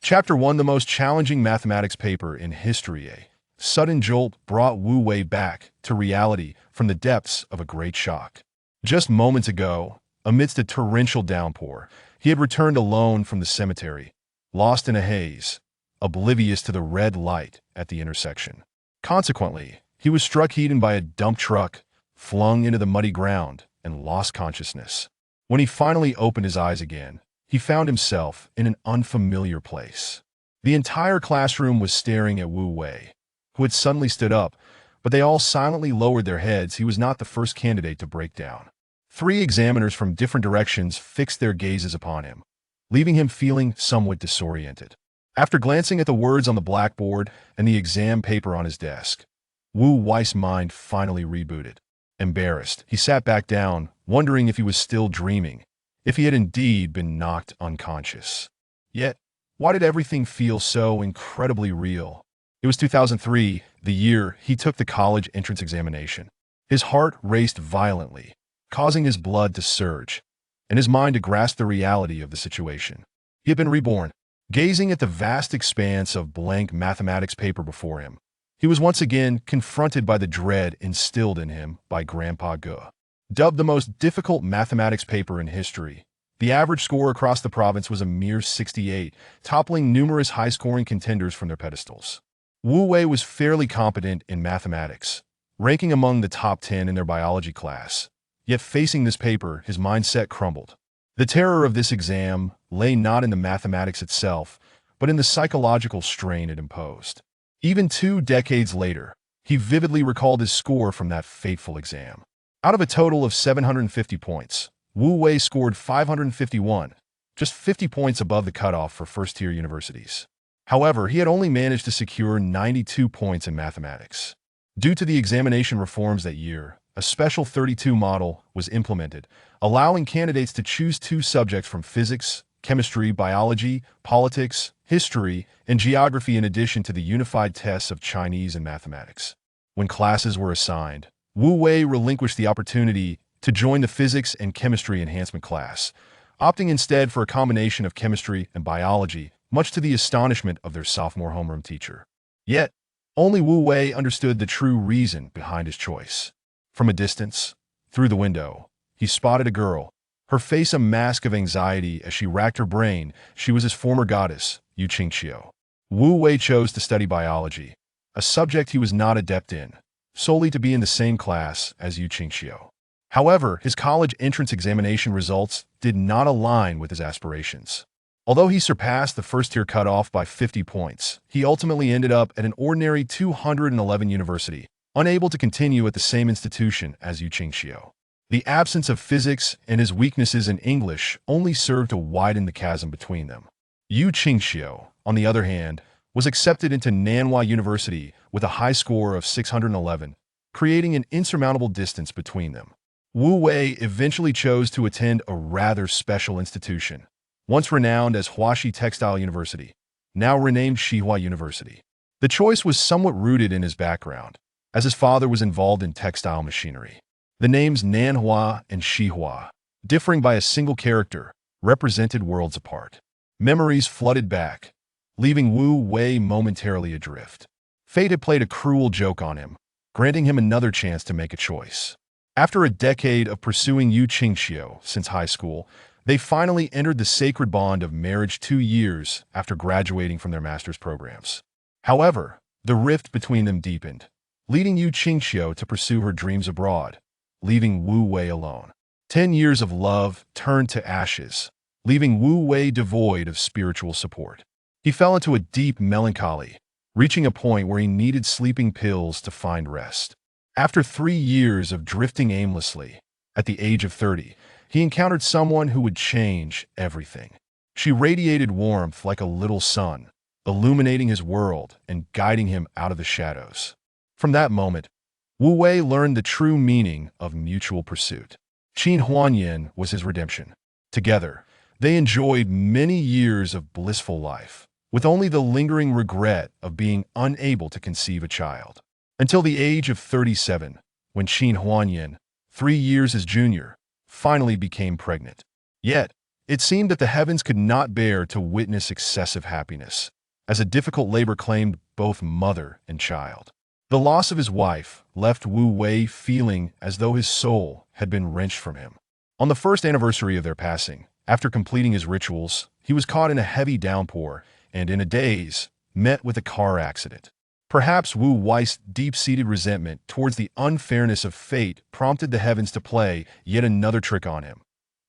Chapter 1: The most challenging mathematics paper in history. A sudden jolt brought Wu Wei back to reality from the depths of a great shock. Just moments ago, amidst a torrential downpour, he had returned alone from the cemetery, lost in a haze, oblivious to the red light at the intersection. Consequently, he was struck hidden by a dump truck, flung into the muddy ground, and lost consciousness. When he finally opened his eyes again, he found himself in an unfamiliar place. The entire classroom was staring at Wu Wei, who had suddenly stood up, but they all silently lowered their heads. He was not the first candidate to break down. 3 examiners from different directions fixed their gazes upon him, leaving him feeling somewhat disoriented. After glancing at the words on the blackboard and the exam paper on his desk, Wu Wei's mind finally rebooted. Embarrassed, he sat back down, wondering if he was still dreaming, if he had indeed been knocked unconscious. Yet, why did everything feel so incredibly real? It was 2003, the year he took the college entrance examination. His heart raced violently, causing his blood to surge, and his mind to grasp the reality of the situation. He had been reborn. Gazing at the vast expanse of blank mathematics paper before him, he was once again confronted by the dread instilled in him by Grandpa Ge. Dubbed the most difficult mathematics paper in history, the average score across the province was a mere 68, toppling numerous high-scoring contenders from their pedestals. Wu Wei was fairly competent in mathematics, ranking among the top 10 in their biology class. Yet facing this paper, his mindset crumbled. The terror of this exam lay not in the mathematics itself, but in the psychological strain it imposed. Even 2 decades later, he vividly recalled his score from that fateful exam. Out of a total of 750 points, Wu Wei scored 551, just 50 points above the cutoff for first-tier universities. However, he had only managed to secure 92 points in mathematics. Due to the examination reforms that year, a special 32 model was implemented, allowing candidates to choose 2 subjects from physics, chemistry, biology, politics, history, and geography in addition to the unified tests of Chinese and mathematics. When classes were assigned, Wu Wei relinquished the opportunity to join the physics and chemistry enhancement class, opting instead for a combination of chemistry and biology, much to the astonishment of their sophomore homeroom teacher. Yet, only Wu Wei understood the true reason behind his choice. From a distance, through the window, he spotted a girl, her face a mask of anxiety as she racked her brain. She was his former goddess, Yu Qingxiu. Wu Wei chose to study biology, a subject he was not adept in, solely to be in the same class as Yu Qingxiu. However, his college entrance examination results did not align with his aspirations. Although he surpassed the first-tier cutoff by 50 points, he ultimately ended up at an ordinary 211 university, unable to continue at the same institution as Yu Qingxiu. The absence of physics and his weaknesses in English only served to widen the chasm between them. Yu Qingxiu, on the other hand, was accepted into Nanhua University with a high score of 611, creating an insurmountable distance between them. Wu Wei eventually chose to attend a rather special institution, once renowned as Huaxi Textile University, now renamed Xihua University. The choice was somewhat rooted in his background, as his father was involved in textile machinery. The names Nanhua and Xihua, differing by a single character, represented worlds apart. Memories flooded back, leaving Wu Wei momentarily adrift. Fate had played a cruel joke on him, granting him another chance to make a choice. After a decade of pursuing Yu Qingxiu since high school, they finally entered the sacred bond of marriage 2 years after graduating from their master's programs. However, the rift between them deepened, leading Yu Qingxiu to pursue her dreams abroad, leaving Wu Wei alone. 10 years of love turned to ashes, leaving Wu Wei devoid of spiritual support. He fell into a deep melancholy, reaching a point where he needed sleeping pills to find rest. After 3 years of drifting aimlessly, at the age of 30, he encountered someone who would change everything. She radiated warmth like a little sun, illuminating his world and guiding him out of the shadows. From that moment, Wu Wei learned the true meaning of mutual pursuit. Qin Huanyan was his redemption. Together, they enjoyed many years of blissful life, with only the lingering regret of being unable to conceive a child. Until the age of 37, when Qin Huanyan, 3 years his junior, finally became pregnant. Yet, It seemed that the heavens could not bear to witness excessive happiness, as a difficult labor claimed both mother and child. The loss of his wife left Wu Wei feeling as though his soul had been wrenched from him. On the first anniversary of their passing, after completing his rituals, he was caught in a heavy downpour and, in a daze, met with a car accident. Perhaps Wu Wei's deep-seated resentment towards the unfairness of fate prompted the heavens to play yet another trick on him,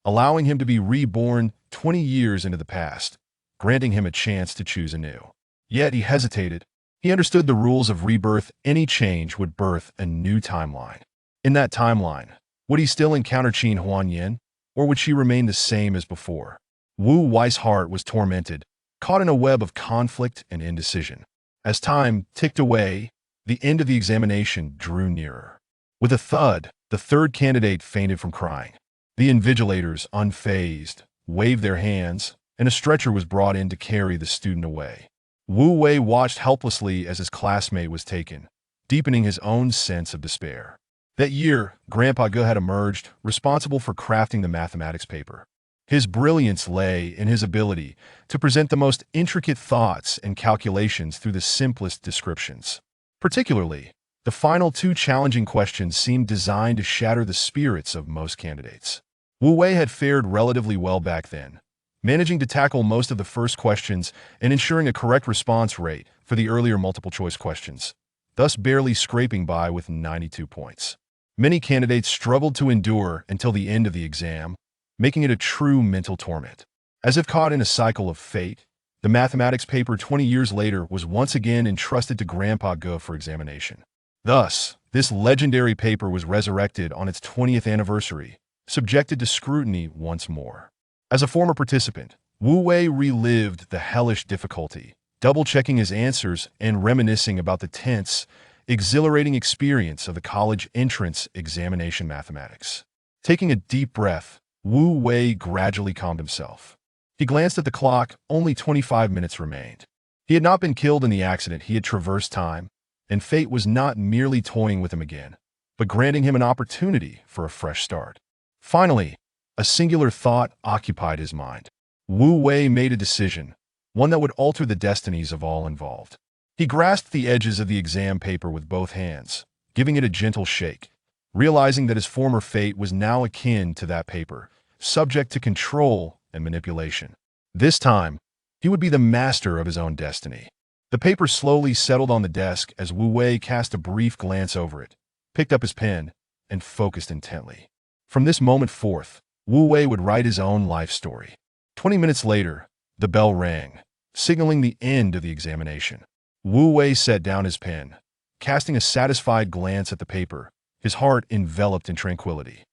allowing him to be reborn 20 years into the past, granting him a chance to choose anew. Yet he hesitated. He understood the rules of rebirth. Any change would birth a new timeline. In that timeline, would he still encounter Qin Huanyin, or would she remain the same as before? Wu Wei's heart was tormented, caught in a web of conflict and indecision. As time ticked away, the end of the examination drew nearer. With a thud, the third candidate fainted from crying. The invigilators, unfazed, waved their hands, and a stretcher was brought in to carry the student away. Wu Wei watched helplessly as his classmate was taken, deepening his own sense of despair. That year, Grandpa Ge had emerged, responsible for crafting the mathematics paper. His brilliance lay in his ability to present the most intricate thoughts and calculations through the simplest descriptions. Particularly, the final two challenging questions seemed designed to shatter the spirits of most candidates. Wu Wei had fared relatively well back then, managing to tackle most of the first questions and ensuring a correct response rate for the earlier multiple-choice questions, thus barely scraping by with 92 points. Many candidates struggled to endure until the end of the exam, making it a true mental torment. As if caught in a cycle of fate, the mathematics paper 20 years later was once again entrusted to Grandpa Ge for examination. Thus, this legendary paper was resurrected on its 20th anniversary, subjected to scrutiny once more. As a former participant, Wu Wei relived the hellish difficulty, double-checking his answers and reminiscing about the tense, exhilarating experience of the college entrance examination mathematics. Taking a deep breath, Wu Wei gradually calmed himself. He glanced at the clock. Only 25 minutes remained. He had not been killed in the accident. He had traversed time, and fate was not merely toying with him again, but granting him an opportunity for a fresh start. Finally, a singular thought occupied his mind. Wu Wei made a decision, one that would alter the destinies of all involved. He grasped the edges of the exam paper with both hands, giving it a gentle shake, realizing that his former fate was now akin to that paper, subject to control and manipulation. This time, he would be the master of his own destiny. The paper slowly settled on the desk as Wu Wei cast a brief glance over it, picked up his pen, and focused intently. From this moment forth, Wu Wei would write his own life story. 20 minutes later, the bell rang, signaling the end of the examination. Wu Wei set down his pen, casting a satisfied glance at the paper, his heart enveloped in tranquility.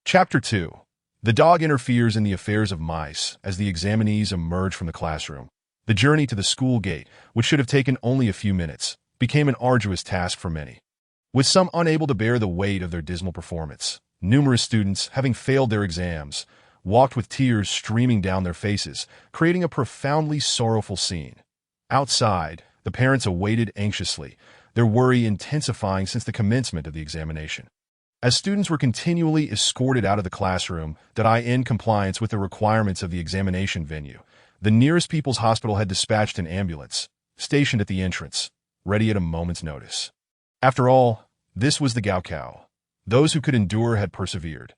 Chapter 2. The dog interferes in the affairs of mice as the examinees emerge from the classroom. The journey to the school gate, which should have taken only a few minutes, became an arduous task for many. With some unable to bear the weight of their dismal performance, numerous students, having failed their exams, walked with tears streaming down their faces, creating a profoundly sorrowful scene. Outside, the parents awaited anxiously, their worry intensifying since the commencement of the examination. As students were continually escorted out of the classroom, in compliance with the requirements of the examination venue, the nearest People's Hospital had dispatched an ambulance, stationed at the entrance, ready at a moment's notice. After all, this was the Gaokao. Those who could endure had persevered.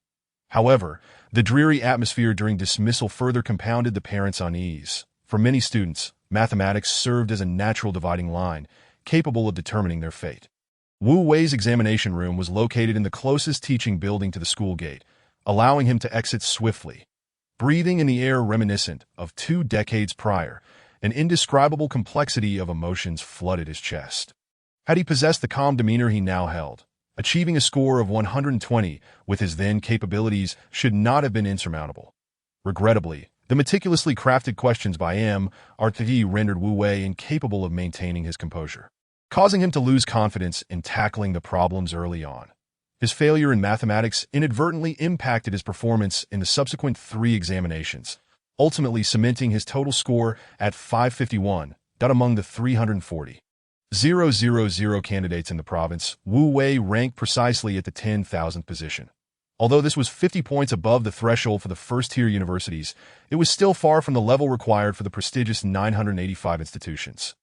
However, the dreary atmosphere during dismissal further compounded the parents' unease. For many students, mathematics served as a natural dividing line, capable of determining their fate. Wu Wei's examination room was located in the closest teaching building to the school gate, allowing him to exit swiftly. Breathing in the air reminiscent of 2 decades prior, an indescribable complexity of emotions flooded his chest. Had he possessed the calm demeanor he now held, achieving a score of 120 with his then capabilities should not have been insurmountable. Regrettably, the meticulously crafted questions by M.R.T. rendered Wu Wei incapable of maintaining his composure, causing him to lose confidence in tackling the problems early on. His failure in mathematics inadvertently impacted his performance in the subsequent 3 examinations, ultimately cementing his total score at 551, among the 340. 000 candidates in the province. Wu Wei ranked precisely at the 10,000th position. Although this was 50 points above the threshold for the first-tier universities, it was still far from the level required for the prestigious 985 institutions.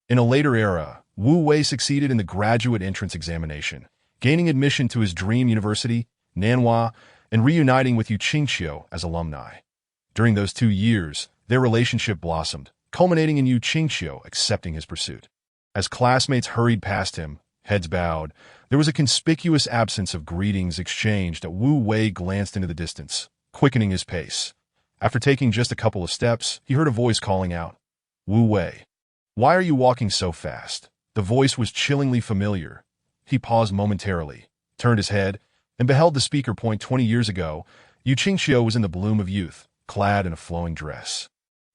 In a later era, Wu Wei succeeded in the graduate entrance examination, gaining admission to his dream university, Nanhua, and reuniting with Yu Qingqiu as alumni. During those 2 years, their relationship blossomed, culminating in Yu Qingqiu accepting his pursuit. As classmates hurried past him, heads bowed, there was a conspicuous absence of greetings exchanged as Wu Wei glanced into the distance, quickening his pace. After taking just a couple of steps, he heard a voice calling out, "Wu Wei, why are you walking so fast?" The voice was chillingly familiar. He paused momentarily, turned his head, and beheld the speaker point 20 years ago. Yu Qingqiu was in the bloom of youth, clad in a flowing dress.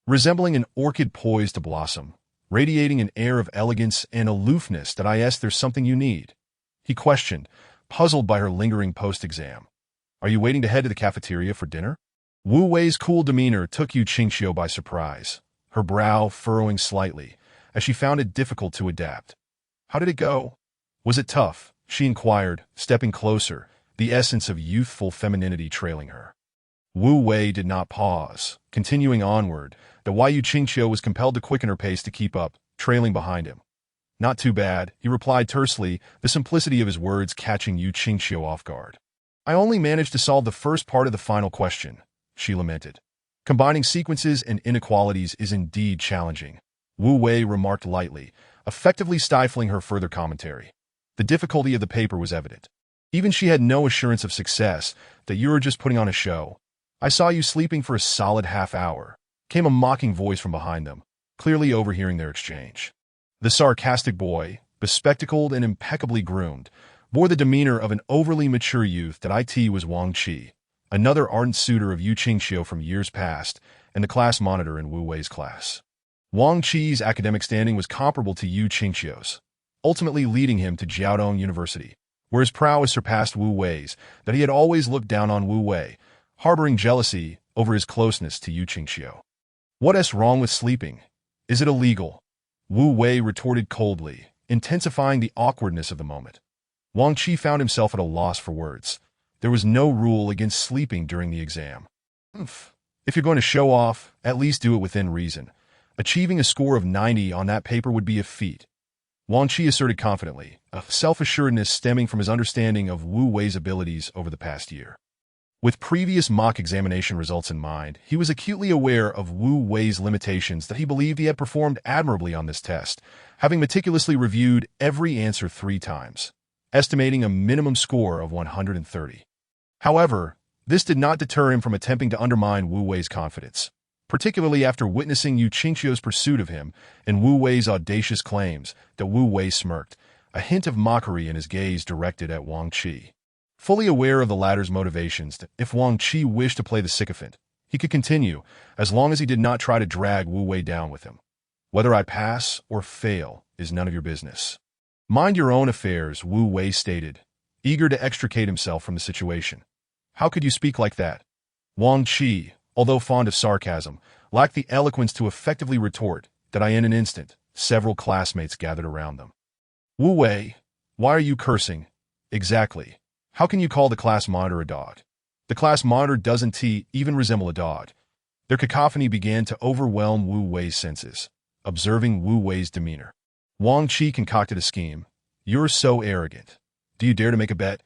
Resembling an orchid poised to blossom, radiating an air of elegance and aloofness that I asked there's something you need. He questioned, puzzled by her lingering post-exam. "Are you waiting to head to the cafeteria for dinner?" Wu Wei's cool demeanor took Yu Qingqiu by surprise, her brow furrowing slightly, as she found it difficult to adapt. "How did it go?" "Was it tough?" she inquired, stepping closer, the essence of youthful femininity trailing her. Wu Wei did not pause, continuing onward, though Yu Qingqiu was compelled to quicken her pace to keep up, trailing behind him. "Not too bad," he replied tersely, the simplicity of his words catching Yu Qingqiu off guard. "I only managed to solve the first part of the final question," she lamented. "Combining sequences and inequalities is indeed challenging," Wu Wei remarked lightly, effectively stifling her further commentary. The difficulty of the paper was evident. Even she had no assurance of success, that you were just putting on a show. "I saw you sleeping for a solid half-hour," came a mocking voice from behind them, clearly overhearing their exchange. The sarcastic boy, bespectacled and impeccably groomed, bore the demeanor of an overly mature youth that it was Wang Qi, another ardent suitor of Yu Qingqiu from years past, and the class monitor in Wu Wei's class. Wang Qi's academic standing was comparable to Yu Qingqiu's, ultimately leading him to Jiaodong University, where his prowess surpassed Wu Wei's, that he had always looked down on Wu Wei, harboring jealousy over his closeness to Yu Qingqiu. "What's wrong with sleeping? Is it illegal?" Wu Wei retorted coldly, intensifying the awkwardness of the moment. Wang Qi found himself at a loss for words. There was no rule against sleeping during the exam. If you're going to show off, at least do it within reason. Achieving a score of 90 on that paper would be a feat," Wang Qi asserted confidently, a self-assuredness stemming from his understanding of Wu Wei's abilities over the past year. With previous mock examination results in mind, he was acutely aware of Wu Wei's limitations that he believed he had performed admirably on this test, having meticulously reviewed every answer 3 times, estimating a minimum score of 130. However, this did not deter him from attempting to undermine Wu Wei's confidence, particularly after witnessing Yu Qingqiu's pursuit of him and Wu Wei's audacious claims. That Wu Wei smirked, a hint of mockery in his gaze directed at Wang Qi. Fully aware of the latter's motivations, if Wang Qi wished to play the sycophant, he could continue, as long as he did not try to drag Wu Wei down with him. "Whether I pass or fail is none of your business." "Mind your own affairs," Wu Wei stated, eager to extricate himself from the situation. "How could you speak like that?" Wang Qi, although fond of sarcasm, lacked the eloquence to effectively retort that in an instant, several classmates gathered around them. "Wu Wei, why are you cursing?" "Exactly. How can you call the class monitor a dog? The class monitor doesn't even resemble a dog." Their cacophony began to overwhelm Wu Wei's senses. Observing Wu Wei's demeanor, Wang Qi concocted a scheme. "You're so arrogant. Do you dare to make a bet?"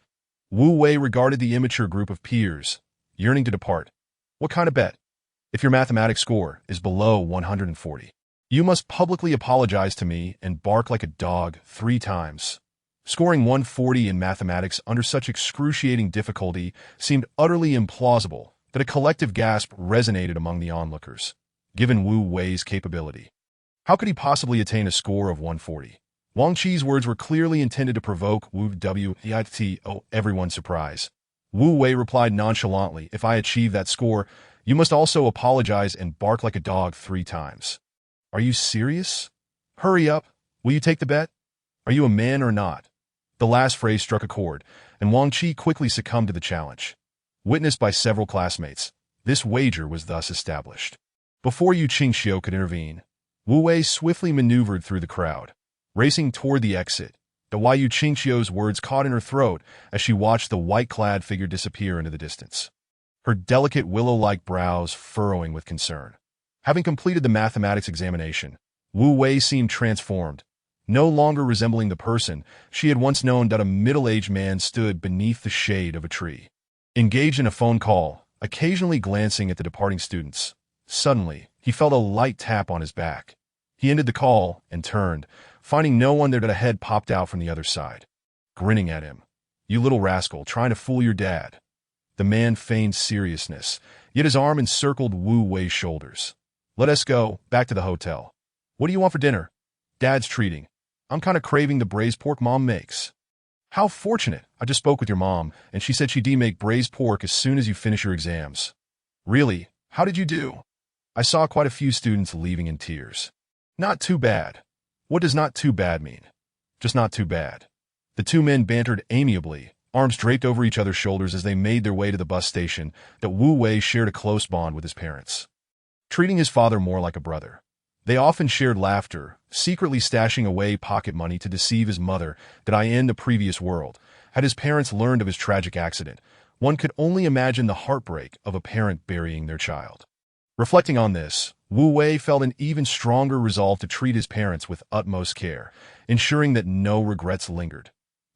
Wu Wei regarded the immature group of peers, yearning to depart. "What kind of bet?" "If your mathematics score is below 140, you must publicly apologize to me and bark like a dog 3 times. Scoring 140 in mathematics under such excruciating difficulty seemed utterly implausible that a collective gasp resonated among the onlookers, given Wu Wei's capability. How could he possibly attain a score of 140? Wang Qi's words were clearly intended to provoke everyone's surprise. Wu Wei replied nonchalantly, "If I achieve that score, you must also apologize and bark like a dog 3 times. "Are you serious? Hurry up. Will you take the bet? Are you a man or not?" The last phrase struck a chord, and Wang Qi quickly succumbed to the challenge. Witnessed by several classmates, this wager was thus established. Before Yu Qingqiu could intervene, Wu Wei swiftly maneuvered through the crowd, racing toward the exit, The Yu Qingqiu's words caught in her throat as she watched the white-clad figure disappear into the distance, her delicate willow-like brows furrowing with concern. Having completed the mathematics examination, Wu Wei seemed transformed, no longer resembling the person she had once known. That a middle-aged man stood beneath the shade of a tree, engaged in a phone call, occasionally glancing at the departing students. Suddenly, he felt a light tap on his back. He ended the call and turned, finding no one there. That a head popped out from the other side, grinning at him. "You little rascal, trying to fool your dad." The man feigned seriousness, yet his arm encircled Wu Wei's shoulders. "Let us go back to the hotel. What do you want for dinner?" "Dad's treating. I'm kind of craving the braised pork Mom makes." "How fortunate. I just spoke with your mom, and she said she'd make braised pork as soon as you finish your exams." "Really? How did you do?" "I saw quite a few students leaving in tears." "Not too bad." "What does not too bad mean?" "Just not too bad." The two men bantered amiably, arms draped over each other's shoulders as they made their way to the bus station. That Wu Wei shared a close bond with his parents, treating his father more like a brother. They often shared laughter, secretly stashing away pocket money to deceive his mother. That in the previous world, had his parents learned of his tragic accident, one could only imagine the heartbreak of a parent burying their child. Reflecting on this, Wu Wei felt an even stronger resolve to treat his parents with utmost care, ensuring that no regrets lingered.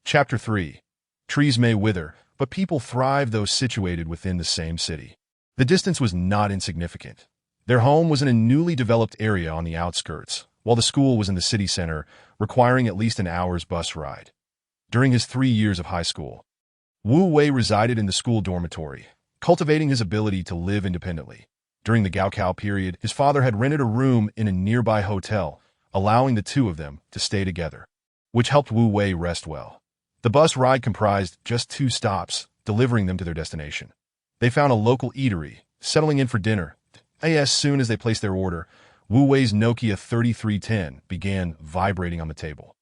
Chapter 3. Trees may wither, but people thrive. Those situated within the same city. The distance was not insignificant. Their home was in a newly developed area on the outskirts, while the school was in the city center, requiring at least an hour's bus ride. During his 3 years of high school, Wu Wei resided in the school dormitory, cultivating his ability to live independently. During the Gaokao period, his father had rented a room in a nearby hotel, allowing the two of them to stay together, which helped Wu Wei rest well. The bus ride comprised just 2 stops, delivering them to their destination. They found a local eatery, settling in for dinner. As soon as they placed their order, Wu Wei's Nokia 3310 began vibrating on the table.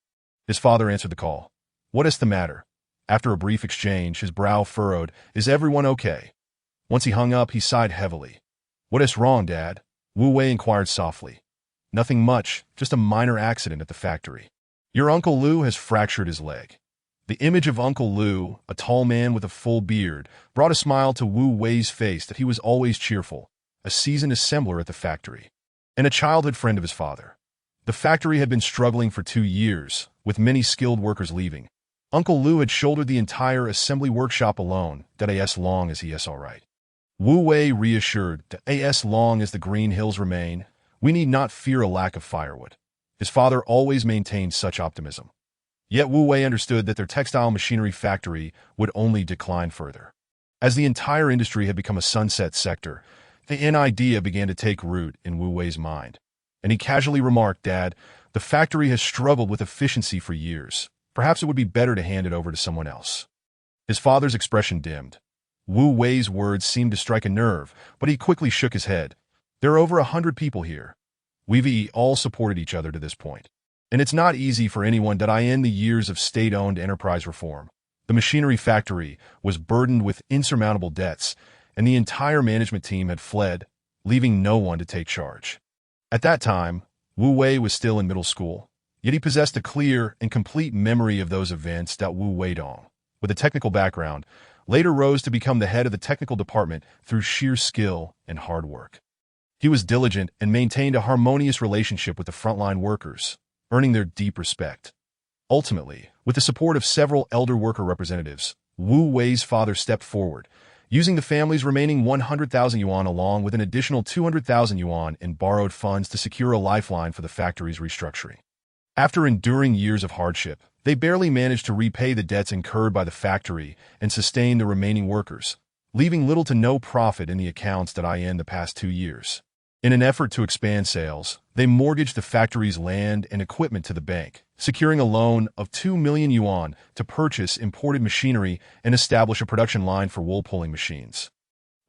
His father answered the call. "What is the matter?" After a brief exchange, his brow furrowed. "Is everyone okay?" Once he hung up, he sighed heavily. "What is wrong, Dad?" Wu Wei inquired softly. "Nothing much, just a minor accident at the factory. Your Uncle Lu has fractured his leg." The image of Uncle Lu, a tall man with a full beard, brought a smile to Wu Wei's face. That he was always cheerful, a seasoned assembler at the factory, and a childhood friend of his father. The factory had been struggling for 2 years, with many skilled workers leaving. Uncle Lu had shouldered the entire assembly workshop alone. That as long as he is all right. Wu Wei reassured. That as long as the green hills remain, we need not fear a lack of firewood. His father always maintained such optimism. Yet Wu Wei understood that their textile machinery factory would only decline further. As the entire industry had become a sunset sector, the idea began to take root in Wu Wei's mind. And he casually remarked, "Dad, the factory has struggled with efficiency for years. Perhaps it would be better to hand it over to someone else." His father's expression dimmed. Wu Wei's words seemed to strike a nerve, but he quickly shook his head. "There are over 100 people here. We've all supported each other to this point. And it's not easy for anyone that in the years of state-owned enterprise reform. The machinery factory was burdened with insurmountable debts, and the entire management team had fled, leaving no one to take charge." At that time, Wu Wei was still in middle school, yet he possessed a clear and complete memory of those events. That Wu Weidong, with a technical background, later rose to become the head of the technical department through sheer skill and hard work. He was diligent and maintained a harmonious relationship with the frontline workers, earning their deep respect. Ultimately, with the support of several elder worker representatives, Wu Wei's father stepped forward, using the family's remaining 100,000 yuan along with an additional 200,000 yuan in borrowed funds to secure a lifeline for the factory's restructuring. After enduring years of hardship, they barely managed to repay the debts incurred by the factory and sustain the remaining workers, leaving little to no profit in the accounts that in the past 2 years. In an effort to expand sales, they mortgaged the factory's land and equipment to the bank, securing a loan of 2 million yuan to purchase imported machinery and establish a production line for wool pulling machines.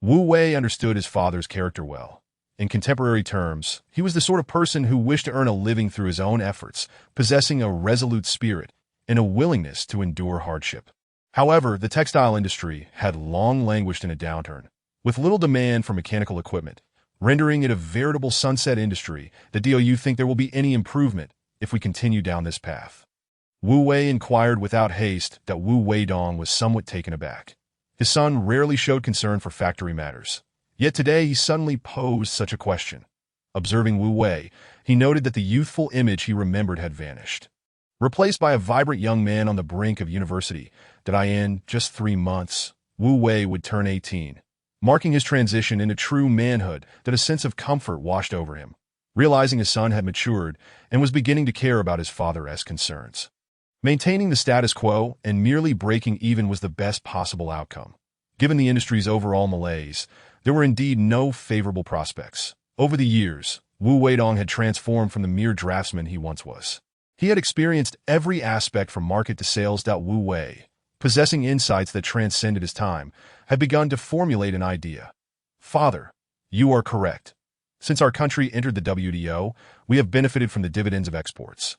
Wu Wei understood his father's character well. In contemporary terms, he was the sort of person who wished to earn a living through his own efforts, possessing a resolute spirit and a willingness to endure hardship. However, the textile industry had long languished in a downturn, with little demand for mechanical equipment, rendering it a veritable sunset industry. Do you think there will be any improvement if we continue down this path? Wu Wei inquired without haste that Wu Weidong was somewhat taken aback. His son rarely showed concern for factory matters, yet today he suddenly posed such a question. Observing Wu Wei, he noted that the youthful image he remembered had vanished, replaced by a vibrant young man on the brink of university that in just 3 months, Wu Wei would turn 18, marking his transition into true manhood. That a sense of comfort washed over him, realizing his son had matured and was beginning to care about his father's concerns. Maintaining the status quo and merely breaking even was the best possible outcome. Given the industry's overall malaise, there were indeed no favorable prospects. Over the years, Wu Weidong had transformed from the mere draftsman he once was. He had experienced every aspect from market to sales. Wu Wei, possessing insights that transcended his time, had begun to formulate an idea. Father, you are correct. Since our country entered the WTO, we have benefited from the dividends of exports.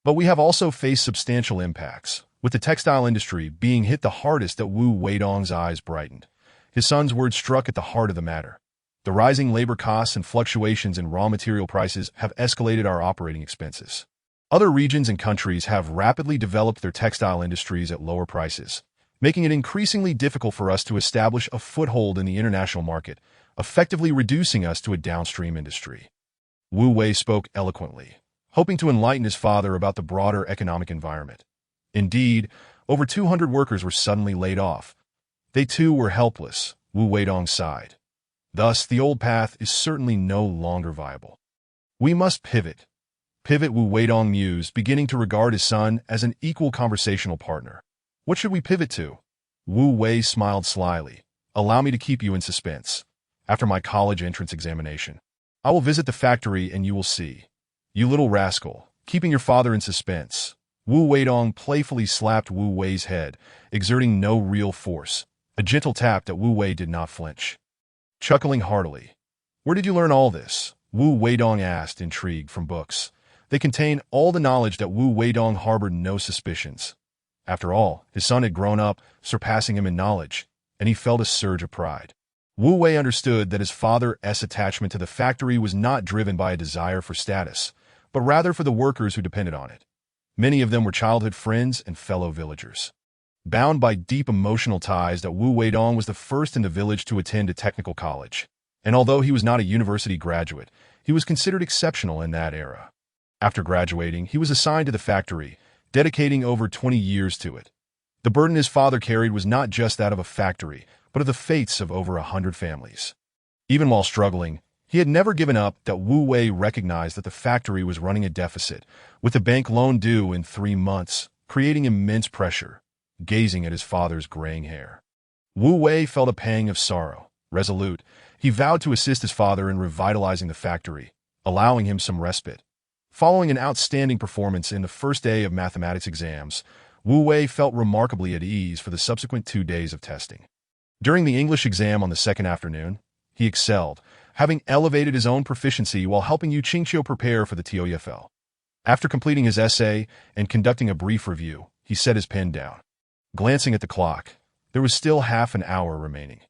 But we have also faced substantial impacts, with the textile industry being hit the hardest. Wu Weidong's eyes brightened. His son's words struck at the heart of the matter. The rising labor costs and fluctuations in raw material prices have escalated our operating expenses. Other regions and countries have rapidly developed their textile industries at lower prices, making it increasingly difficult for us to establish a foothold in the international market, effectively reducing us to a downstream industry. Wu Wei spoke eloquently, hoping to enlighten his father about the broader economic environment. Indeed, over 200 workers were suddenly laid off. They too were helpless, Wu Weidong sighed. Thus, the old path is certainly no longer viable. We must pivot. Pivot, Wu Weidong mused, beginning to regard his son as an equal conversational partner. What should we pivot to? Wu Wei smiled slyly. Allow me to keep you in suspense. After my college entrance examination, I will visit the factory and you will see. You little rascal, keeping your father in suspense. Wu Weidong playfully slapped Wu Wei's head, exerting no real force, a gentle tap that Wu Wei did not flinch. Chuckling heartily. Where did you learn all this? Wu Weidong asked, intrigued. From books. They contained all the knowledge that Wu Weidong harbored no suspicions. After all, his son had grown up, surpassing him in knowledge, and he felt a surge of pride. Wu Wei understood that his father's attachment to the factory was not driven by a desire for status, but rather for the workers who depended on it. Many of them were childhood friends and fellow villagers. Bound by deep emotional ties, Wu Weidong was the first in the village to attend a technical college, and although he was not a university graduate, he was considered exceptional in that era. After graduating, he was assigned to the factory, dedicating over 20 years to it. The burden his father carried was not just that of a factory, but of the fates of over 100 families. Even while struggling, he had never given up. Wu Wei recognized that the factory was running a deficit, with the bank loan due in 3 months, creating immense pressure. Gazing at his father's graying hair, Wu Wei felt a pang of sorrow. Resolute, he vowed to assist his father in revitalizing the factory, allowing him some respite. Following an outstanding performance in the first day of mathematics exams, Wu Wei felt remarkably at ease for the subsequent 2 days of testing. During the English exam on the second afternoon, he excelled, having elevated his own proficiency while helping Yu Qingqiu prepare for the TOEFL. After completing his essay and conducting a brief review, he set his pen down. Glancing at the clock, there was still half an hour remaining.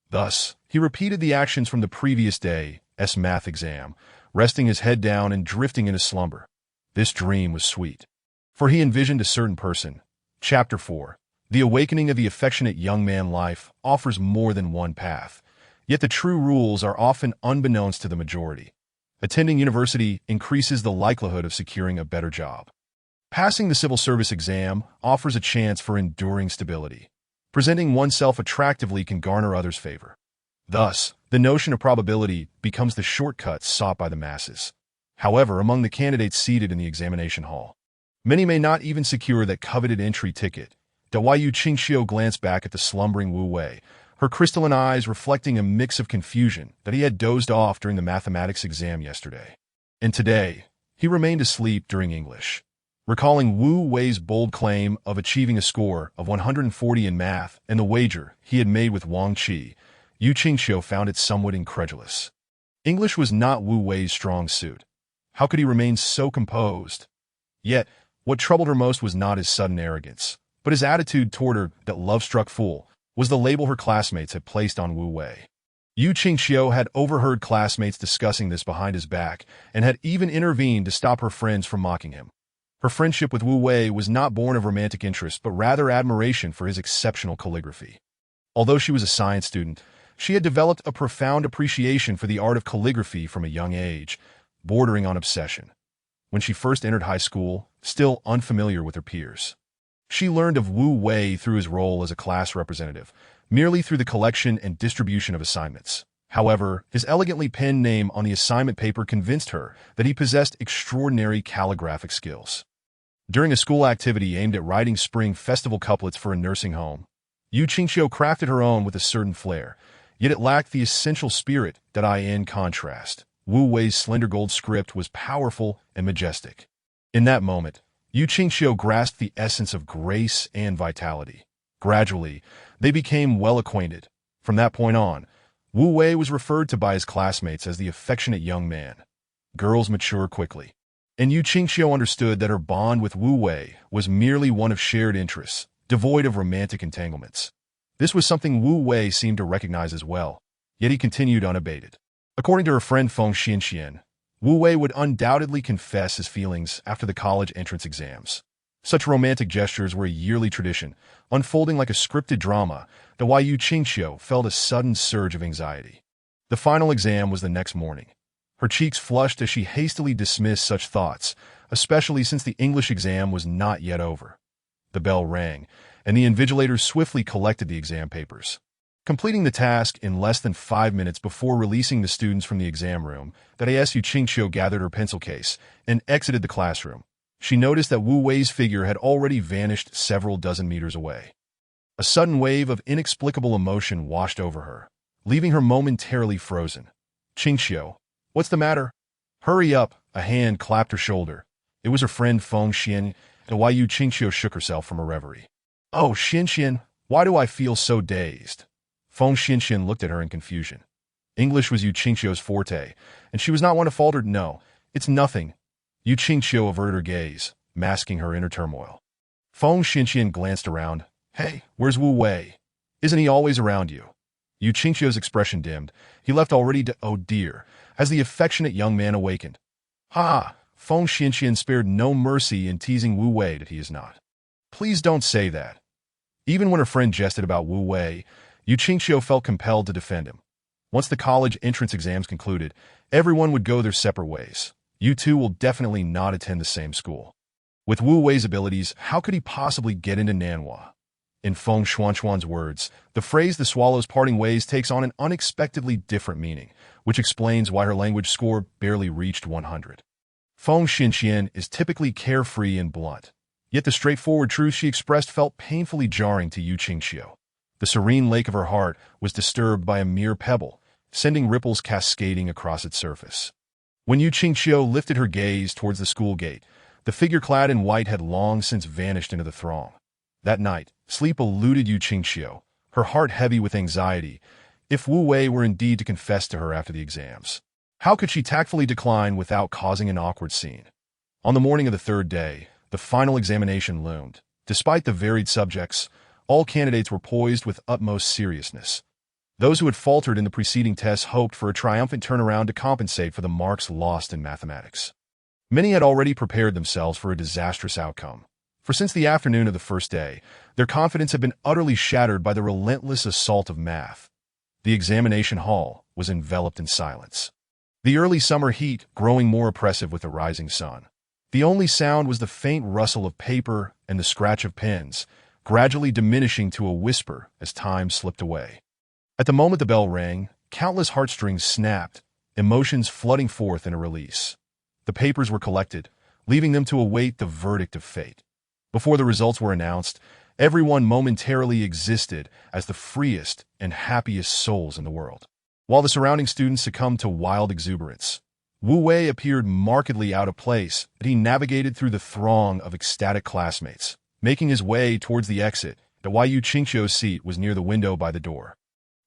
Thus, he repeated the actions from the previous day's math exam, resting his head down and drifting into slumber. This dream was sweet, for he envisioned a certain person. Chapter 4. The awakening of the affectionate young man. Life offers more than one path, yet the true rules are often unbeknownst to the majority. Attending university increases the likelihood of securing a better job. Passing the civil service exam offers a chance for enduring stability. Presenting oneself attractively can garner others' favor. Thus, the notion of probability becomes the shortcut sought by the masses. However, among the candidates seated in the examination hall, many may not even secure that coveted entry ticket. Yu Qingqiu glanced back at the slumbering Wu Wei, her crystalline eyes reflecting a mix of confusion that he had dozed off during the mathematics exam yesterday. And today, he remained asleep during English. Recalling Wu Wei's bold claim of achieving a score of 140 in math and the wager he had made with Wang Qi, Yu Qingqiu found it somewhat incredulous. English was not Wu Wei's strong suit. How could he remain so composed? Yet, what troubled her most was not his sudden arrogance, but his attitude toward her. That love-struck fool was the label her classmates had placed on Wu Wei. Yu Qingqiu had overheard classmates discussing this behind his back and had even intervened to stop her friends from mocking him. Her friendship with Wu Wei was not born of romantic interest, but rather admiration for his exceptional calligraphy. Although she was a science student, she had developed a profound appreciation for the art of calligraphy from a young age, bordering on obsession. When she first entered high school, still unfamiliar with her peers, she learned of Wu Wei through his role as a class representative, merely through the collection and distribution of assignments. However, his elegantly penned name on the assignment paper convinced her that he possessed extraordinary calligraphic skills. During a school activity aimed at writing spring festival couplets for a nursing home, Yu Qingxiu crafted her own with a certain flair, yet it lacked the essential spirit that in contrast. Wu Wei's slender gold script was powerful and majestic. In that moment, Yu Qingxiu grasped the essence of grace and vitality. Gradually, they became well acquainted. From that point on, Wu Wei was referred to by his classmates as the affectionate young man. Girls mature quickly, and Yu Qingxiu understood that her bond with Wu Wei was merely one of shared interests, devoid of romantic entanglements. This was something Wu Wei seemed to recognize as well, yet he continued unabated. According to her friend Feng Xianxian, Wu Wei would undoubtedly confess his feelings after the college entrance exams. Such romantic gestures were a yearly tradition, unfolding like a scripted drama, that why Yu Qingxiu felt a sudden surge of anxiety. The final exam was the next morning. Her cheeks flushed as she hastily dismissed such thoughts, especially since the English exam was not yet over. The bell rang, and the invigilators swiftly collected the exam papers. Completing the task in less than 5 minutes before releasing the students from the exam room, that Yu Qingxiu gathered her pencil case and exited the classroom. She noticed that Wu Wei's figure had already vanished several dozen meters away. A sudden wave of inexplicable emotion washed over her, leaving her momentarily frozen. "Qingxiu, what's the matter? Hurry up," a hand clapped her shoulder. It was her friend Feng Xian, and Yu Qingxiu shook herself from her reverie. "Oh, Xian, why do I feel so dazed?" Feng Xian looked at her in confusion. English was Yu Qingxiu's forte, and she was not one to falter. "No, it's nothing." Yu Qingxiu averted her gaze, masking her inner turmoil. Feng Xian glanced around. "Hey, where's Wu Wei? Isn't he always around you?" Yu Qingxiu's expression dimmed. "He left already oh dear," as the affectionate young man awakened. "Ha!" Feng Xian spared no mercy in teasing Wu Wei that he is not. "Please don't say that." Even when her friend jested about Wu Wei, Yu Qingxiu felt compelled to defend him. Once the college entrance exams concluded, everyone would go their separate ways. You two will definitely not attend the same school. With Wu Wei's abilities, how could he possibly get into Nanhua? In Feng Xuanchuan's words, the phrase "the swallows parting ways" takes on an unexpectedly different meaning, which explains why her language score barely reached 100. Feng Xian is typically carefree and blunt, yet the straightforward truth she expressed felt painfully jarring to Yu Qingxiu. The serene lake of her heart was disturbed by a mere pebble, sending ripples cascading across its surface. When Yu Qingxiu lifted her gaze towards the school gate, the figure clad in white had long since vanished into the throng. That night, sleep eluded Yu Qingxiu, her heart heavy with anxiety. If Wu Wei were indeed to confess to her after the exams, how could she tactfully decline without causing an awkward scene? On the morning of the third day, the final examination loomed. Despite the varied subjects, all candidates were poised with utmost seriousness. Those who had faltered in the preceding tests hoped for a triumphant turnaround to compensate for the marks lost in mathematics. Many had already prepared themselves for a disastrous outcome, for since the afternoon of the first day, their confidence had been utterly shattered by the relentless assault of math. The examination hall was enveloped in silence. The early summer heat growing more oppressive with the rising sun. The only sound was the faint rustle of paper and the scratch of pens, gradually diminishing to a whisper as time slipped away. At the moment the bell rang, countless heartstrings snapped, emotions flooding forth in a release. The papers were collected, leaving them to await the verdict of fate. Before the results were announced, everyone momentarily existed as the freest and happiest souls in the world. While the surrounding students succumbed to wild exuberance, Wu Wei appeared markedly out of place as he navigated through the throng of ecstatic classmates, making his way towards the exit. Yu Qingxiu's seat was near the window by the door.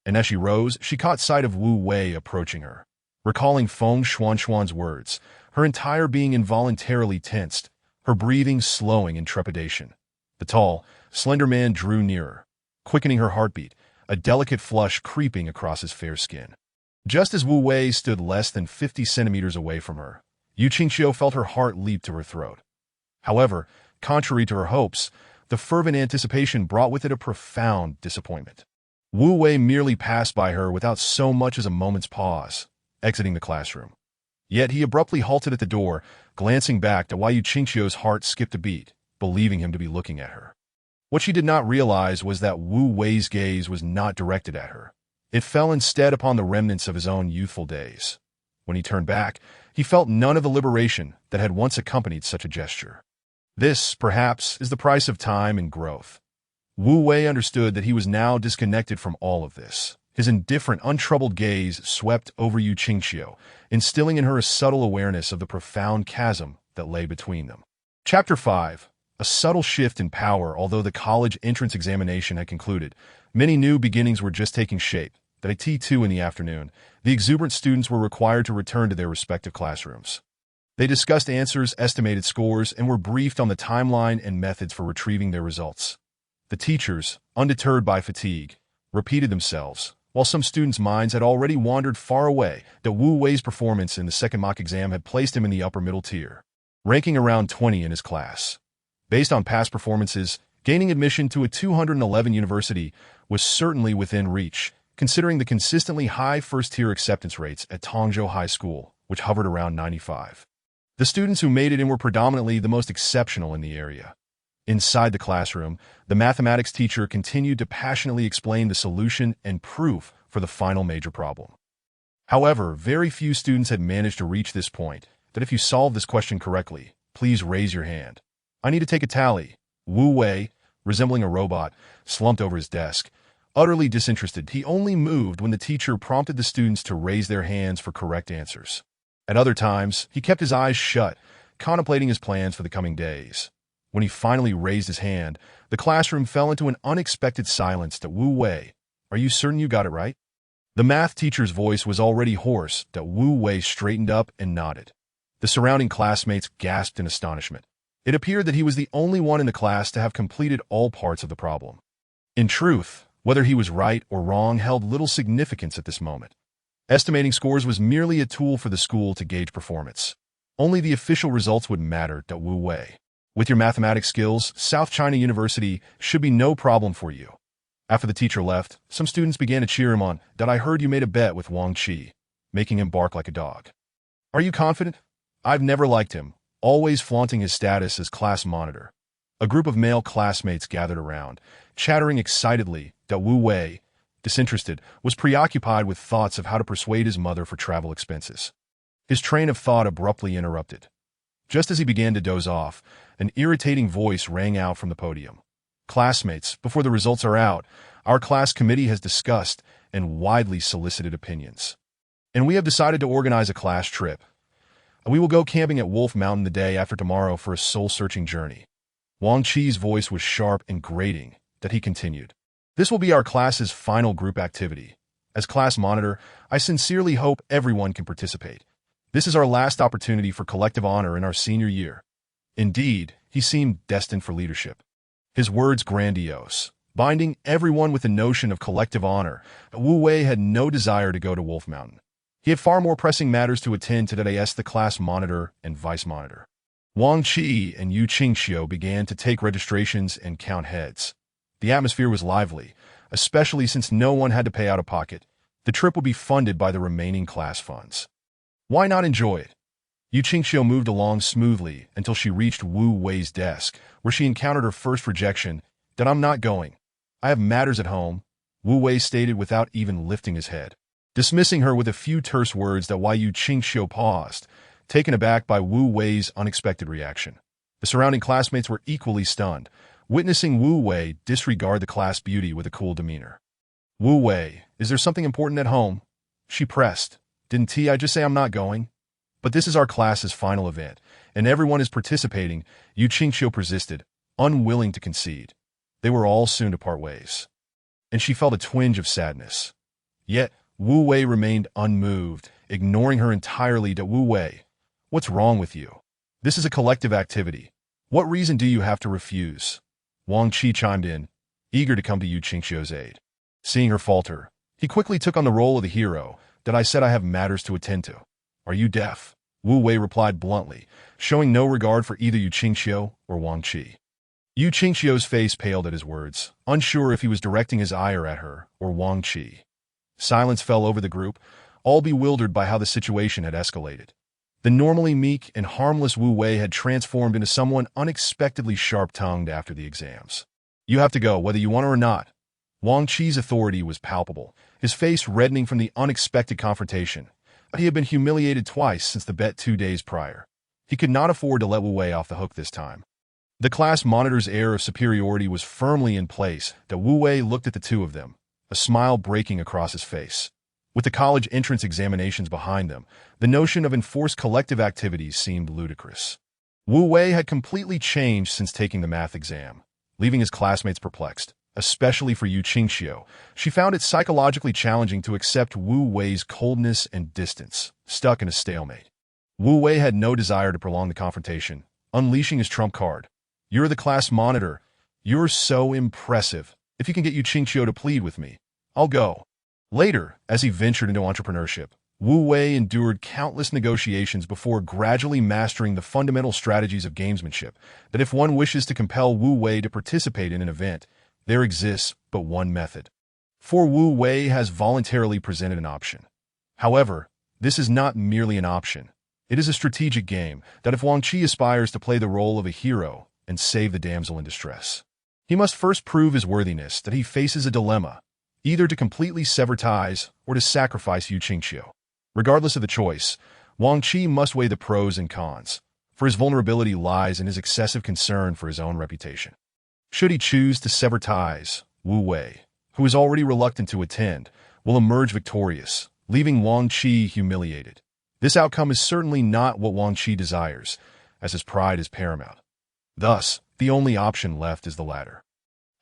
And as she rose, she caught sight of Wu Wei approaching her. Recalling Feng Xuanchuan's words, her entire being involuntarily tensed, her breathing slowing in trepidation. The tall, slender man drew nearer, quickening her heartbeat, a delicate flush creeping across his fair skin. Just as Wu Wei stood less than 50 centimeters away from her, Yu Qingxiu felt her heart leap to her throat. However, contrary to her hopes, the fervent anticipation brought with it a profound disappointment. Wu Wei merely passed by her without so much as a moment's pause, exiting the classroom. Yet he abruptly halted at the door, glancing back to Yu Qingxiu's heart skipped a beat, believing him to be looking at her. What she did not realize was that Wu Wei's gaze was not directed at her. It fell instead upon the remnants of his own youthful days. When he turned back, he felt none of the liberation that had once accompanied such a gesture. This, perhaps, is the price of time and growth. Wu Wei understood that he was now disconnected from all of this. His indifferent, untroubled gaze swept over Yu Qingxiu, instilling in her a subtle awareness of the profound chasm that lay between them. Chapter 5. A subtle shift in power. Although the college entrance examination had concluded, many new beginnings were just taking shape. At T2 in the afternoon, the exuberant students were required to return to their respective classrooms. They discussed answers, estimated scores, and were briefed on the timeline and methods for retrieving their results. The teachers, undeterred by fatigue, repeated themselves, while some students' minds had already wandered far away. That Wu Wei's performance in the second mock exam had placed him in the upper middle tier, ranking around 20 in his class. Based on past performances, gaining admission to a 211 university was certainly within reach, considering the consistently high first-tier acceptance rates at Tongzhou High School, which hovered around 95. The students who made it in were predominantly the most exceptional in the area. Inside the classroom, the mathematics teacher continued to passionately explain the solution and proof for the final major problem. However, very few students had managed to reach this point. That if you solve this question correctly, please raise your hand. I need to take a tally. Wu Wei, resembling a robot, slumped over his desk. Utterly disinterested, he only moved when the teacher prompted the students to raise their hands for correct answers. At other times, he kept his eyes shut, contemplating his plans for the coming days. When he finally raised his hand, the classroom fell into an unexpected silence. To Wu Wei, are you certain you got it right? The math teacher's voice was already hoarse. That Wu Wei straightened up and nodded. The surrounding classmates gasped in astonishment. It appeared that he was the only one in the class to have completed all parts of the problem. In truth, whether he was right or wrong held little significance at this moment. Estimating scores was merely a tool for the school to gauge performance. Only the official results would matter. To Wu Wei, with your mathematics skills, South China University should be no problem for you. After the teacher left, some students began to cheer him on. That I heard you made a bet with Wang Qi, making him bark like a dog. Are you confident? I've never liked him, always flaunting his status as class monitor. A group of male classmates gathered around, chattering excitedly. That Wu Wei, disinterested, was preoccupied with thoughts of how to persuade his mother for travel expenses. His train of thought abruptly interrupted. Just as he began to doze off, an irritating voice rang out from the podium. Classmates, before the results are out, our class committee has discussed and widely solicited opinions. And we have decided to organize a class trip. We will go camping at Wolf Mountain the day after tomorrow for a soul-searching journey. Wang Qi's voice was sharp and grating. That he continued. This will be our class's final group activity. As class monitor, I sincerely hope everyone can participate. This is our last opportunity for collective honor in our senior year. Indeed, he seemed destined for leadership. His words grandiose, binding everyone with the notion of collective honor. Wu Wei had no desire to go to Wolf Mountain. He had far more pressing matters to attend to. That the class monitor and vice monitor. Wang Qi and Yu Qingxiu began to take registrations and count heads. The atmosphere was lively, especially since no one had to pay out of pocket. The trip would be funded by the remaining class funds. Why not enjoy it? Yu Qingxiu moved along smoothly until she reached Wu Wei's desk, where she encountered her first rejection. That I'm not going. I have matters at home, Wu Wei stated without even lifting his head. Dismissing her with a few terse words. That Yu Qingxiu paused, taken aback by Wu Wei's unexpected reaction. The surrounding classmates were equally stunned, witnessing Wu Wei disregard the class beauty with a cool demeanor. Wu Wei, is there something important at home? She pressed. Didn't I just say I'm not going? But this is our class's final event, and everyone is participating, Yu Qingxiu persisted, unwilling to concede. They were all soon to part ways. And she felt a twinge of sadness. Yet, Wu Wei remained unmoved, ignoring her entirely. To Wu Wei, what's wrong with you? This is a collective activity. What reason do you have to refuse? Wang Qi chimed in, eager to come to Yu Qingxiu's aid. Seeing her falter, he quickly took on the role of the hero. That I said I have matters to attend to. Are you deaf? Wu Wei replied bluntly, showing no regard for either Yu Qingqiu or Wang Qi. Yu Qingqiu's face paled at his words, unsure if he was directing his ire at her or Wang Qi. Silence fell over the group, all bewildered by how the situation had escalated. The normally meek and harmless Wu Wei had transformed into someone unexpectedly sharp-tongued after the exams. You have to go, whether you want to or not. Wang Qi's authority was palpable, his face reddening from the unexpected confrontation. But he had been humiliated twice since the bet 2 days prior. He could not afford to let Wu Wei off the hook this time. The class monitor's air of superiority was firmly in place, that Wu Wei looked at the two of them, a smile breaking across his face. With the college entrance examinations behind them, the notion of enforced collective activities seemed ludicrous. Wu Wei had completely changed since taking the math exam, leaving his classmates perplexed. Especially for Yu Qingqiu, she found it psychologically challenging to accept Wu Wei's coldness and distance, stuck in a stalemate. Wu Wei had no desire to prolong the confrontation, unleashing his trump card. You're the class monitor. You're so impressive. If you can get Yu Qingqiu to plead with me, I'll go. Later, as he ventured into entrepreneurship, Wu Wei endured countless negotiations before gradually mastering the fundamental strategies of gamesmanship, that if one wishes to compel Wu Wei to participate in an event, there exists but one method. For Wu Wei has voluntarily presented an option. However, this is not merely an option. It is a strategic game that if Wang Qi aspires to play the role of a hero and save the damsel in distress, he must first prove his worthiness, that he faces a dilemma, either to completely sever ties or to sacrifice Yu Qingqiu. Regardless of the choice, Wang Qi must weigh the pros and cons, for his vulnerability lies in his excessive concern for his own reputation. Should he choose to sever ties, Wu Wei, who is already reluctant to attend, will emerge victorious, leaving Wang Qi humiliated. This outcome is certainly not what Wang Qi desires, as his pride is paramount. Thus, the only option left is the latter.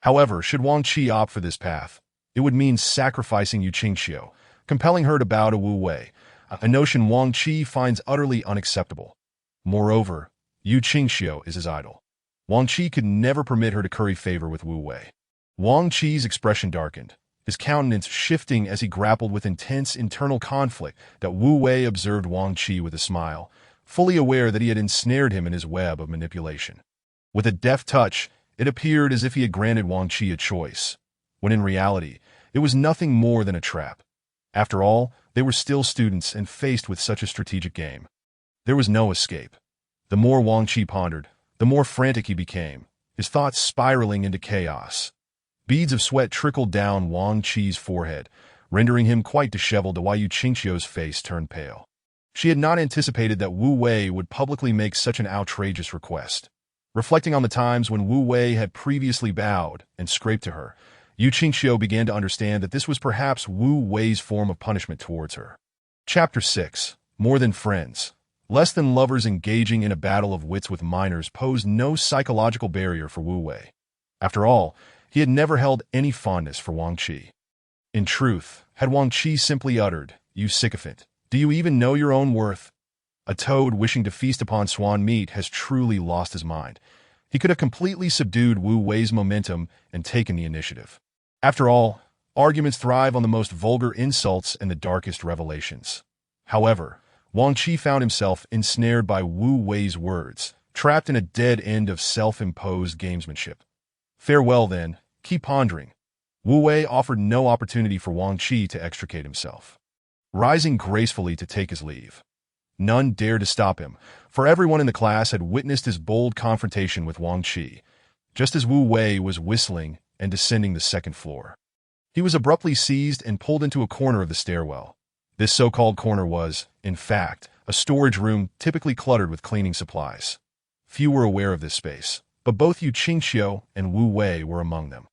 However, should Wang Qi opt for this path, it would mean sacrificing Yu Qingqiu, compelling her to bow to Wu Wei, a notion Wang Qi finds utterly unacceptable. Moreover, Yu Qingqiu is his idol. Wang Qi could never permit her to curry favor with Wu Wei. Wang Qi's expression darkened, his countenance shifting as he grappled with intense internal conflict. That Wu Wei observed Wang Qi with a smile, fully aware that he had ensnared him in his web of manipulation. With a deft touch, it appeared as if he had granted Wang Qi a choice, when in reality, it was nothing more than a trap. After all, they were still students and faced with such a strategic game. There was no escape. The more Wang Qi pondered, the more frantic he became, his thoughts spiraling into chaos. Beads of sweat trickled down Wang Qi's forehead, rendering him quite disheveled, while Yu Qingqiu's face turned pale. She had not anticipated that Wu Wei would publicly make such an outrageous request. Reflecting on the times when Wu Wei had previously bowed and scraped to her, Yu Qingqiu began to understand that this was perhaps Wu Wei's form of punishment towards her. Chapter 6. More than friends. Less than lovers engaging in a battle of wits with minors posed no psychological barrier for Wu Wei. After all, he had never held any fondness for Wang Qi. In truth, had Wang Qi simply uttered, "You sycophant, do you even know your own worth?" A toad wishing to feast upon swan meat has truly lost his mind. He could have completely subdued Wu Wei's momentum and taken the initiative. After all, arguments thrive on the most vulgar insults and the darkest revelations. However, Wang Qi found himself ensnared by Wu Wei's words, trapped in a dead end of self-imposed gamesmanship. Farewell then, keep pondering. Wu Wei offered no opportunity for Wang Qi to extricate himself. Rising gracefully to take his leave, none dared to stop him, for everyone in the class had witnessed his bold confrontation with Wang Qi, just as Wu Wei was whistling and descending the second floor. He was abruptly seized and pulled into a corner of the stairwell. This so-called corner was, in fact, a storage room typically cluttered with cleaning supplies. Few were aware of this space, but both Yu Qingqiu and Wu Wei were among them.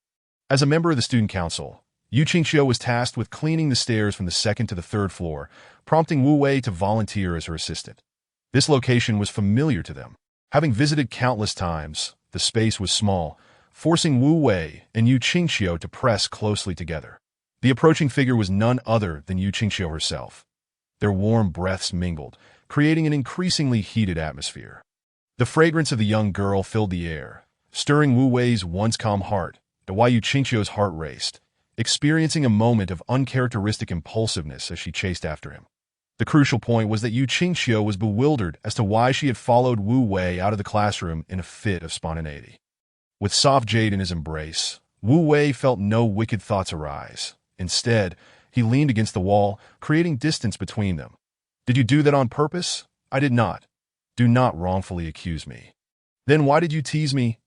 As a member of the student council, Yu Qingqiu was tasked with cleaning the stairs from the second to the third floor, prompting Wu Wei to volunteer as her assistant. This location was familiar to them. Having visited countless times, the space was small, forcing Wu Wei and Yu Qingqiu to press closely together. The approaching figure was none other than Yu Qingqiu herself. Their warm breaths mingled, creating an increasingly heated atmosphere. The fragrance of the young girl filled the air, stirring Wu Wei's once calm heart, while Yu Qingqiu's heart raced, experiencing a moment of uncharacteristic impulsiveness as she chased after him. The crucial point was that Yu Qingxiu was bewildered as to why she had followed Wu Wei out of the classroom in a fit of spontaneity. With soft jade in his embrace, Wu Wei felt no wicked thoughts arise. Instead, he leaned against the wall, creating distance between them. "Did you do that on purpose?" "I did not. Do not wrongfully accuse me." "Then why did you tease me?"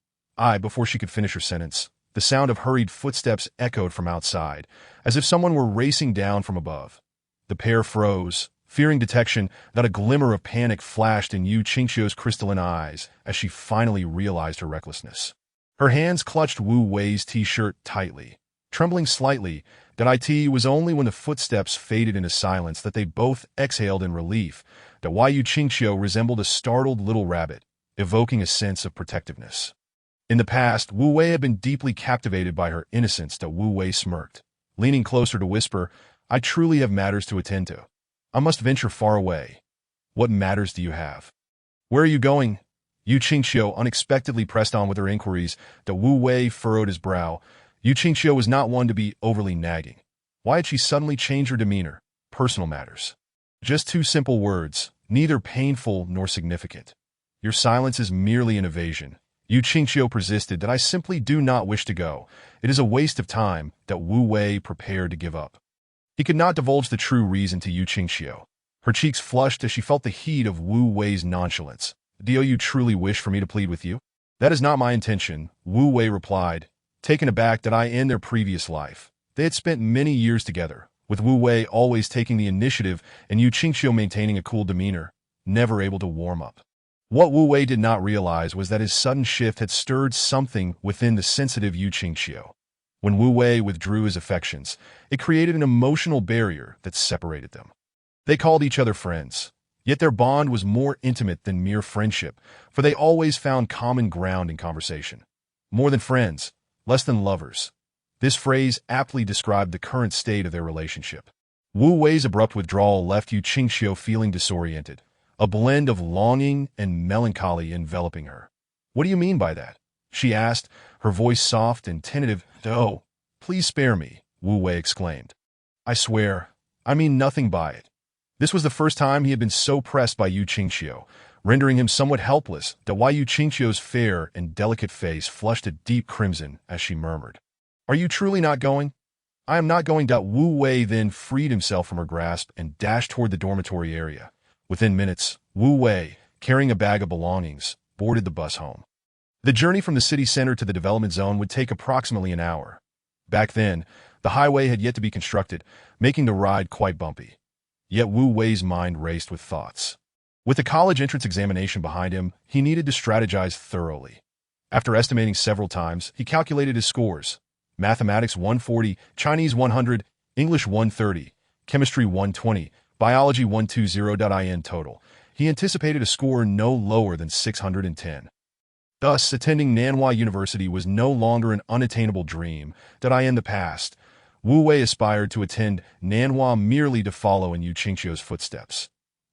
Before she could finish her sentence, the sound of hurried footsteps echoed from outside, as if someone were racing down from above. The pair froze, fearing detection, that a glimmer of panic flashed in Yu Qingxiu's crystalline eyes as she finally realized her recklessness. Her hands clutched Wu Wei's t-shirt tightly. Trembling slightly, it was only when the footsteps faded into silence that they both exhaled in relief, that Yu Qingxiu resembled a startled little rabbit, evoking a sense of protectiveness. In the past, Wu Wei had been deeply captivated by her innocence. Wu Wei smirked, leaning closer to whisper, "I truly have matters to attend to. I must venture far away." "What matters do you have?" "Where are you going?" Yu Qingxiu unexpectedly pressed on with her inquiries. Wu Wei furrowed his brow. Yu Qingxiu was not one to be overly nagging. Why had she suddenly changed her demeanor? Personal matters. Just two simple words, neither painful nor significant. "Your silence is merely an evasion." Yu Qingxiu persisted. "I simply do not wish to go. It is a waste of time." Wu Wei prepared to give up. He could not divulge the true reason to Yu Qingxiu. Her cheeks flushed as she felt the heat of Wu Wei's nonchalance. "Do you truly wish for me to plead with you?" "That is not my intention," Wu Wei replied, taken aback that I in their previous life. They had spent many years together, with Wu Wei always taking the initiative and Yu Qingxiu maintaining a cool demeanor, never able to warm up. What Wu Wei did not realize was that his sudden shift had stirred something within the sensitive Yu Qingxiu. When Wu Wei withdrew his affections, it created an emotional barrier that separated them. They called each other friends, yet their bond was more intimate than mere friendship, for they always found common ground in conversation. More than friends, less than lovers. This phrase aptly described the current state of their relationship. Wu Wei's abrupt withdrawal left Yu Qingxiu feeling disoriented, a blend of longing and melancholy enveloping her. "What do you mean by that?" she asked, her voice soft and tentative. "Oh, please spare me," Wu Wei exclaimed. "I swear, I mean nothing by it." This was the first time he had been so pressed by Yu Qingxiu, rendering him somewhat helpless. Yu Qingxiu's fair and delicate face flushed a deep crimson as she murmured, "Are you truly not going?" "I am not going." Wu Wei then freed himself from her grasp and dashed toward the dormitory area. Within minutes, Wu Wei, carrying a bag of belongings, boarded the bus home. The journey from the city center to the development zone would take approximately an hour. Back then, the highway had yet to be constructed, making the ride quite bumpy. Yet Wu Wei's mind raced with thoughts. With the college entrance examination behind him, he needed to strategize thoroughly. After estimating several times, he calculated his scores. Mathematics 140, Chinese 100, English 130, Chemistry 120, Biology 120. In total, he anticipated a score no lower than 610. Thus, attending Nanhua University was no longer an unattainable dream. In the past, Wu Wei aspired to attend Nanhua merely to follow in Yu Qingxiu's footsteps.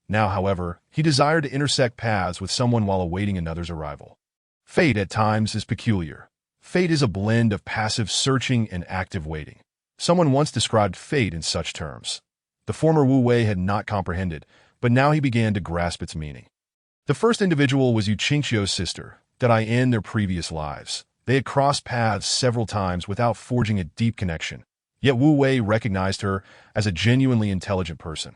Now, however, he desired to intersect paths with someone while awaiting another's arrival. Fate at times is peculiar. Fate is a blend of passive searching and active waiting. Someone once described fate in such terms. The former Wu Wei had not comprehended, but now he began to grasp its meaning. The first individual was Yu Qingxiu's sister, in their previous lives. They had crossed paths several times without forging a deep connection. Yet Wu Wei recognized her as a genuinely intelligent person.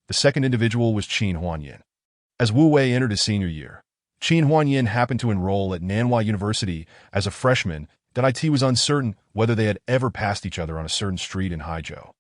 The second individual was Qin Huanyin. As Wu Wei entered his senior year, Qin Huanyin happened to enroll at Nanhua University as a freshman. It was uncertain whether they had ever passed each other on a certain street in Haizhou.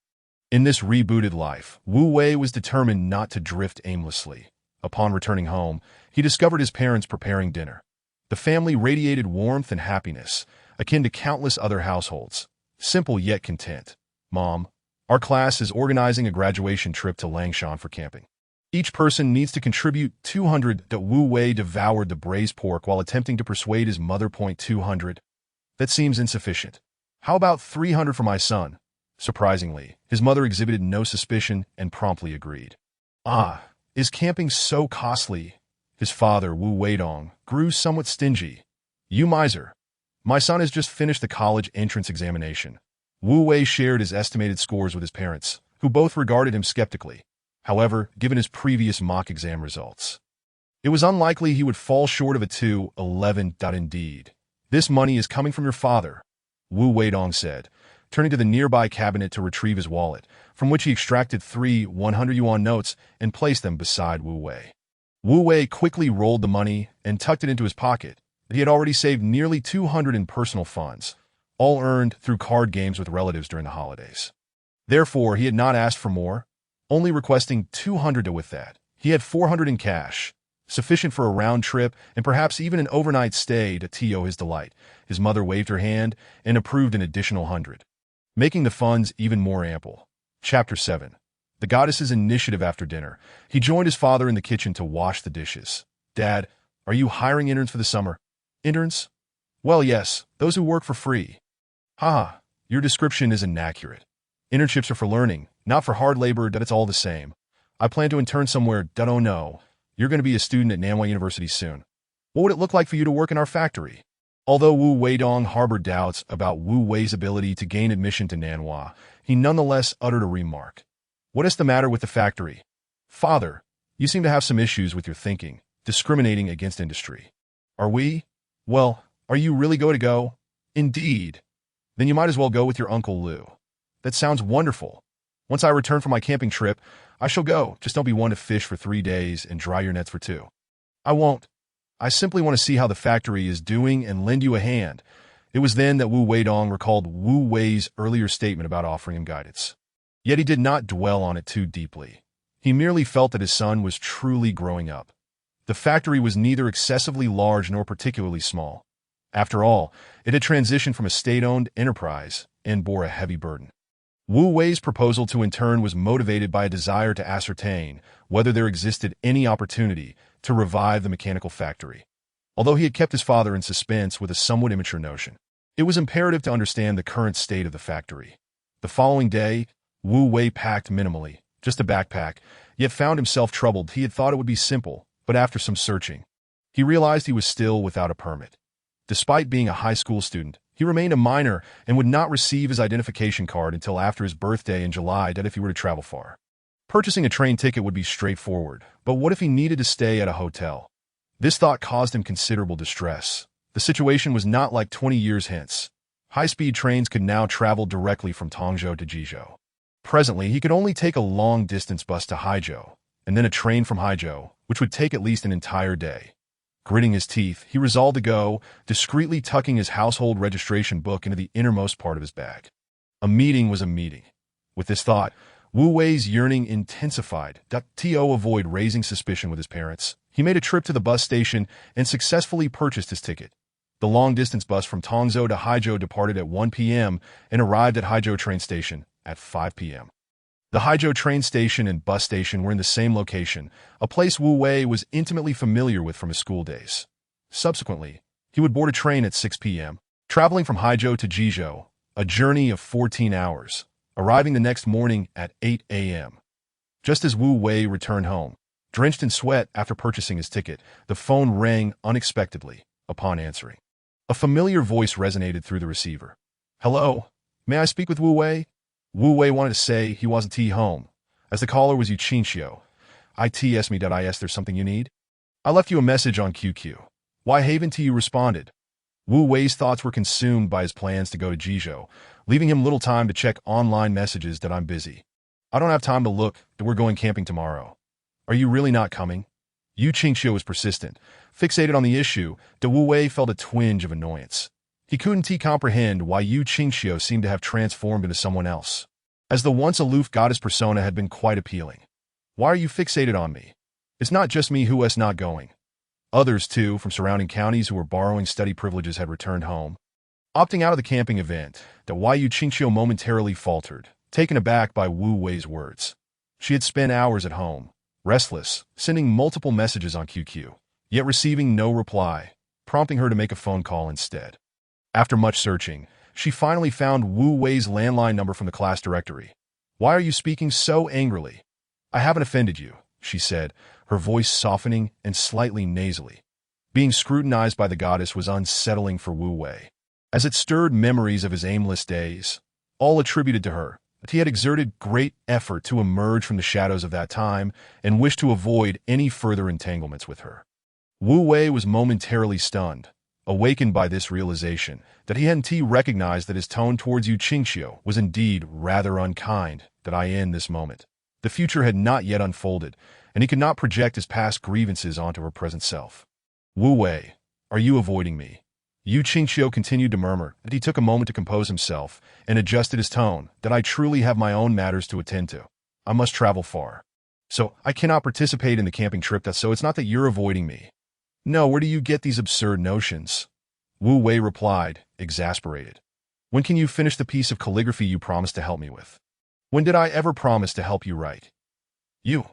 In this rebooted life, Wu Wei was determined not to drift aimlessly. Upon returning home, he discovered his parents preparing dinner. The family radiated warmth and happiness, akin to countless other households. Simple yet content. "Mom, our class is organizing a graduation trip to Langshan for camping. Each person needs to contribute 200. Wu Wei devoured the braised pork while attempting to persuade his mother. 200. That seems insufficient. How about 300 for my son? Surprisingly, his mother exhibited no suspicion and promptly agreed. Is camping so costly? His father, Wu Weidong, grew somewhat stingy. You miser. My son has just finished the college entrance examination. Wu Wei shared his estimated scores with his parents, who both regarded him skeptically. However, given his previous mock exam results, it was unlikely he would fall short of a 211. Indeed, this money is coming from your father, Wu Weidong said, turning to the nearby cabinet to retrieve his wallet, from which he extracted 3 100 yuan notes and placed them beside Wu Wei. Wu Wei quickly rolled the money and tucked it into his pocket. He had already saved nearly 200 in personal funds, all earned through card games with relatives during the holidays. Therefore, he had not asked for more, only requesting 200 with that. He had 400 in cash, sufficient for a round trip and perhaps even an overnight stay to to his delight. His mother waved her hand and approved an additional 100, making the funds even more ample. Chapter 7. The Goddess's Initiative. After dinner, he joined his father in the kitchen to wash the dishes. Dad, are you hiring interns for the summer? Interns? Well, yes, those who work for free. Haha, your description is inaccurate. Internships are for learning, not for hard labor. It's all the same. I plan to intern somewhere. Oh no, you're going to be a student at Nanhua University soon. What would it look like for you to work in our factory? Although Wu Weidong harbored doubts about Wu Wei's ability to gain admission to Nanhua, he nonetheless uttered a remark. What is the matter with the factory? Father, you seem to have some issues with your thinking, discriminating against industry. Are we? Well, are you really going to go? Indeed. Then you might as well go with your Uncle Liu. That sounds wonderful. Once I return from my camping trip, I shall go. Just don't be one to fish for 3 days and dry your nets for 2. I won't. I simply want to see how the factory is doing and lend you a hand. It was then that Wu Weidong recalled Wu Wei's earlier statement about offering him guidance. Yet he did not dwell on it too deeply. He merely felt that his son was truly growing up. The factory was neither excessively large nor particularly small. After all, it had transitioned from a state-owned enterprise and bore a heavy burden. Wu Wei's proposal to intern was motivated by a desire to ascertain whether there existed any opportunity to revive the mechanical factory. Although he had kept his father in suspense with a somewhat immature notion, it was imperative to understand the current state of the factory. The following day, Wu Wei packed minimally, just a backpack, yet found himself troubled. He had thought it would be simple, but after some searching, he realized he was still without a permit. Despite being a high school student, he remained a minor and would not receive his identification card until after his birthday in July if he were to travel far. Purchasing a train ticket would be straightforward, but what if he needed to stay at a hotel? This thought caused him considerable distress. The situation was not like 20 years hence. High-speed trains could now travel directly from Tongzhou to Jizhou. Presently, he could only take a long-distance bus to Haizhou, and then a train from Haizhou, which would take at least an entire day. Gritting his teeth, he resolved to go, discreetly tucking his household registration book into the innermost part of his bag. A meeting was a meeting. With this thought, Wu Wei's yearning intensified. To avoid raising suspicion with his parents, he made a trip to the bus station and successfully purchased his ticket. The long-distance bus from Tongzhou to Haizhou departed at 1 p.m. and arrived at Haizhou train station at 5 p.m. The Haizhou train station and bus station were in the same location, a place Wu Wei was intimately familiar with from his school days. Subsequently, he would board a train at 6 p.m., traveling from Haizhou to Jizhou, a journey of 14 hours, arriving the next morning at 8 a.m. Just as Wu Wei returned home, drenched in sweat after purchasing his ticket, the phone rang unexpectedly upon answering. A familiar voice resonated through the receiver. Hello, may I speak with Wu Wei? Wu Wei wanted to say he wasn't home, as the caller was Yu Qingxiu. It's me. There's something you need? I left you a message on QQ. Why haven't you responded? Wu Wei's thoughts were consumed by his plans to go to Jizhou, leaving him little time to check online messages. I'm busy. I don't have time to look. We're going camping tomorrow. Are you really not coming? Yu Qingxiu was persistent. Fixated on the issue, Wu Wei felt a twinge of annoyance. He couldn't comprehend why Yu Qingxiu seemed to have transformed into someone else, as the once aloof goddess persona had been quite appealing. Why are you fixated on me? It's not just me who's not going. Others, too, from surrounding counties who were borrowing study privileges had returned home. Opting out of the camping event, Yu Qingxiu momentarily faltered, taken aback by Wu Wei's words. She had spent hours at home, restless, sending multiple messages on QQ, yet receiving no reply, prompting her to make a phone call instead. After much searching, she finally found Wu Wei's landline number from the class directory. Why are you speaking so angrily? I haven't offended you, she said, her voice softening and slightly nasally. Being scrutinized by the goddess was unsettling for Wu Wei, as it stirred memories of his aimless days, all attributed to her. that he had exerted great effort to emerge from the shadows of that time and wished to avoid any further entanglements with her. Wu Wei was momentarily stunned, awakened by this realization that he hadn't recognized that his tone towards Yu Qingxiu was indeed rather unkind, that in this moment. The future had not yet unfolded, and he could not project his past grievances onto her present self. Wu Wei, are you avoiding me? Yu Qingxiu continued to murmur, that he took a moment to compose himself and adjusted his tone, that I truly have my own matters to attend to. I must travel far. So I cannot participate in the camping trip, so it's not that you're avoiding me. No, where do you get these absurd notions? Wu Wei replied, exasperated. When can you finish the piece of calligraphy you promised to help me with? When did I ever promise to help you write? Yu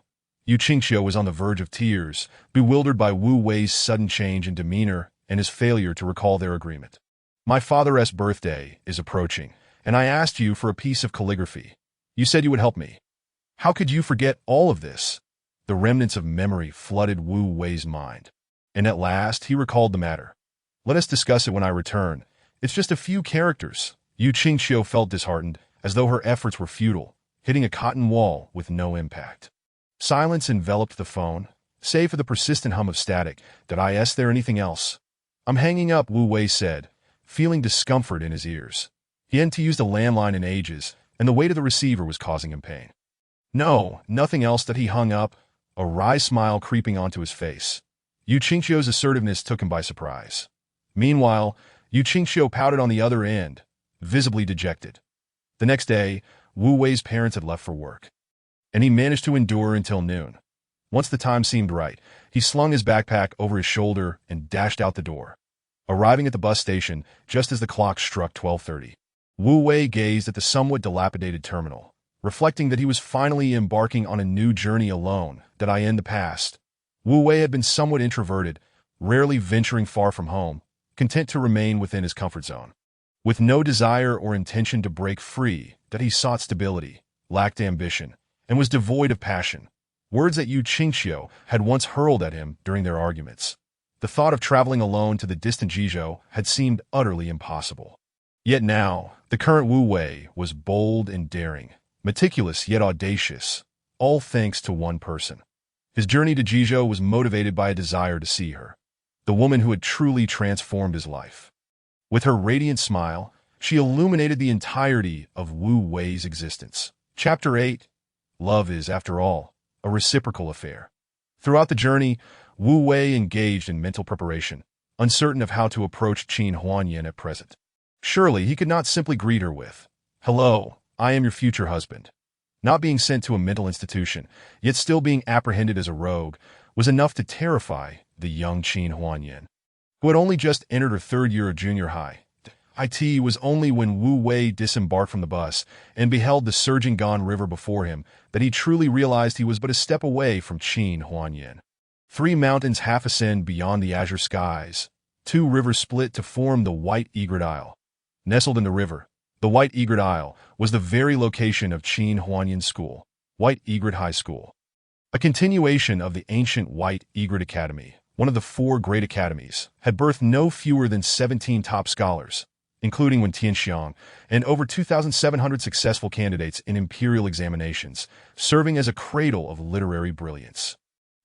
Qingxiu was on the verge of tears, bewildered by Wu Wei's sudden change in demeanor and his failure to recall their agreement. My father's birthday is approaching, and I asked you for a piece of calligraphy. You said you would help me. How could you forget all of this? The remnants of memory flooded Wu Wei's mind, and at last he recalled the matter. Let us discuss it when I return. It's just a few characters. Yu Qingxiu felt disheartened, as though her efforts were futile, hitting a cotton wall with no impact. Silence enveloped the phone, save for the persistent hum of static. Is there anything else? I'm hanging up, Wu Wei said, feeling discomfort in his ears. He hadn't used a landline in ages, and the weight of the receiver was causing him pain. No, nothing else. That he hung up, a wry smile creeping onto his face. Yu Qingxiu's assertiveness took him by surprise. Meanwhile, Yu Qingxiu pouted on the other end, visibly dejected. The next day, Wu Wei's parents had left for work, and he managed to endure until noon. Once the time seemed right, he slung his backpack over his shoulder and dashed out the door. Arriving at the bus station just as the clock struck 12:30, Wu Wei gazed at the somewhat dilapidated terminal, reflecting that he was finally embarking on a new journey alone. In the past, Wu Wei had been somewhat introverted, rarely venturing far from home, content to remain within his comfort zone. With no desire or intention to break free, he sought stability, lacked ambition, and was devoid of passion, words that Yu Qingxiu had once hurled at him during their arguments. The thought of traveling alone to the distant Jizhou had seemed utterly impossible. Yet now, the current Wu Wei was bold and daring, meticulous yet audacious, all thanks to one person. His journey to Jizhou was motivated by a desire to see her, the woman who had truly transformed his life. With her radiant smile, she illuminated the entirety of Wu Wei's existence. Chapter 8. Love is, after all, a reciprocal affair. Throughout the journey, Wu Wei engaged in mental preparation, uncertain of how to approach Qin Huanyan at present. Surely he could not simply greet her with, "Hello, I am your future husband." Not being sent to a mental institution, yet still being apprehended as a rogue, was enough to terrify the young Qin Huanyan, who had only just entered her third year of junior high. It was only when Wu Wei disembarked from the bus and beheld the surging Gan River before him that he truly realized he was but a step away from Qin Huanyan. 3 mountains half ascend beyond the azure skies. 2 rivers split to form the White Egret Isle. Nestled in the river, the White Egret Isle was the very location of Qin Huanyan School, White Egret High School. A continuation of the ancient White Egret Academy, one of the 4 great academies, had birthed no fewer than 17 top scholars, including Wen Tianxiang, and over 2,700 successful candidates in imperial examinations, serving as a cradle of literary brilliance.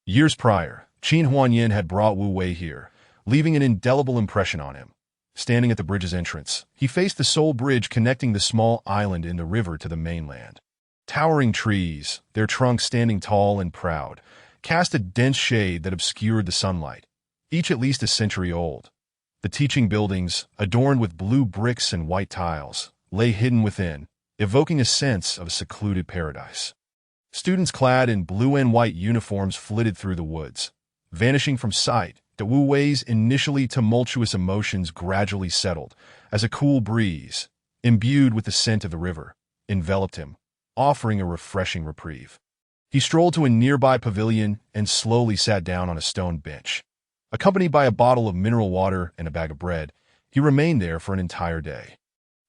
Years prior, Qin Huanyan had brought Wu Wei here, leaving an indelible impression on him. Standing at the bridge's entrance, he faced the sole bridge connecting the small island in the river to the mainland. Towering trees, their trunks standing tall and proud, cast a dense shade that obscured the sunlight, each at least a century old. The teaching buildings, adorned with blue bricks and white tiles, lay hidden within, evoking a sense of a secluded paradise. Students clad in blue and white uniforms flitted through the woods, vanishing from sight. Wu Wei's initially tumultuous emotions gradually settled as a cool breeze, imbued with the scent of the river, enveloped him, offering a refreshing reprieve. He strolled to a nearby pavilion and slowly sat down on a stone bench. Accompanied by a bottle of mineral water and a bag of bread, he remained there for an entire day.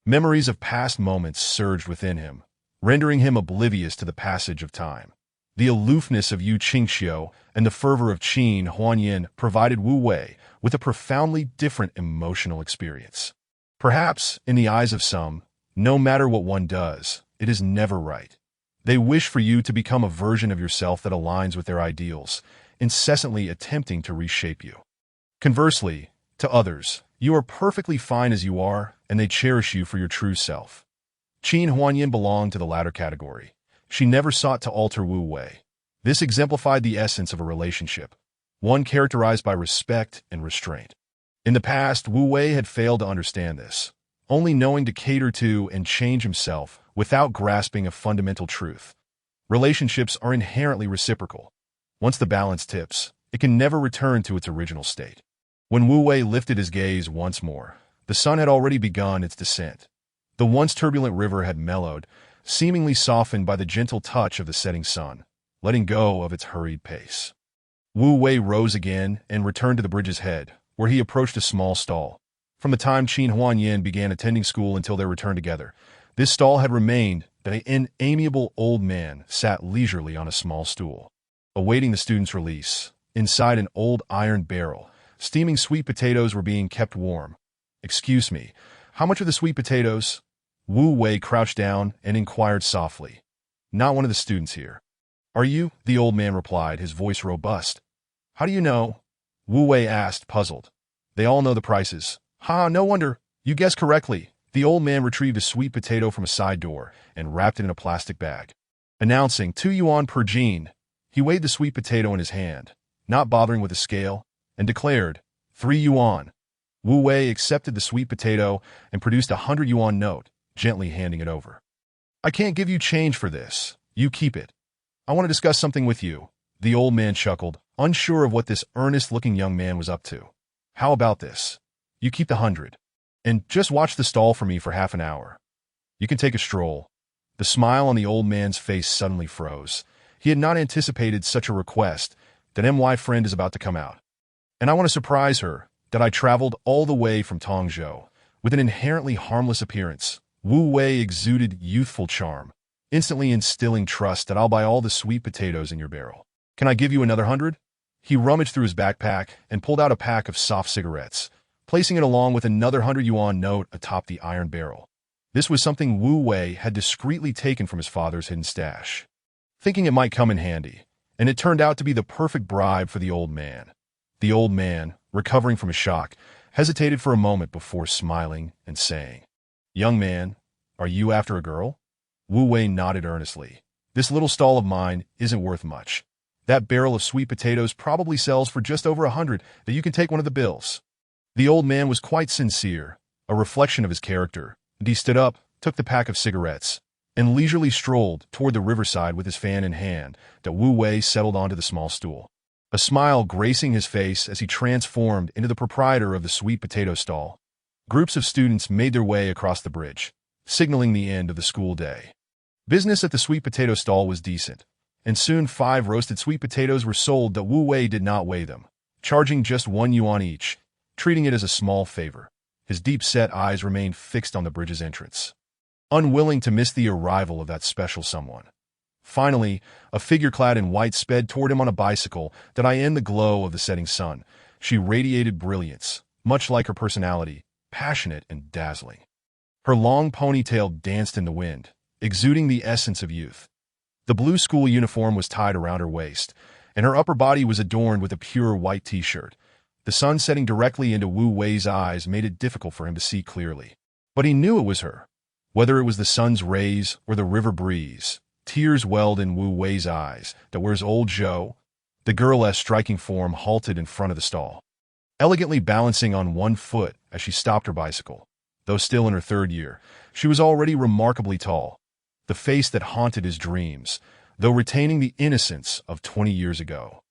Memories of past moments surged within him, rendering him oblivious to the passage of time. The aloofness of Yu Qingxiu and the fervor of Qin Huanyan provided Wu Wei with a profoundly different emotional experience. Perhaps, in the eyes of some, no matter what one does, it is never right. They wish for you to become a version of yourself that aligns with their ideals, incessantly attempting to reshape you. Conversely, to others, you are perfectly fine as you are, and they cherish you for your true self. Qin Huanyin belonged to the latter category. She never sought to alter Wu Wei. This exemplified the essence of a relationship, one characterized by respect and restraint. In the past, Wu Wei had failed to understand this, only knowing to cater to and change himself without grasping a fundamental truth. Relationships are inherently reciprocal. Once the balance tips, it can never return to its original state. When Wu Wei lifted his gaze once more, the sun had already begun its descent. The once turbulent river had mellowed, seemingly softened by the gentle touch of the setting sun, letting go of its hurried pace. Wu Wei rose again and returned to the bridge's head, where he approached a small stall. From the time Qin Huanyin began attending school until their return together, this stall had remained that an amiable old man sat leisurely on a small stool. Awaiting the student's release, inside an old iron barrel, steaming sweet potatoes were being kept warm. "Excuse me, how much are the sweet potatoes?" Wu Wei crouched down and inquired softly. "Not one of the students here." "Are you?" the old man replied, his voice robust. "How do you know?" Wu Wei asked, puzzled. "They all know the prices." "Ha, no wonder. You guessed correctly." The old man retrieved a sweet potato from a side door and wrapped it in a plastic bag. Announcing 2 yuan per jin, he weighed the sweet potato in his hand, not bothering with a scale, and declared, 3 yuan. Wu Wei accepted the sweet potato and produced a 100 yuan note, gently handing it over. "I can't give you change for this. You keep it. I want to discuss something with you." The old man chuckled, unsure of what this earnest-looking young man was up to. "How about this? You keep the 100. And just watch the stall for me for half an hour. You can take a stroll." The smile on the old man's face suddenly froze. He had not anticipated such a request. "That my friend is about to come out. And I want to surprise her, that I traveled all the way from Tongzhou. With an inherently harmless appearance, Wu Wei exuded youthful charm, instantly instilling trust that I'll buy all the sweet potatoes in your barrel. Can I give you another 100? He rummaged through his backpack and pulled out a pack of soft cigarettes, placing it along with another 100 yuan note atop the iron barrel. This was something Wu Wei had discreetly taken from his father's hidden stash, thinking it might come in handy, and it turned out to be the perfect bribe for the old man. The old man, recovering from his shock, hesitated for a moment before smiling and saying, "Young man, are you after a girl?" Wu Wei nodded earnestly. "This little stall of mine isn't worth much. That barrel of sweet potatoes probably sells for just over 100, that you can take one of the bills." The old man was quite sincere, a reflection of his character, and he stood up, took the pack of cigarettes, and leisurely strolled toward the riverside with his fan in hand, that Wu Wei settled onto the small stool, a smile gracing his face as he transformed into the proprietor of the sweet potato stall. Groups of students made their way across the bridge, signaling the end of the school day. Business at the sweet potato stall was decent, and soon 5 roasted sweet potatoes were sold that Wu Wei did not weigh them, charging just 1 yuan each, treating it as a small favor. His deep-set eyes remained fixed on the bridge's entrance, unwilling to miss the arrival of that special someone. Finally, a figure clad in white sped toward him on a bicycle that in the glow of the setting sun. She radiated brilliance, much like her personality, passionate and dazzling. Her long ponytail danced in the wind, exuding the essence of youth. The blue school uniform was tied around her waist, and her upper body was adorned with a pure white t-shirt. The sun setting directly into Wu Wei's eyes made it difficult for him to see clearly. But he knew it was her. Whether it was the sun's rays or the river breeze, tears welled in Wu Wei's eyes. That where's old Zhou? The girl's striking form halted in front of the stall, elegantly balancing on one foot as she stopped her bicycle. Though still in her 3rd year, she was already remarkably tall. The face that haunted his dreams, though retaining the innocence of 20 years ago,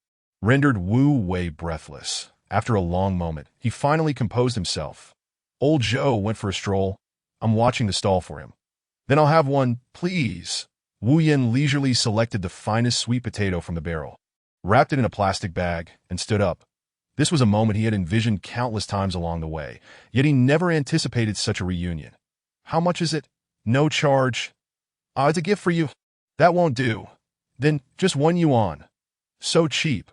rendered Wu Wei breathless. After a long moment, he finally composed himself. "Old Zhou went for a stroll. I'm watching the stall for him." "Then I'll have one, please." Wu Yin leisurely selected the finest sweet potato from the barrel, wrapped it in a plastic bag, and stood up. This was a moment he had envisioned countless times along the way, yet he never anticipated such a reunion. "How much is it?" "No charge." "It's a gift for you." "That won't do." "Then just 1 yuan. So cheap.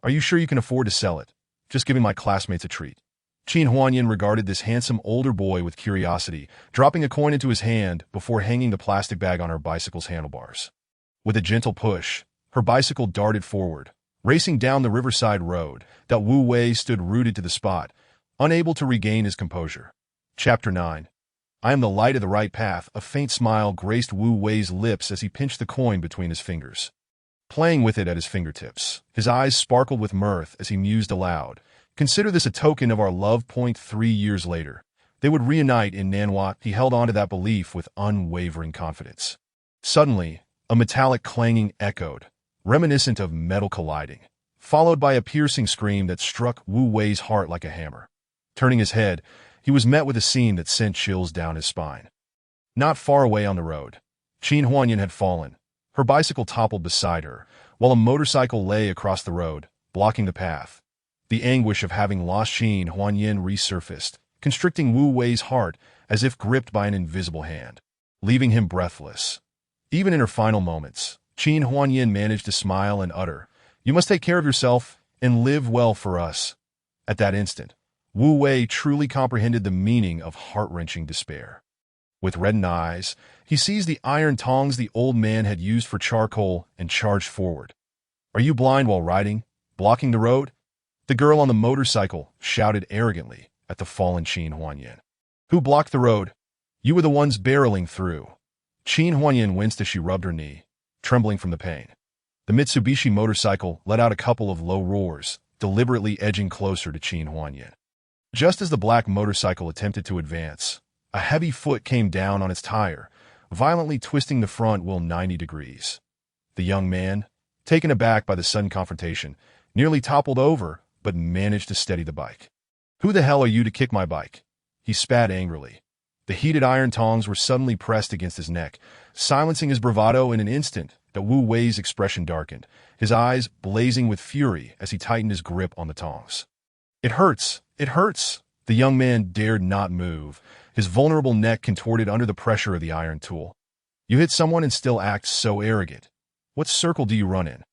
Are you sure you can afford to sell it?" "Just giving my classmates a treat." Qin Huanyin regarded this handsome older boy with curiosity, dropping a coin into his hand before hanging the plastic bag on her bicycle's handlebars. With a gentle push, her bicycle darted forward, racing down the riverside road that Wu Wei stood rooted to the spot, unable to regain his composure. Chapter 9. I am the light of the right path. A faint smile graced Wu Wei's lips as he pinched the coin between his fingers. Playing with it at his fingertips, his eyes sparkled with mirth as he mused aloud. Consider this a token of our love. 3 years later, they would reunite in Nanhua. He held on to that belief with unwavering confidence. Suddenly, a metallic clanging echoed, reminiscent of metal colliding, followed by a piercing scream that struck Wu Wei's heart like a hammer. Turning his head, he was met with a scene that sent chills down his spine. Not far away on the road, Qin Huanyin had fallen. Her bicycle toppled beside her, while a motorcycle lay across the road, blocking the path. The anguish of having lost Qin Huanyin resurfaced, constricting Wu Wei's heart as if gripped by an invisible hand, leaving him breathless. Even in her final moments, Qin Huanyin managed to smile and utter, "You must take care of yourself and live well for us." At that instant, Wu Wei truly comprehended the meaning of heart-wrenching despair. With reddened eyes, he seized the iron tongs the old man had used for charcoal and charged forward. "Are you blind while riding, blocking the road?" The girl on the motorcycle shouted arrogantly at the fallen Qin Huanyin. "Who blocked the road? You were the ones barreling through." Qin Huanyin winced as she rubbed her knee, trembling from the pain. The Mitsubishi motorcycle let out a couple of low roars, deliberately edging closer to Qin Huanyin. Just as the black motorcycle attempted to advance, a heavy foot came down on its tire, violently twisting the front wheel 90 degrees. The young man, taken aback by the sudden confrontation, nearly toppled over, but managed to steady the bike. "Who the hell are you to kick my bike?" He spat angrily. The heated iron tongs were suddenly pressed against his neck, silencing his bravado in an instant. That Wu Wei's expression darkened, his eyes blazing with fury as he tightened his grip on the tongs. "It hurts! It hurts!" The young man dared not move, his vulnerable neck contorted under the pressure of the iron tool. "You hit someone and still act so arrogant. What circle do you run in?"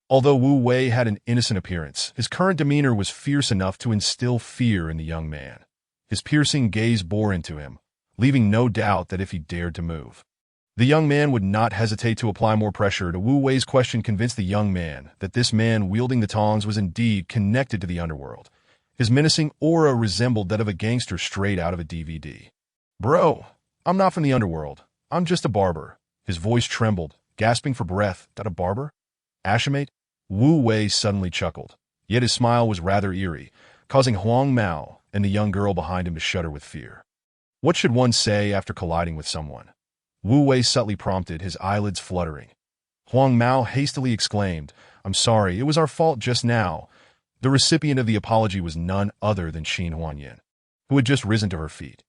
Although Wu Wei had an innocent appearance, his current demeanor was fierce enough to instill fear in the young man. His piercing gaze bore into him, leaving no doubt that if he dared to move, the young man would not hesitate to apply more pressure. To Wu Wei's question convinced the young man that this man wielding the tongs was indeed connected to the underworld. His menacing aura resembled that of a gangster straight out of a DVD. "Bro, I'm not from the underworld. I'm just a barber." His voice trembled, gasping for breath. "That a barber? Ashimate?" Wu Wei suddenly chuckled, yet his smile was rather eerie, causing Huang Mao and the young girl behind him to shudder with fear. What should one say after colliding with someone? Wu Wei subtly prompted, his eyelids fluttering. Huang Mao hastily exclaimed, "I'm sorry, it was our fault just now." The recipient of the apology was none other than Qin Huanyin, who had just risen to her feet.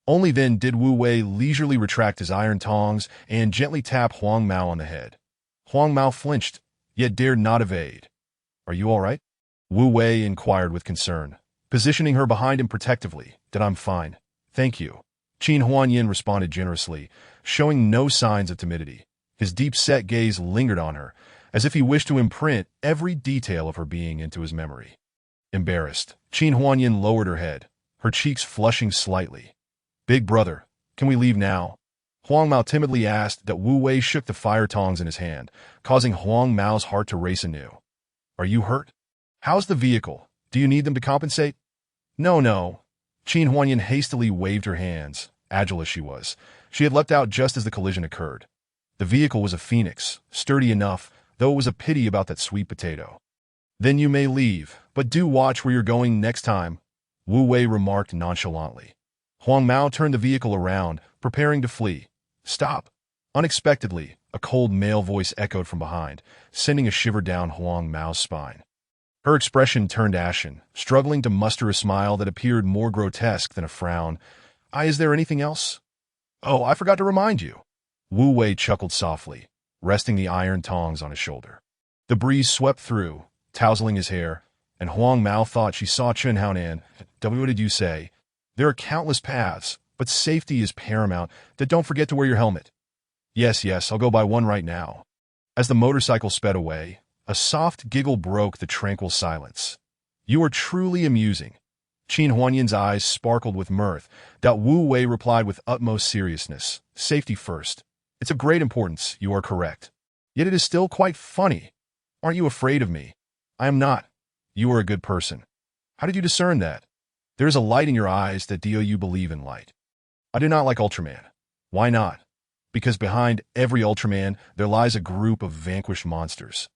Only then did Wu Wei leisurely retract his iron tongs and gently tap Huang Mao on the head. Huang Mao flinched, yet dared not evade. "Are you all right?" Wu Wei inquired with concern, positioning her behind him protectively. "That I'm fine. Thank you." Qin Huanyin responded generously, showing no signs of timidity. His deep-set gaze lingered on her, as if he wished to imprint every detail of her being into his memory. Embarrassed, Qin Huanyin lowered her head, her cheeks flushing slightly. "Big brother, can we leave now?" Huang Mao timidly asked. That Wu Wei shook the fire tongs in his hand, causing Huang Mao's heart to race anew. "Are you hurt? How's the vehicle? Do you need them to compensate?" No. Qin Huanyin hastily waved her hands, agile as she was. She had leapt out just as the collision occurred. The vehicle was a phoenix, sturdy enough, though it was a pity about that sweet potato. "Then you may leave, but do watch where you're going next time," Wu Wei remarked nonchalantly. Huang Mao turned the vehicle around, preparing to flee. "Stop!" Unexpectedly, a cold male voice echoed from behind, sending a shiver down Huang Mao's spine. Her expression turned ashen, struggling to muster a smile that appeared more grotesque than a frown. Is there anything else?" "Oh, I forgot to remind you." Wu Wei chuckled softly, resting the iron tongs on his shoulder. The breeze swept through, tousling his hair, and Huang Mao thought she saw Chen Haonan. "What did you say? There are countless paths, but safety is paramount. Don't forget to wear your helmet." Yes, I'll go buy one right now." As the motorcycle sped away, a soft giggle broke the tranquil silence. "You are truly amusing." Qin Huanyan's eyes sparkled with mirth. That Wu Wei replied with utmost seriousness. Safety first. It's of great importance, you are correct. Yet it is still quite funny. Aren't you afraid of me? I am not. You are a good person. How did you discern that? There is a light in your eyes that you believe in light. I do not like Ultraman. Why not? Because behind every Ultraman, there lies a group of vanquished monsters.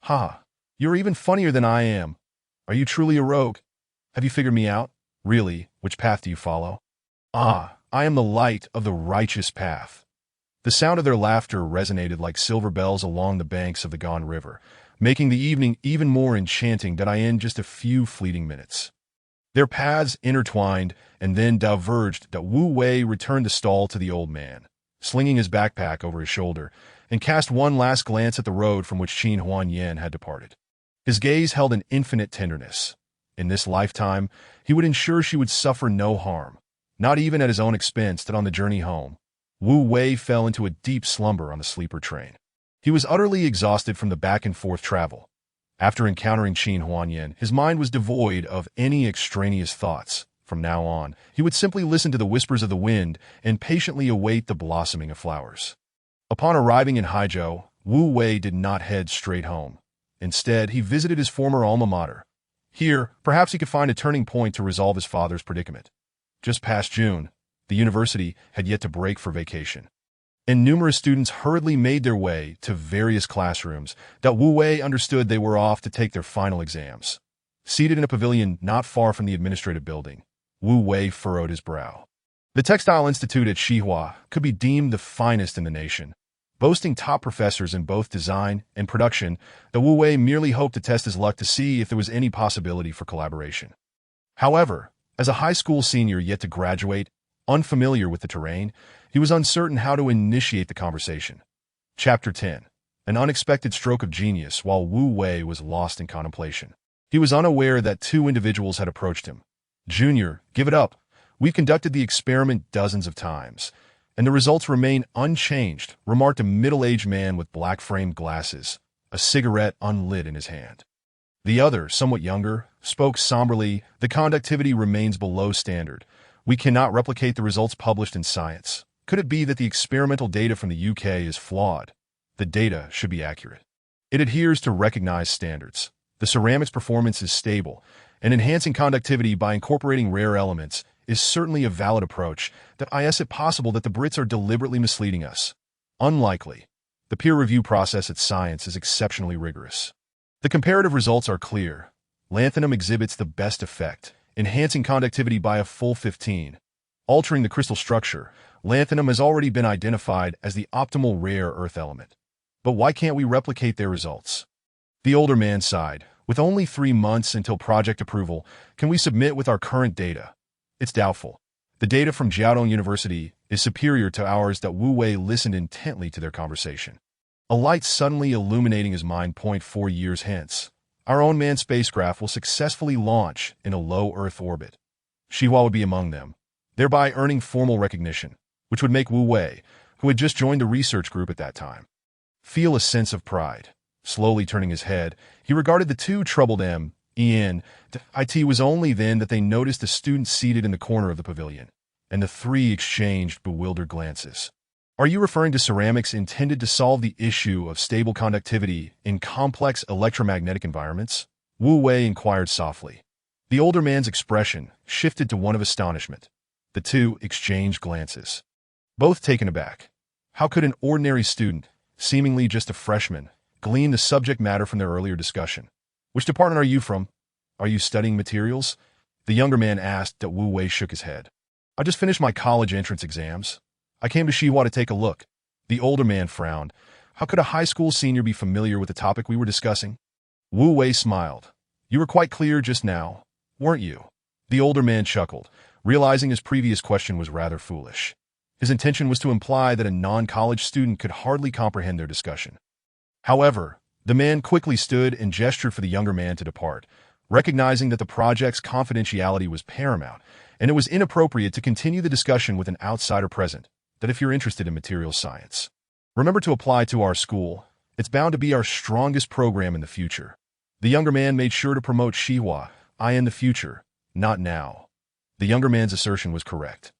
Ha! You're even funnier than I am. Are you truly a rogue? Have you figured me out? Really, which path do you follow? Ah, I am the light of the righteous path. The sound of their laughter resonated like silver bells along the banks of the Gone River, making the evening even more enchanting than I in just a few fleeting minutes. Their paths intertwined and then diverged that Wu Wei returned the stall to the old man, slinging his backpack over his shoulder, and cast one last glance at the road from which Qin Huanyan had departed. His gaze held an infinite tenderness. In this lifetime, he would ensure she would suffer no harm, not even at his own expense. That on the journey home, Wu Wei fell into a deep slumber on the sleeper train. He was utterly exhausted from the back-and-forth travel. After encountering Qin Huanyan, his mind was devoid of any extraneous thoughts. From now on, he would simply listen to the whispers of the wind and patiently await the blossoming of flowers. Upon arriving in Haizhou, Wu Wei did not head straight home. Instead, he visited his former alma mater. Here, perhaps he could find a turning point to resolve his father's predicament. Just past June, the university had yet to break for vacation, and numerous students hurriedly made their way to various classrooms that Wu Wei understood they were off to take their final exams. Seated in a pavilion not far from the administrative building, Wu Wei furrowed his brow. The Textile Institute at Xihua could be deemed the finest in the nation. Boasting top professors in both design and production, the Wu Wei merely hoped to test his luck to see if there was any possibility for collaboration. However, as a high school senior yet to graduate, unfamiliar with the terrain, he was uncertain how to initiate the conversation. Chapter 10. An unexpected stroke of genius while Wu Wei was lost in contemplation. He was unaware that two individuals had approached him. Junior, give it up. We've conducted the experiment dozens of times, and the results remain unchanged, remarked a middle-aged man with black-framed glasses, a cigarette unlit in his hand. The other, somewhat younger, spoke somberly. The conductivity remains below standard. We cannot replicate the results published in Science. Could it be that the experimental data from the UK is flawed? The data should be accurate. It adheres to recognized standards. The ceramics performance is stable, and enhancing conductivity by incorporating rare elements is certainly a valid approach. That is it possible that the Brits are deliberately misleading us? Unlikely. The peer review process at Science is exceptionally rigorous. The comparative results are clear. Lanthanum exhibits the best effect, enhancing conductivity by a full 15. Altering the crystal structure, lanthanum has already been identified as the optimal rare earth element. But why can't we replicate their results? The older man sighed. With only 3 months until project approval, can we submit with our current data? It's doubtful. The data from Jiaodong University is superior to ours. That Wu Wei listened intently to their conversation. A light suddenly illuminating his mind. 4 years hence, our own manned spacecraft will successfully launch in a low Earth orbit. Xihua would be among them, thereby earning formal recognition, which would make Wu Wei, who had just joined the research group at that time, feel a sense of pride. Slowly turning his head, he regarded the two troubled It was only then that they noticed a student seated in the corner of the pavilion, and the three exchanged bewildered glances. Are you referring to ceramics intended to solve the issue of stable conductivity in complex electromagnetic environments? Wu Wei inquired softly. The older man's expression shifted to one of astonishment. The two exchanged glances, both taken aback. How could an ordinary student, seemingly just a freshman, glean the subject matter from their earlier discussion? Which department are you from? Are you studying materials? The younger man asked. That Wu Wei shook his head. I just finished my college entrance exams. I came to Xihua to take a look. The older man frowned. How could a high school senior be familiar with the topic we were discussing? Wu Wei smiled. You were quite clear just now, weren't you? The older man chuckled, realizing his previous question was rather foolish. His intention was to imply that a non-college student could hardly comprehend their discussion. However, the man quickly stood and gestured for the younger man to depart, recognizing that the project's confidentiality was paramount, and it was inappropriate to continue the discussion with an outsider present. That if you're interested in materials science, remember to apply to our school. It's bound to be our strongest program in the future. The younger man made sure to promote Xihua, in the future, Not now. The younger man's assertion was correct.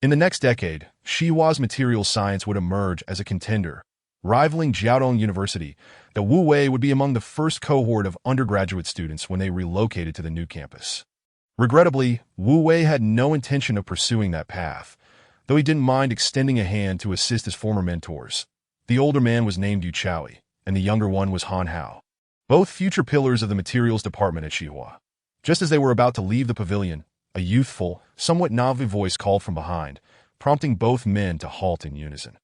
In the next decade, Xihua's materials science would emerge as a contender, rivaling Jiaotong University. The Wu Wei would be among the first cohort of undergraduate students when they relocated to the new campus. Regrettably, Wu Wei had no intention of pursuing that path, though he didn't mind extending a hand to assist his former mentors. The older man was named Yu Chaoyi, and the younger one was Han Hao, both future pillars of the materials department at Xihua. Just as they were about to leave the pavilion, a youthful, somewhat naive voice called from behind, prompting both men to halt in unison.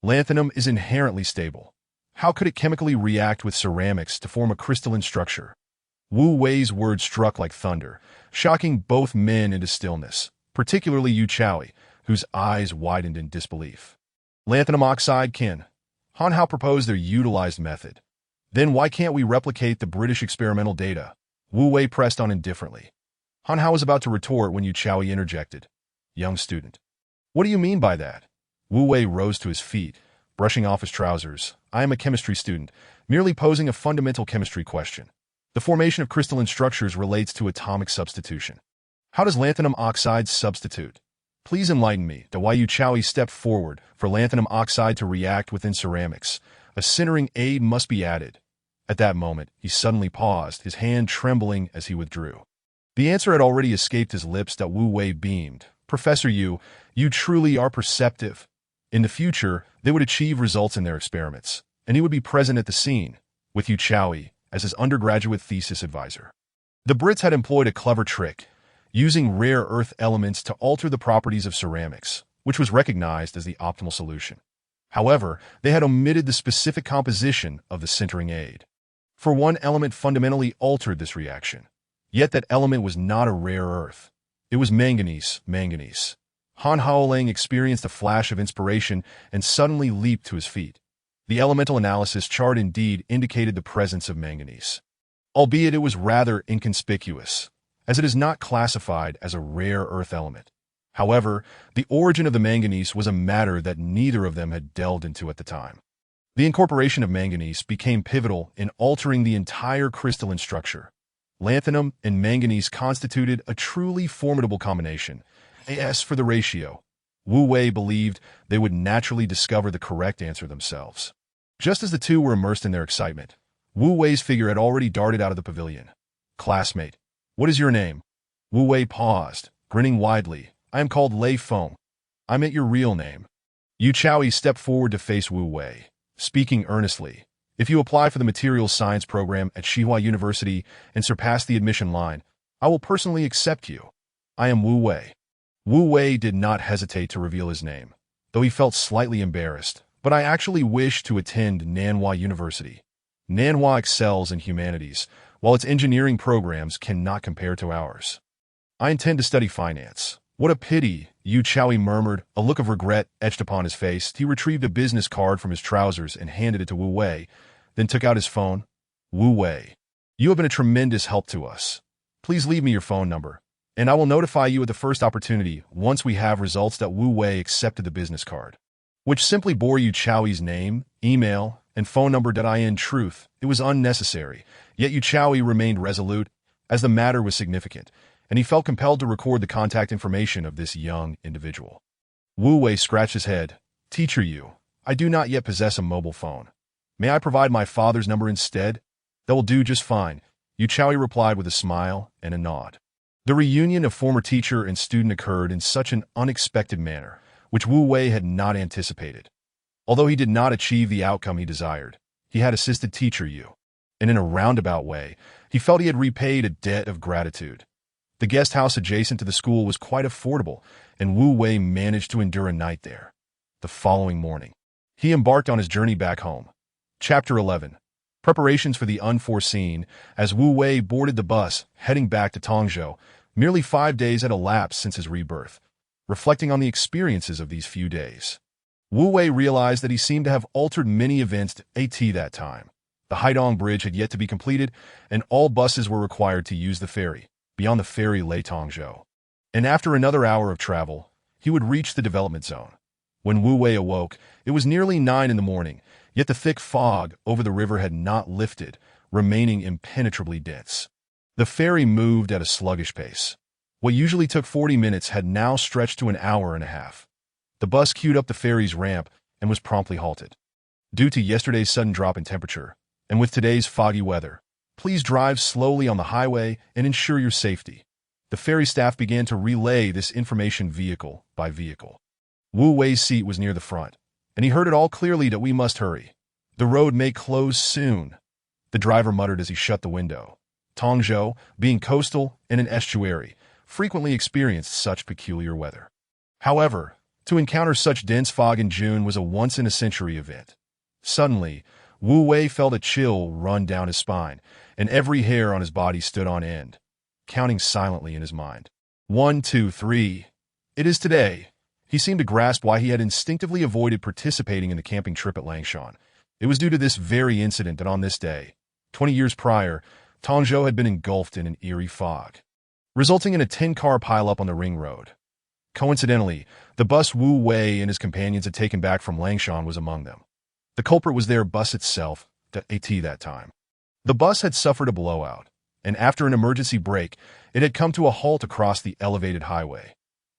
Lanthanum is inherently stable. How could it chemically react with ceramics to form a crystalline structure? Wu Wei's words struck like thunder, shocking both men into stillness, particularly Yu Chaoyi, whose eyes widened in disbelief. Lanthanum oxide can. Han Hao proposed their utilized method. Then why can't we replicate the British experimental data? Wu Wei pressed on indifferently. Han Hao was about to retort when Yu Chaoyi interjected. Young student. What do you mean by that? Wu Wei rose to his feet, brushing off his trousers. I am a chemistry student, merely posing a fundamental chemistry question. The formation of crystalline structures relates to atomic substitution. How does lanthanum oxide substitute? Please enlighten me. Why Yu Chaoyi stepped forward for lanthanum oxide to react within ceramics. A sintering aid must be added. At that moment, he suddenly paused, his hand trembling as he withdrew. The answer had already escaped his lips. Wu Wei beamed. Professor Yu, you truly are perceptive. In the future, they would achieve results in their experiments, and he would be present at the scene, with Yu Chaoyi as his undergraduate thesis advisor. The Brits had employed a clever trick, using rare earth elements to alter the properties of ceramics, which was recognized as the optimal solution. However, they had omitted the specific composition of the sintering aid. For one element fundamentally altered this reaction. Yet that element was not a rare earth. It was manganese. Han Haolang experienced a flash of inspiration and suddenly leaped to his feet. The elemental analysis chart indeed indicated the presence of manganese, albeit it was rather inconspicuous, as it is not classified as a rare earth element. However, the origin of the manganese was a matter that neither of them had delved into at the time. The incorporation of manganese became pivotal in altering the entire crystalline structure. Lanthanum and manganese constituted a truly formidable combination. As for the ratio, Wu Wei believed they would naturally discover the correct answer themselves. Just as the two were immersed in their excitement, Wu Wei's figure had already darted out of the pavilion. Classmate, what is your name? Wu Wei paused, grinning widely. I am called Lei Feng. I meant your real name. Yu Chaoyi stepped forward to face Wu Wei, speaking earnestly. If you apply for the materials science program at Xihua University and surpass the admission line, I will personally accept you. I am Wu Wei. Wu Wei did not hesitate to reveal his name, though he felt slightly embarrassed. But I actually wish to attend Nanhua University. Nanhua excels in humanities, while its engineering programs cannot compare to ours. I intend to study finance. What a pity, Yu Chaoyi murmured, a look of regret etched upon his face. He retrieved a business card from his trousers and handed it to Wu Wei, then took out his phone. Wu Wei, you have been a tremendous help to us. Please leave me your phone number, and I will notify you at the first opportunity once we have results. Wu Wei accepted the business card, which simply bore Yu Chaoyi's name, email, and phone number. In truth, it was unnecessary, yet Yu Chaoyi remained resolute, as the matter was significant, and he felt compelled to record the contact information of this young individual. Wu Wei scratched his head. Teacher Yu, I do not yet possess a mobile phone. May I provide my father's number instead? That will do just fine, Yu Chaoyi replied with a smile and a nod. The reunion of former teacher and student occurred in such an unexpected manner, which Wu Wei had not anticipated. Although he did not achieve the outcome he desired, he had assisted teacher Yu, and in a roundabout way, he felt he had repaid a debt of gratitude. The guest house adjacent to the school was quite affordable, and Wu Wei managed to endure a night there. The following morning, he embarked on his journey back home. Chapter 11. Preparations for the unforeseen. As Wu Wei boarded the bus, heading back to Tongzhou, merely 5 days had elapsed since his rebirth. Reflecting on the experiences of these few days, Wu Wei realized that he seemed to have altered many events at that time. The Haidong Bridge had yet to be completed, and all buses were required to use the ferry. Beyond the ferry lay Tongzhou. And after another hour of travel, he would reach the development zone. When Wu Wei awoke, it was nearly 9 in the morning, yet the thick fog over the river had not lifted, remaining impenetrably dense. The ferry moved at a sluggish pace. What usually took 40 minutes had now stretched to an hour and a half. The bus queued up the ferry's ramp and was promptly halted. Due to yesterday's sudden drop in temperature, and with today's foggy weather, please drive slowly on the highway and ensure your safety. The ferry staff began to relay this information vehicle by vehicle. Wu Wei's seat was near the front, and he heard it all clearly that we must hurry. The road may close soon, the driver muttered as he shut the window. Tongzhou, being coastal and an estuary, frequently experienced such peculiar weather. However, to encounter such dense fog in June was a once-in-a-century event. Suddenly, Wu Wei felt a chill run down his spine, and every hair on his body stood on end, counting silently in his mind. 1, 2, 3. It is today. He seemed to grasp why he had instinctively avoided participating in the camping trip at Langshan. It was due to this very incident that on this day, 20 years prior, Tongzhou had been engulfed in an eerie fog, resulting in a 10-car pileup on the ring road. Coincidentally, the bus Wu Wei and his companions had taken back from Langshan was among them. The culprit was their bus itself, the AT that time. The bus had suffered a blowout, and after an emergency brake, it had come to a halt across the elevated highway.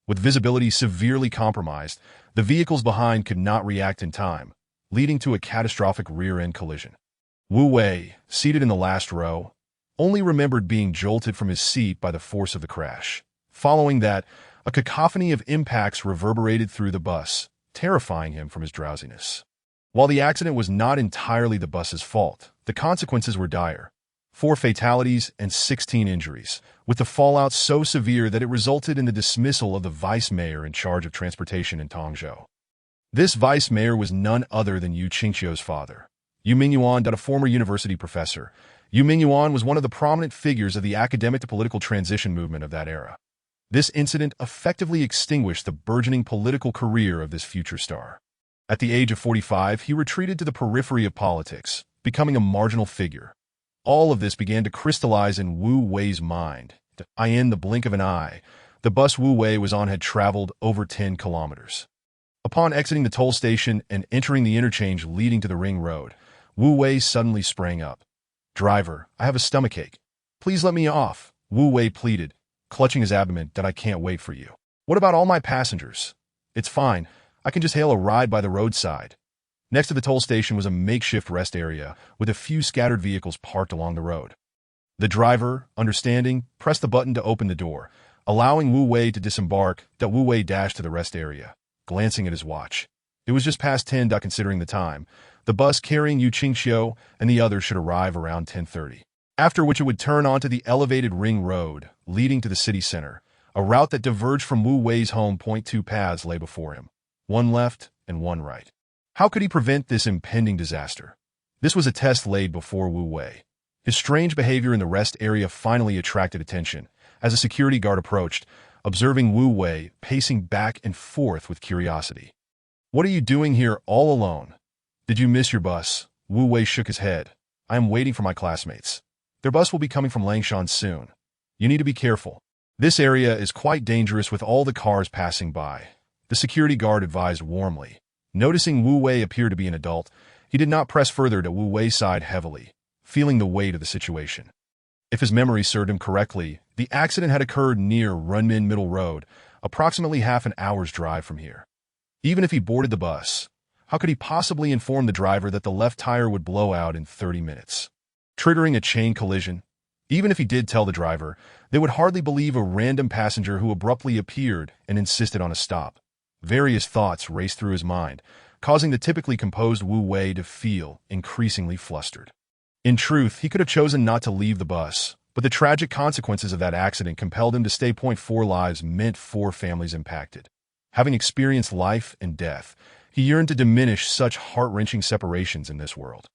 With visibility severely compromised, the vehicles behind could not react in time, leading to a catastrophic rear-end collision. Wu Wei, seated in the last row, only remembered being jolted from his seat by the force of the crash. Following that, a cacophony of impacts reverberated through the bus, terrifying him from his drowsiness. While the accident was not entirely the bus's fault, the consequences were dire. 4 fatalities and 16 injuries, with the fallout so severe that it resulted in the dismissal of the vice mayor in charge of transportation in Tongzhou. This vice mayor was none other than Yu Qingqiu's father, Yu Mingyuan, a former university professor. Yu Mingyuan was one of the prominent figures of the academic-to-political transition movement of that era. This incident effectively extinguished the burgeoning political career of this future star. At the age of 45, he retreated to the periphery of politics, becoming a marginal figure. All of this began to crystallize in Wu Wei's mind. In the blink of an eye, the bus Wu Wei was on had traveled over 10 kilometers. Upon exiting the toll station and entering the interchange leading to the ring road, Wu Wei suddenly sprang up. "Driver, I have a stomachache. Please let me off," Wu Wei pleaded, clutching his abdomen. "I can't wait for you. What about all my passengers?" "It's fine. I can just hail a ride by the roadside." Next to the toll station was a makeshift rest area with a few scattered vehicles parked along the road. The driver, understanding, pressed the button to open the door, allowing Wu Wei to disembark. Wu Wei dashed to the rest area, glancing at his watch. It was just past 10. Considering the time, the bus carrying Yu Qingqiu and the others should arrive around 10:30, after which it would turn onto the elevated ring road leading to the city center, a route that diverged from Wu Wei's home. 2 paths lay before him, one left and one right. How could he prevent this impending disaster? This was a test laid before Wu Wei. His strange behavior in the rest area finally attracted attention as a security guard approached, observing Wu Wei pacing back and forth with curiosity. "What are you doing here all alone? Did you miss your bus?" Wu Wei shook his head. "I am waiting for my classmates. Their bus will be coming from Langshan soon. You need to be careful. This area is quite dangerous with all the cars passing by," the security guard advised warmly. Noticing Wu Wei appeared to be an adult, he did not press further. Wu Wei sighed heavily, feeling the weight of the situation. If his memory served him correctly, the accident had occurred near Runmin Middle Road, approximately half an hour's drive from here. Even if he boarded the bus, how could he possibly inform the driver that the left tire would blow out in 30 minutes, triggering a chain collision? Even if he did tell the driver, they would hardly believe a random passenger who abruptly appeared and insisted on a stop. Various thoughts raced through his mind, causing the typically composed Wu Wei to feel increasingly flustered. In truth, he could have chosen not to leave the bus, but the tragic consequences of that accident compelled him to stay. 4 lives meant 4 families impacted. Having experienced life and death, he yearned to diminish such heart-wrenching separations in this world.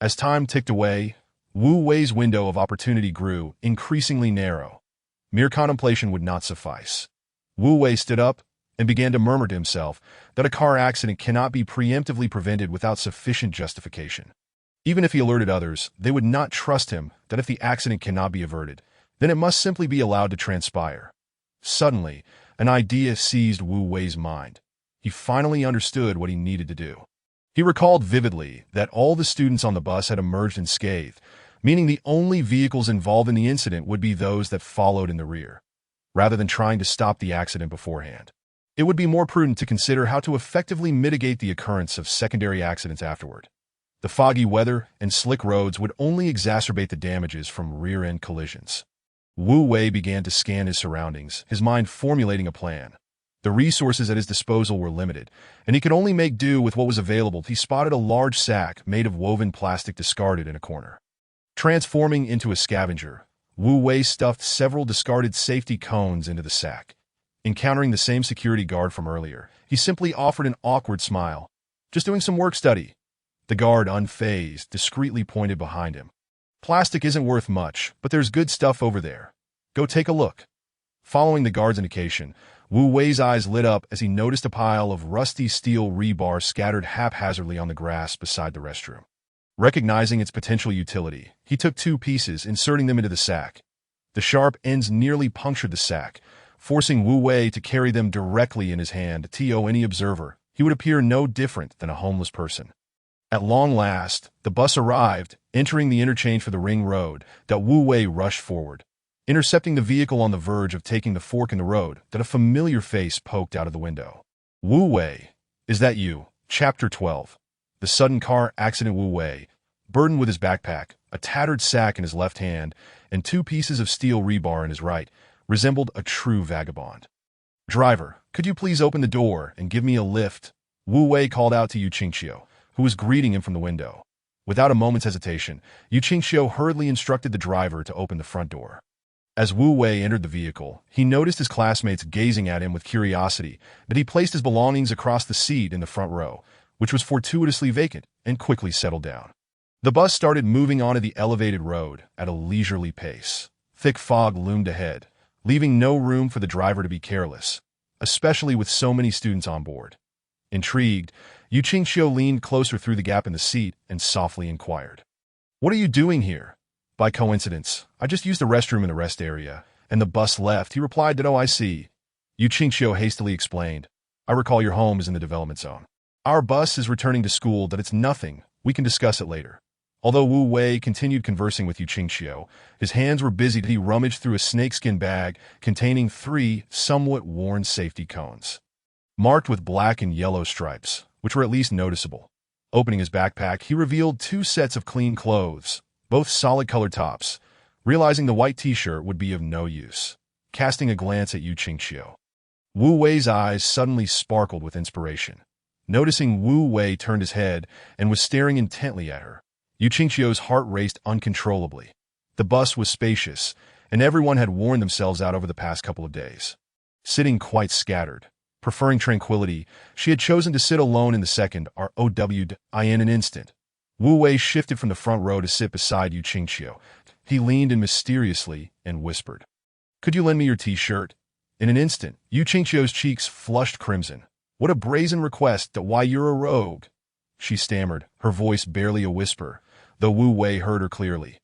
As time ticked away, Wu Wei's window of opportunity grew increasingly narrow. Mere contemplation would not suffice. Wu Wei stood up and began to murmur to himself that a car accident cannot be preemptively prevented without sufficient justification. Even if he alerted others, they would not trust him. That if the accident cannot be averted, then it must simply be allowed to transpire. Suddenly, an idea seized Wu Wei's mind. He finally understood what he needed to do. He recalled vividly that all the students on the bus had emerged unscathed, meaning the only vehicles involved in the incident would be those that followed in the rear. rather than trying to stop the accident beforehand. It would be more prudent to consider how to effectively mitigate the occurrence of secondary accidents afterward. The foggy weather and slick roads would only exacerbate the damages from rear-end collisions. Wu Wei began to scan his surroundings, his mind formulating a plan. The resources at his disposal were limited, and he could only make do with what was available. He spotted a large sack made of woven plastic discarded in a corner. Transforming into a scavenger, Wu Wei stuffed several discarded safety cones into the sack. Encountering the same security guard from earlier, he simply offered an awkward smile. "Just doing some work study." The guard, unfazed, discreetly pointed behind him. "Plastic isn't worth much, but there's good stuff over there. Go take a look." Following the guard's indication, Wu Wei's eyes lit up as he noticed a pile of rusty steel rebar scattered haphazardly on the grass beside the restroom. Recognizing its potential utility, he took 2 pieces, inserting them into the sack. The sharp ends nearly punctured the sack, forcing Wu Wei to carry them directly in his hand. To any observer, he would appear no different than a homeless person. At long last, the bus arrived, entering the interchange for the ring road. Wu Wei rushed forward, intercepting the vehicle on the verge of taking the fork in the road. A familiar face poked out of the window. "Wu Wei, is that you?" Chapter 12. The sudden car accident. Wu Wei, burdened with his backpack, a tattered sack in his left hand, and 2 pieces of steel rebar in his right, resembled a true vagabond. "Driver, could you please open the door and give me a lift?" Wu Wei called out to Yu Qingxiu, who was greeting him from the window. Without a moment's hesitation, Yu Qingxiu hurriedly instructed the driver to open the front door. As Wu Wei entered the vehicle, he noticed his classmates gazing at him with curiosity, but he placed his belongings across the seat in the front row, which was fortuitously vacant, and quickly settled down. The bus started moving onto the elevated road at a leisurely pace. Thick fog loomed ahead, leaving no room for the driver to be careless, especially with so many students on board. Intrigued, Yu Qingxiu leaned closer through the gap in the seat and softly inquired, "What are you doing here?" "By coincidence, I just used the restroom in the rest area, and the bus left," he replied. "Oh, I see." Yu Qingxiu hastily explained, "I recall your home is in the development zone. Our bus is returning to school. It's nothing. We can discuss it later." Although Wu Wei continued conversing with Yu Qingxiu, his hands were busy. He rummaged through a snakeskin bag containing 3 somewhat worn safety cones, marked with black and yellow stripes, which were at least noticeable. Opening his backpack, he revealed 2 sets of clean clothes, both solid-colored tops, realizing the white t-shirt would be of no use. Casting a glance at Yu Qingxiu, Wu Wei's eyes suddenly sparkled with inspiration. Noticing Wu Wei turned his head and was staring intently at her, Yu Qingxiu's heart raced uncontrollably. The bus was spacious, and everyone had worn themselves out over the past couple of days. Sitting quite scattered, preferring tranquility, she had chosen to sit alone in the second row. In an instant, Wu Wei shifted from the front row to sit beside Yu Qingxiu. He leaned in mysteriously and whispered, "Could you lend me your t-shirt?" In an instant, Yu Qingxiu's cheeks flushed crimson. "What a brazen request! Why, you're a rogue," she stammered, her voice barely a whisper, though Wu Wei heard her clearly.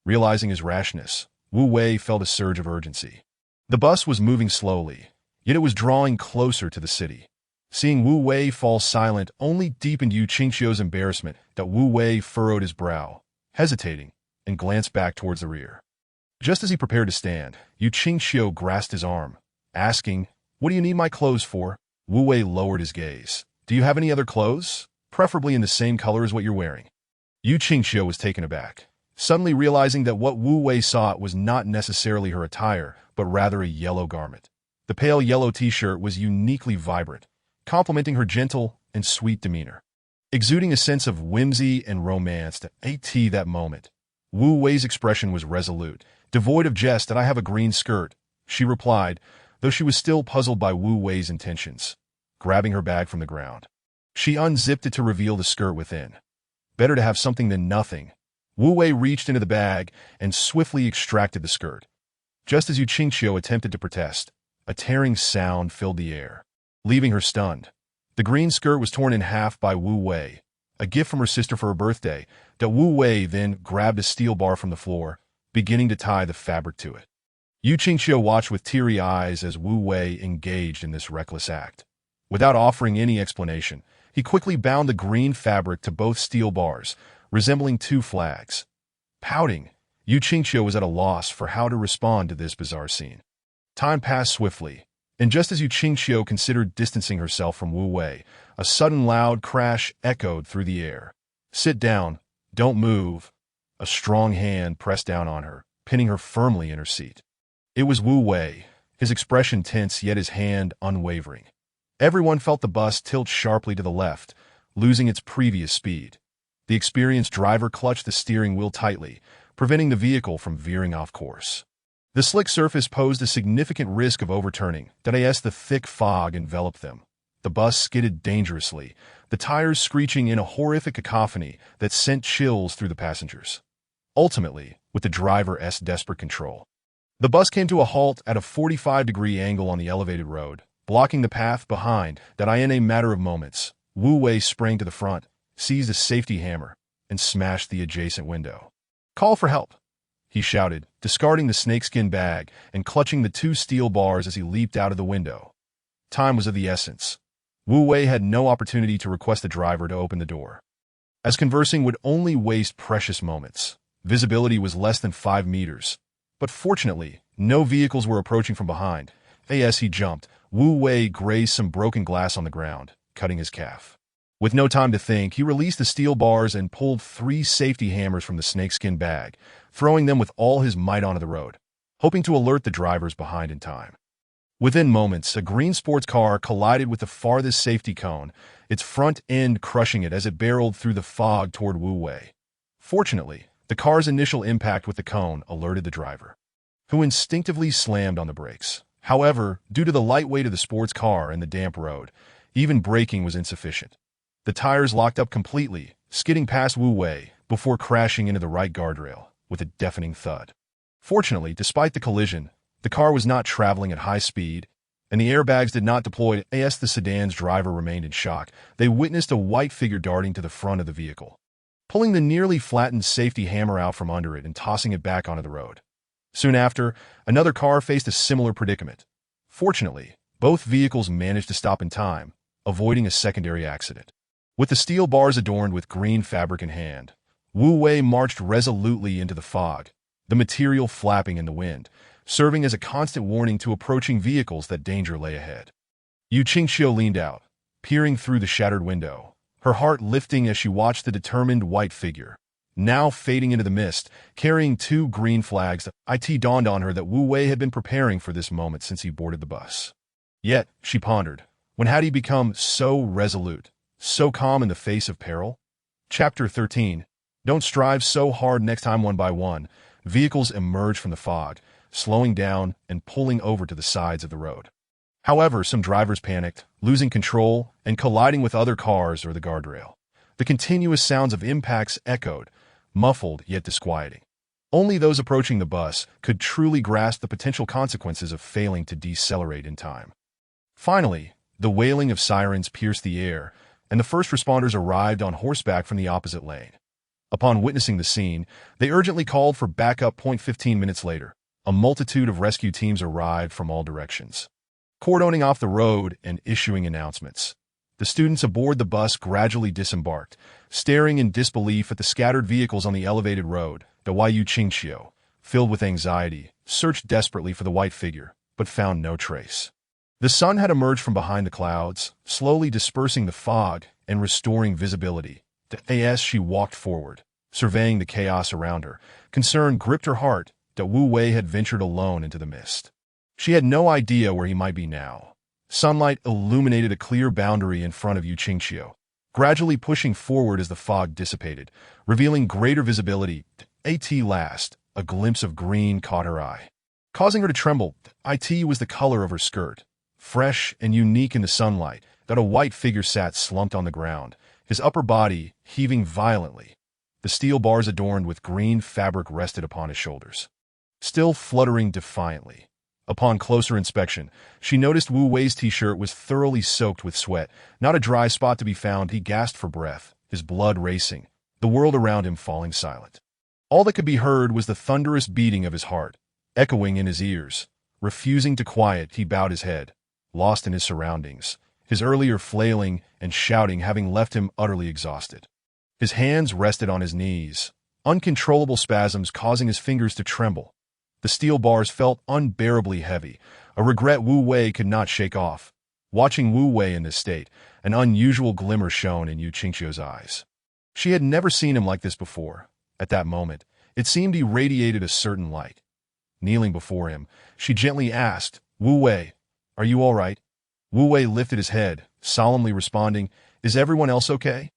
Realizing his rashness, Wu Wei felt a surge of urgency. The bus was moving slowly, yet it was drawing closer to the city. Seeing Wu Wei fall silent only deepened Yu Qingxiu's embarrassment. Wu Wei furrowed his brow, hesitating, and glanced back towards the rear. Just as he prepared to stand, Yu Qingxiu grasped his arm, asking, "What do you need my clothes for?" Wu Wei lowered his gaze. "Do you have any other clothes? Preferably in the same color as what you're wearing." Yu Qingxiu was taken aback, suddenly realizing that what Wu Wei saw was not necessarily her attire, but rather a yellow garment. The pale yellow t-shirt was uniquely vibrant, complementing her gentle and sweet demeanor, exuding a sense of whimsy and romance. At that moment, Wu Wei's expression was resolute, devoid of jest. "I have a green skirt," she replied, though she was still puzzled by Wu Wei's intentions. Grabbing her bag from the ground, she unzipped it to reveal the skirt within. Better to have something than nothing. Wu Wei reached into the bag and swiftly extracted the skirt. Just as Yu Qingxiu attempted to protest, a tearing sound filled the air, leaving her stunned. The green skirt was torn in half by Wu Wei, a gift from her sister for her birthday. Wu Wei then grabbed a steel bar from the floor, beginning to tie the fabric to it. Yu Qingxiu watched with teary eyes as Wu Wei engaged in this reckless act. Without offering any explanation, he quickly bound the green fabric to both steel bars, resembling 2 flags. Pouting, Yu Qingxiu was at a loss for how to respond to this bizarre scene. Time passed swiftly, and just as Yu Qingqiu considered distancing herself from Wu Wei, a sudden loud crash echoed through the air. "Sit down. Don't move." A strong hand pressed down on her, pinning her firmly in her seat. It was Wu Wei, his expression tense yet his hand unwavering. Everyone felt the bus tilt sharply to the left, losing its previous speed. The experienced driver clutched the steering wheel tightly, preventing the vehicle from veering off course. The slick surface posed a significant risk of overturning, as the thick fog enveloped them. The bus skidded dangerously, the tires screeching in a horrific cacophony that sent chills through the passengers. Ultimately, with the driver's desperate control, the bus came to a halt at a 45-degree angle on the elevated road, blocking the path behind. In a matter of moments, Wu Wei sprang to the front, seized a safety hammer, and smashed the adjacent window. "Call for help," he shouted, discarding the snakeskin bag and clutching the two steel bars as he leaped out of the window. Time was of the essence. Wu Wei had no opportunity to request the driver to open the door, as conversing would only waste precious moments. Visibility was less than 5 meters, but fortunately, no vehicles were approaching from behind. As he jumped, Wu Wei grazed some broken glass on the ground, cutting his calf. With no time to think, he released the steel bars and pulled 3 safety hammers from the snakeskin bag, throwing them with all his might onto the road, hoping to alert the drivers behind in time. Within moments, a green sports car collided with the farthest safety cone, its front end crushing it as it barreled through the fog toward Wu Wei. Fortunately, the car's initial impact with the cone alerted the driver, who instinctively slammed on the brakes. However, due to the light weight of the sports car and the damp road, even braking was insufficient. The tires locked up completely, skidding past Wu Wei before crashing into the right guardrail with a deafening thud. Fortunately, despite the collision, the car was not traveling at high speed, and the airbags did not deploy. As the sedan's driver remained in shock, they witnessed a white figure darting to the front of the vehicle, pulling the nearly flattened safety hammer out from under it and tossing it back onto the road. Soon after, another car faced a similar predicament. Fortunately, both vehicles managed to stop in time, avoiding a secondary accident. With the steel bars adorned with green fabric in hand, Wu Wei marched resolutely into the fog, the material flapping in the wind, serving as a constant warning to approaching vehicles that danger lay ahead. Yu Qingqiu leaned out, peering through the shattered window, her heart lifting as she watched the determined white figure, now fading into the mist, carrying 2 green flags. It dawned on her that Wu Wei had been preparing for this moment since he boarded the bus. Yet, she pondered, when had he become so resolute, so calm in the face of peril? Chapter 13. Don't strive so hard. Next time, one by one, vehicles emerged from the fog, slowing down and pulling over to the sides of the road. However, some drivers panicked, losing control and colliding with other cars or the guardrail. The continuous sounds of impacts echoed, muffled yet disquieting. Only those approaching the bus could truly grasp the potential consequences of failing to decelerate in time. Finally, the wailing of sirens pierced the air, and the first responders arrived on horseback from the opposite lane. Upon witnessing the scene, they urgently called for backup. 15 minutes later, a multitude of rescue teams arrived from all directions, cordoning off the road and issuing announcements. The students aboard the bus gradually disembarked, staring in disbelief at the scattered vehicles on the elevated road. The Yu Qingqiu, filled with anxiety, searched desperately for the white figure, but found no trace. The sun had emerged from behind the clouds, slowly dispersing the fog and restoring visibility. As she walked forward, surveying the chaos around her, concern gripped her heart that Wu Wei had ventured alone into the mist. She had no idea where he might be now. Sunlight illuminated a clear boundary in front of Yu Qingqiu, gradually pushing forward as the fog dissipated, revealing greater visibility. At last, a glimpse of green caught her eye, causing her to tremble. It was the color of her skirt, fresh and unique in the sunlight. A white figure sat slumped on the ground, his upper body heaving violently. The steel bars adorned with green fabric rested upon his shoulders, still fluttering defiantly. Upon closer inspection, she noticed Wu Wei's t-shirt was thoroughly soaked with sweat, not a dry spot to be found. He gasped for breath, his blood racing, the world around him falling silent. All that could be heard was the thunderous beating of his heart, echoing in his ears. Refusing to quiet, he bowed his head, lost in his surroundings, his earlier flailing and shouting having left him utterly exhausted. His hands rested on his knees, uncontrollable spasms causing his fingers to tremble. The steel bars felt unbearably heavy, a regret Wu Wei could not shake off. Watching Wu Wei in this state, an unusual glimmer shone in Yu Qingqiu's eyes. She had never seen him like this before. At that moment, it seemed he radiated a certain light. Kneeling before him, she gently asked, "Wu Wei, are you all right?" Wu Wei lifted his head, solemnly responding, "Is everyone else okay?"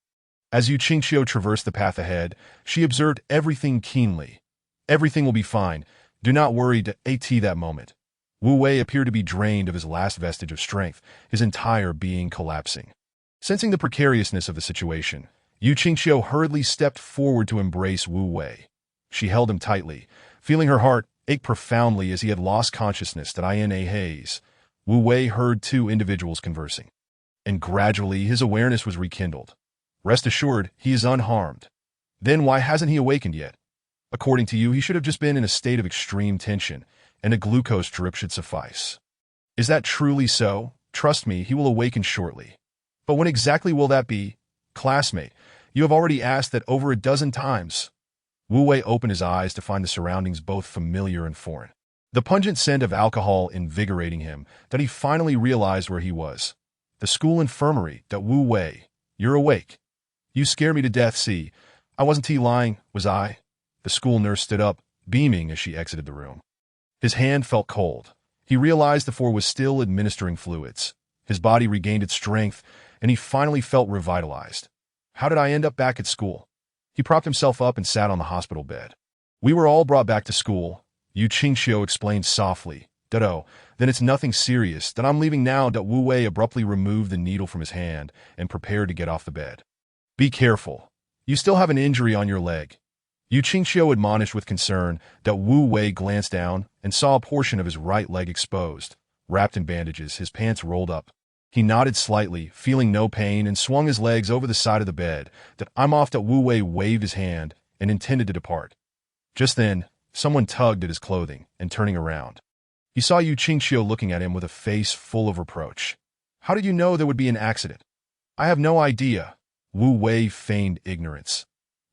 As Yu Qingqiu traversed the path ahead, she observed everything keenly. "Everything will be fine. Do not worry." At that moment, Wu Wei appeared to be drained of his last vestige of strength, his entire being collapsing. Sensing the precariousness of the situation, Yu Qingqiu hurriedly stepped forward to embrace Wu Wei. She held him tightly, feeling her heart ache profoundly as he had lost consciousness. In a haze, Wu Wei heard two individuals conversing, and gradually his awareness was rekindled. Rest assured, he is unharmed. Then why hasn't he awakened yet? According to you, he should have just been in a state of extreme tension, and a glucose drip should suffice. Is that truly so? Trust me, he will awaken shortly. But when exactly will that be? Classmate, you have already asked that over a dozen times. Wu Wei opened his eyes to find the surroundings both familiar and foreign. The pungent scent of alcohol invigorating him, that he finally realized where he was. The school infirmary. Wu Wei, you're awake. You scare me to death. See, I wasn't lying, was I? The school nurse stood up, beaming as she exited the room. His hand felt cold. He realized the four was still administering fluids. His body regained its strength, and he finally felt revitalized. How did I end up back at school? He propped himself up and sat on the hospital bed. We were all brought back to school, Yu Qingqiu explained softly. Then it's nothing serious. I'm leaving now. Wu Wei abruptly removed the needle from his hand and prepared to get off the bed. Be careful. You still have an injury on your leg. Yu Qingqiu admonished with concern. Wu Wei glanced down and saw a portion of his right leg exposed, wrapped in bandages, his pants rolled up. He nodded slightly, feeling no pain, and swung his legs over the side of the bed. I'm off. Wu Wei waved his hand and intended to depart. Just then, someone tugged at his clothing, and turning around, he saw Yu Qingqiu looking at him with a face full of reproach. How did you know there would be an accident? I have no idea. Wu Wei feigned ignorance.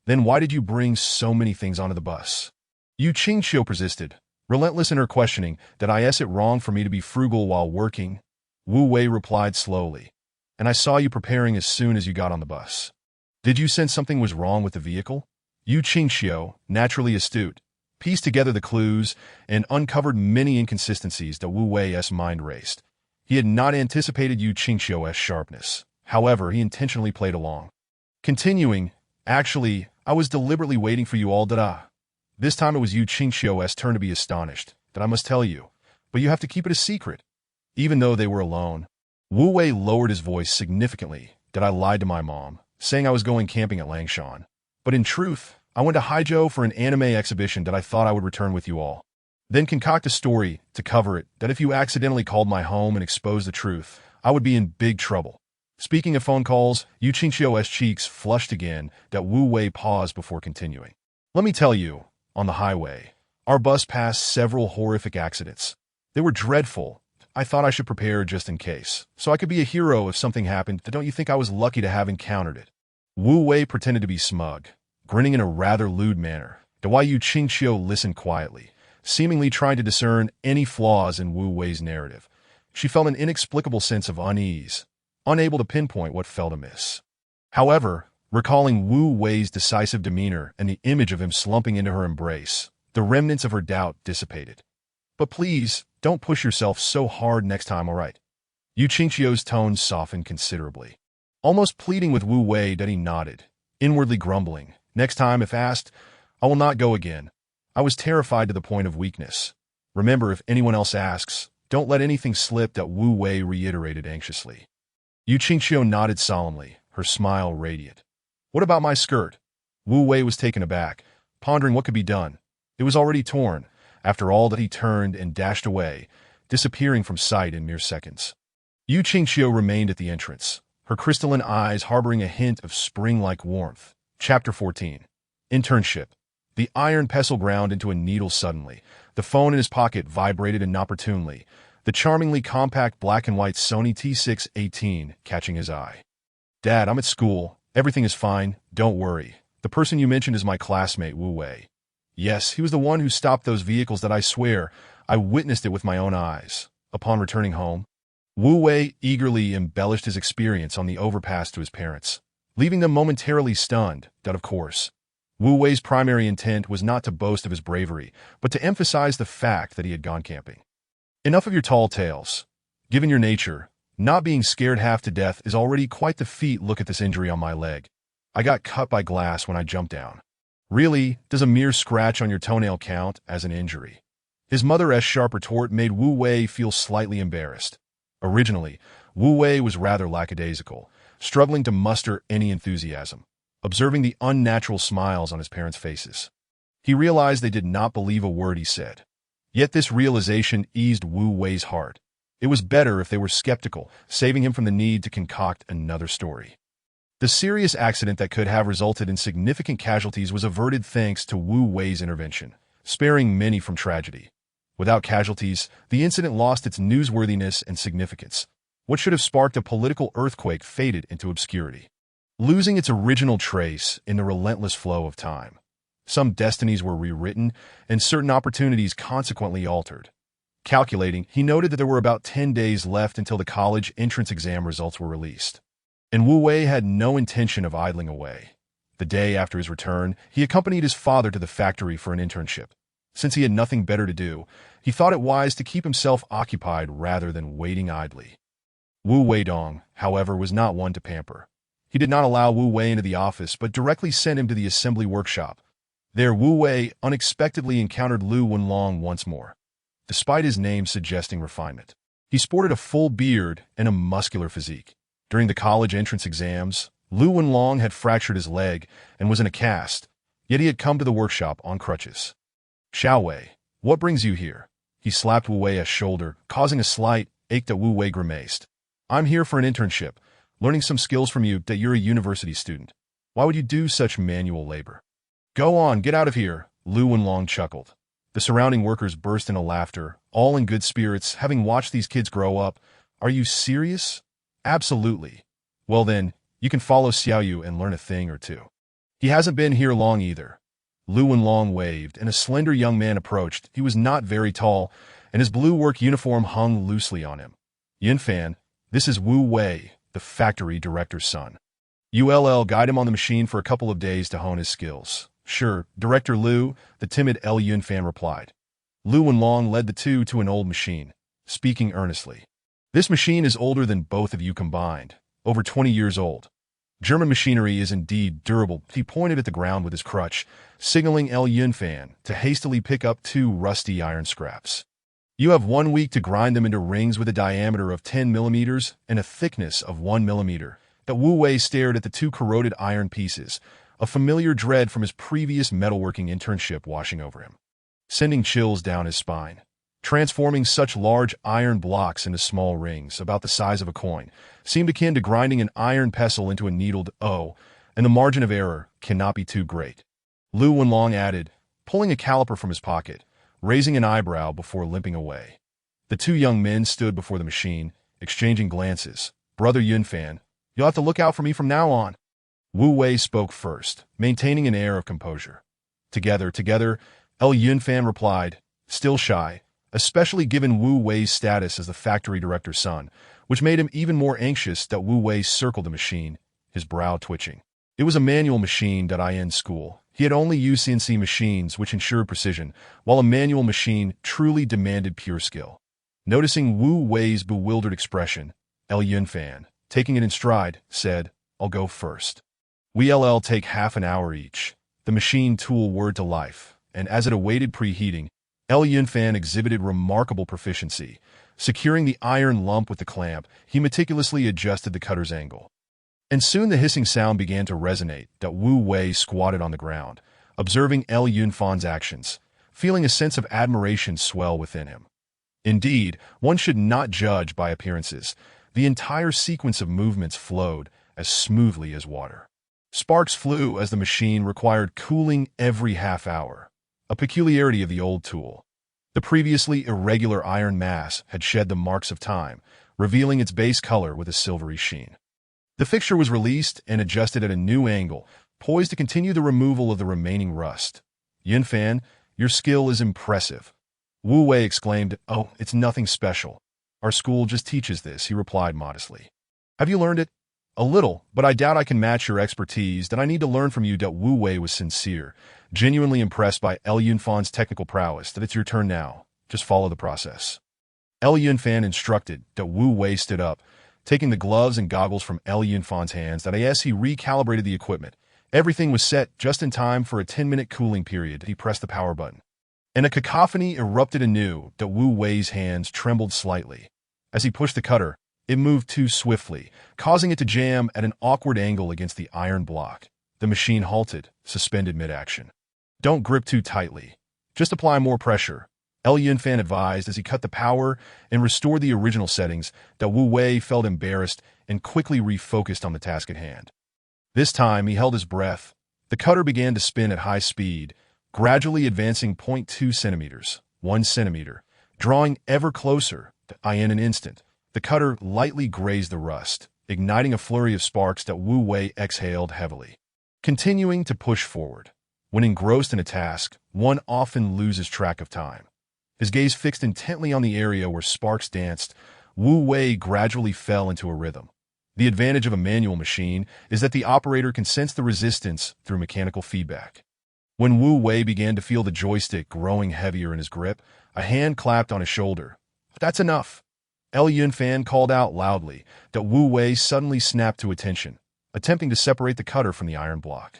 Then why did you bring so many things onto the bus? Yu Qingqiu persisted, relentless in her questioning. Is it wrong for me to be frugal while working? Wu Wei replied slowly. And I saw you preparing as soon as you got on the bus. Did you sense something was wrong with the vehicle? Yu Qingqiu, naturally astute, pieced together the clues and uncovered many inconsistencies. Wu Wei's mind raced. He had not anticipated Yu Qingqiu's sharpness. However, he intentionally played along. Continuing, actually, I was deliberately waiting for you all. This time it was Yu Qingqiu's turn to be astonished. I must tell you, but you have to keep it a secret. Even though they were alone, Wu Wei lowered his voice significantly. I lied to my mom, saying I was going camping at Langshan. But in truth, I went to Haijiu for an anime exhibition. I thought I would return with you all. Then concoct a story to cover it. If you accidentally called my home and exposed the truth, I would be in big trouble. Speaking of phone calls, Yu Qingqiu's cheeks flushed again. Wu Wei paused before continuing. Let me tell you, on the highway, our bus passed several horrific accidents. They were dreadful. I thought I should prepare just in case, so I could be a hero if something happened. Don't you think I was lucky to have encountered it? Wu Wei pretended to be smug, grinning in a rather lewd manner. Why Yu Qingqiu listened quietly, seemingly trying to discern any flaws in Wu Wei's narrative. She felt an inexplicable sense of unease, unable to pinpoint what felt amiss. However, recalling Wu Wei's decisive demeanor and the image of him slumping into her embrace, the remnants of her doubt dissipated. But please, don't push yourself so hard next time, all right? Yu Qingqiu's tone softened considerably. Almost pleading with Wu Wei, he nodded, inwardly grumbling. Next time, if asked, I will not go again. I was terrified to the point of weakness. Remember, if anyone else asks, don't let anything slip. Wu Wei reiterated anxiously. Yu Qingqiu nodded solemnly, her smile radiant. What about my skirt? Wu Wei was taken aback, pondering what could be done. It was already torn. After all, he turned and dashed away, disappearing from sight in mere seconds. Yu Qingqiu remained at the entrance, her crystalline eyes harboring a hint of spring-like warmth. Chapter 14. Internship. The iron pestle ground into a needle suddenly. The phone in his pocket vibrated inopportunely, the charmingly compact black and white Sony T618 catching his eye. Dad, I'm at school. Everything is fine. Don't worry. The person you mentioned is my classmate, Wu Wei. Yes, he was the one who stopped those vehicles. I swear, I witnessed it with my own eyes. Upon returning home, Wu Wei eagerly embellished his experience on the overpass to his parents, leaving them momentarily stunned that, of course, Wu Wei's primary intent was not to boast of his bravery, but to emphasize the fact that he had gone camping. Enough of your tall tales. Given your nature, not being scared half to death is already quite the feat. Look at this injury on my leg. I got cut by glass when I jumped down. Really, does a mere scratch on your toenail count as an injury? His mother's sharp retort made Wu Wei feel slightly embarrassed. Originally, Wu Wei was rather lackadaisical, struggling to muster any enthusiasm, observing the unnatural smiles on his parents' faces. He realized they did not believe a word he said. Yet this realization eased Wu Wei's heart. It was better if they were skeptical, saving him from the need to concoct another story. The serious accident that could have resulted in significant casualties was averted thanks to Wu Wei's intervention, sparing many from tragedy. Without casualties, the incident lost its newsworthiness and significance. What should have sparked a political earthquake faded into obscurity, losing its original trace in the relentless flow of time. Some destinies were rewritten, and certain opportunities consequently altered. Calculating, he noted that there were about 10 days left until the college entrance exam results were released. And Wu Wei had no intention of idling away. The day after his return, he accompanied his father to the factory for an internship. Since he had nothing better to do, he thought it wise to keep himself occupied rather than waiting idly. Wu Weidong, however, was not one to pamper. He did not allow Wu Wei into the office, but directly sent him to the assembly workshop. There, Wu Wei unexpectedly encountered Lu Wenlong once more. Despite his name suggesting refinement, he sported a full beard and a muscular physique. During the college entrance exams, Lu Wenlong had fractured his leg and was in a cast, yet he had come to the workshop on crutches. Xiao Wei, what brings you here? He slapped Wu Wei's shoulder, causing a slight ache that Wu Wei grimaced. I'm here for an internship, learning some skills from you that you're a university student. Why would you do such manual labor? Go on, get out of here, Lu Wenlong chuckled. The surrounding workers burst into laughter, all in good spirits, having watched these kids grow up. Are you serious? Absolutely. Well then, you can follow Xiao Yu and learn a thing or two. He hasn't been here long either. Lu Wenlong waved, and a slender young man approached. He was not very tall, and his blue work uniform hung loosely on him. Yunfan, this is Wu Wei, the factory director's son. ULL guide him on the machine for a couple of days to hone his skills. Sure, Director Lu, the timid L Yunfan replied. Lu Wenlong led the two to an old machine, speaking earnestly. This machine is older than both of you combined, over 20 years old. German machinery is indeed durable. He pointed at the ground with his crutch, signaling L Yunfan to hastily pick up 2 rusty iron scraps. You have 1 week to grind them into rings with a diameter of 10 millimeters and a thickness of 1 millimeter. That Wu Wei stared at the 2 corroded iron pieces, a familiar dread from his previous metalworking internship washing over him, sending chills down his spine. Transforming such large iron blocks into small rings, about the size of a coin, seemed akin to grinding an iron pestle into a needled O, and the margin of error cannot be too great. Lu Wenlong added, pulling a caliper from his pocket, raising an eyebrow before limping away. The 2 young men stood before the machine, exchanging glances. Brother Yunfan, you'll have to look out for me from now on. Wu Wei spoke first, maintaining an air of composure. Together, L Yunfan replied, still shy, especially given Wu Wei's status as the factory director's son, which made him even more anxious that Wu Wei circled the machine, his brow twitching. It was a manual machine that in school. He had only used CNC machines, which ensured precision, while a manual machine truly demanded pure skill. Noticing Wu Wei's bewildered expression, L Yunfan, taking it in stride, said, I'll go first. We'll take half an hour each. The machine tool whirred to life, and as it awaited preheating, L Yunfan exhibited remarkable proficiency. Securing the iron lump with the clamp, he meticulously adjusted the cutter's angle. And soon the hissing sound began to resonate that Wu Wei squatted on the ground, observing L Yunfan's actions, feeling a sense of admiration swell within him. Indeed, one should not judge by appearances. The entire sequence of movements flowed as smoothly as water. Sparks flew as the machine required cooling every half hour, a peculiarity of the old tool. The previously irregular iron mass had shed the marks of time, revealing its base color with a silvery sheen. The fixture was released and adjusted at a new angle, poised to continue the removal of the remaining rust. Yunfan, your skill is impressive. Wu Wei exclaimed, oh, it's nothing special. Our school just teaches this, he replied modestly. Have you learned it? A little, but I doubt I can match your expertise that I need to learn from you. Wu Wei was sincere, genuinely impressed by El Yunfan's technical prowess. That it's your turn now. Just follow the process. El Yunfan instructed. Wu Wei stood up, taking the gloves and goggles from El Yunfan's hands. As he recalibrated the equipment, everything was set just in time for a 10-minute cooling period. He pressed the power button, and a cacophony erupted anew. Wu Wei's hands trembled slightly. As he pushed the cutter, it moved too swiftly, causing it to jam at an awkward angle against the iron block. The machine halted, suspended mid-action. Don't grip too tightly. Just apply more pressure, El Yunfan advised as he cut the power and restored the original settings. Wu Wei felt embarrassed and quickly refocused on the task at hand. This time, he held his breath. The cutter began to spin at high speed, gradually advancing 0.2 centimeters, 1 centimeter, drawing ever closer. In an instant, the cutter lightly grazed the rust, igniting a flurry of sparks. Wu Wei exhaled heavily, continuing to push forward. When engrossed in a task, one often loses track of time. His gaze fixed intently on the area where sparks danced, Wu Wei gradually fell into a rhythm. The advantage of a manual machine is that the operator can sense the resistance through mechanical feedback. When Wu Wei began to feel the joystick growing heavier in his grip, a hand clapped on his shoulder. That's enough. El Yunfan called out loudly. Wu Wei suddenly snapped to attention, attempting to separate the cutter from the iron block.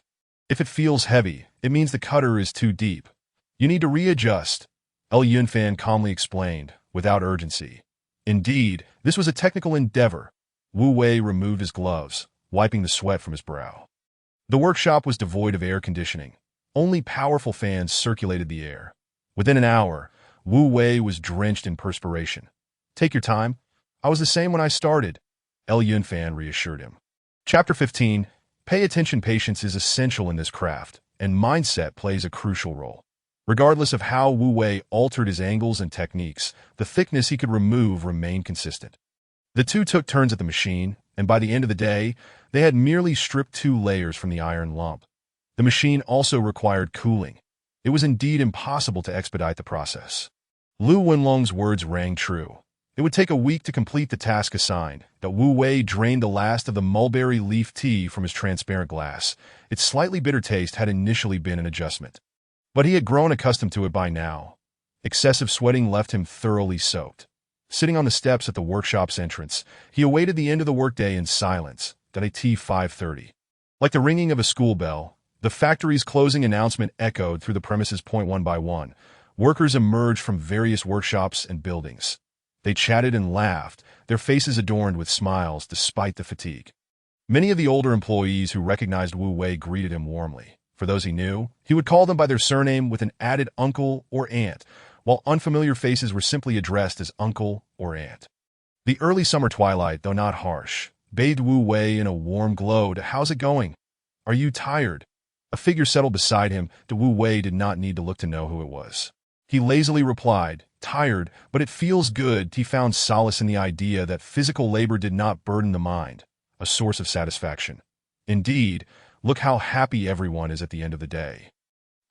If it feels heavy, it means the cutter is too deep. You need to readjust, El Yunfan calmly explained, without urgency. Indeed, this was a technical endeavor. Wu Wei removed his gloves, wiping the sweat from his brow. The workshop was devoid of air conditioning. Only powerful fans circulated the air. Within an hour, Wu Wei was drenched in perspiration. Take your time. I was the same when I started, El Yunfan reassured him. Chapter 15. Pay attention. Patience is essential in this craft, and mindset plays a crucial role. Regardless of how Wu Wei altered his angles and techniques, the thickness he could remove remained consistent. The two took turns at the machine, and by the end of the day, they had merely stripped 2 layers from the iron lump. The machine also required cooling. It was indeed impossible to expedite the process. Lu Wenlong's words rang true. It would take a week to complete the task assigned. Wu Wei drained the last of the mulberry leaf tea from his transparent glass. Its slightly bitter taste had initially been an adjustment, but he had grown accustomed to it by now. Excessive sweating left him thoroughly soaked. Sitting on the steps at the workshop's entrance, he awaited the end of the workday in silence. At 5:30. Like the ringing of a school bell, the factory's closing announcement echoed through the premises. One by one, workers emerged from various workshops and buildings. They chatted and laughed, their faces adorned with smiles despite the fatigue. Many of the older employees who recognized Wu Wei greeted him warmly. For those he knew, he would call them by their surname with an added uncle or aunt, while unfamiliar faces were simply addressed as uncle or aunt. The early summer twilight, though not harsh, bathed Wu Wei in a warm glow. How's it going? Are you tired? A figure settled beside him. Wu Wei did not need to look to know who it was. He lazily replied, tired, but it feels good. He found solace in the idea that physical labor did not burden the mind, a source of satisfaction. Indeed, look how happy everyone is at the end of the day.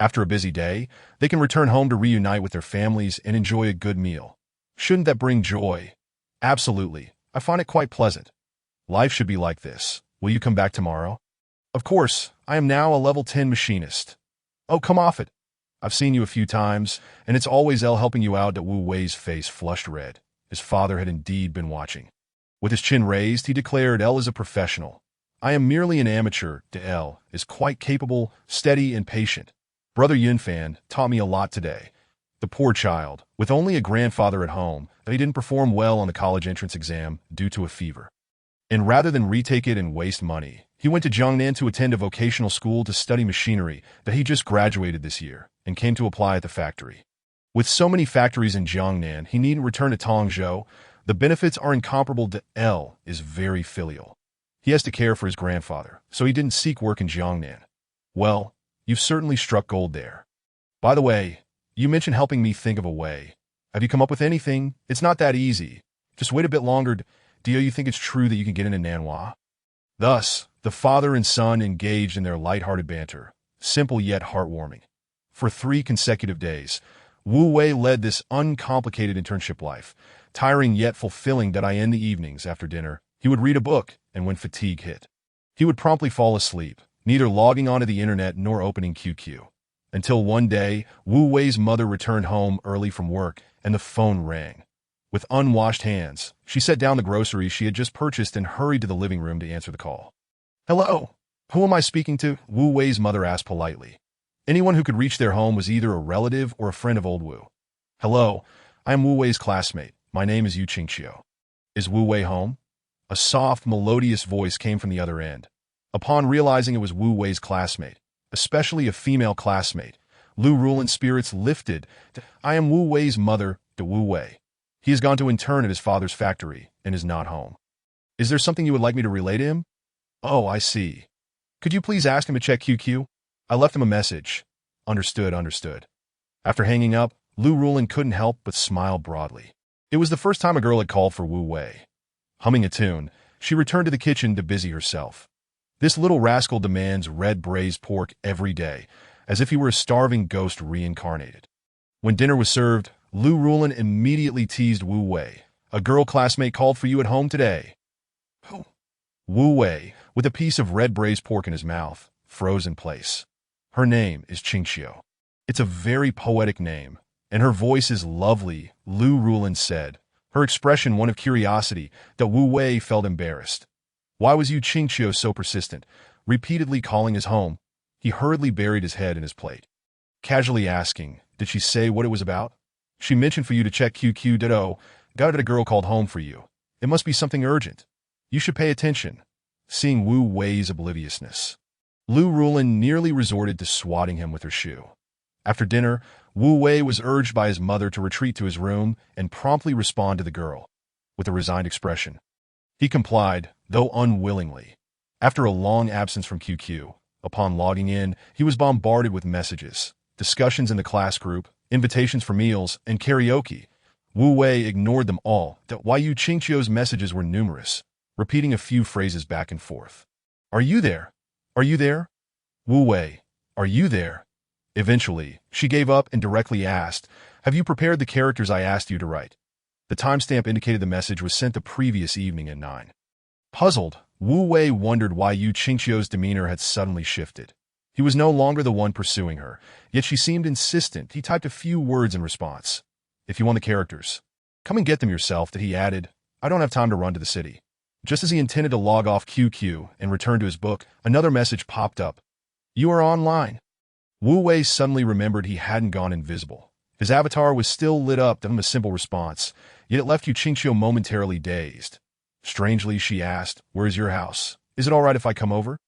After a busy day, they can return home to reunite with their families and enjoy a good meal. Shouldn't that bring joy? Absolutely. I find it quite pleasant. Life should be like this. Will you come back tomorrow? Of course, I am now a level 10 machinist. Oh, come off it. I've seen you a few times, and it's always El helping you out. Wu Wei's face flushed red. His father had indeed been watching. With his chin raised, he declared, El is a professional. I am merely an amateur. El is quite capable, steady, and patient. Brother Yunfan taught me a lot today. The poor child, with only a grandfather at home, that he didn't perform well on the college entrance exam due to a fever. And rather than retake it and waste money, he went to Jiangnan to attend a vocational school to study machinery that he just graduated this year and came to apply at the factory. With so many factories in Jiangnan, he needn't return to Tongzhou. The benefits are incomparable. El is very filial. He has to care for his grandfather, so he didn't seek work in Jiangnan. Well, you've certainly struck gold there. By the way, you mentioned helping me think of a way. Have you come up with anything? It's not that easy. Just wait a bit longer. Do you think it's true that you can get into Nanhua? Thus, the father and son engaged in their light-hearted banter, simple yet heartwarming. For 3 consecutive days, Wu Wei led this uncomplicated internship life, Tiring yet fulfilling that in the evenings after dinner, he would read a book, and when fatigue hit, he would promptly fall asleep, neither logging onto the internet nor opening QQ. Until one day, Wu Wei's mother returned home early from work, and the phone rang. With unwashed hands, she set down the groceries she had just purchased and hurried to the living room to answer the call. "Hello? Who am I speaking to?" Wu Wei's mother asked politely. Anyone who could reach their home was either a relative or a friend of old Wu. "Hello, I am Wu Wei's classmate. My name is Yu Qingxiu. Is Wu Wei home?" A soft, melodious voice came from the other end. Upon realizing it was Wu Wei's classmate, especially a female classmate, Lu Rulin's spirits lifted. "I am Wu Wei's mother, de Wu Wei. He has gone to intern at his father's factory and is not home. Is there something you would like me to relay to him?" "Oh, I see. Could you please ask him to check QQ? I left him a message." Understood. After hanging up, Lu Rulin couldn't help but smile broadly. It was the first time a girl had called for Wu Wei. Humming a tune, she returned to the kitchen to busy herself. This little rascal demands red braised pork every day, as if he were a starving ghost reincarnated. When dinner was served, Lu Rulin immediately teased Wu Wei. "A girl classmate called for you at home today." Who? Wu Wei, with a piece of red braised pork in his mouth, froze in place. "Her name is Qingxiu. It's a very poetic name, and her voice is lovely," Lu Rulin said, her expression one of curiosity that Wu Wei felt embarrassed. Why was Yu Qingxiu so persistent, repeatedly calling his home? He hurriedly buried his head in his plate, casually asking, "Did she say what it was about?" "She mentioned for you to check QQ. Got a girl called home for you. It must be something urgent. You should pay attention." Seeing Wu Wei's obliviousness, Lu Rulin nearly resorted to swatting him with her shoe. After dinner, Wu Wei was urged by his mother to retreat to his room and promptly respond to the girl, with a resigned expression. He complied, though unwillingly. After a long absence from QQ, upon logging in, he was bombarded with messages, discussions in the class group, invitations for meals, and karaoke. Wu Wei ignored them all, while Yu Qingxiu's messages were numerous, repeating a few phrases back and forth. "Are you there? Are you there? Wu Wei, are you there?" Eventually, she gave up and directly asked, "Have you prepared the characters I asked you to write?" The timestamp indicated the message was sent the previous evening at 9. Puzzled, Wu Wei wondered why Yu Qingxiu's demeanor had suddenly shifted. He was no longer the one pursuing her, yet she seemed insistent. He typed a few words in response. "If you want the characters, come and get them yourself," that he added. "I don't have time to run to the city." Just as he intended to log off QQ and return to his book, another message popped up. "You are online." Wu Wei suddenly remembered he hadn't gone invisible. His avatar was still lit up, giving him a simple response, yet it left Yu Qingxiu momentarily dazed. Strangely, she asked, "Where is your house? Is it all right if I come over?"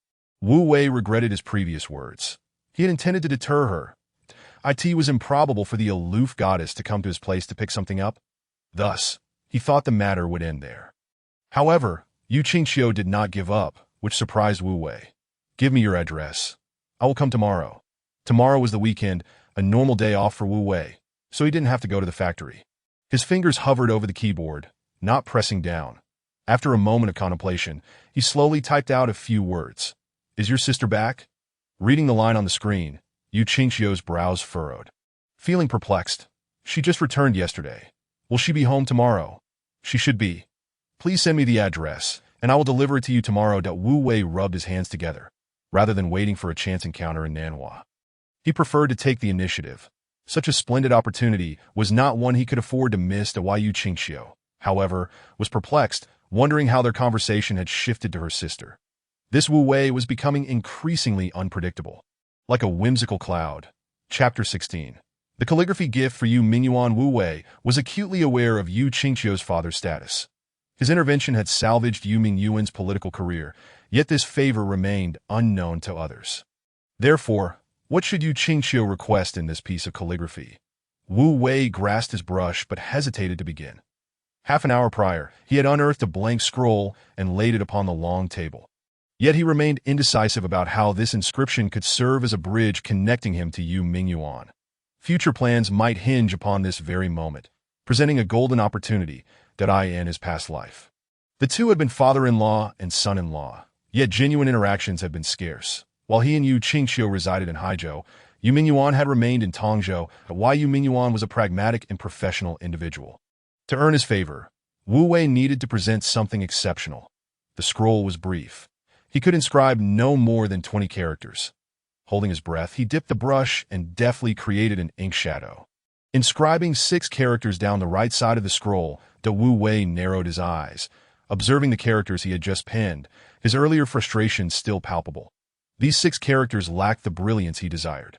Wu Wei regretted his previous words. He had intended to deter her. It was improbable for the aloof goddess to come to his place to pick something up. Thus, he thought the matter would end there. However, Yu Qingxiu did not give up, which surprised Wu Wei. "Give me your address. I will come tomorrow." Tomorrow was the weekend, a normal day off for Wu Wei, so he didn't have to go to the factory. His fingers hovered over the keyboard, not pressing down. After a moment of contemplation, he slowly typed out a few words. "Is your sister back?" Reading the line on the screen, Yu Qingxiu's brows furrowed. Feeling perplexed, "She just returned yesterday. Will she be home tomorrow?" "She should be. Please send me the address, and I will deliver it to you tomorrow." Wu Wei rubbed his hands together, rather than waiting for a chance encounter in Nanhua. He preferred to take the initiative. Such a splendid opportunity was not one he could afford to miss. Yu Qingxiu, however, was perplexed, wondering how their conversation had shifted to her sister. This Wu Wei was becoming increasingly unpredictable. Like a whimsical cloud. Chapter 16. The calligraphy gift for Yu Mingyuan. Wu Wei was acutely aware of Yu Qingxiu's father's status. His intervention had salvaged Yu Mingyuan's political career, yet this favor remained unknown to others. Therefore, what should Yu Qingxiu request in this piece of calligraphy? Wu Wei grasped his brush but hesitated to begin. Half an hour prior, he had unearthed a blank scroll and laid it upon the long table. Yet he remained indecisive about how this inscription could serve as a bridge connecting him to Yu Mingyuan. Future plans might hinge upon this very moment, presenting a golden opportunity in his past life. The two had been father-in-law and son-in-law, yet genuine interactions had been scarce. While he and Yu Qingxiu resided in Haizhou, Yu Mingyuan had remained in Tongzhou. Yu Mingyuan was a pragmatic and professional individual. To earn his favor, Wu Wei needed to present something exceptional. The scroll was brief. He could inscribe no more than 20 characters. Holding his breath, he dipped the brush and deftly created an ink shadow. Inscribing 6 characters down the right side of the scroll, Wu Wei narrowed his eyes, observing the characters he had just penned, his earlier frustration still palpable. These 6 characters lacked the brilliance he desired.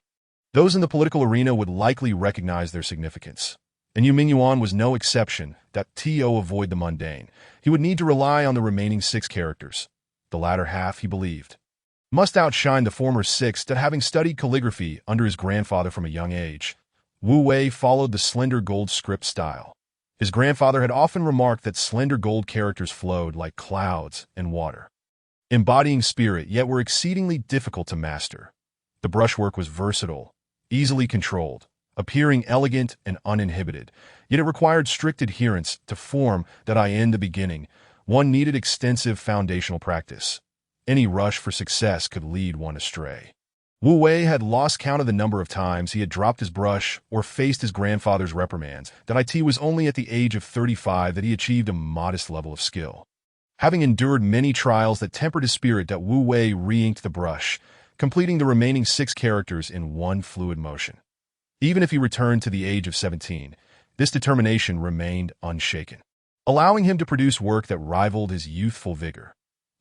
Those in the political arena would likely recognize their significance. And Yu Mingyuan was no exception. That to avoid the mundane, he would need to rely on the remaining 6 characters. The latter half, he believed, must outshine the former 6 that, having studied calligraphy under his grandfather from a young age, Wu Wei followed the slender gold script style. His grandfather had often remarked that slender gold characters flowed like clouds and water, embodying spirit, yet were exceedingly difficult to master. The brushwork was versatile, easily controlled, appearing elegant and uninhibited, yet it required strict adherence to form that in the beginning, one needed extensive foundational practice. Any rush for success could lead one astray. Wu Wei had lost count of the number of times he had dropped his brush or faced his grandfather's reprimands. It was only at the age of 35 that he achieved a modest level of skill. Having endured many trials that tempered his spirit, Wu Wei re-inked the brush, completing the remaining 6 characters in one fluid motion. Even if he returned to the age of 17, this determination remained unshaken, allowing him to produce work that rivaled his youthful vigor.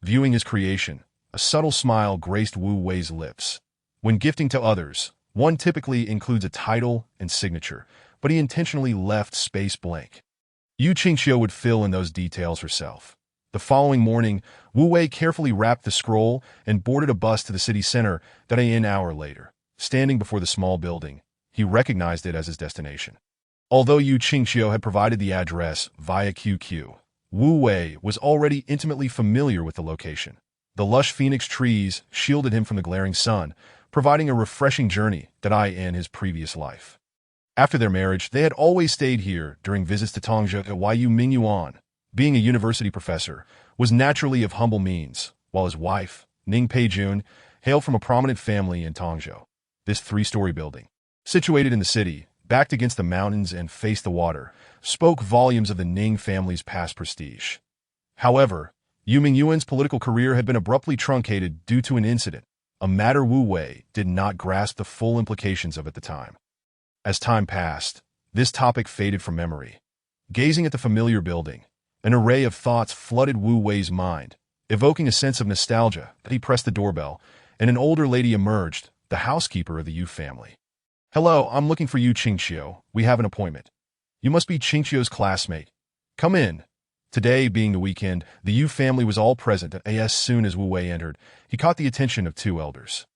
Viewing his creation, a subtle smile graced Wu Wei's lips. When gifting to others, one typically includes a title and signature, but he intentionally left space blank. Yu Qingxiu would fill in those details herself. The following morning, Wu Wei carefully wrapped the scroll and boarded a bus to the city center. An hour later, standing before the small building, he recognized it as his destination. Although Yu Qingxiu had provided the address via QQ, Wu Wei was already intimately familiar with the location. The lush phoenix trees shielded him from the glaring sun, providing a refreshing journey in his previous life. After their marriage, they had always stayed here during visits to Tongzhou. Yu Mingyuan, being a university professor, was naturally of humble means, while his wife, Ning Peijun, hailed from a prominent family in Tongzhou. This 3-story building, situated in the city, backed against the mountains and faced the water, spoke volumes of the Ning family's past prestige. However, Yu Mingyuan's political career had been abruptly truncated due to an incident, a matter Wu Wei did not grasp the full implications of at the time. As time passed, this topic faded from memory. Gazing at the familiar building, an array of thoughts flooded Wu Wei's mind, evoking a sense of nostalgia. He pressed the doorbell, and an older lady emerged, the housekeeper of the Yu family. "Hello, I'm looking for Yu Qingxiu. We have an appointment." "You must be Qingxiu's classmate. Come in." Today, being the weekend, the Yu family was all present. As soon as Wu Wei entered, he caught the attention of 2 elders.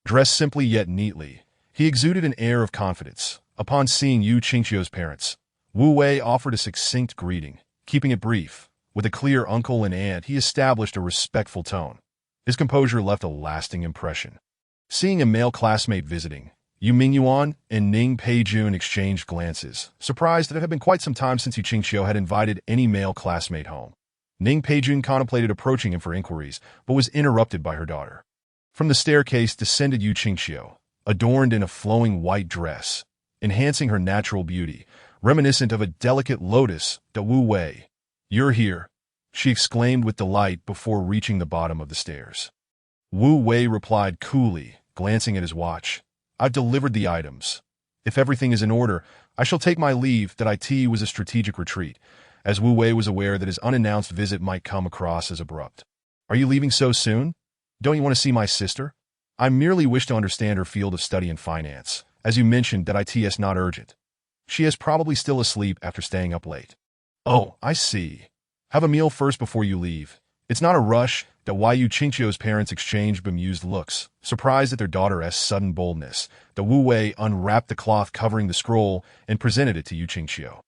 Dressed simply yet neatly, he exuded an air of confidence. Upon seeing Yu Qingxiu's parents, Wu Wei offered a succinct greeting, keeping it brief. With a clear uncle and aunt, he established a respectful tone. His composure left a lasting impression. Seeing a male classmate visiting, Yu Mingyuan and Ning Peijun exchanged glances, surprised that it had been quite some time since Yu Qingxiu had invited any male classmate home. Ning Peijun contemplated approaching him for inquiries, but was interrupted by her daughter. From the staircase descended Yu Qingxiu, adorned in a flowing white dress, enhancing her natural beauty, reminiscent of a delicate lotus. Wu Wei, "You're here," she exclaimed with delight before reaching the bottom of the stairs. Wu Wei replied coolly, glancing at his watch. "I've delivered the items. If everything is in order, I shall take my leave." It was a strategic retreat, as Wu Wei was aware that his unannounced visit might come across as abrupt. "Are you leaving so soon? Don't you want to see my sister?" "I merely wish to understand her field of study in finance. As you mentioned, it's not urgent. She is probably still asleep after staying up late." "Oh, I see. Have a meal first before you leave. It's not a rush." Yu Qingxiu's parents exchanged bemused looks, surprised at their daughter's sudden boldness. Wu Wei unwrapped the cloth covering the scroll and presented it to Yu Qingxiu.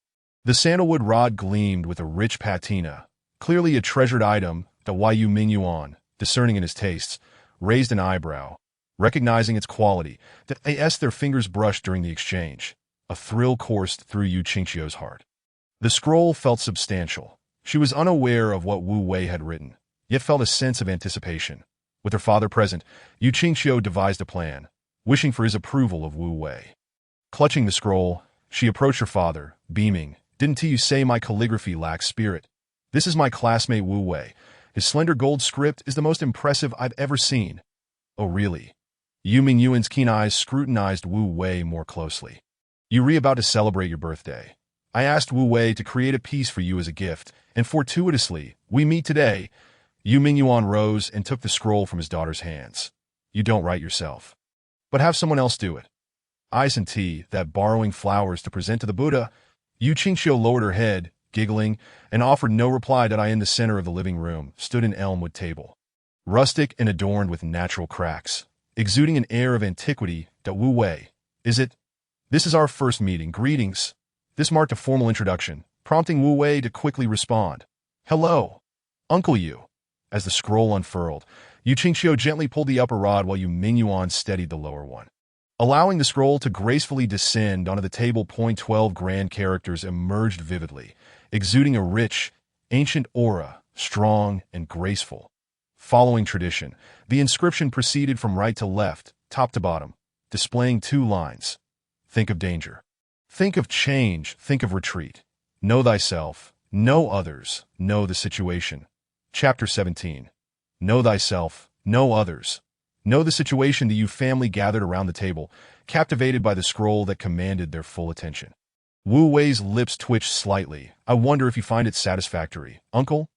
The sandalwood rod gleamed with a rich patina, clearly a treasured item. Yu Mingyuan, discerning in his tastes, raised an eyebrow, recognizing its quality. Their fingers brushed during the exchange. A thrill coursed through Yu Qingxiu's heart. The scroll felt substantial. She was unaware of what Wu Wei had written, yet felt a sense of anticipation. With her father present, Yu Qingxiu devised a plan, wishing for his approval of Wu Wei. Clutching the scroll, she approached her father, beaming, Didn't you say my calligraphy lacks spirit? This is my classmate Wu Wei. His slender gold script is the most impressive I've ever seen. Oh, really? Yu Mingyuan's keen eyes scrutinized Wu Wei more closely. You're about to celebrate your birthday. I asked Wu Wei to create a piece for you as a gift, and fortuitously, we meet today. Yu Mingyuan rose and took the scroll from his daughter's hands. You don't write yourself. But have someone else do it. Ice and tea, that borrowing flowers to present to the Buddha. Yu Qingxiu lowered her head, giggling, and offered no reply. That I in the center of the living room stood an elmwood table. Rustic and adorned with natural cracks, exuding an air of antiquity. Wu Wei, is it? This is our first meeting. Greetings. This marked a formal introduction, prompting Wu Wei to quickly respond. Hello, Uncle Yu. As the scroll unfurled, Yu Qingxiu gently pulled the upper rod while Yu Mingyuan steadied the lower one. Allowing the scroll to gracefully descend onto the table, 12 grand characters emerged vividly, exuding a rich, ancient aura, strong and graceful. Following tradition, the inscription proceeded from right to left, top to bottom, displaying 2 lines. Think of danger. Think of change. Think of retreat. Know thyself. Know others. Know the situation. Chapter 17. Know thyself. Know others. Know the situation. The Yu family gathered around the table, captivated by the scroll that commanded their full attention. Wu Wei's lips twitched slightly. I wonder if you find it satisfactory, Uncle?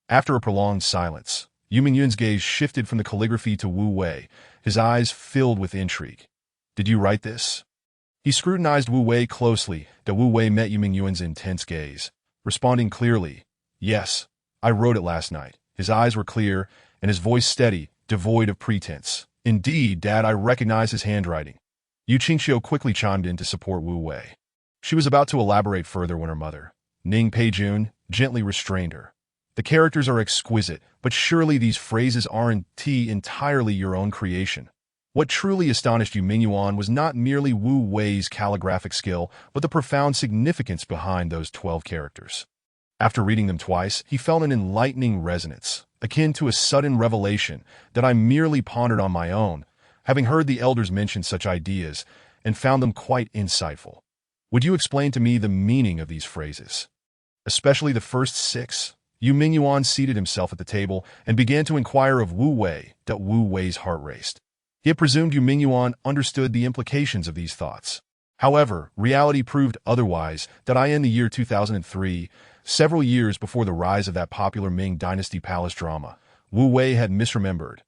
After a prolonged silence, Yu Mingyuan's gaze shifted from the calligraphy to Wu Wei, his eyes filled with intrigue. Did you write this? He scrutinized Wu Wei closely. Wu Wei met Yu Mingyuan's intense gaze, responding clearly, Yes, I wrote it last night. His eyes were clear, and his voice steady, devoid of pretense. Indeed, Dad, I recognize his handwriting. Yu Qingxiu quickly chimed in to support Wu Wei. She was about to elaborate further when her mother, Ning Peijun, gently restrained her. The characters are exquisite, but surely these phrases aren't entirely your own creation. What truly astonished Yu Mingyuan was not merely Wu Wei's calligraphic skill, but the profound significance behind those 12 characters. After reading them twice, he felt an enlightening resonance, akin to a sudden revelation that I merely pondered on my own, having heard the elders mention such ideas, and found them quite insightful. Would you explain to me the meaning of these phrases? Especially the first 6? Yu Mingyuan seated himself at the table and began to inquire of Wu Wei. Wu Wei's heart raced. He had presumed Yu Mingyuan understood the implications of these thoughts. However, reality proved otherwise. In the year 2003, several years before the rise of that popular Ming Dynasty palace drama, Wu Wei had misremembered.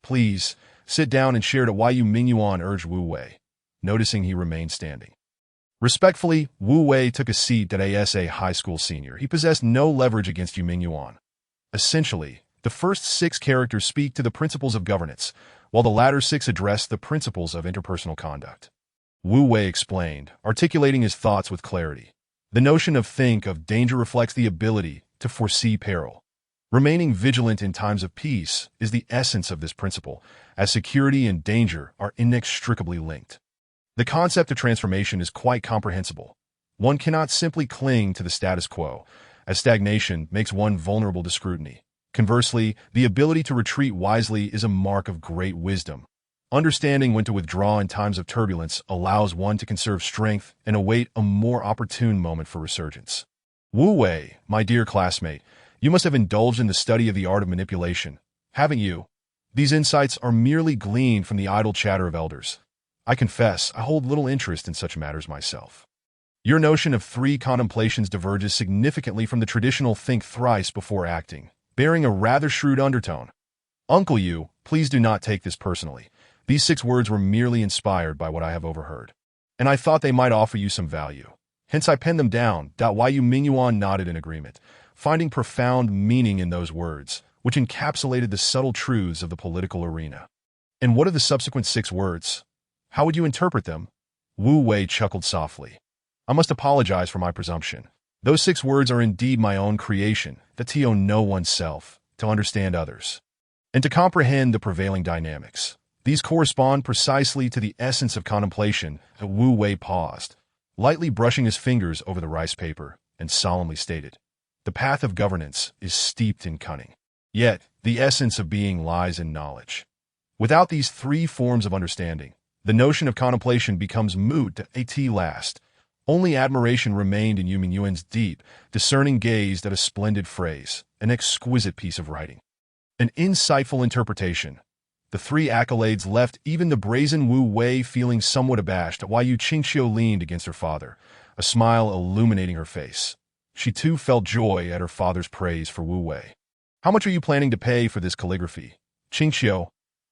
Please, sit down and share why Yu Mingyuan urged Wu Wei, noticing he remained standing. Respectfully, Wu Wei took a seat as a high school senior. He possessed no leverage against Yu Mingyuan. Essentially, the first 6 characters speak to the principles of governance, while the latter 6 address the principles of interpersonal conduct. Wu Wei explained, articulating his thoughts with clarity. The notion of think of danger reflects the ability to foresee peril. Remaining vigilant in times of peace is the essence of this principle, as security and danger are inextricably linked. The concept of transformation is quite comprehensible. One cannot simply cling to the status quo, as stagnation makes one vulnerable to scrutiny. Conversely, the ability to retreat wisely is a mark of great wisdom. Understanding when to withdraw in times of turbulence allows one to conserve strength and await a more opportune moment for resurgence. Wu Wei, my dear classmate, you must have indulged in the study of the art of manipulation, haven't you? These insights are merely gleaned from the idle chatter of elders. I confess, I hold little interest in such matters myself. Your notion of 3 contemplations diverges significantly from the traditional think thrice before acting, bearing a rather shrewd undertone. Uncle Yu, please do not take this personally. These 6 words were merely inspired by what I have overheard, and I thought they might offer you some value. Hence I penned them down. Yu Mingyuan nodded in agreement, finding profound meaning in those words, which encapsulated the subtle truths of the political arena. And what are the subsequent 6 words? How would you interpret them? Wu Wei chuckled softly. I must apologize for my presumption. Those 6 words are indeed my own creation, to know oneself, to understand others, and to comprehend the prevailing dynamics. These correspond precisely to the essence of contemplation. Wu Wei paused, lightly brushing his fingers over the rice paper, and solemnly stated, The path of governance is steeped in cunning. Yet, the essence of being lies in knowledge. Without these 3 forms of understanding, the notion of contemplation becomes moot at last. Only admiration remained in Yu Mingyuan's deep, discerning gaze at a splendid phrase, an exquisite piece of writing. An insightful interpretation. The three accolades left even the brazen Wu Wei feeling somewhat abashed while Yu Qingxiu leaned against her father, a smile illuminating her face. She too felt joy at her father's praise for Wu Wei. How much are you planning to pay for this calligraphy? Qingxiu.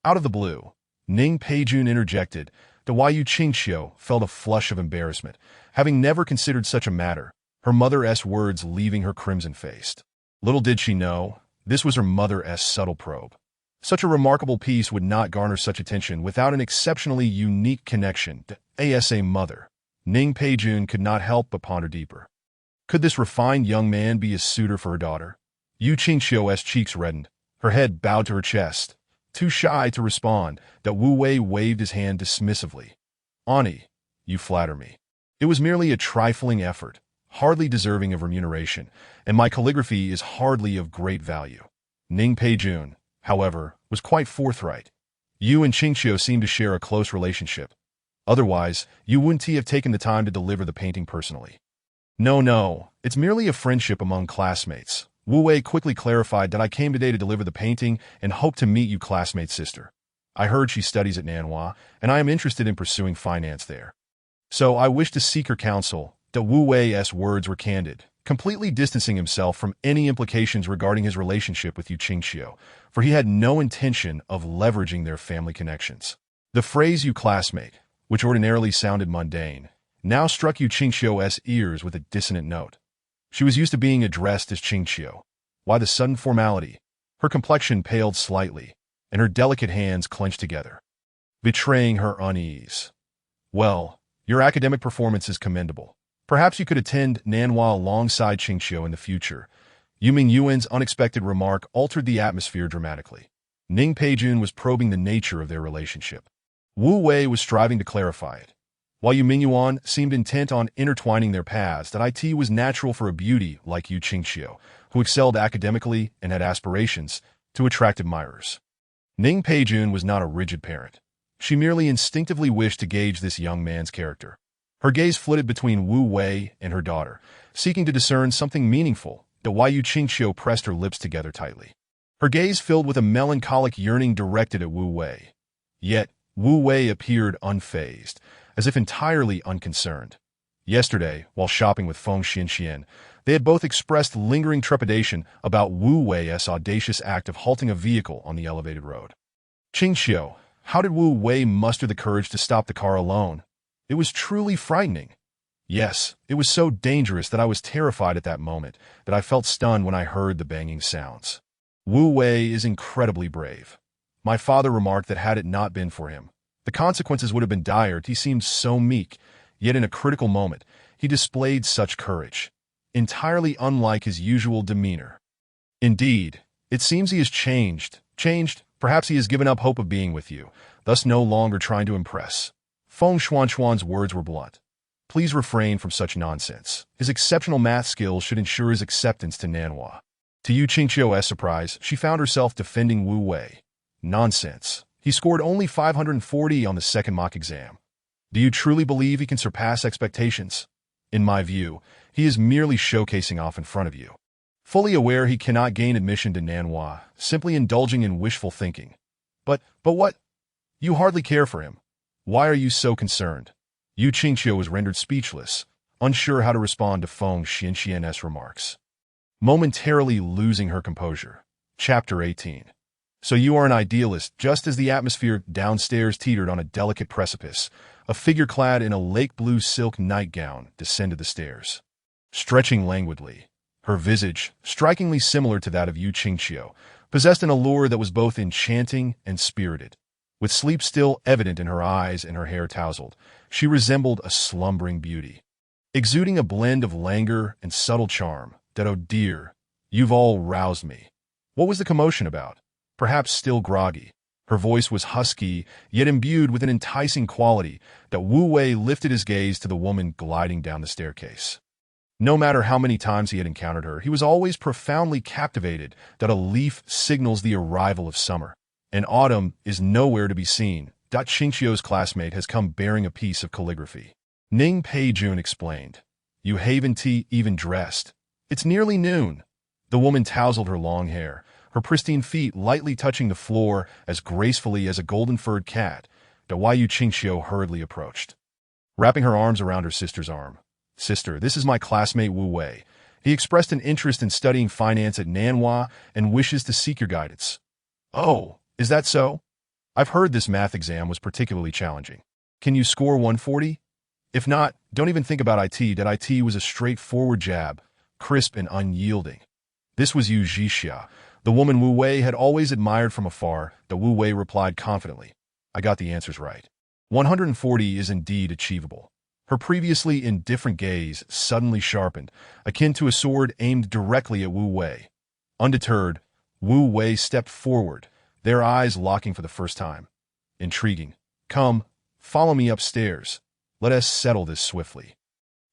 Out of the blue, Ning Peijun interjected, to why Yu Qingxiu felt a flush of embarrassment, having never considered such a matter, her mother's words leaving her crimson-faced. Little did she know, this was her mother's subtle probe. Such a remarkable piece would not garner such attention without an exceptionally unique connection to Asa mother. Ning Peijun could not help but ponder deeper. Could this refined young man be a suitor for her daughter? Yu Qingxiu's cheeks reddened, her head bowed to her chest. Too shy to respond, that Wu Wei waved his hand dismissively. Ani, you flatter me. It was merely a trifling effort, hardly deserving of remuneration, and my calligraphy is hardly of great value. Ning Peijun, however, was quite forthright. You and Qingxiu seem to share a close relationship. Otherwise, you wouldn't have taken the time to deliver the painting personally. No, it's merely a friendship among classmates. Wu Wei quickly clarified that I came today to deliver the painting and hope to meet you classmate's sister. I heard she studies at Nanhua, and I am interested in pursuing finance there. So I wish to seek her counsel. That Wu Wei's words were candid, completely distancing himself from any implications regarding his relationship with Yu Qingxiu, for he had no intention of leveraging their family connections. The phrase "you classmate," which ordinarily sounded mundane, now struck Yu Qingxiu's ears with a dissonant note. She was used to being addressed as Qingxiu. Why the sudden formality? Her complexion paled slightly, and her delicate hands clenched together, betraying her unease. Well, your academic performance is commendable. Perhaps you could attend Nanhua alongside Qingxiu in the future. Yu Mingyuan's unexpected remark altered the atmosphere dramatically. Ning Peijun was probing the nature of their relationship. Wu Wei was striving to clarify it. While Yu Mingyuan seemed intent on intertwining their paths, that it was natural for a beauty like Yu Qingxiu, who excelled academically and had aspirations, to attract admirers. Ning Peijun was not a rigid parent. She merely instinctively wished to gauge this young man's character. Her gaze flitted between Wu Wei and her daughter, seeking to discern something meaningful, though why Yu Qingxiu pressed her lips together tightly. Her gaze filled with a melancholic yearning directed at Wu Wei. Yet, Wu Wei appeared unfazed, as if entirely unconcerned. Yesterday, while shopping with Feng Xianxian, they had both expressed lingering trepidation about Wu Wei's audacious act of halting a vehicle on the elevated road. Qingxiu, how did Wu Wei muster the courage to stop the car alone? It was truly frightening. Yes, it was so dangerous that I was terrified at that moment, that I felt stunned when I heard the banging sounds. Wu Wei is incredibly brave. My father remarked that had it not been for him, the consequences would have been dire. He seemed so meek, yet in a critical moment, he displayed such courage, entirely unlike his usual demeanor. Indeed, it seems he has changed. Perhaps he has given up hope of being with you, thus no longer trying to impress. Feng Xuanchuan's words were blunt. Please refrain from such nonsense. His exceptional math skills should ensure his acceptance to Nanhua. To Yu Qingxiu's surprise, she found herself defending Wu Wei. Nonsense. He scored only 540 on the second mock exam. Do you truly believe he can surpass expectations? In my view, he is merely showcasing off in front of you. Fully aware he cannot gain admission to Nanhua, simply indulging in wishful thinking. But what? You hardly care for him. Why are you so concerned? Yu Qingxiu was rendered speechless, unsure how to respond to Feng Xianxian's remarks. Momentarily losing her composure. Chapter 18. So you are an idealist. Just as the atmosphere downstairs teetered on a delicate precipice, a figure clad in a lake blue silk nightgown descended the stairs. Stretching languidly, her visage, strikingly similar to that of Yu Qingxiu, possessed an allure that was both enchanting and spirited. With sleep still evident in her eyes and her hair tousled, she resembled a slumbering beauty. Exuding a blend of languor and subtle charm, that, oh dear, you've all roused me. What was the commotion about? Perhaps still groggy. Her voice was husky, yet imbued with an enticing quality that Wu Wei lifted his gaze to the woman gliding down the staircase. No matter how many times he had encountered her, he was always profoundly captivated that a leaf signals the arrival of summer, and autumn is nowhere to be seen. Qingxiu's classmate has come bearing a piece of calligraphy. Ning Pei-jun explained. You haven't even dressed. It's nearly noon. The woman tousled her long hair, her pristine feet lightly touching the floor as gracefully as a golden-furred cat. Yu Qingxiu hurriedly approached, wrapping her arms around her sister's arm. Sister, this is my classmate Wu Wei. He expressed an interest in studying finance at Nanhua and wishes to seek your guidance. Oh, is that so? I've heard this math exam was particularly challenging. Can you score 140? If not, don't even think about IT. That IT was a straightforward jab, crisp and unyielding. This was Yu Zhixia, the woman Wu Wei had always admired from afar. Wu Wei replied confidently. I got the answers right. 140 is indeed achievable. Her previously indifferent gaze suddenly sharpened, akin to a sword aimed directly at Wu Wei. Undeterred, Wu Wei stepped forward, their eyes locking for the first time. Intriguing. Come, follow me upstairs. Let us settle this swiftly.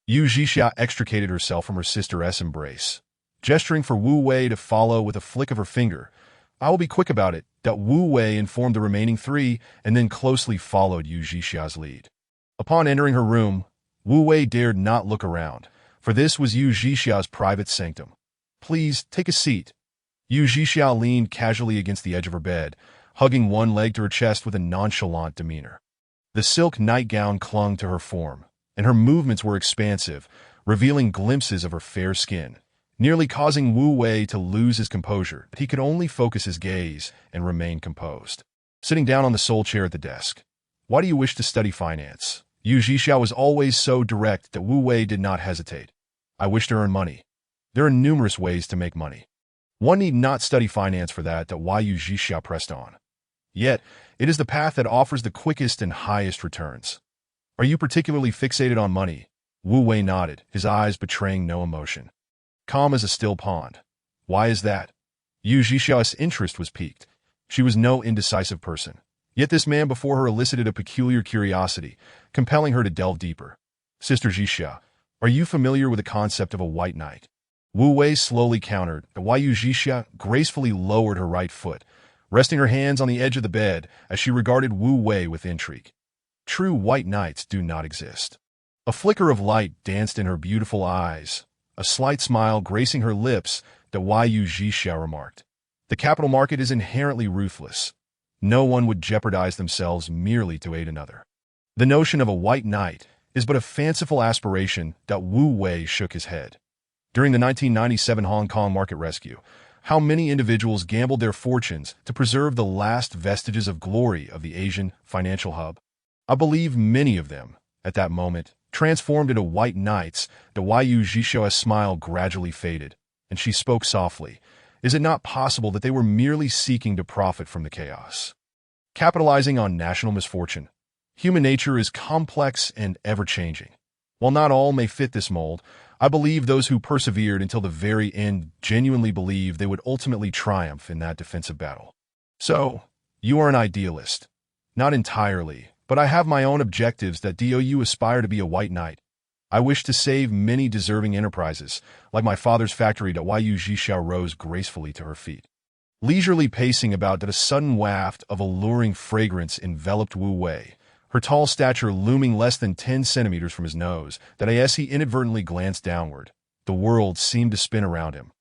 Yu Zhixia extricated herself from her sister's embrace, gesturing for Wu Wei to follow with a flick of her finger. I will be quick about it. Wu Wei informed the remaining three and then closely followed Yu Zhixia's lead. Upon entering her room, Wu Wei dared not look around, for this was Yu Zhixia's private sanctum. Please, take a seat. Yu Zhixia leaned casually against the edge of her bed, hugging one leg to her chest with a nonchalant demeanor. The silk nightgown clung to her form, and her movements were expansive, revealing glimpses of her fair skin, nearly causing Wu Wei to lose his composure. He could only focus his gaze and remain composed. Sitting down on the sole chair at the desk. Why do you wish to study finance? Yu Zhixia was always so direct that Wu Wei did not hesitate. I wish to earn money. There are numerous ways to make money. One need not study finance for that. Yu Zhixia pressed on. Yet, it is the path that offers the quickest and highest returns. Are you particularly fixated on money? Wu Wei nodded, his eyes betraying no emotion. Calm as a still pond. Why is that? Yu Zhixia's interest was piqued. She was no indecisive person. Yet this man before her elicited a peculiar curiosity, compelling her to delve deeper. Sister Zhixia, are you familiar with the concept of a white knight? Wu Wei slowly countered. Yu Zhixia gracefully lowered her right foot, resting her hands on the edge of the bed as she regarded Wu Wei with intrigue. True white knights do not exist. A flicker of light danced in her beautiful eyes, a slight smile gracing her lips. Yu Zhixia remarked. The capital market is inherently ruthless. No one would jeopardize themselves merely to aid another. The notion of a white knight is but a fanciful aspiration. Wu Wei shook his head. During the 1997 Hong Kong market rescue, how many individuals gambled their fortunes to preserve the last vestiges of glory of the Asian financial hub? I believe many of them, at that moment, transformed into white knights. Yu Zhixia's smile gradually faded, and she spoke softly. Is it not possible that they were merely seeking to profit from the chaos, capitalizing on national misfortune? Human nature is complex and ever-changing. While not all may fit this mold, I believe those who persevered until the very end genuinely believed they would ultimately triumph in that defensive battle. So, you are an idealist. Not entirely, but I have my own objectives. Do you aspire to be a white knight? I wish to save many deserving enterprises, like my father's factory. Yu Zhixia rose gracefully to her feet. Leisurely pacing about, a sudden waft of alluring fragrance enveloped Wu Wei, her tall stature looming less than 10 centimeters from his nose. As he inadvertently glanced downward, the world seemed to spin around him,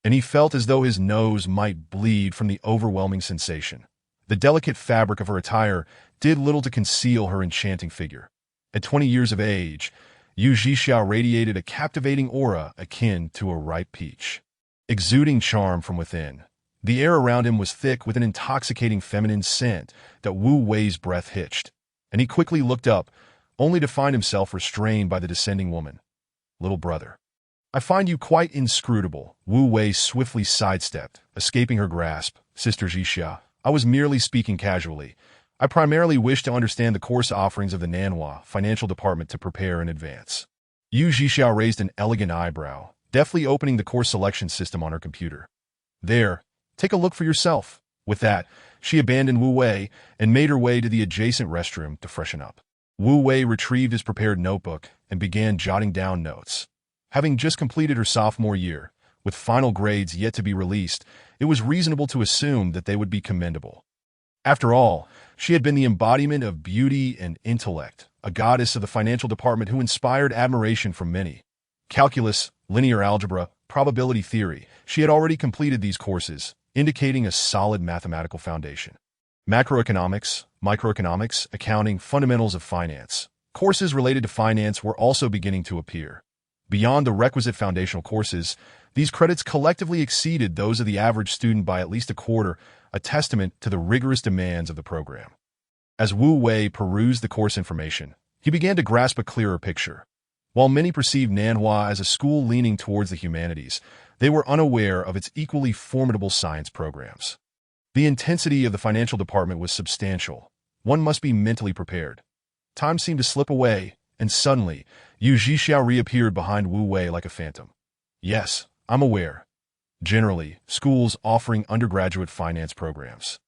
and he felt as though his nose might bleed from the overwhelming sensation. The delicate fabric of her attire did little to conceal her enchanting figure. At 20 years of age, Yu Zhixia radiated a captivating aura akin to a ripe peach, exuding charm from within. The air around him was thick with an intoxicating feminine scent. Wu Wei's breath hitched, and he quickly looked up, only to find himself restrained by the descending woman. Little brother, I find you quite inscrutable. Wu Wei swiftly sidestepped, escaping her grasp. Sister Zhixia, I was merely speaking casually. I primarily wish to understand the course offerings of the Nanhua financial department to prepare in advance. Yu Zhixia raised an elegant eyebrow, deftly opening the course selection system on her computer. There, take a look for yourself. With that, she abandoned Wu Wei and made her way to the adjacent restroom to freshen up. Wu Wei retrieved his prepared notebook and began jotting down notes. Having just completed her sophomore year, with final grades yet to be released, it was reasonable to assume that they would be commendable. After all, She had been the embodiment of beauty and intellect, a goddess of the financial department who inspired admiration from many. Calculus, linear algebra, probability theory. She had already completed these courses, indicating a solid mathematical foundation. Macroeconomics, microeconomics, accounting, fundamentals of finance. Courses related to finance were also beginning to appear. Beyond the requisite foundational courses, these credits collectively exceeded those of the average student by at least a quarter, a testament to the rigorous demands of the program. As Wu Wei perused the course information, he began to grasp a clearer picture. While many perceived Nanhua as a school leaning towards the humanities, they were unaware of its equally formidable science programs. The intensity of the financial department was substantial. One must be mentally prepared. Time seemed to slip away, and suddenly, Yu Zhixiao reappeared behind Wu Wei like a phantom. Yes, I'm aware. Generally, schools offering undergraduate finance programs,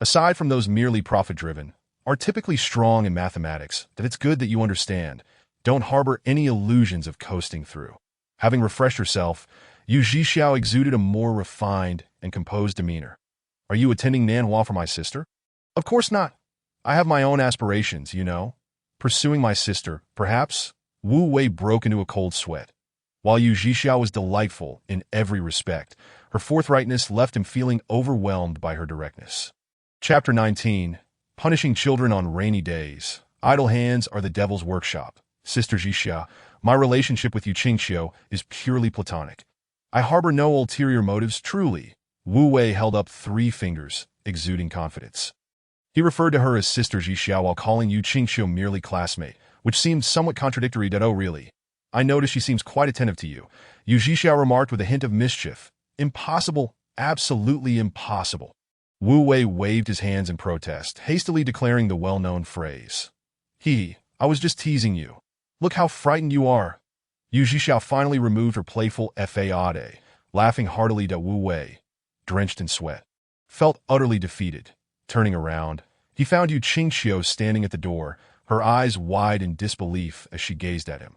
aside from those merely profit-driven, are typically strong in mathematics that it's good that you understand. Don't harbor any illusions of coasting through. Having refreshed herself, Yu Zhixiao exuded a more refined and composed demeanor. Are you attending Nanhua for my sister? Of course not. I have my own aspirations, you know. Pursuing my sister, perhaps? Wu Wei broke into a cold sweat. While Yu Zhixiao was delightful in every respect, her forthrightness left him feeling overwhelmed by her directness. Chapter 19. Punishing Children on Rainy Days. Idle hands are the devil's workshop. Sister Zhixia, my relationship with Yu Qingxiu is purely platonic. I harbor no ulterior motives, truly. Wu Wei held up 3 fingers, exuding confidence. He referred to her as Sister Zhixiao while calling Yu Qingxiu merely classmate, which seemed somewhat contradictory that, oh really? I notice she seems quite attentive to you. Yu Zhixiao remarked with a hint of mischief. Impossible, absolutely impossible. Wu Wei waved his hands in protest, hastily declaring the well-known phrase. I was just teasing you. Look how frightened you are. Yu Zhixiao finally removed her playful fade, laughing heartily at Wu Wei, drenched in sweat, felt utterly defeated. Turning around, he found Yu Qingxiu standing at the door, her eyes wide in disbelief as she gazed at him.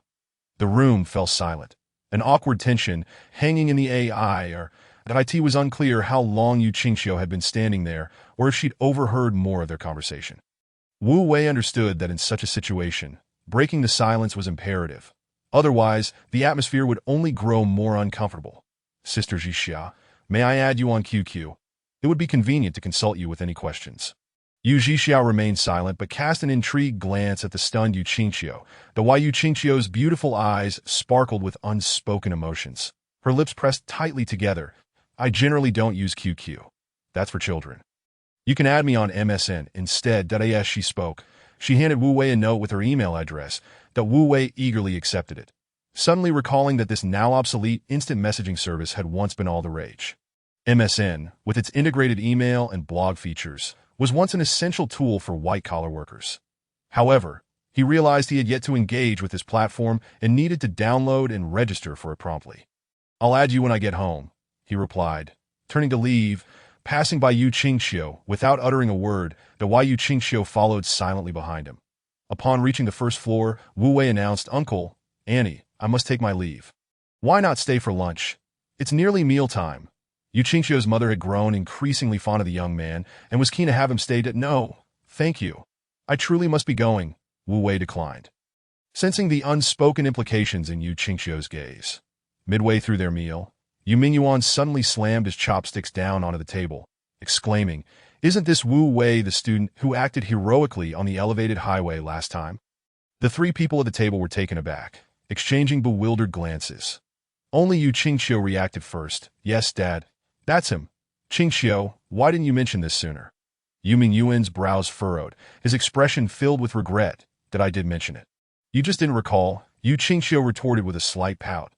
The room fell silent, an awkward tension hanging in the air. It was unclear how long Yu Qingxiu had been standing there or if she'd overheard more of their conversation. Wu Wei understood that in such a situation, breaking the silence was imperative. Otherwise, the atmosphere would only grow more uncomfortable. Sister Zhixia, may I add you on QQ? It would be convenient to consult you with any questions. Yu Zhixiao remained silent but cast an intrigued glance at the stunned Yu Qingxiu, while Yu Qingxiu's beautiful eyes sparkled with unspoken emotions. Her lips pressed tightly together. I generally don't use QQ. That's for children. You can add me on MSN instead. As she spoke, she handed Wu Wei a note with her email address. Wu Wei eagerly accepted it, suddenly recalling that this now obsolete instant messaging service had once been all the rage. MSN, with its integrated email and blog features, was once an essential tool for white-collar workers. However, he realized he had yet to engage with this platform and needed to download and register for it promptly. I'll add you when I get home, he replied, turning to leave, passing by Yu Qingxiu without uttering a word, while Yu Qingxiu followed silently behind him. Upon reaching the first floor, Wu Wei announced, Uncle, Annie, I must take my leave. Why not stay for lunch? It's nearly mealtime. Yu Qingxiu's mother had grown increasingly fond of the young man and was keen to have him stay. No, thank you. I truly must be going, Wu Wei declined, sensing the unspoken implications in Yu Qingxiu's gaze. Midway through their meal, Yu Mingyuan suddenly slammed his chopsticks down onto the table, exclaiming, Isn't this Wu Wei the student who acted heroically on the elevated highway last time? The 3 people at the table were taken aback, exchanging bewildered glances. Only Yu Qingxiu reacted first. Yes, Dad. That's him. Qingxiu, why didn't you mention this sooner? Yu Mingyuan's brows furrowed, his expression filled with regret that I did mention it. You just didn't recall, Yu Qingxiu retorted with a slight pout.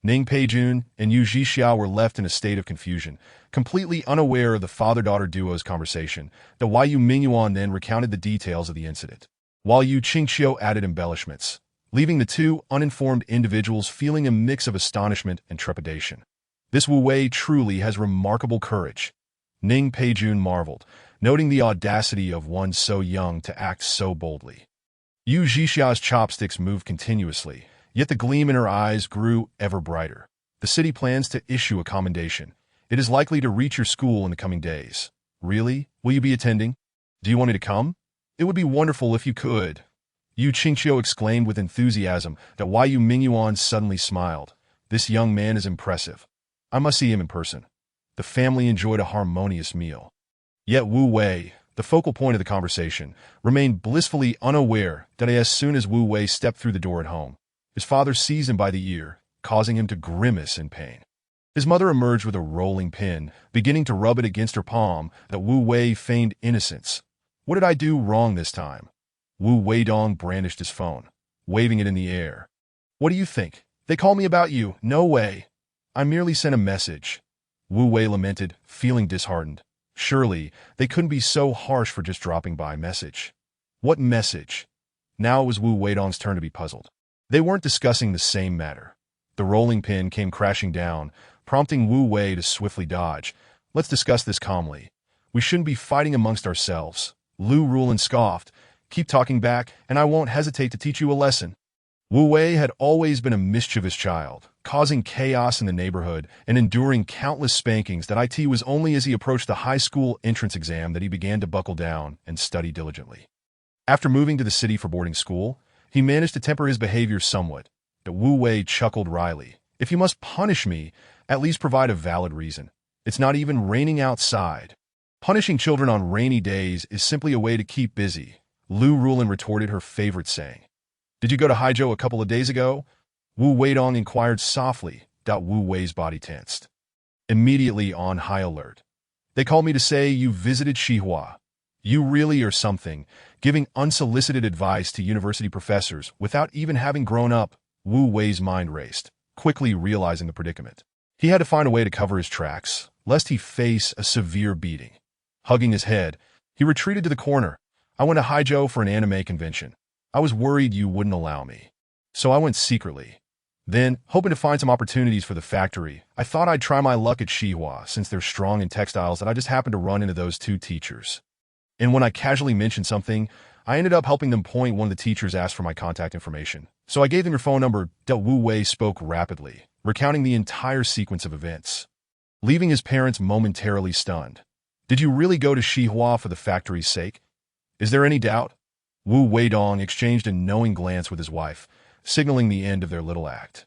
Ning Peijun and Yu Zhixiao were left in a state of confusion, completely unaware of the father-daughter duo's conversation, while Yu Mingyuan then recounted the details of the incident, while Yu Qingxiu added embellishments, leaving the 2 uninformed individuals feeling a mix of astonishment and trepidation. This Wu Wei truly has remarkable courage, Ning Peijun marveled, noting the audacity of one so young to act so boldly. Yu Zhixia's chopsticks moved continuously, yet the gleam in her eyes grew ever brighter. The city plans to issue a commendation. It is likely to reach your school in the coming days. Really? Will you be attending? Do you want me to come? It would be wonderful if you could. Yu Qingqiu exclaimed with enthusiasm that Yu Mingyuan suddenly smiled. This young man is impressive. I must see him in person. The family enjoyed a harmonious meal. Yet Wu Wei, the focal point of the conversation, remained blissfully unaware that as soon as Wu Wei stepped through the door at home, his father seized him by the ear, causing him to grimace in pain. His mother emerged with a rolling pin, beginning to rub it against her palm that Wu Wei feigned innocence. What did I do wrong this time? Wu Weidong brandished his phone, waving it in the air. What do you think? They call me about you. No way. I merely sent a message. Wu Wei lamented, feeling disheartened. Surely, they couldn't be so harsh for just dropping by a message. What message? Now it was Wu Weidong's turn to be puzzled. They weren't discussing the same matter. The rolling pin came crashing down, prompting Wu Wei to swiftly dodge. Let's discuss this calmly. We shouldn't be fighting amongst ourselves. Lu Rulin scoffed. Keep talking back, and I won't hesitate to teach you a lesson. Wu Wei had always been a mischievous child, causing chaos in the neighborhood and enduring countless spankings that it was only as he approached the high school entrance exam that he began to buckle down and study diligently. After moving to the city for boarding school, he managed to temper his behavior somewhat. But Wu Wei chuckled wryly. If you must punish me, at least provide a valid reason. It's not even raining outside. Punishing children on rainy days is simply a way to keep busy, Lu Rulin retorted, her favorite saying. Did you go to Haijiu a couple of days ago? Wu Weidong inquired softly. Wu Wei's body tensed. Immediately on high alert. They called me to say you visited Xihua. You really are something, giving unsolicited advice to university professors without even having grown up. Wu Wei's mind raced, quickly realizing the predicament. He had to find a way to cover his tracks, lest he face a severe beating. Hugging his head, he retreated to the corner. I went to Haijiu for an anime convention. I was worried you wouldn't allow me. So I went secretly. Then, hoping to find some opportunities for the factory, I thought I'd try my luck at Xihua since they're strong in textiles and I just happened to run into those two teachers. And when I casually mentioned something, I ended up helping them point. One of the teachers asked for my contact information. So I gave them your phone number. Wu Wei spoke rapidly, recounting the entire sequence of events, leaving his parents momentarily stunned. Did you really go to Xihua for the factory's sake? Is there any doubt? Wu Weidong exchanged a knowing glance with his wife, signaling the end of their little act.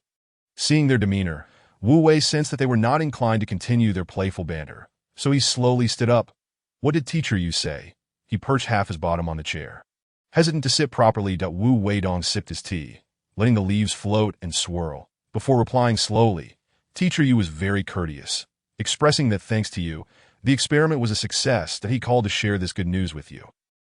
Seeing their demeanor, Wu Wei sensed that they were not inclined to continue their playful banter, so he slowly stood up. What did teacher you say? He perched half his bottom on the chair. Hesitant to sit properly, Wu Weidong sipped his tea, letting the leaves float and swirl, before replying slowly. Teacher Yu was very courteous, expressing that thanks to you, the experiment was a success, that he called to share this good news with you.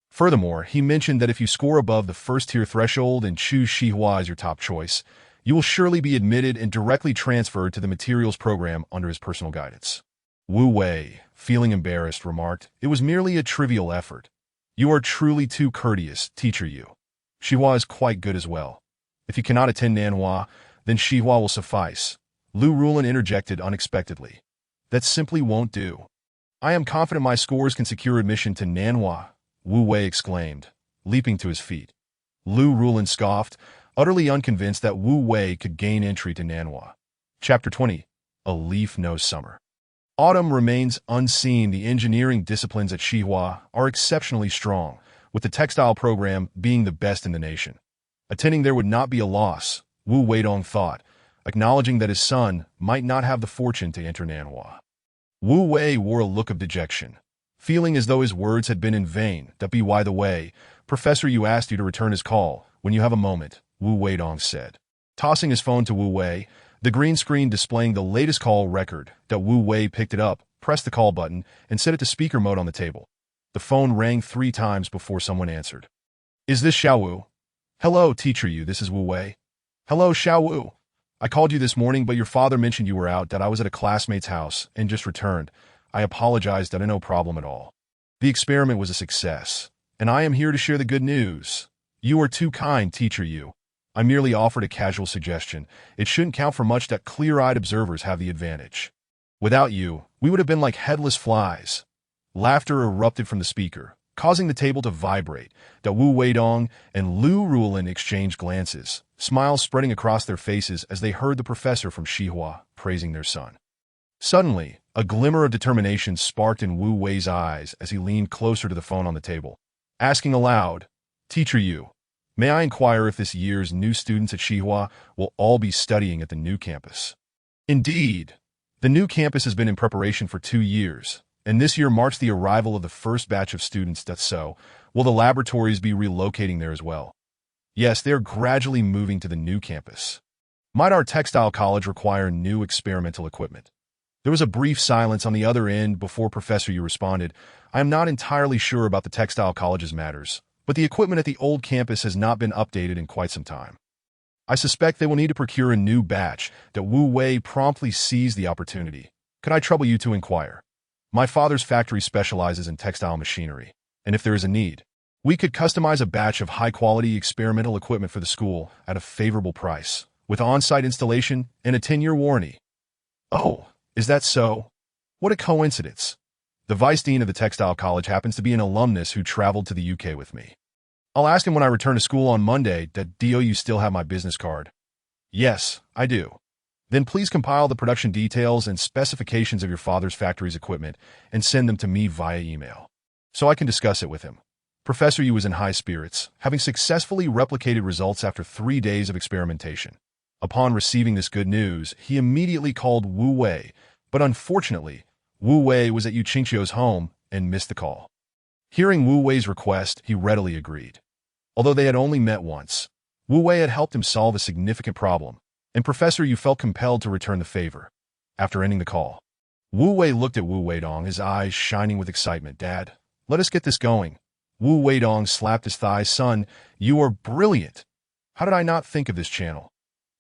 Furthermore, he mentioned that if you score above the first-tier threshold and choose Xihua as your top choice, you will surely be admitted and directly transferred to the materials program under his personal guidance. Wu Wei, feeling embarrassed, remarked, it was merely a trivial effort. You are truly too courteous, teacher Yu. Xihua is quite good as well. If you cannot attend Nanhua, then Xihua will suffice. Lu Rulin interjected unexpectedly. That simply won't do. I am confident my scores can secure admission to Nanhua, Wu Wei exclaimed, leaping to his feet. Lu Rulin scoffed, utterly unconvinced that Wu Wei could gain entry to Nanhua. Chapter 20. A Leaf Knows Summer. Autumn remains unseen. The engineering disciplines at Xihua are exceptionally strong, with the textile program being the best in the nation. Attending there would not be a loss, Wu Weidong thought, acknowledging that his son might not have the fortune to enter Nanhua. Wu Wei wore a look of dejection, feeling as though his words had been in vain. By the way, Professor Yu asked you to return his call when you have a moment, Wu Weidong said. Tossing his phone to Wu Wei, the green screen displaying the latest call record, Wu Wei picked it up, pressed the call button, and set it to speaker mode on the table. The phone rang 3 times before someone answered. Is this Xiaowu? Hello, teacher Yu, this is Wu Wei. Hello, Xiaowu. I called you this morning, but your father mentioned you were out, that I was at a classmate's house and just returned. I apologized, that no problem at all. The experiment was a success, and I am here to share the good news. You are too kind, teacher Yu. I merely offered a casual suggestion. It shouldn't count for much that clear-eyed observers have the advantage. Without you, we would have been like headless flies. Laughter erupted from the speaker, causing the table to vibrate. Wu Weidong and Lu Rulin exchanged glances, smiles spreading across their faces as they heard the professor from Xihua praising their son. Suddenly, A glimmer of determination sparked in Wu Wei's eyes as he leaned closer to the phone on the table, asking aloud, "Teacher Yu, may I inquire if this year's new students at Xihua will all be studying at the new campus?" Indeed, the new campus has been in preparation for 2 years, and this year marks the arrival of the first batch of students. So, will the laboratories be relocating there as well? Yes, they are gradually moving to the new campus. Might our textile college require new experimental equipment? There was a brief silence on the other end before Professor Yu responded. "I am not entirely sure about the textile college's matters, but the equipment at the old campus has not been updated in quite some time. I suspect they will need to procure a new batch." That Wu Wei promptly seized the opportunity. "Could I trouble you to inquire? My father's factory specializes in textile machinery, and if there is a need, we could customize a batch of high-quality experimental equipment for the school at a favorable price, with on-site installation and a 10-year warranty." "Oh, is that so? What a coincidence. The vice dean of the textile college happens to be an alumnus who traveled to the UK with me. I'll ask him when I return to school on Monday. Do you still have my business card?" "Yes, I do." "Then please compile the production details and specifications of your father's factory's equipment and send them to me via email, so I can discuss it with him." Professor Yu was in high spirits, having successfully replicated results after 3 days of experimentation. Upon receiving this good news, he immediately called Wu Wei, but unfortunately, Wu Wei was at Yu Qingqiu's home and missed the call. Hearing Wu Wei's request, he readily agreed. Although they had only met once, Wu Wei had helped him solve a significant problem, and Professor Yu felt compelled to return the favor. After ending the call, Wu Wei looked at Wu Weidong, his eyes shining with excitement. "Dad, let us get this going." Wu Weidong slapped his thigh. "Son, you are brilliant. How did I not think of this channel?"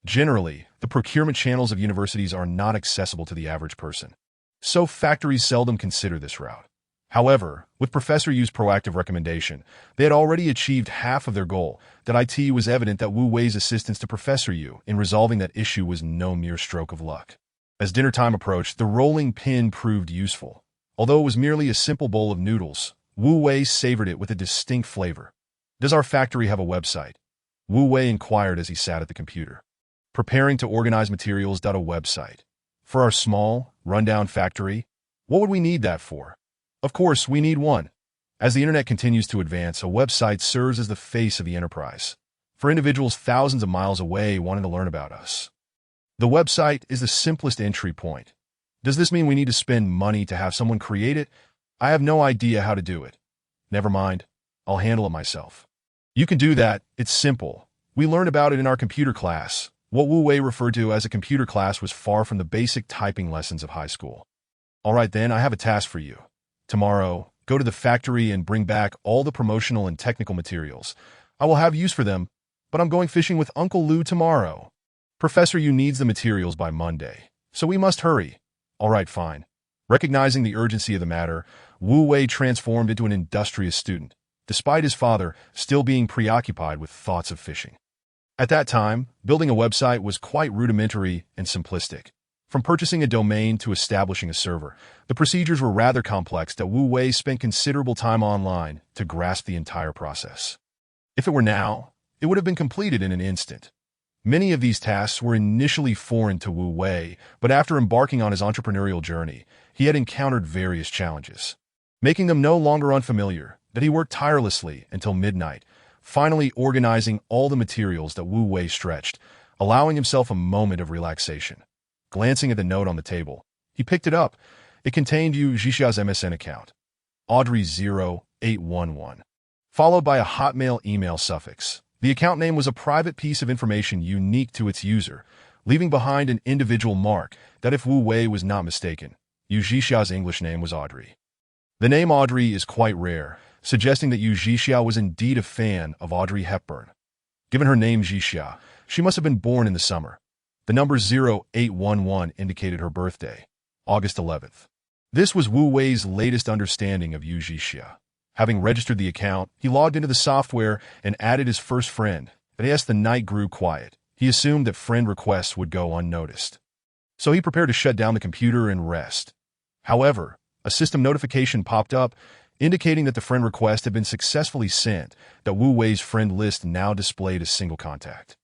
Generally, the procurement channels of universities are not accessible to the average person, so factories seldom consider this route. However, with Professor Yu's proactive recommendation, they had already achieved half of their goal. That it was evident that Wu Wei's assistance to Professor Yu in resolving that issue was no mere stroke of luck. As dinner time approached, the rolling pin proved useful. Although it was merely a simple bowl of noodles, Wu Wei savored it with a distinct flavor. "Does our factory have a website?" Wu Wei inquired as he sat at the computer. "Preparing to organize materials. A website? For our small, rundown factory? What would we need that for?" "Of course, we need one. As the internet continues to advance, a website serves as the face of the enterprise, for individuals thousands of miles away wanting to learn about us. The website is the simplest entry point. Does this mean we need to spend money to have someone create it? I have no idea how to do it." "Never mind. I'll handle it myself." "You can do that. It's simple. We learned about it in our computer class." What Wu Wei referred to as a computer class was far from the basic typing lessons of high school. "All right then, I have a task for you. Tomorrow, go to the factory and bring back all the promotional and technical materials. I will have use for them, but I'm going fishing with Uncle Lou tomorrow. Professor Yu needs the materials by Monday, so we must hurry." "All right, fine." Recognizing the urgency of the matter, Wu Wei transformed into an industrious student, despite his father still being preoccupied with thoughts of fishing. At that time, building a website was quite rudimentary and simplistic. From purchasing a domain to establishing a server, the procedures were rather complex. That Wu Wei spent considerable time online to grasp the entire process. If it were now, it would have been completed in an instant. Many of these tasks were initially foreign to Wu Wei, but after embarking on his entrepreneurial journey, he had encountered various challenges, making them no longer unfamiliar. That he worked tirelessly until midnight, finally organizing all the materials. That Wu Wei stretched, allowing himself a moment of relaxation. Glancing at the note on the table, he picked it up. It contained Yu Zhixia's MSN account, Audrey0811, followed by a Hotmail email suffix. The account name was a private piece of information unique to its user, leaving behind an individual mark. That if Wu Wei was not mistaken, Yu Zhixia's English name was Audrey. The name Audrey is quite rare, suggesting that Yu Zhixia was indeed a fan of Audrey Hepburn. Given her name Zhixia, she must have been born in the summer. The number 0811 indicated her birthday, August 11th. This was Wu Wei's latest understanding of Yu Zhixia. Having registered the account, he logged into the software and added his first friend. But as the night grew quiet, he assumed that friend requests would go unnoticed. So he prepared to shut down the computer and rest. However, a system notification popped up, indicating that the friend request had been successfully sent. That Wu Wei's friend list now displayed a single contact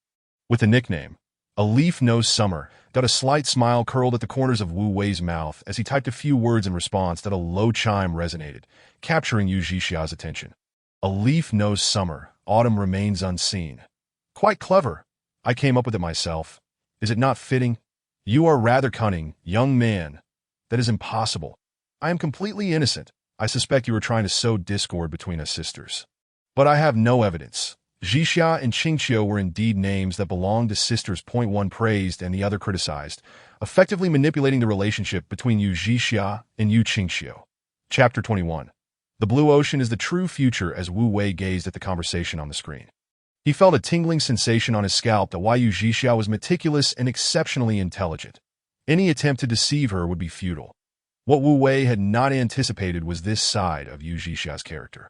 with the nickname A leaf-nosed summer a slight smile curled at the corners of Wu Wei's mouth as he typed a few words in response that a low chime resonated, capturing Yu Zhixia's attention. A leaf-nosed summer, autumn remains unseen. Quite clever. I came up with it myself. Is it not fitting? You are rather cunning, young man. That is impossible. I am completely innocent. I suspect you are trying to sow discord between us sisters. But I have no evidence. Zhixia and Qingqiu were indeed names that belonged to sisters. One praised and the other criticized, effectively manipulating the relationship between Yu Zhixia and Yu Qingqiu. Chapter 21. The blue ocean is the true future. As Wu Wei gazed at the conversation on the screen, he felt a tingling sensation on his scalp that Yu Zhixia was meticulous and exceptionally intelligent. Any attempt to deceive her would be futile. What Wu Wei had not anticipated was this side of Yu Zhixia's character.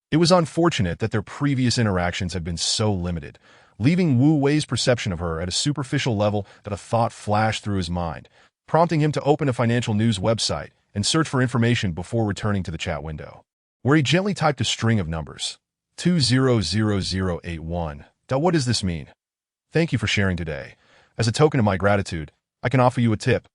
It was unfortunate that their previous interactions had been so limited, leaving Wu Wei's perception of her at a superficial level that a thought flashed through his mind, prompting him to open a financial news website and search for information before returning to the chat window, where he gently typed a string of numbers. 200081. What does this mean? Thank you for sharing today. As a token of my gratitude, I can offer you a tip.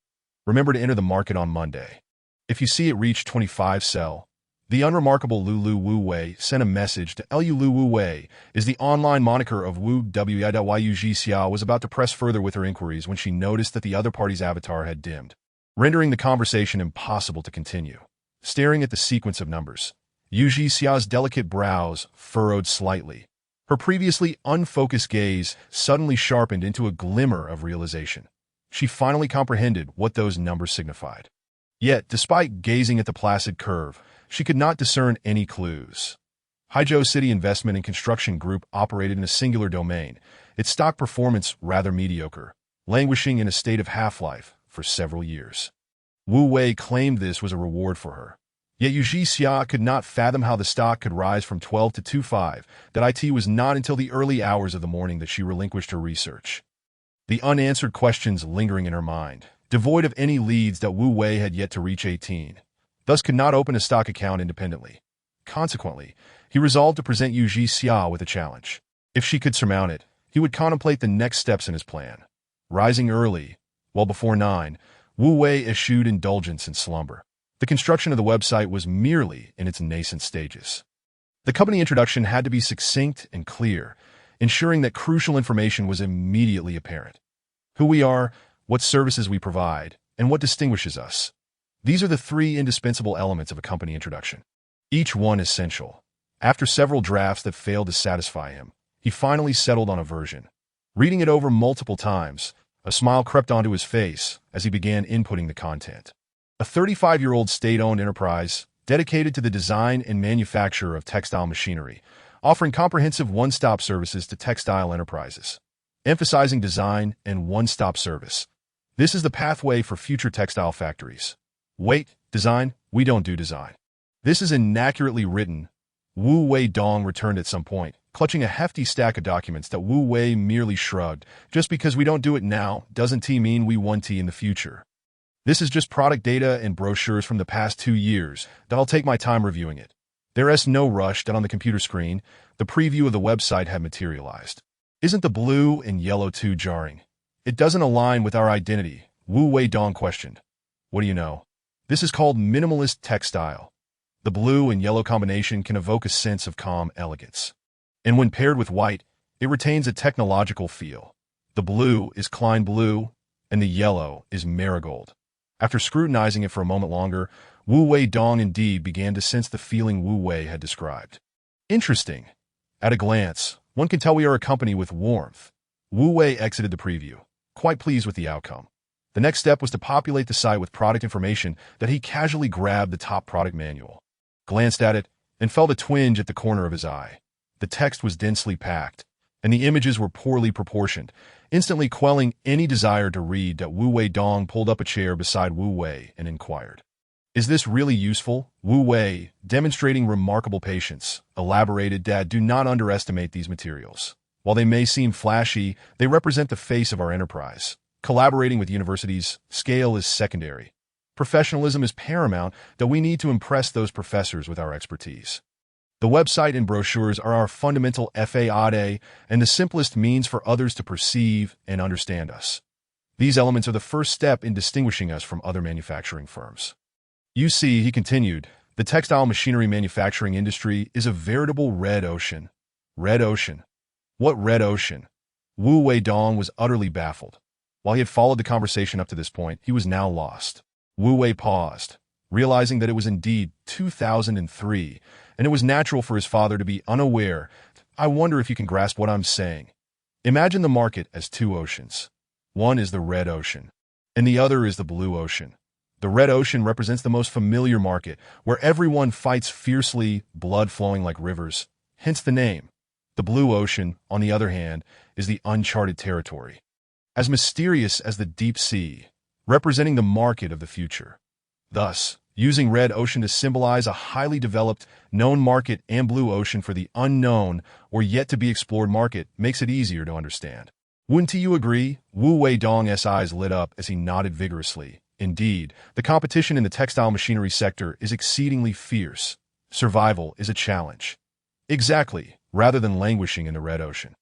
Remember to enter the market on Monday. If you see it reach 25, sell. The unremarkable Lulu Wu Wei sent a message to Lu Wu Wei is the online moniker of Wu Wei. Yu Zhixia was about to press further with her inquiries when she noticed that the other party's avatar had dimmed, rendering the conversation impossible to continue. Staring at the sequence of numbers, Yu Zhixia's delicate brows furrowed slightly. Her previously unfocused gaze suddenly sharpened into a glimmer of realization. She finally comprehended what those numbers signified. Yet, despite gazing at the placid curve, she could not discern any clues. Haizhou City Investment and Construction Group operated in a singular domain, its stock performance rather mediocre, languishing in a state of half-life for several years. Wu Wei claimed this was a reward for her. Yet Yu Zhixia could not fathom how the stock could rise from 12 to 25. It was not until the early hours of the morning that she relinquished her research. The unanswered questions lingering in her mind, devoid of any leads that Wu Wei had yet to reach 18. Thus could not open a stock account independently. Consequently, he resolved to present Yu Zhixia with a challenge. If she could surmount it, he would contemplate the next steps in his plan. Rising early, well before 9, Wu Wei eschewed indulgence and slumber. The construction of the website was merely in its nascent stages. The company introduction had to be succinct and clear, ensuring that crucial information was immediately apparent. Who we are, what services we provide, and what distinguishes us. These are the three indispensable elements of a company introduction. Each one essential. After several drafts that failed to satisfy him, he finally settled on a version. Reading it over multiple times, a smile crept onto his face as he began inputting the content. A 35-year-old state-owned enterprise dedicated to the design and manufacture of textile machinery, offering comprehensive one-stop services to textile enterprises. Emphasizing design and one-stop service. This is the pathway for future textile factories. Wait, design? We don't do design. This is inaccurately written. Wu Wei Dong returned at some point, clutching a hefty stack of documents that Wu Wei merely shrugged. Just because we don't do it now doesn't mean we won't in the future. This is just product data and brochures from the past 2 years that I'll take my time reviewing it. There is no rush that on the computer screen, the preview of the website had materialized. Isn't the blue and yellow too jarring? It doesn't align with our identity, Wu Wei Dong questioned. What do you know? This is called minimalist textile. The blue and yellow combination can evoke a sense of calm elegance. And when paired with white, it retains a technological feel. The blue is Klein blue, and the yellow is marigold. After scrutinizing it for a moment longer, Wu Wei Dong indeed began to sense the feeling Wu Wei had described. Interesting. At a glance, one can tell we are a company with warmth. Wu Wei exited the preview, quite pleased with the outcome. The next step was to populate the site with product information that he casually grabbed the top product manual, glanced at it, and felt a twinge at the corner of his eye. The text was densely packed, and the images were poorly proportioned, instantly quelling any desire to read. Wu Wei Dong pulled up a chair beside Wu Wei and inquired. Is this really useful? Wu Wei, demonstrating remarkable patience, elaborated. Do not underestimate these materials. While they may seem flashy, they represent the face of our enterprise. Collaborating with universities, scale is secondary. Professionalism is paramount, that we need to impress those professors with our expertise. The website and brochures are our fundamental faade and the simplest means for others to perceive and understand us. These elements are the first step in distinguishing us from other manufacturing firms. You see, he continued, the textile machinery manufacturing industry is a veritable red ocean. Red ocean? What red ocean? Wu Weidong was utterly baffled. While he had followed the conversation up to this point, he was now lost. Wu Wei paused, realizing that it was indeed 2003, and it was natural for his father to be unaware. I wonder if you can grasp what I'm saying. Imagine the market as two oceans. One is the red ocean, and the other is the blue ocean. The red ocean represents the most familiar market, where everyone fights fiercely, blood flowing like rivers, hence the name. The blue ocean, on the other hand, is the uncharted territory, as mysterious as the deep sea, representing the market of the future. Thus, using red ocean to symbolize a highly developed, known market and blue ocean for the unknown or yet-to-be-explored market makes it easier to understand. Wouldn't you agree? Wu Weidong's eyes lit up as he nodded vigorously. Indeed, the competition in the textile machinery sector is exceedingly fierce. Survival is a challenge. Exactly, rather than languishing in the red ocean.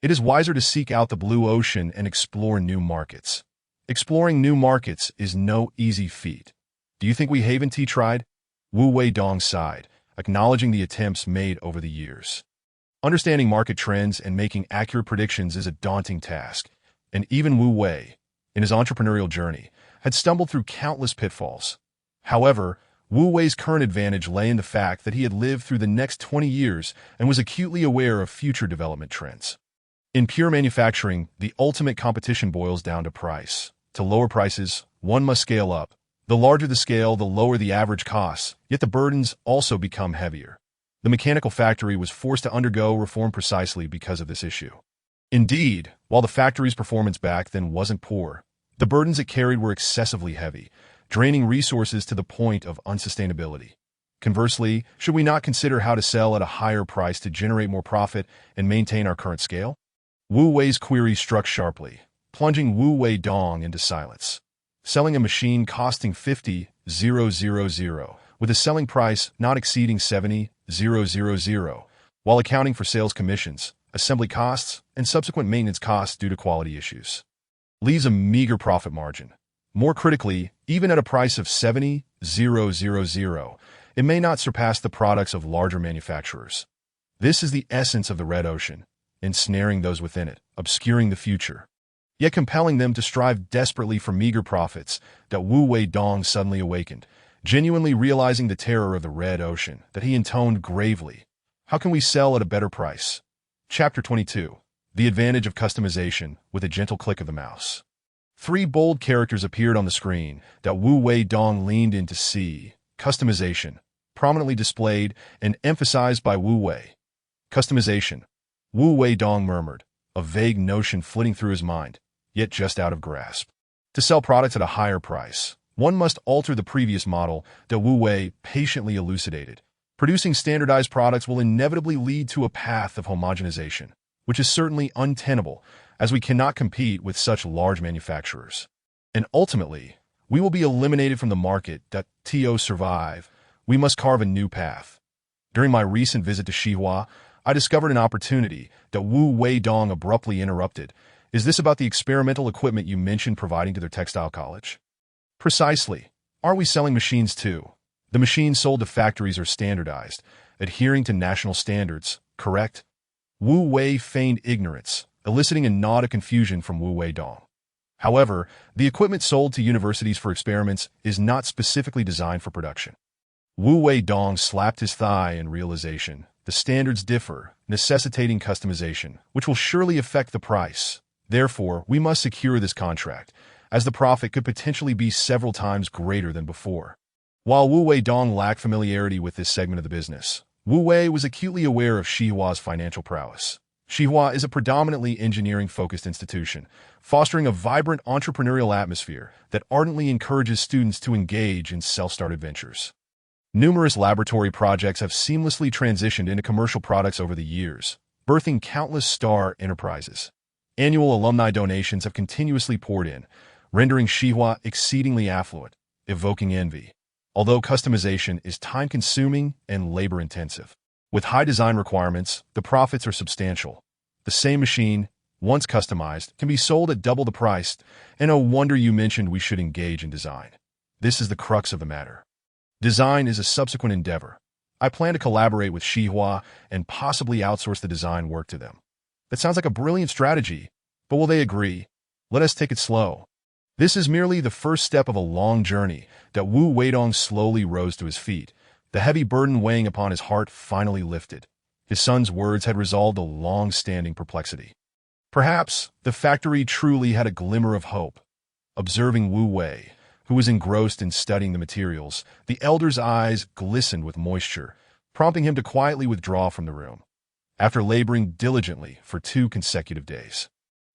It is wiser to seek out the blue ocean and explore new markets. Exploring new markets is no easy feat. Do you think we haven't tried? Wu Weidong sighed, acknowledging the attempts made over the years. Understanding market trends and making accurate predictions is a daunting task, and even Wu Wei, in his entrepreneurial journey, had stumbled through countless pitfalls. However, Wu Wei's current advantage lay in the fact that he had lived through the next 20 years and was acutely aware of future development trends. In pure manufacturing, the ultimate competition boils down to price. To lower prices, one must scale up. The larger the scale, the lower the average costs, yet the burdens also become heavier. The mechanical factory was forced to undergo reform precisely because of this issue. Indeed, while the factory's performance back then wasn't poor, the burdens it carried were excessively heavy, draining resources to the point of unsustainability. Conversely, should we not consider how to sell at a higher price to generate more profit and maintain our current scale? Wu Wei's query struck sharply, plunging Wu Weidong into silence. Selling a machine costing 50,000, with a selling price not exceeding 70,000, while accounting for sales commissions, assembly costs, and subsequent maintenance costs due to quality issues, leaves a meager profit margin. More critically, even at a price of 70,000, it may not surpass the products of larger manufacturers. This is the essence of the red ocean, ensnaring those within it, obscuring the future, yet compelling them to strive desperately for meager profits. That Wu Weidong suddenly awakened, genuinely realizing the terror of the red ocean, that he intoned gravely, "How can we sell at a better price?" Chapter 22. The Advantage of Customization, with a gentle click of the mouse. 3 bold characters appeared on the screen that Wu Weidong leaned in to see. Customization, prominently displayed and emphasized by Wu Wei. Customization, Wu Weidong murmured, a vague notion flitting through his mind, yet just out of grasp. To sell products at a higher price, one must alter the previous model that Wu Wei patiently elucidated. Producing standardized products will inevitably lead to a path of homogenization, which is certainly untenable, as we cannot compete with such large manufacturers. And ultimately, we will be eliminated from the market. To survive, we must carve a new path. During my recent visit to Xihua, I discovered an opportunity that Wu Weidong abruptly interrupted. Is this about the experimental equipment you mentioned providing to their textile college? Precisely. Are we selling machines too? The machines sold to factories are standardized, adhering to national standards, correct? Wu Wei feigned ignorance, eliciting a nod of confusion from Wu Weidong. However, the equipment sold to universities for experiments is not specifically designed for production. Wu Weidong slapped his thigh in realization. The standards differ, necessitating customization, which will surely affect the price. Therefore, we must secure this contract, as the profit could potentially be several times greater than before. While Wu Weidong lacked familiarity with this segment of the business, Wu Wei was acutely aware of Xihua's financial prowess. Xihua is a predominantly engineering-focused institution, fostering a vibrant entrepreneurial atmosphere that ardently encourages students to engage in self-started ventures. Numerous laboratory projects have seamlessly transitioned into commercial products over the years, birthing countless star enterprises. Annual alumni donations have continuously poured in, rendering Xihua exceedingly affluent, evoking envy. Although customization is time-consuming and labor-intensive, With high design requirements, the profits are substantial. The same machine, once customized, can be sold at double the price, and no wonder you mentioned we should engage in design. This is the crux of the matter. Design is a subsequent endeavor. I plan to collaborate with Xihua and possibly outsource the design work to them. That sounds like a brilliant strategy, but will they agree? Let us take it slow. This is merely the first step of a long journey that Wu Weidong slowly rose to his feet. The heavy burden weighing upon his heart finally lifted. His son's words had resolved a long-standing perplexity. Perhaps the factory truly had a glimmer of hope. Observing Wu Wei, who was engrossed in studying the materials, the elder's eyes glistened with moisture, prompting him to quietly withdraw from the room. After laboring diligently for 2 consecutive days,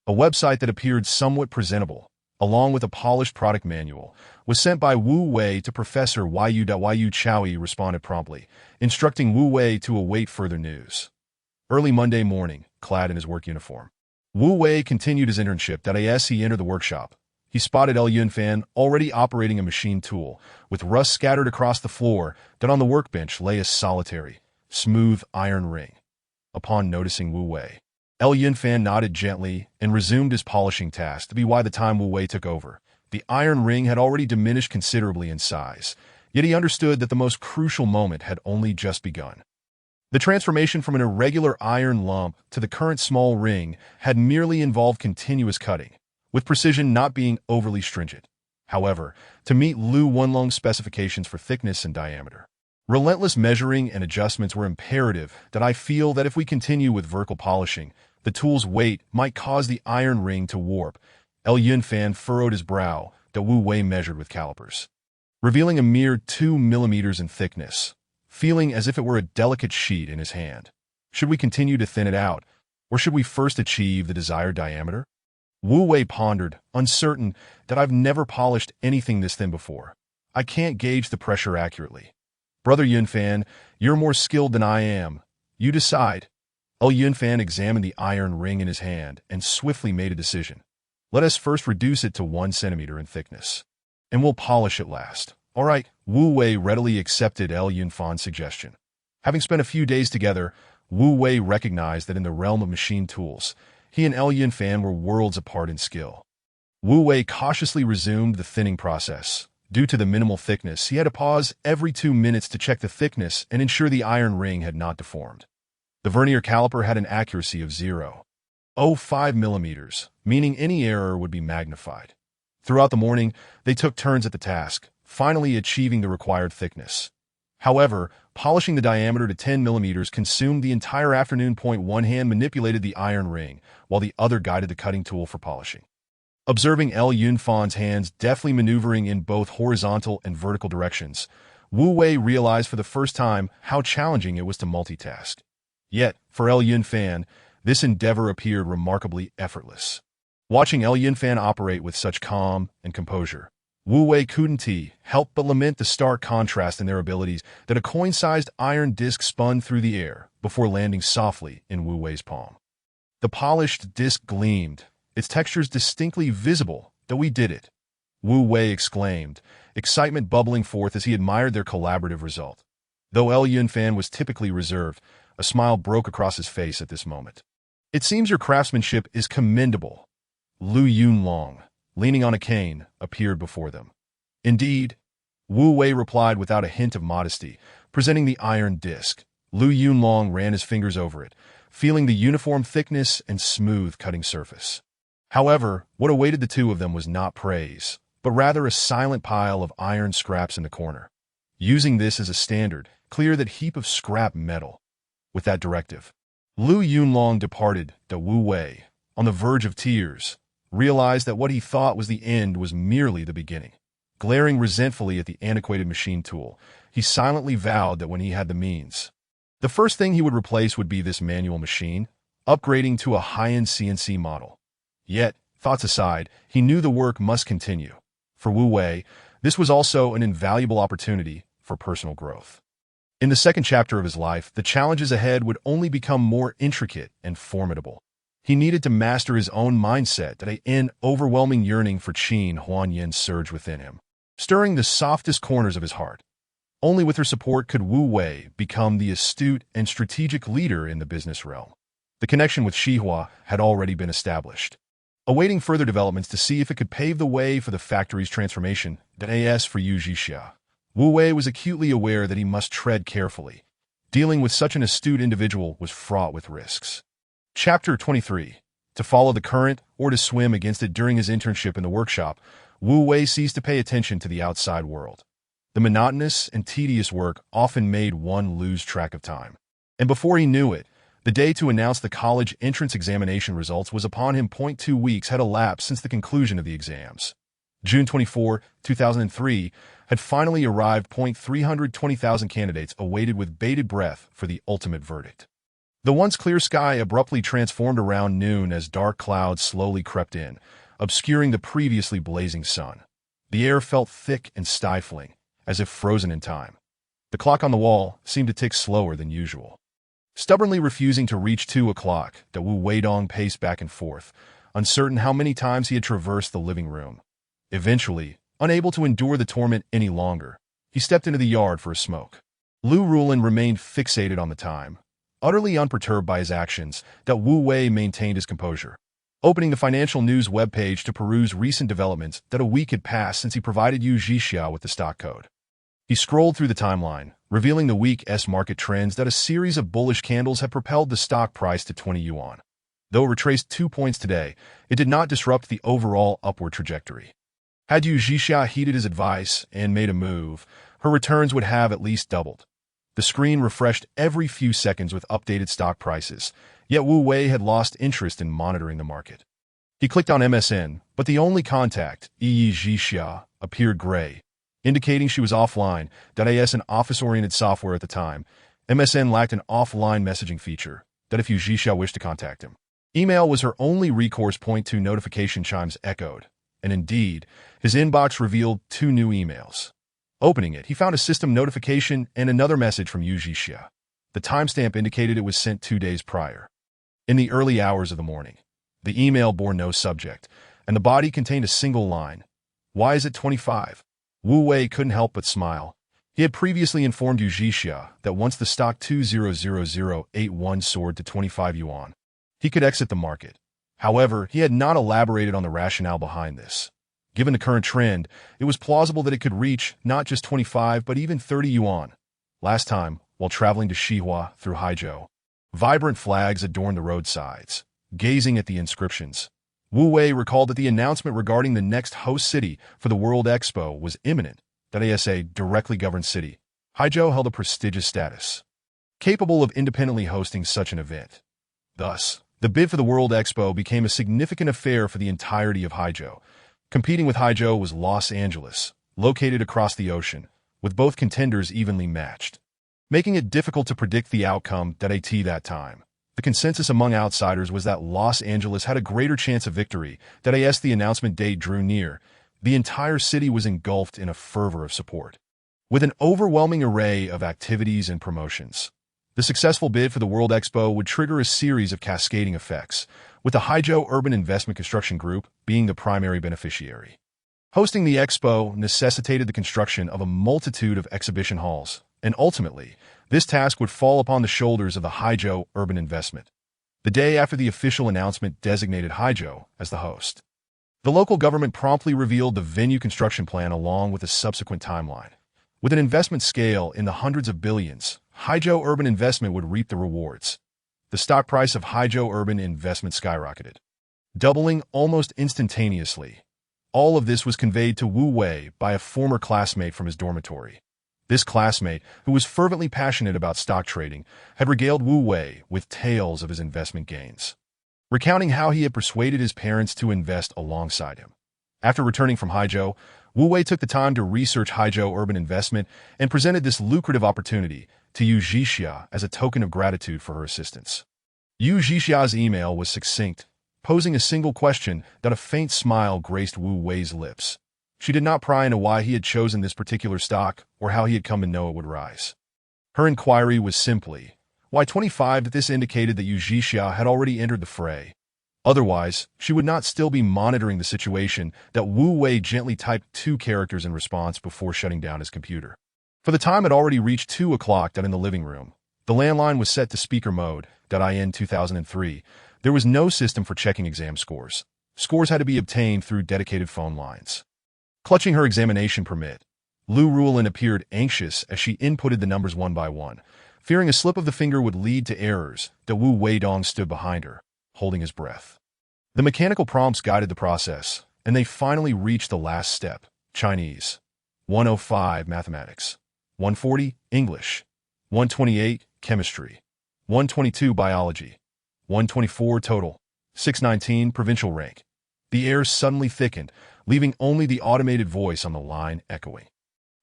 a website that appeared somewhat presentable, along with a polished product manual, was sent by Wu Wei to Professor Yu Chaoyi responded promptly, instructing Wu Wei to await further news. Early Monday morning, clad in his work uniform, Wu Wei continued his internship. As he entered the workshop, he spotted El Yunfan already operating a machine tool, with rust scattered across the floor that on the workbench lay a solitary, smooth iron ring. Upon noticing Wu Wei, El Yunfan nodded gently and resumed his polishing task. To be why the time Wu Wei took over, the iron ring had already diminished considerably in size, yet he understood that the most crucial moment had only just begun. The transformation from an irregular iron lump to the current small ring had merely involved continuous cutting, with precision not being overly stringent. However, to meet Lu Wenlong's specifications for thickness and diameter, relentless measuring and adjustments were imperative. I feel that if we continue with vertical polishing, the tool's weight might cause the iron ring to warp. El Yunfan furrowed his brow. Wu Wei measured with calipers, revealing a mere 2 millimeters in thickness, feeling as if it were a delicate sheet in his hand. Should we continue to thin it out, or should we first achieve the desired diameter? Wu Wei pondered, uncertain. I've never polished anything this thin before. I can't gauge the pressure accurately. Brother Yunfan, you're more skilled than I am. You decide. El Yunfan examined the iron ring in his hand and swiftly made a decision. Let us first reduce it to 1 centimeter in thickness, and we'll polish it last. All right, Wu Wei readily accepted El Yunfan's suggestion. Having spent a few days together, Wu Wei recognized that in the realm of machine tools, he and El Yunfan were worlds apart in skill. Wu Wei cautiously resumed the thinning process. Due to the minimal thickness, he had to pause every 2 minutes to check the thickness and ensure the iron ring had not deformed. The vernier caliper had an accuracy of 0.05 millimeters, meaning any error would be magnified. Throughout the morning, they took turns at the task, finally achieving the required thickness. However, polishing the diameter to 10 millimeters consumed the entire afternoon. One hand manipulated the iron ring, while the other guided the cutting tool for polishing. Observing El Yunfan's hands deftly maneuvering in both horizontal and vertical directions, Wu Wei realized for the first time how challenging it was to multitask. Yet, for El Yunfan, this endeavor appeared remarkably effortless. Watching El Yunfan operate with such calm and composure, Wu Wei couldn't help but lament the stark contrast in their abilities. That a coin-sized iron disc spun through the air before landing softly in Wu Wei's palm. The polished disc gleamed, its textures distinctly visible. We did it, Wu Wei exclaimed, excitement bubbling forth as he admired their collaborative result. Though El Yunfan was typically reserved, a smile broke across his face at this moment. It seems your craftsmanship is commendable. Lu Yunlong, leaning on a cane, appeared before them. Indeed, Wu Wei replied without a hint of modesty, presenting the iron disc. Lu Yunlong ran his fingers over it, feeling the uniform thickness and smooth cutting surface. However, what awaited the two of them was not praise, but rather a silent pile of iron scraps in the corner. Using this as a standard, clear that heap of scrap metal. With that directive, Lu Yunlong departed. Wu Wei, on the verge of tears, realized that what he thought was the end was merely the beginning. Glaring resentfully at the antiquated machine tool, he silently vowed that when he had the means, the first thing he would replace would be this manual machine, upgrading to a high-end CNC model. Yet, thoughts aside, he knew the work must continue. For Wu Wei, this was also an invaluable opportunity for personal growth. In the second chapter of his life, the challenges ahead would only become more intricate and formidable. He needed to master his own mindset. An overwhelming yearning for Qin Huanyin surged within him, stirring the softest corners of his heart. Only with her support could Wu Wei become the astute and strategic leader in the business realm. The connection with Xihua had already been established. Awaiting further developments to see if it could pave the way for the factory's transformation, as for Yu Zhixia, Wu Wei was acutely aware that he must tread carefully. Dealing with such an astute individual was fraught with risks. Chapter 23. To follow the current or to swim against it. During his internship in the workshop, Wu Wei ceased to pay attention to the outside world. The monotonous and tedious work often made one lose track of time. And before he knew it, the day to announce the college entrance examination results was upon him. 2 weeks had elapsed since the conclusion of the exams. June 24, 2003, had finally arrived. 320,000 candidates awaited with bated breath for the ultimate verdict. The once clear sky abruptly transformed around noon as dark clouds slowly crept in, obscuring the previously blazing sun. The air felt thick and stifling, as if frozen in time. The clock on the wall seemed to tick slower than usual. Stubbornly refusing to reach 2 o'clock, Wu Weidong paced back and forth, uncertain how many times he had traversed the living room. Eventually, unable to endure the torment any longer, he stepped into the yard for a smoke. Lu Rulin remained fixated on the time. Utterly unperturbed by his actions, Wu Wei maintained his composure. Opening the financial news webpage to peruse recent developments, a week had passed since he provided Yu Zhixia with the stock code. He scrolled through the timeline, revealing the week's market trends. A series of bullish candles had propelled the stock price to 20 yuan. Though it retraced 2 points today, it did not disrupt the overall upward trajectory. Had Yu Zhixia heeded his advice and made a move, her returns would have at least doubled. The screen refreshed every few seconds with updated stock prices, yet Wu Wei had lost interest in monitoring the market. He clicked on MSN, but the only contact, Yu Zhixia, appeared gray, indicating she was offline. An office-oriented software at the time, MSN lacked an offline messaging feature, that if Yu Zhixia wished to contact him. Email was her only recourse. 2 notification chimes echoed, and indeed, his inbox revealed 2 new emails. Opening it, he found a system notification and another message from Yu Zhixia. The timestamp indicated it was sent 2 days prior. In the early hours of the morning, the email bore no subject, and the body contained a single line. Why is it 25? Wu Wei couldn't help but smile. He had previously informed Yu Zhixia that once the stock 200081 soared to 25 yuan, he could exit the market. However, he had not elaborated on the rationale behind this. Given the current trend, it was plausible that it could reach not just 25 but even 30 yuan. Last time, while traveling to Xihua through Haizhou, vibrant flags adorned the roadsides. Gazing at the inscriptions, Wu Wei recalled that the announcement regarding the next host city for the World Expo was imminent. A directly governed city, Haizhou held a prestigious status, capable of independently hosting such an event. Thus, the bid for the World Expo became a significant affair for the entirety of Haizhou. Competing with Haizhou was Los Angeles, located across the ocean, with both contenders evenly matched, making it difficult to predict the outcome at that time. The consensus among outsiders was that Los Angeles had a greater chance of victory. As the announcement date drew near, the entire city was engulfed in a fervor of support. With an overwhelming array of activities and promotions, the successful bid for the World Expo would trigger a series of cascading effects, with the Haizhou Urban Investment Construction Group being the primary beneficiary. Hosting the expo necessitated the construction of a multitude of exhibition halls, and ultimately, this task would fall upon the shoulders of the Haizhou Urban Investment. The day after the official announcement designated Haizhou as the host, the local government promptly revealed the venue construction plan along with a subsequent timeline. With an investment scale in the hundreds of billions, Haizhou Urban Investment would reap the rewards. The stock price of Haizhou Urban Investment skyrocketed, doubling almost instantaneously. All of this was conveyed to Wu Wei by a former classmate from his dormitory. This classmate, who was fervently passionate about stock trading, had regaled Wu Wei with tales of his investment gains, recounting how he had persuaded his parents to invest alongside him. After returning from Haizhou, Wu Wei took the time to research Haizhou Urban Investment and presented this lucrative opportunity to Yu Zhixia as a token of gratitude for her assistance. Yu Zhixia's email was succinct, posing a single question. A faint smile graced Wu Wei's lips. She did not pry into why he had chosen this particular stock or how he had come to know it would rise. Her inquiry was simply, why 25? This indicated that Yu Zhixia had already entered the fray. Otherwise, she would not still be monitoring the situation. Wu Wei gently typed 2 characters in response before shutting down his computer. For the time had already reached 2 o'clock in the living room. The landline was set to speaker mode. In 2003, there was no system for checking exam scores. Scores had to be obtained through dedicated phone lines. Clutching her examination permit, Lu Rulin appeared anxious as she inputted the numbers one by one, fearing a slip of the finger would lead to errors. Wu Weidong stood behind her, holding his breath. The mechanical prompts guided the process, and they finally reached the last step: Chinese. 105 Mathematics, 140 English, 128 Chemistry, 122 Biology, 124 total, 619 provincial rank. The air suddenly thickened, leaving only the automated voice on the line echoing.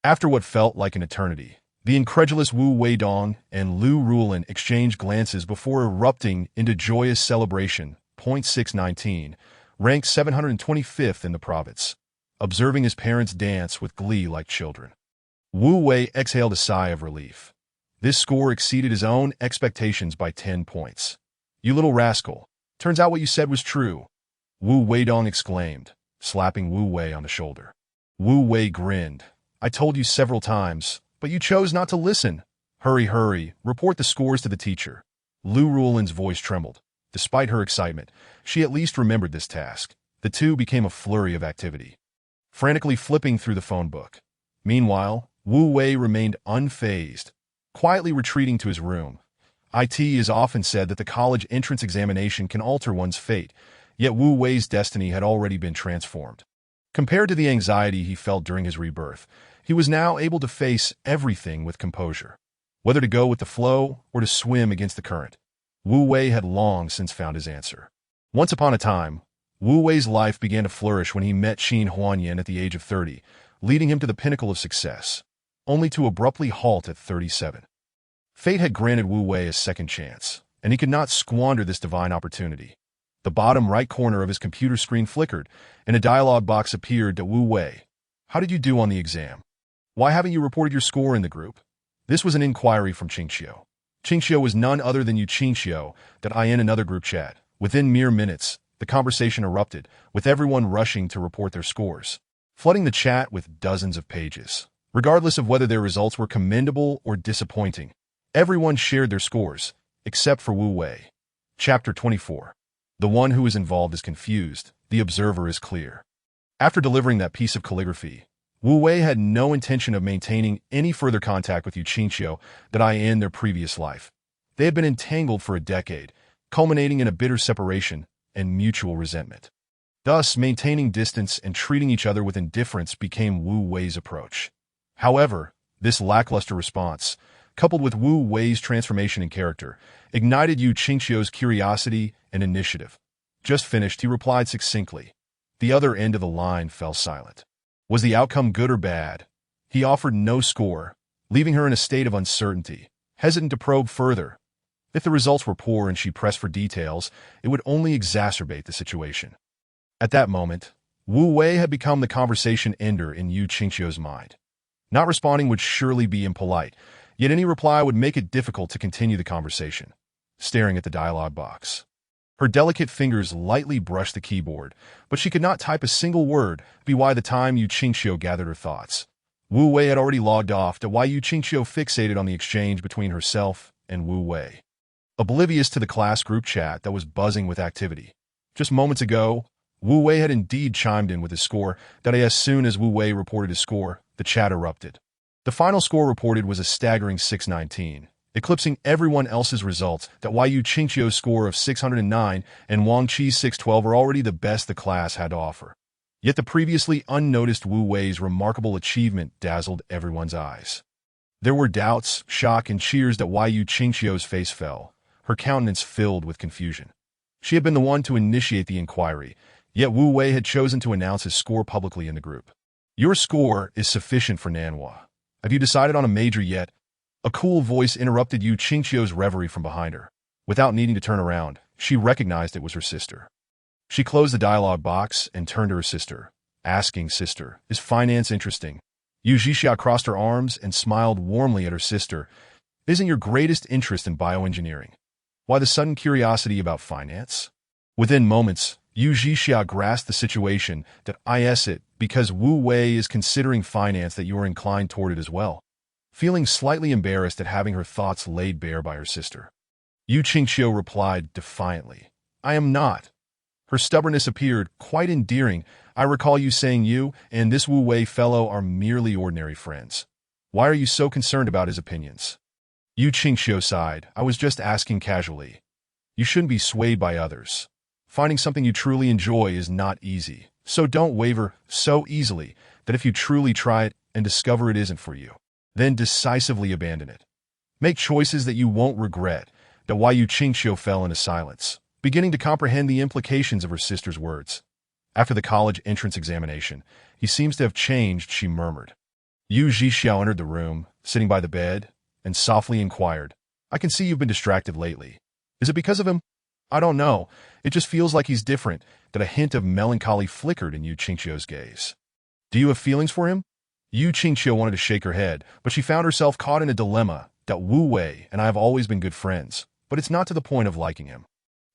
After what felt like an eternity, the incredulous Wu Weidong and Lu Rulin exchanged glances before erupting into joyous celebration. 619, ranked 725th in the province, observing his parents dance with glee like children. Wu Wei exhaled a sigh of relief. This score exceeded his own expectations by 10 points. "You little rascal. Turns out what you said was true," Wu Weidong exclaimed, slapping Wu Wei on the shoulder. Wu Wei grinned. "I told you several times, but you chose not to listen. Hurry, report the scores to the teacher." Lu Rulin's voice trembled. Despite her excitement, she at least remembered this task. The two became a flurry of activity, frantically flipping through the phone book. Meanwhile, Wu Wei remained unfazed, quietly retreating to his room. It is often said that the college entrance examination can alter one's fate, yet Wu Wei's destiny had already been transformed. Compared to the anxiety he felt during his rebirth, he was now able to face everything with composure. Whether to go with the flow or to swim against the current, Wu Wei had long since found his answer. Once upon a time, Wu Wei's life began to flourish when he met Qin Huanyan at the age of 30, leading him to the pinnacle of success, only to abruptly halt at 37. Fate had granted Wu Wei a second chance, and he could not squander this divine opportunity. The bottom right corner of his computer screen flickered, and a dialog box appeared to Wu Wei. "How did you do on the exam? Why haven't you reported your score in the group?" This was an inquiry from Qingxiu. Qingxiu was none other than Yu Qingxiu, in another group chat. Within mere minutes, the conversation erupted, with everyone rushing to report their scores, flooding the chat with dozens of pages. Regardless of whether their results were commendable or disappointing, everyone shared their scores, except for Wu Wei. Chapter 24. The one who is involved is confused, the observer is clear. After delivering that piece of calligraphy, Wu Wei had no intention of maintaining any further contact with Yu Qingxiu in their previous life. They had been entangled for a decade, culminating in a bitter separation and mutual resentment. Thus, maintaining distance and treating each other with indifference became Wu Wei's approach. However, this lackluster response, coupled with Wu Wei's transformation in character, ignited Yu Qingxiu's curiosity and initiative. Just finished, he replied succinctly. The other end of the line fell silent. Was the outcome good or bad? He offered no score, leaving her in a state of uncertainty, hesitant to probe further. If the results were poor and she pressed for details, it would only exacerbate the situation. At that moment, Wu Wei had become the conversation ender in Yu Qingxiu's mind. Not responding would surely be impolite, yet any reply would make it difficult to continue the conversation. Staring at the dialog box, her delicate fingers lightly brushed the keyboard, but she could not type a single word. By the time Yu Qingxiu gathered her thoughts, Wu Wei had already logged off. Yu Qingxiu fixated on the exchange between herself and Wu Wei, oblivious to the class group chat that was buzzing with activity. Just moments ago, Wu Wei had indeed chimed in with his score. As soon as Wu Wei reported his score, the chat erupted. The final score reported was a staggering 619. Eclipsing everyone else's results. Yu Qingxiu's score of 609 and Wang Qi's 612 were already the best the class had to offer. Yet the previously unnoticed Wu Wei's remarkable achievement dazzled everyone's eyes. There were doubts, shock, and cheers. Yu Qingxiu's face fell, her countenance filled with confusion. She had been the one to initiate the inquiry, yet Wu Wei had chosen to announce his score publicly in the group. "Your score is sufficient for Nanhua. Have you decided on a major yet?" A cool voice interrupted Yu Qingxiu's reverie from behind her. Without needing to turn around, she recognized it was her sister. She closed the dialog box and turned to her sister, asking, "Sister, is finance interesting?" Yu Zhixia crossed her arms and smiled warmly at her sister. "Isn't your greatest interest in bioengineering? Why the sudden curiosity about finance?" Within moments, Yu Zhixia grasped the situation. Is it because Wu Wei is considering finance that you are inclined toward it as well? feeling slightly embarrassed at having her thoughts laid bare by her sister. Yu Qingqiu replied defiantly, "I am not." Her stubbornness appeared quite endearing. "I recall you saying you and this Wu Wei fellow are merely ordinary friends. Why are you so concerned about his opinions?" Yu Qingqiu sighed. "I was just asking casually. You shouldn't be swayed by others. Finding something you truly enjoy is not easy, so don't waver so easily that if you truly try it and discover it isn't for you, then decisively abandon it. Make choices that you won't regret." That Why Yu Qingqiu fell into silence, beginning to comprehend the implications of her sister's words. After the college entrance examination, he seems to have changed, she murmured. Yu Zhixiao entered the room, sitting by the bed, and softly inquired, "I can see you've been distracted lately. Is it because of him?" "I don't know. It just feels like he's different." That a hint of melancholy flickered in Yu Qingqiu's gaze. "Do you have feelings for him?" Yu Qingqiu wanted to shake her head, but she found herself caught in a dilemma. That Wu Wei and I have always been good friends, but it's not to the point of liking him.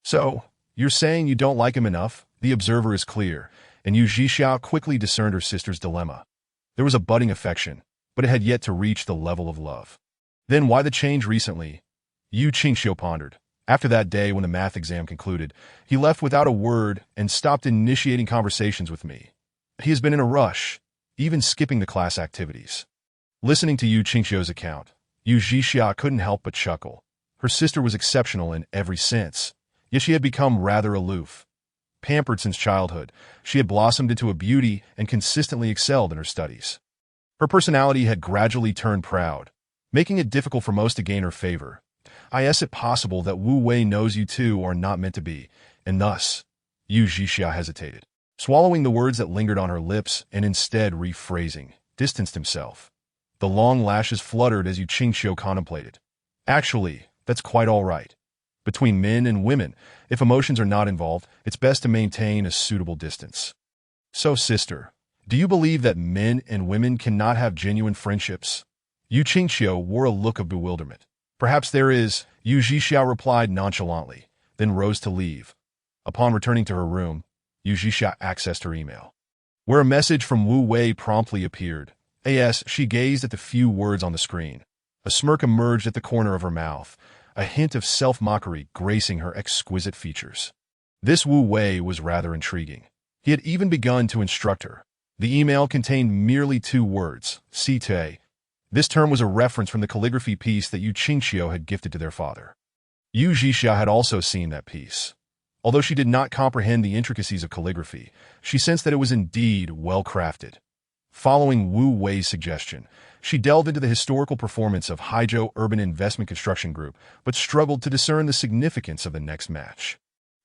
"So, you're saying you don't like him enough?" The observer is clear, and Yu Zhixiao quickly discerned her sister's dilemma. There was a budding affection, but it had yet to reach the level of love. "Then why the change recently?" Yu Qingqiu pondered. After that day when the math exam concluded, he left without a word and stopped initiating conversations with me. He has been in a rush, even skipping the class activities. Listening to Yu Qingqiu's account, Yu Zhixia couldn't help but chuckle. Her sister was exceptional in every sense, yet she had become rather aloof. Pampered since childhood, she had blossomed into a beauty and consistently excelled in her studies. Her personality had gradually turned proud, making it difficult for most to gain her favor. Is it possible that Wu Wei knows you two are not meant to be, and thus, Yu Zhixia hesitated, swallowing the words that lingered on her lips and instead rephrasing, distanced himself. The long lashes fluttered as Yu Qingqiu contemplated. "Actually, that's quite all right. Between men and women, if emotions are not involved, it's best to maintain a suitable distance." "So, sister, do you believe that men and women cannot have genuine friendships?" Yu Qingqiu wore a look of bewilderment. "Perhaps there is," Yu Zhixiao replied nonchalantly, then rose to leave. Upon returning to her room, Yu Zhixia accessed her email, where a message from Wu Wei promptly appeared. As she gazed at the few words on the screen, a smirk emerged at the corner of her mouth, a hint of self-mockery gracing her exquisite features. This Wu Wei was rather intriguing. He had even begun to instruct her. The email contained merely 2 words, "Cite." This term was a reference from the calligraphy piece that Yu Qingqiu had gifted to their father. Yu Zhixia had also seen that piece. Although she did not comprehend the intricacies of calligraphy, she sensed that it was indeed well-crafted. Following Wu Wei's suggestion, she delved into the historical performance of Haizhou Urban Investment Construction Group, but struggled to discern the significance of the next match.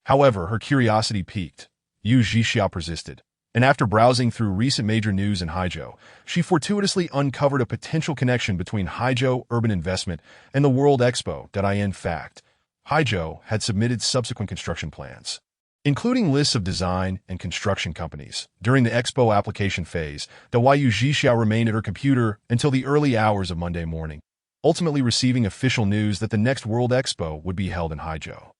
However, her curiosity piqued. Yu Zhixia persisted, and after browsing through recent major news in Haizhou, she fortuitously uncovered a potential connection between Haizhou Urban Investment and the World Expo. In fact, Haizhou had submitted subsequent construction plans, including lists of design and construction companies. During the Expo application phase, Yu Zhixia remained at her computer until the early hours of Monday morning, ultimately receiving official news that the next World Expo would be held in Haizhou.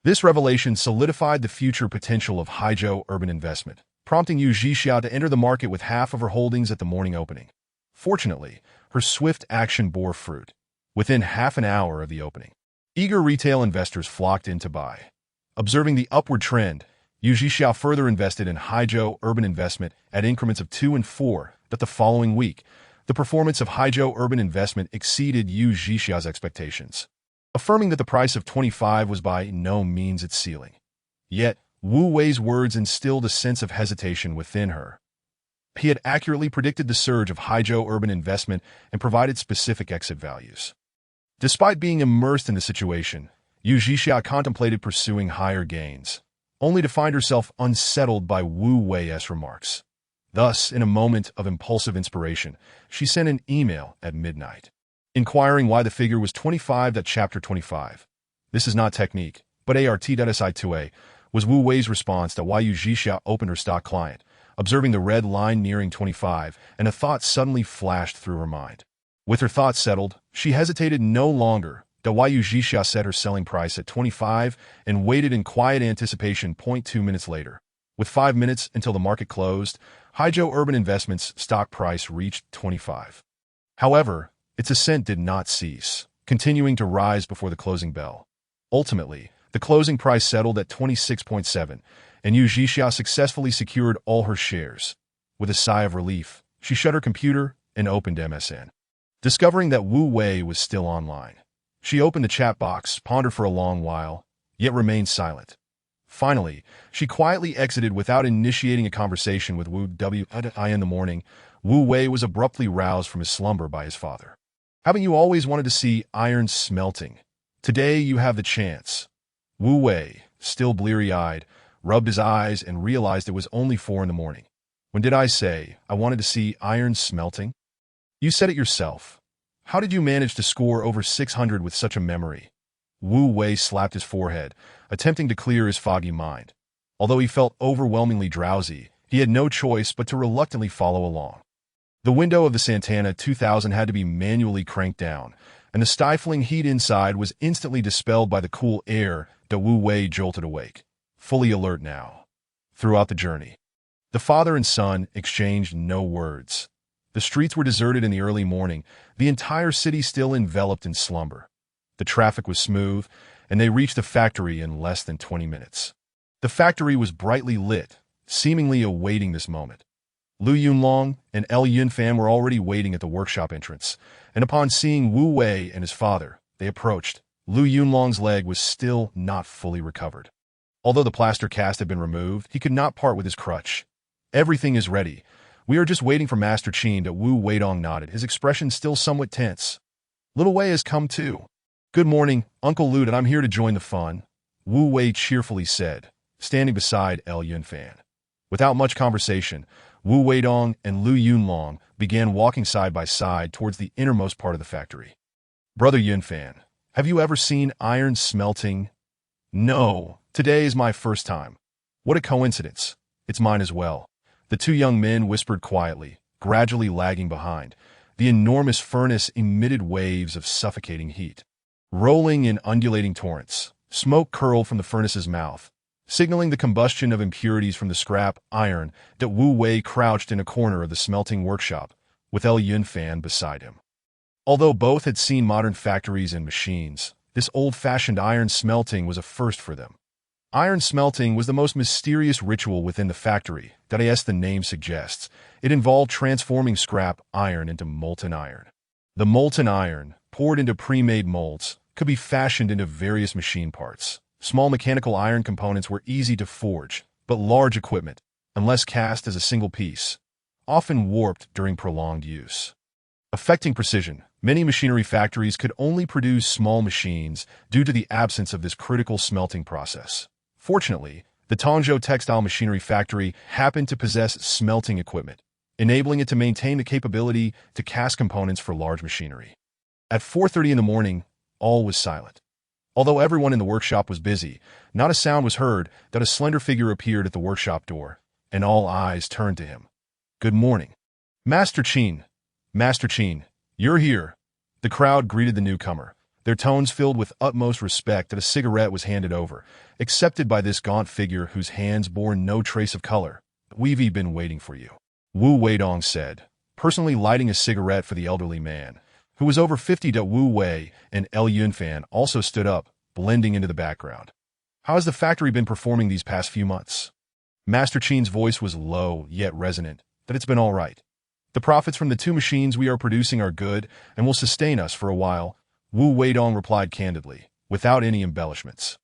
This revelation solidified the future potential of Haizhou Urban Investment, prompting Yu Zhixia to enter the market with half of her holdings at the morning opening. Fortunately, her swift action bore fruit. Within half an hour of the opening, eager retail investors flocked in to buy. Observing the upward trend, Yu Zhixia further invested in Haizhou Urban Investment at increments of 2 and 4. That the following week, the performance of Haizhou Urban Investment exceeded Yu Zhixia's expectations, affirming that the price of 25 was by no means its ceiling. Yet, Wu Wei's words instilled a sense of hesitation within her. He had accurately predicted the surge of Haizhou Urban Investment and provided specific exit values. Despite being immersed in the situation, Yu Zhixia contemplated pursuing higher gains, only to find herself unsettled by Wu Wei's remarks. Thus, in a moment of impulsive inspiration, she sent an email at midnight, inquiring why the figure was 25. Chapter 25. "This is not technique, but art.si2a," was Wu Wei's response to why Yu Zhixia opened her stock client, observing the red line nearing 25, and a thought suddenly flashed through her mind. With her thoughts settled, she hesitated no longer. Yu Zhixia set her selling price at 25 and waited in quiet anticipation. 2 minutes later, with 5 minutes until the market closed, Haizhou Urban Investment's stock price reached 25. However, Its ascent did not cease, continuing to rise before the closing bell. Ultimately, the closing price settled at 26.7, and Yu Jixia successfully secured all her shares. With a sigh of relief, she shut her computer and opened MSN. Discovering that Wu Wei was still online, she opened the chat box, pondered for a long while, yet remained silent. Finally, she quietly exited without initiating a conversation with Wu Wei. In the morning, Wu Wei was abruptly roused from his slumber by his father. "Haven't you always wanted to see iron smelting? Today you have the chance." Wu Wei, still bleary-eyed, rubbed his eyes and realized it was only 4 in the morning. "When did I say I wanted to see iron smelting? You said it yourself. How did you manage to score over 600 with such a memory?" Wu Wei slapped his forehead, attempting to clear his foggy mind. Although he felt overwhelmingly drowsy, he had no choice but to reluctantly follow along. The window of the Santana 2000 had to be manually cranked down, and the stifling heat inside was instantly dispelled by the cool air that Wu Wei jolted awake, fully alert now. Throughout the journey, the father and son exchanged no words. The streets were deserted in the early morning, the entire city still enveloped in slumber. The traffic was smooth, and they reached the factory in less than 20 minutes. The factory was brightly lit, seemingly awaiting this moment. Lu Yunlong and El Yunfan were already waiting at the workshop entrance, and upon seeing Wu Wei and his father, they approached. Lu Yunlong's leg was still not fully recovered. Although the plaster cast had been removed, he could not part with his crutch. "Everything is ready. We are just waiting for Master Qin." Wu Weidong nodded, his expression still somewhat tense. "Little Wei has come too." "Good morning, Uncle Lu, and I'm here to join the fun," Wu Wei cheerfully said, standing beside El Yunfan. Without much conversation, Wu Weidong and Lu Yunlong began walking side by side towards the innermost part of the factory. "Brother Yunfan, have you ever seen iron smelting?" "No, today is my first time." "What a coincidence. It's mine as well." The two young men whispered quietly, gradually lagging behind. The enormous furnace emitted waves of suffocating heat. Rolling in undulating torrents, smoke curled from the furnace's mouth, signaling the combustion of impurities from the scrap iron that Wu Wei crouched in a corner of the smelting workshop, with El Yunfan beside him. Although both had seen modern factories and machines, this old-fashioned iron smelting was a first for them. Iron smelting was the most mysterious ritual within the factory that, as the name suggests, it involved transforming scrap iron into molten iron. The molten iron, poured into pre-made molds, could be fashioned into various machine parts. Small mechanical iron components were easy to forge, but large equipment, unless cast as a single piece, often warped during prolonged use. Affecting precision, many machinery factories could only produce small machines due to the absence of this critical smelting process. Fortunately, the Tongzhou Textile Machinery Factory happened to possess smelting equipment, enabling it to maintain the capability to cast components for large machinery. At 4:30 in the morning, all was silent. Although everyone in the workshop was busy, not a sound was heard that a slender figure appeared at the workshop door, and all eyes turned to him. "Good morning. Master Qin. Master Qin, you're here." The crowd greeted the newcomer, their tones filled with utmost respect that a cigarette was handed over, accepted by this gaunt figure whose hands bore no trace of color. "We've been waiting for you," Wu Weidong said, personally lighting a cigarette for the elderly man, who was over 50. Wu Wei and El Yunfan also stood up, blending into the background. "How has the factory been performing these past few months?" Master Qin's voice was low, yet resonant, that it's been all right. "The profits from the 2 machines we are producing are good and will sustain us for a while," Wu Weidong replied candidly, without any embellishments.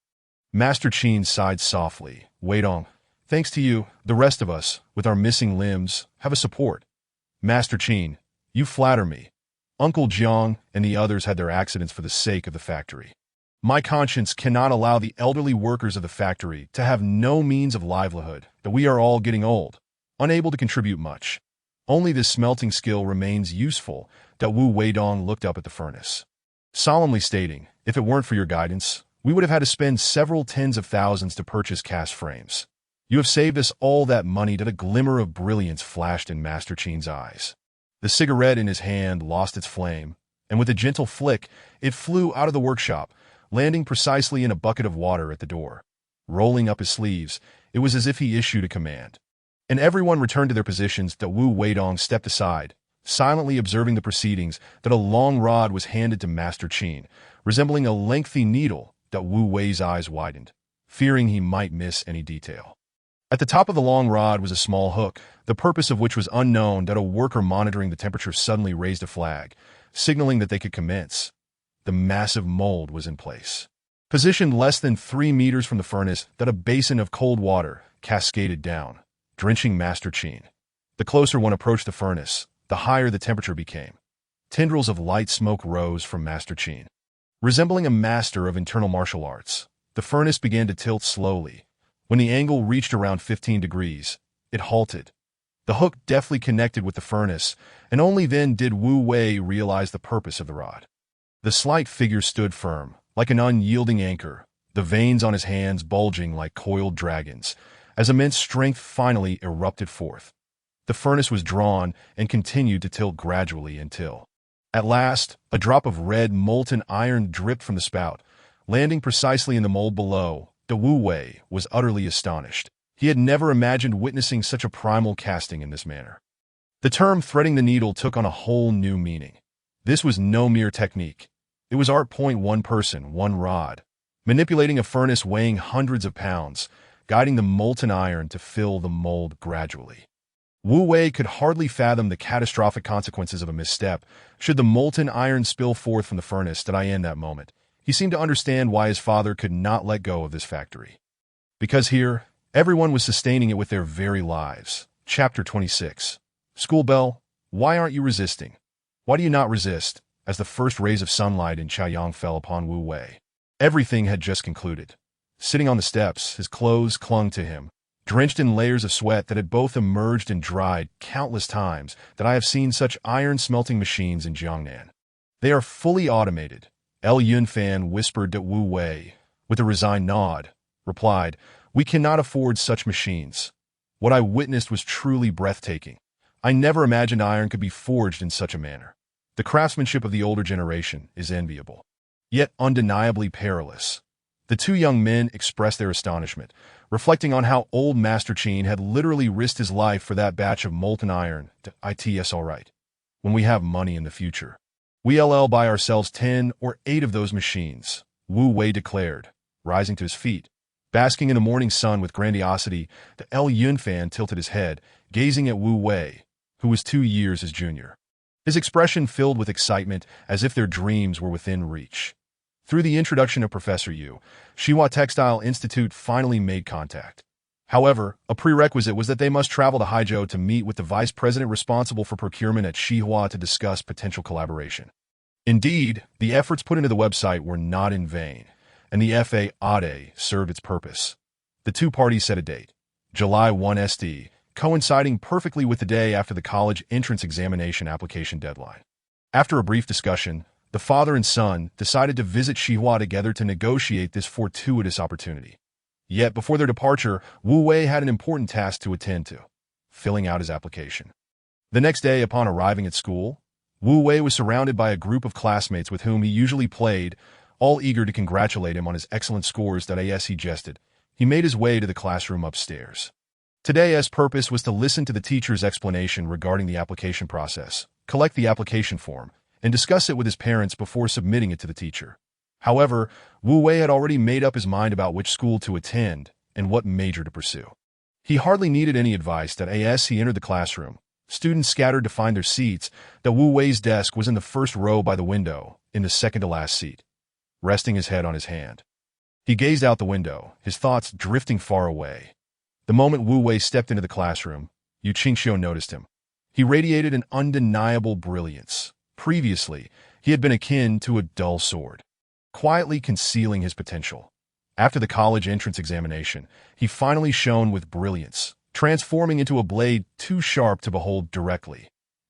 Master Qin sighed softly. "Weidong, thanks to you, the rest of us, with our missing limbs, have a support." "Master Qin, you flatter me. Uncle Jiang and the others had their accidents for the sake of the factory. My conscience cannot allow the elderly workers of the factory to have no means of livelihood, that we are all getting old, unable to contribute much. Only this smelting skill remains useful." Wu Weidong looked up at the furnace, solemnly stating, "If it weren't for your guidance, we would have had to spend several tens of thousands to purchase cast frames. You have saved us all that money." A glimmer of brilliance flashed in Master Qin's eyes. The cigarette in his hand lost its flame, and with a gentle flick, it flew out of the workshop, landing precisely in a bucket of water at the door. Rolling up his sleeves, it was as if he issued a command. And everyone returned to their positions. Wu Weidong stepped aside, silently observing the proceedings, that a long rod was handed to Master Qin, resembling a lengthy needle. That Wu Wei's eyes widened, fearing he might miss any detail. At the top of the long rod was a small hook, the purpose of which was unknown. That a worker monitoring the temperature suddenly raised a flag, signaling that they could commence. The massive mold was in place. Positioned less than 3 meters from the furnace, that a basin of cold water cascaded down, drenching Master Qin. The closer one approached the furnace, the higher the temperature became. Tendrils of light smoke rose from Master Qin. Resembling a master of internal martial arts, the furnace began to tilt slowly. When the angle reached around 15 degrees, it halted. The hook deftly connected with the furnace, and only then did Wu Wei realize the purpose of the rod. The slight figure stood firm, like an unyielding anchor, the veins on his hands bulging like coiled dragons, as immense strength finally erupted forth. The furnace was drawn and continued to tilt gradually until, at last, a drop of red molten iron dripped from the spout, landing precisely in the mold below. The Wu Wei was utterly astonished. He had never imagined witnessing such a primal casting in this manner. The term threading the needle took on a whole new meaning. This was no mere technique. It was art. One person, one rod, manipulating a furnace weighing hundreds of pounds, guiding the molten iron to fill the mold gradually. Wu Wei could hardly fathom the catastrophic consequences of a misstep should the molten iron spill forth from the furnace. In that moment, he seemed to understand why his father could not let go of this factory. Because here, everyone was sustaining it with their very lives. Chapter 26. School bell, why aren't you resisting? Why do you not resist? As the first rays of sunlight in Chaoyang fell upon Wu Wei. Everything had just concluded. Sitting on the steps, his clothes clung to him, drenched in layers of sweat that had both emerged and dried countless times. That I have seen such iron-smelting machines in Jiangnan. They are fully automated. El Yunfan whispered to Wu Wei, with a resigned nod, replied, "We cannot afford such machines." What I witnessed was truly breathtaking. I never imagined iron could be forged in such a manner. The craftsmanship of the older generation is enviable, yet undeniably perilous. The two young men expressed their astonishment, reflecting on how old Master Qin had literally risked his life for that batch of molten iron. It's all right. When we have money in the future, we'll buy ourselves 10 or 8 of those machines, Wu Wei declared, rising to his feet. Basking in the morning sun with grandiosity, the El Yunfan tilted his head, gazing at Wu Wei, who was 2 years his junior. His expression filled with excitement, as if their dreams were within reach. Through the introduction of Professor Yu, Xinhua Textile Institute finally made contact. However, a prerequisite was that they must travel to Haizhou to meet with the vice president responsible for procurement at Xinhua to discuss potential collaboration. Indeed, the efforts put into the website were not in vain, and the FA served its purpose. The two parties set a date, July 1 SD, coinciding perfectly with the day after the college entrance examination application deadline. After a brief discussion, the father and son decided to visit Xinhua together to negotiate this fortuitous opportunity. Yet before their departure, Wu Wei had an important task to attend to, filling out his application. The next day, upon arriving at school, Wu Wei was surrounded by a group of classmates with whom he usually played, all eager to congratulate him on his excellent scores. He jested. He made his way to the classroom upstairs. Today's purpose was to listen to the teacher's explanation regarding the application process, collect the application form, and discuss it with his parents before submitting it to the teacher. However, Wu Wei had already made up his mind about which school to attend and what major to pursue. He hardly needed any advice. As he entered the classroom, students scattered to find their seats. Wu Wei's desk was in the first row by the window, in the second-to-last seat, resting his head on his hand. He gazed out the window, his thoughts drifting far away. The moment Wu Wei stepped into the classroom, Yu Qingxiu noticed him. He radiated an undeniable brilliance. Previously, he had been akin to a dull sword, quietly concealing his potential. After the college entrance examination, he finally shone with brilliance, transforming into a blade too sharp to behold directly.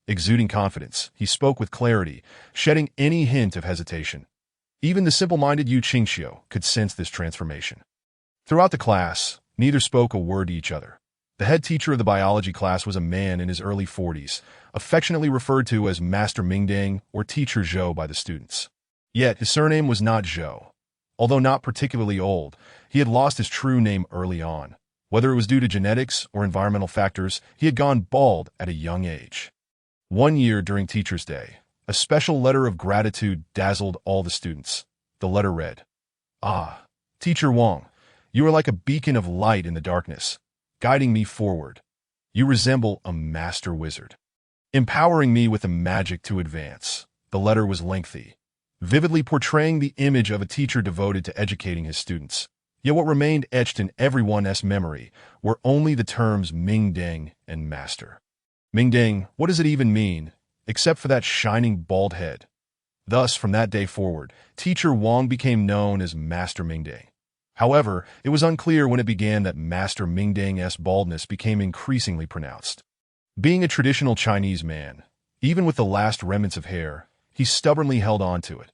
Exuding confidence, he spoke with clarity, shedding any hint of hesitation. Even the simple-minded Yu Qingxiu could sense this transformation. Throughout the class, neither spoke a word to each other. The head teacher of the biology class was a man in his early 40s, affectionately referred to as Master Mingdang or Teacher Zhou by the students. Yet his surname was not Zhou. Although not particularly old, he had lost his true name early on. Whether it was due to genetics or environmental factors, he had gone bald at a young age. One year during Teacher's Day, a special letter of gratitude dazzled all the students. The letter read, "Ah, Teacher Wang, you are like a beacon of light in the darkness, guiding me forward. You resemble a master wizard, empowering me with the magic to advance." The letter was lengthy, vividly portraying the image of a teacher devoted to educating his students. Yet what remained etched in everyone's memory were only the terms Mingding and master. Mingding, what does it even mean, except for that shining bald head? Thus, from that day forward, Teacher Wang became known as Master Mingding. However, it was unclear when it began that Master Mingding's baldness became increasingly pronounced. Being a traditional Chinese man, even with the last remnants of hair, he stubbornly held on to it.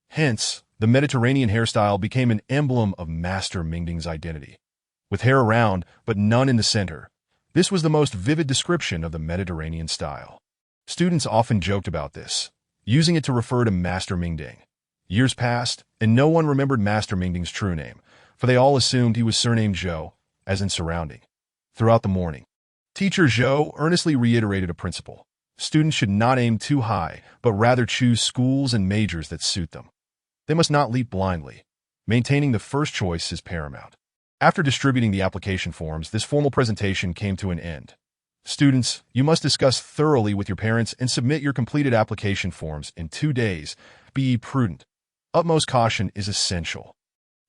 Hence, the Mediterranean hairstyle became an emblem of Master Mingding's identity. With hair around, but none in the center, this was the most vivid description of the Mediterranean style. Students often joked about this, using it to refer to Master Mingding. Years passed, and no one remembered Master Mingding's true name, for they all assumed he was surnamed Zhou, as in surrounding. Throughout the morning, Teacher Zhou earnestly reiterated a principle. Students should not aim too high, but rather choose schools and majors that suit them. They must not leap blindly. Maintaining the first choice is paramount. After distributing the application forms, this formal presentation came to an end. Students, you must discuss thoroughly with your parents and submit your completed application forms in 2 days. Be prudent. Utmost caution is essential.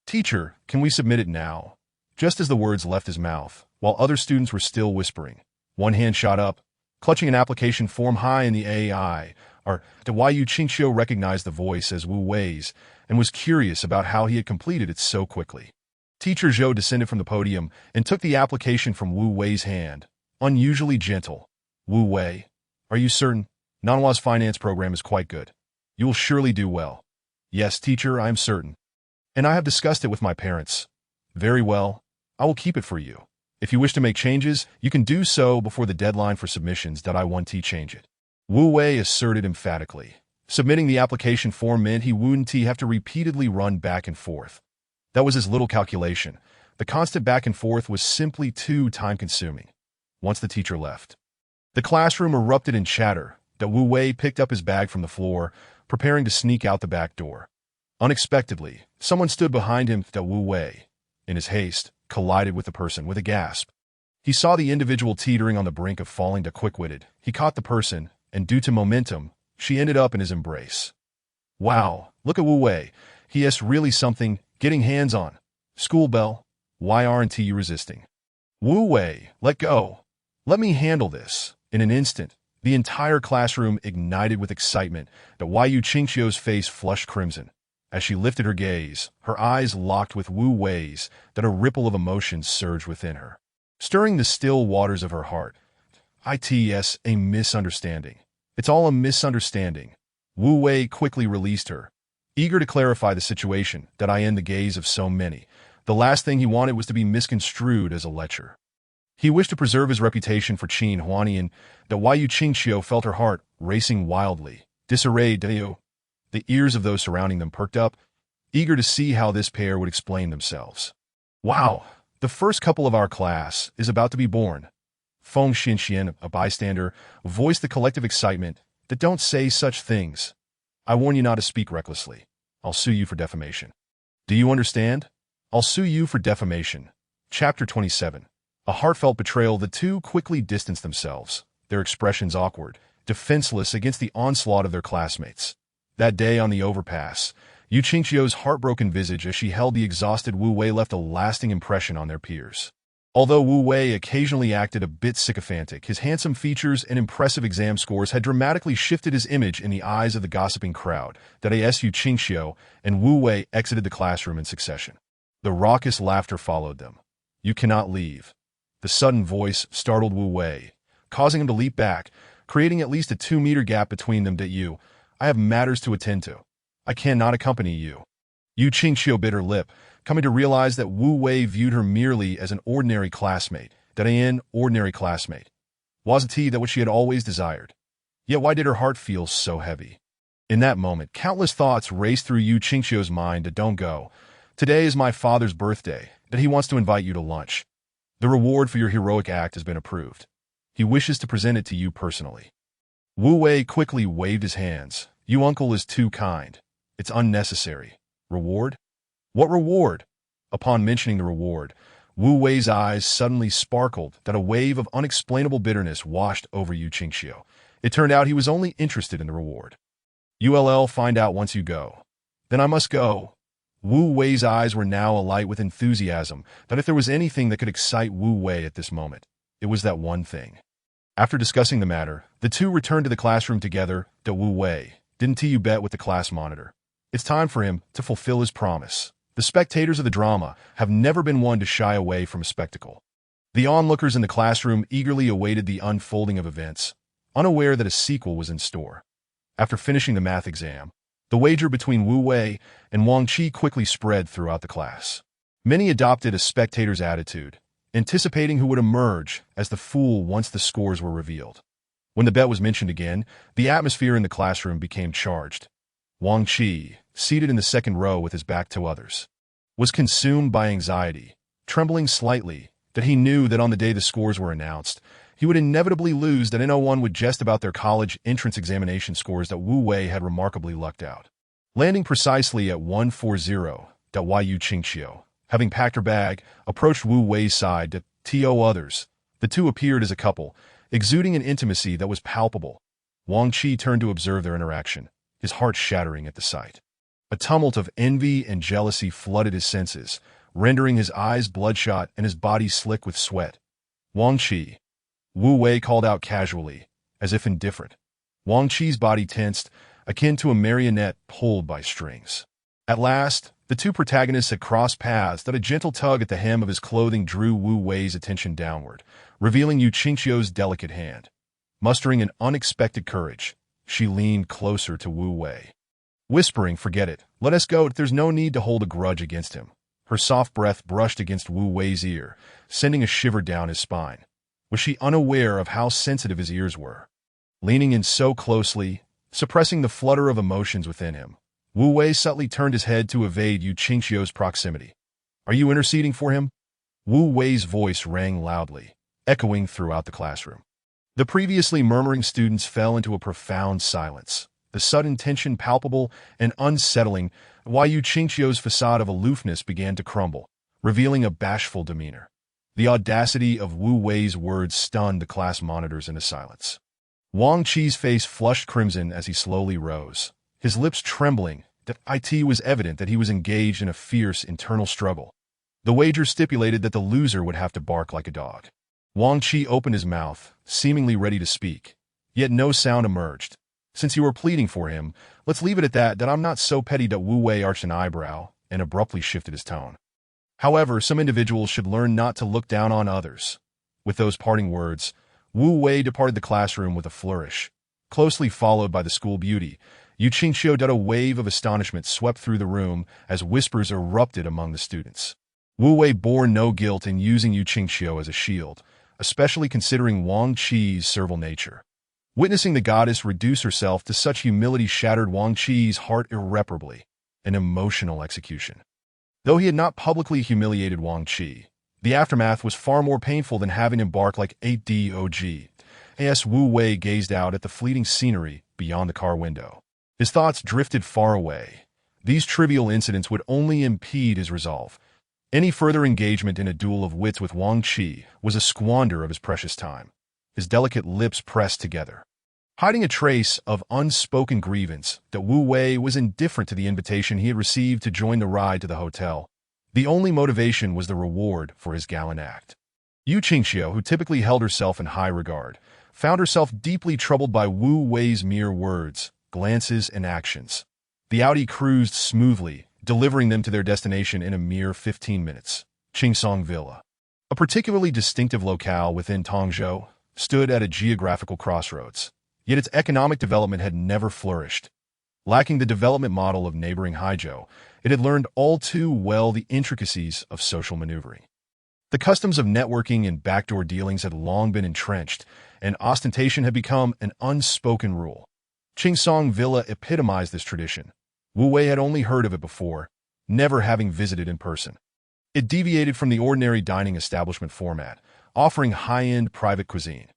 Teacher, can we submit it now? Just as the words left his mouth, while other students were still whispering, one hand shot up, clutching an application form high in the AI. Yu Qingxiu recognized the voice as Wu Wei's and was curious about how he had completed it so quickly. Teacher Zhou descended from the podium and took the application from Wu Wei's hand, unusually gentle. "Wu Wei, are you certain? Nanhua's finance program is quite good. You will surely do well." "Yes, teacher, I am certain. And I have discussed it with my parents." "Very well. I will keep it for you. If you wish to make changes, you can do so before the deadline for submissions. I1T change it." Wu Wei asserted emphatically. Submitting the application form meant he wouldn't have to repeatedly run back and forth. That was his little calculation. The constant back and forth was simply too time-consuming. Once the teacher left, the classroom erupted in chatter. Wu Wei picked up his bag from the floor, preparing to sneak out the back door. Unexpectedly, someone stood behind him. Wu Wei, in his haste, collided with the person with a gasp. He saw the individual teetering on the brink of falling. Quick-witted, he caught the person, and due to momentum, she ended up in his embrace. "Wow, look at Wu Wei. He is really something. Getting hands on. School bell. Why aren't you resisting?" "Wu Wei, let go. Let me handle this." In an instant, the entire classroom ignited with excitement. Yu Qingxiu's face flushed crimson. As she lifted her gaze, her eyes locked with Wu Wei's, a ripple of emotion surged within her, stirring the still waters of her heart. "It's a misunderstanding. It's all a misunderstanding." Wu Wei quickly released her, eager to clarify the situation. In the gaze of so many, the last thing he wanted was to be misconstrued as a lecher. He wished to preserve his reputation for Qin Huanian. Yu Qingxiu felt her heart racing wildly. Disarrayed. The ears of those surrounding them perked up, eager to see how this pair would explain themselves. "Wow, the first couple of our class is about to be born." Feng Xinxian, a bystander, voiced the collective excitement. "Don't say such things. I warn you not to speak recklessly. I'll sue you for defamation. Do you understand? I'll sue you for defamation." Chapter 27. A heartfelt betrayal. The two quickly distanced themselves, their expressions awkward, defenseless against the onslaught of their classmates. That day on the overpass, Yu Qingxiu's heartbroken visage as she held the exhausted Wu Wei left a lasting impression on their peers. Although Wu Wei occasionally acted a bit sycophantic, his handsome features and impressive exam scores had dramatically shifted his image in the eyes of the gossiping crowd. Yu Qingxiu and Wu Wei exited the classroom in succession. The raucous laughter followed them. "You cannot leave." The sudden voice startled Wu Wei, causing him to leap back, creating at least a 2-meter gap between them. I have matters to attend to. I cannot accompany you." Yu Qingxiu bit her lip, coming to realize that Wu Wei viewed her merely as an ordinary classmate. Ordinary classmate. Wasn't that what she had always desired? Yet why did her heart feel so heavy? In that moment, countless thoughts raced through Yu Qingxiu's mind. "Don't go. Today is my father's birthday. He wants to invite you to lunch. The reward for your heroic act has been approved. He wishes to present it to you personally." Wu Wei quickly waved his hands. You uncle is too kind. It's unnecessary. Reward? What reward? Upon mentioning the reward, Wu Wei's eyes suddenly sparkled that a wave of unexplainable bitterness washed over Yu Qingxiu. It turned out he was only interested in the reward. Ull find out once you go. Then I must go. Wu Wei's eyes were now alight with enthusiasm that if there was anything that could excite Wu Wei at this moment, it was that one thing. After discussing the matter, the two returned to the classroom together. Wu Wei, didn't you bet with the class monitor? It's time for him to fulfill his promise. The spectators of the drama have never been one to shy away from a spectacle. The onlookers in the classroom eagerly awaited the unfolding of events, unaware that a sequel was in store. After finishing the math exam, the wager between Wu Wei and Wang Qi quickly spread throughout the class. Many adopted a spectator's attitude, anticipating who would emerge as the fool once the scores were revealed. When the bet was mentioned again, the atmosphere in the classroom became charged. Wang Qi, seated in the second row with his back to others, was consumed by anxiety, trembling slightly that he knew that on the day the scores were announced, he would inevitably lose, that no one would jest about their college entrance examination scores, that Wu Wei had remarkably lucked out. Landing precisely at 140, Yu Qingxiu, having packed her bag, approached Wu Wei's side to others. The two appeared as a couple, exuding an intimacy that was palpable. Wang Qi turned to observe their interaction, his heart shattering at the sight. A tumult of envy and jealousy flooded his senses, rendering his eyes bloodshot and his body slick with sweat. Wang Qi, Wu Wei called out casually, as if indifferent. Wang Qi's body tensed, akin to a marionette pulled by strings. At last, the two protagonists had crossed paths that a gentle tug at the hem of his clothing drew Wu Wei's attention downward, revealing Yu Qingxiu's delicate hand. Mustering an unexpected courage, she leaned closer to Wu Wei. Whispering, "Forget it, let us go, there's no need to hold a grudge against him." Her soft breath brushed against Wu Wei's ear, sending a shiver down his spine. Was she unaware of how sensitive his ears were? Leaning in so closely, suppressing the flutter of emotions within him, Wu Wei subtly turned his head to evade Yu Qingxiu's proximity. "Are you interceding for him?" Wu Wei's voice rang loudly, echoing throughout the classroom. The previously murmuring students fell into a profound silence, the sudden tension palpable and unsettling, while Yu Qingxiu's facade of aloofness began to crumble, revealing a bashful demeanor. The audacity of Wu Wei's words stunned the class monitors into silence. Wang Qi's face flushed crimson as he slowly rose, his lips trembling. It was evident that he was engaged in a fierce internal struggle. The wager stipulated that the loser would have to bark like a dog. Wang Qi opened his mouth, seemingly ready to speak, yet no sound emerged. "Since you are pleading for him, let's leave it at that I'm not so petty." Wu Wei arched an eyebrow and abruptly shifted his tone. "However, some individuals should learn not to look down on others." With those parting words, Wu Wei departed the classroom with a flourish, closely followed by the school beauty. Yu Qingxiu. A wave of astonishment swept through the room as whispers erupted among the students. Wu Wei bore no guilt in using Yu Qingxiu as a shield, especially considering Wang Qi's servile nature. Witnessing the goddess reduce herself to such humility shattered Wang Qi's heart irreparably, an emotional execution. Though he had not publicly humiliated Wang Qi, the aftermath was far more painful than having him bark like a dog. As Wu Wei gazed out at the fleeting scenery beyond the car window, his thoughts drifted far away. These trivial incidents would only impede his resolve. Any further engagement in a duel of wits with Wang Qi was a squander of his precious time. His delicate lips pressed together, hiding a trace of unspoken grievance. Wu Wei was indifferent to the invitation he had received to join the ride to the hotel. The only motivation was the reward for his gallant act. Yu Qingxiu, who typically held herself in high regard, found herself deeply troubled by Wu Wei's mere words, glances, and actions. The Audi cruised smoothly, delivering them to their destination in a mere 15 minutes. Qingsong Villa, a particularly distinctive locale within Tongzhou, stood at a geographical crossroads. Yet its economic development had never flourished. Lacking the development model of neighboring Haizhou, it had learned all too well the intricacies of social maneuvering. The customs of networking and backdoor dealings had long been entrenched, and ostentation had become an unspoken rule. Qingsong Villa epitomized this tradition. Wu Wei had only heard of it before, never having visited in person. It deviated from the ordinary dining establishment format, offering high-end private cuisine.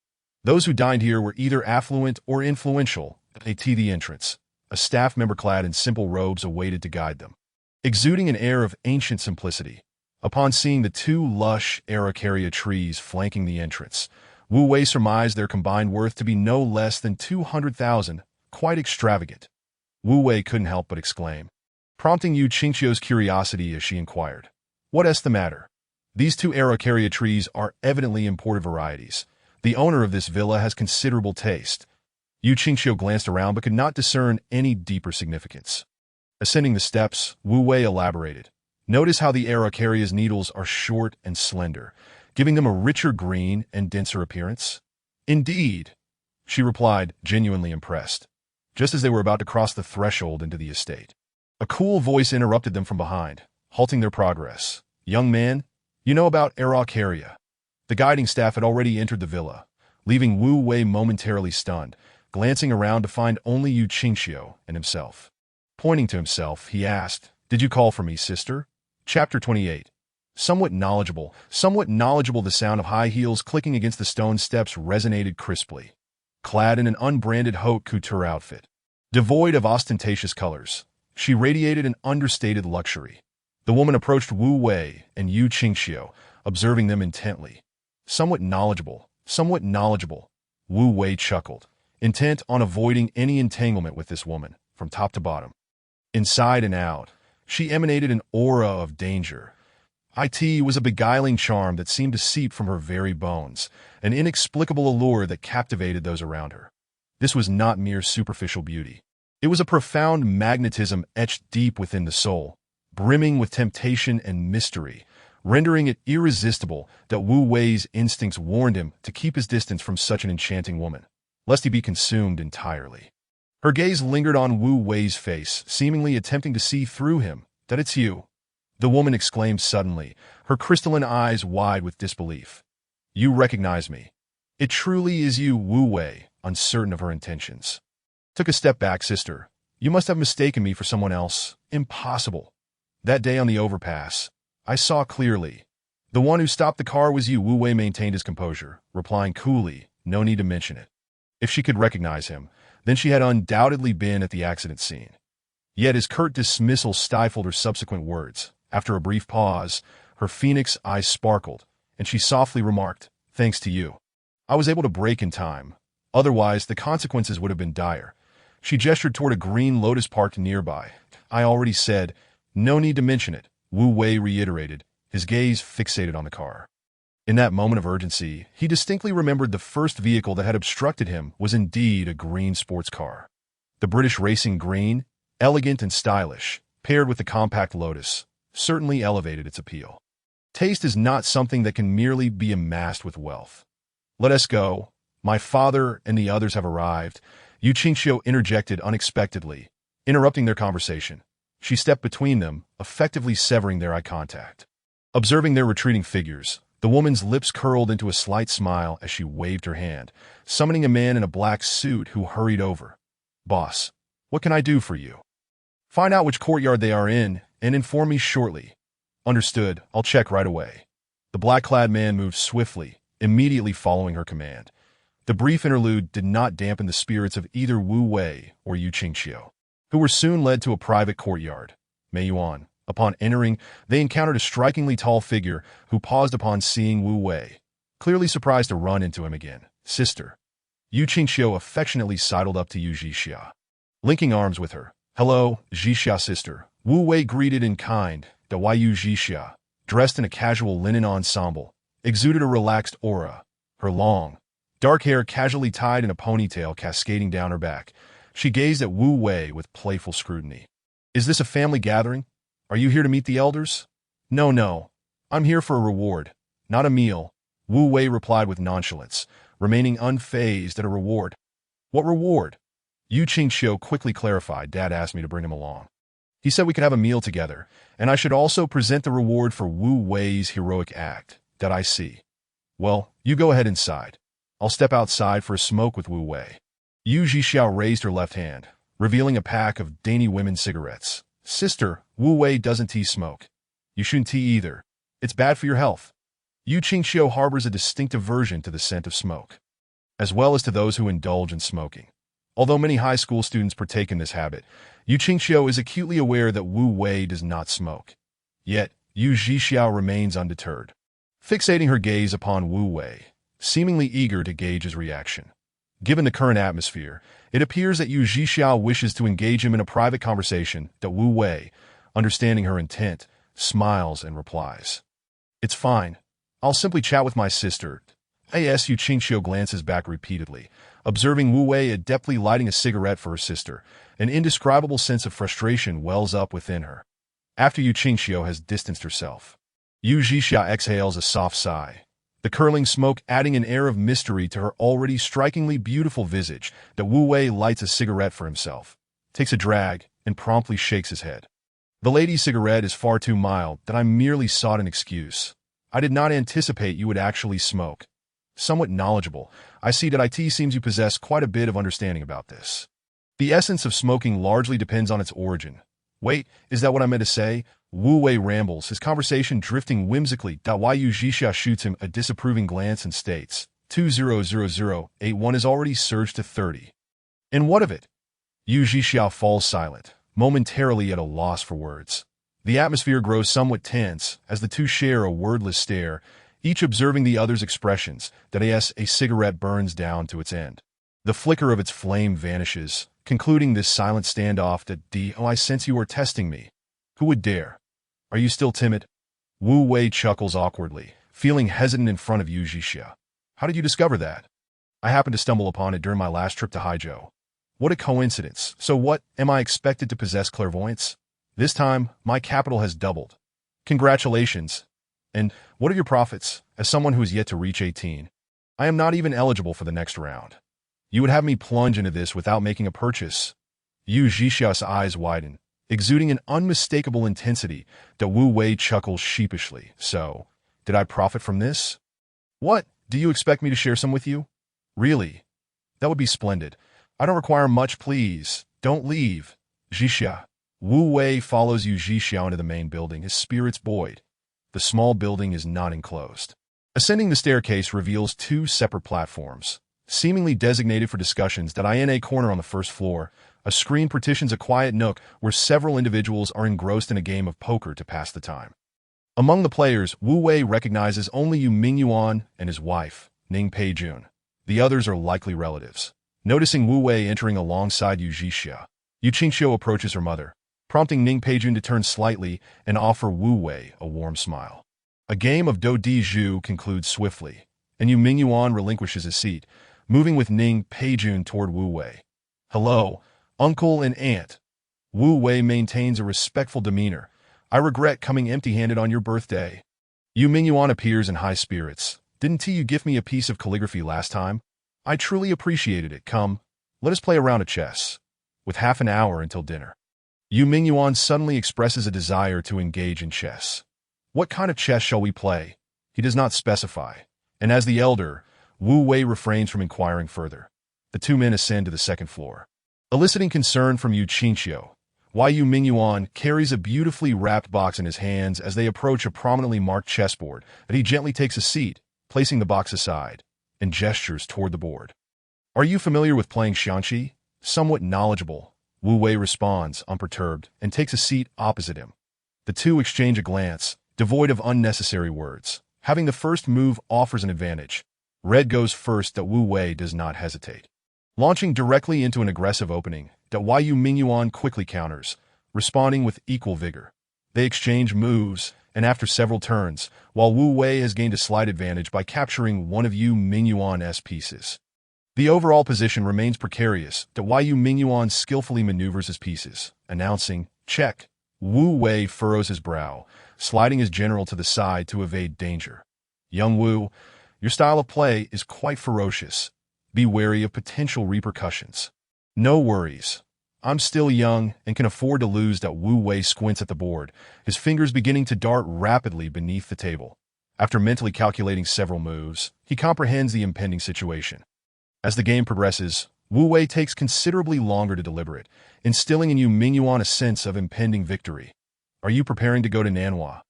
Those who dined here were either affluent or influential. At the entrance, a staff member clad in simple robes awaited to guide them, exuding an air of ancient simplicity. Upon seeing the two lush Araucaria trees flanking the entrance, Wu Wei surmised their combined worth to be no less than 200,000, quite extravagant. Wu Wei couldn't help but exclaim, prompting Yu Qingqiu's curiosity as she inquired, "What's the matter?" These two Araucaria trees are evidently imported varieties. The owner of this villa has considerable taste. Yu Qingqiu glanced around but could not discern any deeper significance. Ascending the steps, Wu Wei elaborated. Notice how the Araucaria's needles are short and slender, giving them a richer green and denser appearance? Indeed, she replied, genuinely impressed. Just as they were about to cross the threshold into the estate, a cool voice interrupted them from behind, halting their progress. "Young man, you know about Araucaria." The guiding staff had already entered the villa, leaving Wu Wei momentarily stunned, glancing around to find only Yu Qingqiu and himself. Pointing to himself, he asked, "Did you call for me, sister?" Chapter 28. Somewhat knowledgeable, the sound of high heels clicking against the stone steps resonated crisply. Clad in an unbranded haute couture outfit, devoid of ostentatious colors, she radiated an understated luxury. The woman approached Wu Wei and Yu Qingqiu, observing them intently. Somewhat knowledgeable, Wu Wei chuckled, intent on avoiding any entanglement with this woman, from top to bottom. Inside and out, she emanated an aura of danger. It was a beguiling charm that seemed to seep from her very bones, an inexplicable allure that captivated those around her. This was not mere superficial beauty. It was a profound magnetism etched deep within the soul, brimming with temptation and mystery, rendering it irresistible that Wu Wei's instincts warned him to keep his distance from such an enchanting woman, lest he be consumed entirely. Her gaze lingered on Wu Wei's face, seemingly attempting to see through him. "That it's you," the woman exclaimed suddenly, her crystalline eyes wide with disbelief. "You recognize me. It truly is you," Wu Wei, uncertain of her intentions. "Took a step back, sister. You must have mistaken me for someone else. Impossible. That day on the overpass, I saw clearly. The one who stopped the car was you." Wu Wei maintained his composure, replying coolly, "No need to mention it." If she could recognize him, then she had undoubtedly been at the accident scene. Yet his curt dismissal stifled her subsequent words. After a brief pause, her phoenix eyes sparkled, and she softly remarked, "Thanks to you, I was able to brake in time. Otherwise, the consequences would have been dire." She gestured toward a green lotus parked nearby. "I already said, no need to mention it," Wu Wei reiterated, his gaze fixated on the car. In that moment of urgency, he distinctly remembered the first vehicle that had obstructed him was indeed a green sports car. The British racing green, elegant and stylish, paired with the compact Lotus, certainly elevated its appeal. Taste is not something that can merely be amassed with wealth. "Let us go. My father and the others have arrived," Yu Qingqiu interjected unexpectedly, interrupting their conversation. She stepped between them, effectively severing their eye contact. Observing their retreating figures, the woman's lips curled into a slight smile as she waved her hand, summoning a man in a black suit who hurried over. "Boss, what can I do for you?" "Find out which courtyard they are in and inform me shortly." "Understood. I'll check right away." The black-clad man moved swiftly, immediately following her command. The brief interlude did not dampen the spirits of either Wu Wei or Yu Qingqiu, who were soon led to a private courtyard. Meiyuan. Upon entering, they encountered a strikingly tall figure who paused upon seeing Wu Wei, clearly surprised to run into him again. "Sister." Yu Qingqiu affectionately sidled up to Yu Zhixia, linking arms with her. "Hello, Zhixia sister." Wu Wei greeted in kind. The Yu Zhixia, dressed in a casual linen ensemble, exuded a relaxed aura. Her long, dark hair casually tied in a ponytail cascading down her back. She gazed at Wu Wei with playful scrutiny. "Is this a family gathering? Are you here to meet the elders?" No. I'm here for a reward, not a meal," Wu Wei replied with nonchalance, remaining unfazed at a reward. "What reward?" Yu Qingqiu quickly clarified. "Dad asked me to bring him along. He said we could have a meal together, and I should also present the reward for Wu Wei's heroic act. That I see." "Well, you go ahead inside. I'll step outside for a smoke with Wu Wei." Yu Zhixia raised her left hand, revealing a pack of dainty women's cigarettes. "Sister, Wu Wei doesn't tea smoke. You shouldn't tea either. It's bad for your health." Yu Qingqiu harbors a distinctive aversion to the scent of smoke. as well as to those who indulge in smoking. Although many high school students partake in this habit, Yu Qingxiu is acutely aware that Wu Wei does not smoke. Yet, Yu Zhixiao remains undeterred, fixating her gaze upon Wu Wei, seemingly eager to gauge his reaction. Given the current atmosphere, it appears that Yu Zhixiao wishes to engage him in a private conversation that Wu Wei, understanding her intent, smiles and replies. "It's fine. I'll simply chat with my sister." Yu Qingxiu glances back repeatedly, observing Wu Wei adeptly lighting a cigarette for her sister. An indescribable sense of frustration wells up within her. After Yu Qingxiu has distanced herself, Yu Zhixiao exhales a soft sigh, the curling smoke adding an air of mystery to her already strikingly beautiful visage. That Wu Wei lights a cigarette for himself, takes a drag, and promptly shakes his head. "The lady's cigarette is far too mild that I merely sought an excuse. I did not anticipate you would actually smoke. Somewhat knowledgeable, I see that it seems you possess quite a bit of understanding about this. The essence of smoking largely depends on its origin." "Wait, is that what I meant to say?" Wu Wei rambles, his conversation drifting whimsically. Why Yu Zhixia shoots him a disapproving glance and states, 200081 is already surged to 30. "And what of it?" Yu Zhixia falls silent, momentarily at a loss for words. The atmosphere grows somewhat tense as the two share a wordless stare, each observing the other's expressions. A cigarette burns down to its end. The flicker of its flame vanishes, concluding this silent standoff. I sense you are testing me. Who would dare? Are you still timid?" Wu Wei chuckles awkwardly, feeling hesitant in front of Yu Zhixia. "How did you discover that?" "I happened to stumble upon it during my last trip to Haizhou." "What a coincidence. So what, am I expected to possess clairvoyance? This time, my capital has doubled." "Congratulations. And what are your profits, as someone who is yet to reach 18? I am not even eligible for the next round. You would have me plunge into this without making a purchase?" Yu Zhixia's eyes widen, exuding an unmistakable intensity. Wu Wei chuckles sheepishly. "So, did I profit from this?" "What, do you expect me to share some with you?" "Really? That would be splendid. I don't require much, please. Don't leave." "Zhixia." Wu Wei follows Yu Zhixiao into the main building, his spirits buoyed. The small building is not enclosed. Ascending the staircase reveals two separate platforms, seemingly designated for discussions. In a corner on the first floor, a screen partitions a quiet nook where several individuals are engrossed in a game of poker to pass the time. Among the players, Wu Wei recognizes only Yu Mingyuan and his wife, Ning Peijun. The others are likely relatives. Noticing Wu Wei entering alongside Yu Zhixia, Yu Qingxiu approaches her mother, prompting Ning Peijun to turn slightly and offer Wu Wei a warm smile. A game of do di zhu concludes swiftly, and Yu Mingyuan relinquishes his seat, moving with Ning Peijun toward Wu Wei. "Hello, uncle and aunt." Wu Wei maintains a respectful demeanor. "I regret coming empty-handed on your birthday." Yu Mingyuan appears in high spirits. "Didn't you gift me a piece of calligraphy last time? I truly appreciated it. Come, let us play a round of chess, with half an hour until dinner." Yu Mingyuan suddenly expresses a desire to engage in chess. "What kind of chess shall we play?" He does not specify, and as the elder, Wu Wei refrains from inquiring further. The two men ascend to the second floor, eliciting concern from Yu Qingxiu. Yu Mingyuan carries a beautifully wrapped box in his hands as they approach a prominently marked chessboard. He gently takes a seat, placing the box aside, and gestures toward the board. "Are you familiar with playing xiangqi?" "Somewhat knowledgeable," Wu Wei responds, unperturbed, and takes a seat opposite him. The two exchange a glance, devoid of unnecessary words. Having the first move offers an advantage. Red goes first. Wu Wei does not hesitate, launching directly into an aggressive opening. Yu Mingyuan quickly counters, responding with equal vigor. They exchange moves, and after several turns, while Wu Wei has gained a slight advantage by capturing one of Yu Mingyuan's pieces, the overall position remains precarious. Yu Mingyuan skillfully maneuvers his pieces, announcing, "Check." Wu Wei furrows his brow, sliding his general to the side to evade danger. "Young Wu, your style of play is quite ferocious. Be wary of potential repercussions." "No worries. I'm still young and can afford to lose." Wu Wei squints at the board, his fingers beginning to dart rapidly beneath the table. After mentally calculating several moves, he comprehends the impending situation. As the game progresses, Wu Wei takes considerably longer to deliberate, instilling in Yu Mingyuan a sense of impending victory. "Are you preparing to go to Nanhua?"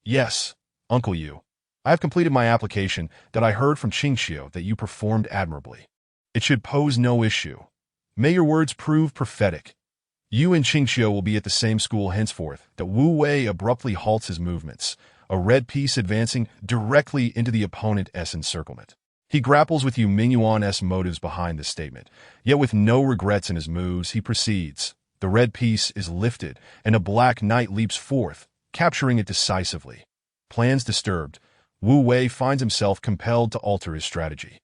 "Yes, Uncle Yu. I have completed my application. I heard from Qingxiu that you performed admirably." It should pose no issue. May your words prove prophetic. You and Qingqiu will be at the same school henceforth. That Wu Wei abruptly halts his movements, a red piece advancing directly into the opponent's encirclement. He grapples with Yu Mingyuan's motives behind this statement, yet with no regrets in his moves, he proceeds. The red piece is lifted, and a black knight leaps forth, capturing it decisively. Plans disturbed, Wu Wei finds himself compelled to alter his strategy.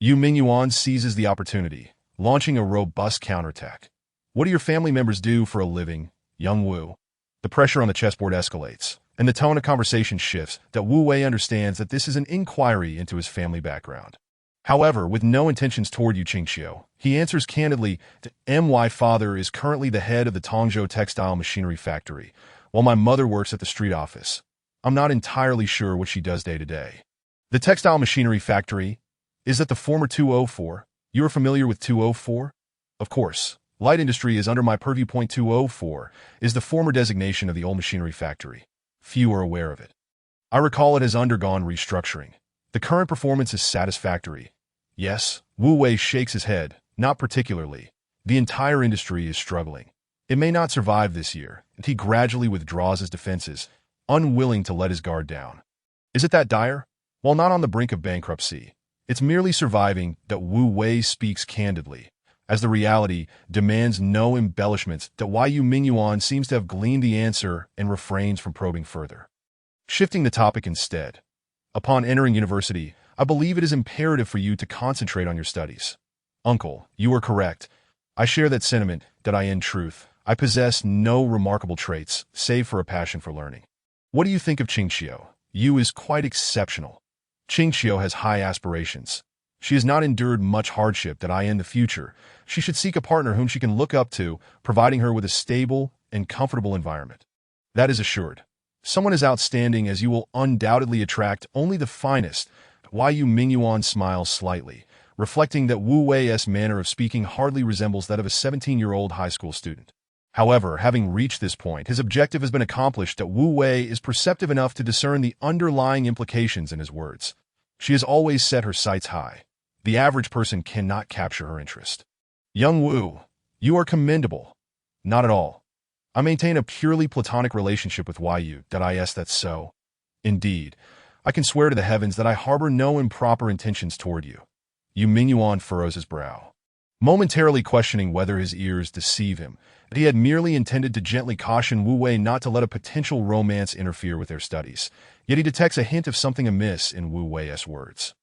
Yu Mingyuan seizes the opportunity, launching a robust counterattack. What do your family members do for a living, young Wu? The pressure on the chessboard escalates, and the tone of conversation shifts. That Wu Wei understands that this is an inquiry into his family background. However, with no intentions toward Yu Qingqiu, he answers candidly that my father is currently the head of the Tongzhou textile machinery factory, while my mother works at the street office. I'm not entirely sure what she does day to day. The textile machinery factory? Is that the former 204? You are familiar with 204? Of course. Light industry is under my purview. 204 is the former designation of the old machinery factory. Few are aware of it. I recall it has undergone restructuring. The current performance is satisfactory. Yes, Wu Wei shakes his head, not particularly. The entire industry is struggling. It may not survive this year, and he gradually withdraws his defenses, unwilling to let his guard down. Is it that dire? While not on the brink of bankruptcy, it's merely surviving. That Wu Wei speaks candidly, as the reality demands no embellishments. That Yu Mingyuan seems to have gleaned the answer and refrains from probing further. Shifting the topic instead. Upon entering university, I believe it is imperative for you to concentrate on your studies. Uncle, you are correct. I share that sentiment. That in truth, I possess no remarkable traits, save for a passion for learning. What do you think of Qingqiu? Yu is quite exceptional. Qingqiu has high aspirations. She has not endured much hardship. That in the future, she should seek a partner whom she can look up to, providing her with a stable and comfortable environment. That is assured. Someone as outstanding as you will undoubtedly attract only the finest. Yu Mingyuan smiles slightly, reflecting that Wu Wei's manner of speaking hardly resembles that of a 17-year-old high school student. However, having reached this point, his objective has been accomplished. That Wu Wei is perceptive enough to discern the underlying implications in his words. She has always set her sights high. The average person cannot capture her interest. Young Wu, you are commendable. Not at all. I maintain a purely platonic relationship with Yu. That's so. Indeed, I can swear to the heavens that I harbor no improper intentions toward you. Yu Mingyuan furrows his brow, momentarily questioning whether his ears deceive him, that he had merely intended to gently caution Wu Wei not to let a potential romance interfere with their studies, yet he detects a hint of something amiss in Wu Wei's words.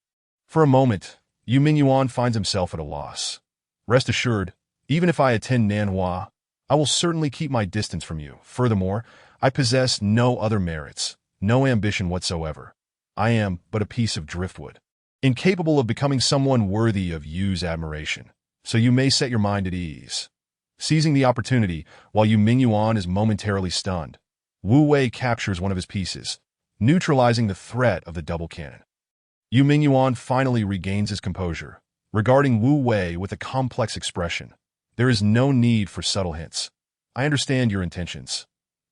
For a moment, Yu Mingyuan finds himself at a loss. Rest assured, even if I attend Nanhua, I will certainly keep my distance from you. Furthermore, I possess no other merits, no ambition whatsoever. I am but a piece of driftwood, incapable of becoming someone worthy of Yu's admiration. So you may set your mind at ease. Seizing the opportunity, while Yu Mingyuan is momentarily stunned, Wu Wei captures one of his pieces, neutralizing the threat of the double cannon. Yu Mingyuan finally regains his composure, regarding Wu Wei with a complex expression. There is no need for subtle hints. I understand your intentions.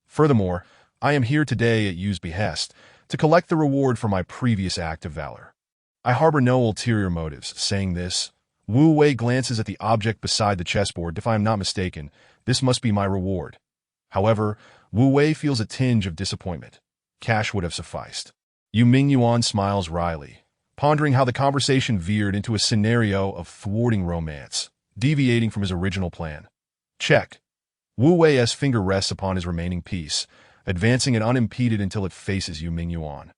Furthermore, I am here today at Yu's behest to collect the reward for my previous act of valor. I harbor no ulterior motives. Saying this, Wu Wei glances at the object beside the chessboard. If I am not mistaken, this must be my reward. However, Wu Wei feels a tinge of disappointment. Cash would have sufficed. Yu Mingyuan smiles wryly, pondering how the conversation veered into a scenario of thwarting romance, deviating from his original plan. Check. Wu Wei's finger rests upon his remaining piece, advancing it unimpeded until it faces Yu Mingyuan.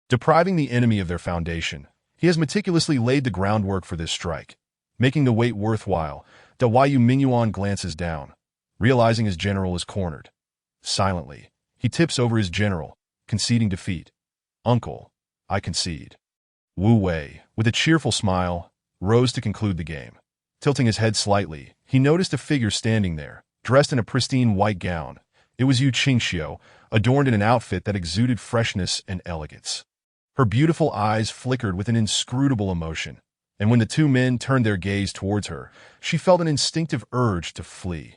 Depriving the enemy of their foundation, he has meticulously laid the groundwork for this strike, making the wait worthwhile. Yu Mingyuan glances down, realizing his general is cornered. Silently, he tips over his general, conceding defeat. Uncle, I concede. Wu Wei, with a cheerful smile, rose to conclude the game. Tilting his head slightly, he noticed a figure standing there, dressed in a pristine white gown. It was Yu Qingqiu, adorned in an outfit that exuded freshness and elegance. Her beautiful eyes flickered with an inscrutable emotion, and when the two men turned their gaze towards her, she felt an instinctive urge to flee.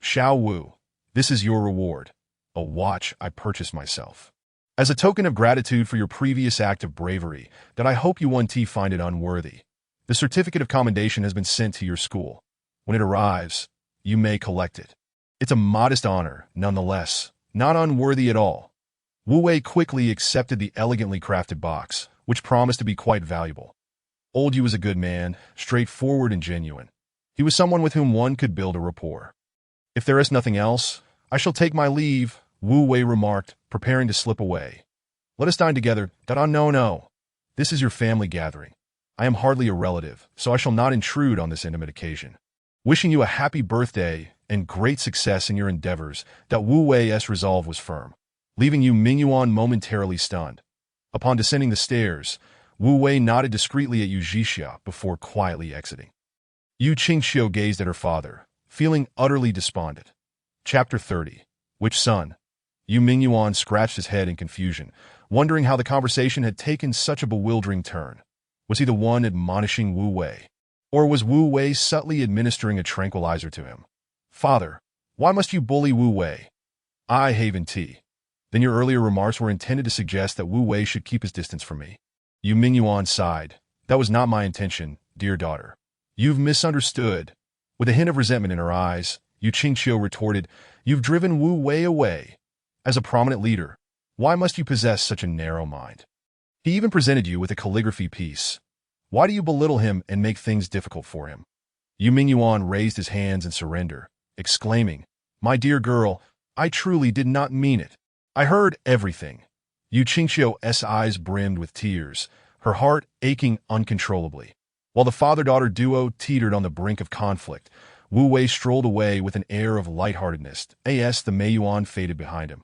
Xiao Wu, this is your reward. A watch I purchased myself. As a token of gratitude for your previous act of bravery, that I hope you find it unworthy. The certificate of commendation has been sent to your school. When it arrives, you may collect it. It's a modest honor, nonetheless, not unworthy at all. Wu Wei quickly accepted the elegantly crafted box, which promised to be quite valuable. Old Yu was a good man, straightforward and genuine. He was someone with whom one could build a rapport. If there is nothing else, I shall take my leave, Wu Wei remarked, preparing to slip away. Let us dine together. No. This is your family gathering. I am hardly a relative, so I shall not intrude on this intimate occasion. Wishing you a happy birthday and great success in your endeavors, that Wu Wei's resolve was firm, leaving Yu Mingyuan momentarily stunned. Upon descending the stairs, Wu Wei nodded discreetly at Yu Zhixia before quietly exiting. Yu Qingxiu gazed at her father, feeling utterly despondent. Chapter 30. Which son? Yu Mingyuan scratched his head in confusion, wondering how the conversation had taken such a bewildering turn. Was he the one admonishing Wu Wei? Or was Wu Wei subtly administering a tranquilizer to him? Father, why must you bully Wu Wei? I Haven Tea. Then your earlier remarks were intended to suggest that Wu Wei should keep his distance from me. Yu Mingyuan sighed. That was not my intention, dear daughter. You've misunderstood. With a hint of resentment in her eyes, Yu Qingxiu retorted, You've driven Wu Wei away. As a prominent leader, why must you possess such a narrow mind? He even presented you with a calligraphy piece. Why do you belittle him and make things difficult for him? Yu Mingyuan raised his hands in surrender, exclaiming, My dear girl, I truly did not mean it. I heard everything. Yu Qingxiu's eyes brimmed with tears, her heart aching uncontrollably. While the father-daughter duo teetered on the brink of conflict, Wu Wei strolled away with an air of lightheartedness as the Meiyuan faded behind him.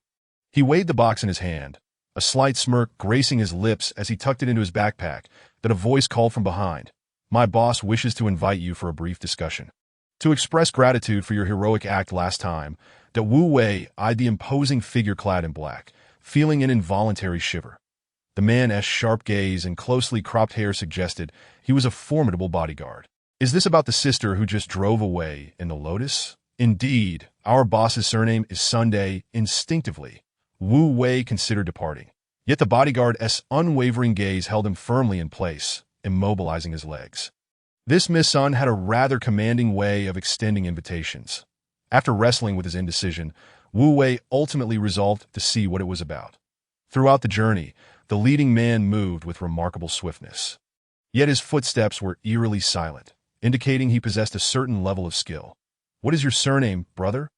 He weighed the box in his hand, a slight smirk gracing his lips as he tucked it into his backpack. Then a voice called from behind, My boss wishes to invite you for a brief discussion. To express gratitude for your heroic act last time, that Wu Wei eyed the imposing figure clad in black, feeling an involuntary shiver. The man's sharp gaze and closely cropped hair suggested he was a formidable bodyguard. Is this about the sister who just drove away in the Lotus? Indeed, our boss's surname is Sunday. Instinctively, Wu Wei considered departing. Yet the bodyguard's unwavering gaze held him firmly in place, immobilizing his legs. This Miss Sun had a rather commanding way of extending invitations. After wrestling with his indecision, Wu Wei ultimately resolved to see what it was about. Throughout the journey, the leading man moved with remarkable swiftness. Yet his footsteps were eerily silent, indicating he possessed a certain level of skill. What is your surname, brother?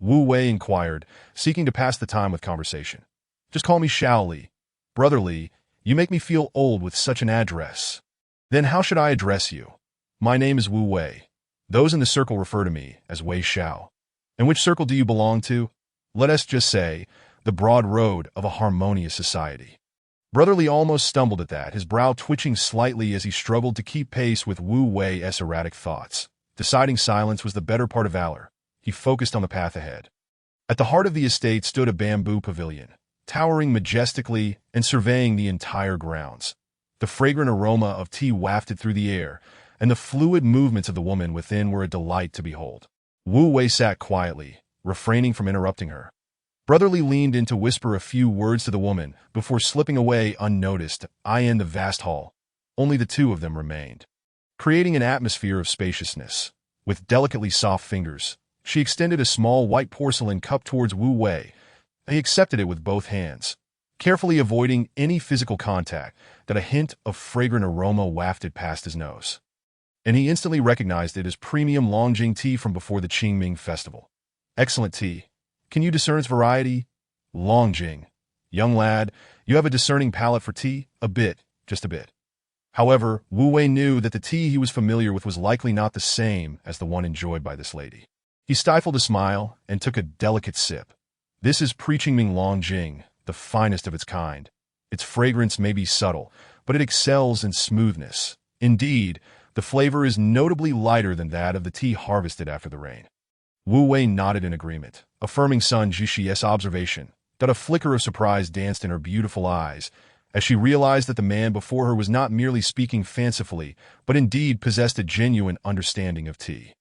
Wu Wei inquired, seeking to pass the time with conversation. Just call me Xiao Li. Brother Li, you make me feel old with such an address. Then how should I address you? My name is Wu Wei. Those in the circle refer to me as Wei Xiao. And which circle do you belong to? Let us just say, the broad road of a harmonious society. Brother Li almost stumbled at that, his brow twitching slightly as he struggled to keep pace with Wu Wei's erratic thoughts. Deciding silence was the better part of valor. He focused on the path ahead. At the heart of the estate stood a bamboo pavilion, towering majestically and surveying the entire grounds. The fragrant aroma of tea wafted through the air, and the fluid movements of the woman within were a delight to behold. Wu Wei sat quietly, refraining from interrupting her. Brother Li leaned in to whisper a few words to the woman before slipping away unnoticed. In the vast hall, only the two of them remained. Creating an atmosphere of spaciousness, with delicately soft fingers, she extended a small white porcelain cup towards Wu Wei. He accepted it with both hands, carefully avoiding any physical contact that a hint of fragrant aroma wafted past his nose. And he instantly recognized it as premium Longjing tea from before the Qingming festival. Excellent tea. Can you discern its variety? Longjing. Young lad, you have a discerning palate for tea? A bit, just a bit. However, Wu Wei knew that the tea he was familiar with was likely not the same as the one enjoyed by this lady. He stifled a smile and took a delicate sip. This is Qingming Longjing, the finest of its kind. Its fragrance may be subtle, but it excels in smoothness. Indeed, the flavor is notably lighter than that of the tea harvested after the rain. Wu Wei nodded in agreement, affirming Sun Zhixi's observation, that a flicker of surprise danced in her beautiful eyes, as she realized that the man before her was not merely speaking fancifully, but indeed possessed a genuine understanding of tea.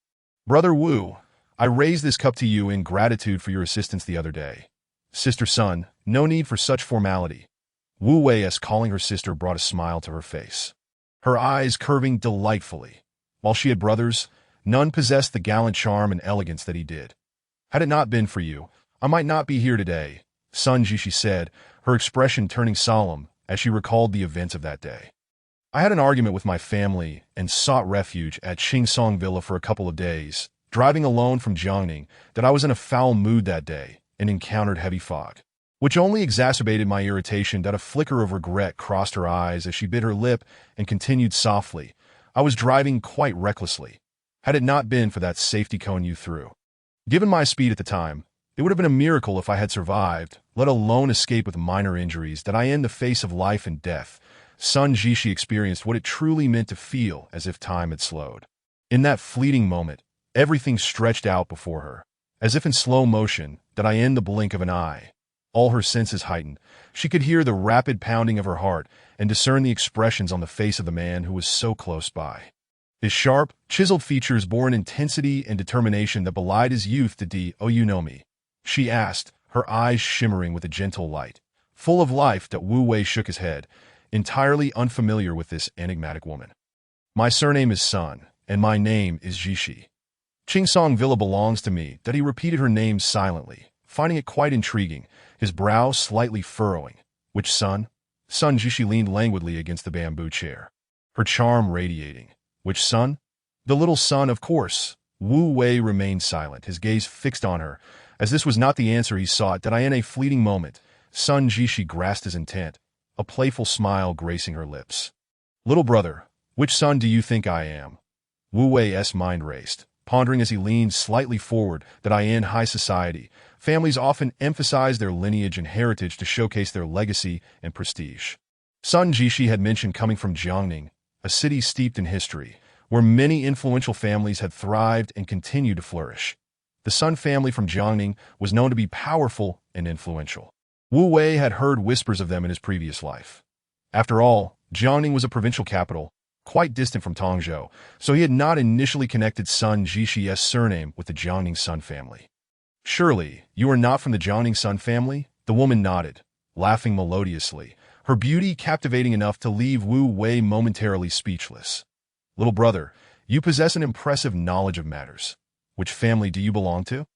Brother Wu, I raise this cup to you in gratitude for your assistance the other day. Sister Sun, no need for such formality. Wu Wei's calling her sister brought a smile to her face. her eyes curving delightfully. While she had brothers, none possessed the gallant charm and elegance that he did. Had it not been for you, I might not be here today, Sun Jishi said, her expression turning solemn as she recalled the events of that day. I had an argument with my family and sought refuge at Qingsong Villa for a couple of days, driving alone from Jiangning, that I was in a foul mood that day and encountered heavy fog, which only exacerbated my irritation. That a flicker of regret crossed her eyes as she bit her lip and continued softly, I was driving quite recklessly. Had it not been for that safety cone you threw. Given my speed at the time, it would have been a miracle if I had survived, let alone escape with minor injuries. That I in the face of life and death, Sun Jishi experienced what it truly meant to feel as if time had slowed. In that fleeting moment, everything stretched out before her, as if in slow motion, that I in the blink of an eye. All her senses heightened. She could hear the rapid pounding of her heart and discern the expressions on the face of the man who was so close by. His sharp, chiseled features bore an intensity and determination that belied his youth. "Oh, you know me?" she asked, her eyes shimmering with a gentle light. Full of life, that Wu Wei shook his head, entirely unfamiliar with this enigmatic woman. "My surname is Sun, and my name is Jishi. Qingsong Villa belongs to me." That he repeated her name silently, finding it quite intriguing, his brow slightly furrowing. "Which Sun?" Sun Jishi leaned languidly against the bamboo chair, her charm radiating. "Which Sun?" "The little Sun, of course." Wu Wei remained silent, his gaze fixed on her, as this was not the answer he sought. That I in a fleeting moment, Sun Jishi grasped his intent, a playful smile gracing her lips. "Little brother, which Sun do you think I am?" Wu Wei's mind raced, pondering as he leaned slightly forward. That I in high society, families often emphasize their lineage and heritage to showcase their legacy and prestige. Sun Jishi had mentioned coming from Jiangning, a city steeped in history, where many influential families had thrived and continued to flourish. The Sun family from Jiangning was known to be powerful and influential. Wu Wei had heard whispers of them in his previous life. After all, Jiangning was a provincial capital, quite distant from Tongzhou, so he had not initially connected Sun Jishi's surname with the Jiangning Sun family. "Surely, you are not from the Jiangning Sun family?" The woman nodded, laughing melodiously, her beauty captivating enough to leave Wu Wei momentarily speechless. "Little brother, you possess an impressive knowledge of matters. Which family do you belong to?"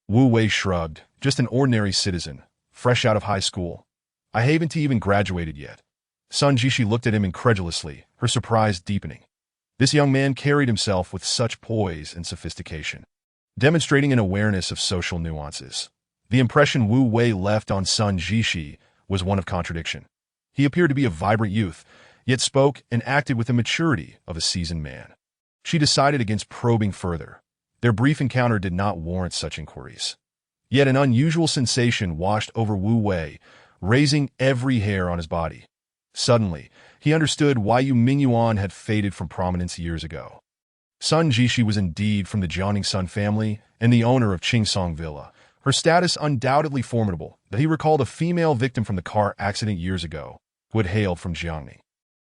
Wu Wei shrugged. "Just an ordinary citizen, fresh out of high school. I haven't even graduated yet." Sun Jishi looked at him incredulously, her surprise deepening. This young man carried himself with such poise and sophistication, demonstrating an awareness of social nuances. The impression Wu Wei left on Sun Jishi was one of contradiction. He appeared to be a vibrant youth, yet spoke and acted with the maturity of a seasoned man. She decided against probing further. Their brief encounter did not warrant such inquiries. Yet an unusual sensation washed over Wu Wei, raising every hair on his body. Suddenly, he understood why Yu Mingyuan had faded from prominence years ago. Sun Jishi was indeed from the Jiangning Sun family and the owner of Qingsong Villa, her status undoubtedly formidable. That he recalled a female victim from the car accident years ago, who had hailed from Jiangning.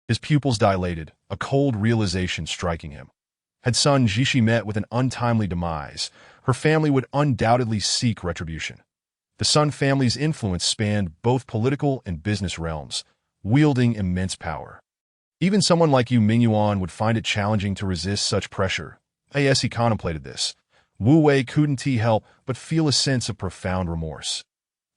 His pupils dilated, a cold realization striking him. Had Sun Jishi met with an untimely demise, her family would undoubtedly seek retribution. The Sun family's influence spanned both political and business realms, wielding immense power. Even someone like Yu Mingyuan would find it challenging to resist such pressure. As he contemplated this, Wu Wei couldn't help but feel a sense of profound remorse.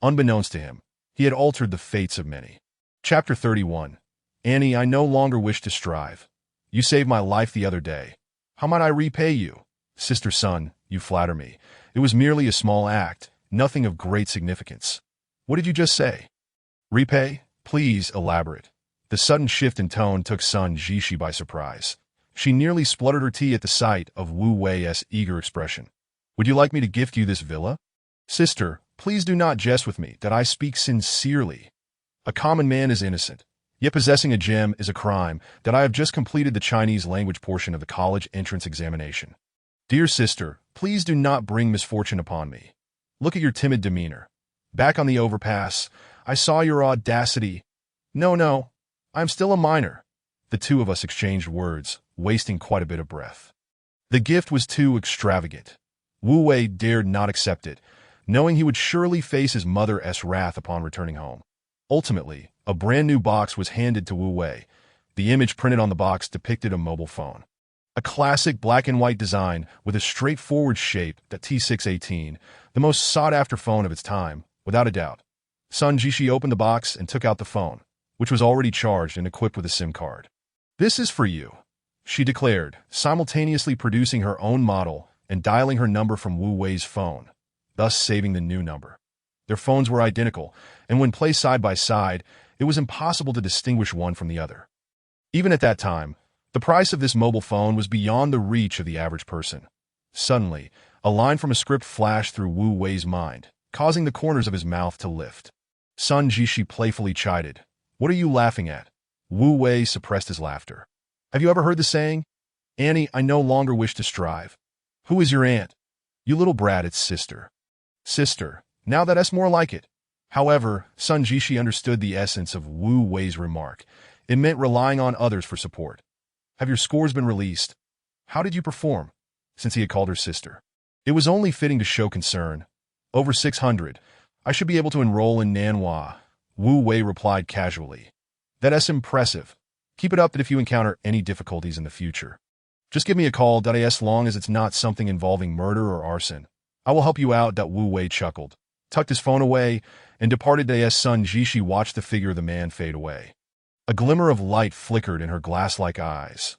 Unbeknownst to him, he had altered the fates of many. Chapter 31. "Annie, I no longer wish to strive. You saved my life the other day. How might I repay you?" "Sister Sun, you flatter me. It was merely a small act, nothing of great significance." "What did you just say?" "Repay? Please elaborate." The sudden shift in tone took Sun Jishi by surprise. She nearly spluttered her tea at the sight of Wu Wei's eager expression. "Would you like me to gift you this villa?" "Sister, please do not jest with me, that I speak sincerely. A common man is innocent, yet possessing a gem is a crime. That I have just completed the Chinese language portion of the college entrance examination. Dear sister, please do not bring misfortune upon me. Look at your timid demeanor. Back on the overpass, I saw your audacity." No, I'm still a minor." The two of us exchanged words, wasting quite a bit of breath. The gift was too extravagant. Wu Wei dared not accept it, knowing he would surely face his mother's wrath upon returning home. Ultimately, a brand new box was handed to Wu Wei, The image printed on the box depicted a mobile phone. A classic black and white design with a straightforward shape, that T618, the most sought-after phone of its time, without a doubt. Sun Jishi opened the box and took out the phone, which was already charged and equipped with a SIM card. "This is for you," she declared, simultaneously producing her own model and dialing her number from Wu Wei's phone, thus saving the new number. Their phones were identical, and when placed side by side, it was impossible to distinguish one from the other. Even at that time, the price of this mobile phone was beyond the reach of the average person. Suddenly, a line from a script flashed through Wu Wei's mind, causing the corners of his mouth to lift. Sun Jishi playfully chided, "What are you laughing at?" Wu Wei suppressed his laughter. "Have you ever heard the saying? Annie, I no longer wish to strive. Who is your aunt?" "You little brat, it's sister." "Sister. Now that's more like it." However, Sun Jishi understood the essence of Wu Wei's remark. It meant relying on others for support. "Have your scores been released? How did you perform?" Since he had called her sister, it was only fitting to show concern. "Over 600. I should be able to enroll in Nanhua," Wu Wei replied casually. "That's impressive. Keep it up that if you encounter any difficulties in the future, just give me a call. As long as it's not something involving murder or arson, I will help you out." Wu Wei chuckled, tucked his phone away, and departed. As Sun Jishi watched the figure of the man fade away, a glimmer of light flickered in her glass-like eyes.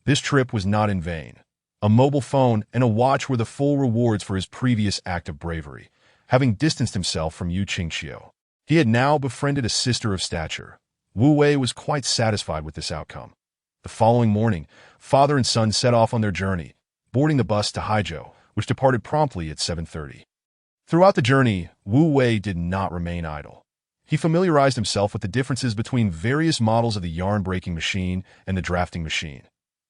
This trip was not in vain. A mobile phone and a watch were the full rewards for his previous act of bravery, having distanced himself from Yu Qingxiu. He had now befriended a sister of stature. Wu Wei was quite satisfied with this outcome. The following morning, father and son set off on their journey, boarding the bus to Haizhou, which departed promptly at 7:30. Throughout the journey, Wu Wei did not remain idle. He familiarized himself with the differences between various models of the yarn-breaking machine and the drafting machine.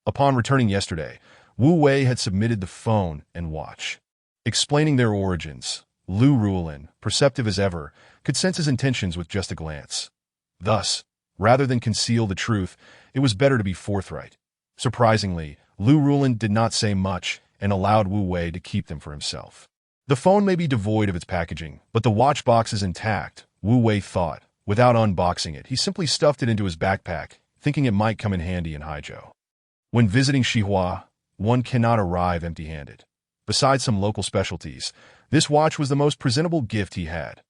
Upon returning yesterday, Wu Wei had submitted the phone and watch. Explaining their origins, Lu Rulin, perceptive as ever, could sense his intentions with just a glance. Thus, rather than conceal the truth, it was better to be forthright. Surprisingly, Lu Rulin did not say much and allowed Wu Wei to keep them for himself. "The phone may be devoid of its packaging, but the watch box is intact," Wu Wei thought. Without unboxing it, he simply stuffed it into his backpack, thinking it might come in handy in Haizhou. When visiting Xihua, one cannot arrive empty-handed. Besides some local specialties, this watch was the most presentable gift he had.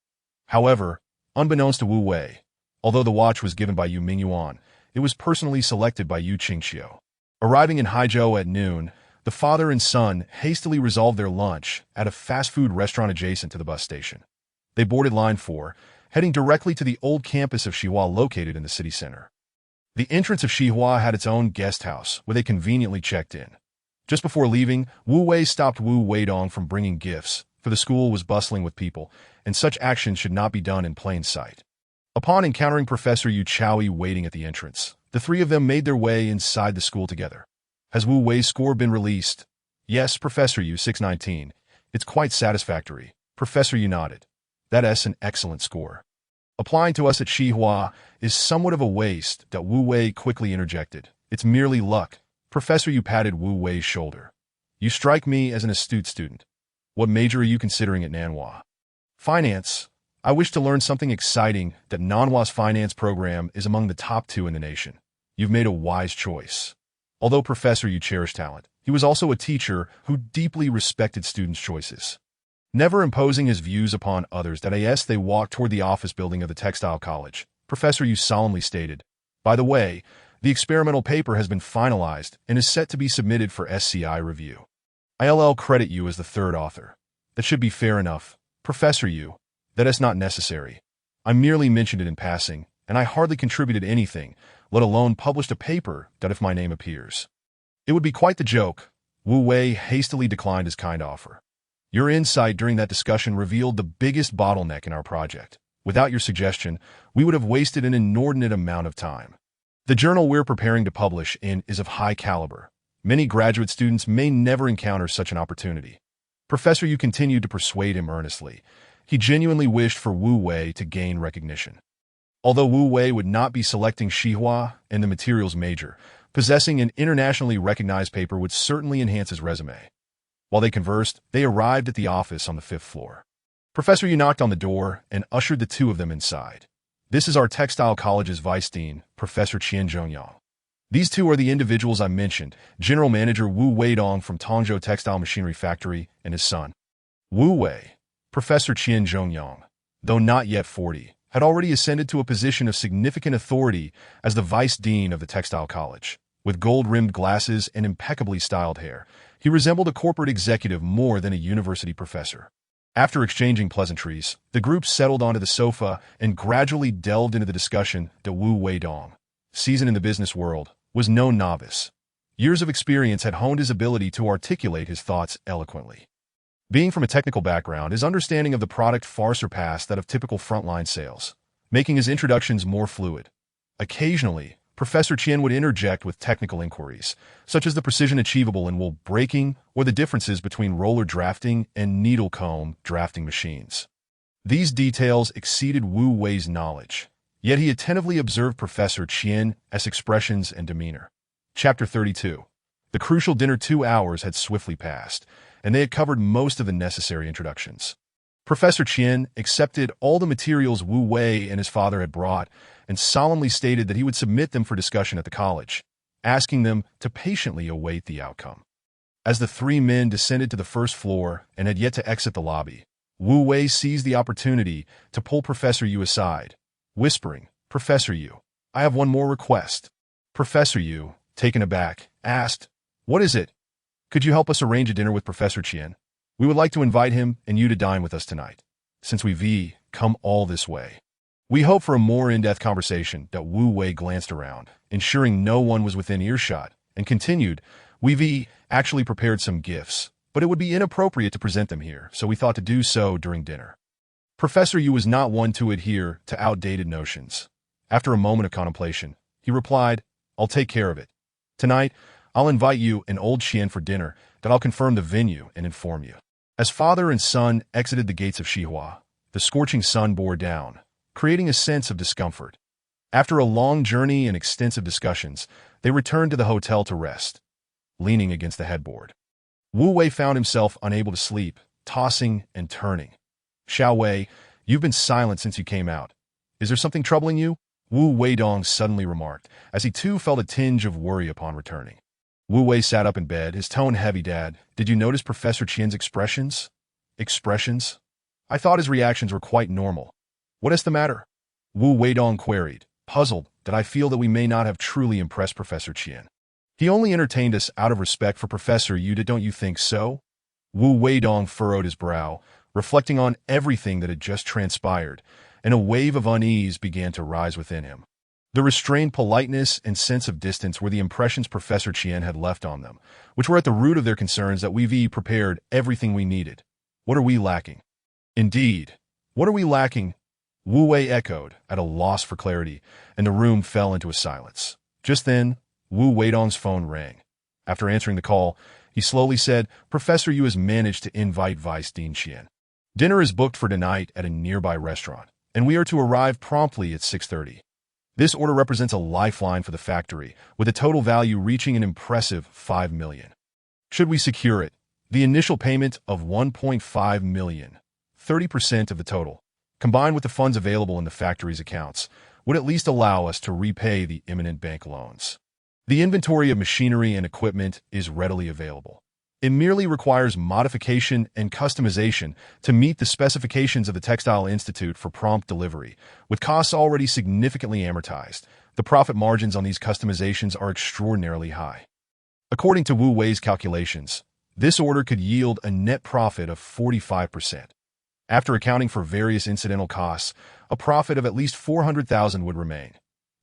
However, unbeknownst to Wu Wei, although the watch was given by Yu Mingyuan, it was personally selected by Yu Qingxiu. Arriving in Haizhou at noon, the father and son hastily resolved their lunch at a fast-food restaurant adjacent to the bus station. They boarded Line 4, heading directly to the old campus of Xihua located in the city center. The entrance of Xihua had its own guest house, where they conveniently checked in. Just before leaving, Wu Wei stopped Wu Weidong from bringing gifts, for the school was bustling with people, and such actions should not be done in plain sight. Upon encountering Professor Yu Chaoyi waiting at the entrance, the three of them made their way inside the school together. "Has Wu Wei's score been released?" "Yes, Professor Yu, 619. It's quite satisfactory." Professor Yu nodded. "That's an excellent score. Applying to us at Xihua is somewhat of a waste," Wu Wei quickly interjected. "It's merely luck." Professor Yu patted Wu Wei's shoulder. "You strike me as an astute student. What major are you considering at Nanhua?" "Finance. I wish to learn something exciting. Nanhua's finance program is among the top 2 in the nation." "You've made a wise choice." Although Professor Yu cherished talent, he was also a teacher who deeply respected students' choices. Never imposing his views upon others, as they walked toward the office building of the Textile College, Professor Yu solemnly stated, "By the way, the experimental paper has been finalized and is set to be submitted for SCI review. I'll credit you as the third author." "That should be fair enough, Professor Yu. That is not necessary. I merely mentioned it in passing, and I hardly contributed anything, let alone published a paper if my name appears." "It would be quite the joke." Wu Wei hastily declined his kind offer. "Your insight during that discussion revealed the biggest bottleneck in our project. Without your suggestion, we would have wasted an inordinate amount of time. The journal we're preparing to publish in is of high caliber. Many graduate students may never encounter such an opportunity." Professor Yu continued to persuade him earnestly. He genuinely wished for Wu Wei to gain recognition. Although Wu Wei would not be selecting Xihua and the materials major, possessing an internationally recognized paper would certainly enhance his resume. While they conversed, they arrived at the office on the 5th floor. Professor Yu knocked on the door and ushered the two of them inside. "This is our Textile College's Vice Dean, Professor Qian Zhongyang." These two are the individuals I mentioned, General Manager Wu Weidong from Tongzhou Textile Machinery Factory and his son, Wu Wei. Professor Qian Zhongyang, though not yet 40, had already ascended to a position of significant authority as the vice dean of the textile college. With gold-rimmed glasses and impeccably styled hair, he resembled a corporate executive more than a university professor. After exchanging pleasantries, the group settled onto the sofa and gradually delved into the discussion that Wu Weidong, seasoned in the business world, was no novice. Years of experience had honed his ability to articulate his thoughts eloquently. Being from a technical background, his understanding of the product far surpassed that of typical frontline sales, making his introductions more fluid. Occasionally, Professor Qian would interject with technical inquiries, such as the precision achievable in wool breaking or the differences between roller drafting and needle comb drafting machines. These details exceeded Wu Wei's knowledge, yet he attentively observed Professor Qian's expressions and demeanor. Chapter 32. The crucial dinner 2 hours had swiftly passed, and they had covered most of the necessary introductions. Professor Qian accepted all the materials Wu Wei and his father had brought and solemnly stated that he would submit them for discussion at the college, asking them to patiently await the outcome. As the three men descended to the first floor and had yet to exit the lobby, Wu Wei seized the opportunity to pull Professor Yu aside, whispering, "Professor Yu, I have one more request." Professor Yu, taken aback, asked, "What is it? Could you help us arrange a dinner with Professor Qian? We would like to invite him and you to dine with us tonight, since we've come all this way." We hope for a more in-depth conversation. Wu Wei glanced around, ensuring no one was within earshot, and continued, "We've actually prepared some gifts, but it would be inappropriate to present them here, so we thought to do so during dinner." Professor Yu was not one to adhere to outdated notions. After a moment of contemplation, he replied, "I'll take care of it. Tonight, I'll invite you and old Qian for dinner, then I'll confirm the venue and inform you." As father and son exited the gates of Xihua, the scorching sun bore down, creating a sense of discomfort. After a long journey and extensive discussions, they returned to the hotel to rest, leaning against the headboard. Wu Wei found himself unable to sleep, tossing and turning. "Xiao Wei, you've been silent since you came out. Is there something troubling you?" Wu Weidong suddenly remarked, as he too felt a tinge of worry upon returning. Wu Wei sat up in bed, his tone heavy. "Dad, did you notice Professor Qian's expressions?" "Expressions? I thought his reactions were quite normal. What is the matter?" Wu Weidong queried, puzzled that I feel that we may not have truly impressed Professor Qian. "He only entertained us out of respect for Professor Yu. Don't you think so?" Wu Weidong furrowed his brow, reflecting on everything that had just transpired, and a wave of unease began to rise within him. The restrained politeness and sense of distance were the impressions Professor Qian had left on them, which were at the root of their concerns. "That we've prepared everything we needed. What are we lacking?" "Indeed, what are we lacking?" Wu Wei echoed, at a loss for clarity, and the room fell into a silence. Just then, Wu Weidong's phone rang. After answering the call, he slowly said, "Professor Yu has managed to invite Vice Dean Qian. Dinner is booked for tonight at a nearby restaurant, and we are to arrive promptly at 6:30. This order represents a lifeline for the factory, with a total value reaching an impressive 5 million. Should we secure it, the initial payment of 1.5 million, 30% of the total, combined with the funds available in the factory's accounts, would at least allow us to repay the imminent bank loans. The inventory of machinery and equipment is readily available. It merely requires modification and customization to meet the specifications of the Textile Institute for prompt delivery. With costs already significantly amortized, the profit margins on these customizations are extraordinarily high. According to Wu Wei's calculations, this order could yield a net profit of 45%. After accounting for various incidental costs, a profit of at least 400,000 would remain.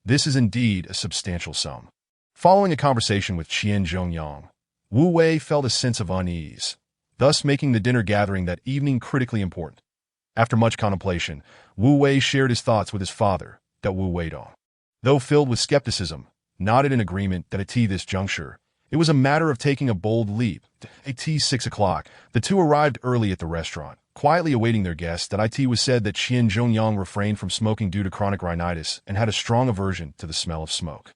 This is indeed a substantial sum. Following a conversation with Qian Zhongyang, Wu Wei felt a sense of unease, thus making the dinner gathering that evening critically important. After much contemplation, Wu Wei shared his thoughts with his father, Wu Weidong. Though filled with skepticism, nodded in agreement that at this juncture, it was a matter of taking a bold leap. At 6 o'clock, the two arrived early at the restaurant, quietly awaiting their guests. It was said that Qian Zhongyang refrained from smoking due to chronic rhinitis and had a strong aversion to the smell of smoke.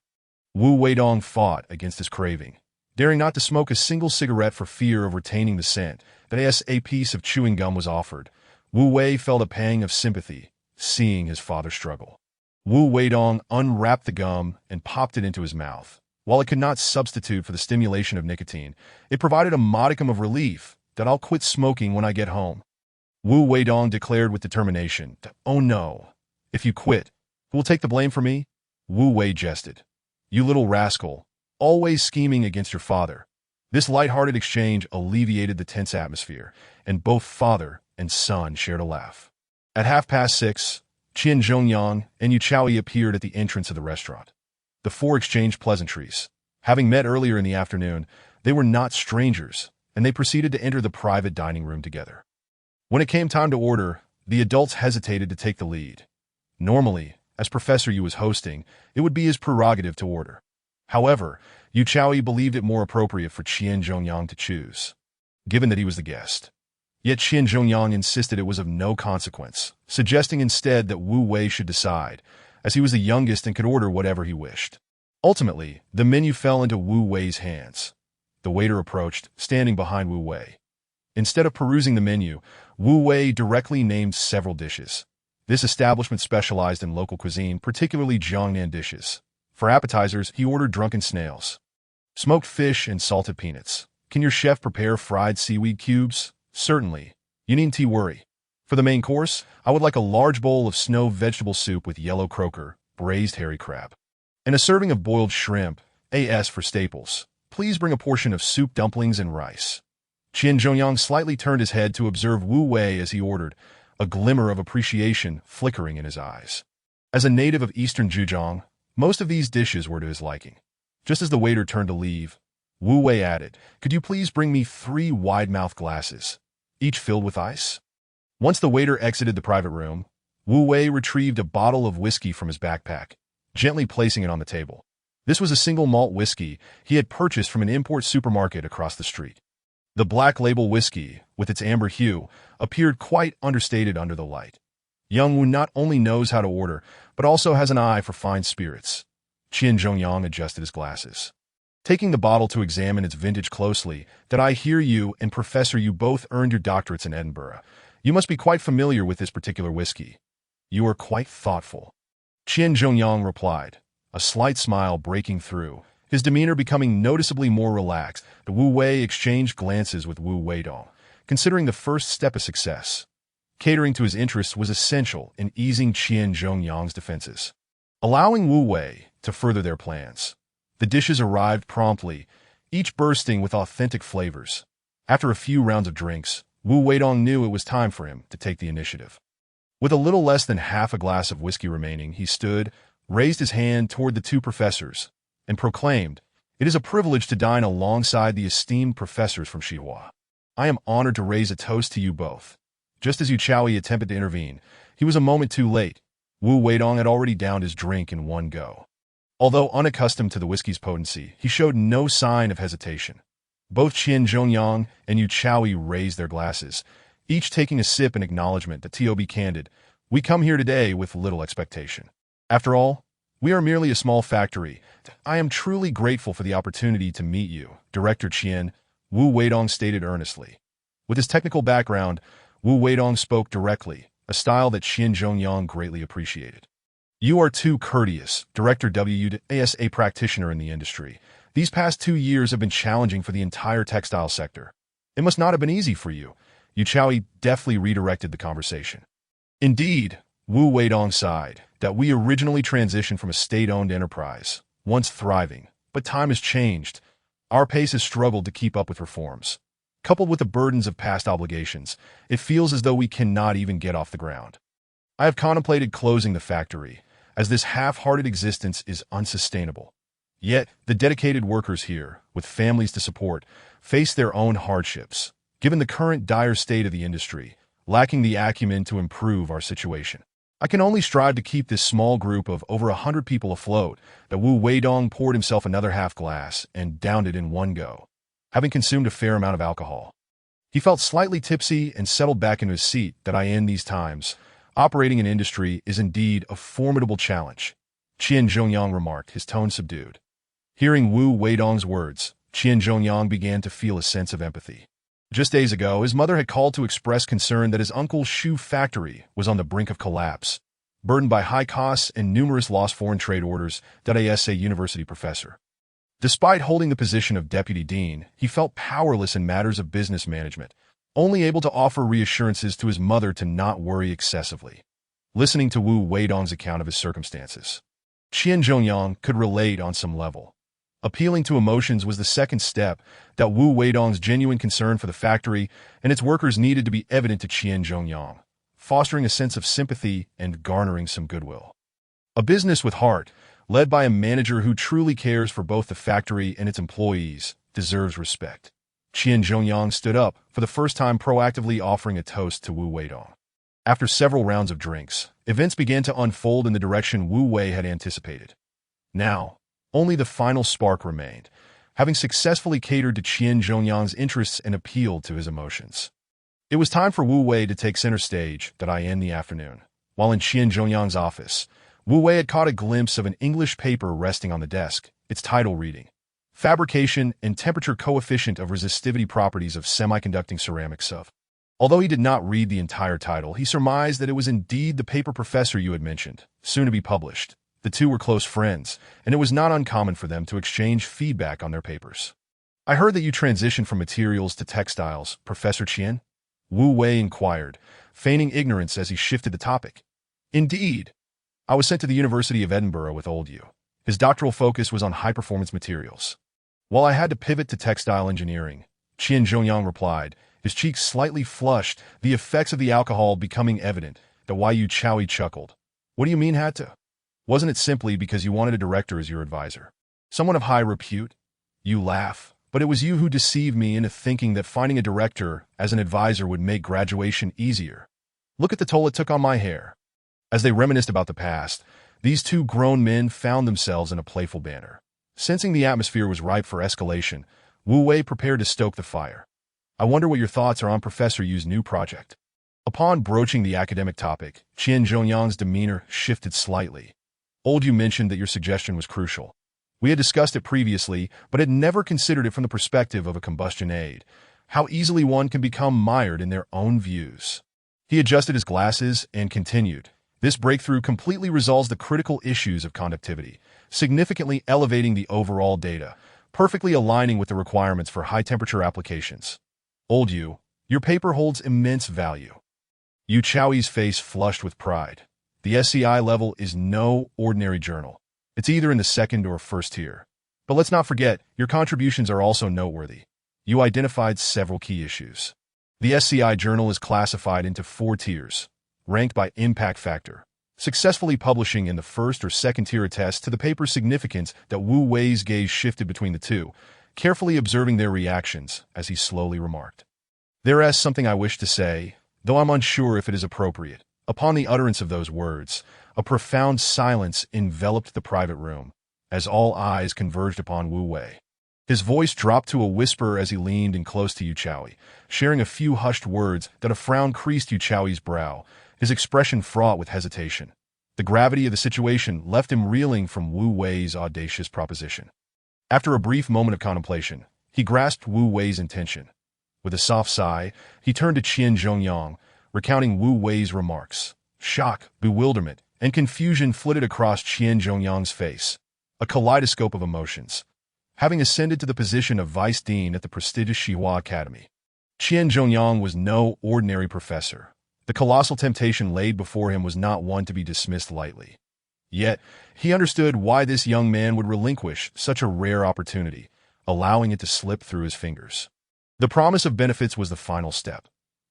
Wu Weidong fought against his craving, daring not to smoke a single cigarette for fear of retaining the scent. As a piece of chewing gum was offered, Wu Wei felt a pang of sympathy, seeing his father struggle. Wu Weidong unwrapped the gum and popped it into his mouth, While it could not substitute for the stimulation of nicotine, it provided a modicum of relief that I'll quit smoking when I get home. Wu Weidong declared with determination. Oh no. If you quit, who will take the blame for me? Wu Wei jested. You little rascal, always scheming against your father. This light-hearted exchange alleviated the tense atmosphere, and both father and son shared a laugh. At 6:30, Qian Zhongyang and Yu Chaoyi appeared at the entrance of the restaurant. The four exchanged pleasantries. Having met earlier in the afternoon, they were not strangers, and they proceeded to enter the private dining room together. When it came time to order, the adults hesitated to take the lead. Normally, as Professor Yu was hosting, it would be his prerogative to order. However, Yu Chaoyi believed it more appropriate for Qian Zhongyang to choose, given that he was the guest. Yet Qian Zhongyang insisted it was of no consequence, suggesting instead that Wu Wei should decide, as he was the youngest and could order whatever he wished. Ultimately, the menu fell into Wu Wei's hands. The waiter approached, standing behind Wu Wei. Instead of perusing the menu, Wu Wei directly named several dishes. This establishment specialized in local cuisine, particularly Jiangnan dishes. For appetizers, he ordered drunken snails, smoked fish, and salted peanuts. Can your chef prepare fried seaweed cubes? Certainly. You needn't worry. For the main course, I would like a large bowl of snow vegetable soup with yellow croaker, braised hairy crab, and a serving of boiled shrimp, as for staples. Please bring a portion of soup dumplings and rice. Qian Zhongyang slightly turned his head to observe Wu Wei as he ordered, a glimmer of appreciation flickering in his eyes. As a native of eastern Zhejiang, most of these dishes were to his liking. Just as the waiter turned to leave, Wu Wei added, "Could you please bring me 3 wide-mouthed glasses, each filled with ice?" Once the waiter exited the private room, Wu Wei retrieved a bottle of whiskey from his backpack, gently placing it on the table. This was a single malt whiskey he had purchased from an import supermarket across the street. The black label whiskey, with its amber hue, appeared quite understated under the light. Young Wu not only knows how to order, but also has an eye for fine spirits. Qian Zhongyang adjusted his glasses, taking the bottle to examine its vintage closely. "That I hear you and Professor Yu both earned your doctorates in Edinburgh. You must be quite familiar with this particular whiskey. You are quite thoughtful." Qian Zhongyang replied, a slight smile breaking through, his demeanor becoming noticeably more relaxed. The Wu Wei exchanged glances with Wu Weidong, considering the first step a success. Catering to his interests was essential in easing Qian Zhongyang's defenses, allowing Wu Wei to further their plans. The dishes arrived promptly, each bursting with authentic flavors. After a few rounds of drinks, Wu Weidong knew it was time for him to take the initiative. With a little less than half a glass of whiskey remaining, he stood, raised his hand toward the 2 professors, and proclaimed, "It is a privilege to dine alongside the esteemed professors from Xihua. I am honored to raise a toast to you both." Just as Yu Chaoyi attempted to intervene, he was a moment too late. Wu Weidong had already downed his drink in one go. Although unaccustomed to the whiskey's potency, he showed no sign of hesitation. Both Qian Zhongyang and Yu Chaoyi raised their glasses, each taking a sip in acknowledgement that, "To be candid, we come here today with little expectation. After all, we are merely a small factory. I am truly grateful for the opportunity to meet you, Director Qian," Wu Weidong stated earnestly. With his technical background, Wu Weidong spoke directly, a style that Qian Zhongyang greatly appreciated. "You are too courteous, Director W. As a practitioner in the industry. These past 2 years have been challenging for the entire textile sector. It must not have been easy for you." Yu Chaoyi deftly redirected the conversation. "Indeed," Wu Weidong sighed, "that we originally transitioned from a state-owned enterprise, once thriving, but time has changed. Our pace has struggled to keep up with reforms. Coupled with the burdens of past obligations, it feels as though we cannot even get off the ground. I have contemplated closing the factory, as this half-hearted existence is unsustainable. Yet, the dedicated workers here, with families to support, face their own hardships, given the current dire state of the industry, lacking the acumen to improve our situation. I can only strive to keep this small group of over 100 people afloat." That Wu Weidong poured himself another half glass and downed it in one go, having consumed a fair amount of alcohol. He felt slightly tipsy and settled back into his seat. "That I in these times, operating an industry is indeed a formidable challenge," Qian Zhongyang remarked, his tone subdued. Hearing Wu Weidong's words, Qian Zhongyang began to feel a sense of empathy. Just days ago, his mother had called to express concern that his uncle's shoe factory was on the brink of collapse, burdened by high costs and numerous lost foreign trade orders. As a university professor, Despite holding the position of deputy dean, he felt powerless in matters of business management, only able to offer reassurances to his mother to not worry excessively. Listening to Wu Weidong's account of his circumstances, Qian Zhongyang could relate on some level. Appealing to emotions was the second step that Wu Weidong's genuine concern for the factory and its workers needed to be evident to Qian Zhongyang, fostering a sense of sympathy and garnering some goodwill. A business with heart, led by a manager who truly cares for both the factory and its employees, deserves respect. Qian Zhongyang stood up, for the first time proactively offering a toast to Wu Weidong. After several rounds of drinks, events began to unfold in the direction Wu Wei had anticipated. Now, only the final spark remained, having successfully catered to Qian Zhongyang's interests and appealed to his emotions. It was time for Wu Wei to take center stage that in the afternoon. While in Qian Zhongyang's office, Wu Wei had caught a glimpse of an English paper resting on the desk, its title reading, Fabrication and Temperature Coefficient of Resistivity Properties of Semiconducting Ceramics of. Although he did not read the entire title, he surmised that it was indeed the paper professor you had mentioned, soon to be published. The two were close friends, and it was not uncommon for them to exchange feedback on their papers. I heard that you transitioned from materials to textiles, Professor Qian? Wu Wei inquired, feigning ignorance as he shifted the topic. Indeed. I was sent to the University of Edinburgh with old Yu. His doctoral focus was on high-performance materials. While I had to pivot to textile engineering, Qian Zhongyang replied, his cheeks slightly flushed, the effects of the alcohol becoming evident. The Yu Chowie chuckled. What do you mean had to? Wasn't it simply because you wanted a director as your advisor? Someone of high repute? You laugh, but it was you who deceived me into thinking that finding a director as an advisor would make graduation easier. Look at the toll it took on my hair. As they reminisced about the past, these two grown men found themselves in a playful banter. Sensing the atmosphere was ripe for escalation, Wu Wei prepared to stoke the fire. I wonder what your thoughts are on Professor Yu's new project. Upon broaching the academic topic, Qian Zhongyang's demeanor shifted slightly. Old Yu mentioned that your suggestion was crucial. We had discussed it previously, but had never considered it from the perspective of a combustion aid. How easily one can become mired in their own views. He adjusted his glasses and continued. This breakthrough completely resolves the critical issues of conductivity, significantly elevating the overall data, perfectly aligning with the requirements for high-temperature applications. Old Yu, your paper holds immense value. Yu Chowie's face flushed with pride. The SCI level is no ordinary journal. It's either in the second or first tier. But let's not forget, your contributions are also noteworthy. You identified several key issues. The SCI journal is classified into 4 tiers, ranked by impact factor. Successfully publishing in the first or second tier attests to the paper's significance that Wu Wei's gaze shifted between the two, carefully observing their reactions as he slowly remarked. There is something I wish to say, though I'm unsure if it is appropriate. Upon the utterance of those words, a profound silence enveloped the private room, as all eyes converged upon Wu Wei. His voice dropped to a whisper as he leaned in close to Yu Chowie, sharing a few hushed words that a frown creased Yu Chowie's brow, his expression fraught with hesitation. The gravity of the situation left him reeling from Wu Wei's audacious proposition. After a brief moment of contemplation, he grasped Wu Wei's intention. With a soft sigh, he turned to Qian Zhongyang, recounting Wu Wei's remarks. Shock, bewilderment, and confusion flitted across Qian Zhongyang's face, a kaleidoscope of emotions. Having ascended to the position of vice dean at the prestigious Xihua Academy, Qian Zhongyang was no ordinary professor. The colossal temptation laid before him was not one to be dismissed lightly. Yet, he understood why this young man would relinquish such a rare opportunity, allowing it to slip through his fingers. The promise of benefits was the final step.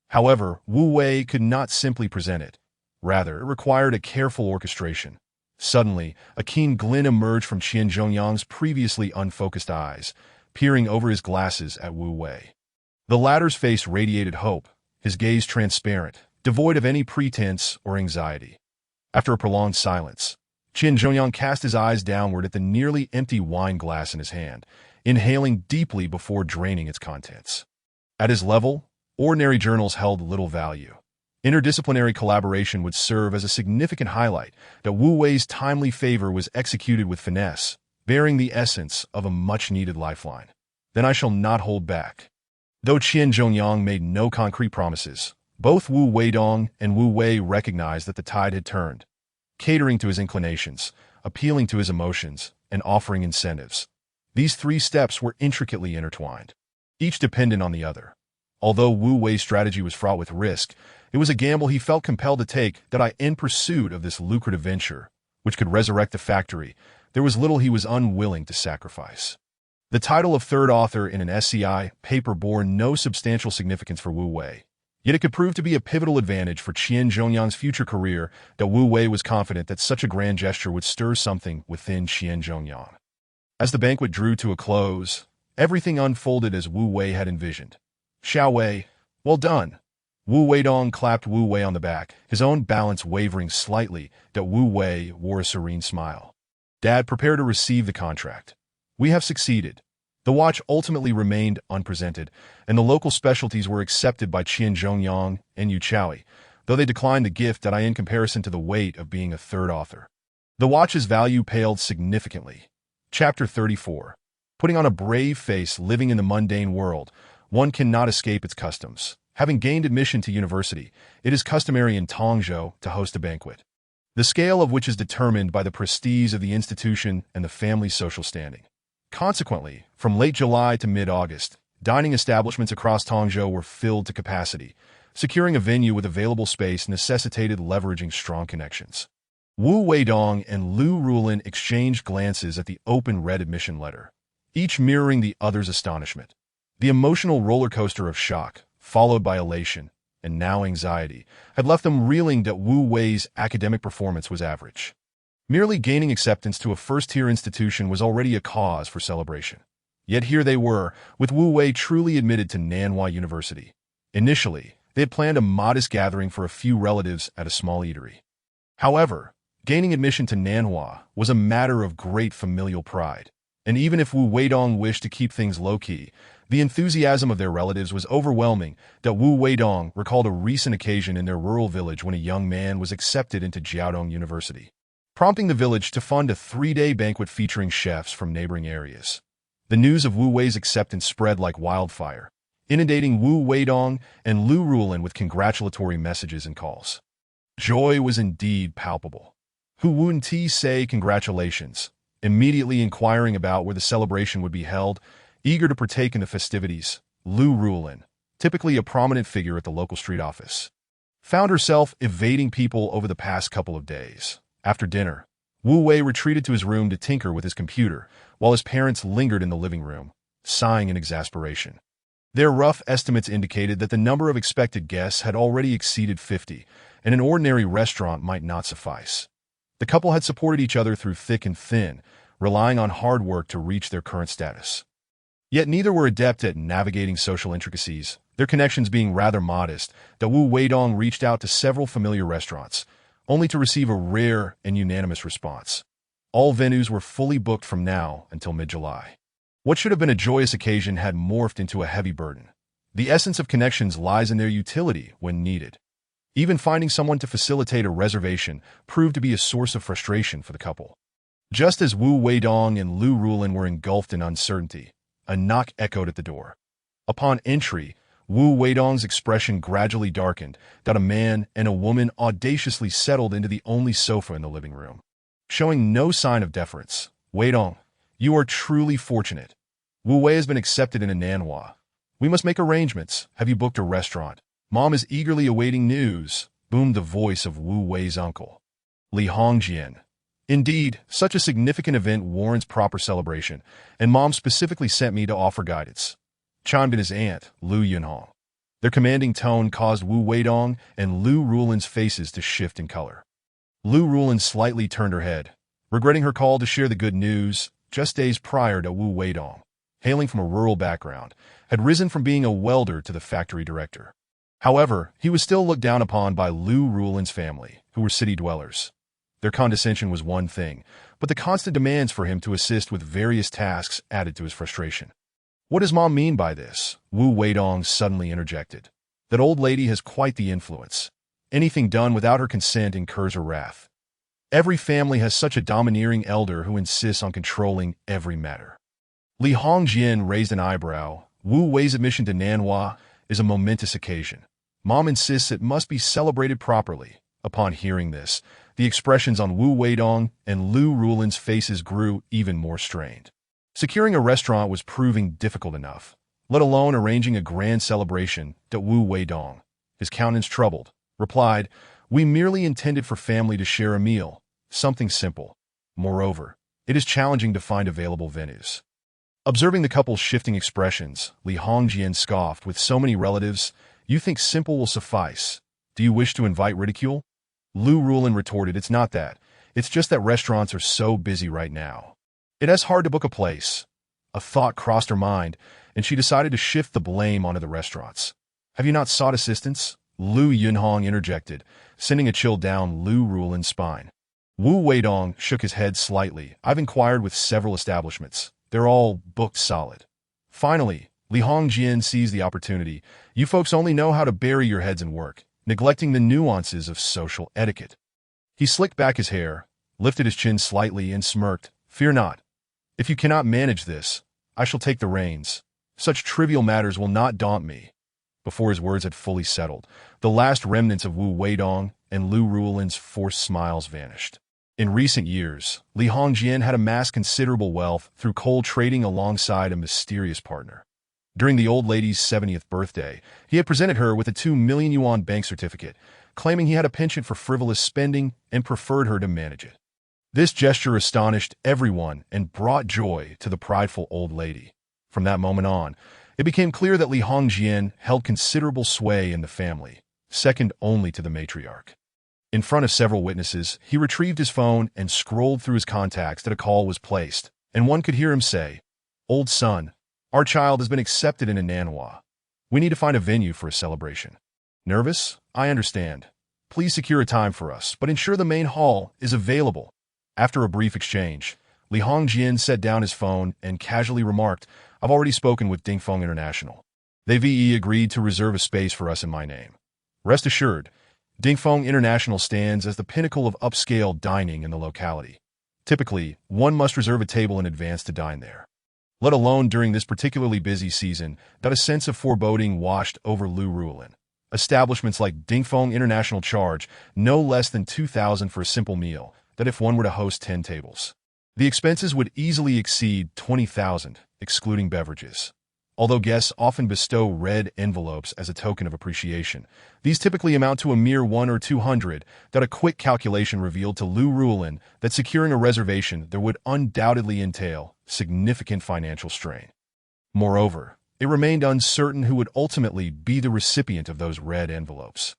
However, Wu Wei could not simply present it. Rather, it required a careful orchestration. Suddenly, a keen glint emerged from Qian Zhongyang's previously unfocused eyes, peering over his glasses at Wu Wei. The latter's face radiated hope, his gaze transparent, devoid of any pretense or anxiety. After a prolonged silence, Qian Zhongyang cast his eyes downward at the nearly empty wine glass in his hand, inhaling deeply before draining its contents. At his level, ordinary journals held little value. Interdisciplinary collaboration would serve as a significant highlight that Wu Wei's timely favor was executed with finesse, bearing the essence of a much-needed lifeline. Then I shall not hold back. Though Qian Zhongyang made no concrete promises, both Wu Weidong and Wu Wei recognized that the tide had turned. Catering to his inclinations, appealing to his emotions, and offering incentives, These three steps were intricately intertwined, each dependent on the other. Although Wu Wei's strategy was fraught with risk, it was a gamble he felt compelled to take that in pursuit of this lucrative venture, which could resurrect the factory, there was little he was unwilling to sacrifice. The title of third author in an SCI paper bore no substantial significance for Wu Wei, yet it could prove to be a pivotal advantage for Qian Zhongyan's future career that Wu Wei was confident that such a grand gesture would stir something within Qian Zhongyan. As the banquet drew to a close, everything unfolded as Wu Wei had envisioned. Xiao Wei, well done. Wu Weidong clapped Wu Wei on the back, his own balance wavering slightly, that Wu Wei wore a serene smile. Dad, prepare to receive the contract. We have succeeded. The watch ultimately remained unpresented, and the local specialties were accepted by Qian Zhongyang and Yu Chaoyi, though they declined the gift that in comparison to the weight of being a third author. The watch's value paled significantly. Chapter 34. Putting on a brave face living in the mundane world, one cannot escape its customs. Having gained admission to university, it is customary in Tongzhou to host a banquet, the scale of which is determined by the prestige of the institution and the family's social standing. Consequently, from late July to mid-August, dining establishments across Tongzhou were filled to capacity. Securing a venue with available space necessitated leveraging strong connections. Wu Weidong and Lu Rulin exchanged glances at the open red admission letter, each mirroring the other's astonishment. The emotional roller coaster of shock, followed by elation, and now anxiety, had left them reeling that Wu Wei's academic performance was average. Merely gaining acceptance to a first-tier institution was already a cause for celebration. Yet here they were, with Wu Wei truly admitted to Nanhua University. Initially, they had planned a modest gathering for a few relatives at a small eatery. However, gaining admission to Nanhua was a matter of great familial pride, and even if Wu Weidong wished to keep things low-key, the enthusiasm of their relatives was overwhelming. That Wu Weidong recalled a recent occasion in their rural village when a young man was accepted into Jiaodong University, prompting the village to fund a 3-day banquet featuring chefs from neighboring areas. The news of Wu Wei's acceptance spread like wildfire, inundating Wu Weidong and Lu Rulin with congratulatory messages and calls. Joy was indeed palpable. Hu Wunti say congratulations, immediately inquiring about where the celebration would be held, eager to partake in the festivities. Lu Rulin, typically a prominent figure at the local street office, found herself evading people over the past couple of days. After dinner, Wu Wei retreated to his room to tinker with his computer, while his parents lingered in the living room, sighing in exasperation. Their rough estimates indicated that the number of expected guests had already exceeded 50, and an ordinary restaurant might not suffice. The couple had supported each other through thick and thin, relying on hard work to reach their current status. Yet neither were adept at navigating social intricacies, their connections being rather modest. That Wu Weidong reached out to several familiar restaurants, only to receive a rare and unanimous response. All venues were fully booked from now until mid-July. What should have been a joyous occasion had morphed into a heavy burden. The essence of connections lies in their utility when needed. Even finding someone to facilitate a reservation proved to be a source of frustration for the couple. Just as Wu Weidong and Lu Rulin were engulfed in uncertainty, a knock echoed at the door. Upon entry, Wu Weidong's expression gradually darkened, that a man and a woman audaciously settled into the only sofa in the living room. Showing no sign of deference, Weidong, you are truly fortunate. Wu Wei has been accepted into Nanhua. We must make arrangements. Have you booked a restaurant? Mom is eagerly awaiting news, boomed the voice of Wu Wei's uncle, Li Hongjian. Indeed, such a significant event warrants proper celebration, and Mom specifically sent me to offer guidance, chimed in his aunt, Lu Yunhong. Their commanding tone caused Wu Weidong and Lu Rulin's faces to shift in color. Lu Rulin slightly turned her head, regretting her call to share the good news. Just days prior to Wu Weidong, hailing from a rural background, had risen from being a welder to the factory director. However, he was still looked down upon by Lu Rulin's family, who were city dwellers. Their condescension was one thing, but the constant demands for him to assist with various tasks added to his frustration. What does Mom mean by this? Wu Weidong suddenly interjected. That old lady has quite the influence. Anything done without her consent incurs her wrath. Every family has such a domineering elder who insists on controlling every matter. Li Hongjian raised an eyebrow. Wu Wei's admission to Nanhua is a momentous occasion. Mom insists it must be celebrated properly. Upon hearing this, the expressions on Wu Weidong and Lu Rulin's faces grew even more strained. Securing a restaurant was proving difficult enough, let alone arranging a grand celebration that Wu Weidong, his countenance troubled, replied, "We merely intended for family to share a meal, something simple. Moreover, it is challenging to find available venues." Observing the couple's shifting expressions, Li Hongjian scoffed, "With so many relatives, you think simple will suffice. Do you wish to invite ridicule?" Lu Rulin retorted, "It's not that. It's just that restaurants are so busy right now. It is hard to book a place." A thought crossed her mind, and she decided to shift the blame onto the restaurants. "Have you not sought assistance?" Lu Yunhong interjected, sending a chill down Lu Rulin's spine. Wu Weidong shook his head slightly. "I've inquired with several establishments. They're all booked solid." Finally, Li Hongjian seized the opportunity. "You folks only know how to bury your heads in work, neglecting the nuances of social etiquette." He slicked back his hair, lifted his chin slightly, and smirked. "Fear not. If you cannot manage this, I shall take the reins. Such trivial matters will not daunt me." Before his words had fully settled, the last remnants of Wu Weidong and Lu Rulin's forced smiles vanished. In recent years, Li Hongjian had amassed considerable wealth through coal trading alongside a mysterious partner. During the old lady's 70th birthday, he had presented her with a 2 million yuan bank certificate, claiming he had a penchant for frivolous spending and preferred her to manage it. This gesture astonished everyone and brought joy to the prideful old lady. From that moment on, it became clear that Li Hongjian held considerable sway in the family, second only to the matriarch. In front of several witnesses, he retrieved his phone and scrolled through his contacts that a call was placed, and one could hear him say, "Old son, our child has been accepted into Nanhua. We need to find a venue for a celebration. Nervous? I understand. Please secure a time for us, but ensure the main hall is available." After a brief exchange, Li Hongjian set down his phone and casually remarked, "I've already spoken with Dingfeng International. They agreed to reserve a space for us in my name. Rest assured, Dingfeng International stands as the pinnacle of upscale dining in the locality. Typically, one must reserve a table in advance to dine there." Let alone during this particularly busy season, that a sense of foreboding washed over Lu Rulin. Establishments like Dingfeng International charge no less than 2,000 for a simple meal, that if one were to host 10 tables. The expenses would easily exceed 20,000, excluding beverages. Although guests often bestow red envelopes as a token of appreciation, these typically amount to a mere 100 or 200, that a quick calculation revealed to Lu Rulin that securing a reservation there would undoubtedly entail significant financial strain. Moreover, it remained uncertain who would ultimately be the recipient of those red envelopes.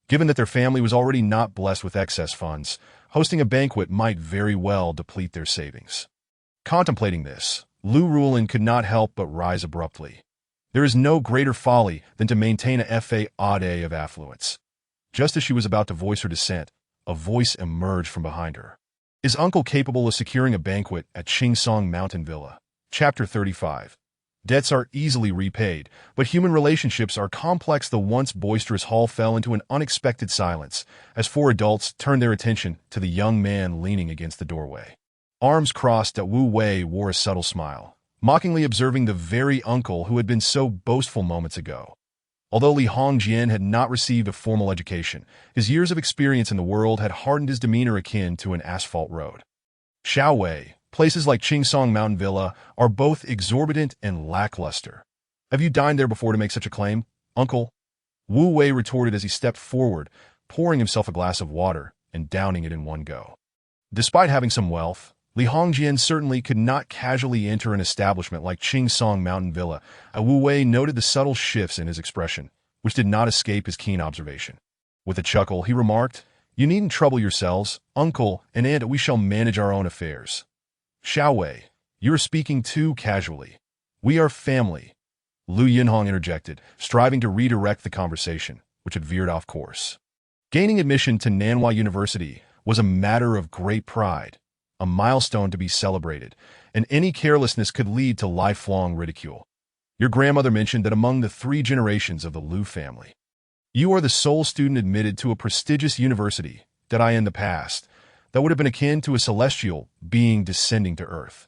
Given that their family was already not blessed with excess funds, hosting a banquet might very well deplete their savings. Contemplating this, Lu Rulin could not help but rise abruptly. There is no greater folly than to maintain a facade of affluence. Just as she was about to voice her dissent, a voice emerged from behind her. "Is uncle capable of securing a banquet at Qingsong Mountain Villa?" Chapter 35. Debts are easily repaid, but human relationships are complex. The once boisterous hall fell into an unexpected silence as four adults turned their attention to the young man leaning against the doorway. Arms crossed, Wu Wei wore a subtle smile, mockingly observing the very uncle who had been so boastful moments ago. Although Li Hongjian had not received a formal education, his years of experience in the world had hardened his demeanor akin to an asphalt road. Xiaowei, places like Qingsong Mountain Villa are both exorbitant and lackluster. "Have you dined there before to make such a claim, uncle?" Wu Wei retorted as he stepped forward, pouring himself a glass of water and downing it in one go. Despite having some wealth, Li Hongjian certainly could not casually enter an establishment like Qingsong Mountain Villa. Wu Wei noted the subtle shifts in his expression, which did not escape his keen observation. With a chuckle, he remarked, "You needn't trouble yourselves, uncle and aunt, we shall manage our own affairs." "Xiaowei, you are speaking too casually. We are family," Lu Yunhong interjected, striving to redirect the conversation, which had veered off course. Gaining admission to Nanhua University was a matter of great pride, a milestone to be celebrated, and any carelessness could lead to lifelong ridicule. Your grandmother mentioned that among the 3 generations of the Lu family, you are the sole student admitted to a prestigious university that in the past, that would have been akin to a celestial being descending to earth.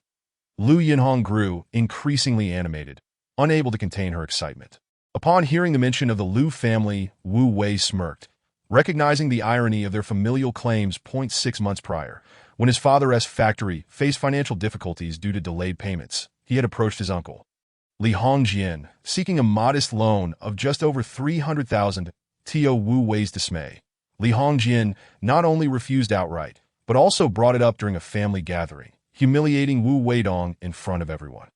Lu Yunhong grew increasingly animated, unable to contain her excitement. Upon hearing the mention of the Lu family, Wu Wei smirked, recognizing the irony of their familial claims 6 months prior, when his father's factory faced financial difficulties due to delayed payments. he had approached his uncle, Li Hongjian, seeking a modest loan of just over 300,000. To Wu Wei's dismay, Li Hongjian not only refused outright, but also brought it up during a family gathering, humiliating Wu Weidong in front of everyone.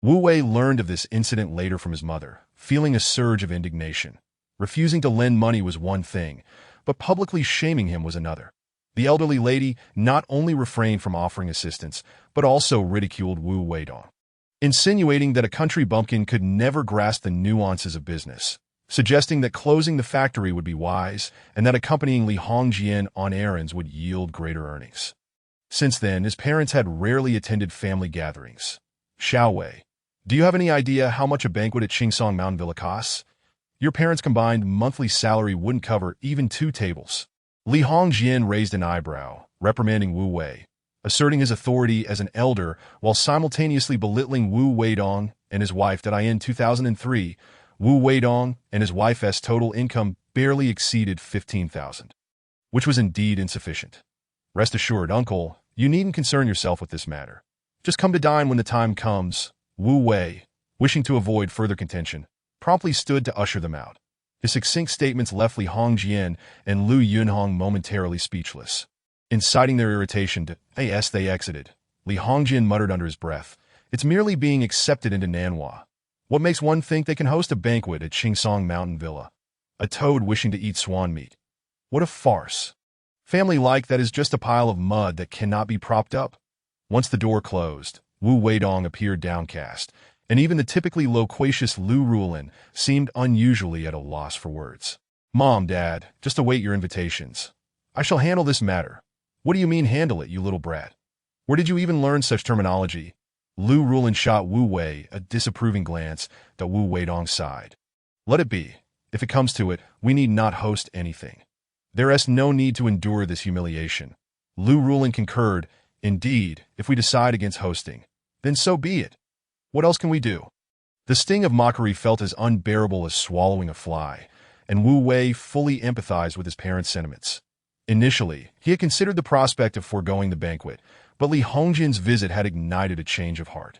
Wu Wei learned of this incident later from his mother, feeling a surge of indignation. Refusing to lend money was one thing, but publicly shaming him was another. The elderly lady not only refrained from offering assistance, but also ridiculed Wu Weidong, insinuating that a country bumpkin could never grasp the nuances of business, suggesting that closing the factory would be wise and that accompanying Li Hongjian on errands would yield greater earnings. Since then, his parents had rarely attended family gatherings. Xiao Wei, do you have any idea how much a banquet at Qingsong Mountain Villa costs? Your parents' combined monthly salary wouldn't cover even 2 tables. Li Hongjian raised an eyebrow, reprimanding Wu Wei, asserting his authority as an elder while simultaneously belittling Wu Weidong and his wife. In 2003, Wu Weidong and his wife's total income barely exceeded 15,000, which was indeed insufficient. Rest assured, uncle, you needn't concern yourself with this matter. Just come to dine when the time comes. Wu Wei, wishing to avoid further contention, promptly stood to usher them out. His succinct statements left Li Hongjian and Lu Yunhong momentarily speechless. Inciting their irritation as they exited, Li Hongjian muttered under his breath, "It's merely being accepted into Nanhua. What makes one think they can host a banquet at Qingsong Mountain Villa? A toad wishing to eat swan meat. What a farce. Family like that is just a pile of mud that cannot be propped up." Once the door closed, Wu Weidong appeared downcast, and even the typically loquacious Lu Rulin seemed unusually at a loss for words. "Mom, Dad, just await your invitations. I shall handle this matter." "What do you mean handle it, you little brat? Where did you even learn such terminology?" Lu Rulin shot Wu Wei a disapproving glance that Wu Weidong sighed. "Let it be. If it comes to it, we need not host anything. There is no need to endure this humiliation." Lu Rulin concurred, "Indeed, if we decide against hosting, then so be it. What else can we do?" The sting of mockery felt as unbearable as swallowing a fly, and Wu Wei fully empathized with his parents' sentiments. Initially, he had considered the prospect of foregoing the banquet, but Li Hongjian's visit had ignited a change of heart.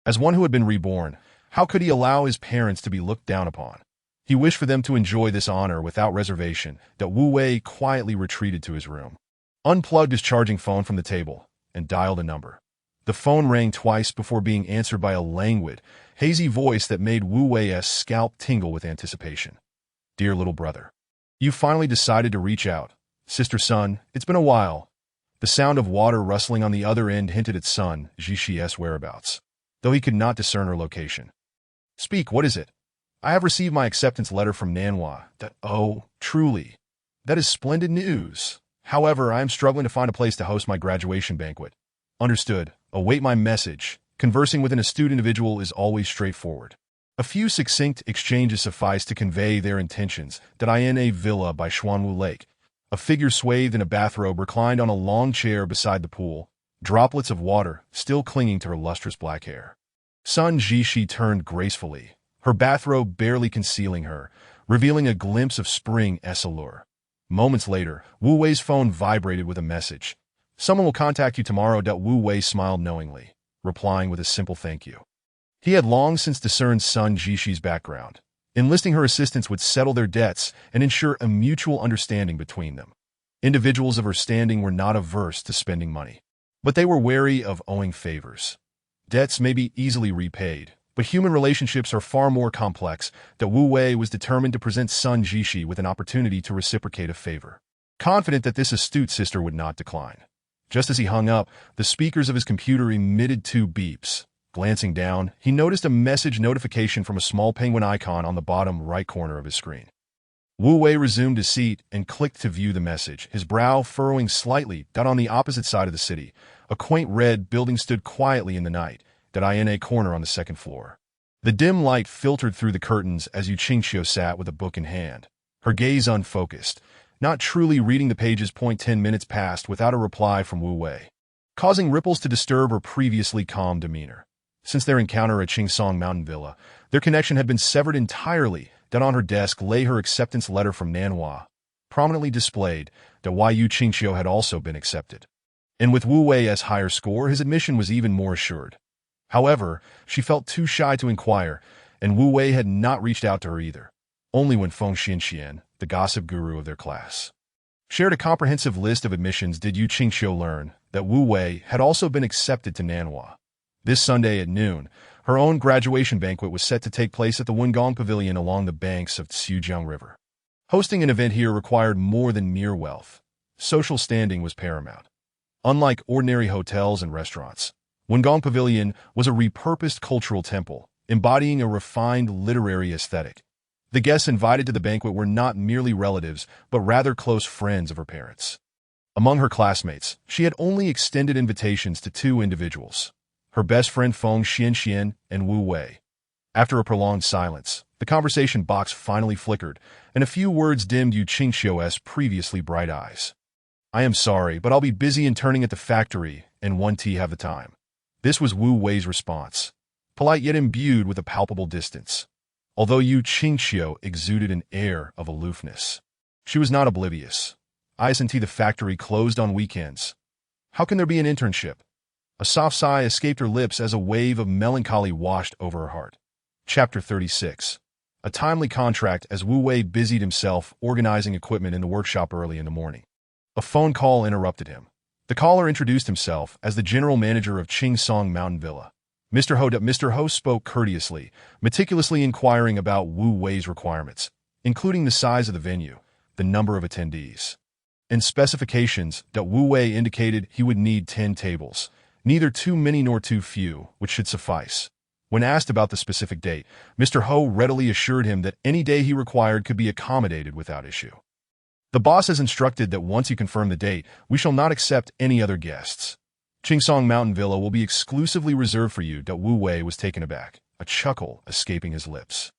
As one who had been reborn, how could he allow his parents to be looked down upon? He wished for them to enjoy this honor without reservation. That Wu Wei quietly retreated to his room, unplugged his charging phone from the table, and dialed a number. The phone rang twice before being answered by a languid, hazy voice that made Wu Wei's scalp tingle with anticipation. "Dear little brother, you finally decided to reach out. Sister Sun, it's been a while." The sound of water rustling on the other end hinted at Sun Zhixie's whereabouts, though he could not discern her location. "Speak, what is it?" "I have received my acceptance letter from Nanhua. Oh, truly. That is splendid news. However, I am struggling to find a place to host my graduation banquet." "Understood. Await my message." Conversing with an astute individual is always straightforward. A few succinct exchanges suffice to convey their intentions. In a villa by Xuanwu Lake, a figure swathed in a bathrobe reclined on a long chair beside the pool, droplets of water still clinging to her lustrous black hair. Sun Zhixi turned gracefully, her bathrobe barely concealing her, revealing a glimpse of spring-'s allure. Moments later, Wu Wei's phone vibrated with a message. "Someone will contact you tomorrow." Wu Wei smiled knowingly, replying with a simple thank you. He had long since discerned Sun Zhixi's background. Enlisting her assistance would settle their debts and ensure a mutual understanding between them. Individuals of her standing were not averse to spending money, but they were wary of owing favors. Debts may be easily repaid, but human relationships are far more complex. Wu Wei was determined to present Sun Zhixi with an opportunity to reciprocate a favor, confident that this astute sister would not decline. Just as he hung up, the speakers of his computer emitted 2 beeps. Glancing down, he noticed a message notification from a small penguin icon on the bottom right corner of his screen. Wu Wei resumed his seat and clicked to view the message, his brow furrowing slightly. On the opposite side of the city, a quaint red building stood quietly in the night. In a corner on the 2nd floor. The dim light filtered through the curtains as Yu Qingxiu sat with a book in hand, her gaze unfocused, not truly reading the pages. 10 minutes passed without a reply from Wu Wei, causing ripples to disturb her previously calm demeanor. Since their encounter at Qingsong Mountain Villa, their connection had been severed entirely. On her desk lay her acceptance letter from Nanhua, prominently displayed. Yu Qingxiu had also been accepted. And with Wu Wei's higher score, his admission was even more assured. However, she felt too shy to inquire, and Wu Wei had not reached out to her either. Only when Feng Xianxian, the gossip guru of their class, shared a comprehensive list of admissions did Yu Qingxiu learn that Wu Wei had also been accepted to Nanhua. This Sunday at noon, her own graduation banquet was set to take place at the Wengong Pavilion along the banks of the Xiujiang River. Hosting an event here required more than mere wealth. Social standing was paramount. Unlike ordinary hotels and restaurants, Wengong Pavilion was a repurposed cultural temple, embodying a refined literary aesthetic. The guests invited to the banquet were not merely relatives, but rather close friends of her parents. Among her classmates, she had only extended invitations to two individuals, her best friend Feng Xianxian and Wu Wei. After a prolonged silence, the conversation box finally flickered, and a few words dimmed Yu Qingxiu's previously bright eyes. "I am sorry, but I'll be busy interning at the factory, and won't have the time." This was Wu Wei's response, polite yet imbued with a palpable distance. Although Yu Qingxiu exuded an air of aloofness, she was not oblivious. Isn't the factory closed on weekends? How can there be an internship? A soft sigh escaped her lips as a wave of melancholy washed over her heart. Chapter 36. A timely contract as Wu Wei busied himself organizing equipment in the workshop early in the morning. A phone call interrupted him. The caller introduced himself as the general manager of Qingsong Mountain Villa. Mr. Ho spoke courteously, meticulously inquiring about Wu Wei's requirements, including the size of the venue, the number of attendees, and specifications that Wu Wei indicated he would need 10 tables, neither too many nor too few, which should suffice. When asked about the specific date, Mr. Ho readily assured him that any day he required could be accommodated without issue. "The boss has instructed that once you confirm the date, we shall not accept any other guests. Qingsong Mountain Villa will be exclusively reserved for you." Wu Wei was taken aback, a chuckle escaping his lips.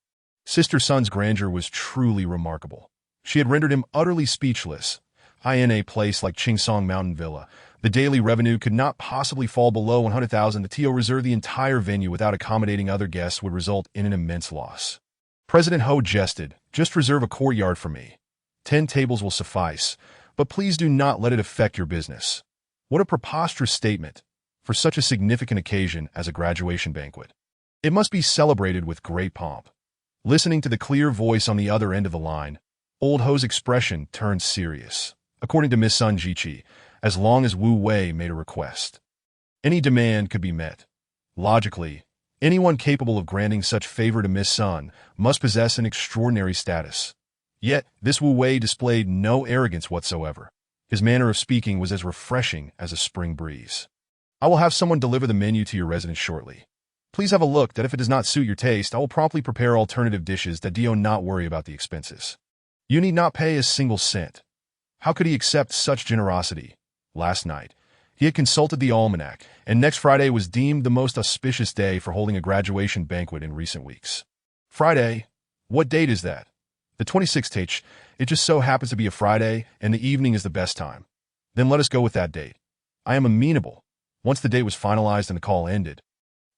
Sister Sun's grandeur was truly remarkable. She had rendered him utterly speechless. In a place like Qingsong Mountain Villa, the daily revenue could not possibly fall below 100,000. The TO reserve the entire venue without accommodating other guests would result in an immense loss. President Ho jested, "Just reserve a courtyard for me. 10 tables will suffice, but please do not let it affect your business." What a preposterous statement for such a significant occasion as a graduation banquet. It must be celebrated with great pomp. Listening to the clear voice on the other end of the line, Old Ho's expression turned serious. According to Miss Sun Jiqi, as long as Wu Wei made a request, any demand could be met. Logically, anyone capable of granting such favor to Miss Sun must possess an extraordinary status. Yet, this Wu Wei displayed no arrogance whatsoever. His manner of speaking was as refreshing as a spring breeze. "I will have someone deliver the menu to your residence shortly. Please have a look that if it does not suit your taste, I will promptly prepare alternative dishes that do not worry about the expenses. You need not pay a single cent." How could he accept such generosity? Last night, he had consulted the almanac, and next Friday was deemed the most auspicious day for holding a graduation banquet in recent weeks. Friday? What date is that? The 26th. It just so happens to be a Friday, and the evening is the best time. Then let us go with that date. I am amenable. Once the date was finalized and the call ended,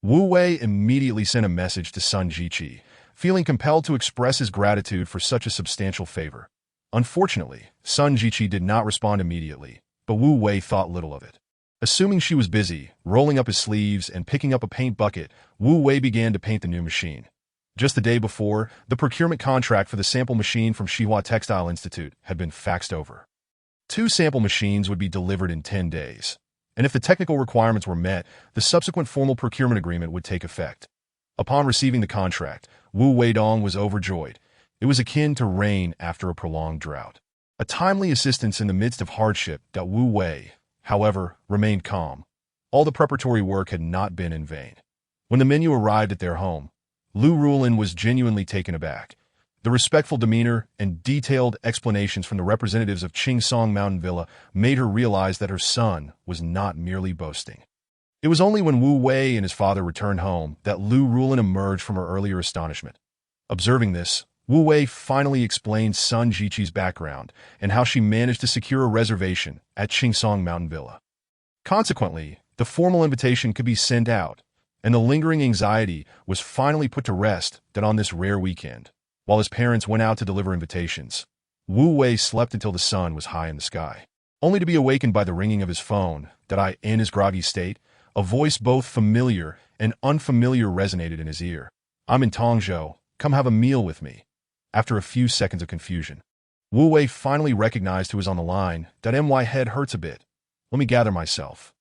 Wu Wei immediately sent a message to Sun Jiqi, feeling compelled to express his gratitude for such a substantial favor. Unfortunately, Sun Jiqi did not respond immediately, but Wu Wei thought little of it. Assuming she was busy, rolling up his sleeves and picking up a paint bucket, Wu Wei began to paint the new machine. Just the day before, the procurement contract for the sample machine from Xihua Textile Institute had been faxed over. 2 sample machines would be delivered in 10 days, and if the technical requirements were met, the subsequent formal procurement agreement would take effect. Upon receiving the contract, Wu Weidong was overjoyed. It was akin to rain after a prolonged drought. A timely assistance in the midst of hardship. Wu Wei, however, remained calm. All the preparatory work had not been in vain. When the menu arrived at their home, Lu Rulin was genuinely taken aback. The respectful demeanor and detailed explanations from the representatives of Qingsong Mountain Villa made her realize that her son was not merely boasting. It was only when Wu Wei and his father returned home that Lu Rulin emerged from her earlier astonishment. Observing this, Wu Wei finally explained Sun Jiqi's background and how she managed to secure a reservation at Qingsong Mountain Villa. Consequently, the formal invitation could be sent out, and the lingering anxiety was finally put to rest that on this rare weekend, while his parents went out to deliver invitations, Wu Wei slept until the sun was high in the sky, only to be awakened by the ringing of his phone. In his groggy state, A voice both familiar and unfamiliar resonated in his ear. "I'm in Tongzhou. Come have a meal with me." After a few seconds of confusion, Wu Wei finally recognized who was on the line. "That my head hurts a bit. Let me gather myself."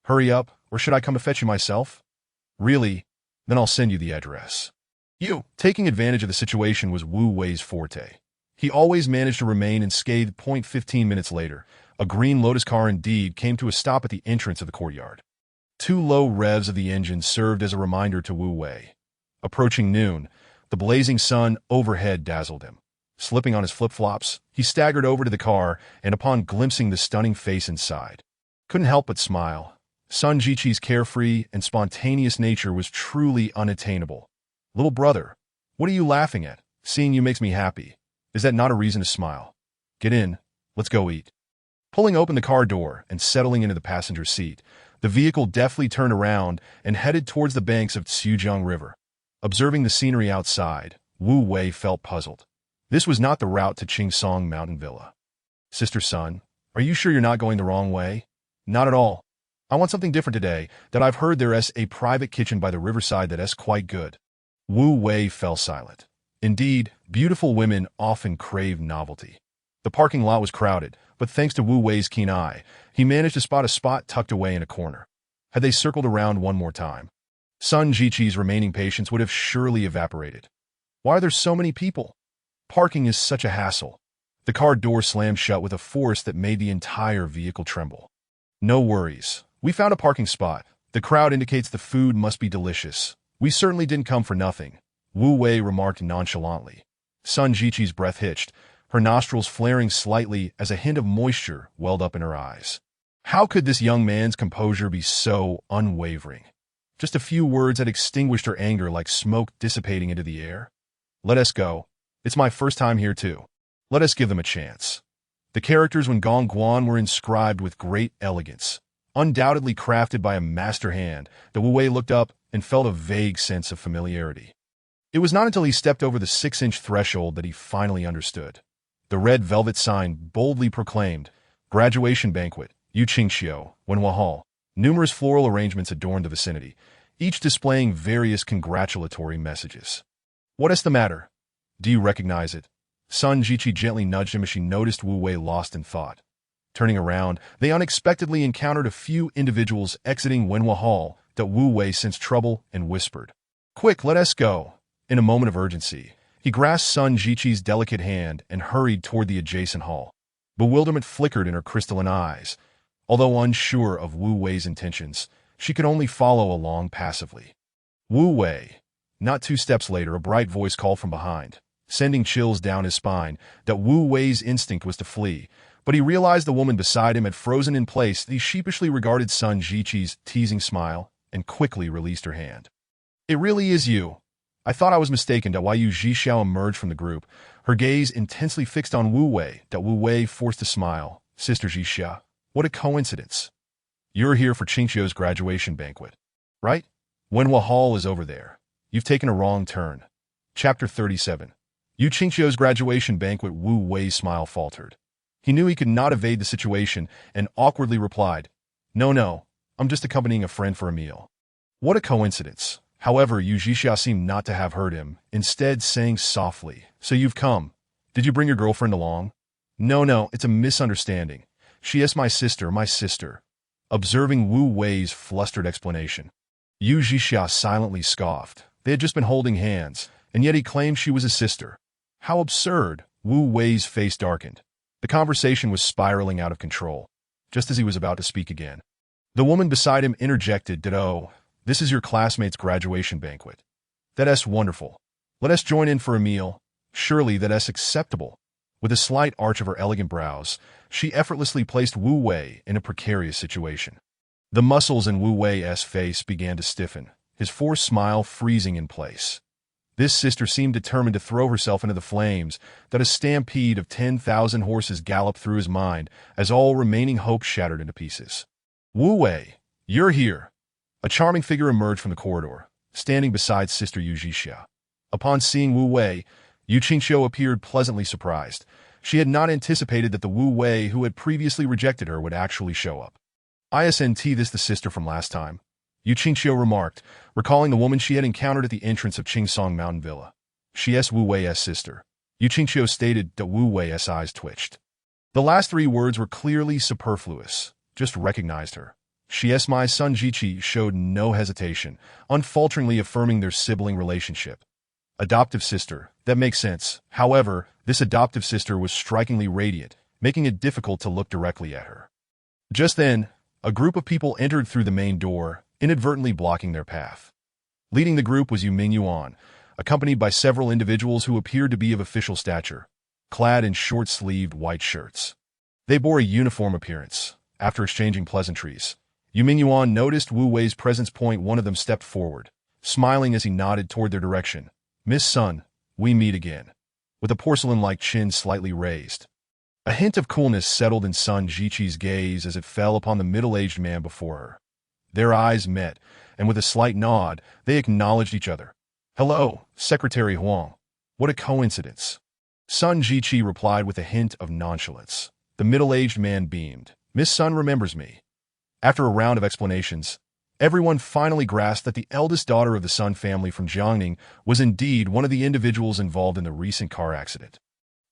"Hurry up, or should I come to fetch you myself?" "Really? Then I'll send you the address." Taking advantage of the situation was Wu Wei's forte. He always managed to remain unscathed. 15 minutes later, a green Lotus car indeed came to a stop at the entrance of the courtyard. 2 low revs of the engine served as a reminder to Wu Wei. Approaching noon, the blazing sun overhead dazzled him. Slipping on his flip-flops, he staggered over to the car, and upon glimpsing the stunning face inside, couldn't help but smile. Sun Jiqi's carefree and spontaneous nature was truly unattainable. "Little brother, what are you laughing at? Seeing you makes me happy. Is that not a reason to smile? Get in, let's go eat." Pulling open the car door and settling into the passenger seat, the vehicle deftly turned around and headed towards the banks of Tsujiang River. Observing the scenery outside, Wu Wei felt puzzled. This was not the route to Qingsong Mountain Villa. "Sister Sun, are you sure you're not going the wrong way?" "Not at all. I want something different today. That I've heard there's a private kitchen by the riverside that's quite good." Wu Wei fell silent. Indeed, beautiful women often crave novelty. The parking lot was crowded, but thanks to Wu Wei's keen eye, he managed to spot a spot tucked away in a corner. Had they circled around one more time, Sun Jiqi's remaining patience would have surely evaporated. Why are there so many people? Parking is such a hassle. The car door slammed shut with a force that made the entire vehicle tremble. "No worries. We found a parking spot. The crowd indicates the food must be delicious. We certainly didn't come for nothing," Wu Wei remarked nonchalantly. Sun Jiqi's breath hitched, her nostrils flaring slightly as a hint of moisture welled up in her eyes. How could this young man's composure be so unwavering? Just a few words had extinguished her anger like smoke dissipating into the air. "Let us go. It's my first time here too. Let us give them a chance." The characters when Gong Guan were inscribed with great elegance, undoubtedly crafted by a master hand, that Wu Wei looked up and felt a vague sense of familiarity. It was not until he stepped over the 6-inch threshold that he finally understood. The red velvet sign boldly proclaimed, "Graduation Banquet, Yu Qingxiu, Wenhua Hall." Numerous floral arrangements adorned the vicinity, each displaying various congratulatory messages. "What is the matter? Do you recognize it?" Sun Jiqi gently nudged him as she noticed Wu Wei lost in thought. Turning around, they unexpectedly encountered a few individuals exiting Wenhua Hall that Wu Wei sensed trouble and whispered, "Quick, let us go." In a moment of urgency, he grasped Sun Jiqi's delicate hand and hurried toward the adjacent hall. Bewilderment flickered in her crystalline eyes. Although unsure of Wu Wei's intentions, she could only follow along passively. "Wu Wei." Not 2 steps later, a bright voice called from behind, sending chills down his spine. That Wu Wei's instinct was to flee, but he realized the woman beside him had frozen in place. He sheepishly regarded Sun Jiqi's teasing smile and quickly released her hand. "It really is you. I thought I was mistaken." That Yu Zhixiao emerged from the group, her gaze intensely fixed on Wu Wei. That Wu Wei forced a smile. "Sister Zhixia, what a coincidence. You're here for Qingxiu's graduation banquet, right? Wenhua Hall is over there. You've taken a wrong turn." Chapter 37. Yu Qingxiu's graduation banquet. Wu Wei's smile faltered. He knew he could not evade the situation and awkwardly replied, No, I'm just accompanying a friend for a meal." What a coincidence. However, Yu Zhixia seemed not to have heard him, instead saying softly, "So you've come. Did you bring your girlfriend along?" No, it's a misunderstanding. She is my sister. Observing Wu Wei's flustered explanation, Yu Zhixia silently scoffed. They had just been holding hands, and yet he claimed she was his sister. How absurd. Wu Wei's face darkened. The conversation was spiraling out of control. Just as he was about to speak again, the woman beside him interjected, "Oh, this is your classmate's graduation banquet. That's wonderful. Let us join in for a meal. Surely that's acceptable." With a slight arch of her elegant brows, she effortlessly placed Wu Wei in a precarious situation. The muscles in Wu Wei's face began to stiffen, his forced smile freezing in place. This sister seemed determined to throw herself into the flames. That a stampede of 10,000 horses galloped through his mind as all remaining hope shattered into pieces. "Wu Wei, you're here." A charming figure emerged from the corridor, standing beside Sister Yu Zhixia. Upon seeing Wu Wei, Yu Qingxiu appeared pleasantly surprised. She had not anticipated that the Wu Wei who had previously rejected her would actually show up. "Isn't this the sister from last time?" Yu Qingxiu remarked, recalling the woman she had encountered at the entrance of Qingsong Mountain Villa. She is Wu Wei's sister. Yu Qingxiu stated that Wu Wei's eyes twitched. The last three words were clearly superfluous. Just recognized her. She is my son. Jiqi showed no hesitation, unfalteringly affirming their sibling relationship. Adoptive sister. That makes sense. However, this adoptive sister was strikingly radiant, making it difficult to look directly at her. Just then, a group of people entered through the main door, inadvertently blocking their path. Leading the group was Yu Mingyuan, accompanied by several individuals who appeared to be of official stature, clad in short-sleeved white shirts. They bore a uniform appearance. After exchanging pleasantries, Yu Mingyuan noticed Wu Wei's presence. One of them stepped forward, smiling as he nodded toward their direction. Miss Sun, we meet again. With a porcelain-like chin slightly raised. A hint of coolness settled in Sun Jiqi's gaze as it fell upon the middle-aged man before her. Their eyes met, and with a slight nod, they acknowledged each other. Hello, Secretary Huang. What a coincidence. Sun Jiqi replied with a hint of nonchalance. The middle-aged man beamed. Miss Sun remembers me. After a round of explanations, everyone finally grasped that the eldest daughter of the Sun family from Jiangning was indeed one of the individuals involved in the recent car accident.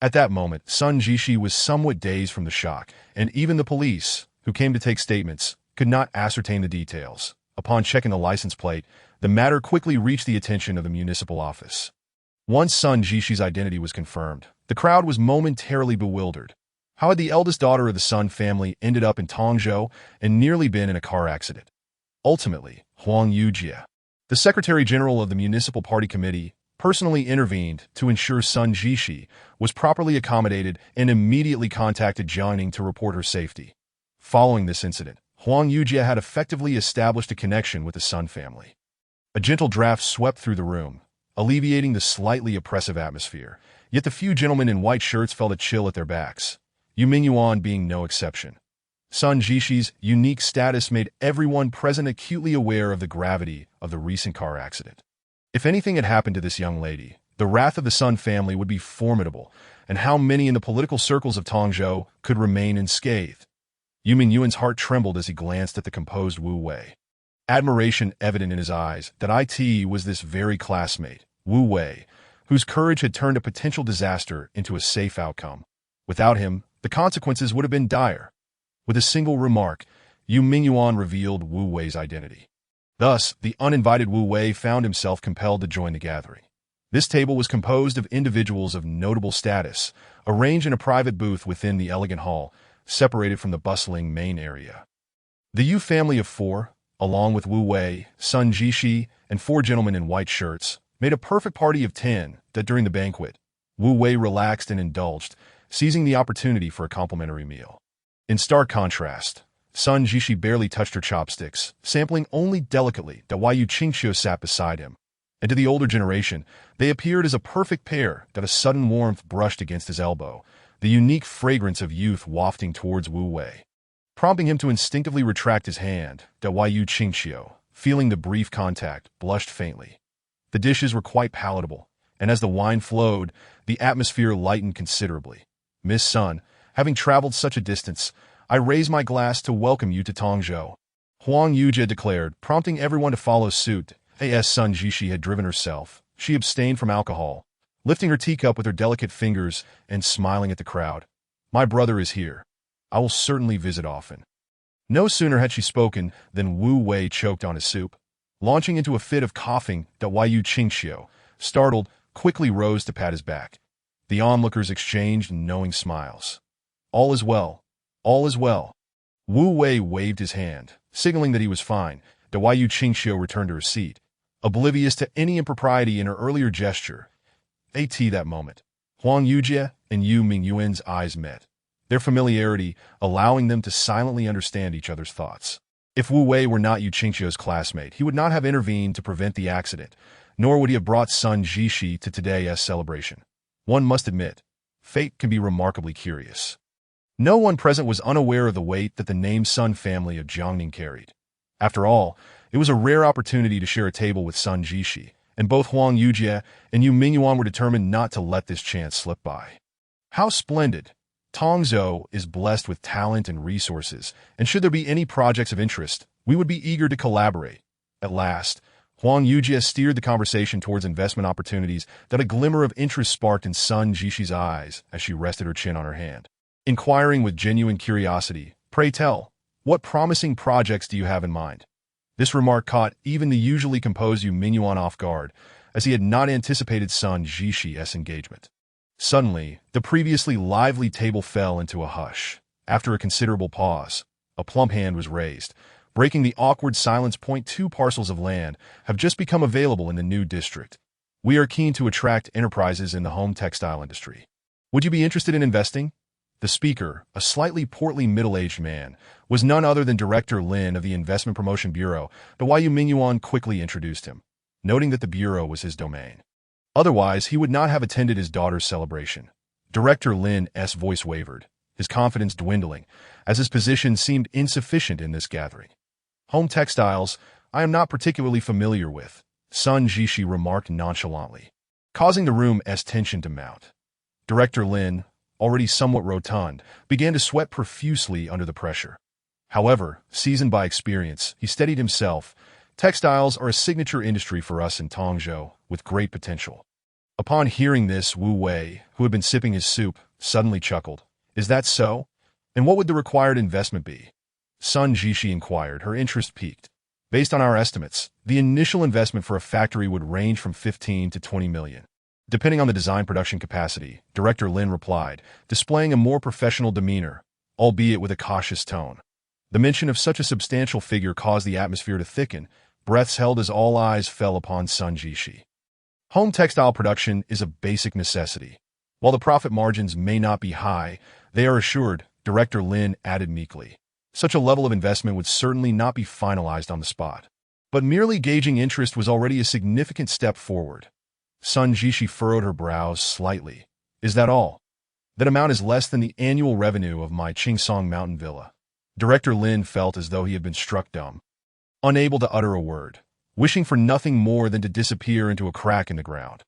At that moment, Sun Jiqi was somewhat dazed from the shock, and even the police, who came to take statements, could not ascertain the details. Upon checking the license plate, the matter quickly reached the attention of the municipal office. Once Sun Jiqi's identity was confirmed, the crowd was momentarily bewildered. How had the eldest daughter of the Sun family ended up in Tongzhou and nearly been in a car accident? Ultimately, Huang Yujie, the Secretary General of the Municipal Party Committee, personally intervened to ensure Sun Jiqi was properly accommodated and immediately contacted Jiangning to report her safety. Following this incident, Huang Yujie had effectively established a connection with the Sun family. A gentle draft swept through the room, alleviating the slightly oppressive atmosphere, yet the few gentlemen in white shirts felt a chill at their backs, Yu Mingyuan being no exception. Sun Jiqi's unique status made everyone present acutely aware of the gravity of the recent car accident. If anything had happened to this young lady, the wrath of the Sun family would be formidable, and how many in the political circles of Tongzhou could remain unscathed? Yu Mingyuan's heart trembled as he glanced at the composed Wu Wei. Admiration evident in his eyes that it was this very classmate, Wu Wei, whose courage had turned a potential disaster into a safe outcome. Without him, the consequences would have been dire. With a single remark, Yu Mingyuan revealed Wu Wei's identity. Thus, the uninvited Wu Wei found himself compelled to join the gathering. This table was composed of individuals of notable status, arranged in a private booth within the elegant hall, separated from the bustling main area. The Yu family of four, along with Wu Wei, Sun Jiqi, and four gentlemen in white shirts, made a perfect party of 10 that during the banquet, Wu Wei relaxed and indulged, seizing the opportunity for a complimentary meal. In stark contrast, Sun Jiqi barely touched her chopsticks, sampling only delicately while Yu Qingxiu sat beside him. And to the older generation, they appeared as a perfect pair that a sudden warmth brushed against his elbow, the unique fragrance of youth wafting towards Wu Wei, prompting him to instinctively retract his hand, while Yu Qingxiu, feeling the brief contact, blushed faintly. The dishes were quite palatable, and as the wine flowed, the atmosphere lightened considerably. Miss Sun, having traveled such a distance, I raise my glass to welcome you to Tongzhou, Huang Yujie declared, prompting everyone to follow suit. As Sun Jiqi had driven herself, she abstained from alcohol, lifting her teacup with her delicate fingers and smiling at the crowd. My brother is here. I will certainly visit often. No sooner had she spoken than Wu Wei choked on his soup, launching into a fit of coughing while Yu Qingxiu, startled, quickly rose to pat his back. The onlookers exchanged knowing smiles. All is well. All is well. Wu Wei waved his hand, signaling that he was fine, while Yu Qingxiu returned to her seat, oblivious to any impropriety in her earlier gesture. That moment, Huang Yujie and Yu Mingyuan's eyes met, their familiarity allowing them to silently understand each other's thoughts. If Wu Wei were not Yu Qingxiu's classmate, he would not have intervened to prevent the accident, nor would he have brought Sun Jiqi to today's celebration. One must admit, fate can be remarkably curious. No one present was unaware of the weight that the name Sun family of Jiangning carried. After all, it was a rare opportunity to share a table with Sun Jiqi, and both Huang Yujie and Yu Mingyuan were determined not to let this chance slip by. How splendid! Tongzhou is blessed with talent and resources, and should there be any projects of interest, we would be eager to collaborate. At last, Huang Yujie steered the conversation towards investment opportunities that a glimmer of interest sparked in Sun Jishi's eyes as she rested her chin on her hand. Inquiring with genuine curiosity, "Pray tell, what promising projects do you have in mind?" This remark caught even the usually composed Yu Mingyuan off guard, as he had not anticipated Sun Jishi's engagement. Suddenly, the previously lively table fell into a hush. After a considerable pause, a plump hand was raised, breaking the awkward silence. "2 parcels of land have just become available in the new district. We are keen to attract enterprises in the home textile industry. Would you be interested in investing?" The speaker, a slightly portly middle-aged man, was none other than Director Lin of the Investment Promotion Bureau, but Yu Mingyuan quickly introduced him, noting that the bureau was his domain. Otherwise, he would not have attended his daughter's celebration. Director Lin's voice wavered, his confidence dwindling, as his position seemed insufficient in this gathering. "Home textiles, I am not particularly familiar with," Sun Jishi remarked nonchalantly, causing the room's tension to mount. Director Lin, already somewhat rotund, began to sweat profusely under the pressure. However, seasoned by experience, he steadied himself. "Textiles are a signature industry for us in Tongzhou, with great potential." Upon hearing this, Wu Wei, who had been sipping his soup, suddenly chuckled. "Is that so? And what would the required investment be?" Sun Jishi inquired, her interest piqued. "Based on our estimates, the initial investment for a factory would range from 15 to 20 million. Depending on the design production capacity," Director Lin replied, displaying a more professional demeanor, albeit with a cautious tone. The mention of such a substantial figure caused the atmosphere to thicken, breaths held as all eyes fell upon Sun Jishi. Home textile production is a basic necessity. While the profit margins may not be high, they are assured, Director Lin added meekly. Such a level of investment would certainly not be finalized on the spot. But merely gauging interest was already a significant step forward. Sun Jishi furrowed her brows slightly. "Is that all? That amount is less than the annual revenue of my Qingsong Mountain Villa." Director Lin felt as though he had been struck dumb, unable to utter a word, wishing for nothing more than to disappear into a crack in the ground.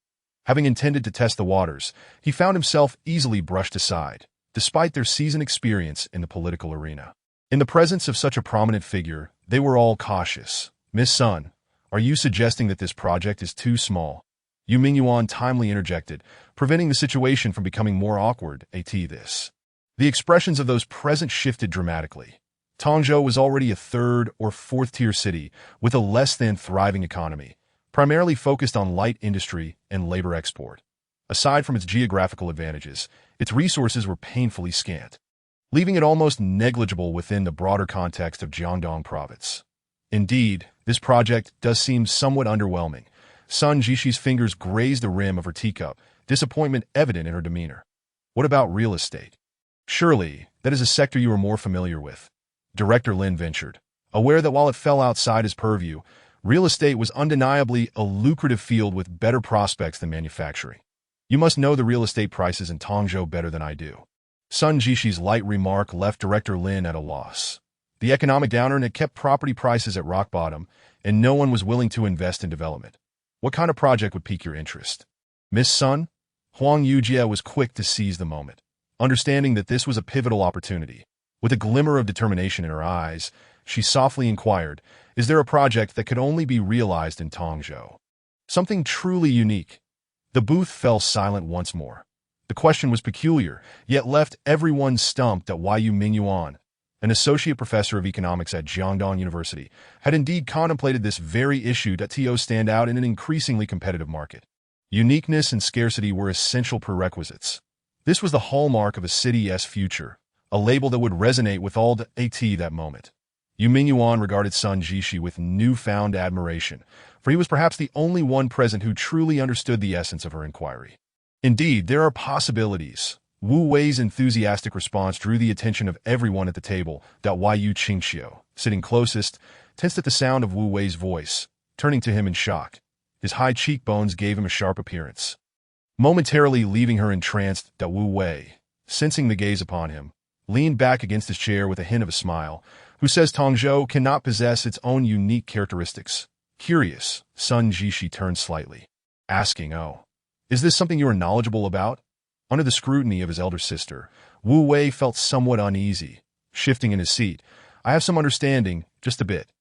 Having intended to test the waters, he found himself easily brushed aside, despite their seasoned experience in the political arena. In the presence of such a prominent figure, they were all cautious. "Miss Sun, are you suggesting that this project is too small?" Yu Mingyuan timely interjected, preventing the situation from becoming more awkward. This. The expressions of those present shifted dramatically. Tongzhou was already a 3rd or 4th tier city with a less than thriving economy, primarily focused on light industry and labor export. Aside from its geographical advantages, its resources were painfully scant, leaving it almost negligible within the broader context of Jiangdong province. Indeed, this project does seem somewhat underwhelming. Sun Jishi's fingers grazed the rim of her teacup, disappointment evident in her demeanor. "What about real estate? Surely, that is a sector you are more familiar with," Director Lin ventured, aware that while it fell outside his purview, real estate was undeniably a lucrative field with better prospects than manufacturing. "You must know the real estate prices in Tongzhou better than I do." Sun Jishi's light remark left Director Lin at a loss. The economic downturn had kept property prices at rock bottom, and no one was willing to invest in development. "What kind of project would pique your interest?" "Miss Sun?" Huang Yujie was quick to seize the moment, understanding that this was a pivotal opportunity. With a glimmer of determination in her eyes, she softly inquired, "Is there a project that could only be realized in Tongzhou? Something truly unique?" The booth fell silent once more. The question was peculiar, yet left everyone stumped. Yu Mingyuan, an associate professor of economics at Jiangdong University, had indeed contemplated this very issue to stand out in an increasingly competitive market. Uniqueness and scarcity were essential prerequisites. This was the hallmark of a city's future, a label that would resonate with all that moment. Yu Mingyuan regarded Sun Jishi with newfound admiration, for he was perhaps the only one present who truly understood the essence of her inquiry. "Indeed, there are possibilities." Wu Wei's enthusiastic response drew the attention of everyone at the table. Yu Qingxiu, sitting closest, tensed at the sound of Wu Wei's voice, turning to him in shock. His high cheekbones gave him a sharp appearance. Momentarily leaving her entranced, Wu Wei, sensing the gaze upon him, leaned back against his chair with a hint of a smile. "Who says Tongzhou cannot possess its own unique characteristics?" Curious, Sun Jishi turned slightly, asking, "Oh, is this something you are knowledgeable about?" Under the scrutiny of his elder sister, Wu Wei felt somewhat uneasy, shifting in his seat. "I have some understanding, just a bit."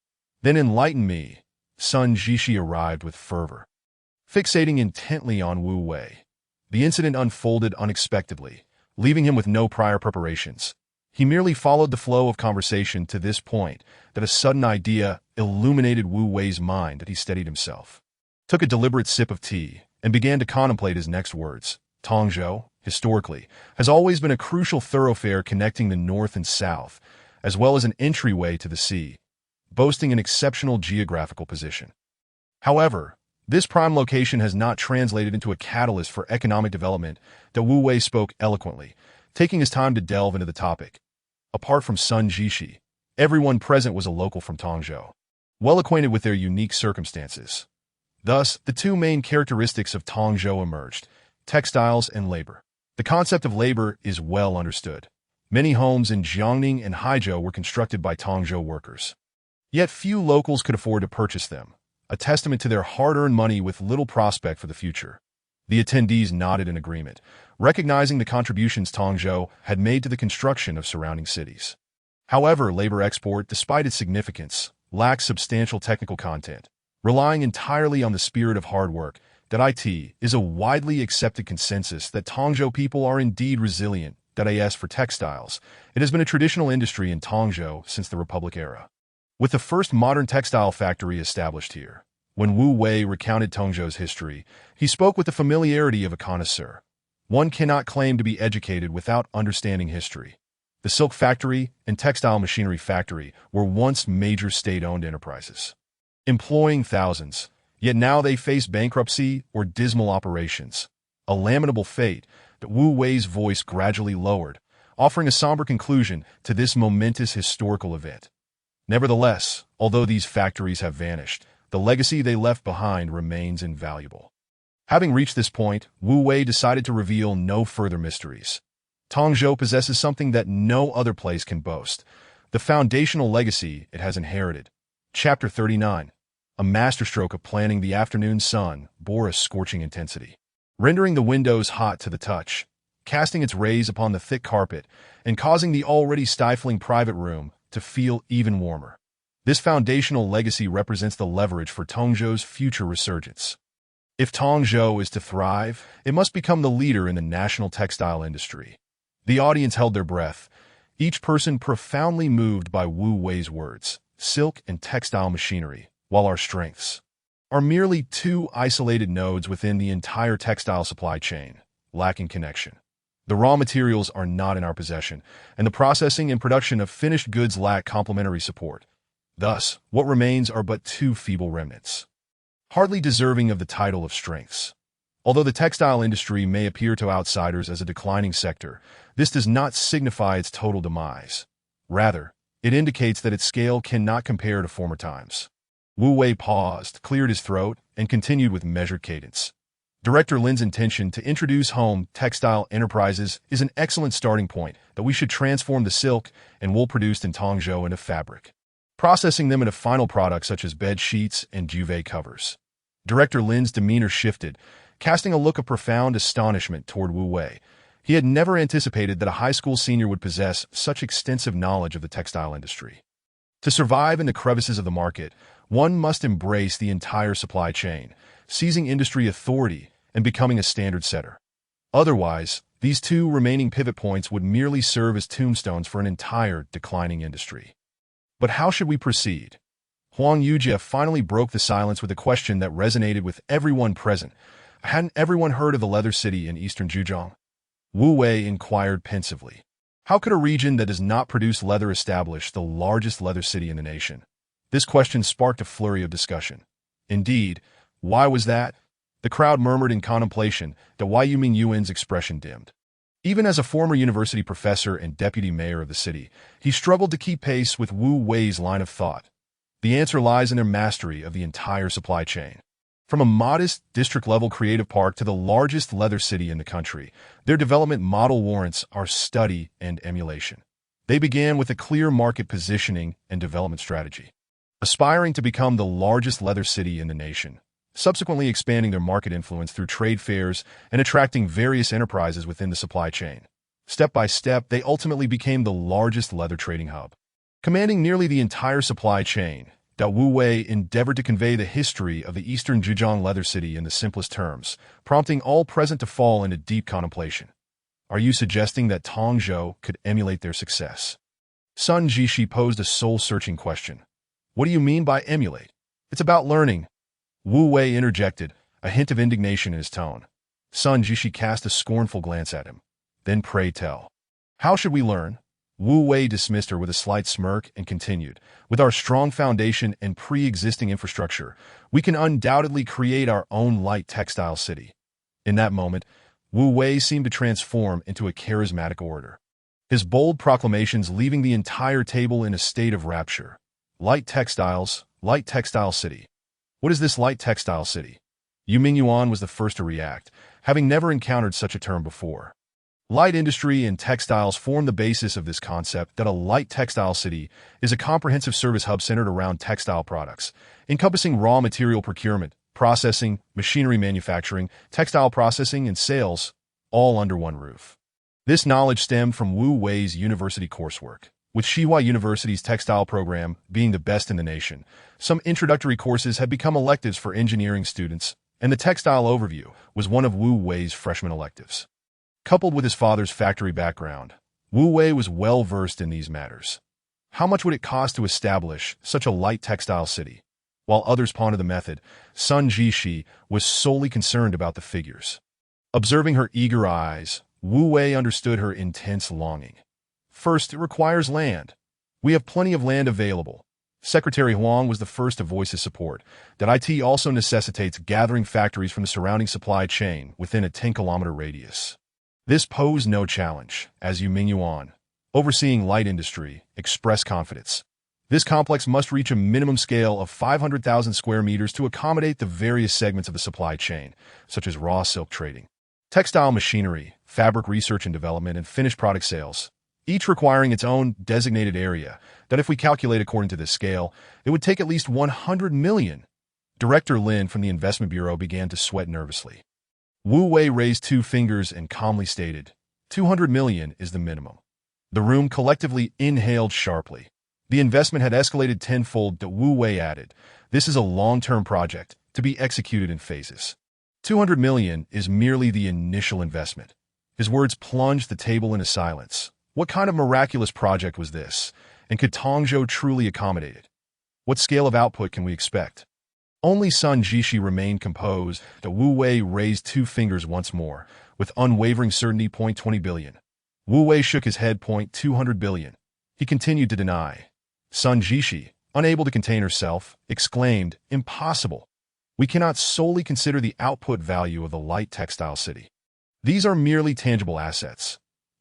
"Then enlighten me." Sun Jishi arrived with fervor, fixating intently on Wu Wei. The incident unfolded unexpectedly, leaving him with no prior preparations. He merely followed the flow of conversation to this point that a sudden idea illuminated Wu Wei's mind that he steadied himself, took a deliberate sip of tea, and began to contemplate his next words. Tongzhou, historically, has always been a crucial thoroughfare connecting the north and south, as well as an entryway to the sea, boasting an exceptional geographical position. However, this prime location has not translated into a catalyst for economic development that Wu Wei spoke eloquently, taking his time to delve into the topic. Apart from Sun Jishi, everyone present was a local from Tongzhou, well acquainted with their unique circumstances. Thus, the two main characteristics of Tongzhou emerged: textiles and labor. The concept of labor is well understood. Many homes in Jiangning and Haizhou were constructed by Tongzhou workers. Yet few locals could afford to purchase them, a testament to their hard-earned money with little prospect for the future. The attendees nodded in agreement, recognizing the contributions Tongzhou had made to the construction of surrounding cities. However, labor export, despite its significance, lacks substantial technical content. Relying entirely on the spirit of hard work, it is a widely accepted consensus that Tongzhou people are indeed resilient. As for textiles, it has been a traditional industry in Tongzhou since the Republic era, with the first modern textile factory established here. When Wu Wei recounted Tongzhou's history, he spoke with the familiarity of a connoisseur. One cannot claim to be educated without understanding history. The silk factory and textile machinery factory were once major state-owned enterprises, employing thousands, yet now they face bankruptcy or dismal operations. A lamentable fate that Wu Wei's voice gradually lowered, offering a somber conclusion to this momentous historical event. Nevertheless, although these factories have vanished, the legacy they left behind remains invaluable. Having reached this point, Wu Wei decided to reveal no further mysteries. Tongzhou possesses something that no other place can boast: the foundational legacy it has inherited. Chapter 39. A masterstroke of planning. The afternoon sun bore a scorching intensity, rendering the windows hot to the touch, casting its rays upon the thick carpet, and causing the already stifling private room to feel even warmer. This foundational legacy represents the leverage for Tongzhou's future resurgence. If Tongzhou is to thrive, it must become the leader in the national textile industry. The audience held their breath, each person profoundly moved by Wu Wei's words. Silk and textile machinery, while our strengths are merely two isolated nodes within the entire textile supply chain, lacking connection. The raw materials are not in our possession, and the processing and production of finished goods lack complementary support. Thus, what remains are but two feeble remnants, hardly deserving of the title of strengths. Although the textile industry may appear to outsiders as a declining sector, this does not signify its total demise. Rather, it indicates that its scale cannot compare to former times. Wu Wei paused, cleared his throat, and continued with measured cadence. Director Lin's intention to introduce home textile enterprises is an excellent starting point that we should transform the silk and wool produced in Tongzhou into fabric, processing them into final products such as bed sheets and duvet covers. Director Lin's demeanor shifted, casting a look of profound astonishment toward Wu Wei. He had never anticipated that a high school senior would possess such extensive knowledge of the textile industry. To survive in the crevices of the market, one must embrace the entire supply chain, seizing industry authority and becoming a standard setter. Otherwise, these two remaining pivot points would merely serve as tombstones for an entire declining industry. But how should we proceed? Huang Yujie finally broke the silence with a question that resonated with everyone present. Hadn't everyone heard of the leather city in eastern Zhejiang? Wu Wei inquired pensively. How could a region that does not produce leather establish the largest leather city in the nation? This question sparked a flurry of discussion. Indeed, why was that? The crowd murmured in contemplation that Wai Yumingyuan's expression dimmed. Even as a former university professor and deputy mayor of the city, he struggled to keep pace with Wu Wei's line of thought. The answer lies in their mastery of the entire supply chain. From a modest district-level creative park to the largest leather city in the country, their development model warrants our study and emulation. They began with a clear market positioning and development strategy, aspiring to become the largest leather city in the nation, subsequently expanding their market influence through trade fairs and attracting various enterprises within the supply chain. Step by step, they ultimately became the largest leather trading hub. Commanding nearly the entire supply chain, Wu Wei endeavored to convey the history of the Eastern Zhejiang leather city in the simplest terms, prompting all present to fall into deep contemplation. Are you suggesting that Tongzhou could emulate their success? Sun Jishi posed a soul-searching question. What do you mean by emulate? It's about learning. Wu Wei interjected, a hint of indignation in his tone. Sun Jishi cast a scornful glance at him. Then pray tell. How should we learn? Wu Wei dismissed her with a slight smirk and continued, with our strong foundation and pre-existing infrastructure, we can undoubtedly create our own light textile city. In that moment, Wu Wei seemed to transform into a charismatic orator. His bold proclamations leaving the entire table in a state of rapture. Light textile city. What is this light textile city? Yu Mingyuan was the first to react, having never encountered such a term before. Light industry and textiles form the basis of this concept that a light textile city is a comprehensive service hub centered around textile products, encompassing raw material procurement, processing, machinery manufacturing, textile processing, and sales, all under one roof. This knowledge stemmed from Wu Wei's university coursework, with Xihua University's textile program being the best in the nation. Some introductory courses had become electives for engineering students, and the textile overview was one of Wu Wei's freshman electives. Coupled with his father's factory background, Wu Wei was well-versed in these matters. How much would it cost to establish such a light textile city? While others pondered the method, Sun Jishi was solely concerned about the figures. Observing her eager eyes, Wu Wei understood her intense longing. First, it requires land. We have plenty of land available. Secretary Huang was the first to voice his support. That IT also necessitates gathering factories from the surrounding supply chain within a 10-kilometer radius. This posed no challenge, as Yu Mingyuan, overseeing light industry, expressed confidence. This complex must reach a minimum scale of 500,000 square meters to accommodate the various segments of the supply chain, such as raw silk trading, textile machinery, fabric research and development, and finished product sales, each requiring its own designated area that if we calculate according to this scale, it would take at least 100 million. Director Lin from the Investment Bureau began to sweat nervously. Wu Wei raised two fingers and calmly stated, 200 million is the minimum. The room collectively inhaled sharply. The investment had escalated tenfold. Wu Wei added, this is a long-term project, to be executed in phases. 200 million is merely the initial investment. His words plunged the table into silence. What kind of miraculous project was this, and could Tongzhou truly accommodate it? What scale of output can we expect? Only Sun Jishi remained composed. Wu Wei raised two fingers once more, with unwavering certainty. 20 billion. Wu Wei shook his head. 200 billion. He continued to deny. Sun Jishi, unable to contain herself, exclaimed, impossible. We cannot solely consider the output value of the light textile city. These are merely tangible assets.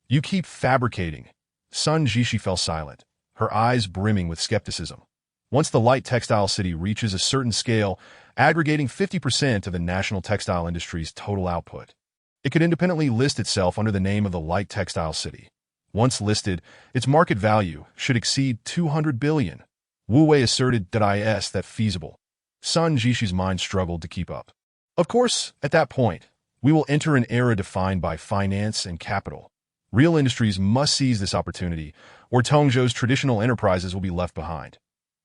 You keep fabricating. Sun Jishi fell silent, her eyes brimming with skepticism. Once the light textile city reaches a certain scale, aggregating 50% of the national textile industry's total output, it could independently list itself under the name of the light textile city. Once listed, its market value should exceed 200 billion. Wu Wei asserted that feasible. Sun Jishi's mind struggled to keep up. Of course, at that point, we will enter an era defined by finance and capital. Real industries must seize this opportunity, or Tongzhou's traditional enterprises will be left behind.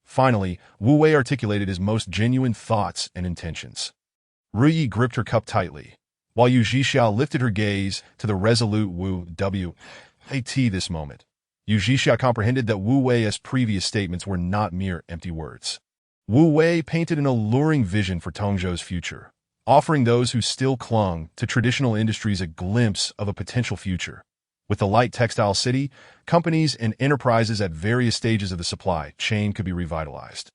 Finally, Wu Wei articulated his most genuine thoughts and intentions. Ru Yi gripped her cup tightly, while Yu Zhixiao lifted her gaze to the resolute Wu Wei. This moment, Yu Zhixiao comprehended that Wu Wei's previous statements were not mere empty words. Wu Wei painted an alluring vision for Tongzhou's future, offering those who still clung to traditional industries a glimpse of a potential future. With the light textile city, companies and enterprises at various stages of the supply chain could be revitalized.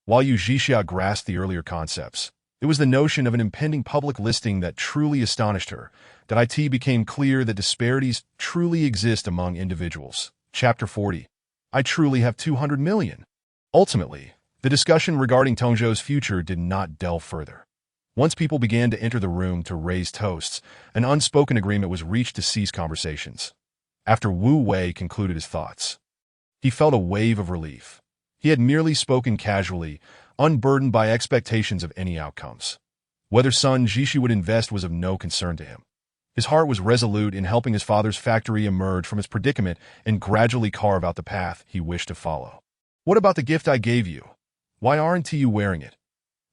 While Yu Zhixiao grasped the earlier concepts, it was the notion of an impending public listing that truly astonished her. That it became clear that disparities truly exist among individuals. Chapter 40. I truly have 200 million. Ultimately, the discussion regarding Tongzhou's future did not delve further. Once people began to enter the room to raise toasts, an unspoken agreement was reached to cease conversations. After Wu Wei concluded his thoughts, he felt a wave of relief. He had merely spoken casually, unburdened by expectations of any outcomes. Whether Sun Jishi would invest was of no concern to him. His heart was resolute in helping his father's factory emerge from its predicament and gradually carve out the path he wished to follow. What about the gift I gave you? Why aren't you wearing it?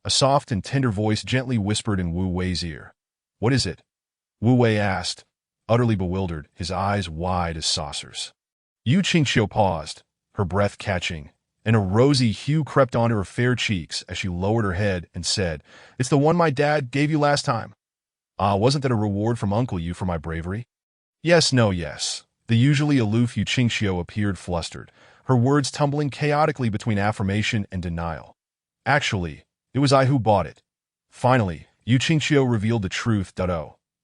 A soft and tender voice gently whispered in Wu Wei's ear. What is it? Wu Wei asked, utterly bewildered, his eyes wide as saucers. Yu Qingqiu paused, her breath catching, and a rosy hue crept onto her fair cheeks as she lowered her head and said, It's the one my dad gave you last time. Ah, wasn't that a reward from Uncle Yu for my bravery? Yes, no, yes. The usually aloof Yu Qingqiu appeared flustered, her words tumbling chaotically between affirmation and denial. Actually, it was I who bought it. Finally, Yu Qingqiu revealed the truth.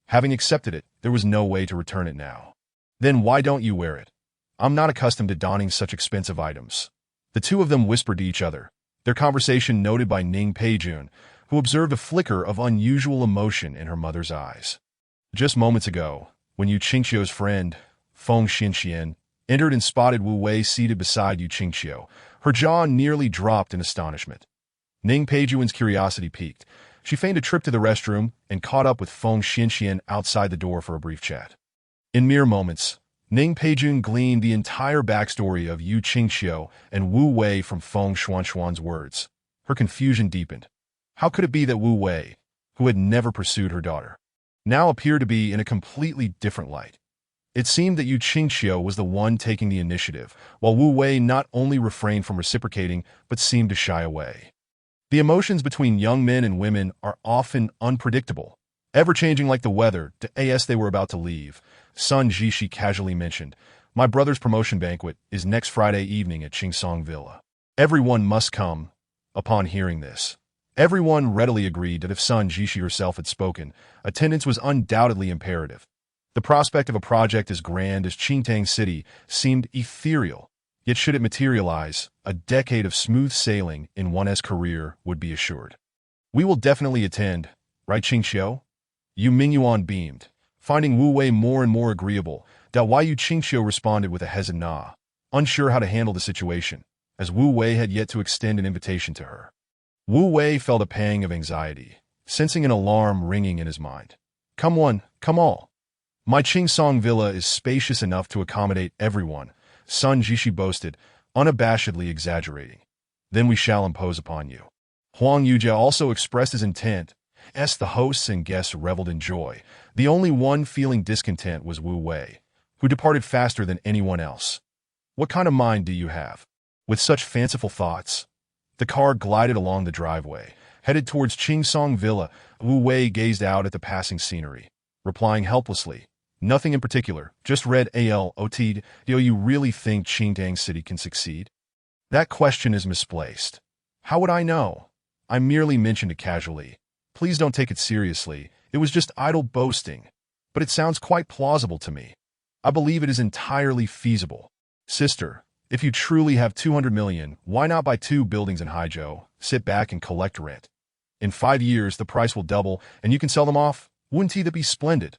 Having accepted it, there was no way to return it now. Then why don't you wear it? I'm not accustomed to donning such expensive items. The two of them whispered to each other, their conversation noted by Ning Peijun, who observed a flicker of unusual emotion in her mother's eyes. Just moments ago, when Yu Qingqiu's friend, Feng Xinxian, entered and spotted Wu Wei seated beside Yu Qingqiu, her jaw nearly dropped in astonishment. Ning Peijun's curiosity piqued. She feigned a trip to the restroom and caught up with Feng Xinxian outside the door for a brief chat. In mere moments, Ning Peijun gleaned the entire backstory of Yu Qingqiu and Wu Wei from Feng Xuanxuan's words. Her confusion deepened. How could it be that Wu Wei, who had never pursued her daughter, now appeared to be in a completely different light? It seemed that Yu Qingqiu was the one taking the initiative, while Wu Wei not only refrained from reciprocating but seemed to shy away. The emotions between young men and women are often unpredictable, ever-changing like the weather. They were about to leave. Sun Jishi casually mentioned, My brother's promotion banquet is next Friday evening at Qingsong Villa. Everyone must come. Upon hearing this, everyone readily agreed that if Sun Jishi herself had spoken, attendance was undoubtedly imperative. The prospect of a project as grand as Qingtang City seemed ethereal, yet should it materialize, a decade of smooth sailing in one's career would be assured. We will definitely attend, right Qingqiu? Yu Mingyuan beamed, finding Wu Wei more and more agreeable. Yu Qingqiu responded with a hesitant nod, unsure how to handle the situation, as Wu Wei had yet to extend an invitation to her. Wu Wei felt a pang of anxiety, sensing an alarm ringing in his mind. Come one, come all. My Qingsong Villa is spacious enough to accommodate everyone, Sun Jishi boasted, unabashedly exaggerating. Then we shall impose upon you. Huang Yujia also expressed his intent. The hosts and guests reveled in joy. The only one feeling discontent was Wu Wei, who departed faster than anyone else. What kind of mind do you have? With such fanciful thoughts, the car glided along the driveway, headed towards Qingsong Villa. Wu Wei gazed out at the passing scenery, replying helplessly, Nothing in particular, just read ALOT. Do you really think Qingtang City can succeed? That question is misplaced. How would I know? I merely mentioned it casually. Please don't take it seriously. It was just idle boasting. But it sounds quite plausible to me. I believe it is entirely feasible. Sister, if you truly have 200 million, why not buy 2 buildings in Haizhou, sit back and collect rent? In 5 years, the price will double, and you can sell them off. Wouldn't that be splendid?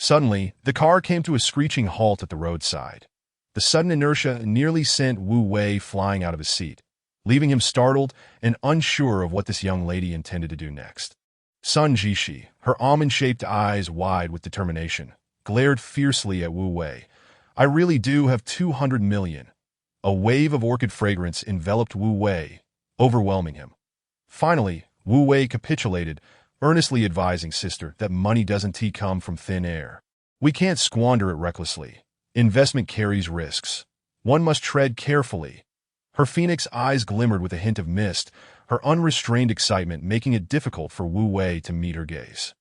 Suddenly, the car came to a screeching halt at the roadside. The sudden inertia nearly sent Wu Wei flying out of his seat, leaving him startled and unsure of what this young lady intended to do next. Sun Jishi, her almond-shaped eyes wide with determination, glared fiercely at Wu Wei. I really do have 200 million. A wave of orchid fragrance enveloped Wu Wei, overwhelming him. Finally, Wu Wei capitulated, earnestly advising sister that money doesn't come from thin air. We can't squander it recklessly. Investment carries risks. One must tread carefully. Her phoenix eyes glimmered with a hint of mist, her unrestrained excitement making it difficult for Wu Wei to meet her gaze.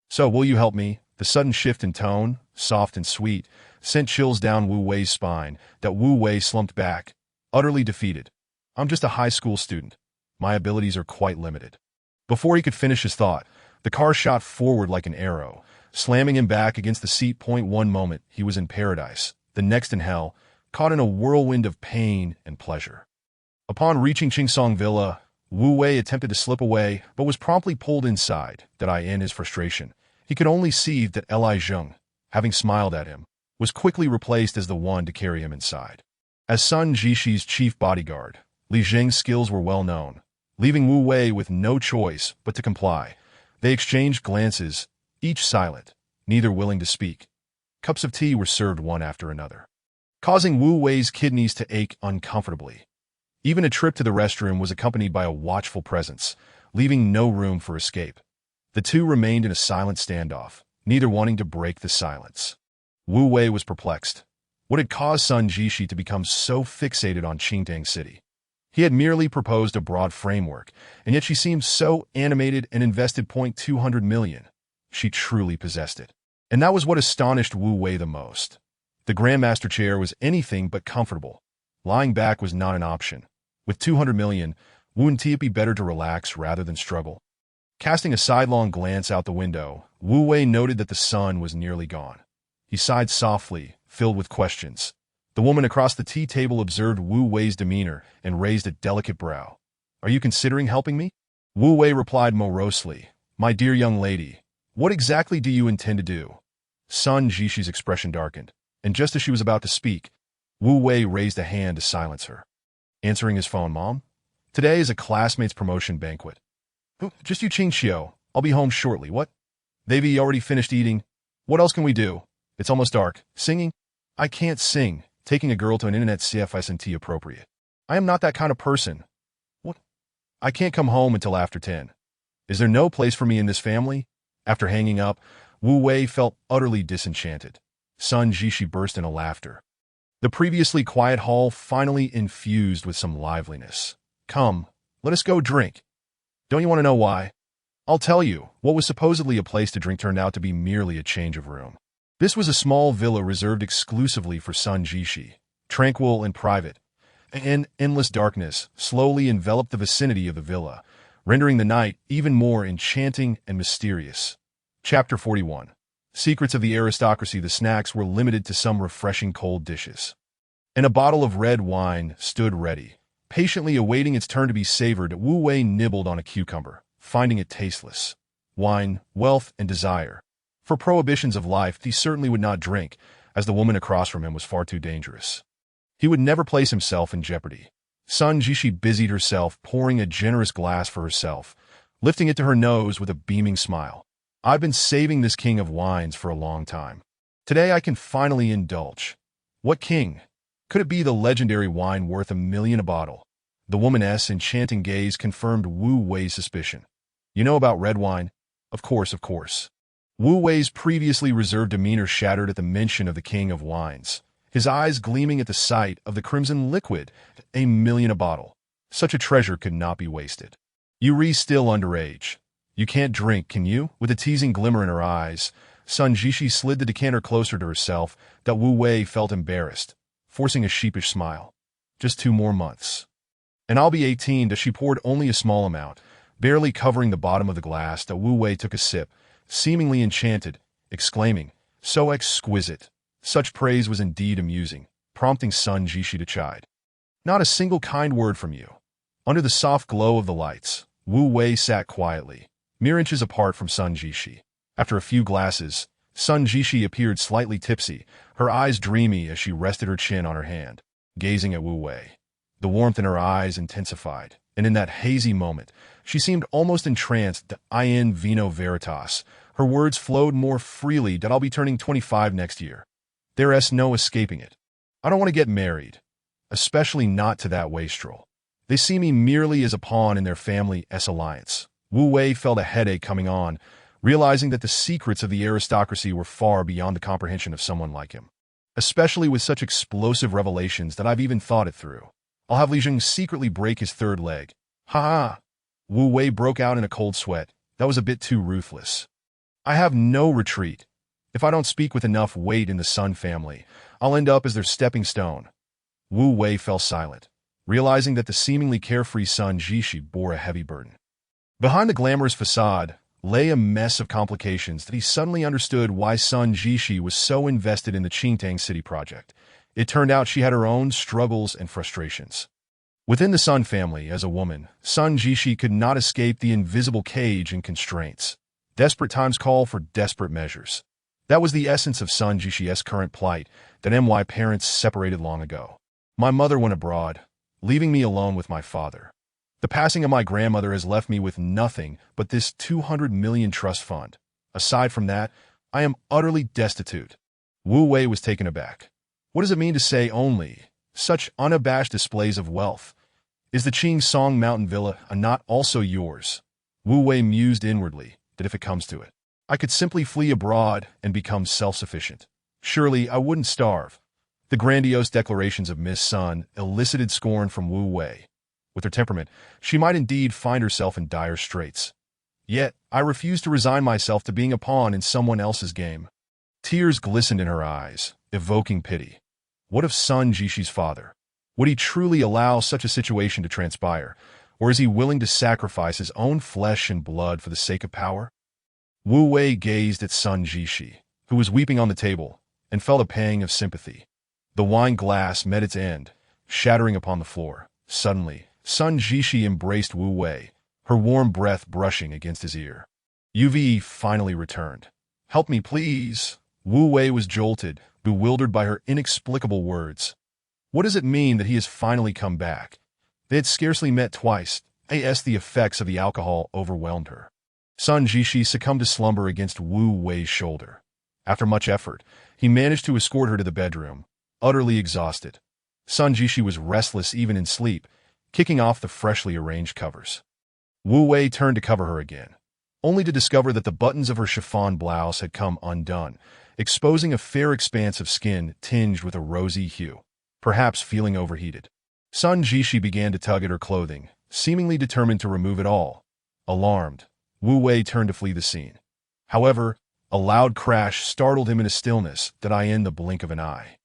So, will you help me? The sudden shift in tone, soft and sweet, sent chills down Wu Wei's spine. Wu Wei slumped back, utterly defeated. I'm just a high school student. My abilities are quite limited. Before he could finish his thought, the car shot forward like an arrow, slamming him back against the seat. One moment, he was in paradise, the next in hell, caught in a whirlwind of pain and pleasure. Upon reaching Qingsong Villa, Wu Wei attempted to slip away, but was promptly pulled inside. In his frustration, he could only see that Li Zheng, having smiled at him, was quickly replaced as the one to carry him inside. As Sun Jishi's chief bodyguard, Li Zheng's skills were well known, leaving Wu Wei with no choice but to comply. They exchanged glances, each silent, neither willing to speak. Cups of tea were served one after another, causing Wu Wei's kidneys to ache uncomfortably. Even a trip to the restroom was accompanied by a watchful presence, leaving no room for escape. The two remained in a silent standoff, neither wanting to break the silence. Wu Wei was perplexed. What had caused Sun Jishi to become so fixated on Qingtang City? He had merely proposed a broad framework, and yet she seemed so animated and invested $200 million. She truly possessed it. And that was what astonished Wu Wei the most. The Grandmaster chair was anything but comfortable. Lying back was not an option. With $200 million, wouldn't it be better to relax rather than struggle? Casting a sidelong glance out the window, Wu Wei noted that the sun was nearly gone. He sighed softly, filled with questions. The woman across the tea table observed Wu Wei's demeanor and raised a delicate brow. "Are you considering helping me?" Wu Wei replied morosely, "My dear young lady, what exactly do you intend to do?" Sun Jishi's expression darkened, and just as she was about to speak, Wu Wei raised a hand to silence her. Answering his phone, "Mom, today is a classmate's promotion banquet." "Oh, just you Qing Xiao. I'll be home shortly. What? They've already finished eating. What else can we do? It's almost dark. Singing? I can't sing. Taking a girl to an internet CF isn't appropriate. I am not that kind of person. What? I can't come home until after 10. Is there no place for me in this family?" After hanging up, Wu Wei felt utterly disenchanted. Sun Jishi burst into laughter. The previously quiet hall finally infused with some liveliness. "Come, let us go drink. Don't you want to know why?" "I'll tell you." What was supposedly a place to drink turned out to be merely a change of room. This was a small villa reserved exclusively for Sun Jishi, tranquil and private. An endless darkness slowly enveloped the vicinity of the villa, rendering the night even more enchanting and mysterious. Chapter 41. Secrets of the Aristocracy. The snacks were limited to some refreshing cold dishes. And a bottle of red wine stood ready, patiently awaiting its turn to be savored. Wu Wei nibbled on a cucumber, finding it tasteless. Wine, wealth, and desire. For prohibitions of life, he certainly would not drink, as the woman across from him was far too dangerous. He would never place himself in jeopardy. Sun Jishi busied herself, pouring a generous glass for herself, lifting it to her nose with a beaming smile. "I've been saving this king of wines for a long time. Today I can finally indulge." "What king? Could it be the legendary wine worth $1 million a bottle?" The woman's enchanting gaze confirmed Wu Wei's suspicion. "You know about red wine?" Of course. Wu Wei's previously reserved demeanor shattered at the mention of the king of wines, his eyes gleaming at the sight of the crimson liquid. $1 million a bottle. Such a treasure could not be wasted. "You're still underage. You can't drink, can you?" With a teasing glimmer in her eyes, Sun Jishi slid the decanter closer to herself that Wu Wei felt embarrassed, forcing a sheepish smile. "Just 2 more months. And I'll be 18. She poured only a small amount, barely covering the bottom of the glass. That Wu Wei took a sip, seemingly enchanted, exclaiming, "So exquisite." Such praise was indeed amusing, prompting Sun Jishi to chide. "Not a single kind word from you." Under the soft glow of the lights, Wu Wei sat quietly, mere inches apart from Sun Jishi. After a few glasses, Sun Jishi appeared slightly tipsy, her eyes dreamy as she rested her chin on her hand, gazing at Wu Wei. The warmth in her eyes intensified, and in that hazy moment, she seemed almost entranced. "In vino veritas." Her words flowed more freely. "That I'll be turning 25 next year. There's no escaping it. I don't want to get married, especially not to that wastrel. They see me merely as a pawn in their family's alliance." Wu Wei felt a headache coming on, realizing that the secrets of the aristocracy were far beyond the comprehension of someone like him. "Especially with such explosive revelations that I've even thought it through. I'll have Li Jing secretly break his third leg." "Ha ha!" Wu Wei broke out in a cold sweat. That was a bit too ruthless. "I have no retreat. If I don't speak with enough weight in the Sun family, I'll end up as their stepping stone." Wu Wei fell silent, realizing that the seemingly carefree Sun Jishi bore a heavy burden. Behind the glamorous facade lay a mess of complications that he suddenly understood why Sun Jishi was so invested in the Qingtang City project. It turned out she had her own struggles and frustrations. Within the Sun family, as a woman, Sun Jishi could not escape the invisible cage and constraints. Desperate times call for desperate measures. That was the essence of Sun Jishi's current plight, that my parents separated long ago. My mother went abroad, leaving me alone with my father. The passing of my grandmother has left me with nothing but this 200 million trust fund. Aside from that, I am utterly destitute. Wu Wei was taken aback. What does it mean to say only such unabashed displays of wealth? Is the Ching Song Mountain Villa not also yours? Wu Wei mused inwardly that if it comes to it, I could simply flee abroad and become self-sufficient. Surely I wouldn't starve. The grandiose declarations of Miss Sun elicited scorn from Wu Wei. With her temperament, she might indeed find herself in dire straits. Yet, I refused to resign myself to being a pawn in someone else's game. Tears glistened in her eyes, evoking pity. What of Sun Jishi's father? Would he truly allow such a situation to transpire, or is he willing to sacrifice his own flesh and blood for the sake of power? Wu Wei gazed at Sun Jishi, who was weeping on the table, and felt a pang of sympathy. The wine glass met its end, shattering upon the floor. Suddenly, Sun Jishi embraced Wu Wei, her warm breath brushing against his ear. Yuvi finally returned. Help me, please. Wu Wei was jolted, bewildered by her inexplicable words. What does it mean that he has finally come back? They had scarcely met twice, as the effects of the alcohol overwhelmed her. Sun Jishi succumbed to slumber against Wu Wei's shoulder. After much effort, he managed to escort her to the bedroom, utterly exhausted. Sun Jishi was restless even in sleep, kicking off the freshly arranged covers. Wu Wei turned to cover her again, only to discover that the buttons of her chiffon blouse had come undone, exposing a fair expanse of skin tinged with a rosy hue. Perhaps feeling overheated, Sun Jishi began to tug at her clothing, seemingly determined to remove it all. Alarmed, Wu Wei turned to flee the scene. However, a loud crash startled him in a stillness that in the blink of an eye.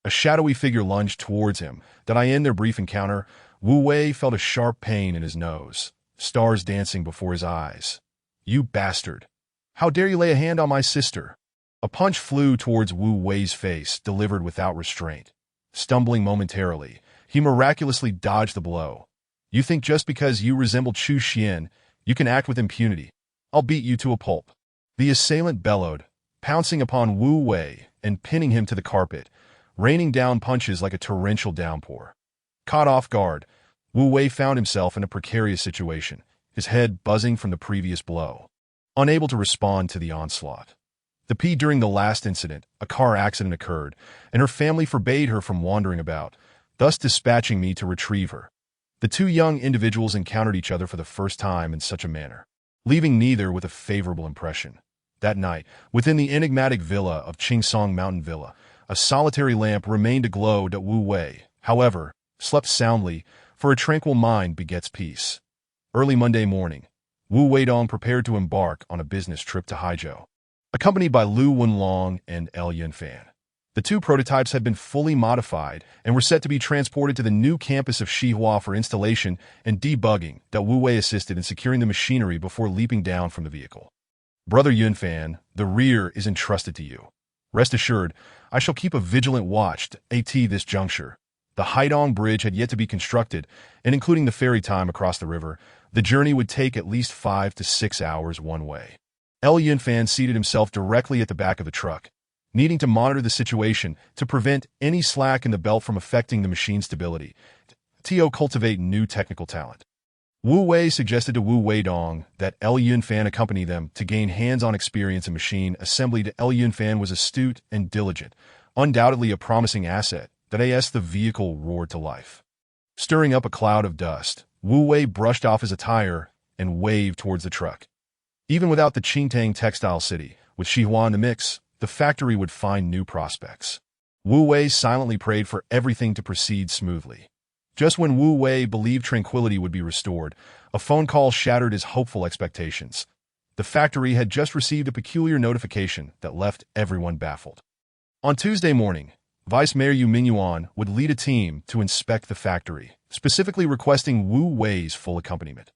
A shadowy figure lunged towards him. In their brief encounter, Wu Wei felt a sharp pain in his nose, stars dancing before his eyes. You bastard! How dare you lay a hand on my sister? A punch flew towards Wu Wei's face, delivered without restraint. Stumbling momentarily, he miraculously dodged the blow. You think just because you resemble Chu Xian, you can act with impunity? I'll beat you to a pulp. The assailant bellowed, pouncing upon Wu Wei and pinning him to the carpet, raining down punches like a torrential downpour. Caught off guard, Wu Wei found himself in a precarious situation, his head buzzing from the previous blow, unable to respond to the onslaught. During the last incident, a car accident occurred, and her family forbade her from wandering about, thus dispatching me to retrieve her. The two young individuals encountered each other for the first time in such a manner, leaving neither with a favorable impression. That night, within the enigmatic villa of Qingsong Mountain Villa, a solitary lamp remained aglow. Wu Wei, however, slept soundly, for a tranquil mind begets peace. Early Monday morning, Wu Weidong prepared to embark on a business trip to Haizhou, accompanied by Lu Wenlong and El Yunfan. The two prototypes had been fully modified and were set to be transported to the new campus of Xihua for installation and debugging. Wu Wei assisted in securing the machinery before leaping down from the vehicle. Brother Yunfan, the rear is entrusted to you. Rest assured, I shall keep a vigilant watch at this juncture. The Haidong Bridge had yet to be constructed, and including the ferry time across the river, the journey would take at least 5 to 6 hours one way. El Yunfan seated himself directly at the back of the truck, needing to monitor the situation to prevent any slack in the belt from affecting the machine's stability. To cultivate new technical talent. Wu Wei suggested to Wu Weidong that El Yunfan accompany them to gain hands-on experience in machine assembly. El Yunfan was astute and diligent, undoubtedly a promising asset. As the vehicle roared to life, stirring up a cloud of dust, Wu Wei brushed off his attire and waved towards the truck. Even without the Qingtang textile city, with Xihua in the mix, the factory would find new prospects. Wu Wei silently prayed for everything to proceed smoothly. Just when Wu Wei believed tranquility would be restored, a phone call shattered his hopeful expectations. The factory had just received a peculiar notification that left everyone baffled. On Tuesday morning, Vice Mayor Yu Mingyuan would lead a team to inspect the factory, specifically requesting Wu Wei's full accompaniment.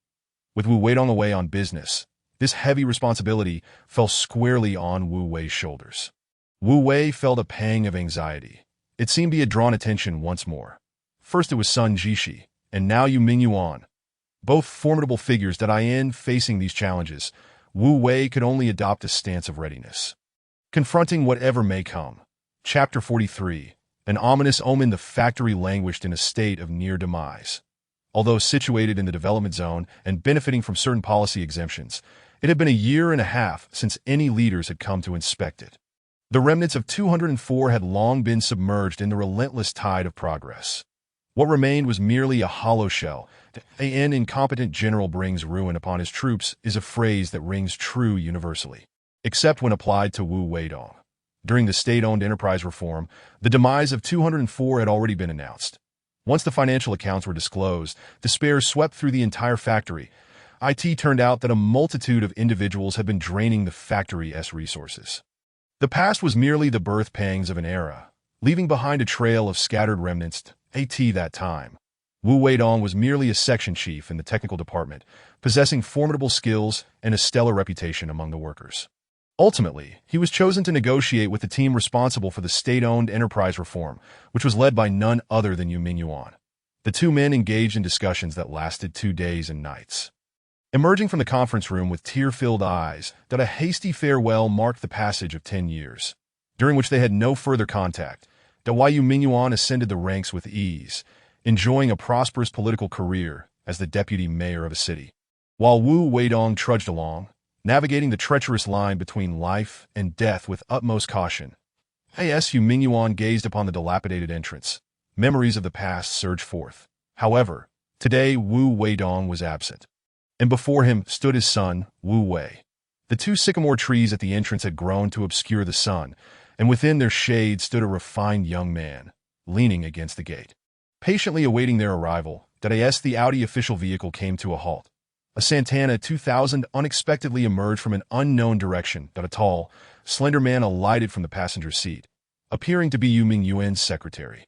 With Wu Weidong away on business, this heavy responsibility fell squarely on Wu Wei's shoulders. Wu Wei felt a pang of anxiety. It seemed he had drawn attention once more. First it was Sun Jishi, and now Yu Mingyuan. Both formidable figures facing these challenges, Wu Wei could only adopt a stance of readiness. Confronting whatever may come. Chapter 43. An ominous omen. The factory languished in a state of near demise. Although situated in the development zone and benefiting from certain policy exemptions, it had been a year and a half since any leaders had come to inspect it. The remnants of 204 had long been submerged in the relentless tide of progress. What remained was merely a hollow shell. An incompetent general brings ruin upon his troops is a phrase that rings true universally, except when applied to Wu Weidong. During the state-owned enterprise reform, the demise of 204 had already been announced. Once the financial accounts were disclosed, despair swept through the entire factory. It turned out that a multitude of individuals had been draining the factory's resources. The past was merely the birth pangs of an era, leaving behind a trail of scattered remnants. That time, Wu Weidong was merely a section chief in the technical department, possessing formidable skills and a stellar reputation among the workers. Ultimately, he was chosen to negotiate with the team responsible for the state-owned enterprise reform, which was led by none other than Yu Mingyuan. The two men engaged in discussions that lasted 2 days and nights. Emerging from the conference room with tear-filled eyes, that a hasty farewell marked the passage of 10 years, during which they had no further contact. Yu Mingyuan ascended the ranks with ease, enjoying a prosperous political career as the deputy mayor of a city, while Wu Weidong trudged along, navigating the treacherous line between life and death with utmost caution. Yu Mingyuan gazed upon the dilapidated entrance. Memories of the past surged forth. However, today Wu Weidong was absent, and before him stood his son, Wu Wei. The two sycamore trees at the entrance had grown to obscure the sun, and within their shade stood a refined young man, leaning against the gate. Patiently awaiting their arrival, the Audi official vehicle came to a halt. A Santana 2000 unexpectedly emerged from an unknown direction. A tall, slender man alighted from the passenger seat, appearing to be Yu Mingyuan's secretary,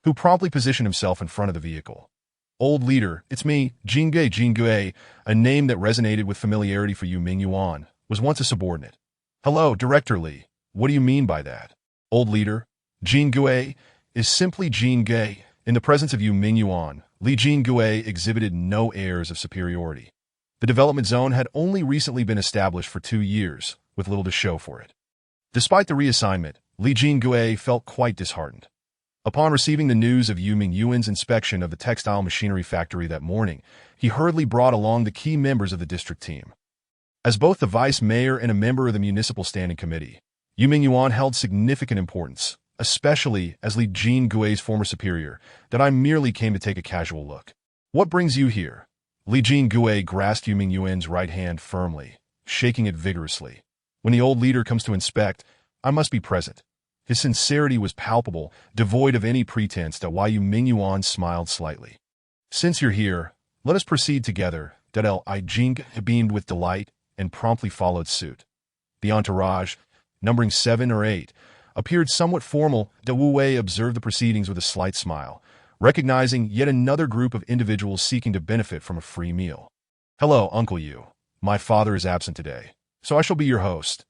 who promptly positioned himself in front of the vehicle. "Old leader, it's me, Jingui," a name that resonated with familiarity for Yu Mingyuan, was once a subordinate. "Hello, Director Li. What do you mean by that?" "Old leader, Jingui is simply Jingui." In the presence of Yu Mingyuan, Li Jingui exhibited no airs of superiority. The development zone had only recently been established for 2 years, with little to show for it. Despite the reassignment, Li Jingui felt quite disheartened. Upon receiving the news of Yu Mingyuan's inspection of the textile machinery factory that morning, he hurriedly brought along the key members of the district team. As both the vice mayor and a member of the municipal standing committee, Yu Mingyuan held significant importance, especially as Li Jingui's former superior, that I merely came to take a casual look. "What brings you here?" Li Jingui grasped Yu Mingyuan's right hand firmly, shaking it vigorously. "When the old leader comes to inspect, I must be present." His sincerity was palpable, devoid of any pretense. Yu Mingyuan smiled slightly. "Since you're here, let us proceed together." Li Jing beamed with delight and promptly followed suit. The entourage, numbering 7 or 8, appeared somewhat formal. Wu Wei observed the proceedings with a slight smile, recognizing yet another group of individuals seeking to benefit from a free meal. "Hello, Uncle Yu. My father is absent today, so I shall be your host."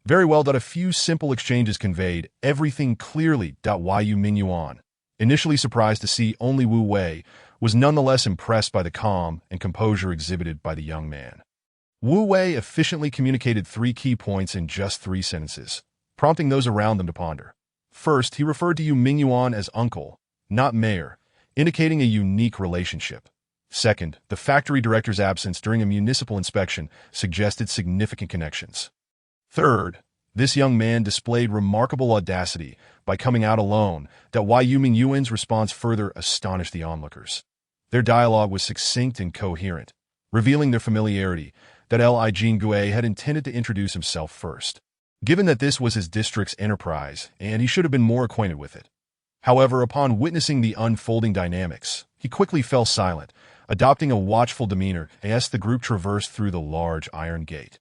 "Very well." A few simple exchanges conveyed everything clearly. Yu Mingyuan, initially surprised to see only Wu Wei, was nonetheless impressed by the calm and composure exhibited by the young man. Wu Wei efficiently communicated 3 key points in just 3 sentences, prompting those around them to ponder. First, he referred to Yu Mingyuan as uncle, not mayor, indicating a unique relationship. Second, the factory director's absence during a municipal inspection suggested significant connections. Third, this young man displayed remarkable audacity by coming out alone. Yu Mingyuan's response further astonished the onlookers. Their dialogue was succinct and coherent, revealing their familiarity. Li Jingui had intended to introduce himself first, given that this was his district's enterprise and he should have been more acquainted with it. However, upon witnessing the unfolding dynamics, he quickly fell silent, adopting a watchful demeanor as the group traversed through the large iron gate.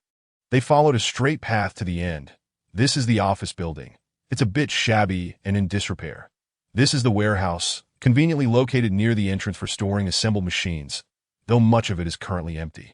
They followed a straight path to the end. "This is the office building. It's a bit shabby and in disrepair. This is the warehouse, conveniently located near the entrance for storing assembled machines, though much of it is currently empty.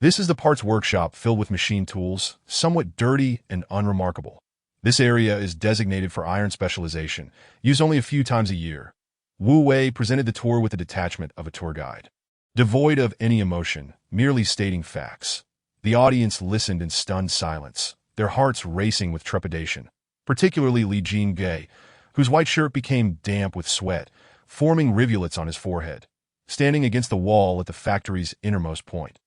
This is the parts workshop filled with machine tools, somewhat dirty and unremarkable. This area is designated for iron specialization, used only a few times a year." Wu Wei presented the tour with the detachment of a tour guide, devoid of any emotion, merely stating facts. The audience listened in stunned silence, their hearts racing with trepidation, particularly Li Jingui, whose white shirt became damp with sweat, forming rivulets on his forehead, standing against the wall at the factory's innermost point.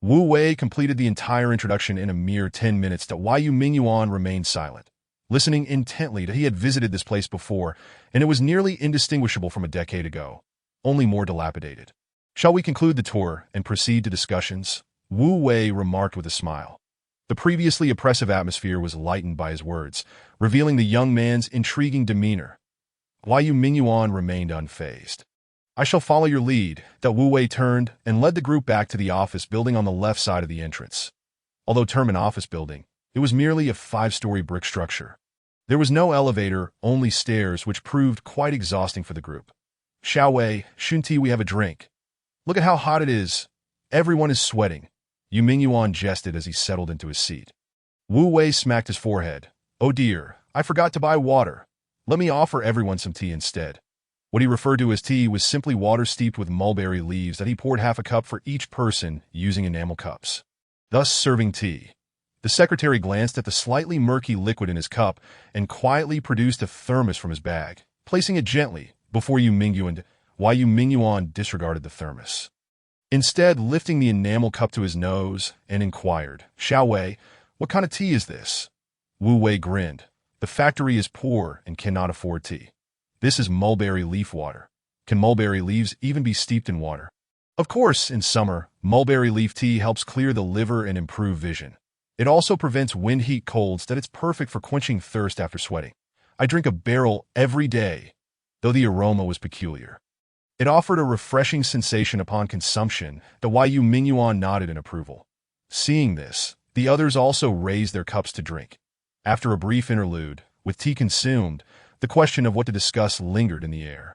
Wu Wei completed the entire introduction in a mere 10 minutes. Yu Mingyuan remained silent, listening intently. He had visited this place before, and it was nearly indistinguishable from a decade ago. only more dilapidated. Shall we conclude the tour and proceed to discussions? Wu Wei remarked with a smile. The previously oppressive atmosphere was lightened by his words, revealing the young man's intriguing demeanor. Yu Mingyuan remained unfazed. I shall follow your lead. Wu Wei turned and led the group back to the office building on the left side of the entrance. Although termed an office building, it was merely a 5-story brick structure. There was no elevator, only stairs, which proved quite exhausting for the group. Xiao Wei, Shunti, we have a drink. Look at how hot it is. Everyone is sweating. Yu Mingyuan jested as he settled into his seat. Wu Wei smacked his forehead. Oh dear, I forgot to buy water. Let me offer everyone some tea instead. What he referred to as tea was simply water steeped with mulberry leaves that he poured half a cup for each person using enamel cups, thus serving tea. The secretary glanced at the slightly murky liquid in his cup and quietly produced a thermos from his bag, placing it gently before Yu Mingyuan disregarded the thermos. Instead, lifting the enamel cup to his nose and inquired, Xiao Wei, what kind of tea is this? Wu Wei grinned. The factory is poor and cannot afford tea. This is mulberry leaf water. Can mulberry leaves even be steeped in water? Of course, in summer, mulberry leaf tea helps clear the liver and improve vision. It also prevents wind heat colds that it's perfect for quenching thirst after sweating. I drink a barrel every day, though the aroma was peculiar. It offered a refreshing sensation upon consumption. Yu Mingyuan nodded in approval. Seeing this, the others also raised their cups to drink. After a brief interlude, with tea consumed, the question of what to discuss lingered in the air,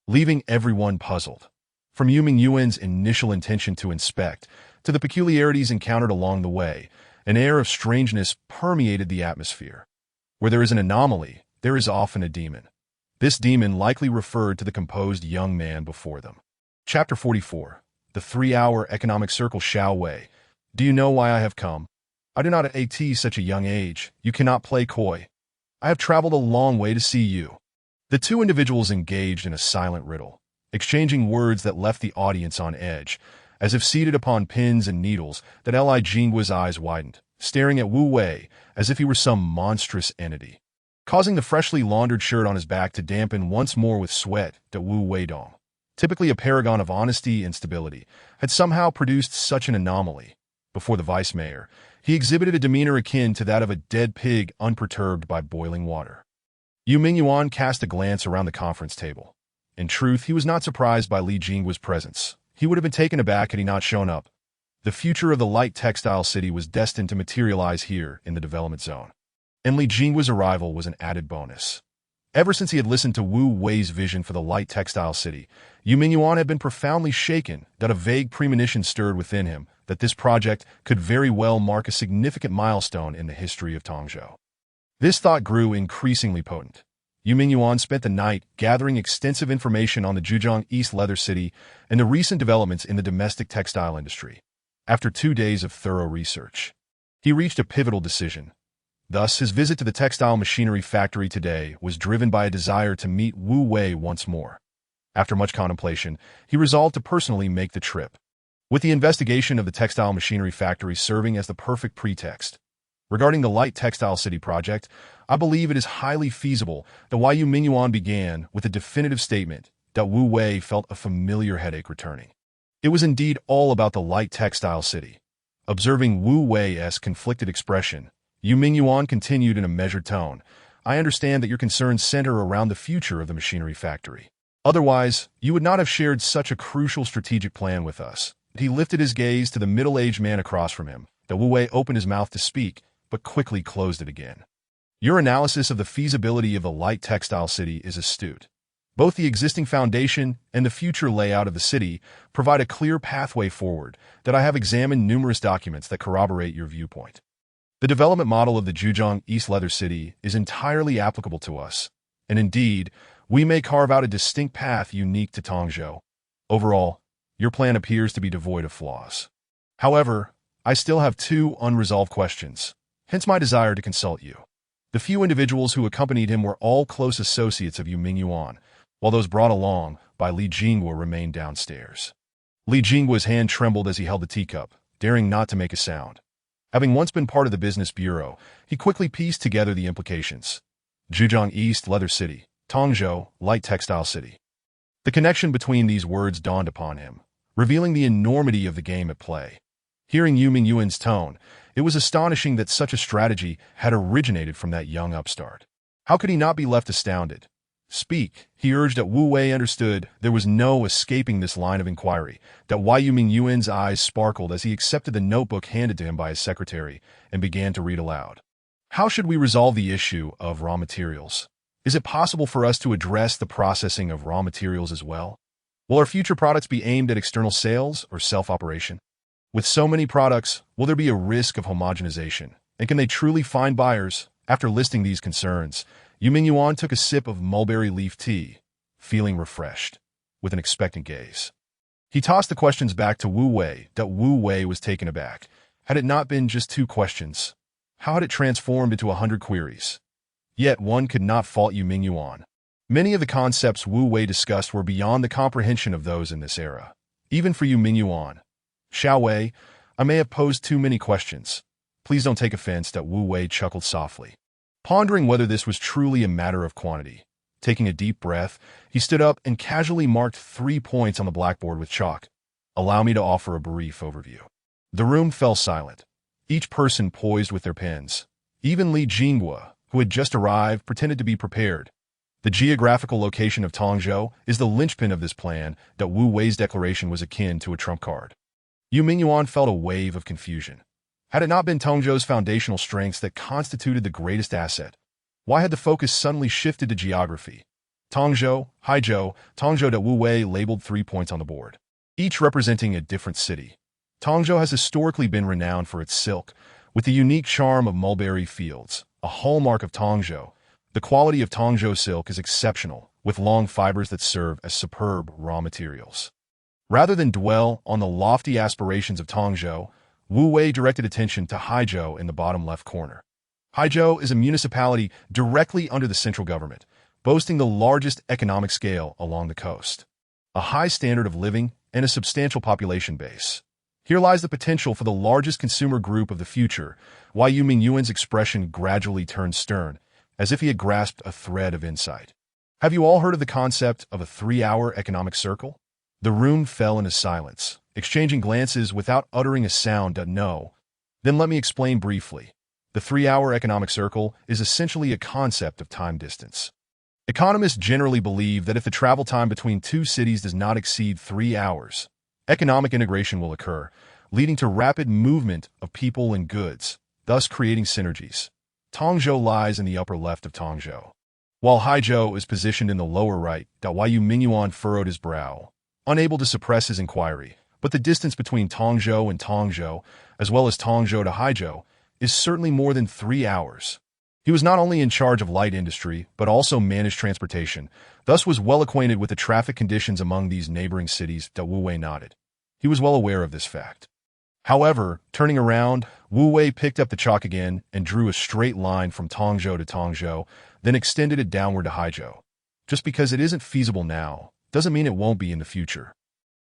leaving everyone puzzled. From Yu Mingyuan's initial intention to inspect, to the peculiarities encountered along the way, an air of strangeness permeated the atmosphere. Where there is an anomaly, there is often a demon. This demon likely referred to the composed young man before them. Chapter 44. The 3-hour economic circle. Xiao Wei. Do you know why I have come? I do not at such a young age. You cannot play coy. I have traveled a long way to see you. The two individuals engaged in a silent riddle, exchanging words that left the audience on edge, as if seated upon pins and needles. That Li Jinggua's eyes widened, staring at Wu Wei as if he were some monstrous entity, causing the freshly laundered shirt on his back to dampen once more with sweat. Wu Weidong, typically a paragon of honesty and stability, had somehow produced such an anomaly. Before the vice mayor, he exhibited a demeanor akin to that of a dead pig unperturbed by boiling water. Yu Mingyuan cast a glance around the conference table. In truth, he was not surprised by Li Jinggua's presence. He would have been taken aback had he not shown up. The future of the light textile city was destined to materialize here in the development zone, and Li Jinggua's arrival was an added bonus. Ever since he had listened to Wu Wei's vision for the light textile city, Yu Mingyuan had been profoundly shaken. That a vague premonition stirred within him that this project could very well mark a significant milestone in the history of Tongzhou. This thought grew increasingly potent. Yu Mingyuan spent the night gathering extensive information on the Zhejiang East Leather City and the recent developments in the domestic textile industry. After 2 days of thorough research, he reached a pivotal decision. Thus, his visit to the textile machinery factory today was driven by a desire to meet Wu Wei once more. After much contemplation, he resolved to personally make the trip, with the investigation of the textile machinery factory serving as the perfect pretext. Regarding the Light Textile City project, I believe it is highly feasible. Yu Mingyuan began with a definitive statement that Wu Wei felt a familiar headache returning. It was indeed all about the Light Textile City. Observing Wu Wei's conflicted expression, Yu Mingyuan continued in a measured tone. I understand that your concerns center around the future of the machinery factory. Otherwise, you would not have shared such a crucial strategic plan with us. He lifted his gaze to the middle-aged man across from him. Wu Wei opened his mouth to speak, but quickly closed it again. Your analysis of the feasibility of the light textile city is astute. Both the existing foundation and the future layout of the city provide a clear pathway forward. That I have examined numerous documents that corroborate your viewpoint. The development model of the Zhejiang East Leather City is entirely applicable to us, and indeed, we may carve out a distinct path unique to Tongzhou. Overall, your plan appears to be devoid of flaws. However, I still have 2 unresolved questions, hence my desire to consult you. The few individuals who accompanied him were all close associates of Yu Mingyuan, while those brought along by Li Jinggua remained downstairs. Li Jinggua's hand trembled as he held the teacup, daring not to make a sound. Having once been part of the business bureau, he quickly pieced together the implications. Zhejiang East Leather City, Tongzhou Light Textile City. The connection between these words dawned upon him, revealing the enormity of the game at play. Hearing Yu Mingyuan's tone, it was astonishing that such a strategy had originated from that young upstart. How could he not be left astounded? Speak, he urged. That Wu Wei understood there was no escaping this line of inquiry, that Yu Mingyuan's eyes sparkled as he accepted the notebook handed to him by his secretary and began to read aloud. How should we resolve the issue of raw materials? Is it possible for us to address the processing of raw materials as well? Will our future products be aimed at external sales or self-operation? With so many products, will there be a risk of homogenization? And can they truly find buyers? After listing these concerns, Yu Mingyuan took a sip of mulberry leaf tea, feeling refreshed, with an expectant gaze. He tossed the questions back to Wu Wei. That Wu Wei was taken aback. Had it not been just 2 questions, how had it transformed into 100 queries? Yet one could not fault Yu Mingyuan. Many of the concepts Wu Wei discussed were beyond the comprehension of those in this era. Even for Yu Mingyuan. Xiao Wei, I may have posed too many questions. Please don't take offense. That Wu Wei chuckled softly, pondering whether this was truly a matter of quantity. Taking a deep breath, he stood up and casually marked 3 points on the blackboard with chalk. Allow me to offer a brief overview. The room fell silent, each person poised with their pens. Even Li Jinghua, who had just arrived, pretended to be prepared. The geographical location of Tongzhou is the linchpin of this plan. That Wu Wei's declaration was akin to a trump card. Yu Mingyuan felt a wave of confusion. Had it not been Tongzhou's foundational strengths that constituted the greatest asset, why had the focus suddenly shifted to geography? Tongzhou, Haizhou, Tongzhou. That Wu Wei labeled 3 points on the board, each representing a different city. Tongzhou has historically been renowned for its silk, with the unique charm of mulberry fields, a hallmark of Tongzhou. The quality of Tongzhou silk is exceptional, with long fibers that serve as superb raw materials. Rather than dwell on the lofty aspirations of Tongzhou, Wu Wei directed attention to Haizhou in the bottom left corner. Haizhou is a municipality directly under the central government, boasting the largest economic scale along the coast, a high standard of living, and a substantial population base. Here lies the potential for the largest consumer group of the future. Yu Mingyuan's expression gradually turned stern, as if he had grasped a thread of insight. Have you all heard of the concept of a 3-hour economic circle? The room fell into silence, exchanging glances without uttering a sound. No. Then let me explain briefly. The 3-hour economic circle is essentially a concept of time distance. Economists generally believe that if the travel time between 2 cities does not exceed 3 hours, economic integration will occur, leading to rapid movement of people and goods, thus creating synergies. Tongzhou lies in the upper left of Tongzhou, while Haizhou is positioned in the lower right. Yu Mingyuan furrowed his brow, unable to suppress his inquiry. But the distance between Tongzhou and Tongzhou, as well as Tongzhou to Haizhou, is certainly more than 3 hours. He was not only in charge of light industry, but also managed transportation, thus was well acquainted with the traffic conditions among these neighboring cities. Wu Wei nodded. He was well aware of this fact. However, turning around, Wu Wei picked up the chalk again and drew a straight line from Tongzhou to Tongzhou, then extended it downward to Haizhou. Just because it isn't feasible now, doesn't mean it won't be in the future.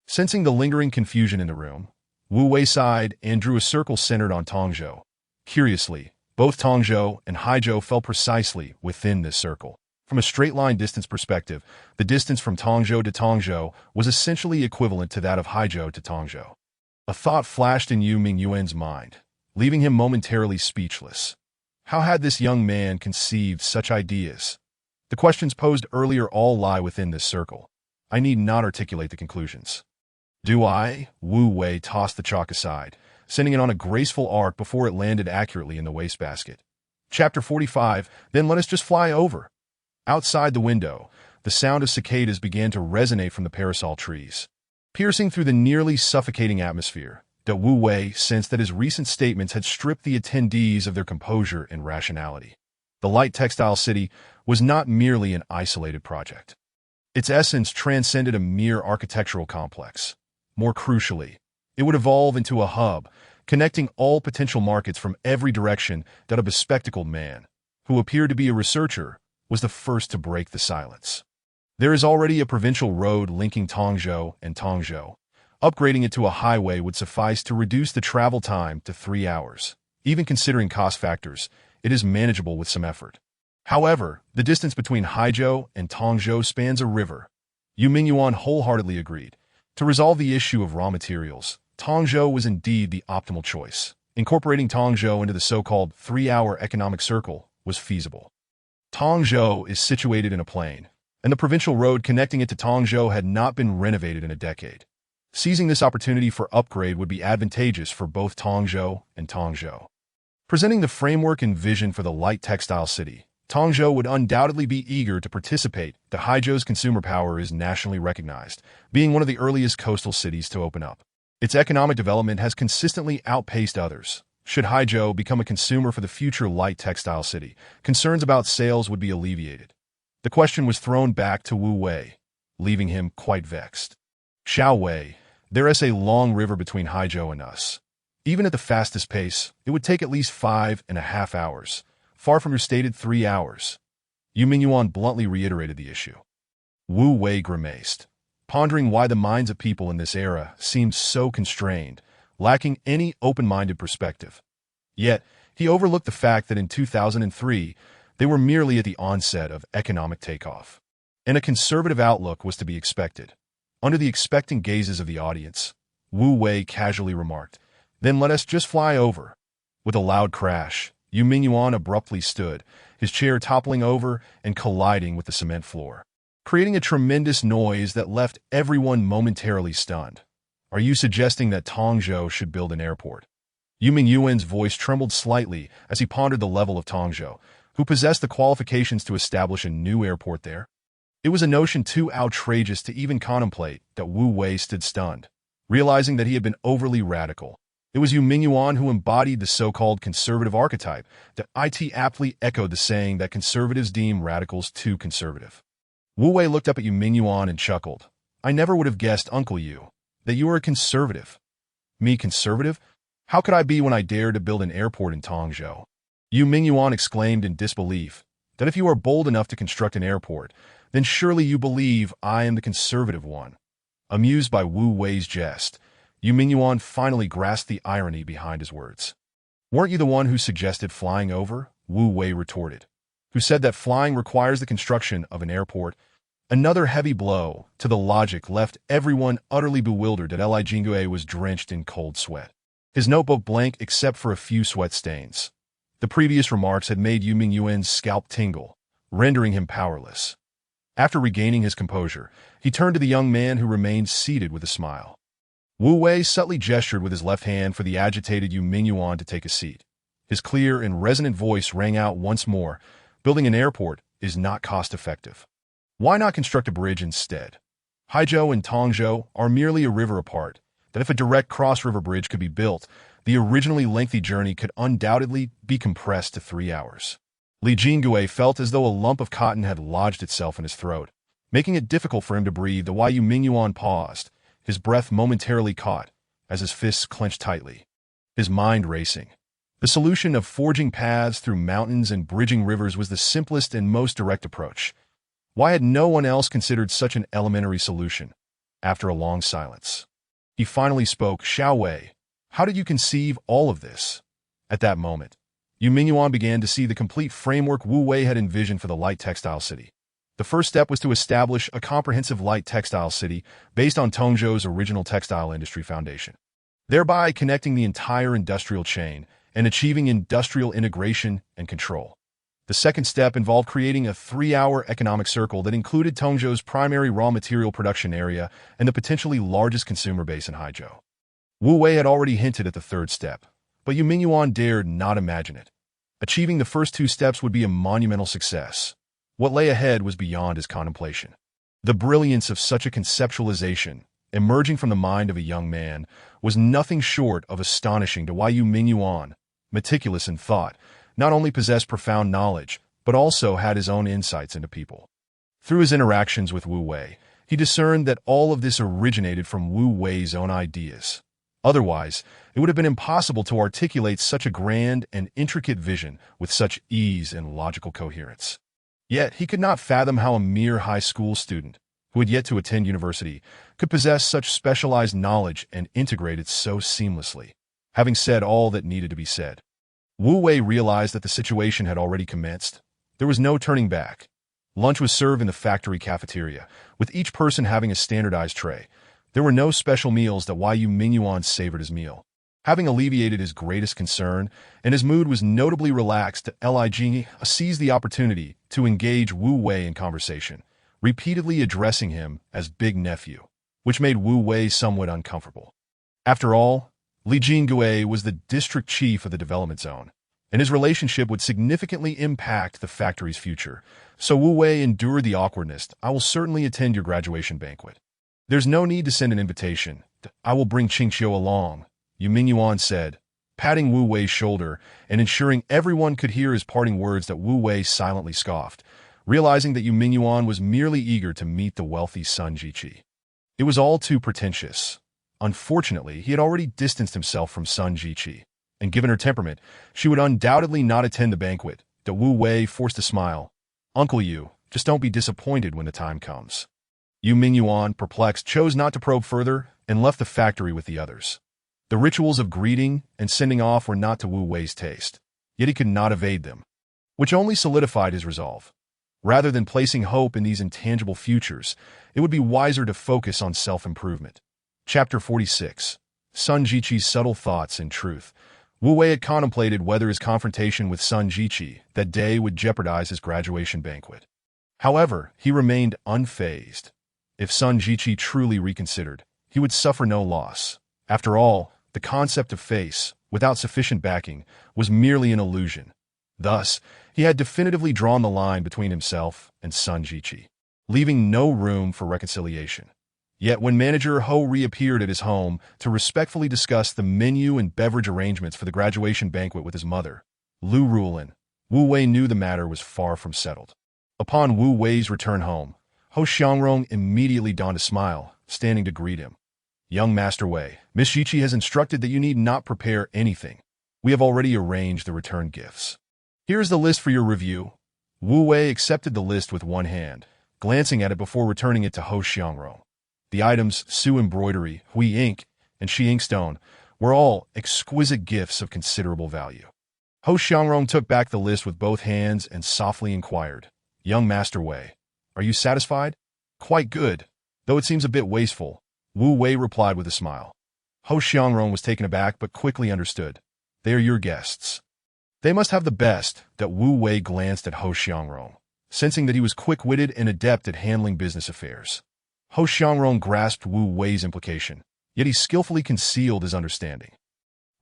Sensing the lingering confusion in the room, Wu Wei sighed and drew a circle centered on Tongzhou. Curiously, both Tongzhou and Haizhou fell precisely within this circle. From a straight-line distance perspective, the distance from Tongzhou to Tongzhou was essentially equivalent to that of Haizhou to Tongzhou. A thought flashed in Yu Mingyuan's mind, leaving him momentarily speechless. How had this young man conceived such ideas? The questions posed earlier all lie within this circle. I need not articulate the conclusions. Do I? Wu Wei tossed the chalk aside, sending it on a graceful arc before it landed accurately in the wastebasket. Chapter 45, then let us just fly over. Outside the window, the sound of cicadas began to resonate from the parasol trees. Piercing through the nearly suffocating atmosphere, Wu Wei sensed that his recent statements had stripped the attendees of their composure and rationality. The light textile city was not merely an isolated project. Its essence transcended a mere architectural complex. More crucially, it would evolve into a hub, connecting all potential markets from every direction. A bespectacled man, who appeared to be a researcher, was the first to break the silence. There is already a provincial road linking Tongzhou and Tongzhou. Upgrading it to a highway would suffice to reduce the travel time to 3 hours. Even considering cost factors, it is manageable with some effort. However, the distance between Haizhou and Tongzhou spans a river. Yu Mingyuan wholeheartedly agreed. To resolve the issue of raw materials, Tongzhou was indeed the optimal choice. Incorporating Tongzhou into the so-called 3-hour economic circle was feasible. Tongzhou is situated in a plain, and the provincial road connecting it to Tongzhou had not been renovated in a decade. Seizing this opportunity for upgrade would be advantageous for both Tongzhou and Tongzhou. Presenting the framework and vision for the light textile city, Tongzhou would undoubtedly be eager to participate. The Haizhou's consumer power is nationally recognized, being one of the earliest coastal cities to open up. Its economic development has consistently outpaced others. Should Haizhou become a consumer for the future light textile city, concerns about sales would be alleviated. The question was thrown back to Wu Wei, leaving him quite vexed. Xiao Wei, there is a long river between Haizhou and us. Even at the fastest pace, it would take at least 5.5 hours, far from your stated 3 hours. Yu Mingyuan bluntly reiterated the issue. Wu Wei grimaced, pondering why the minds of people in this era seemed so constrained, lacking any open-minded perspective. Yet, he overlooked the fact that in 2003, they were merely at the onset of economic takeoff, and a conservative outlook was to be expected. Under the expectant gazes of the audience, Wu Wei casually remarked, "Then let us just fly over." With a loud crash, Yu Mingyuan abruptly stood, his chair toppling over and colliding with the cement floor, creating a tremendous noise that left everyone momentarily stunned. "Are you suggesting that Tongzhou should build an airport?" Yu Mingyuan's voice trembled slightly as he pondered the level of Tongzhou, who possessed the qualifications to establish a new airport there. It was a notion too outrageous to even contemplate that Wu Wei stood stunned, realizing that he had been overly radical. It was Yu Mingyuan who embodied the so-called conservative archetype that it aptly echoed the saying that conservatives deem radicals too conservative. Wu Wei looked up at Yu Mingyuan and chuckled. "I never would have guessed, Uncle Yu, that you are a conservative." "Me conservative? How could I be when I dared to build an airport in Tongzhou?" Yu Mingyuan exclaimed in disbelief. "That if you are bold enough to construct an airport, then surely you believe I am the conservative one." Amused by Wu Wei's jest, Yu Mingyuan finally grasped the irony behind his words. "Weren't you the one who suggested flying over?" Wu Wei retorted. "Who said that flying requires the construction of an airport?" Another heavy blow to the logic left everyone utterly bewildered that Li Jingue was drenched in cold sweat, his notebook blank except for a few sweat stains. The previous remarks had made Yu Mingyuan's scalp tingle, rendering him powerless. After regaining his composure, he turned to the young man who remained seated with a smile. Wu Wei subtly gestured with his left hand for the agitated Yu Mingyuan to take a seat. His clear and resonant voice rang out once more. "Building an airport is not cost-effective. Why not construct a bridge instead? Haizhou and Tongzhou are merely a river apart, that if a direct cross-river bridge could be built, the originally lengthy journey could undoubtedly be compressed to 3 hours. Li Jingue felt as though a lump of cotton had lodged itself in his throat, making it difficult for him to breathe. The Yu Mingyuan paused, his breath momentarily caught, as his fists clenched tightly, his mind racing. The solution of forging paths through mountains and bridging rivers was the simplest and most direct approach. Why had no one else considered such an elementary solution? After a long silence, he finally spoke. "Xiao Wei, how did you conceive all of this?" At that moment, Yu Mingyuan began to see the complete framework Wu Wei had envisioned for the light textile city. The first step was to establish a comprehensive light textile city based on Tongzhou's original textile industry foundation, thereby connecting the entire industrial chain and achieving industrial integration and control. The second step involved creating a 3-hour economic circle that included Tongzhou's primary raw material production area and the potentially largest consumer base in Haizhou. Wu Wei had already hinted at the third step, but Yu Mingyuan dared not imagine it. Achieving the first 2 steps would be a monumental success. What lay ahead was beyond his contemplation. The brilliance of such a conceptualization, emerging from the mind of a young man, was nothing short of astonishing to Yu Mingyuan. Meticulous in thought, not only possessed profound knowledge, but also had his own insights into people. Through his interactions with Wu Wei, he discerned that all of this originated from Wu Wei's own ideas. Otherwise, it would have been impossible to articulate such a grand and intricate vision with such ease and logical coherence. Yet he could not fathom how a mere high school student, who had yet to attend university, could possess such specialized knowledge and integrate it so seamlessly. Having said all that needed to be said, Wu Wei realized that the situation had already commenced. There was no turning back. Lunch was served in the factory cafeteria, with each person having a standardized tray. There were no special meals that Yu Mingyuan savored his meal. Having alleviated his greatest concern, and his mood was notably relaxed, Lig seized the opportunity to engage Wu Wei in conversation, repeatedly addressing him as Big Nephew, which made Wu Wei somewhat uncomfortable. After all, Li Jingui was the district chief of the development zone, and his relationship would significantly impact the factory's future. So Wu Wei endured the awkwardness. I will certainly attend your graduation banquet. There's no need to send an invitation. I will bring Qingqiu along, Yu Mingyuan said, patting Wu Wei's shoulder and ensuring everyone could hear his parting words. That Wu Wei silently scoffed, realizing that Yu Mingyuan was merely eager to meet the wealthy Sun Jiqi. It was all too pretentious. Unfortunately, he had already distanced himself from Sun Jiqi, and given her temperament, she would undoubtedly not attend the banquet. That Wu Wei forced a smile. Uncle Yu, just don't be disappointed when the time comes. Yu Mingyuan, perplexed, chose not to probe further and left the factory with the others. The rituals of greeting and sending off were not to Wu Wei's taste, yet he could not evade them, which only solidified his resolve. Rather than placing hope in these intangible futures, it would be wiser to focus on self-improvement. Chapter 46. Sun Jiqi's Subtle Thoughts and Truth. Wu Wei had contemplated whether his confrontation with Sun Jiqi that day would jeopardize his graduation banquet. However, he remained unfazed. If Sun Jiqi truly reconsidered, he would suffer no loss. After all, the concept of face, without sufficient backing, was merely an illusion. Thus, he had definitively drawn the line between himself and Sun Jiqi, leaving no room for reconciliation. Yet when manager Ho reappeared at his home to respectfully discuss the menu and beverage arrangements for the graduation banquet with his mother, Lu Rulin, Wu Wei knew the matter was far from settled. Upon Wu Wei's return home, Ho Xiangrong immediately donned a smile, standing to greet him. Young Master Wei, Miss Jiqi has instructed that you need not prepare anything. We have already arranged the return gifts. Here's the list for your review. Wu Wei accepted the list with one hand, glancing at it before returning it to Ho Xiangrong. The items, Su embroidery, Hui ink, and Shi inkstone, were all exquisite gifts of considerable value. Ho Xiangrong took back the list with both hands and softly inquired, Young Master Wei, are you satisfied? Quite good, though it seems a bit wasteful, Wu Wei replied with a smile. Ho Xiangrong was taken aback but quickly understood. They are your guests. They must have the best. That Wu Wei glanced at Ho Xiangrong, sensing that he was quick-witted and adept at handling business affairs. Ho Xiangrong grasped Wu Wei's implication, yet he skillfully concealed his understanding.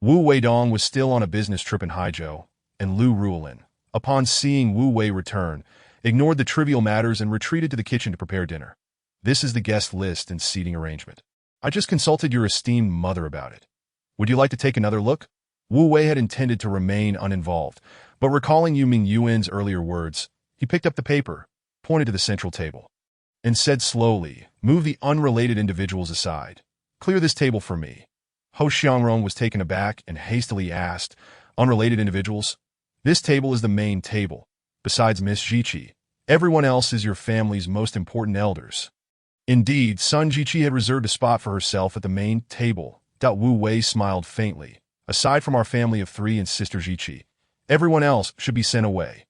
Wu Weidong was still on a business trip in Haizhou, and Lu Rulin, upon seeing Wu Wei return, ignored the trivial matters and retreated to the kitchen to prepare dinner. This is the guest list and seating arrangement. I just consulted your esteemed mother about it. Would you like to take another look? Wu Wei had intended to remain uninvolved, but recalling Yu Mingyuan's earlier words, he picked up the paper, pointed to the central table, and said slowly, move the unrelated individuals aside. Clear this table for me. Ho Xiangrong was taken aback and hastily asked, unrelated individuals? This table is the main table. Besides Miss Jiqi, everyone else is your family's most important elders. Indeed, Sun Jiqi had reserved a spot for herself at the main table. Wu Wei smiled faintly. Aside from our family of 3 and Sister Jiqi, everyone else should be sent away.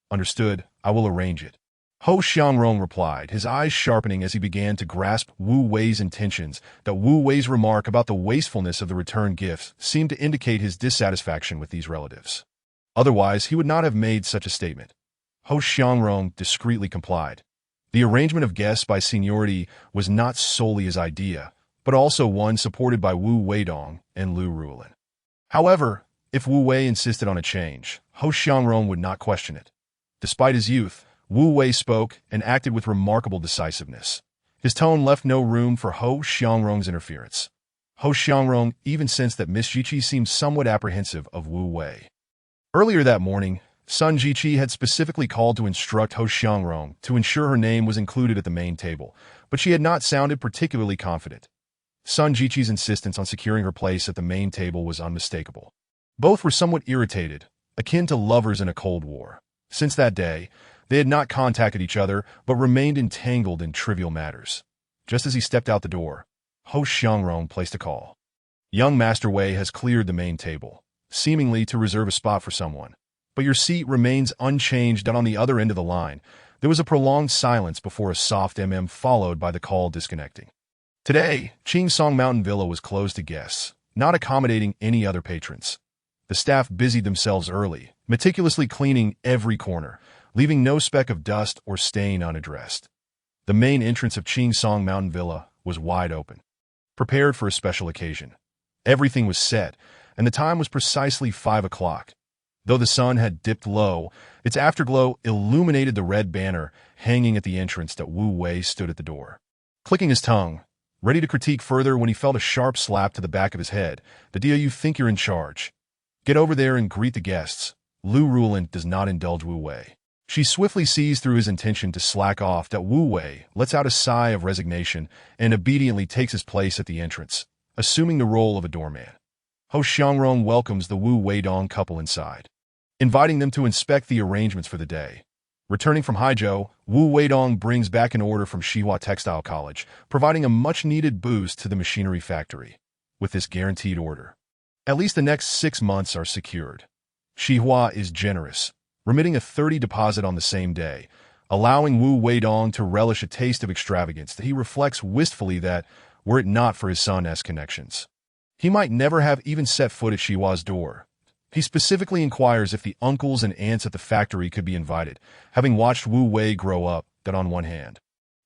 Understood, I will arrange it. Ho Xiangrong replied, his eyes sharpening as he began to grasp Wu Wei's intentions. Wu Wei's remark about the wastefulness of the return gifts seemed to indicate his dissatisfaction with these relatives. Otherwise, he would not have made such a statement. Ho Xiangrong discreetly complied. The arrangement of guests by seniority was not solely his idea, but also one supported by Wu Weidong and Lu Rulin. However, if Wu Wei insisted on a change, Ho Xiangrong would not question it. Despite his youth, Wu Wei spoke and acted with remarkable decisiveness. His tone left no room for Ho Xiangrong's interference. Ho Xiangrong even sensed that Miss Jiqi seemed somewhat apprehensive of Wu Wei. Earlier that morning, Sun Jiqi had specifically called to instruct Ho Xiangrong to ensure her name was included at the main table, but she had not sounded particularly confident. Sun Jiqi's insistence on securing her place at the main table was unmistakable. Both were somewhat irritated, akin to lovers in a Cold War. Since that day, they had not contacted each other, but remained entangled in trivial matters. Just as he stepped out the door, Ho Xiangrong placed a call. Young Master Wei has cleared the main table, seemingly to reserve a spot for someone, but your seat remains unchanged on the other end of the line. There was a prolonged silence before a soft followed by the call disconnecting. Today, Ching Song Mountain Villa was closed to guests, not accommodating any other patrons. The staff busied themselves early, meticulously cleaning every corner, leaving no speck of dust or stain unaddressed. The main entrance of Ching Song Mountain Villa was wide open, prepared for a special occasion. Everything was set, and the time was precisely 5 o'clock. Though the sun had dipped low, its afterglow illuminated the red banner hanging at the entrance that Wu Wei stood at the door, clicking his tongue, ready to critique further when he felt a sharp slap to the back of his head. "The deal you think you're in charge. Get over there and greet the guests." Lu Rulin does not indulge Wu Wei. She swiftly sees through his intention to slack off that Wu Wei lets out a sigh of resignation and obediently takes his place at the entrance, assuming the role of a doorman. Ho Xiangrong welcomes the Wu Weidong couple inside, inviting them to inspect the arrangements for the day. Returning from Haizhou, Wu Weidong brings back an order from Xihua Textile College, providing a much-needed boost to the machinery factory. With this guaranteed order, at least the next 6 months are secured. Xihua is generous, remitting a 30 deposit on the same day, allowing Wu Weidong to relish a taste of extravagance that he reflects wistfully that, were it not for his son's connections, he might never have even set foot at Xihua's door. He specifically inquires if the uncles and aunts at the factory could be invited, having watched Wu Wei grow up. That on one hand,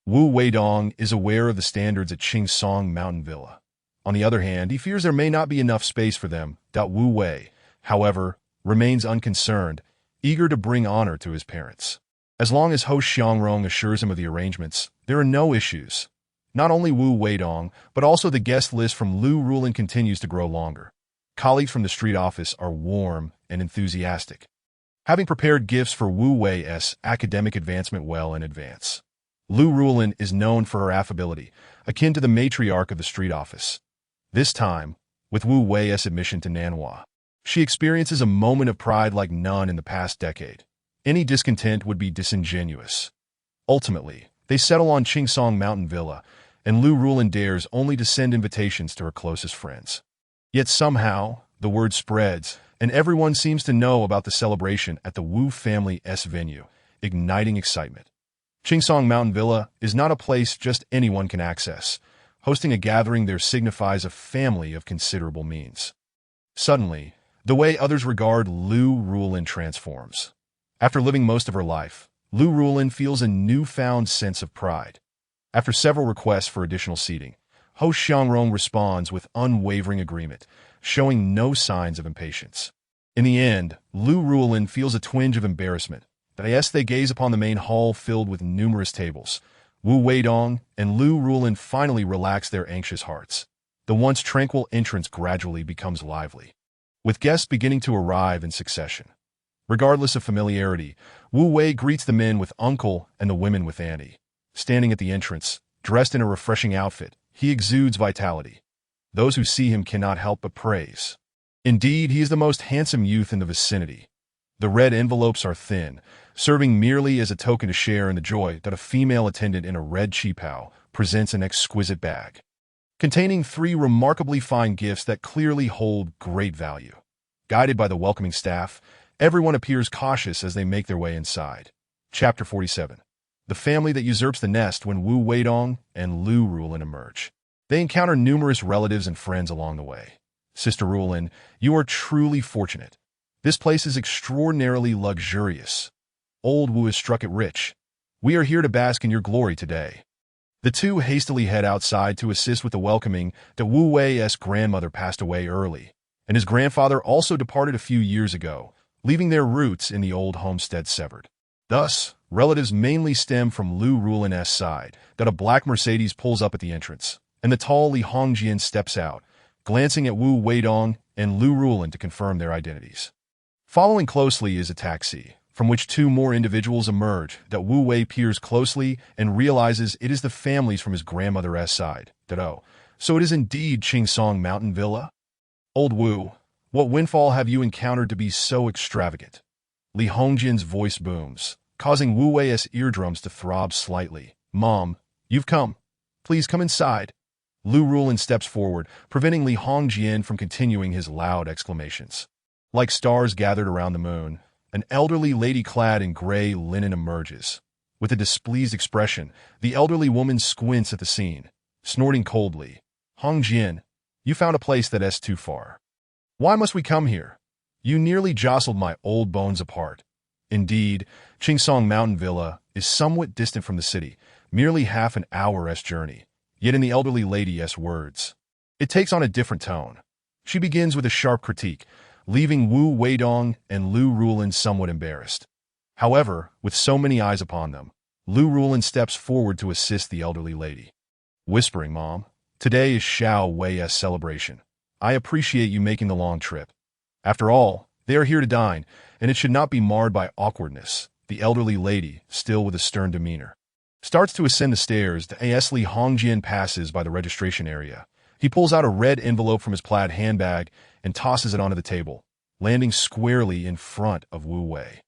Wu Weidong is aware of the standards at Ching Song Mountain Villa. On the other hand, he fears there may not be enough space for them. Wu Wei, however, remains unconcerned, eager to bring honor to his parents. As long as Ho Xiangrong assures him of the arrangements, there are no issues. Not only Wu Weidong, but also the guest list from Lu Rulin continues to grow longer. Colleagues from the street office are warm and enthusiastic, having prepared gifts for Wu Wei's academic advancement well in advance. Lu Rulin is known for her affability, akin to the matriarch of the street office. This time, with Wu Wei's admission to Nanhua, she experiences a moment of pride like none in the past decade. Any discontent would be disingenuous. Ultimately, they settle on Ching Song Mountain Villa, and Lu Rulin dares only to send invitations to her closest friends. Yet somehow, the word spreads, and everyone seems to know about the celebration at the Wu family's venue, igniting excitement. Ching Song Mountain Villa is not a place just anyone can access. Hosting a gathering there signifies a family of considerable means. Suddenly, the way others regard Lu Rulin transforms. After living most of her life, Lu Rulin feels a newfound sense of pride. After several requests for additional seating, Ho Xiangrong responds with unwavering agreement, showing no signs of impatience. In the end, Lu Rulin feels a twinge of embarrassment. As they gaze upon the main hall filled with numerous tables, Wu Weidong and Lu Rulin finally relax their anxious hearts. The once tranquil entrance gradually becomes lively, with guests beginning to arrive in succession. Regardless of familiarity, Wu Wei greets the men with uncle and the women with auntie. Standing at the entrance, dressed in a refreshing outfit, he exudes vitality. Those who see him cannot help but praise. Indeed, he is the most handsome youth in the vicinity. The red envelopes are thin, serving merely as a token to share in the joy that a female attendant in a red qipao presents an exquisite bag, containing 3 remarkably fine gifts that clearly hold great value. Guided by the welcoming staff, everyone appears cautious as they make their way inside. Chapter 47. The family that usurps the nest. When Wu Weidong and Lu Rulin emerge, they encounter numerous relatives and friends along the way. "Sister Rulin, you are truly fortunate. This place is extraordinarily luxurious. Old Wu has struck it rich. We are here to bask in your glory today." The two hastily head outside to assist with the welcoming. That Wu Wei's grandmother passed away early, and his grandfather also departed a few years ago, leaving their roots in the old homestead severed. Thus, relatives mainly stem from Lu Rulin's side. That a black Mercedes pulls up at the entrance, and the tall Li Hongjian steps out, glancing at Wu Weidong and Lu Rulin to confirm their identities. Following closely is a taxi, from which 2 more individuals emerge. That Wu Wei peers closely and realizes it is the families from his grandmother's side. So it is indeed Ching Song Mountain Villa? "Old Wu, what windfall have you encountered to be so extravagant?" Li Hongjian's voice booms, causing Wu Wei's eardrums to throb slightly. "Mom, you've come. Please come inside." Lu Rulin steps forward, preventing Li Hongjian from continuing his loud exclamations. Like stars gathered around the moon, an elderly lady clad in gray linen emerges. With a displeased expression, the elderly woman squints at the scene, snorting coldly. Hong Jian, you found a place that's too far. Why must we come here? You nearly jostled my old bones apart. Indeed, Chingsong Mountain Villa is somewhat distant from the city, merely half an hour's journey. Yet in the elderly lady's words, it takes on a different tone. She begins with a sharp critique, leaving Wu Weidong and Lu Rulin somewhat embarrassed. However, with so many eyes upon them, Lu Rulin steps forward to assist the elderly lady. Whispering, Mom, today is Xiao Wei's celebration. I appreciate you making the long trip. After all, they are here to dine, and it should not be marred by awkwardness. The elderly lady, still with a stern demeanor, starts to ascend the stairs. As Li Hongjian passes by the registration area, he pulls out a red envelope from his plaid handbag and tosses it onto the table, landing squarely in front of Wu Wei.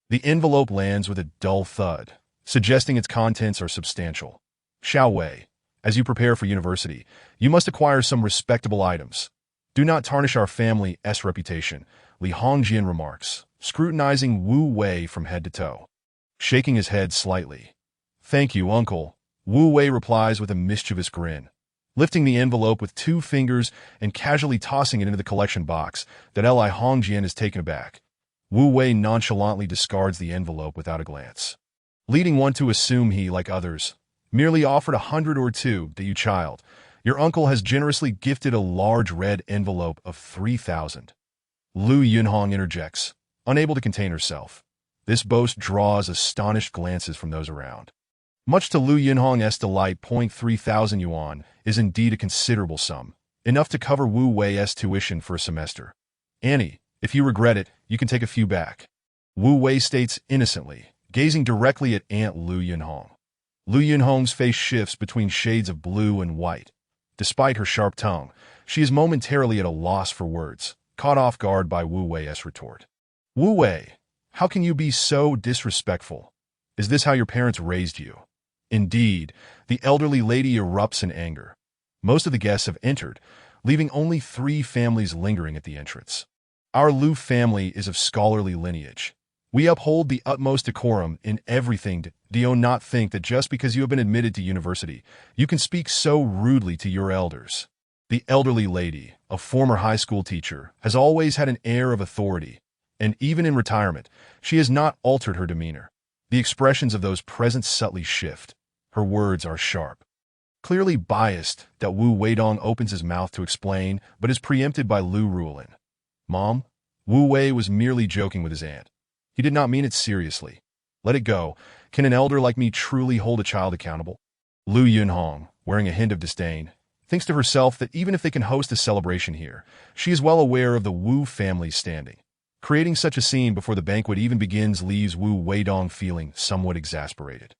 The envelope lands with a dull thud, suggesting its contents are substantial. Xiao Wei, as you prepare for university, you must acquire some respectable items. Do not tarnish our family's reputation, Li Hongjian remarks, scrutinizing Wu Wei from head to toe. Shaking his head slightly. Thank you, uncle, Wu Wei replies with a mischievous grin, lifting the envelope with 2 fingers and casually tossing it into the collection box that Li Hongjian is taken aback. Wu Wei nonchalantly discards the envelope without a glance, leading one to assume he, like others, merely offered 100 or 2. You child, your uncle has generously gifted a large red envelope of 3,000. Lu Yunhong interjects, unable to contain herself. This boast draws astonished glances from those around. Much to Lu Yunhong's delight, 3,000 yuan is indeed a considerable sum, enough to cover Wu Wei's tuition for a semester. Annie, if you regret it, you can take a few back, Wu Wei states innocently, gazing directly at Aunt Lu Yunhong. Lu Yunhong's face shifts between shades of blue and white. Despite her sharp tongue, she is momentarily at a loss for words, caught off guard by Wu Wei's retort. Wu Wei, how can you be so disrespectful? Is this how your parents raised you? Indeed, the elderly lady erupts in anger. Most of the guests have entered, leaving only 3 families lingering at the entrance. Our Lu family is of scholarly lineage. We uphold the utmost decorum in everything. Do you not think that just because you have been admitted to university, you can speak so rudely to your elders? The elderly lady, a former high school teacher, has always had an air of authority, and even in retirement, she has not altered her demeanor. The expressions of those present subtly shift. Her words are sharp, clearly biased. That Wu Weidong opens his mouth to explain, but is preempted by Lu Rulin. Mom, Wu Wei was merely joking with his aunt. He did not mean it seriously. Let it go. Can an elder like me truly hold a child accountable? Lu Yunhong, wearing a hint of disdain, thinks to herself that even if they can host a celebration here, she is well aware of the Wu family's standing. Creating such a scene before the banquet even begins leaves Wu Weidong feeling somewhat exasperated.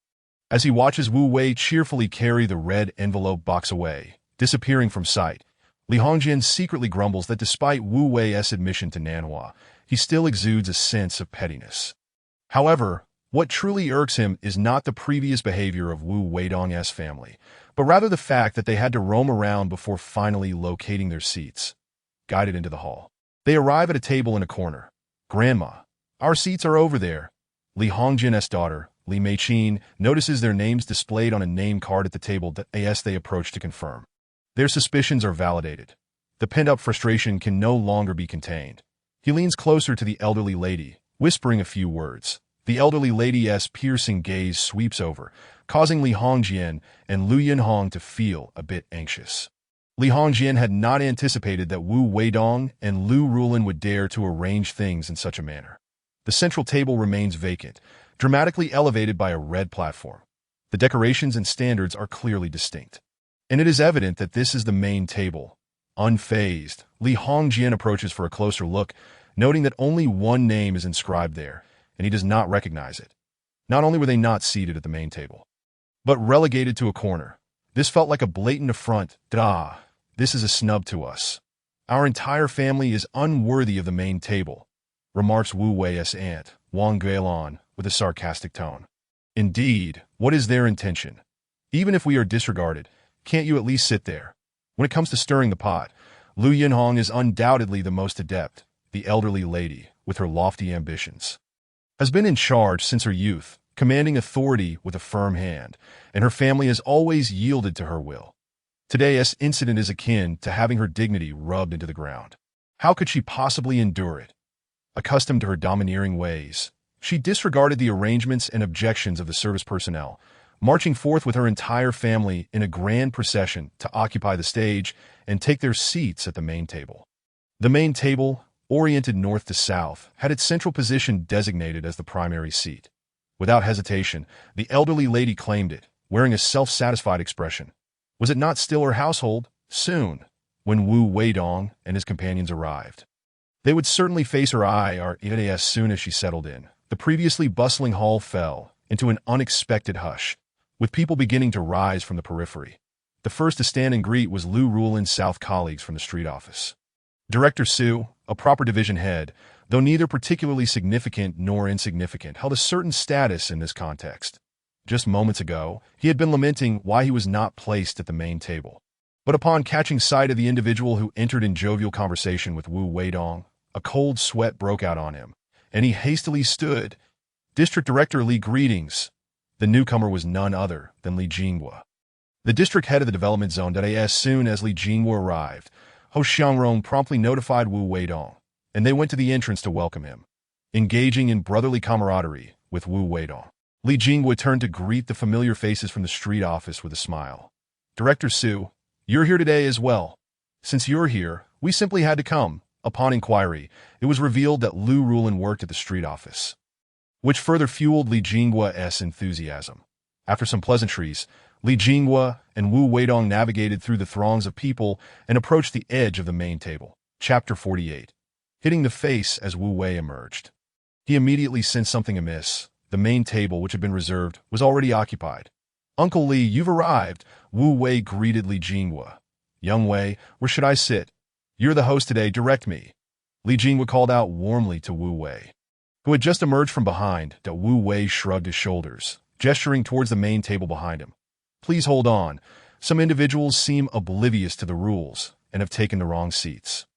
As he watches Wu Wei cheerfully carry the red envelope box away, disappearing from sight, Li Hongjian secretly grumbles that despite Wu Wei's admission to Nanhua, he still exudes a sense of pettiness. However, what truly irks him is not the previous behavior of Wu Weidong's family, but rather the fact that they had to roam around before finally locating their seats. Guided into the hall, they arrive at a table in a corner. Grandma, our seats are over there. Li Hongjian's daughter, Li Meiqin, notices their names displayed on a name card at the table as they approach to confirm. Their suspicions are validated. The pent-up frustration can no longer be contained. He leans closer to the elderly lady, whispering a few words. The elderly lady's piercing gaze sweeps over, causing Li Hongjian and Lu Yunhong to feel a bit anxious. Li Hongjian had not anticipated that Wu Weidong and Lu Rulin would dare to arrange things in such a manner. The central table remains vacant, dramatically elevated by a red platform. The decorations and standards are clearly distinct, and it is evident that this is the main table. Unfazed, Li Hongjian approaches for a closer look, noting that only one name is inscribed there, and he does not recognize it. Not only were they not seated at the main table, but relegated to a corner. This felt like a blatant affront. This is a snub to us. Our entire family is unworthy of the main table, remarks Wu Wei's aunt, Wang Guilin, with a sarcastic tone. Indeed, what is their intention? Even if we are disregarded, can't you at least sit there? When it comes to stirring the pot, Lu Yunhong is undoubtedly the most adept. The elderly lady, with her lofty ambitions, has been in charge since her youth, commanding authority with a firm hand, and her family has always yielded to her will. Today's incident is akin to having her dignity rubbed into the ground. How could she possibly endure it? Accustomed to her domineering ways, she disregarded the arrangements and objections of the service personnel, marching forth with her entire family in a grand procession to occupy the stage and take their seats at the main table. The main table, oriented north to south, had its central position designated as the primary seat. Without hesitation, the elderly lady claimed it, wearing a self-satisfied expression. Was it not still her household? Soon, when Wu Weidong and his companions arrived, they would certainly face her eye as soon as she settled in. The previously bustling hall fell into an unexpected hush, with people beginning to rise from the periphery. The first to stand and greet was Lu Rulin's South colleagues from the street office. Director Su, a proper division head, though neither particularly significant nor insignificant, held a certain status in this context. Just moments ago, he had been lamenting why he was not placed at the main table. But upon catching sight of the individual who entered in jovial conversation with Wu Weidong, a cold sweat broke out on him, and he hastily stood. District Director Li, greetings. The newcomer was none other than Li Jinghua, the district head of the development zone. As soon as Li Jinghua arrived, Ho Xiangrong promptly notified Wu Weidong, and they went to the entrance to welcome him. Engaging in brotherly camaraderie with Wu Weidong, Li Jinghua turned to greet the familiar faces from the street office with a smile. Director Su, you're here today as well. Since you're here, we simply had to come. Upon inquiry, it was revealed that Lu Rulin worked at the street office, which further fueled Li Jinghua's enthusiasm. After some pleasantries, Li Jinghua and Wu Weidong navigated through the throngs of people and approached the edge of the main table. Chapter 48. Hitting the face as Wu Wei emerged. He immediately sensed something amiss. The main table, which had been reserved, was already occupied. Uncle Li, you've arrived, Wu Wei greeted Li Jinghua. Young Wei, where should I sit? You're the host today, direct me. Li Jinghua called out warmly to Wu Wei, who had just emerged from behind. Wu Wei shrugged his shoulders, gesturing towards the main table behind him. Please hold on. Some individuals seem oblivious to the rules and have taken the wrong seats.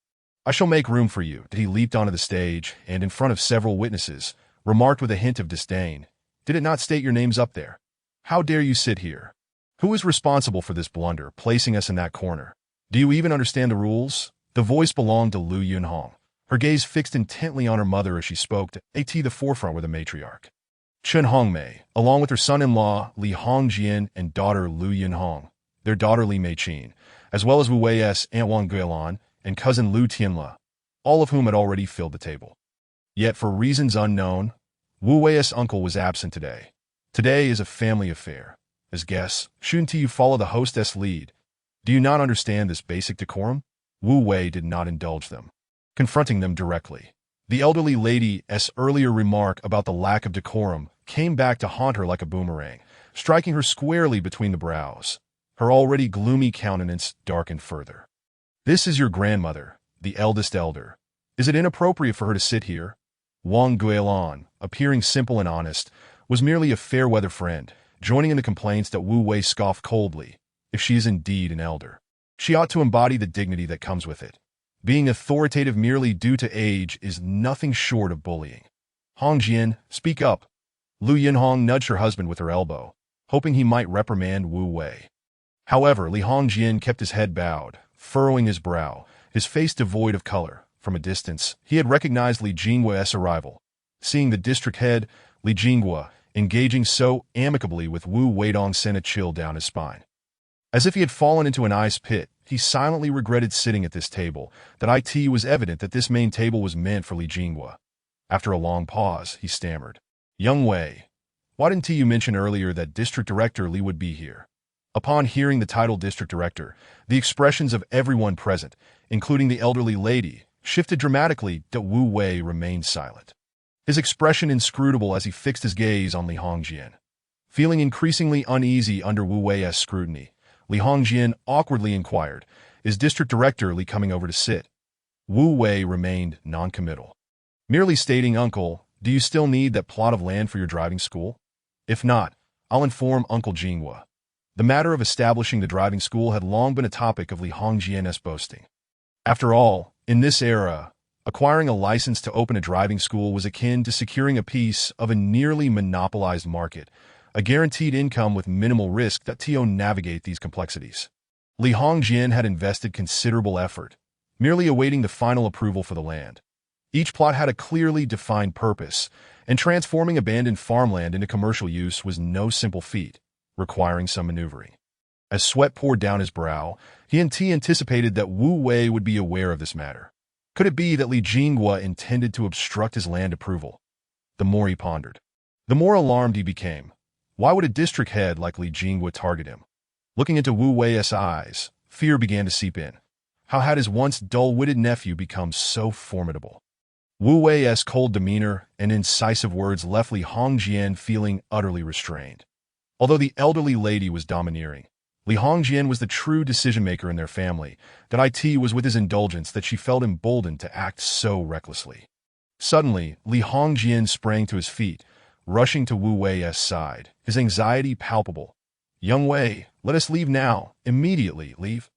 I shall make room for you. He leaped onto the stage and, in front of several witnesses, remarked with a hint of disdain, Did it not state your names up there? How dare you sit here? Who is responsible for this blunder, placing us in that corner? Do you even understand the rules? The voice belonged to Lu Yunhong, her gaze fixed intently on her mother as she spoke. At the forefront were the matriarch, Chen Hongmei, along with her son-in-law Li Hongjian and daughter Lu Yunhong, their daughter Li Meiqin, as well as Wu Wei's Aunt Wang Guilan and cousin Lu Tianla, all of whom had already filled the table. Yet, for reasons unknown, Wu Wei's uncle was absent today. Today is a family affair. As guests, shouldn't you follow the hostess' lead? Do you not understand this basic decorum? Wu Wei did not indulge them, confronting them directly. The elderly lady's earlier remark about the lack of decorum came back to haunt her like a boomerang, striking her squarely between the brows. Her already gloomy countenance darkened further. This is your grandmother, the eldest elder. Is it inappropriate for her to sit here? Wang Guilan, appearing simple and honest, was merely a fair-weather friend, joining in the complaints that Wu Wei scoffed coldly. If she is indeed an elder, she ought to embody the dignity that comes with it. Being authoritative merely due to age is nothing short of bullying. Hongjian, speak up. Lu Yunhong nudged her husband with her elbow, hoping he might reprimand Wu Wei. However, Li Hongjian kept his head bowed, furrowing his brow, his face devoid of color. From a distance, he had recognized Li Jinghua's arrival. Seeing the district head, Li Jinghua, engaging so amicably with Wu Weidong sent a chill down his spine. As if he had fallen into an ice pit, he silently regretted sitting at this table. That it was evident that this main table was meant for Li Jinghua. After a long pause, he stammered, Young Wei, why didn't you mention earlier that District Director Li would be here? Upon hearing the title District Director, the expressions of everyone present, including the elderly lady, shifted dramatically. Wu Wei remained silent, his expression inscrutable as he fixed his gaze on Li Hongjian. Feeling increasingly uneasy under Wu Wei's scrutiny, Li Hongjian awkwardly inquired, Is District Director Li coming over to sit? Wu Wei remained non-committal, merely stating, Uncle, do you still need that plot of land for your driving school? If not, I'll inform Uncle Jinghua. The matter of establishing the driving school had long been a topic of Li Hongjian's boasting. After all, in this era, Acquiring a license to open a driving school was akin to securing a piece of a nearly monopolized market, a guaranteed income with minimal risk that to navigate these complexities. Li Hongjian had invested considerable effort, merely awaiting the final approval for the land. Each plot had a clearly defined purpose, and transforming abandoned farmland into commercial use was no simple feat, requiring some maneuvering. As sweat poured down his brow, he anticipated that Wu Wei would be aware of this matter. Could it be that Li Jinghua intended to obstruct his land approval? The more he pondered, the more alarmed he became. Why would a district head like Li Jinghua target him? Looking into Wu Wei's eyes, fear began to seep in. How had his once dull-witted nephew become so formidable? Wu Wei's cold demeanor and incisive words left Li Hongjian feeling utterly restrained. Although the elderly lady was domineering, Li Hongjian was the true decision-maker in their family. That it was with his indulgence that she felt emboldened to act so recklessly. Suddenly, Li Hongjian sprang to his feet, rushing to Wu Wei's side, his anxiety palpable. "Young Wei, let us leave now, immediately, leave.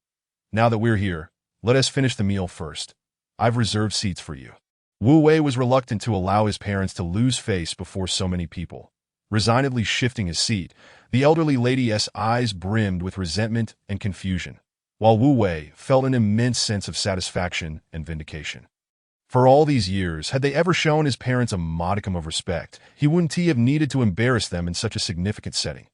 Now that we're here, let us finish the meal first. I've reserved seats for you." Wu Wei was reluctant to allow his parents to lose face before so many people. Resignedly shifting his seat, the elderly lady's eyes brimmed with resentment and confusion, while Wu Wei felt an immense sense of satisfaction and vindication. For all these years, had they ever shown his parents a modicum of respect, he wouldn't have needed to embarrass them in such a significant setting.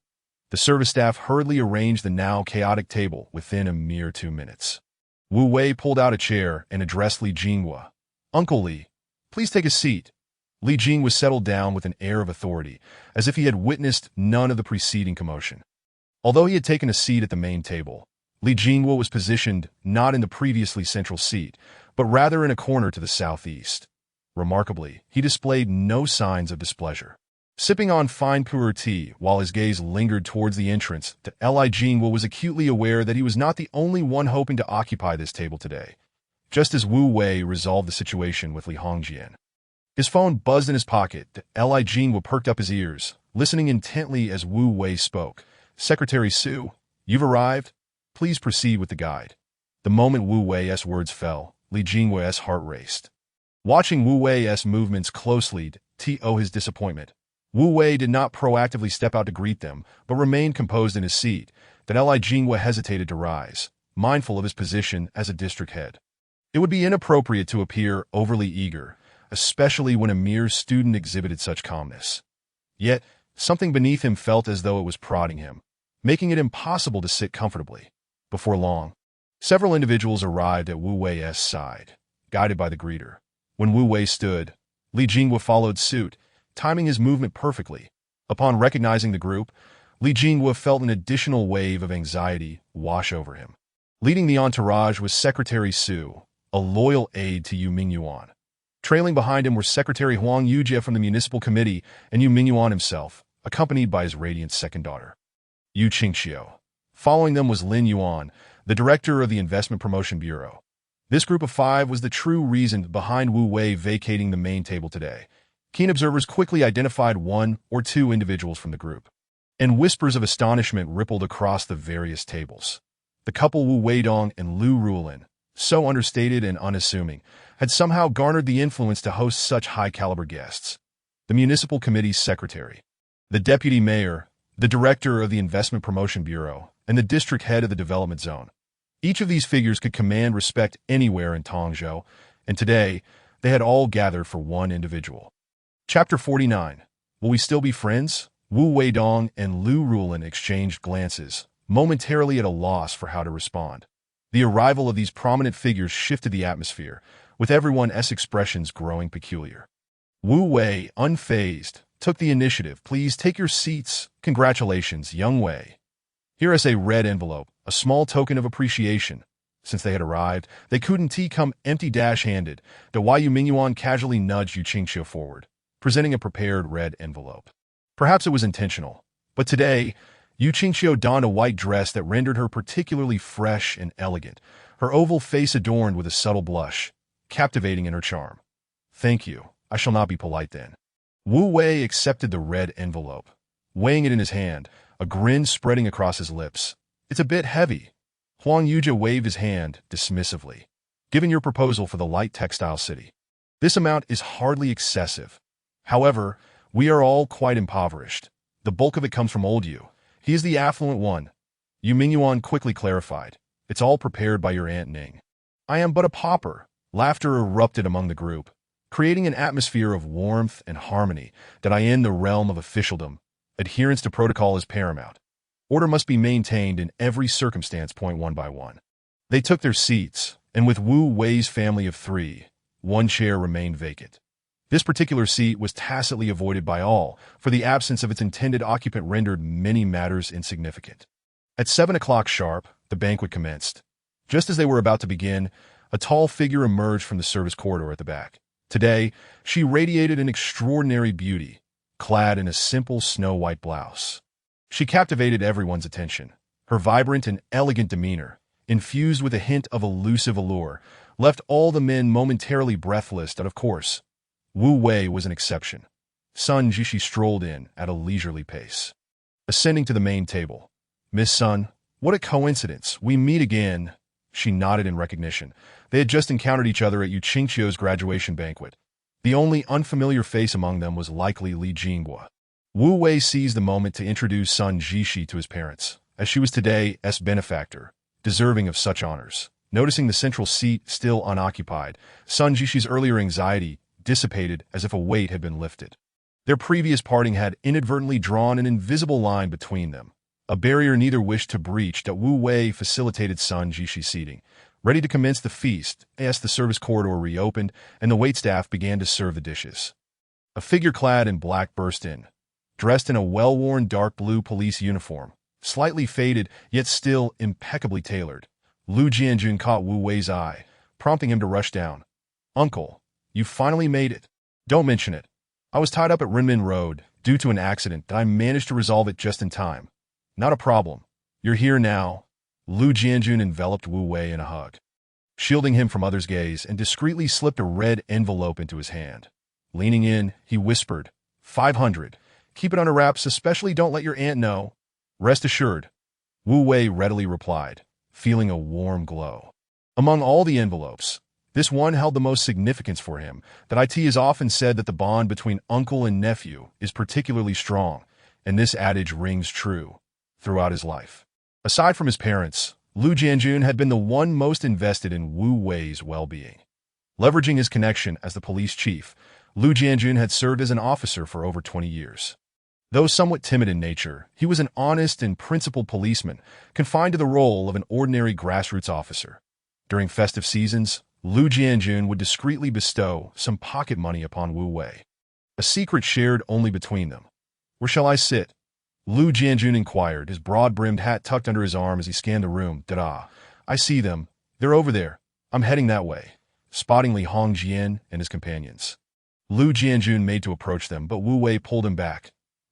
The service staff hurriedly arranged the now chaotic table within a mere 2 minutes. Wu Wei pulled out a chair and addressed Li Jinghua. "Uncle Li, please take a seat." Li Jinghua settled down with an air of authority, as if he had witnessed none of the preceding commotion. Although he had taken a seat at the main table, Li Jinghua was positioned not in the previously central seat, but rather in a corner to the southeast. Remarkably, he displayed no signs of displeasure. Sipping on fine pu'er tea while his gaze lingered towards the entrance, Li Jinghua was acutely aware that he was not the only one hoping to occupy this table today, just as Wu Wei resolved the situation with Li Hongjian. His phone buzzed in his pocket. Li Jinghua perked up his ears, listening intently as Wu Wei spoke. "Secretary Su, you've arrived. Please proceed with the guide." The moment Wu Wei's words fell, Li Jinghua's heart raced. Watching Wu Wei's movements closely to his disappointment, Wu Wei did not proactively step out to greet them, but remained composed in his seat. Li Jinghua hesitated to rise, mindful of his position as a district head. It would be inappropriate to appear overly eager, especially when a mere student exhibited such calmness. Yet, something beneath him felt as though it was prodding him, making it impossible to sit comfortably. Before long, several individuals arrived at Wu Wei's side, guided by the greeter. When Wu Wei stood, Li Jinghua followed suit, timing his movement perfectly. Upon recognizing the group, Li Jinghua felt an additional wave of anxiety wash over him. Leading the entourage was Secretary Su, a loyal aide to Yu Mingyuan. Trailing behind him were Secretary Huang Yujie from the Municipal Committee and Yu Mingyuan himself, accompanied by his radiant second daughter, Yu Qingxiu. Following them was Lin Yuan, the director of the Investment Promotion Bureau. This group of 5 was the true reason behind Wu Wei vacating the main table today. Keen observers quickly identified 1 or 2 individuals from the group, and whispers of astonishment rippled across the various tables. The couple Wu Weidong and Lu Rulin, so understated and unassuming, had somehow garnered the influence to host such high-caliber guests. The Municipal Committee's secretary, the deputy mayor, the director of the Investment Promotion Bureau, and the district head of the development zone. Each of these figures could command respect anywhere in Tongzhou, and today, they had all gathered for one individual. Chapter 49. Will we still be friends? Wu Weidong and Lu Rulin exchanged glances, momentarily at a loss for how to respond. The arrival of these prominent figures shifted the atmosphere, with everyone's expressions growing peculiar. Wu Wei, unfazed, took the initiative. "Please take your seats. Congratulations, young Wei. Here is a red envelope, a small token of appreciation." Since they had arrived, they couldn't come empty-handed. The Yu Mingyuan casually nudged Yu Qingxiu forward, presenting a prepared red envelope. Perhaps it was intentional, but today, Yu Qingxiu donned a white dress that rendered her particularly fresh and elegant, her oval face adorned with a subtle blush, captivating in her charm. "Thank you. I shall not be polite then." Wu Wei accepted the red envelope, weighing it in his hand, a grin spreading across his lips. "It's a bit heavy." Huang Yujie waved his hand dismissively. "Given your proposal for the light textile city, This amount is hardly excessive. However, we are all quite impoverished. The bulk of it comes from old Yu. He is the affluent one. Yu Mingyuan quickly clarified. It's all prepared by your Aunt Ning. I am but a pauper. Laughter erupted among the group, creating an atmosphere of warmth and harmony that in the realm of officialdom, adherence to protocol is paramount. Order must be maintained in every circumstance. Point one by one. They took their seats, and with Wu Wei's family of three, one chair remained vacant. This particular seat was tacitly avoided by all, for the absence of its intended occupant rendered many matters insignificant. At 7 o'clock sharp, the banquet commenced. Just as they were about to begin, a tall figure emerged from the service corridor at the back. Today, she radiated an extraordinary beauty, clad in a simple snow-white blouse. She captivated everyone's attention. Her vibrant and elegant demeanor, infused with a hint of elusive allure, left all the men momentarily breathless, and of course, Wu Wei was an exception. Sun Jishi strolled in at a leisurely pace. Ascending to the main table. Miss Sun, what a coincidence. We meet again. She nodded in recognition. They had just encountered each other at Yu Qingqiu's graduation banquet. The only unfamiliar face among them was likely Li Jinghua. Wu Wei seized the moment to introduce Sun Jishi to his parents, as she was today's benefactor, deserving of such honors. Noticing the central seat still unoccupied, Sun Jishi's earlier anxiety dissipated as if a weight had been lifted. Their previous parting had inadvertently drawn an invisible line between them, a barrier neither wished to breach. That Wu Wei facilitated Sun Jishi's seating. Ready to commence the feast, as the service corridor reopened and the waitstaff began to serve the dishes. A figure clad in black burst in, dressed in a well-worn dark blue police uniform, slightly faded yet still impeccably tailored. Lu Jianjun caught Wu Wei's eye, prompting him to rush down. Uncle, you finally made it. Don't mention it. I was tied up at Renmin Road due to an accident that I managed to resolve it just in time. Not a problem. You're here now. Lu Jianjun enveloped Wu Wei in a hug, shielding him from others' gaze, and discreetly slipped a red envelope into his hand. Leaning in, he whispered, 500. Keep it under wraps, especially don't let your aunt know. Rest assured. Wu Wei readily replied, feeling a warm glow. Among all the envelopes, this one held the most significance for him. That it is often said that the bond between uncle and nephew is particularly strong, and this adage rings true throughout his life. Aside from his parents, Lu Jianjun had been the one most invested in Wu Wei's well-being. Leveraging his connection as the police chief, Lu Jianjun had served as an officer for over 20 years. Though somewhat timid in nature, he was an honest and principled policeman, confined to the role of an ordinary grassroots officer. During festive seasons, Lu Jianjun would discreetly bestow some pocket money upon Wu Wei, a secret shared only between them. Where shall I sit? Lu Jianjun inquired, his broad-brimmed hat tucked under his arm as he scanned the room. Da-da. I see them. They're over there. I'm heading that way, spotting Li Hongjian and his companions. Lu Jianjun made to approach them, but Wu Wei pulled him back.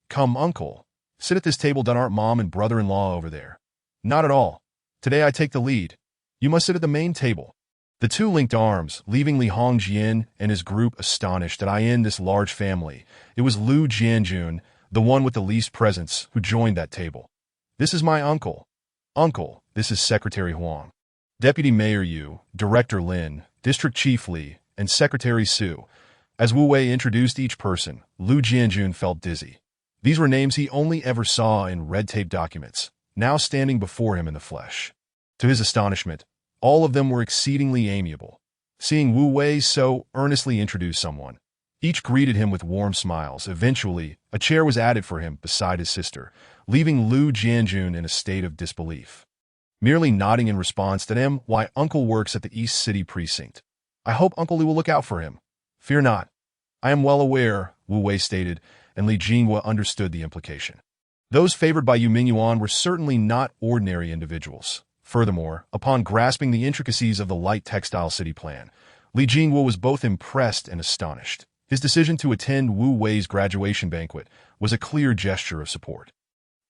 Come, uncle. Sit at this table. Aren't mom and brother-in-law over there? Not at all. Today I take the lead. You must sit at the main table. The two linked arms, leaving Li Hongjian and his group astonished that in this large family, it was Lu Jianjun, the one with the least presence, who joined that table. This is my uncle. Uncle, this is Secretary Huang. Deputy Mayor Yu, Director Lin, District Chief Li, and Secretary Su. As Wu Wei introduced each person, Lu Jianjun felt dizzy. These were names he only ever saw in red-tape documents, now standing before him in the flesh. To his astonishment, all of them were exceedingly amiable. Seeing Wu Wei so earnestly introduce someone, each greeted him with warm smiles. Eventually, a chair was added for him beside his sister, leaving Lu Jianjun in a state of disbelief. Merely nodding in response to them, why Uncle works at the East City Precinct. I hope Uncle Li will look out for him. Fear not. I am well aware, Wu Wei stated, and Li Jinghua understood the implication. Those favored by Yu Mingyuan were certainly not ordinary individuals. Furthermore, upon grasping the intricacies of the light textile city plan, Li Jinghua was both impressed and astonished. His decision to attend Wu Wei's graduation banquet was a clear gesture of support.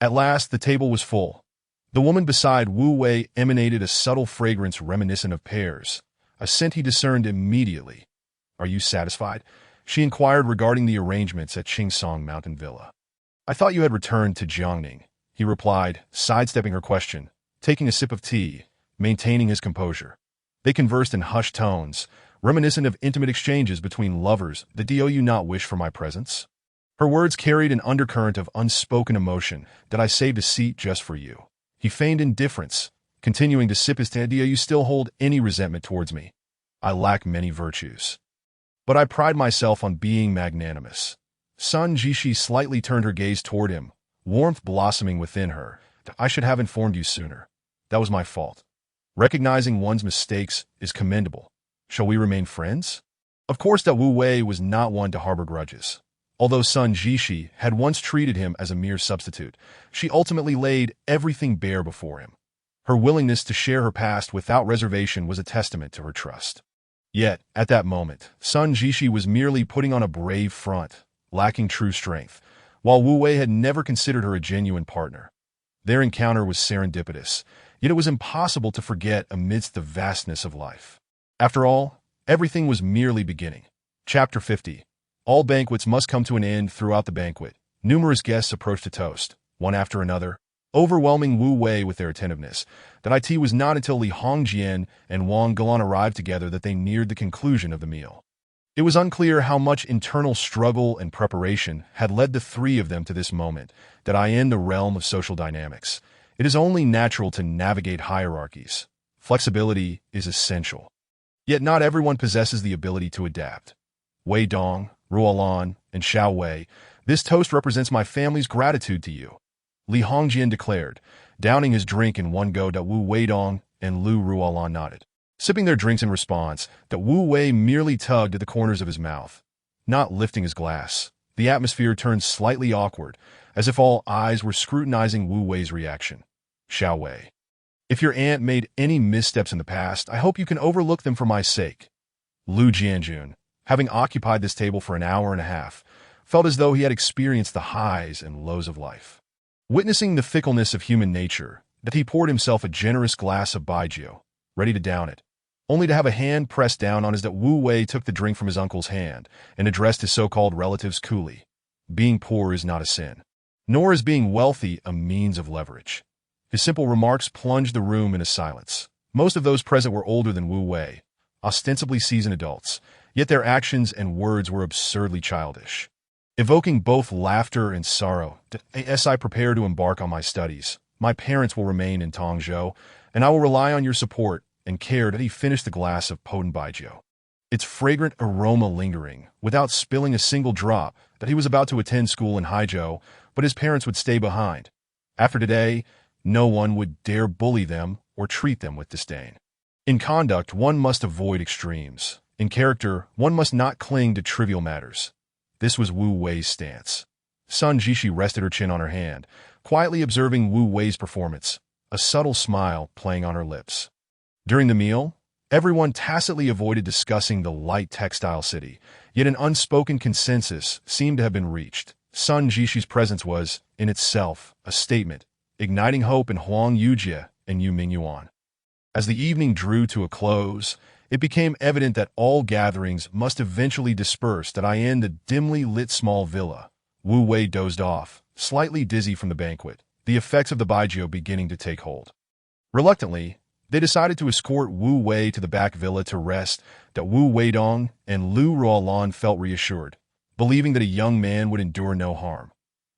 At last, the table was full. The woman beside Wu Wei emanated a subtle fragrance reminiscent of pears, a scent he discerned immediately. Are you satisfied? She inquired regarding the arrangements at Qingsong Mountain Villa. I thought you had returned to Jiangning, he replied, sidestepping her question, taking a sip of tea, maintaining his composure. They conversed in hushed tones, reminiscent of intimate exchanges between lovers that do you not wish for my presence? Her words carried an undercurrent of unspoken emotion that I saved a seat just for you. He feigned indifference, continuing to sip his tea. Do you still hold any resentment towards me? I lack many virtues, but I pride myself on being magnanimous. Sun Jishi slightly turned her gaze toward him, warmth blossoming within her. I should have informed you sooner. That was my fault. Recognizing one's mistakes is commendable. Shall we remain friends? Of course that Wu Wei was not one to harbor grudges. Although Sun Jishi had once treated him as a mere substitute, she ultimately laid everything bare before him. Her willingness to share her past without reservation was a testament to her trust. Yet, at that moment, Sun Jishi was merely putting on a brave front, lacking true strength, while Wu Wei had never considered her a genuine partner. Their encounter was serendipitous, yet it was impossible to forget amidst the vastness of life. After all, everything was merely beginning. Chapter 50. All banquets must come to an end. Throughout the banquet, numerous guests approached to toast, one after another, overwhelming Wu Wei with their attentiveness. That it was not until Li Hongjian and Wang Galan arrived together that they neared the conclusion of the meal. It was unclear how much internal struggle and preparation had led the three of them to this moment. That in the realm of social dynamics, it is only natural to navigate hierarchies. Flexibility is essential. Yet not everyone possesses the ability to adapt. Wei Dong, Ruolan, and Xiao Wei, this toast represents my family's gratitude to you, Li Hongjian declared, downing his drink in one go. Wu Weidong and Lu Ruolan nodded, sipping their drinks in response. Wu Wei merely tugged at the corners of his mouth, not lifting his glass. The atmosphere turned slightly awkward, as if all eyes were scrutinizing Wu Wei's reaction. Xiao Wei, if your aunt made any missteps in the past, I hope you can overlook them for my sake. Lu Jianjun, having occupied this table for an hour and a half, felt as though he had experienced the highs and lows of life. Witnessing the fickleness of human nature, he poured himself a generous glass of baijiu, ready to down it, only to have a hand pressed down on his. Wu Wei took the drink from his uncle's hand and addressed his so-called relatives coolly. Being poor is not a sin, nor is being wealthy a means of leverage. His simple remarks plunged the room into silence. Most of those present were older than Wu Wei, ostensibly seasoned adults, yet their actions and words were absurdly childish, evoking both laughter and sorrow. As I prepare to embark on my studies, my parents will remain in Tongzhou, and I will rely on your support and care. He finished the glass of potent baijiu, its fragrant aroma lingering, without spilling a single drop. He was about to attend school in Haizhou, but his parents would stay behind. After today, no one would dare bully them or treat them with disdain. In conduct, one must avoid extremes. In character, one must not cling to trivial matters. This was Wu Wei's stance. Sun Jishi rested her chin on her hand, quietly observing Wu Wei's performance, a subtle smile playing on her lips. During the meal, everyone tacitly avoided discussing the light textile city, yet an unspoken consensus seemed to have been reached. Sun Jishi's presence was, in itself, a statement, igniting hope in Huang Yujie and Yu Mingyuan. As the evening drew to a close, it became evident that all gatherings must eventually disperse. In the dimly lit small villa, Wu Wei dozed off, slightly dizzy from the banquet, the effects of the baijiu beginning to take hold. Reluctantly, they decided to escort Wu Wei to the back villa to rest. Wu Weidong and Lu Ruolan felt reassured, believing that a young man would endure no harm.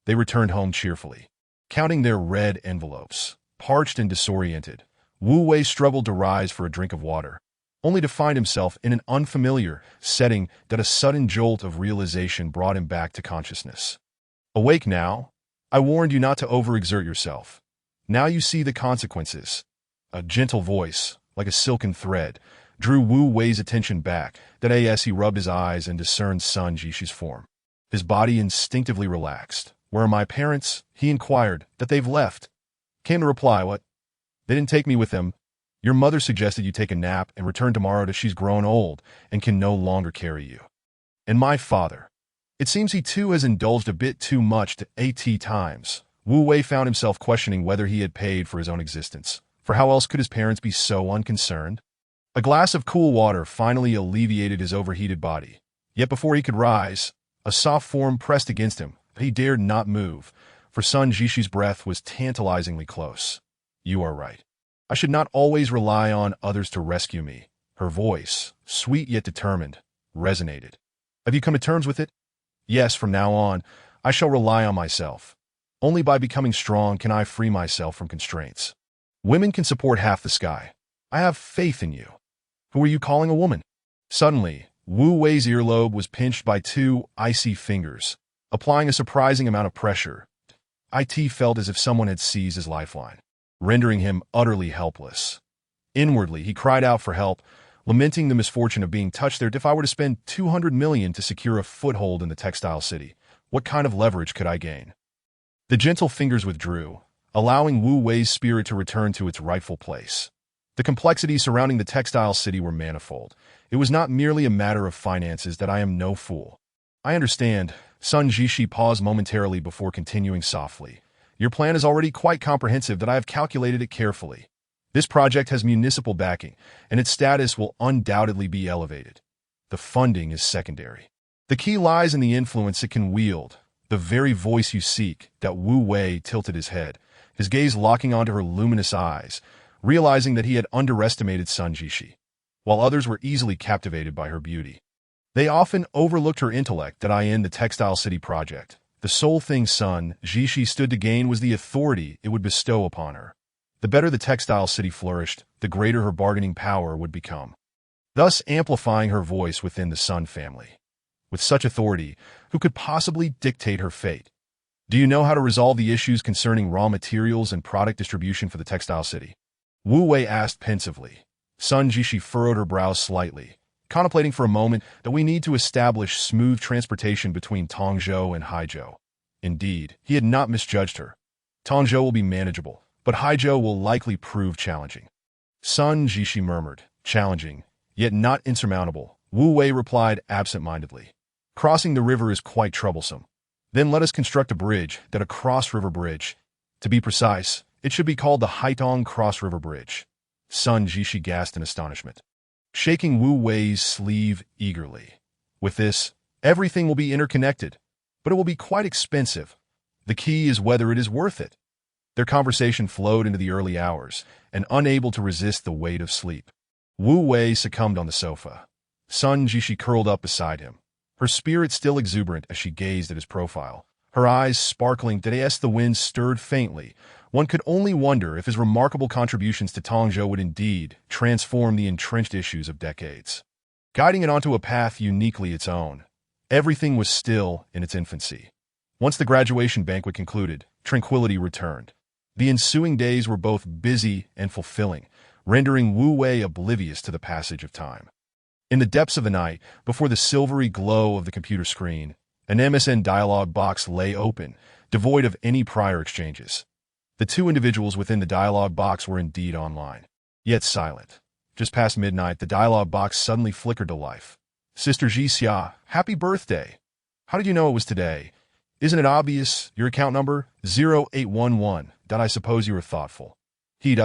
They returned home cheerfully, counting their red envelopes. Parched and disoriented, Wu Wei struggled to rise for a drink of water, only to find himself in an unfamiliar setting. A sudden jolt of realization brought him back to consciousness. Awake now? I warned you not to overexert yourself. Now you see the consequences. A gentle voice, like a silken thread, drew Wu Wei's attention back. As he rubbed his eyes and discerned Sun Jishi's form, his body instinctively relaxed. Where are my parents? He inquired. They've left. Came to reply, what? They didn't take me with them. Your mother suggested you take a nap and return tomorrow. She's grown old and can no longer carry you. And my father. It seems he too has indulged a bit too much at times. Wu Wei found himself questioning whether he had paid for his own existence. For how else could his parents be so unconcerned? A glass of cool water finally alleviated his overheated body. Yet before he could rise, a soft form pressed against him. He dared not move, for Sun Jishi's breath was tantalizingly close. You are right. I should not always rely on others to rescue me. Her voice, sweet yet determined, resonated. Have you come to terms with it? Yes, from now on, I shall rely on myself. Only by becoming strong can I free myself from constraints. Women can support half the sky. I have faith in you. Who are you calling a woman? Suddenly, Wu Wei's earlobe was pinched by two icy fingers, applying a surprising amount of pressure. It felt as if someone had seized his lifeline, rendering him utterly helpless. Inwardly, he cried out for help, lamenting the misfortune of being touched there. If I were to spend 200 million to secure a foothold in the textile city, what kind of leverage could I gain? The gentle fingers withdrew, allowing Wu Wei's spirit to return to its rightful place. The complexities surrounding the textile city were manifold. It was not merely a matter of finances. That I am no fool. I understand. Sun Jishi paused momentarily before continuing softly. Your plan is already quite comprehensive. That I have calculated it carefully. This project has municipal backing, and its status will undoubtedly be elevated. The funding is secondary. The key lies in the influence it can wield, the very voice you seek. That Wu Wei tilted his head, his gaze locking onto her luminous eyes, realizing that he had underestimated Sun Jishi, while others were easily captivated by her beauty. They often overlooked her intellect. That in the Textile City project, the sole thing Sun Jishi stood to gain was the authority it would bestow upon her. The better the Textile City flourished, the greater her bargaining power would become, thus amplifying her voice within the Sun family. With such authority, who could possibly dictate her fate? Do you know how to resolve the issues concerning raw materials and product distribution for the Textile City? Wu Wei asked pensively. Sun Jishi furrowed her brows slightly, contemplating for a moment. That we need to establish smooth transportation between Tongzhou and Haizhou. Indeed, he had not misjudged her. Tongzhou will be manageable, but Haizhou will likely prove challenging. Sun Jishi murmured, challenging, yet not insurmountable. Wu Wei replied absent-mindedly. Crossing the river is quite troublesome. Then let us construct a bridge. That a cross-river bridge. To be precise, it should be called the Haitong Cross-River Bridge. Sun Jishi gasped in astonishment, shaking Wu Wei's sleeve eagerly. With this, everything will be interconnected, but it will be quite expensive. The key is whether it is worth it. Their conversation flowed into the early hours, and unable to resist the weight of sleep, Wu Wei succumbed on the sofa. Sun Jishi curled up beside him, her spirit still exuberant as she gazed at his profile, her eyes sparkling. As the wind stirred faintly, one could only wonder if his remarkable contributions to Tongzhou would indeed transform the entrenched issues of decades, guiding it onto a path uniquely its own. Everything was still in its infancy. Once the graduation banquet concluded, tranquility returned. The ensuing days were both busy and fulfilling, rendering Wu Wei oblivious to the passage of time. In the depths of the night, before the silvery glow of the computer screen, an MSN dialog box lay open, devoid of any prior exchanges. The two individuals within the dialog box were indeed online, yet silent. Just past midnight, the dialog box suddenly flickered to life. Sister Jixia, happy birthday! How did you know it was today? Isn't it obvious? Your account number? 0811. I suppose you were thoughtful.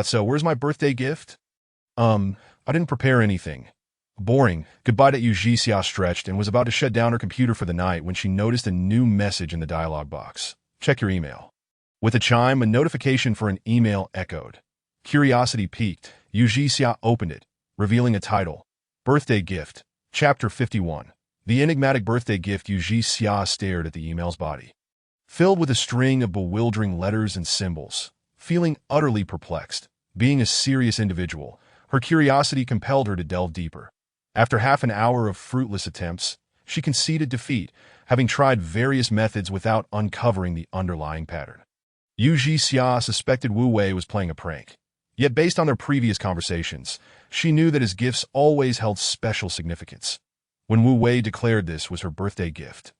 So where's my birthday gift? I didn't prepare anything. Boring. Goodbye. Jixia stretched and was about to shut down her computer for the night when she noticed a new message in the dialog box. Check your email. With a chime, a notification for an email echoed. Curiosity piqued. Jixia opened it, revealing a title. Birthday Gift. Chapter 51. The enigmatic birthday gift. Jixia stared at the email's body, filled with a string of bewildering letters and symbols. Feeling utterly perplexed, being a serious individual, her curiosity compelled her to delve deeper. After half an hour of fruitless attempts, she conceded defeat, having tried various methods without uncovering the underlying pattern. Jixia suspected Wu Wei was playing a prank. Yet based on their previous conversations, she knew that his gifts always held special significance. When Wu Wei declared this was her birthday gift,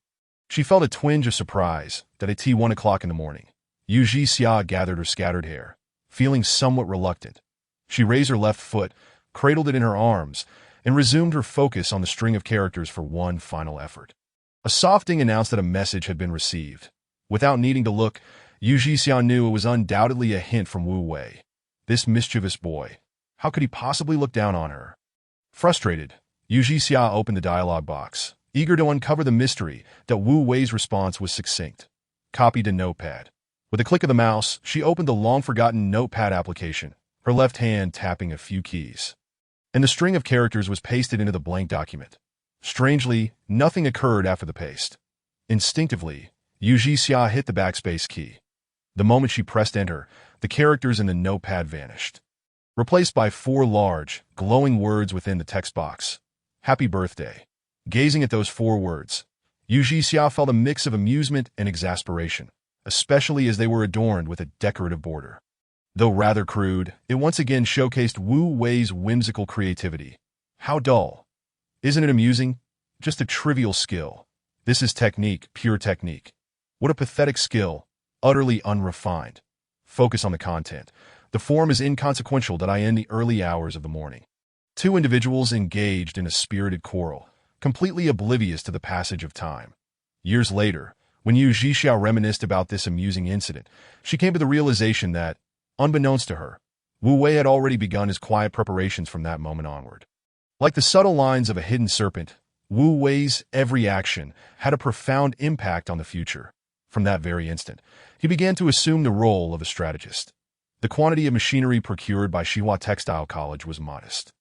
she felt a twinge of surprise. At 1 o'clock in the morning, Jixia gathered her scattered hair, feeling somewhat reluctant. She raised her left foot, cradled it in her arms, and resumed her focus on the string of characters for one final effort. A soft ding announced that a message had been received. Without needing to look, Jixia knew it was undoubtedly a hint from Wu Wei. This mischievous boy. How could he possibly look down on her? Frustrated, Jixia opened the dialog box, eager to uncover the mystery. That Wu Wei's response was succinct. Copied to Notepad. With a click of the mouse, she opened the long-forgotten Notepad application, her left hand tapping a few keys. and the string of characters was pasted into the blank document. Strangely, nothing occurred after the paste. Instinctively, Yu Jixia hit the backspace key. The moment she pressed enter, the characters in the notepad vanished, replaced by 4 large, glowing words within the text box. Happy birthday. Gazing at those 4 words, Yu Jixia felt a mix of amusement and exasperation, especially as they were adorned with a decorative border. Though rather crude, it once again showcased Wu Wei's whimsical creativity. How dull. Isn't it amusing? Just a trivial skill. This is technique, pure technique. What a pathetic skill, utterly unrefined. Focus on the content. The form is inconsequential that I end the early hours of the morning. 2 individuals engaged in a spirited quarrel, completely oblivious to the passage of time. Years later, when Yu Jixia reminisced about this amusing incident, she came to the realization that, unbeknownst to her, Wu Wei had already begun his quiet preparations from that moment onward. Like the subtle lines of a hidden serpent, Wu Wei's every action had a profound impact on the future. From that very instant, he began to assume the role of a strategist. The quantity of machinery procured by Xinhua Textile College was modest.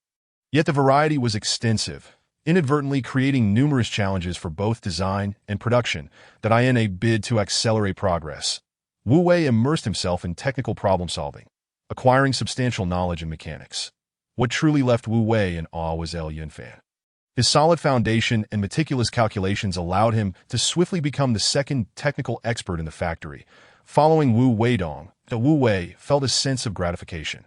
Yet the variety was extensive, inadvertently creating numerous challenges for both design and production that in a bid to accelerate progress. Wu Wei immersed himself in technical problem-solving, acquiring substantial knowledge in mechanics. What truly left Wu Wei in awe was L Yunfan. His solid foundation and meticulous calculations allowed him to swiftly become the second technical expert in the factory. Following Wu Weidong, Wu Wei felt a sense of gratification,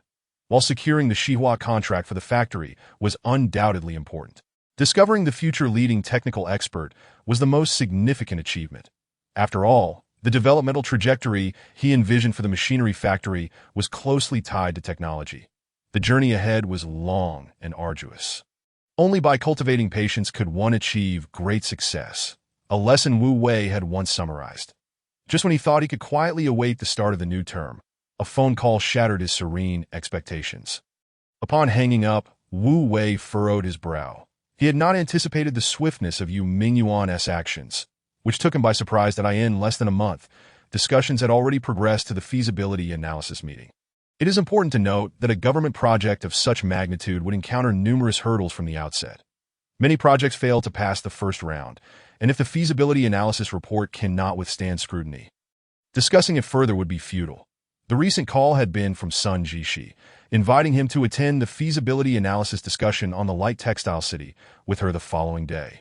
while securing the Xinhua contract for the factory was undoubtedly important. Discovering the future leading technical expert was the most significant achievement. After all, the developmental trajectory he envisioned for the machinery factory was closely tied to technology. The journey ahead was long and arduous. Only by cultivating patience could one achieve great success, a lesson Wu Wei had once summarized. Just when he thought he could quietly await the start of the new term, a phone call shattered his serene expectations. Upon hanging up, Wu Wei furrowed his brow. He had not anticipated the swiftness of Yu Mingyuan's actions, which took him by surprise that in less than a month, discussions had already progressed to the feasibility analysis meeting. It is important to note that a government project of such magnitude would encounter numerous hurdles from the outset. Many projects fail to pass the first round, and if the feasibility analysis report cannot withstand scrutiny, discussing it further would be futile. The recent call had been from Sun Jishi, inviting him to attend the feasibility analysis discussion on the light textile city with her the following day.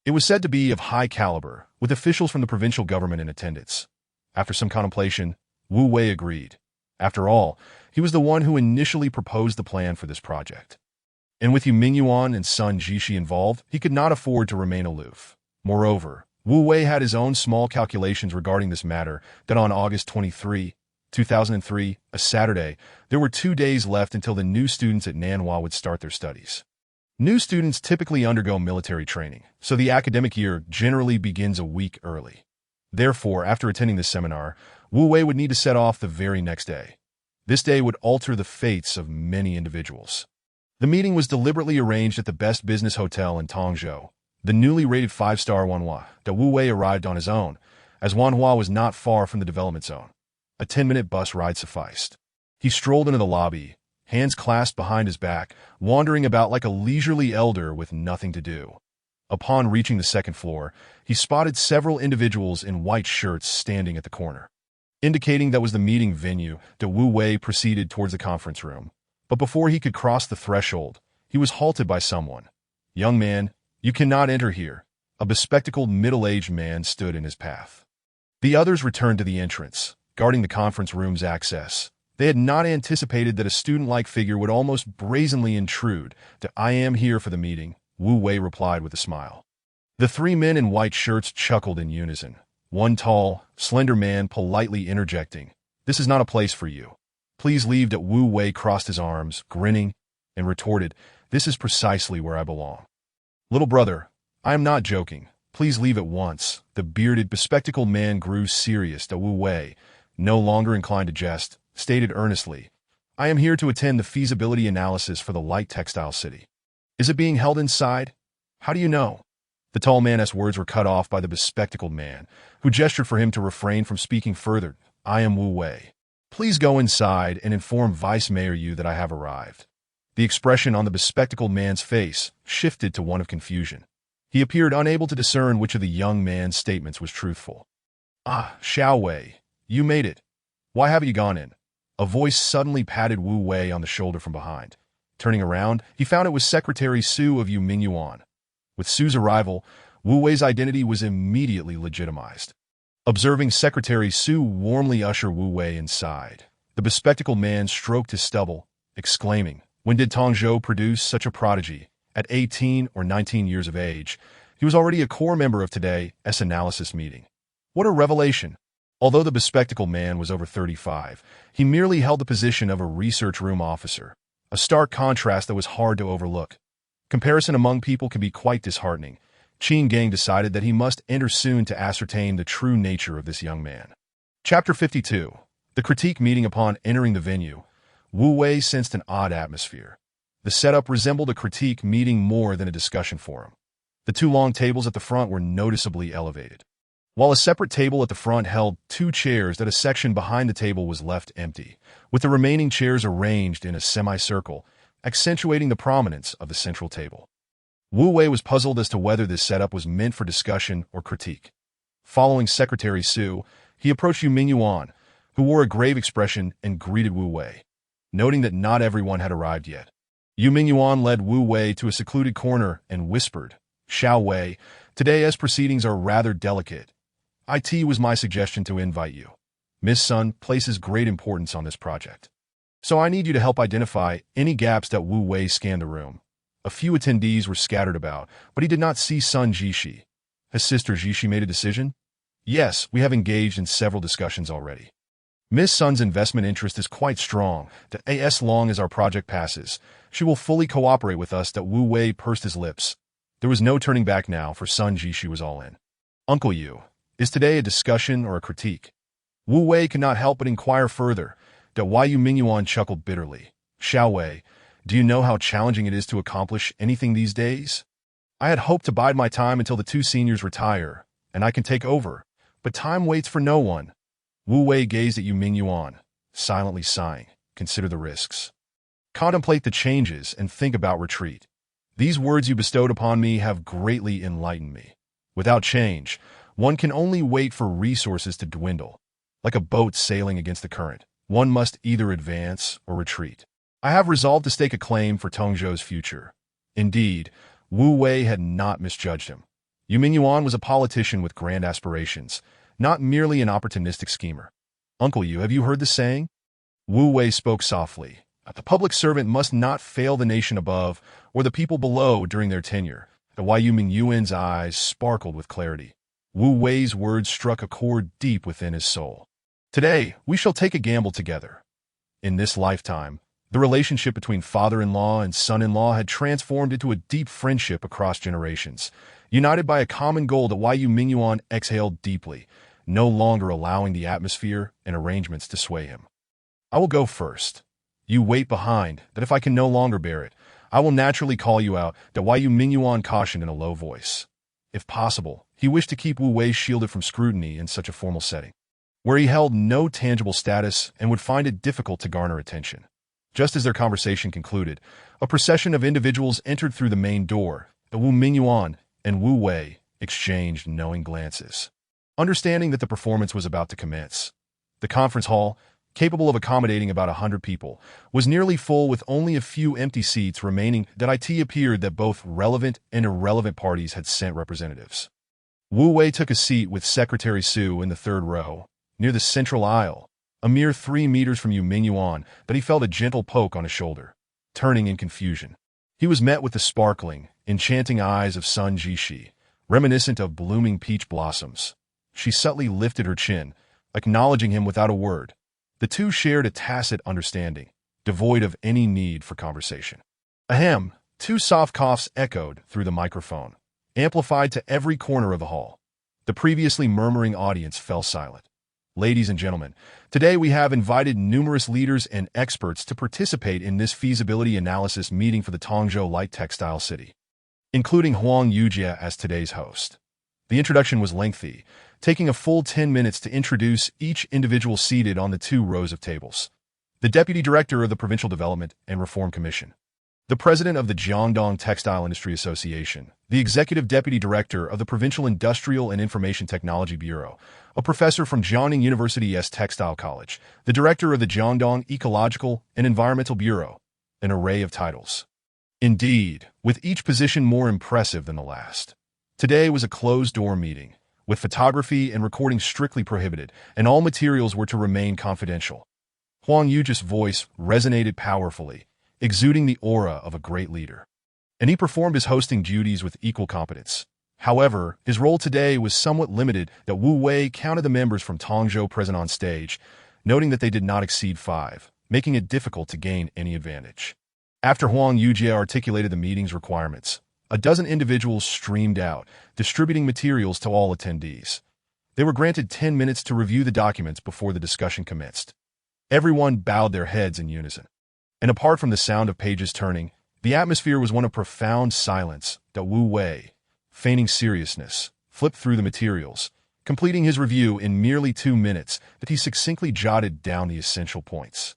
It was said to be of high caliber, with officials from the provincial government in attendance. After some contemplation, Wu Wei agreed. After all, he was the one who initially proposed the plan for this project. And with Yu Mingyuan and Sun Jishi involved, he could not afford to remain aloof. Moreover, Wu Wei had his own small calculations regarding this matter that on August 23, 2003, a Saturday, there were 2 days left until the new students at Nanhua would start their studies. New students typically undergo military training, so the academic year generally begins a week early. Therefore, after attending this seminar, Wu Wei would need to set off the very next day. This day would alter the fates of many individuals. The meeting was deliberately arranged at the best business hotel in Tongzhou, the newly rated 5-star Wanhua. Wu Wei arrived on his own, as Wanhua was not far from the development zone. A 10-minute bus ride sufficed. He strolled into the lobby, hands clasped behind his back, wandering about like a leisurely elder with nothing to do. Upon reaching the second floor, he spotted several individuals in white shirts standing at the corner. Indicating that was the meeting venue, Wu Wei proceeded towards the conference room. But before he could cross the threshold, he was halted by someone. "Young man, you cannot enter here." A bespectacled middle-aged man stood in his path. The others returned to the entrance, guarding the conference room's access. They had not anticipated that a student-like figure would almost brazenly intrude. "I am here for the meeting," Wu Wei replied with a smile. The 3 men in white shirts chuckled in unison. One tall, slender man politely interjecting, "This is not a place for you. Please leave." Wu Wei crossed his arms, grinning, and retorted, "This is precisely where I belong. Little brother, I am not joking. Please leave at once." The bearded, bespectacled man grew serious. Wu Wei, no longer inclined to jest, stated earnestly, "I am here to attend the feasibility analysis for the light textile city." "Is it being held inside?" "How do you know?" The tall man's words were cut off by the bespectacled man, who gestured for him to refrain from speaking further. "I am Wu Wei. Please go inside and inform Vice Mayor Yu that I have arrived." The expression on the bespectacled man's face shifted to one of confusion. He appeared unable to discern which of the young man's statements was truthful. "Ah, Xiao Wei, you made it. Why haven't you gone in?" A voice suddenly patted Wu Wei on the shoulder from behind. Turning around, he found it was Secretary Su of Yu Mingyuan. With Su's arrival, Wu Wei's identity was immediately legitimized. Observing Secretary Su warmly usher Wu Wei inside, the bespectacled man stroked his stubble, exclaiming, "When did Tongzhou produce such a prodigy? At 18 or 19 years of age, he was already a core member of today's analysis meeting. What a revelation!" Although the bespectacled man was over 35, he merely held the position of a research room officer, a stark contrast that was hard to overlook. Comparison among people can be quite disheartening. Qin Gang decided that he must enter soon to ascertain the true nature of this young man. Chapter 52. The critique meeting. Upon entering the venue, Wu Wei sensed an odd atmosphere. The setup resembled a critique meeting more than a discussion forum. The two long tables at the front were noticeably elevated, while a separate table at the front held two chairs. That a section behind the table was left empty, with the remaining chairs arranged in a semicircle, accentuating the prominence of the central table. Wu Wei was puzzled as to whether this setup was meant for discussion or critique. Following Secretary Su, he approached Yu Mingyuan, who wore a grave expression, and greeted Wu Wei, noting that not everyone had arrived yet. Yu Mingyuan led Wu Wei to a secluded corner and whispered, "Xiao Wei, today's proceedings are rather delicate. It was my suggestion to invite you. Miss Sun places great importance on this project, so I need you to help identify any gaps." That Wu Wei scanned the room. A few attendees were scattered about, but he did not see Sun Jishi. Has Sister Jishi made a decision? Yes, we have engaged in several discussions already. Miss Sun's investment interest is quite strong. As long as our project passes, she will fully cooperate with us. That Wu Wei pursed his lips. There was no turning back now, for Sun Jishi was all in. "Uncle Yu, is today a discussion or a critique?" Wu Wei could not help but inquire further. Why Yu Mingyuan chuckled bitterly. "Xiao Wei, do you know how challenging it is to accomplish anything these days? I had hoped to bide my time until the two seniors retire, and I can take over, but time waits for no one." Wu Wei gazed at Yu Mingyuan, silently sighing. "Consider the risks. Contemplate the changes and think about retreat. These words you bestowed upon me have greatly enlightened me. Without change, one can only wait for resources to dwindle. Like a boat sailing against the current, one must either advance or retreat. I have resolved to stake a claim for Tongzhou's future." Indeed, Wu Wei had not misjudged him. Yu Mingyuan was a politician with grand aspirations, not merely an opportunistic schemer. "Uncle Yu, have you heard the saying?" Wu Wei spoke softly. "The public servant must not fail the nation above or the people below during their tenure." The Yu Mingyuan's eyes sparkled with clarity. Wu Wei's words struck a chord deep within his soul. "Today, we shall take a gamble together." In this lifetime, the relationship between father-in-law and son-in-law had transformed into a deep friendship across generations, united by a common goal. Yu Mingyuan exhaled deeply, no longer allowing the atmosphere and arrangements to sway him. "I will go first. You wait behind, that if I can no longer bear it, I will naturally call you out." Yu Mingyuan cautioned in a low voice. If possible, he wished to keep Wu Wei shielded from scrutiny in such a formal setting, where he held no tangible status and would find it difficult to garner attention. Just as their conversation concluded, a procession of individuals entered through the main door. Wu Mingyuan and Wu Wei exchanged knowing glances, understanding that the performance was about to commence. The conference hall, capable of accommodating about 100 people, was nearly full, with only a few empty seats remaining. It appeared that both relevant and irrelevant parties had sent representatives. Wu Wei took a seat with Secretary Su in the third row, near the central aisle, a mere 3 meters from Yu Mingyuan. He felt a gentle poke on his shoulder. Turning in confusion, he was met with the sparkling, enchanting eyes of Sun Jishi, reminiscent of blooming peach blossoms. She subtly lifted her chin, acknowledging him without a word. The two shared a tacit understanding, devoid of any need for conversation. Ahem! 2 soft coughs echoed through the microphone, amplified to every corner of the hall. The previously murmuring audience fell silent. "Ladies and gentlemen, today we have invited numerous leaders and experts to participate in this feasibility analysis meeting for the Tongzhou Light Textile City, including Huang Yujia as today's host." The introduction was lengthy, taking a full 10 minutes to introduce each individual seated on the 2 rows of tables. The Deputy Director of the Provincial Development and Reform Commission, the president of the Jiangdong Textile Industry Association, the executive deputy director of the Provincial Industrial and Information Technology Bureau, a professor from Jiangning University's Textile College, the director of the Jiangdong Ecological and Environmental Bureau, an array of titles. Indeed, with each position more impressive than the last. Today was a closed-door meeting, with photography and recording strictly prohibited, and all materials were to remain confidential. Huang Yuji's voice resonated powerfully, exuding the aura of a great leader. And he performed his hosting duties with equal competence. However, his role today was somewhat limited that Wu Wei counted the members from Tongzhou present on stage, noting that they did not exceed 5, making it difficult to gain any advantage. After Huang Yuji articulated the meeting's requirements, a dozen individuals streamed out, distributing materials to all attendees. They were granted 10 minutes to review the documents before the discussion commenced. Everyone bowed their heads in unison. And apart from the sound of pages turning, the atmosphere was one of profound silence that Wu Wei, feigning seriousness, flipped through the materials, completing his review in merely 2 minutes that he succinctly jotted down the essential points.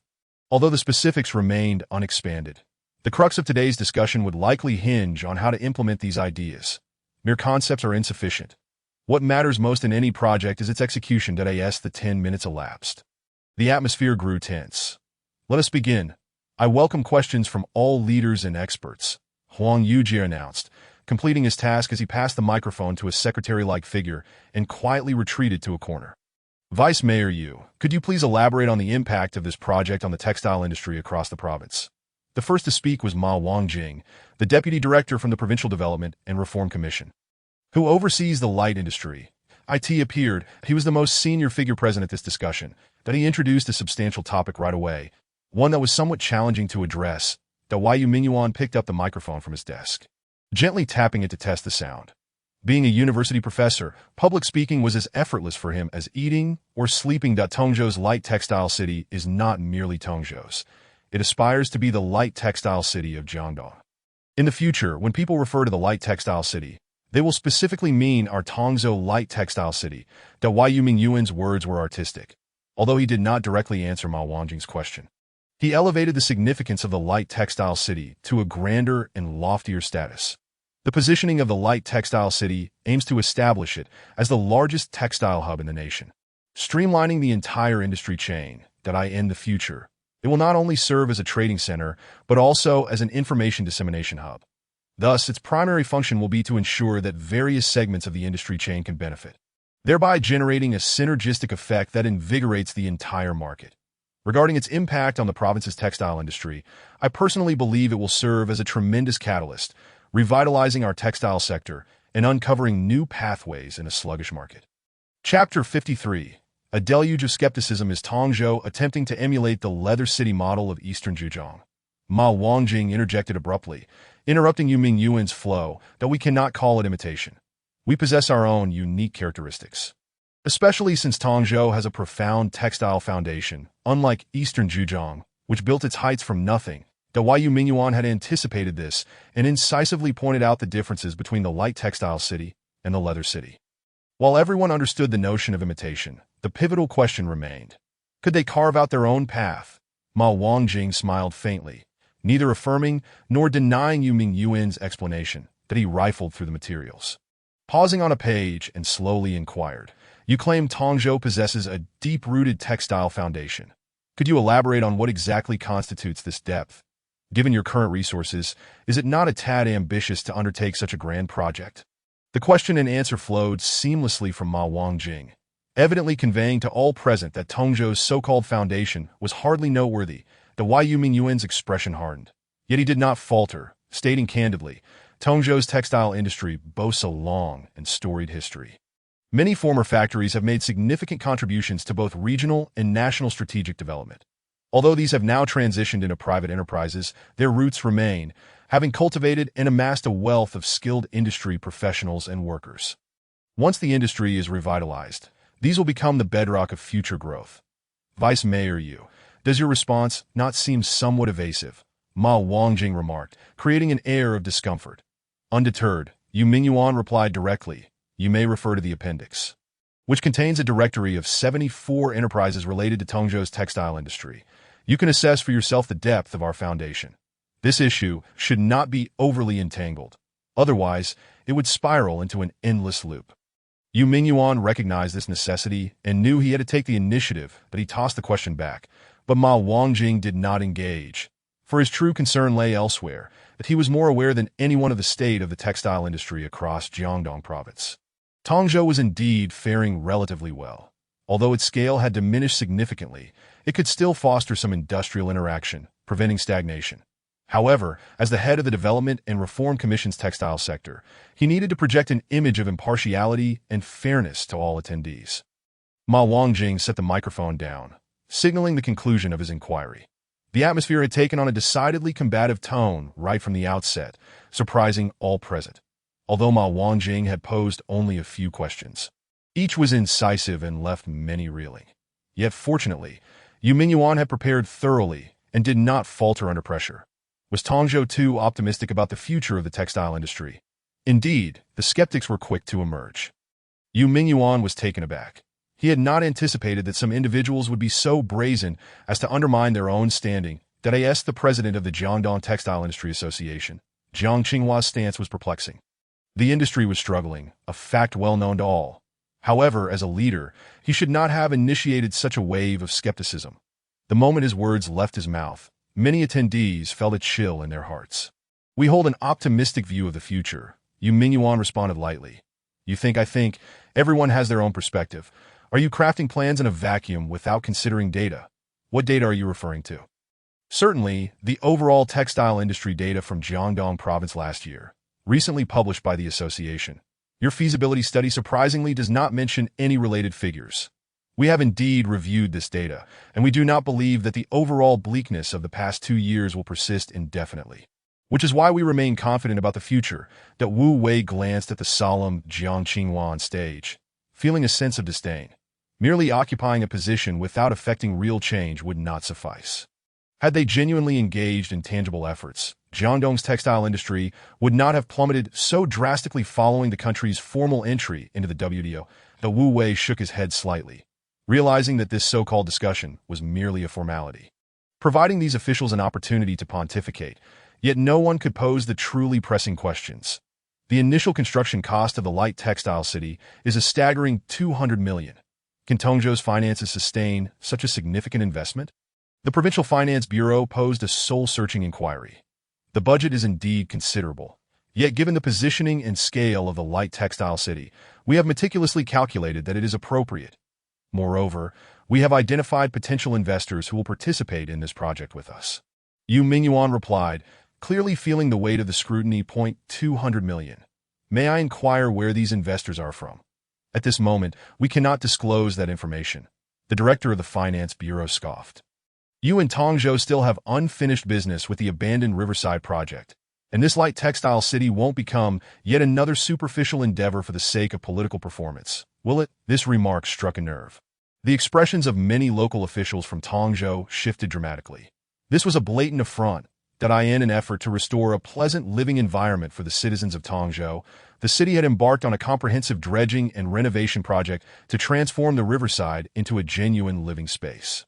Although the specifics remained unexpanded, the crux of today's discussion would likely hinge on how to implement these ideas. Mere concepts are insufficient. What matters most in any project is its execution. As the 10 minutes elapsed, the atmosphere grew tense. Let us begin. I welcome questions from all leaders and experts, Huang Yuji announced, completing his task as he passed the microphone to a secretary-like figure and quietly retreated to a corner. Vice Mayor Yu, could you please elaborate on the impact of this project on the textile industry across the province? The first to speak was Ma Wangjing, the deputy director from the Provincial Development and Reform Commission, who oversees the light industry. IT appeared. He was the most senior figure present at this discussion, that he introduced a substantial topic right away, one that was somewhat challenging to address. Yu Mingyuan picked up the microphone from his desk, gently tapping it to test the sound. Being a university professor, public speaking was as effortless for him as eating or sleeping. Tongzhou's light textile city is not merely Tongzhou's. It aspires to be the light textile city of Jiangdong. In the future, when people refer to the light textile city, they will specifically mean our Tongzhou light textile city. Yu Mingyuan's words were artistic, although he did not directly answer Ma Wangjing's question. He elevated the significance of the light textile city to a grander and loftier status. The positioning of the light textile city aims to establish it as the largest textile hub in the nation, streamlining the entire industry chain. In the future, it will not only serve as a trading center, but also as an information dissemination hub. Thus, its primary function will be to ensure that various segments of the industry chain can benefit, thereby generating a synergistic effect that invigorates the entire market. Regarding its impact on the province's textile industry, I personally believe it will serve as a tremendous catalyst, revitalizing our textile sector and uncovering new pathways in a sluggish market. Chapter 53. A deluge of skepticism is Tongzhou attempting to emulate the leather city model of eastern Zhejiang. Ma Wangjing interjected abruptly, interrupting Yu Mingyuan's flow, that we cannot call it imitation. We possess our own unique characteristics. Especially since Tongzhou has a profound textile foundation, unlike eastern Zhejiang, which built its heights from nothing. Yu Mingyuan had anticipated this and incisively pointed out the differences between the light textile city and the leather city. While everyone understood the notion of imitation, the pivotal question remained. Could they carve out their own path? Ma Wangjing smiled faintly, neither affirming nor denying Yu Mingyuan's explanation, that he rifled through the materials. Pausing on a page and slowly inquired, you claim Tongzhou possesses a deep-rooted textile foundation. Could you elaborate on what exactly constitutes this depth? Given your current resources, is it not a tad ambitious to undertake such a grand project? The question and answer flowed seamlessly from Ma Wangjing, evidently conveying to all present that Tongzhou's so-called foundation was hardly noteworthy. Yu Mingyuan's expression hardened. Yet he did not falter, stating candidly, Tongzhou's textile industry boasts a long and storied history. Many former factories have made significant contributions to both regional and national strategic development. Although these have now transitioned into private enterprises, their roots remain, having cultivated and amassed a wealth of skilled industry professionals and workers. Once the industry is revitalized, these will become the bedrock of future growth. Vice Mayor Yu, does your response not seem somewhat evasive? Ma Wangjing remarked, creating an air of discomfort. Undeterred, Yu Mingyuan replied directly, you may refer to the appendix, which contains a directory of 74 enterprises related to Tongzhou's textile industry. You can assess for yourself the depth of our foundation. This issue should not be overly entangled. Otherwise, it would spiral into an endless loop. Yu Mingyuan recognized this necessity and knew he had to take the initiative, but he tossed the question back. But Ma Wangjing did not engage, for his true concern lay elsewhere, that he was more aware than anyone of the state of the textile industry across Jiangdong province. Tongzhou was indeed faring relatively well. Although its scale had diminished significantly, it could still foster some industrial interaction, preventing stagnation. However, as the head of the Development and Reform Commission's textile sector, he needed to project an image of impartiality and fairness to all attendees. Ma Wangjing set the microphone down, signaling the conclusion of his inquiry. The atmosphere had taken on a decidedly combative tone right from the outset, surprising all present. Although Ma Wangjing had posed only a few questions, each was incisive and left many reeling. Yet fortunately, Yu Mingyuan had prepared thoroughly and did not falter under pressure. Was Tongzhou too optimistic about the future of the textile industry? Indeed, the skeptics were quick to emerge. Yu Mingyuan was taken aback. He had not anticipated that some individuals would be so brazen as to undermine their own standing. That I asked the president of the Jiangdong Textile Industry Association. Jiang Qinghua's stance was perplexing. The industry was struggling, a fact well known to all. However, as a leader, he should not have initiated such a wave of skepticism. The moment his words left his mouth, many attendees felt a chill in their hearts. We hold an optimistic view of the future, Yu Mingyuan responded lightly. You think, I think, everyone has their own perspective. Are you crafting plans in a vacuum without considering data? What data are you referring to? Certainly, the overall textile industry data from Jiangdong province last year, recently published by the association. Your feasibility study surprisingly does not mention any related figures. We have indeed reviewed this data, and we do not believe that the overall bleakness of the past 2 years will persist indefinitely. Which is why we remain confident about the future. That Wu Wei glanced at the solemn Jiang Qinghua on stage, feeling a sense of disdain. Merely occupying a position without affecting real change would not suffice. Had they genuinely engaged in tangible efforts, Jiangdong's textile industry would not have plummeted so drastically following the country's formal entry into the WTO. The Wu Wei shook his head slightly, realizing that this so-called discussion was merely a formality, providing these officials an opportunity to pontificate, yet no one could pose the truly pressing questions. The initial construction cost of the light textile city is a staggering 200 million. Can Tongzhou's finances sustain such a significant investment? The Provincial Finance Bureau posed a soul-searching inquiry. The budget is indeed considerable. Yet given the positioning and scale of the light textile city, we have meticulously calculated that it is appropriate. Moreover, we have identified potential investors who will participate in this project with us. Yu Mingyuan replied, clearly feeling the weight of the scrutiny. 200 million. May I inquire where these investors are from? At this moment, we cannot disclose that information. The director of the Finance Bureau scoffed. You and Tongzhou still have unfinished business with the abandoned Riverside project, and this light textile city won't become yet another superficial endeavor for the sake of political performance, will it? This remark struck a nerve. The expressions of many local officials from Tongzhou shifted dramatically. This was a blatant affront. That in an effort to restore a pleasant living environment for the citizens of Tongzhou, the city had embarked on a comprehensive dredging and renovation project to transform the riverside into a genuine living space.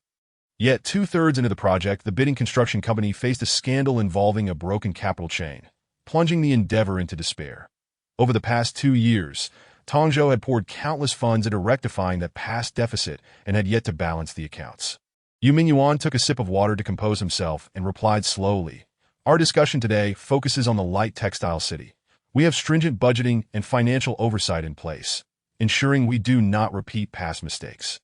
Yet 2/3 into the project, the bidding construction company faced a scandal involving a broken capital chain, plunging the endeavor into despair. Over the past 2 years, Tongzhou had poured countless funds into rectifying that past deficit and had yet to balance the accounts. Yu Mingyuan took a sip of water to compose himself and replied slowly, our discussion today focuses on the light textile city. We have stringent budgeting and financial oversight in place, ensuring we do not repeat past mistakes.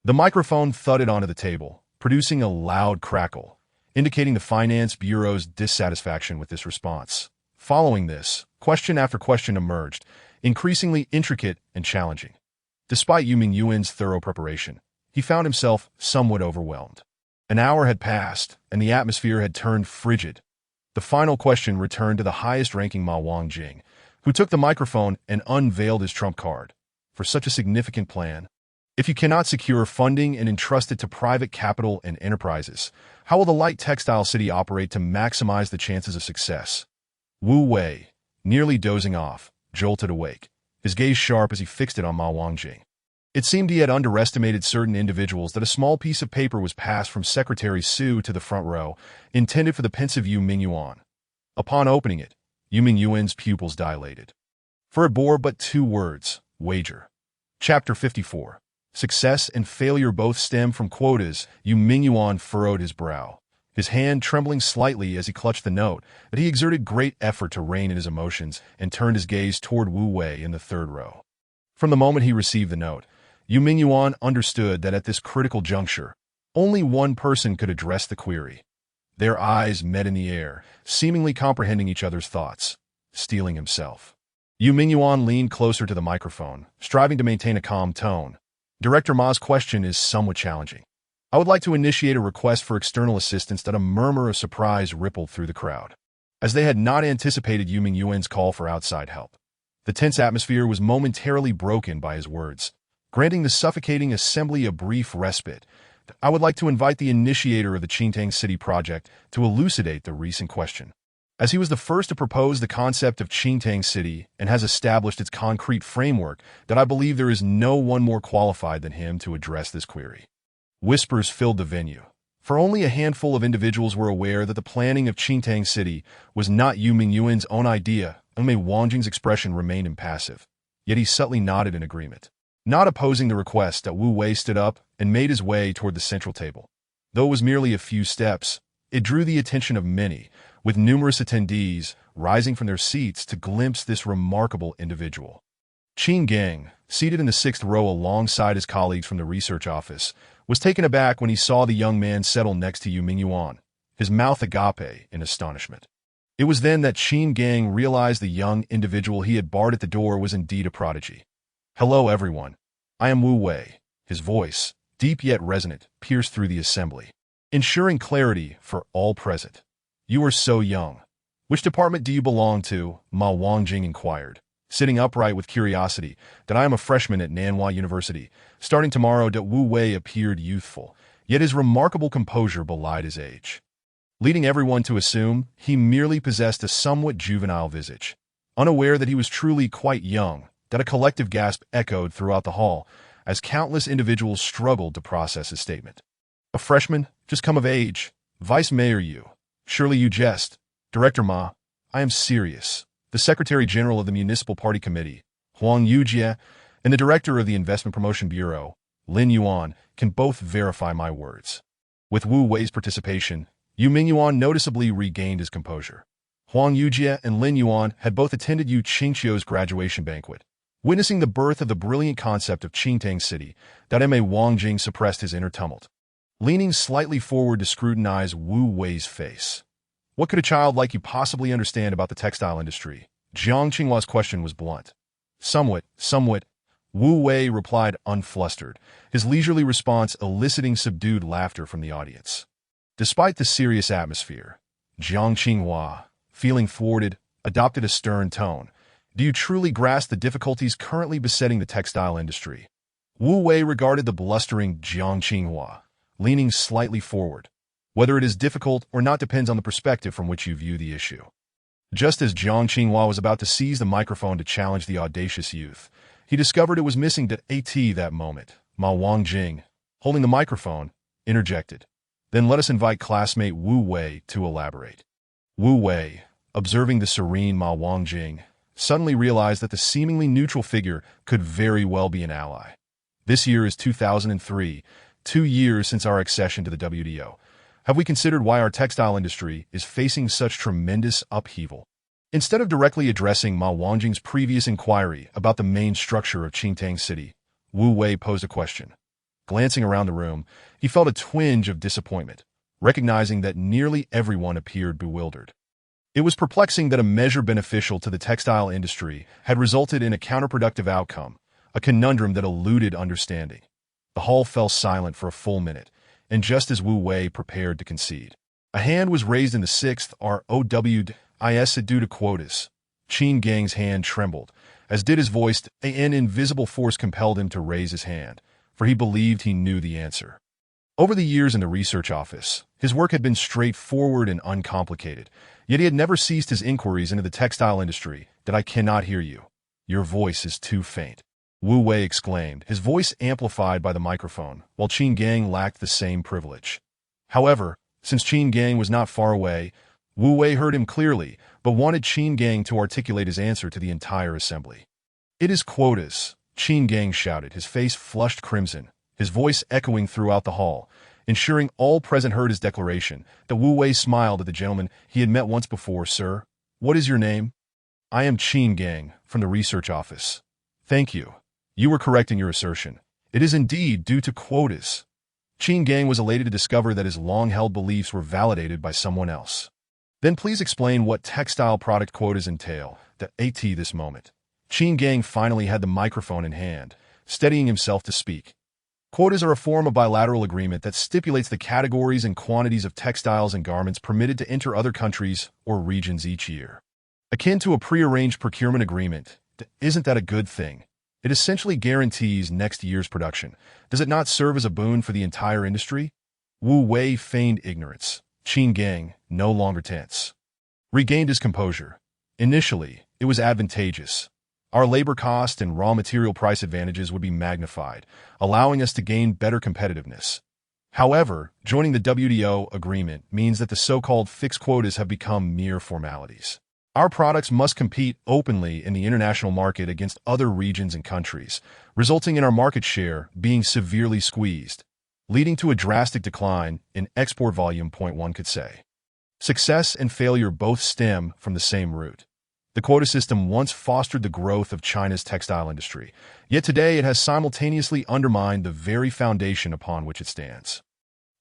The microphone thudded onto the table, producing a loud crackle, indicating the Finance Bureau's dissatisfaction with this response. Following this, question after question emerged, increasingly intricate and challenging. Despite Yu Mingyuan's thorough preparation, he found himself somewhat overwhelmed. An hour had passed, and the atmosphere had turned frigid. The final question returned to the highest-ranking Ma Wangjing, who took the microphone and unveiled his trump card. For such a significant plan, if you cannot secure funding and entrust it to private capital and enterprises, how will the light textile city operate to maximize the chances of success? Wu Wei, nearly dozing off, jolted awake, his gaze sharp as he fixed it on Ma Wangjing. It seemed he had underestimated certain individuals that a small piece of paper was passed from Secretary Su to the front row, intended for the pensive Yu Mingyuan. Upon opening it, Yu Mingyuan's pupils dilated. For it bore but 2 words, wager. Chapter 54. Success and failure both stem from quotas. Yu Mingyuan furrowed his brow, his hand trembling slightly as he clutched the note, but he exerted great effort to rein in his emotions and turned his gaze toward Wu Wei in the 3rd row. From the moment he received the note, Yu Mingyuan understood that at this critical juncture, only one person could address the query. Their eyes met in the air, seemingly comprehending each other's thoughts. Steeling himself, Yu Mingyuan leaned closer to the microphone, striving to maintain a calm tone. Director Ma's question is somewhat challenging. I would like to initiate a request for external assistance. That a murmur of surprise rippled through the crowd, as they had not anticipated Yu Mingyuan's call for outside help. The tense atmosphere was momentarily broken by his words, granting the suffocating assembly a brief respite. I would like to invite the initiator of the Qingtang City project to elucidate the recent question. As he was the first to propose the concept of Qingtang City and has established its concrete framework, that I believe there is no one more qualified than him to address this query. Whispers filled the venue, for only a handful of individuals were aware that the planning of Qingtang City was not Yu Mingyuan's own idea. Mei Wangjing's expression remained impassive, yet he subtly nodded in agreement. Not opposing the request, that Wu Wei stood up and made his way toward the central table. Though it was merely a few steps, it drew the attention of many, with numerous attendees rising from their seats to glimpse this remarkable individual. Qin Gang, seated in the 6th row alongside his colleagues from the research office, was taken aback when he saw the young man settle next to Yu Mingyuan, his mouth agape in astonishment. It was then that Qin Gang realized the young individual he had barred at the door was indeed a prodigy. "Hello, everyone. I am Wu Wei." His voice, deep yet resonant, pierced through the assembly, ensuring clarity for all present. "You are so young. Which department do you belong to?" Ma Wangjing inquired, sitting upright with curiosity. "That I am a freshman at Nanhua University, starting tomorrow." That Wu Wei appeared youthful, yet his remarkable composure belied his age, leading everyone to assume he merely possessed a somewhat juvenile visage. Unaware that he was truly quite young, that a collective gasp echoed throughout the hall as countless individuals struggled to process his statement. "A freshman? Just come of age. Vice Mayor Yu. Surely you jest." "Director Ma, I am serious. The Secretary General of the Municipal Party Committee, Huang Yujie, and the Director of the Investment Promotion Bureau, Lin Yuan, can both verify my words." With Wu Wei's participation, Yu Mingyuan noticeably regained his composure. Huang Yujie and Lin Yuan had both attended Yu Qingqiu's graduation banquet. Witnessing the birth of the brilliant concept of Qingtang City, that Mei Wangjing suppressed his inner tumult, leaning slightly forward to scrutinize Wu Wei's face. "What could a child like you possibly understand about the textile industry?" Jiang Qinghua's question was blunt. Somewhat, Wu Wei replied unflustered, his leisurely response eliciting subdued laughter from the audience. Despite the serious atmosphere, Jiang Qinghua, feeling thwarted, adopted a stern tone. "Do you truly grasp the difficulties currently besetting the textile industry?" Wu Wei regarded the blustering Jiang Qinghua, leaning slightly forward. "Whether it is difficult or not depends on the perspective from which you view the issue." Just as Jiang Qinghua was about to seize the microphone to challenge the audacious youth, he discovered it was missing that moment. Ma Wangjing, holding the microphone, interjected. "Then let us invite classmate Wu Wei to elaborate." Wu Wei, observing the serene Ma Wangjing, suddenly realized that the seemingly neutral figure could very well be an ally. This year is 2003, 2 years since our accession to the WTO. Have we considered why our textile industry is facing such tremendous upheaval? Instead of directly addressing Ma Wangjing's previous inquiry about the main structure of Qingtang City, Wu Wei posed a question. Glancing around the room, he felt a twinge of disappointment, recognizing that nearly everyone appeared bewildered. It was perplexing that a measure beneficial to the textile industry had resulted in a counterproductive outcome, a conundrum that eluded understanding. The hall fell silent for a full minute, and just as Wu Wei prepared to concede, a hand was raised in the 6th ROWIS due to quotas. Qin Gang's hand trembled, as did his voice. An invisible force compelled him to raise his hand, for he believed he knew the answer. Over the years in the research office, his work had been straightforward and uncomplicated, yet he had never ceased his inquiries into the textile industry. "That I cannot hear you. Your voice is too faint." Wu Wei exclaimed, his voice amplified by the microphone, while Qin Gang lacked the same privilege. However, since Qin Gang was not far away, Wu Wei heard him clearly, but wanted Qin Gang to articulate his answer to the entire assembly. "It is quotas," Qin Gang shouted, his face flushed crimson, his voice echoing throughout the hall, ensuring all present heard his declaration. The Wu Wei smiled at the gentleman he had met once before. "Sir, what is your name?" "I am Qin Gang, from the research office." "Thank you. You were correct in your assertion. It is indeed due to quotas." Qin Gang was elated to discover that his long-held beliefs were validated by someone else. "Then please explain what textile product quotas entail." At this moment, Qin Gang finally had the microphone in hand, steadying himself to speak. Quotas are a form of bilateral agreement that stipulates the categories and quantities of textiles and garments permitted to enter other countries or regions each year. Akin to a prearranged procurement agreement, isn't that a good thing? It essentially guarantees next year's production. Does it not serve as a boon for the entire industry? Wu Wei feigned ignorance. Qin Gang, no longer tense, regained his composure. Initially, it was advantageous. Our labor cost and raw material price advantages would be magnified, allowing us to gain better competitiveness. However, joining the WTO agreement means that the so-called fixed quotas have become mere formalities. Our products must compete openly in the international market against other regions and countries, resulting in our market share being severely squeezed, leading to a drastic decline in export volume. One could say. Success and failure both stem from the same root. The quota system once fostered the growth of China's textile industry, yet today it has simultaneously undermined the very foundation upon which it stands.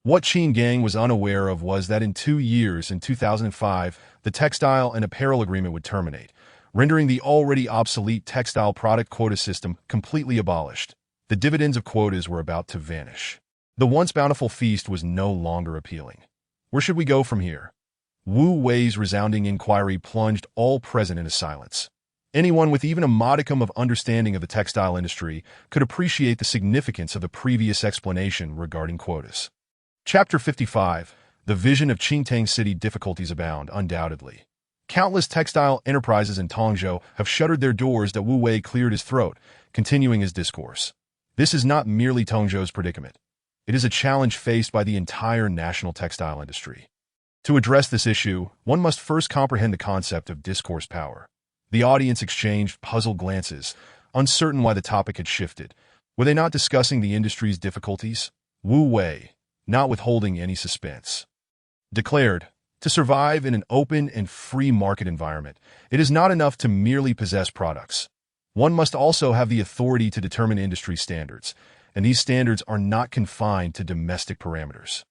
What Qin Gang was unaware of was that in 2 years, in 2005, the textile and apparel agreement would terminate, rendering the already obsolete textile product quota system completely abolished. The dividends of quotas were about to vanish. The once bountiful feast was no longer appealing. Where should we go from here? Wu Wei's resounding inquiry plunged all present into silence. Anyone with even a modicum of understanding of the textile industry could appreciate the significance of the previous explanation regarding quotas. Chapter 55. The vision of Qingtang City. Difficulties abound, undoubtedly. Countless textile enterprises in Tongzhou have shuttered their doors. Wu Wei cleared his throat, continuing his discourse. This is not merely Tongzhou's predicament. It is a challenge faced by the entire national textile industry. To address this issue, one must first comprehend the concept of discourse power. The audience exchanged puzzled glances, uncertain why the topic had shifted. Were they not discussing the industry's difficulties? Wu Wei, not withholding any suspense, declared, "To survive in an open and free market environment, it is not enough to merely possess products. One must also have the authority to determine industry standards, and these standards are not confined to domestic parameters."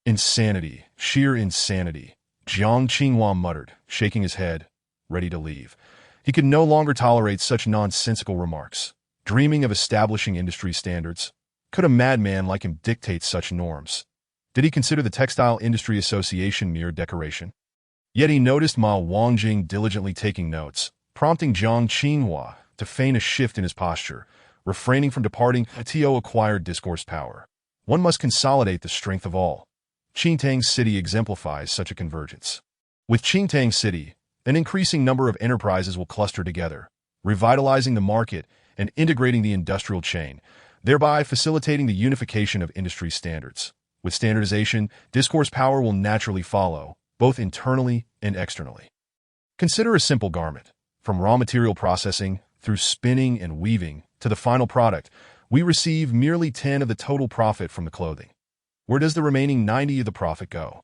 "Insanity, sheer insanity," Jiang Qinghua muttered, shaking his head, ready to leave. He could no longer tolerate such nonsensical remarks. Dreaming of establishing industry standards? Could a madman like him dictate such norms? Did he consider the Textile Industry Association mere decoration? Yet he noticed Ma Wangjing diligently taking notes, prompting Jiang Qinghua to feign a shift in his posture, refraining from departing. To acquired discourse power, one must consolidate the strength of all. Qingtang City exemplifies such a convergence. With Qingtang City, an increasing number of enterprises will cluster together, revitalizing the market and integrating the industrial chain, thereby facilitating the unification of industry standards. With standardization, discourse power will naturally follow, both internally and externally. Consider a simple garment. From raw material processing, through spinning and weaving, to the final product, we receive merely 10 of the total profit from the clothing. Where does the remaining 90 of the profit go?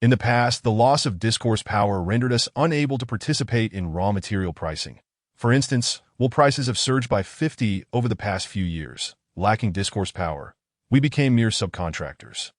In the past, the loss of discourse power rendered us unable to participate in raw material pricing. For instance, wool prices have surged by 50 over the past few years. Lacking discourse power, we became mere subcontractors,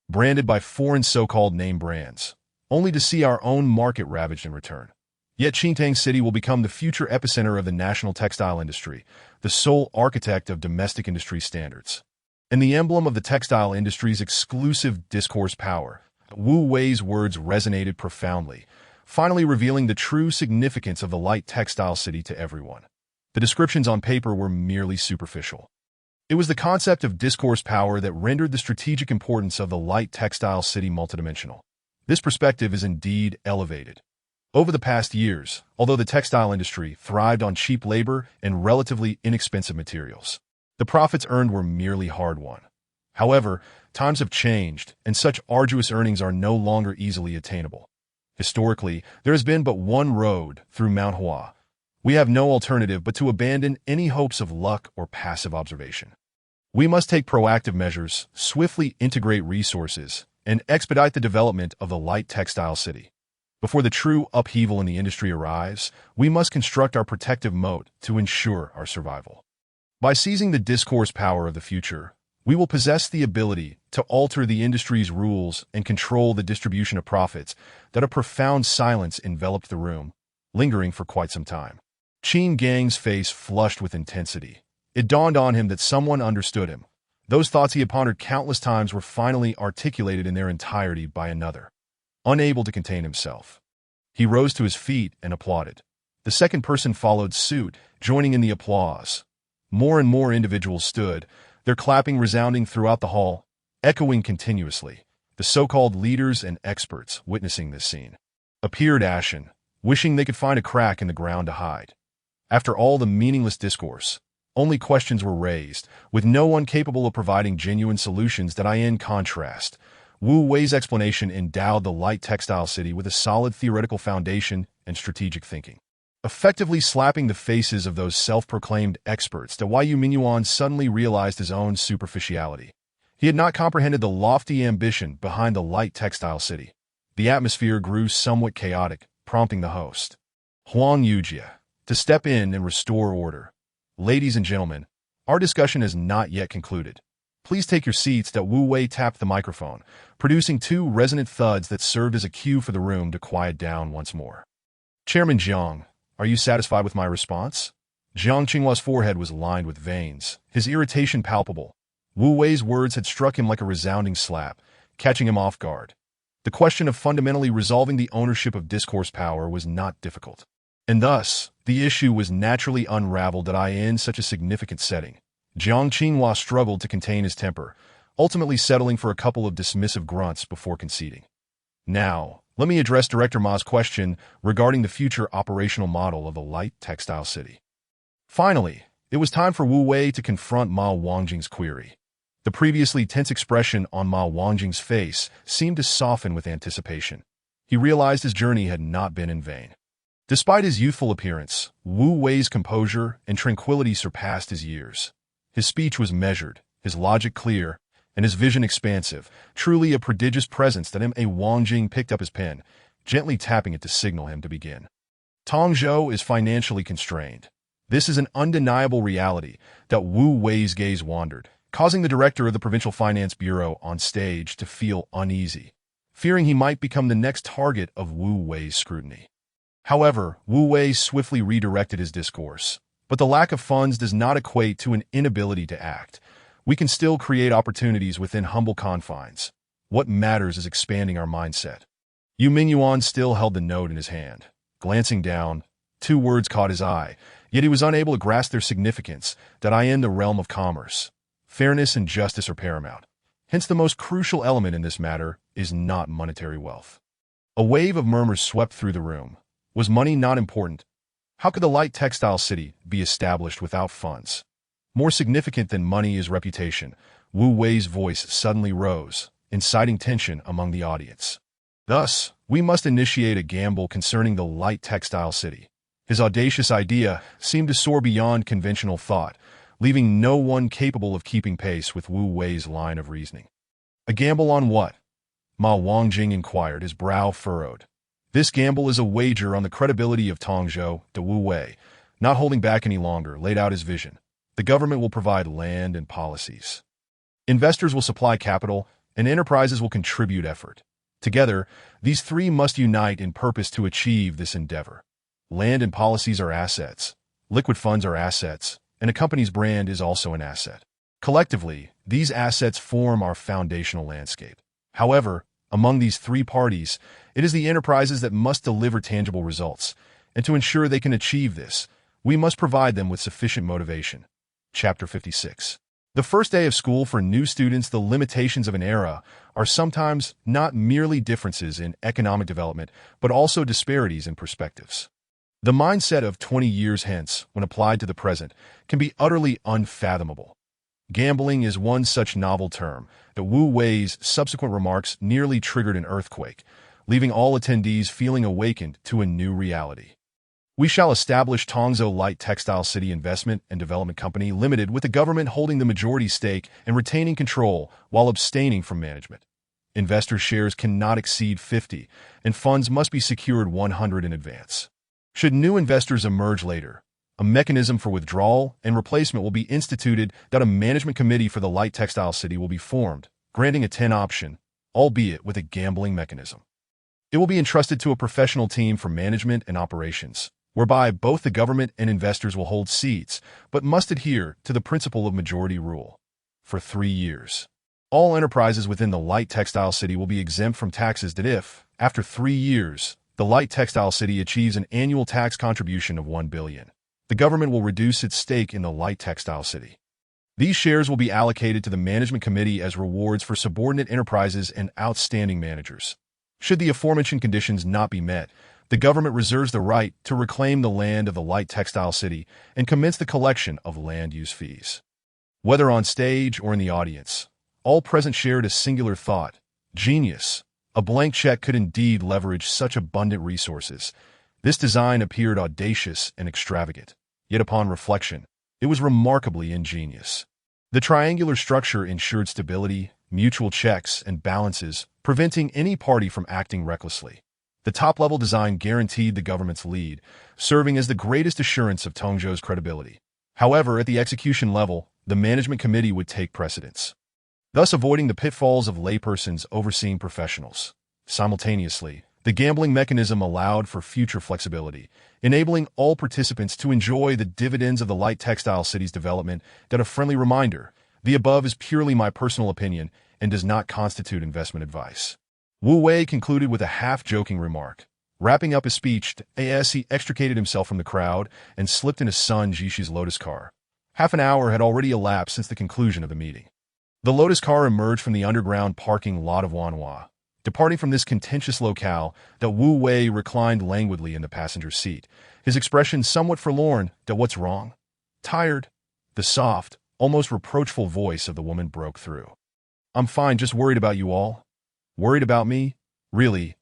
branded by foreign so-called name brands, only to see our own market ravaged in return. Yet Qingtang City will become the future epicenter of the national textile industry, the sole architect of domestic industry standards, and the emblem of the textile industry's exclusive discourse power. Wu Wei's words resonated profoundly, finally revealing the true significance of the light textile city to everyone. The descriptions on paper were merely superficial. It was the concept of discourse power that rendered the strategic importance of the light textile city multidimensional. This perspective is indeed elevated. Over the past years, although the textile industry thrived on cheap labor and relatively inexpensive materials, the profits earned were merely hard-won. However, times have changed, and such arduous earnings are no longer easily attainable. Historically, there has been but one road through Mount Hua. We have no alternative but to abandon any hopes of luck or passive observation. We must take proactive measures, swiftly integrate resources, and expedite the development of the light textile city. Before the true upheaval in the industry arrives, we must construct our protective moat to ensure our survival. By seizing the discourse power of the future, we will possess the ability to alter the industry's rules and control the distribution of profits. That a profound silence enveloped the room, lingering for quite some time. Qin Gang's face flushed with intensity. It dawned on him that someone understood him. Those thoughts he had pondered countless times were finally articulated in their entirety by another. Unable to contain himself, he rose to his feet and applauded. The second person followed suit, joining in the applause. More and more individuals stood, their clapping resounding throughout the hall, echoing continuously. The so-called leaders and experts witnessing this scene appeared ashen, wishing they could find a crack in the ground to hide. After all the meaningless discourse, only questions were raised, with no one capable of providing genuine solutions. That in contrast, Wu Wei's explanation endowed the light textile city with a solid theoretical foundation and strategic thinking, effectively slapping the faces of those self-proclaimed experts. That Yu Mingyuan suddenly realized his own superficiality. He had not comprehended the lofty ambition behind the light textile city. The atmosphere grew somewhat chaotic, prompting the host, Huang Yujia, to step in and restore order. Ladies and gentlemen, our discussion has not yet concluded. Please take your seats. That Wu Wei tapped the microphone, producing two resonant thuds that served as a cue for the room to quiet down once more. Chairman Jiang, are you satisfied with my response? Jiang Qinghua's forehead was lined with veins, his irritation palpable. Wu Wei's words had struck him like a resounding slap, catching him off guard. The question of fundamentally resolving the ownership of discourse power was not difficult. And thus, the issue was naturally unraveled. In such a significant setting, Jiang Qinghua struggled to contain his temper, ultimately settling for a couple of dismissive grunts before conceding. Now, let me address Director Ma's question regarding the future operational model of the light textile city. Finally, it was time for Wu Wei to confront Ma Wangjing's query. The previously tense expression on Ma Wangjing's face seemed to soften with anticipation. He realized his journey had not been in vain. Despite his youthful appearance, Wu Wei's composure and tranquility surpassed his years. His speech was measured, his logic clear, and his vision expansive, truly a prodigious presence. That Ma Wangjing picked up his pen, gently tapping it to signal him to begin. Tongzhou is financially constrained. This is an undeniable reality. That Wu Wei's gaze wandered, causing the director of the Provincial Finance Bureau on stage to feel uneasy, fearing he might become the next target of Wu Wei's scrutiny. However, Wu Wei swiftly redirected his discourse. But the lack of funds does not equate to an inability to act. We can still create opportunities within humble confines. What matters is expanding our mindset. Yu Mingyuan still held the note in his hand. Glancing down, two words caught his eye, yet he was unable to grasp their significance. That in the realm of commerce, fairness and justice are paramount. Hence, the most crucial element in this matter is not monetary wealth. A wave of murmurs swept through the room. Was money not important? How could the light textile city be established without funds? More significant than money is reputation. Wu Wei's voice suddenly rose, inciting tension among the audience. Thus, we must initiate a gamble concerning the light textile city. His audacious idea seemed to soar beyond conventional thought, leaving no one capable of keeping pace with Wu Wei's line of reasoning. A gamble on what? Ma Wangjing inquired, his brow furrowed. This gamble is a wager on the credibility of Tongzhou. De Wu Wei, not holding back any longer, laid out his vision. The government will provide land and policies. Investors will supply capital, and enterprises will contribute effort. Together, these three must unite in purpose to achieve this endeavor. Land and policies are assets. Liquid funds are assets, and a company's brand is also an asset. Collectively, these assets form our foundational landscape. However, among these three parties, it is the enterprises that must deliver tangible results, and to ensure they can achieve this, we must provide them with sufficient motivation. Chapter 56. The first day of school for new students, the limitations of an era are sometimes not merely differences in economic development, but also disparities in perspectives. The mindset of 20 years hence, when applied to the present, can be utterly unfathomable. Gambling is one such novel term that Wu Wei's subsequent remarks nearly triggered an earthquake, leaving all attendees feeling awakened to a new reality. We shall establish Tongzhou Light Textile City Investment and Development Company Limited with the government holding the majority stake and retaining control while abstaining from management. Investor shares cannot exceed 50, and funds must be secured 100 in advance. Should new investors emerge later, a mechanism for withdrawal and replacement will be instituted that a management committee for the Light Textile City will be formed, granting a 10 option, albeit with a gambling mechanism. It will be entrusted to a professional team for management and operations, whereby both the government and investors will hold seats, but must adhere to the principle of majority rule. For 3 years, all enterprises within the Light Textile City will be exempt from taxes that if, after 3 years, the Light Textile City achieves an annual tax contribution of 1 billion, the government will reduce its stake in the Light Textile City. These shares will be allocated to the management committee as rewards for subordinate enterprises and outstanding managers. Should the aforementioned conditions not be met, the government reserves the right to reclaim the land of the Light Textile City and commence the collection of land use fees. Whether on stage or in the audience, all present shared a singular thought: genius. A blank check could indeed leverage such abundant resources. This design appeared audacious and extravagant, yet upon reflection, it was remarkably ingenious. The triangular structure ensured stability, mutual checks and balances, preventing any party from acting recklessly. The top-level design guaranteed the government's lead, serving as the greatest assurance of Tongzhou's credibility. However, at the execution level, the management committee would take precedence, thus avoiding the pitfalls of laypersons overseeing professionals. Simultaneously, the gambling mechanism allowed for future flexibility, enabling all participants to enjoy the dividends of the Light Textile City's development. That a friendly reminder, the above is purely my personal opinion and does not constitute investment advice. Wu Wei concluded with a half-joking remark. Wrapping up his speech, as he extricated himself from the crowd and slipped into Sun Jishi's Lotus car. Half an hour had already elapsed since the conclusion of the meeting. The Lotus car emerged from the underground parking lot of Wanhua. Departing from this contentious locale, that Wu Wei reclined languidly in the passenger seat, his expression somewhat forlorn. What's wrong? Tired? The soft, almost reproachful voice of the woman broke through. I'm fine, just worried about you all. Worried about me? Really?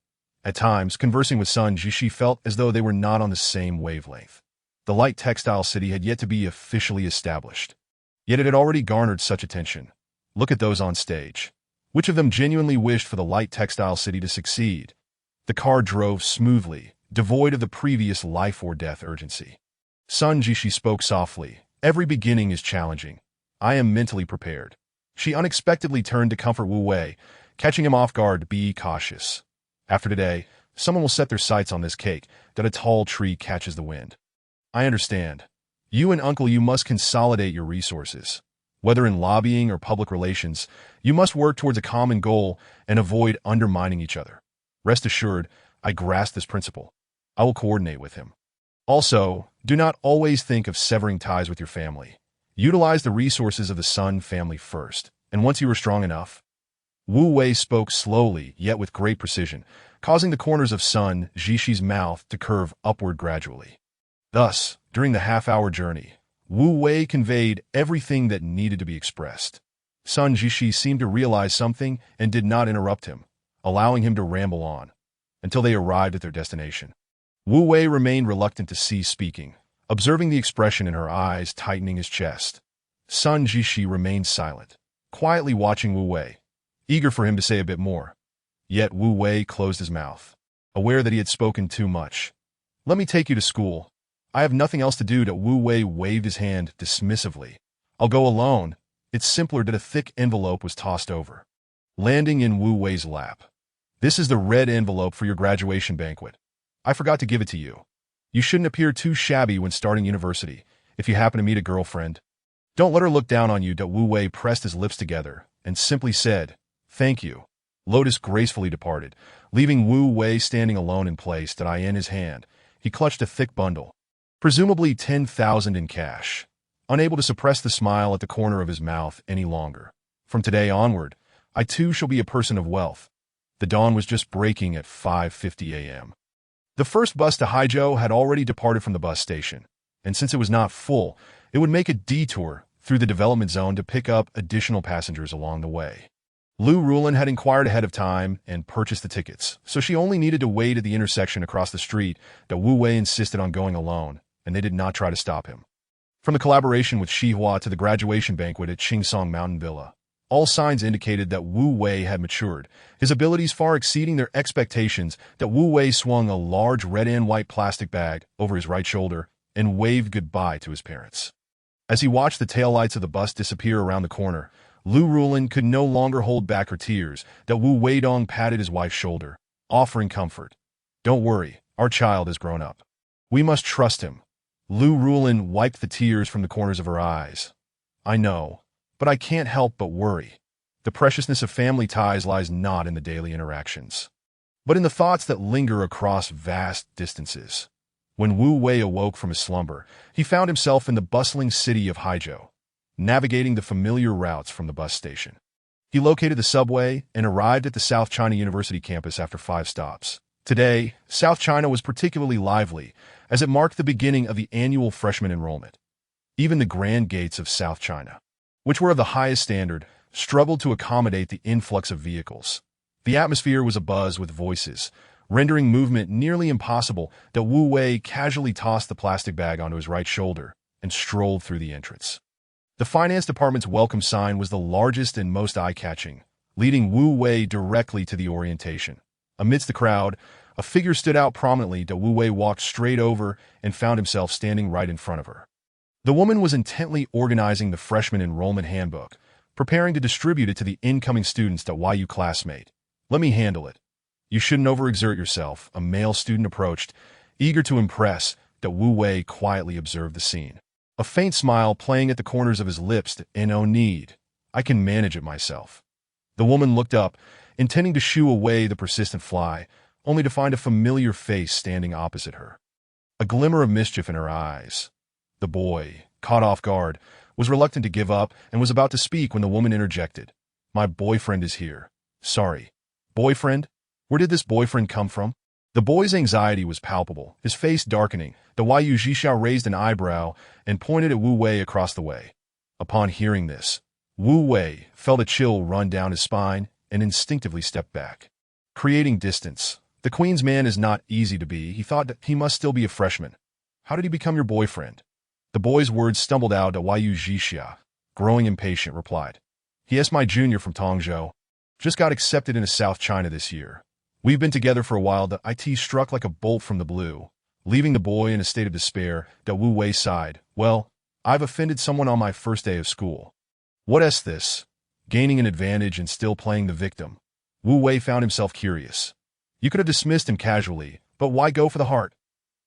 At times, conversing with Sun Jishi felt as though they were not on the same wavelength. The Light Textile City had yet to be officially established. Yet it had already garnered such attention. Look at those on stage. Which of them genuinely wished for the Light Textile City to succeed? The car drove smoothly, devoid of the previous life or death urgency. Sun Jishi spoke softly. Every beginning is challenging. I am mentally prepared. She unexpectedly turned to comfort Wu Wei, catching him off guard. Be cautious. After today, someone will set their sights on this cake, that a tall tree catches the wind. I understand. You and Uncle, you must consolidate your resources. Whether in lobbying or public relations, you must work towards a common goal and avoid undermining each other. Rest assured, I grasp this principle. I will coordinate with him. Also, do not always think of severing ties with your family. Utilize the resources of the Sun family first, and once you are strong enough. Wu Wei spoke slowly, yet with great precision, causing the corners of Sun Jishi's mouth to curve upward gradually. Thus, during the half-hour journey, Wu Wei conveyed everything that needed to be expressed. Sun Jishi seemed to realize something and did not interrupt him, allowing him to ramble on, until they arrived at their destination. Wu Wei remained reluctant to cease speaking, observing the expression in her eyes tightening his chest. Sun Jishi remained silent, quietly watching Wu Wei, eager for him to say a bit more. Yet Wu Wei closed his mouth, aware that he had spoken too much. Let me take you to school. I have nothing else to do. Wu Wei waved his hand dismissively. I'll go alone. It's simpler. That a thick envelope was tossed over, landing in Wu Wei's lap. This is the red envelope for your graduation banquet. I forgot to give it to you. You shouldn't appear too shabby when starting university, if you happen to meet a girlfriend. Don't let her look down on you. Wu Wei pressed his lips together and simply said, Thank you. Lotus gracefully departed, leaving Wu Wei standing alone in place. In his hand, he clutched a thick bundle, presumably 10,000 in cash. unable to suppress the smile at the corner of his mouth any longer. From today onward, I too shall be a person of wealth. The dawn was just breaking at 5:50 a.m. The first bus to Haizhou had already departed from the bus station, and since it was not full, it would make a detour through the development zone to pick up additional passengers along the way. Lu Rulin had inquired ahead of time and purchased the tickets, so she only needed to wait at the intersection across the street that Wu Wei insisted on going alone, and they did not try to stop him. From the collaboration with Xihua to the graduation banquet at Qingsong Mountain Villa, all signs indicated that Wu Wei had matured, his abilities far exceeding their expectations. That Wu Wei swung a large red and white plastic bag over his right shoulder and waved goodbye to his parents. As he watched the taillights of the bus disappear around the corner, Lu Rulin could no longer hold back her tears. That Wu Weidong patted his wife's shoulder, offering comfort. "Don't worry, our child has grown up. We must trust him." Lu Rulin wiped the tears from the corners of her eyes. "I know, but I can't help but worry. The preciousness of family ties lies not in the daily interactions, but in the thoughts that linger across vast distances." When Wu Wei awoke from his slumber, he found himself in the bustling city of Haizhou, navigating the familiar routes from the bus station. He located the subway and arrived at the South China University campus after 5 stops. Today, South China was particularly lively, as it marked the beginning of the annual freshman enrollment. Even the grand gates of South China, which were of the highest standard, struggled to accommodate the influx of vehicles. The atmosphere was abuzz with voices, rendering movement nearly impossible. That Wu Wei casually tossed the plastic bag onto his right shoulder and strolled through the entrance. The finance department's welcome sign was the largest and most eye-catching, leading Wu Wei directly to the orientation. Amidst the crowd, a figure stood out prominently. That Wu Wei walked straight over and found himself standing right in front of her. The woman was intently organizing the freshman enrollment handbook, preparing to distribute it to the incoming students. That "YU classmate, let me handle it. You shouldn't overexert yourself," a male student approached, eager to impress. That Wu Wei quietly observed the scene, a faint smile playing at the corners of his lips. "No need. I can manage it myself." The woman looked up, intending to shoo away the persistent fly, only to find a familiar face standing opposite her, a glimmer of mischief in her eyes. The boy, caught off guard, was reluctant to give up and was about to speak when the woman interjected. "My boyfriend is here." "Sorry. Boyfriend? Where did this boyfriend come from?" The boy's anxiety was palpable, his face darkening. The Yu Zhixia raised an eyebrow and pointed at Wu Wei across the way. Upon hearing this, Wu Wei felt a chill run down his spine and instinctively stepped back, creating distance. The Queen's man is not easy to be. He thought that he must still be a freshman. "How did he become your boyfriend?" The boy's words stumbled out. Yu Zhixia, growing impatient, replied. "He is my junior from Tongzhou. Just got accepted into South China this year. We've been together for a while." The IT struck like a bolt from the blue, leaving the boy in a state of despair. Wu Wei sighed. "Well, I've offended someone on my first day of school." "What is this? Gaining an advantage and still playing the victim?" Wu Wei found himself curious. You could have dismissed him casually, but why go for the heart?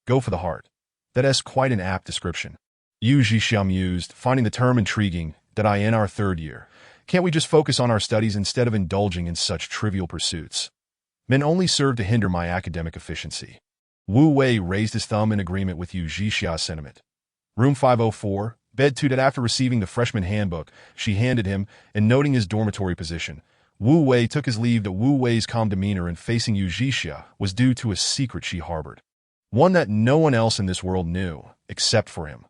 Go for the heart. That is quite an apt description. Yu Zhixia mused, finding the term intriguing. "That I in our 3rd year. Can't we just focus on our studies instead of indulging in such trivial pursuits? Men only serve to hinder my academic efficiency." Wu Wei raised his thumb in agreement with Yu Zhixia's sentiment. "Room 504, bed 2." That after receiving the freshman handbook she handed him and noting his dormitory position, Wu Wei took his leave. That Wu Wei's calm demeanor in facing Yu Zhixia was due to a secret she harbored, one that no one else in this world knew, except for him.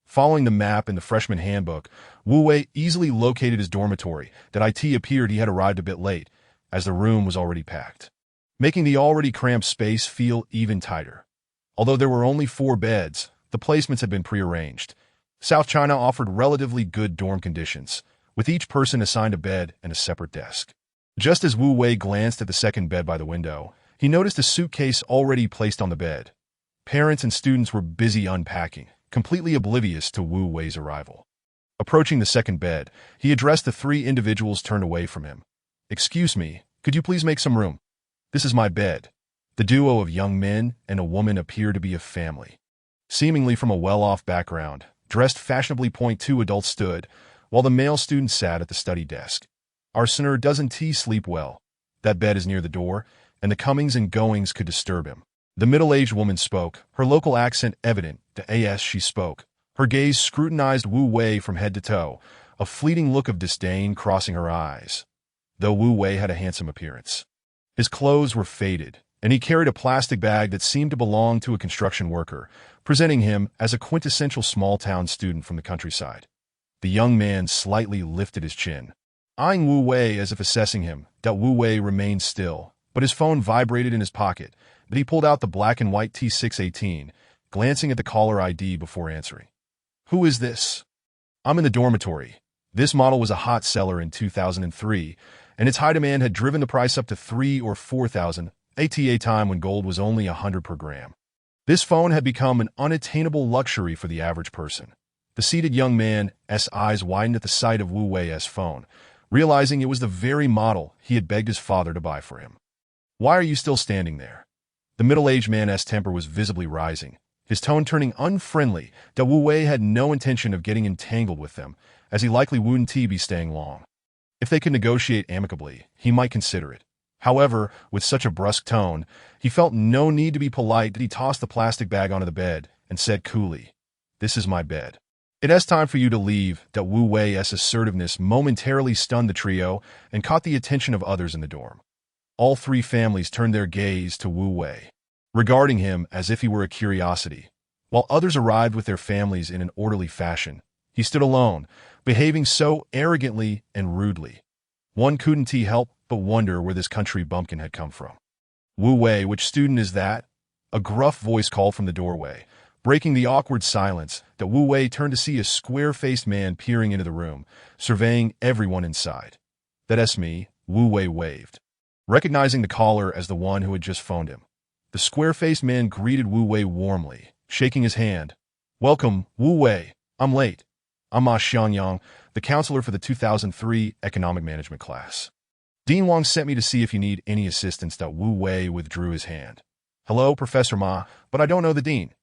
Following the map in the freshman handbook, Wu Wei easily located his dormitory. That IT appeared he had arrived a bit late, as the room was already packed, making the already cramped space feel even tighter. Although there were only 4 beds, the placements had been prearranged. South China offered relatively good dorm conditions, with each person assigned a bed and a separate desk. Just as Wu Wei glanced at the second bed by the window, he noticed a suitcase already placed on the bed. Parents and students were busy unpacking, completely oblivious to Wu Wei's arrival. Approaching the second bed, he addressed the 3 individuals turned away from him. "Excuse me, could you please make some room? This is my bed." The duo of young men and a woman appeared to be a family. Seemingly from a well-off background, dressed fashionably, 2 adults stood, while the male student sat at the study desk. "Our sir doesn't sleep well. That bed is near the door, and the comings and goings could disturb him." The middle-aged woman spoke, her local accent evident. The as she spoke, Her gaze scrutinized Wu Wei from head to toe, a fleeting look of disdain crossing her eyes. Though Wu Wei had a handsome appearance, his clothes were faded, and he carried a plastic bag that seemed to belong to a construction worker, presenting him as a quintessential small-town student from the countryside. The young man slightly lifted his chin, eyeing Wu Wei as if assessing him. Wu Wei remained still, but his phone vibrated in his pocket. But he pulled out the black and white T618, glancing at the caller ID before answering. "Who is this?" "I'm in the dormitory." This model was a hot seller in 2003, and its high demand had driven the price up to 3,000 or 4,000 at a time when gold was only 100 per gram. This phone had become an unattainable luxury for the average person. The seated young man's eyes widened at the sight of Wu Wei's phone, realizing it was the very model he had begged his father to buy for him. "Why are you still standing there?" The middle-aged man's temper was visibly rising, his tone turning unfriendly. Wu Wei had no intention of getting entangled with them, as he likely wouldn't be staying long. If they could negotiate amicably, he might consider it. However, with such a brusque tone, he felt no need to be polite. He tossed the plastic bag onto the bed and said coolly, "This is my bed. It's time for you to leave." Wu Wei's assertiveness momentarily stunned the trio and caught the attention of others in the dorm. All three families turned their gaze to Wu Wei, regarding him as if he were a curiosity. While others arrived with their families in an orderly fashion, he stood alone, behaving so arrogantly and rudely. One couldn't help but wonder where this country bumpkin had come from. "Wu Wei, which student is that?" A gruff voice called from the doorway, breaking the awkward silence. Wu Wei turned to see a square-faced man peering into the room, surveying everyone inside. "That's me," Wu Wei waved, recognizing the caller as the one who had just phoned him. The square-faced man greeted Wu Wei warmly, shaking his hand. "Welcome, Wu Wei. I'm late. I'm Ma Xiangyang, the counselor for the 2003 economic management class. Dean Wang sent me to see if you need any assistance." Wu Wei withdrew his hand. "Hello, Professor Ma, but I don't know the dean.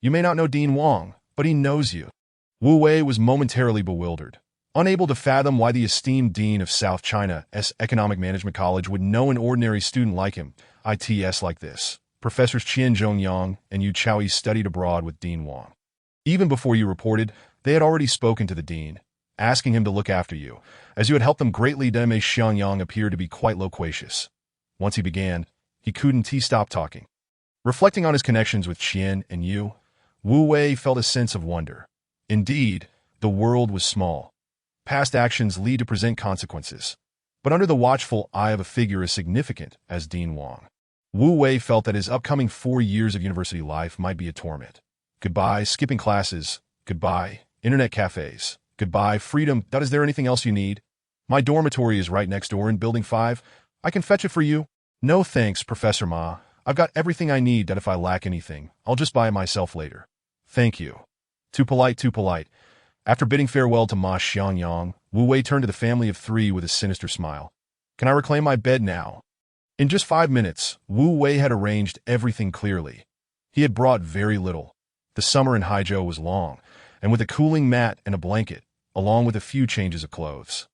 You may not know Dean Wang, but he knows you." Wu Wei was momentarily bewildered, unable to fathom why the esteemed dean of South China's Economic Management College would know an ordinary student like him. "It's like this. Professors Qian Zhongyang and Yu Chaoyi studied abroad with Dean Wang. Even before you reported, they had already spoken to the dean, asking him to look after you, as you had helped them greatly." Deme Xiangyang appeared to be quite loquacious. Once he began, he couldn't stop talking. Reflecting on his connections with Qian and Yu, Wu Wei felt a sense of wonder. Indeed, the world was small. Past actions lead to present consequences. But under the watchful eye of a figure as significant as Dean Wang, Wu Wei felt that his upcoming 4 years of university life might be a torment. Goodbye, skipping classes. Goodbye, internet cafes. Goodbye, freedom. Is there anything else you need? My dormitory is right next door in Building 5. I can fetch it for you. No thanks, Professor Ma. I've got everything I need. If I lack anything, I'll just buy it myself later. Thank you. Too polite, too polite. After bidding farewell to Ma Xiangyang, Wu Wei turned to the family of 3 with a sinister smile. "Can I reclaim my bed now?" In just 5 minutes, Wu Wei had arranged everything clearly. He had brought very little. The summer in Haizhou was long, and with a cooling mat and a blanket, along with a few changes of clothes,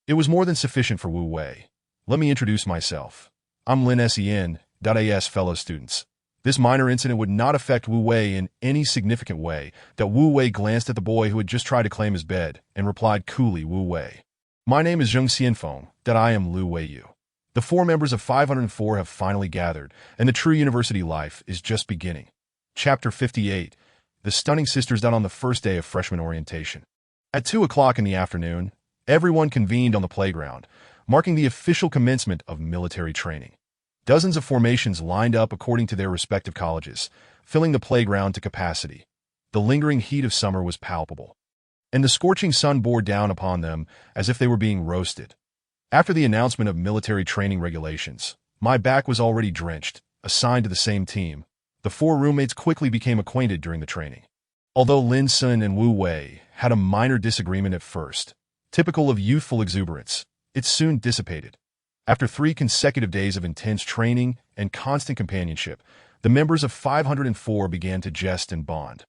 it was more than sufficient for Wu Wei. "Let me introduce myself. I'm Lin Sen.A.S. fellow students." This minor incident would not affect Wu Wei in any significant way. Wu Wei glanced at the boy who had just tried to claim his bed and replied coolly, "Wu Wei. My name is Zheng Xianfeng. I am Lu Weiyu." The 4 members of 504 have finally gathered, and the true university life is just beginning. Chapter 58. The Stunning Sisters. On the first day of freshman orientation, at 2 o'clock in the afternoon, everyone convened on the playground, marking the official commencement of military training. Dozens of formations lined up according to their respective colleges, filling the playground to capacity. The lingering heat of summer was palpable, and the scorching sun bore down upon them as if they were being roasted. After the announcement of military training regulations, my back was already drenched. Assigned to the same team, the 4 roommates quickly became acquainted during the training. Although Lin Sun and Wu Wei had a minor disagreement at first, typical of youthful exuberance, it soon dissipated. After 3 consecutive days of intense training and constant companionship, the members of 504 began to jest and bond.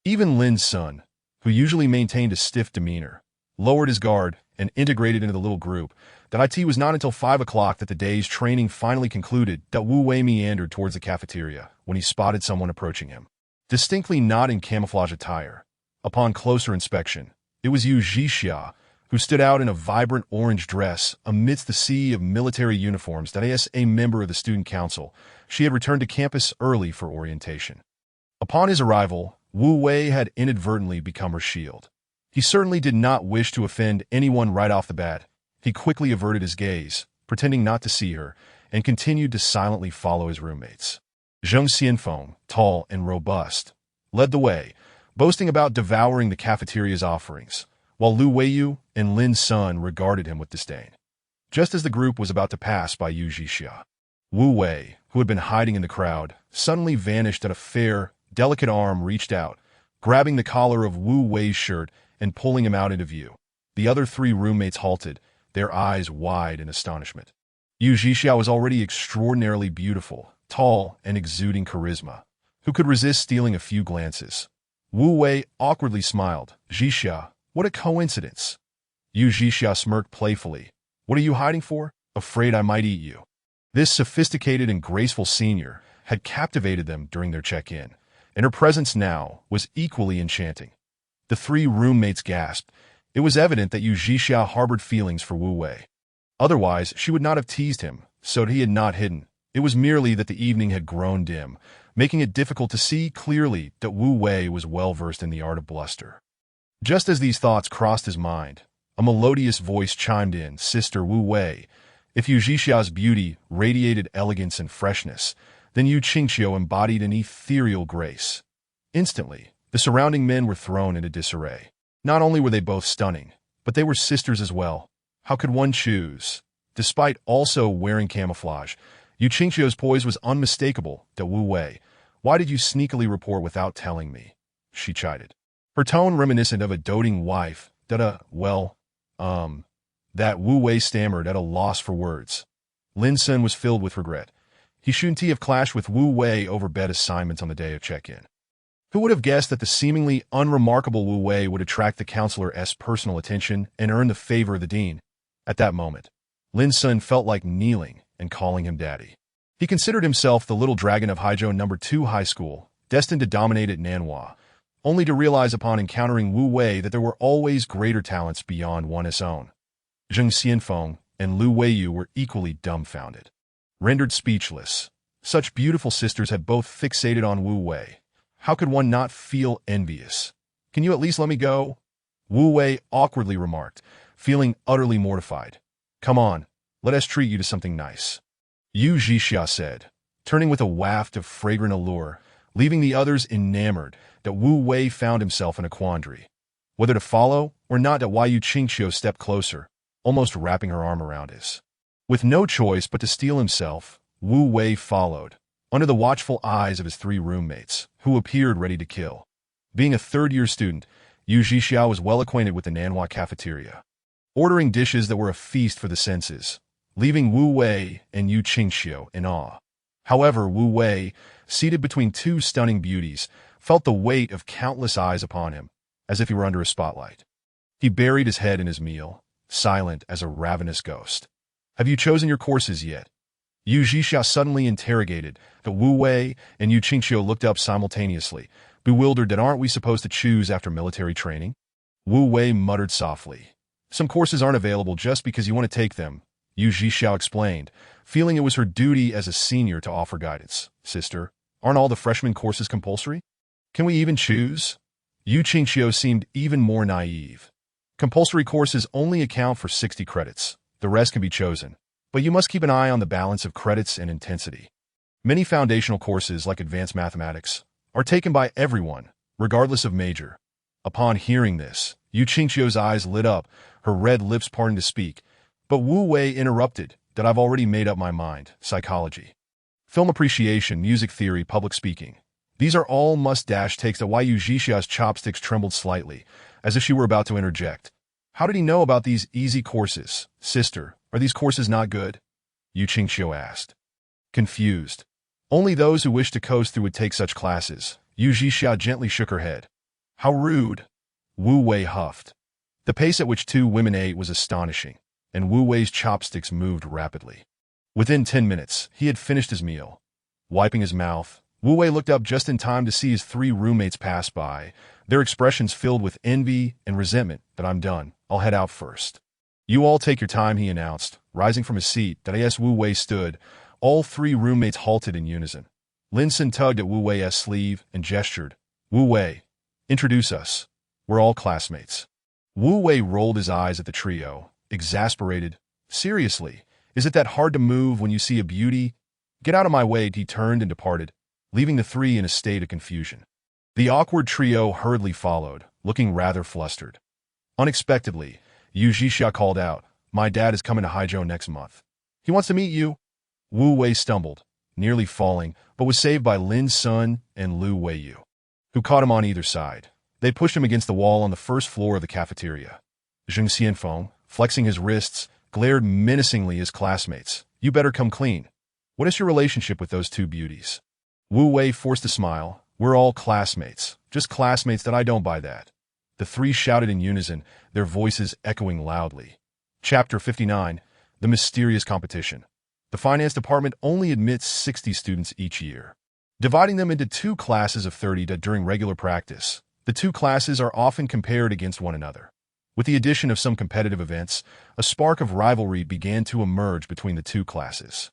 Even Lin Sun, who usually maintained a stiff demeanor, lowered his guard and integrated into the little group. It was not until 5 o'clock that the day's training finally concluded. Wu Wei meandered towards the cafeteria when he spotted someone approaching him. Distinctly not in camouflage attire, Upon closer inspection, it was Yu Zhixia, who stood out in a vibrant orange dress amidst the sea of military uniforms that as a member of the student council, she had returned to campus early for orientation. Upon his arrival, Wu Wei had inadvertently become her shield. He certainly did not wish to offend anyone right off the bat. He quickly averted his gaze, pretending not to see her, and continued to silently follow his roommates. Zheng Xianfeng, tall and robust, led the way, boasting about devouring the cafeteria's offerings, while Lu Weiyu and Lin Sun regarded him with disdain. Just as the group was about to pass by Yu Zhixia, Wu Wei, who had been hiding in the crowd, suddenly vanished as a fair, delicate arm reached out, grabbing the collar of Wu Wei's shirt and pulling him out into view. The other three roommates halted, their eyes wide in astonishment. Yu Zhixia was already extraordinarily beautiful, tall, and exuding charisma. Who could resist stealing a few glances? Wu Wei awkwardly smiled. Zhixia, what a coincidence. Yu Zhixia smirked playfully. What are you hiding for? Afraid I might eat you. This sophisticated and graceful senior had captivated them during their check-in, and her presence now was equally enchanting. The three roommates gasped. It was evident that Yu Zhixia harbored feelings for Wu Wei. Otherwise, she would not have teased him, so he had not hidden. It was merely that the evening had grown dim, making it difficult to see clearly that Wu Wei was well-versed in the art of bluster. Just as these thoughts crossed his mind, a melodious voice chimed in, Sister Wu Wei. If Yu Zhixia's beauty radiated elegance and freshness, then Yu Qingqiu embodied an ethereal grace. Instantly, the surrounding men were thrown into disarray. Not only were they both stunning, but they were sisters as well. How could one choose? Despite also wearing camouflage, Yu Qingqiu's poise was unmistakable. To Wu Wei, why did you sneakily report without telling me? She chided. Her tone reminiscent of a doting wife. That Wu Wei stammered at a loss for words. Lin Sun was filled with regret. He shouldn't have clashed with Wu Wei over bed assignments on the day of check-in. Who would have guessed that the seemingly unremarkable Wu Wei would attract the counselor's personal attention and earn the favor of the dean? At that moment, Lin Sun felt like kneeling and calling him daddy. He considered himself the little dragon of Haizhou No. 2 High School, destined to dominate at Nanhua, only to realize upon encountering Wu Wei that there were always greater talents beyond one's own. Zheng Xianfeng and Lu Weiyu were equally dumbfounded. Rendered speechless, such beautiful sisters had both fixated on Wu Wei. How could one not feel envious? Can you at least let me go? Wu Wei awkwardly remarked, feeling utterly mortified. Come on, let us treat you to something nice. Yu Zhixia said, turning with a waft of fragrant allure, leaving the others enamored that Wu Wei found himself in a quandary. Whether to follow or not, that Yu Qingqiu stepped closer, almost wrapping her arm around his. With no choice but to steel himself, Wu Wei followed, under the watchful eyes of his three roommates, who appeared ready to kill. Being a third-year student, Yu Zhixia was well acquainted with the Nanhua cafeteria, ordering dishes that were a feast for the senses, leaving Wu Wei and Yu Qingqiu in awe. However, Wu Wei, seated between two stunning beauties, felt the weight of countless eyes upon him, as if he were under a spotlight. He buried his head in his meal, silent as a ravenous ghost. Have you chosen your courses yet? Yu Zhixia suddenly interrogated. The Wu Wei and Yu Qingqiu looked up simultaneously, bewildered that aren't we supposed to choose after military training? Wu Wei muttered softly. Some courses aren't available just because you want to take them, Yu Zhixia explained, feeling it was her duty as a senior to offer guidance. Sister, aren't all the freshman courses compulsory? Can we even choose? Yu Qingqiu seemed even more naive. Compulsory courses only account for 60 credits. The rest can be chosen, but you must keep an eye on the balance of credits and intensity. Many foundational courses, like advanced mathematics, are taken by everyone, regardless of major. Upon hearing this, Yu Qingqiu's eyes lit up, her red lips parting to speak, but Wu Wei interrupted. That I've already made up my mind. Psychology, film appreciation, music theory, public speaking. These are all must-takes. That Yu Zhixia's chopsticks trembled slightly, as if she were about to interject. How did he know about these easy courses? Sister, are these courses not good? Yu Qingqiu asked. Confused. Only those who wish to coast through would take such classes. Yu Zhixia gently shook her head. How rude. Wu Wei huffed. The pace at which two women ate was astonishing, and Wu Wei's chopsticks moved rapidly. Within 10 minutes, he had finished his meal. Wiping his mouth, Wu Wei looked up just in time to see his three roommates pass by, their expressions filled with envy and resentment. "But I'm done. I'll head out first." "You all take your time," he announced, rising from his seat. As Wu Wei stood, all three roommates halted in unison. Lin Sun tugged at Wu Wei's sleeve and gestured. "Wu Wei, introduce us. We're all classmates." Wu Wei rolled his eyes at the trio, exasperated. "Seriously, is it that hard to move when you see a beauty? Get out of my way." He turned and departed, leaving the three in a state of confusion. The awkward trio hurriedly followed, looking rather flustered. Unexpectedly, Yu Jixia called out, "My dad is coming to Haizhou next month. He wants to meet you." Wu Wei stumbled, nearly falling, but was saved by Lin Sun and Lu Weiyu, who caught him on either side. They pushed him against the wall on the first floor of the cafeteria. Zheng Xianfeng, flexing his wrists, glared menacingly at his classmates. "You better come clean. What is your relationship with those two beauties?" Wu Wei forced a smile. "We're all classmates. Just classmates that I don't buy that." The three shouted in unison, their voices echoing loudly. Chapter 59, The Mysterious Competition. The finance department only admits 60 students each year, dividing them into two classes of 30 during regular practice. The two classes are often compared against one another. With the addition of some competitive events, a spark of rivalry began to emerge between the two classes.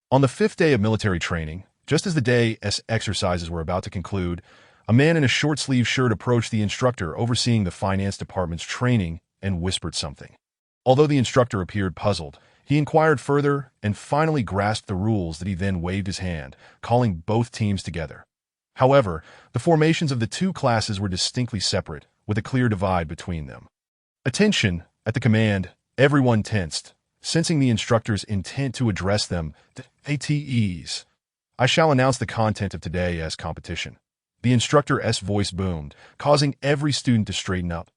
On the fifth day of military training, just as the day's exercises were about to conclude, a man in a short-sleeved shirt approached the instructor overseeing the finance department's training and whispered something. Although the instructor appeared puzzled, he inquired further and finally grasped the rules. That he then waved his hand, calling both teams together. However, the formations of the two classes were distinctly separate, with a clear divide between them. "Attention!" At the command, everyone tensed, sensing the instructor's intent to address them. "ATEs. I shall announce the content of today's competition." The instructor's voice boomed, causing every student to straighten up.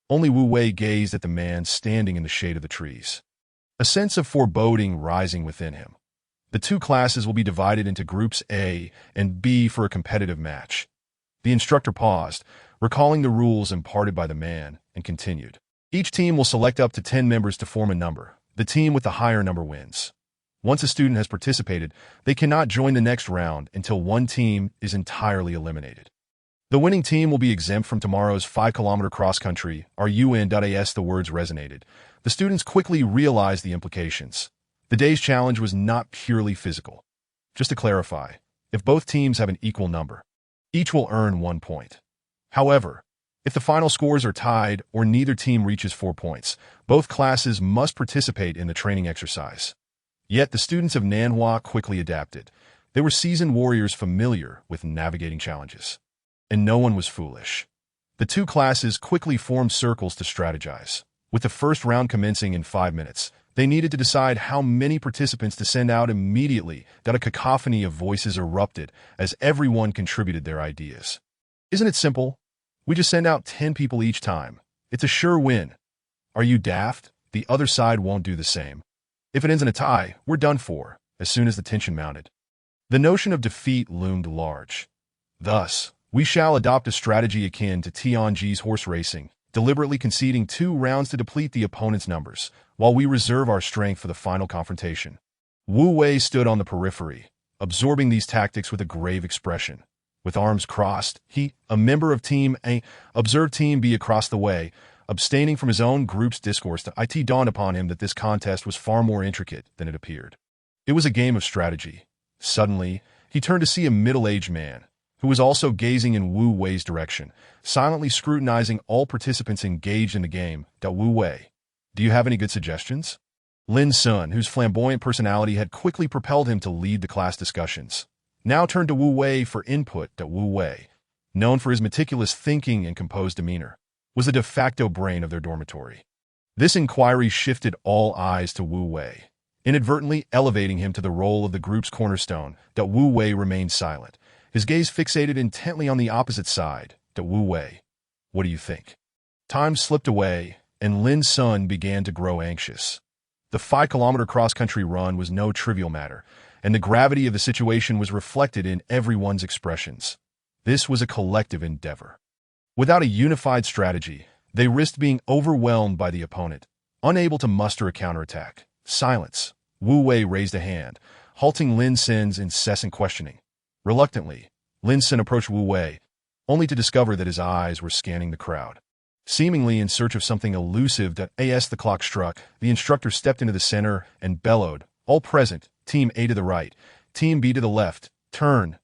Only Wu Wei gazed at the man standing in the shade of the trees, a sense of foreboding rising within him. The two classes will be divided into groups A and B for a competitive match. The instructor paused, recalling the rules imparted by the man, and continued. Each team will select up to 10 members to form a number. The team with the higher number wins. Once a student has participated, they cannot join the next round until one team is entirely eliminated. The winning team will be exempt from tomorrow's 5-kilometer cross-country. RUN.AS. The words resonated. The students quickly realized the implications. The day's challenge was not purely physical. Just to clarify, if both teams have an equal number, each will earn 1 point. However, if the final scores are tied or neither team reaches 4 points, both classes must participate in the training exercise. Yet the students of Nanhua quickly adapted. They were seasoned warriors familiar with navigating challenges. And no one was foolish. The two classes quickly formed circles to strategize. With the first round commencing in 5 minutes, they needed to decide how many participants to send out immediately. A cacophony of voices erupted as everyone contributed their ideas. "Isn't it simple? We just send out 10 people each time. It's a sure win." "Are you daft? The other side won't do the same. If it ends in a tie, we're done for." As soon as the tension mounted, the notion of defeat loomed large. Thus, we shall adopt a strategy akin to Tianji's horse racing, deliberately conceding 2 rounds to deplete the opponent's numbers, while we reserve our strength for the final confrontation. Wu Wei stood on the periphery, absorbing these tactics with a grave expression. With arms crossed, he, a member of Team A, observed Team B across the way, abstaining from his own group's discourse. It dawned upon him that this contest was far more intricate than it appeared. It was a game of strategy. Suddenly, he turned to see a middle-aged man, who was also gazing in Wu Wei's direction, silently scrutinizing all participants engaged in the game. "Wu Wei, do you have any good suggestions?" Lin Sun, whose flamboyant personality had quickly propelled him to lead the class discussions, now turned to Wu Wei for input. Wu Wei, known for his meticulous thinking and composed demeanor, was the de facto brain of their dormitory. This inquiry shifted all eyes to Wu Wei, inadvertently elevating him to the role of the group's cornerstone. Wu Wei remained silent, his gaze fixated intently on the opposite side. "Wu Wei, what do you think?" Time slipped away, and Lin Sun began to grow anxious. The 5-kilometer cross-country run was no trivial matter, and the gravity of the situation was reflected in everyone's expressions. This was a collective endeavor. Without a unified strategy, they risked being overwhelmed by the opponent, unable to muster a counterattack. Silence. Wu Wei raised a hand, halting Lin Sun's incessant questioning. Reluctantly, Lin Sun approached Wu Wei, only to discover that his eyes were scanning the crowd. Seemingly in search of something elusive, as the clock struck, the instructor stepped into the center and bellowed, "All present, Team A to the right, Team B to the left, turn."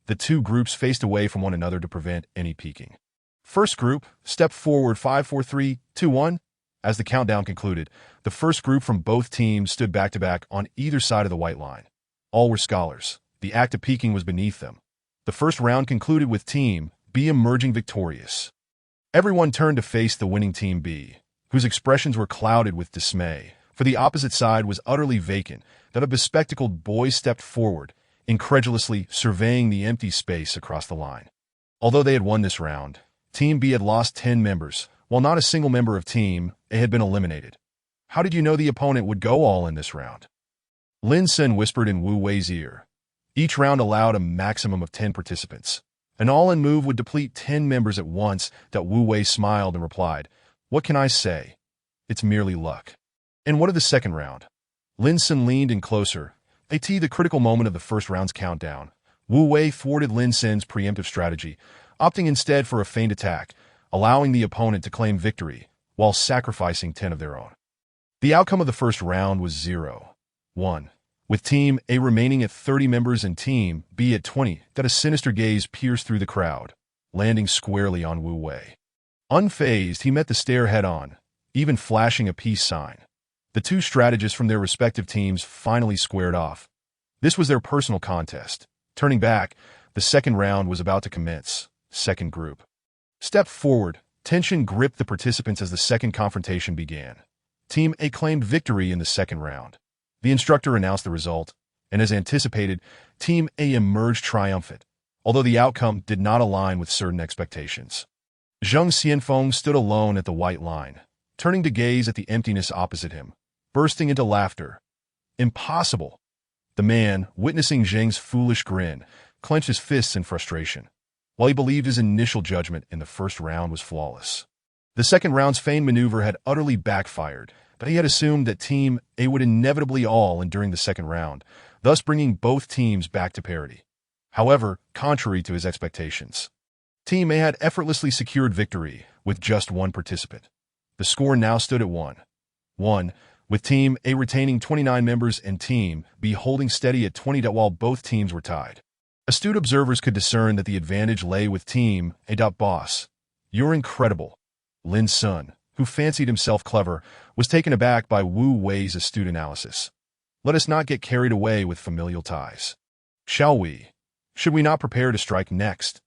The two groups faced away from one another to prevent any peeking. First group, step forward 5, 4, 3, 2, 1. As the countdown concluded, the first group from both teams stood back-to-back on either side of the white line. All were scholars. The act of peeking was beneath them. The first round concluded with Team B emerging victorious. Everyone turned to face the winning Team B, whose expressions were clouded with dismay, for the opposite side was utterly vacant. That a bespectacled boy stepped forward, incredulously surveying the empty space across the line. Although they had won this round, Team B had lost 10 members, while not a single member of Team A had been eliminated. "How did you know the opponent would go all in this round?" Lin Sun whispered in Wu Wei's ear. Each round allowed a maximum of 10 participants. An all-in move would deplete 10 members at once. Wu Wei smiled and replied, "What can I say? It's merely luck." "And what of the second round?" Lin Sun leaned in closer. The critical moment of the first round's countdown. Wu Wei thwarted Lin Sun's preemptive strategy, opting instead for a feigned attack, allowing the opponent to claim victory, while sacrificing 10 of their own. The outcome of the first round was 0-1. With Team A remaining at 30 members and Team B at 20, a sinister gaze pierced through the crowd, landing squarely on Wu Wei. Unfazed, he met the stare head-on, even flashing a peace sign. The two strategists from their respective teams finally squared off. This was their personal contest. Turning back, the second round was about to commence. Second group. Step forward. Tension gripped the participants as the second confrontation began. Team A claimed victory in the second round. The instructor announced the result, and as anticipated, Team A emerged triumphant, although the outcome did not align with certain expectations. Zheng Xianfeng stood alone at the white line, turning to gaze at the emptiness opposite him, bursting into laughter. "Impossible!" The man, witnessing Zheng's foolish grin, clenched his fists in frustration, while he believed his initial judgment in the first round was flawless. The second round's feigned maneuver had utterly backfired, but he had assumed that Team A would inevitably all in during the second round, thus bringing both teams back to parity. However, contrary to his expectations, Team A had effortlessly secured victory with just one participant. The score now stood at 1-1, with Team A retaining 29 members and Team B holding steady at 20 while both teams were tied. Astute observers could discern that the advantage lay with Team A. Boss, "You're incredible." Lin Sun, who fancied himself clever, was taken aback by Wu Wei's astute analysis. "Let us not get carried away with familial ties. Shall we? Should we not prepare to strike next?"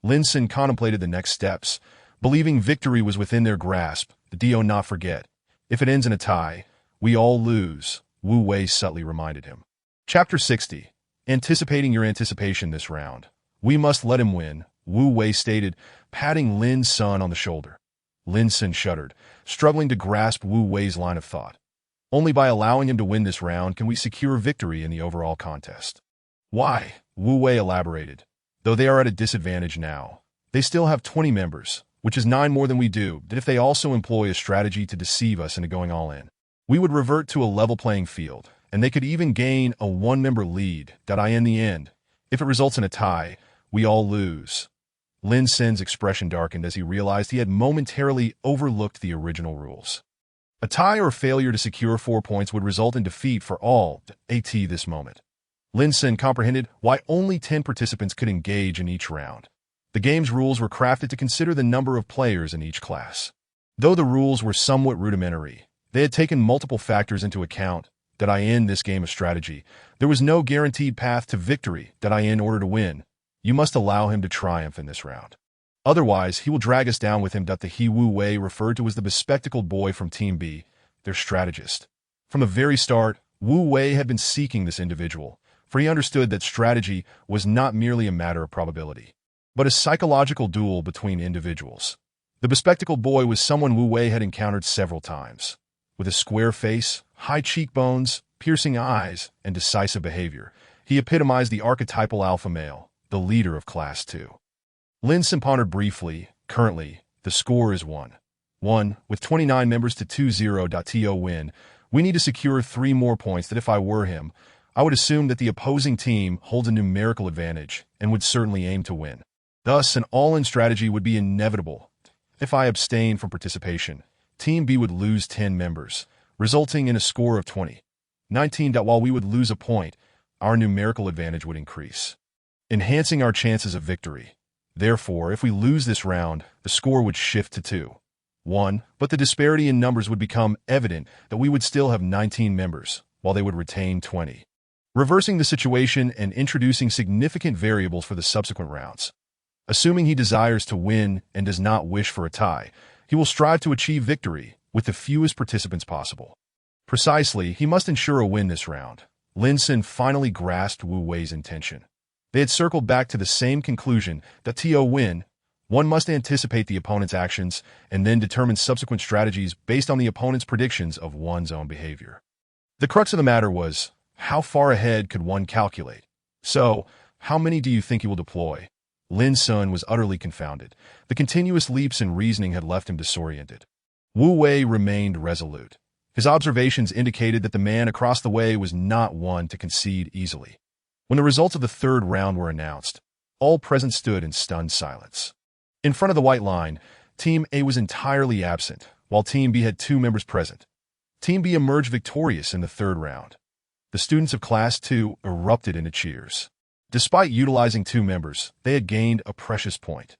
Lin Sun contemplated the next steps, believing victory was within their grasp. "Do not forget, if it ends in a tie, we all lose," Wu Wei subtly reminded him. Chapter 60. Anticipating your anticipation this round. "We must let him win," Wu Wei stated, patting Lin Sun on the shoulder. Lin Sun shuddered, struggling to grasp Wu Wei's line of thought. "Only by allowing him to win this round can we secure victory in the overall contest." "Why?" Wu Wei elaborated. "Though they are at a disadvantage now, they still have 20 members, which is 9 more than we do. That if they also employ a strategy to deceive us into going all in, we would revert to a level playing field, and they could even gain a 1-member lead. In the end, if it results in a tie, we all lose." Lin Sun's expression darkened as he realized he had momentarily overlooked the original rules. A tie or failure to secure 4 points would result in defeat for all at this moment. Lin Sun comprehended why only 10 participants could engage in each round. The game's rules were crafted to consider the number of players in each class. Though the rules were somewhat rudimentary, they had taken multiple factors into account. In this game of strategy, there was no guaranteed path to victory. In order to win, you must allow him to triumph in this round. Otherwise, he will drag us down with him. The Wu Wei referred to as the bespectacled boy from Team B, their strategist. From the very start, Wu Wei had been seeking this individual, for he understood that strategy was not merely a matter of probability, but a psychological duel between individuals. The bespectacled boy was someone Wu Wei had encountered several times. With a square face, high cheekbones, piercing eyes, and decisive behavior, he epitomized the archetypal alpha male, the leader of Class 2. Lin Sun pondered briefly. Currently, the score is 1-1, with 29 members to 2-0. To win, we need to secure 3 more points. If I were him, I would assume that the opposing team holds a numerical advantage and would certainly aim to win. Thus, an all-in strategy would be inevitable. If I abstain from participation, Team B would lose 10 members, resulting in a score of 20-19. While we would lose a point, our numerical advantage would increase, enhancing our chances of victory. Therefore, if we lose this round, the score would shift to 2-1, but the disparity in numbers would become evident that we would still have 19 members, while they would retain 20. Reversing the situation and introducing significant variables for the subsequent rounds. Assuming he desires to win and does not wish for a tie, he will strive to achieve victory with the fewest participants possible. Precisely, he must ensure a win this round. Lin Sun finally grasped Wu Wei's intention. They had circled back to the same conclusion that to win, one must anticipate the opponent's actions and then determine subsequent strategies based on the opponent's predictions of one's own behavior. The crux of the matter was, how far ahead could one calculate? So, how many do you think he will deploy? Lin Sun was utterly confounded. The continuous leaps in reasoning had left him disoriented. Wu Wei remained resolute. His observations indicated that the man across the way was not one to concede easily. When the results of the third round were announced, all present stood in stunned silence. In front of the white line, Team A was entirely absent, while Team B had 2 members present. Team B emerged victorious in the third round. The students of Class 2 erupted into cheers. Despite utilizing 2 members, they had gained a precious point.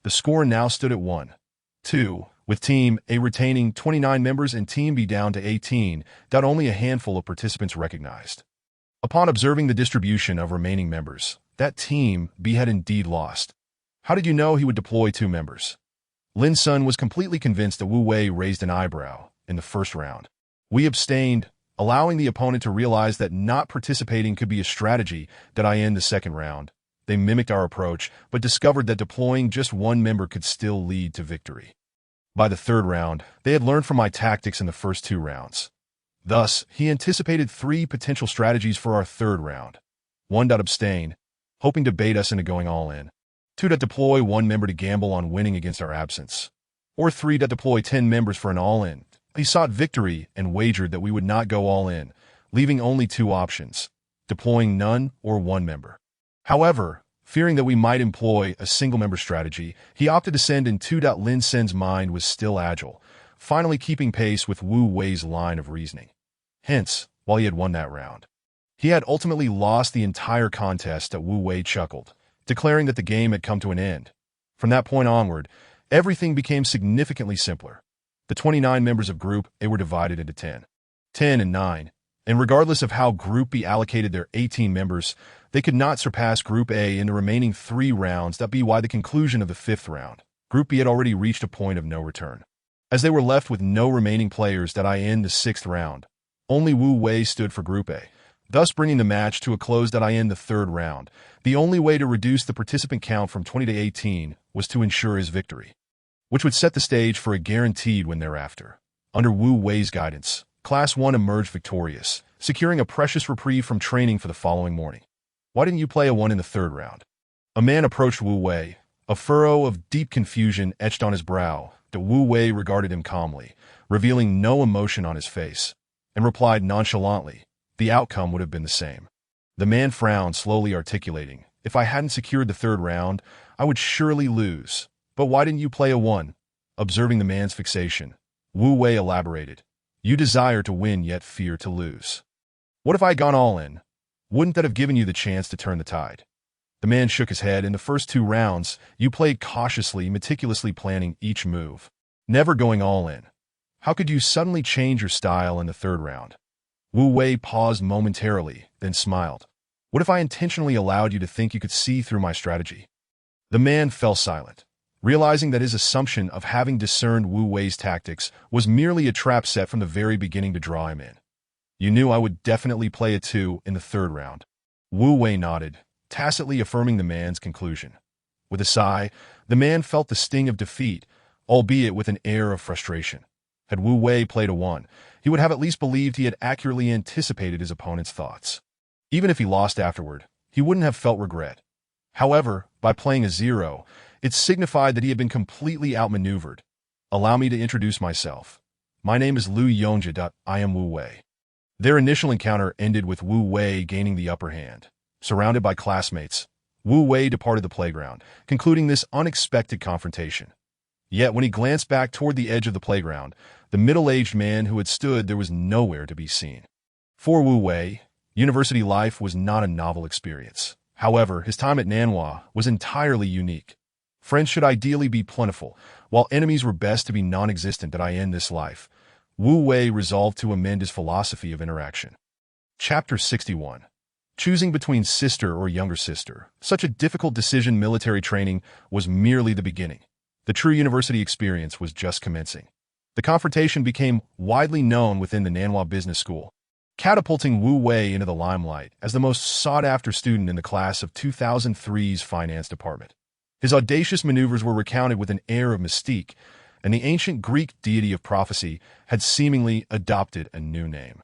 The score now stood at 1-2, with Team A retaining 29 members and Team B down to 18, that only a handful of participants recognized. Upon observing the distribution of remaining members, that Team B had indeed lost. How did you know he would deploy 2 members? Lin Sun was completely convinced that Wu Wei raised an eyebrow in the first round. We abstained, allowing the opponent to realize that not participating could be a strategy that I end the second round. They mimicked our approach, but discovered that deploying just 1 member could still lead to victory. By the third round, they had learned from my tactics in the first 2 rounds. Thus, he anticipated 3 potential strategies for our third round. 1. Abstain, hoping to bait us into going all in. 2. Deploy 1 member to gamble on winning against our absence. Or 3. Deploy 10 members for an all-in. He sought victory and wagered that we would not go all in, leaving only 2 options, deploying none or 1 member. However, fearing that we might employ a single-member strategy, he opted to send in 2. Lin Sun's mind was still agile, finally keeping pace with Wu Wei's line of reasoning. Hence, while he had won that round, he had ultimately lost the entire contest. Wu Wei chuckled, declaring that the game had come to an end. From that point onward, everything became significantly simpler. The 29 members of Group A were divided into 10, 10, and 9, and regardless of how Group B allocated their 18 members, they could not surpass Group A in the remaining 3 rounds. By the conclusion of the 5th round, Group B had already reached a point of no return. As they were left with no remaining players in the 6th round, only Wu Wei stood for Group A, thus bringing the match to a close. In the 3rd round, the only way to reduce the participant count from 20 to 18 was to ensure his victory, which would set the stage for a guaranteed win thereafter. Under Wu Wei's guidance, Class 1 emerged victorious, securing a precious reprieve from training for the following morning. Why didn't you play a 1 in the 3rd round? A man approached Wu Wei, a furrow of deep confusion etched on his brow. Wu Wei regarded him calmly, revealing no emotion on his face, and replied nonchalantly, the outcome would have been the same. The man frowned, slowly articulating, if I hadn't secured the 3rd round, I would surely lose. But why didn't you play a 1? Observing the man's fixation, Wu Wei elaborated, you desire to win yet fear to lose. What if I had gone all in? Wouldn't that have given you the chance to turn the tide? The man shook his head. In the first 2 rounds, you played cautiously, meticulously planning each move, never going all in. How could you suddenly change your style in the 3rd round? Wu Wei paused momentarily, then smiled. What if I intentionally allowed you to think you could see through my strategy? The man fell silent, realizing that his assumption of having discerned Wu Wei's tactics was merely a trap set from the very beginning to draw him in. You knew I would definitely play a 2 in the 3rd round. Wu Wei nodded, tacitly affirming the man's conclusion. With a sigh, the man felt the sting of defeat, albeit with an air of frustration. Had Wu Wei played a 1, he would have at least believed he had accurately anticipated his opponent's thoughts. Even if he lost afterward, he wouldn't have felt regret. However, by playing a 0, it signified that he had been completely outmaneuvered. Allow me to introduce myself. My name is Liu Yongja. I am Wu Wei. Their initial encounter ended with Wu Wei gaining the upper hand. Surrounded by classmates, Wu Wei departed the playground, concluding this unexpected confrontation. Yet when he glanced back toward the edge of the playground, the middle-aged man who had stood there was nowhere to be seen. For Wu Wei, university life was not a novel experience. However, his time at Nanhua was entirely unique. Friends should ideally be plentiful, while enemies were best to be non-existent that I end this life. Wu Wei resolved to amend his philosophy of interaction. Chapter 61. Choosing between sister or younger sister. Such a difficult decision. Military training was merely the beginning. The true university experience was just commencing. The confrontation became widely known within the Nanhua Business School, catapulting Wu Wei into the limelight as the most sought-after student in the class of 2003's finance department. His audacious maneuvers were recounted with an air of mystique, and the ancient Greek deity of prophecy had seemingly adopted a new name.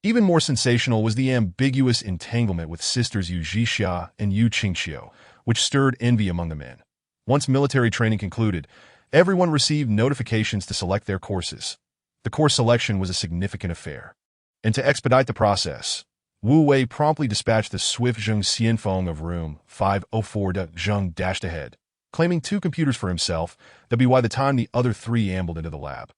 Even more sensational was the ambiguous entanglement with sisters Yu Zhixia and Yu Qingxiu, which stirred envy among the men. Once military training concluded, everyone received notifications to select their courses. The course selection was a significant affair. And to expedite the process, Wu Wei promptly dispatched the swift Zheng Xianfeng of room 504 to Zheng dashed ahead, claiming 2 computers for himself that by the time the other 3 ambled into the lab.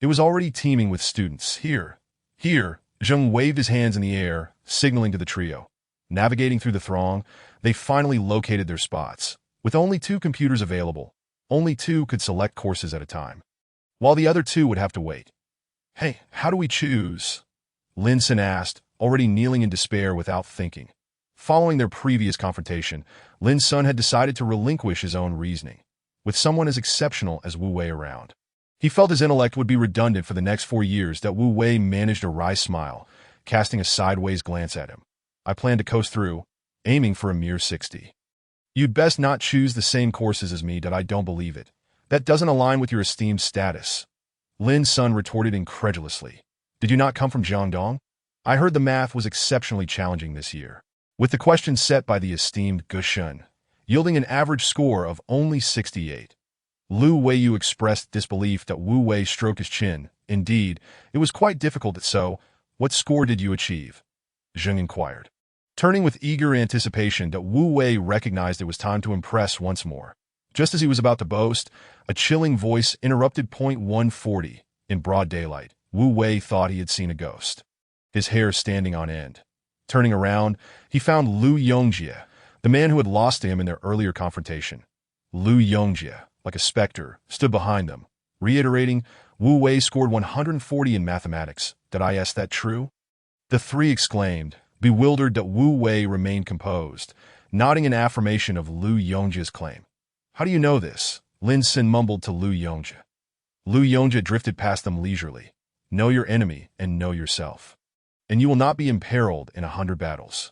It was already teeming with students. Here, Zheng waved his hands in the air, signaling to the trio. Navigating through the throng, they finally located their spots. With only 2 computers available, only 2 could select courses at a time, while the other 2 would have to wait. "Hey, how do we choose?" Lin Sin asked, already kneeling in despair without thinking. Following their previous confrontation, Lin Sun had decided to relinquish his own reasoning. With someone as exceptional as Wu Wei around, he felt his intellect would be redundant for the next 4 years. That Wu Wei managed a wry smile, casting a sideways glance at him. "I plan to coast through, aiming for a mere 60. You'd best not choose the same courses as me. That I don't believe it. That doesn't align with your esteemed status." Lin Sun retorted incredulously. "Did you not come from Jiangdong? I heard the math was exceptionally challenging this year." With the question set by the esteemed Gu Shun, yielding an average score of only 68. Lu Weiyu expressed disbelief. That Wu Wei stroked his chin. "Indeed, it was quite difficult. So, what score did you achieve?" Zheng inquired. Turning with eager anticipation, that Wu Wei recognized it was time to impress once more. Just as he was about to boast, a chilling voice interrupted. "140. In broad daylight, Wu Wei thought he had seen a ghost, his hair standing on end. Turning around, he found Lu Yongjie, the man who had lost to him in their earlier confrontation. Lu Yongjie, like a specter, stood behind them, reiterating, "Wu Wei scored 140 in mathematics. Did I ask that true?" The 3 exclaimed, bewildered. That Wu Wei remained composed, nodding in affirmation of Lu Yongjie's claim. "How do you know this?" Lin Sin mumbled to Lu Yongjie. Lu Yongjie drifted past them leisurely. "Know your enemy and know yourself, and you will not be imperiled in 100 battles."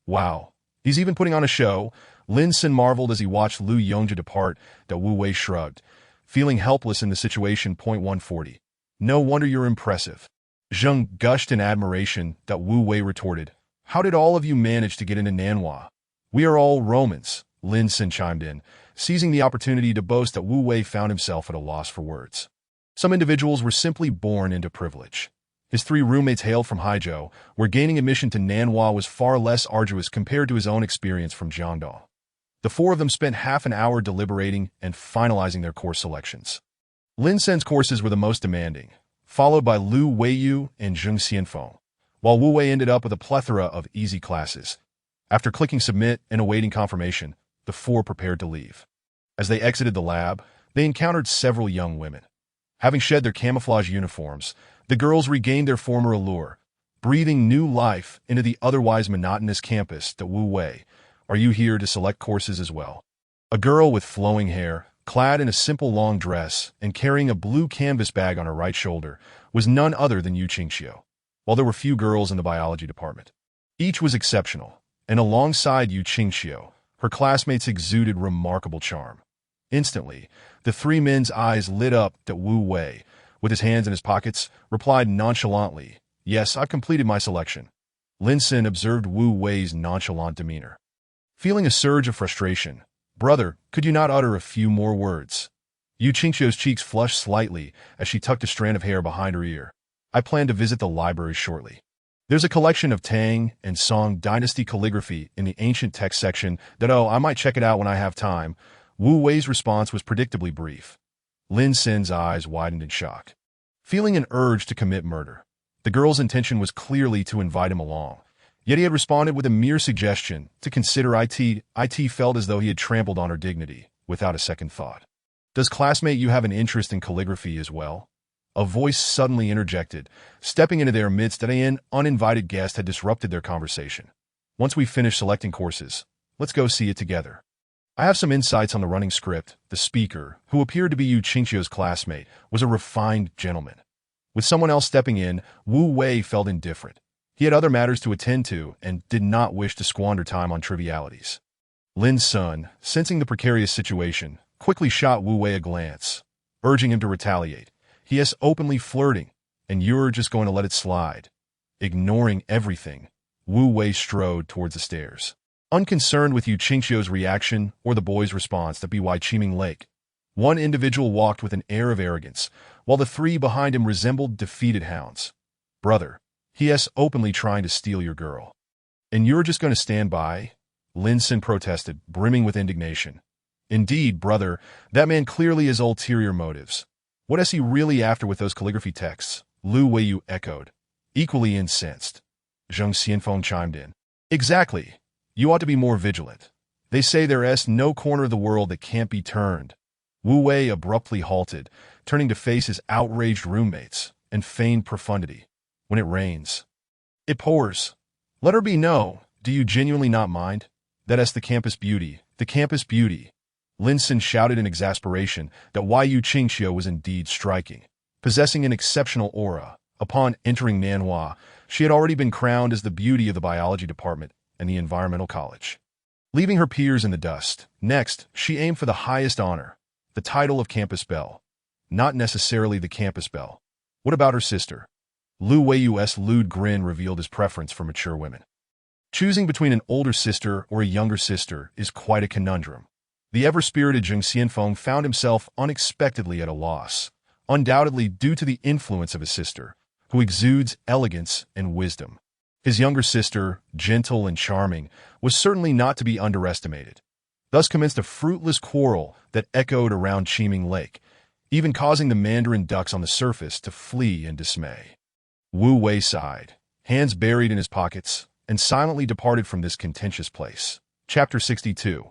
"Wow, he's even putting on a show." Lin Sin marveled as he watched Lu Yongjie depart. That Wu Wei shrugged, feeling helpless in the situation. 140. "No wonder you're impressive." Zheng gushed in admiration. That Wu Wei retorted, "How did all of you manage to get into Nanhua?" "We are all Romans," Lin Sin chimed in, seizing the opportunity to boast. That Wu Wei found himself at a loss for words. Some individuals were simply born into privilege. His 3 roommates hailed from Haizhou, where gaining admission to Nanhua was far less arduous compared to his own experience from Jiangdong. The 4 of them spent half an hour deliberating and finalizing their course selections. Lin Sen's courses were the most demanding, followed by Lu Weiyu and Zheng Xianfeng, while Wu Wei ended up with a plethora of easy classes. After clicking submit and awaiting confirmation, the 4 prepared to leave. As they exited the lab, they encountered several young women. Having shed their camouflage uniforms, the girls regained their former allure, breathing new life into the otherwise monotonous campus. That Wu Wei, "Are you here to select courses as well?" A girl with flowing hair, clad in a simple long dress and carrying a blue canvas bag on her right shoulder, was none other than Yu Qingxiu. While there were few girls in the biology department, each was exceptional, and alongside Yu Qingxiu, her classmates exuded remarkable charm. Instantly, the 3 men's eyes lit up. That Wu Wei, with his hands in his pockets, replied nonchalantly, "Yes, I've completed my selection." Lin Sin observed Wu Wei's nonchalant demeanor. Feeling a surge of frustration, "Brother, could you not utter a few more words?" Yu Qingxiu's cheeks flushed slightly as she tucked a strand of hair behind her ear. "I plan to visit the library shortly." There's a collection of Tang and Song dynasty calligraphy in the ancient text section that, oh, I might check it out when I have time. Wu Wei's response was predictably brief. Lin Sin's eyes widened in shock. Feeling an urge to commit murder, the girl's intention was clearly to invite him along. Yet he had responded with a mere suggestion to consider it. It felt as though he had trampled on her dignity, without a second thought. Does classmate you have an interest in calligraphy as well? A voice suddenly interjected, stepping into their midst that an uninvited guest had disrupted their conversation. Once we finish selecting courses, let's go see it together. I have some insights on the running script. The speaker, who appeared to be Yu Qingqiu's classmate, was a refined gentleman. With someone else stepping in, Wu Wei felt indifferent. He had other matters to attend to and did not wish to squander time on trivialities. Lin's son, sensing the precarious situation, quickly shot Wu Wei a glance, urging him to retaliate. He is openly flirting, and you're just going to let it slide. Ignoring everything, Wu Wei strode towards the stairs, unconcerned with Yu Qingqiu's reaction or the boy's response to By Qiming Lake. One individual walked with an air of arrogance, while the three behind him resembled defeated hounds. Brother, he is openly trying to steal your girl. And you're just going to stand by? Lin Sin protested, brimming with indignation. Indeed, brother, that man clearly has ulterior motives. What is he really after with those calligraphy texts? Lu Weiyu echoed, equally incensed. Zheng Xianfeng chimed in. Exactly. You ought to be more vigilant. They say there is no corner of the world that can't be turned. Wu Wei abruptly halted, turning to face his outraged roommates, and feigned profundity. When it rains, it pours. Let her be no. Do you genuinely not mind? That is the campus beauty. The campus beauty. Lin Sin shouted in exasperation that Yu Qingqiu was indeed striking, possessing an exceptional aura. Upon entering Nanhua, she had already been crowned as the beauty of the biology department and the environmental college, leaving her peers in the dust. Next, she aimed for the highest honor, the title of campus belle. Not necessarily the campus belle. What about her sister? Lu Weiyu's lewd grin revealed his preference for mature women. Choosing between an older sister or a younger sister is quite a conundrum. The ever-spirited Zheng Xianfeng found himself unexpectedly at a loss, undoubtedly due to the influence of his sister, who exudes elegance and wisdom. His younger sister, gentle and charming, was certainly not to be underestimated. Thus commenced a fruitless quarrel that echoed around Qiming Lake, even causing the mandarin ducks on the surface to flee in dismay. Wu Wei sighed, hands buried in his pockets, and silently departed from this contentious place. Chapter 62.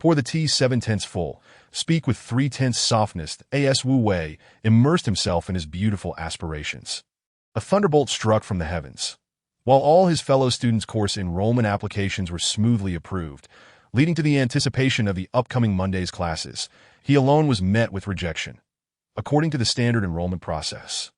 Pour the tea 7/10 full. Speak with 3/10 softness. As Wu Wei immersed himself in his beautiful aspirations. A thunderbolt struck from the heavens. While all his fellow students' course enrollment applications were smoothly approved, leading to the anticipation of the upcoming Monday's classes, he alone was met with rejection. According to the standard enrollment process,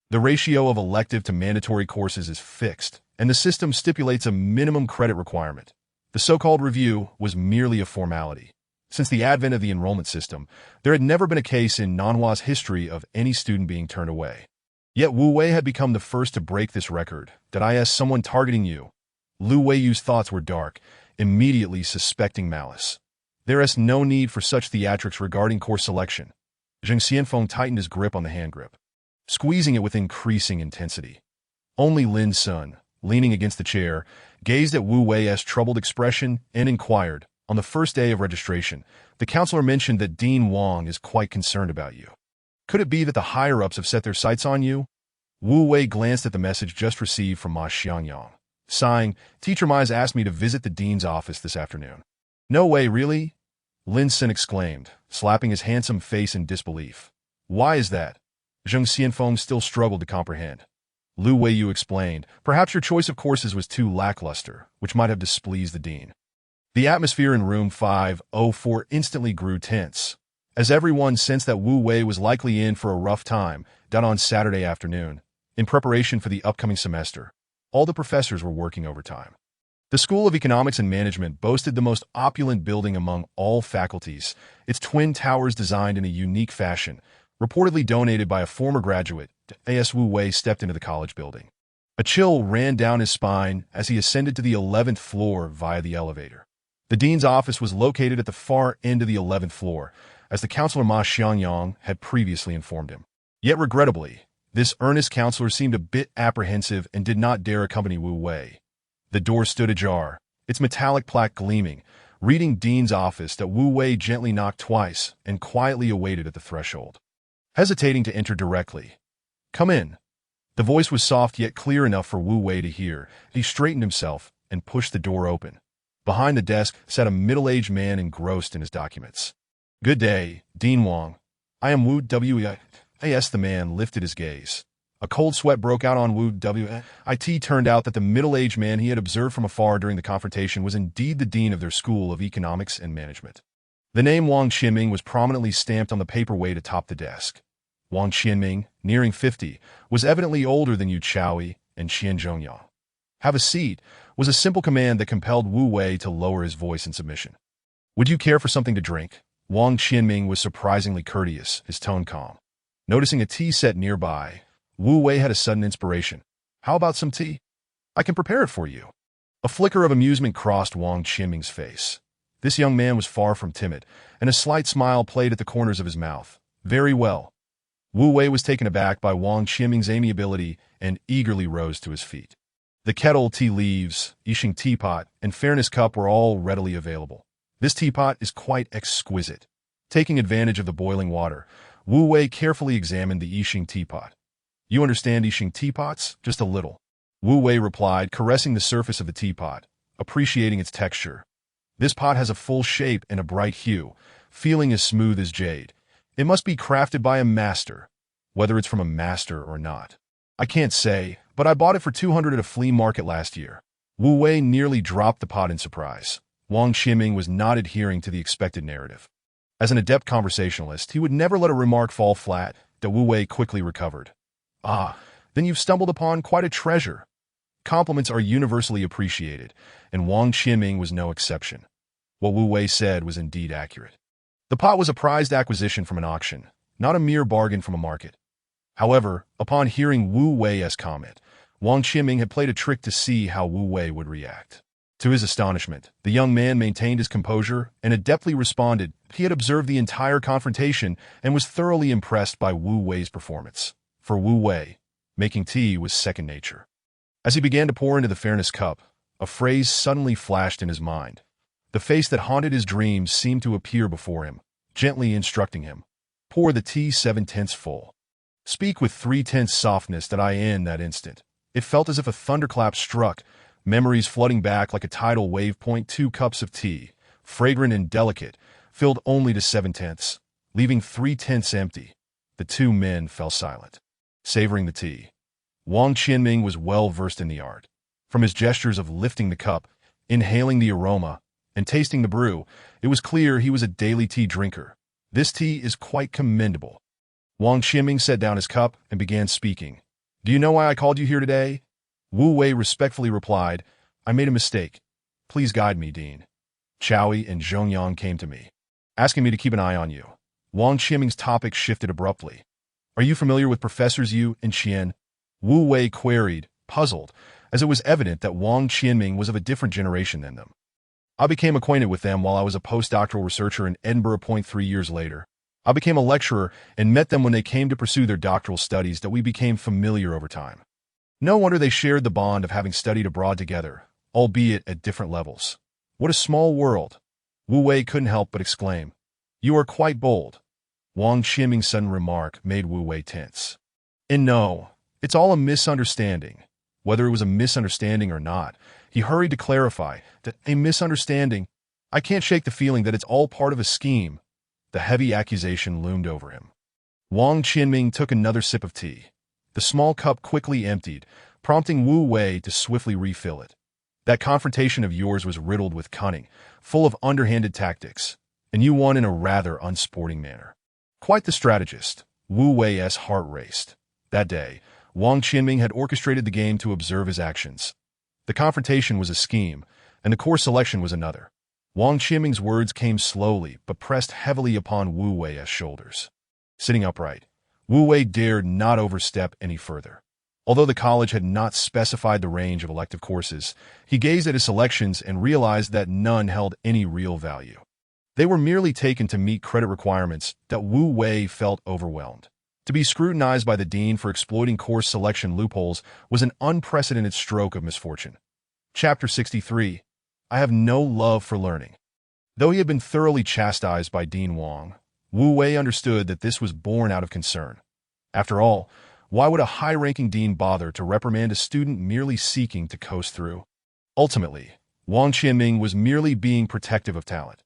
the ratio of elective to mandatory courses is fixed, and the system stipulates a minimum credit requirement. The so-called review was merely a formality. Since the advent of the enrollment system, there had never been a case in Nanhua's history of any student being turned away. Yet Wu Wei had become the first to break this record. Did I ask someone targeting you? Lu Weiyu's thoughts were dark, immediately suspecting malice. There is no need for such theatrics regarding course selection. Zheng Xianfeng tightened his grip on the hand grip, squeezing it with increasing intensity. Only Lin's son, leaning against the chair, gazed at Wu Wei's troubled expression and inquired, on the first day of registration, the counselor mentioned that Dean Wang is quite concerned about you. Could it be that the higher-ups have set their sights on you? Wu Wei glanced at the message just received from Ma Xiangyang. Sighing, Teacher Mize asked me to visit the dean's office this afternoon. No way, really? Lin Sin exclaimed, slapping his handsome face in disbelief. Why is that? Zheng Xianfeng still struggled to comprehend. Lu Weiyu explained, perhaps your choice of courses was too lackluster, which might have displeased the dean. The atmosphere in room 504 instantly grew tense, as everyone sensed that Wu Wei was likely in for a rough time down on Saturday afternoon. In preparation for the upcoming semester, all the professors were working overtime. The School of Economics and Management boasted the most opulent building among all faculties, its twin towers designed in a unique fashion, reportedly donated by a former graduate. As Wu Wei stepped into the college building, a chill ran down his spine as he ascended to the 11th floor via the elevator. The dean's office was located at the far end of the 11th floor, as the counselor Ma Xiangyang had previously informed him. Yet regrettably, This earnest counselor seemed a bit apprehensive and did not dare accompany Wu Wei. The door stood ajar, its metallic plaque gleaming, reading Dean's office that Wu Wei gently knocked twice and quietly awaited at the threshold. Hesitating to enter directly. "Come in." The voice was soft yet clear enough for Wu Wei to hear. He straightened himself and pushed the door open. Behind the desk sat a middle-aged man engrossed in his documents. "Good day, Dean Wang. I am Wu Wei." The man lifted his gaze. A cold sweat broke out on Wu Wei. It turned out that the middle-aged man he had observed from afar during the confrontation was indeed the dean of their School of Economics and Management. The name Wang Qianming was prominently stamped on the paperweight atop the desk. Wang Qianming, nearing 50, was evidently older than Yu Chaoyi and Qian Zhongyang. "Have a seat," was a simple command that compelled Wu Wei to lower his voice in submission. "Would you care for something to drink?" Wang Qianming was surprisingly courteous, his tone calm. Noticing a tea set nearby, Wu Wei had a sudden inspiration. "How about some tea? I can prepare it for you." A flicker of amusement crossed Wang Qianming's face. This young man was far from timid, and a slight smile played at the corners of his mouth. "Very well." Wu Wei was taken aback by Wang Qianming's amiability and eagerly rose to his feet. The kettle, tea leaves, Yixing teapot, and fairness cup were all readily available. "This teapot is quite exquisite." Taking advantage of the boiling water, Wu Wei carefully examined the Yixing teapot. "You understand Yixing teapots?" "Just a little," Wu Wei replied, caressing the surface of the teapot, appreciating its texture. "This pot has a full shape and a bright hue, feeling as smooth as jade. It must be crafted by a master. Whether it's from a master or not, I can't say, but I bought it for 200 at a flea market last year." Wu Wei nearly dropped the pot in surprise. Wang Qianming was not adhering to the expected narrative. As an adept conversationalist, he would never let a remark fall flat. That Wu Wei quickly recovered. "Ah, then you've stumbled upon quite a treasure." Compliments are universally appreciated, and Wang Qianming was no exception. What Wu Wei said was indeed accurate. The pot was a prized acquisition from an auction, not a mere bargain from a market. However, upon hearing Wu Wei's comment, Wang Qianming had played a trick to see how Wu Wei would react. To his astonishment, the young man maintained his composure and adeptly responded. He had observed the entire confrontation and was thoroughly impressed by Wu Wei's performance. For Wu Wei, making tea was second nature. As he began to pour into the fairness cup, a phrase suddenly flashed in his mind. The face that haunted his dreams seemed to appear before him, gently instructing him. "Pour the tea 7/10 full. Speak with 3/10 softness." That in that instant, it felt as if a thunderclap struck, memories flooding back like a tidal wave. 2 cups of tea, fragrant and delicate, filled only to 7/10, leaving 3/10 empty. The two men fell silent, savoring the tea. Wang Qianming was well versed in the art. From his gestures of lifting the cup, inhaling the aroma, and tasting the brew, it was clear he was a daily tea drinker. "This tea is quite commendable." Wang Qianming set down his cup and began speaking. "Do you know why I called you here today?" Wu Wei respectfully replied, "I made a mistake. Please guide me, Dean. Chaoyi and Zhongyang came to me, asking me to keep an eye on you." Wang Qianming's topic shifted abruptly. "Are you familiar with Professors Yu and Qian?" Wu Wei queried, puzzled, as it was evident that Wang Qianming was of a different generation than them. "I became acquainted with them while I was a postdoctoral researcher in Edinburgh. 3 years later, I became a lecturer and met them when they came to pursue their doctoral studies. That we became familiar over time. No wonder they shared the bond of having studied abroad together, albeit at different levels. What a small world." Wu Wei couldn't help but exclaim. "You are quite bold." Wang Qianming's sudden remark made Wu Wei tense. "And no, it's all a misunderstanding." Whether it was a misunderstanding or not, he hurried to clarify that a misunderstanding. "I can't shake the feeling that it's all part of a scheme." The heavy accusation loomed over him. Wang Qianming took another sip of tea. The small cup quickly emptied, prompting Wu Wei to swiftly refill it. "That confrontation of yours was riddled with cunning, full of underhanded tactics, and you won in a rather unsporting manner." Quite the strategist, Wu Wei's heart raced. That day, Wang Qianming had orchestrated the game to observe his actions. The confrontation was a scheme, and the course selection was another. Wang Qianming's words came slowly but pressed heavily upon Wu Wei's shoulders. Sitting upright, Wu Wei dared not overstep any further. Although the college had not specified the range of elective courses, he gazed at his selections and realized that none held any real value. They were merely taken to meet credit requirements. That Wu Wei felt overwhelmed. To be scrutinized by the dean for exploiting course selection loopholes was an unprecedented stroke of misfortune. Chapter 63. I have no love for learning. Though he had been thoroughly chastised by Dean Wang, Wu Wei understood that this was born out of concern. After all, why would a high-ranking dean bother to reprimand a student merely seeking to coast through? Ultimately, Wang Qianming was merely being protective of talent.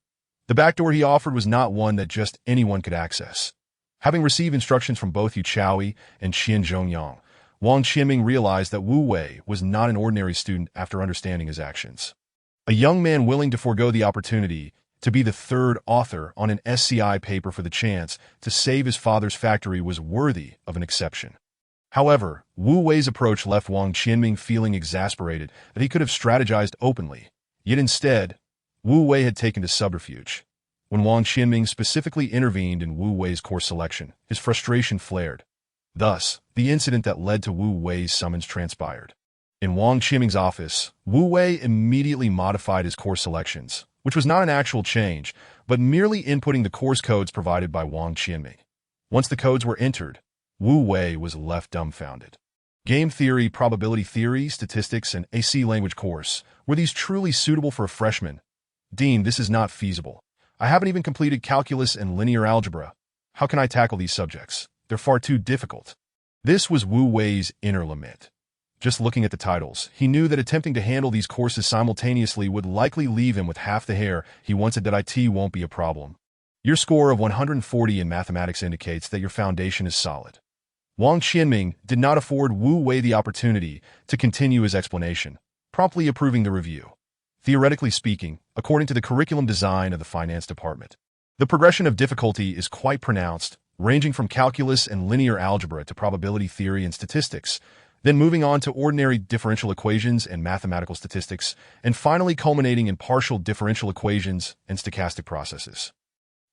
The backdoor he offered was not one that just anyone could access. Having received instructions from both Yu Chaoyi and Qian Zhongyang, Wang Qianming realized that Wu Wei was not an ordinary student after understanding his actions. A young man willing to forego the opportunity to be the third author on an SCI paper for the chance to save his father's factory was worthy of an exception. However, Wu Wei's approach left Wang Qianming feeling exasperated that he could have strategized openly. Yet instead, Wu Wei had taken to subterfuge. When Wang Qianming specifically intervened in Wu Wei's course selection, his frustration flared. Thus, the incident that led to Wu Wei's summons transpired. In Wang Qianming's office, Wu Wei immediately modified his course selections, which was not an actual change, but merely inputting the course codes provided by Wang Qianming. Once the codes were entered, Wu Wei was left dumbfounded. Game theory, probability theory, statistics, and AC language course. Were these truly suitable for a freshman? Dean, this is not feasible. I haven't even completed calculus and linear algebra. How can I tackle these subjects? They're far too difficult. This was Wu Wei's inner lament. Just looking at the titles, he knew that attempting to handle these courses simultaneously would likely leave him with half the hair he once had. That IT won't be a problem. Your score of 140 in mathematics indicates that your foundation is solid. Wang Qianming did not afford Wu Wei the opportunity to continue his explanation, promptly approving the review. Theoretically speaking, according to the curriculum design of the finance department, the progression of difficulty is quite pronounced, ranging from calculus and linear algebra to probability theory and statistics, then moving on to ordinary differential equations and mathematical statistics, and finally culminating in partial differential equations and stochastic processes.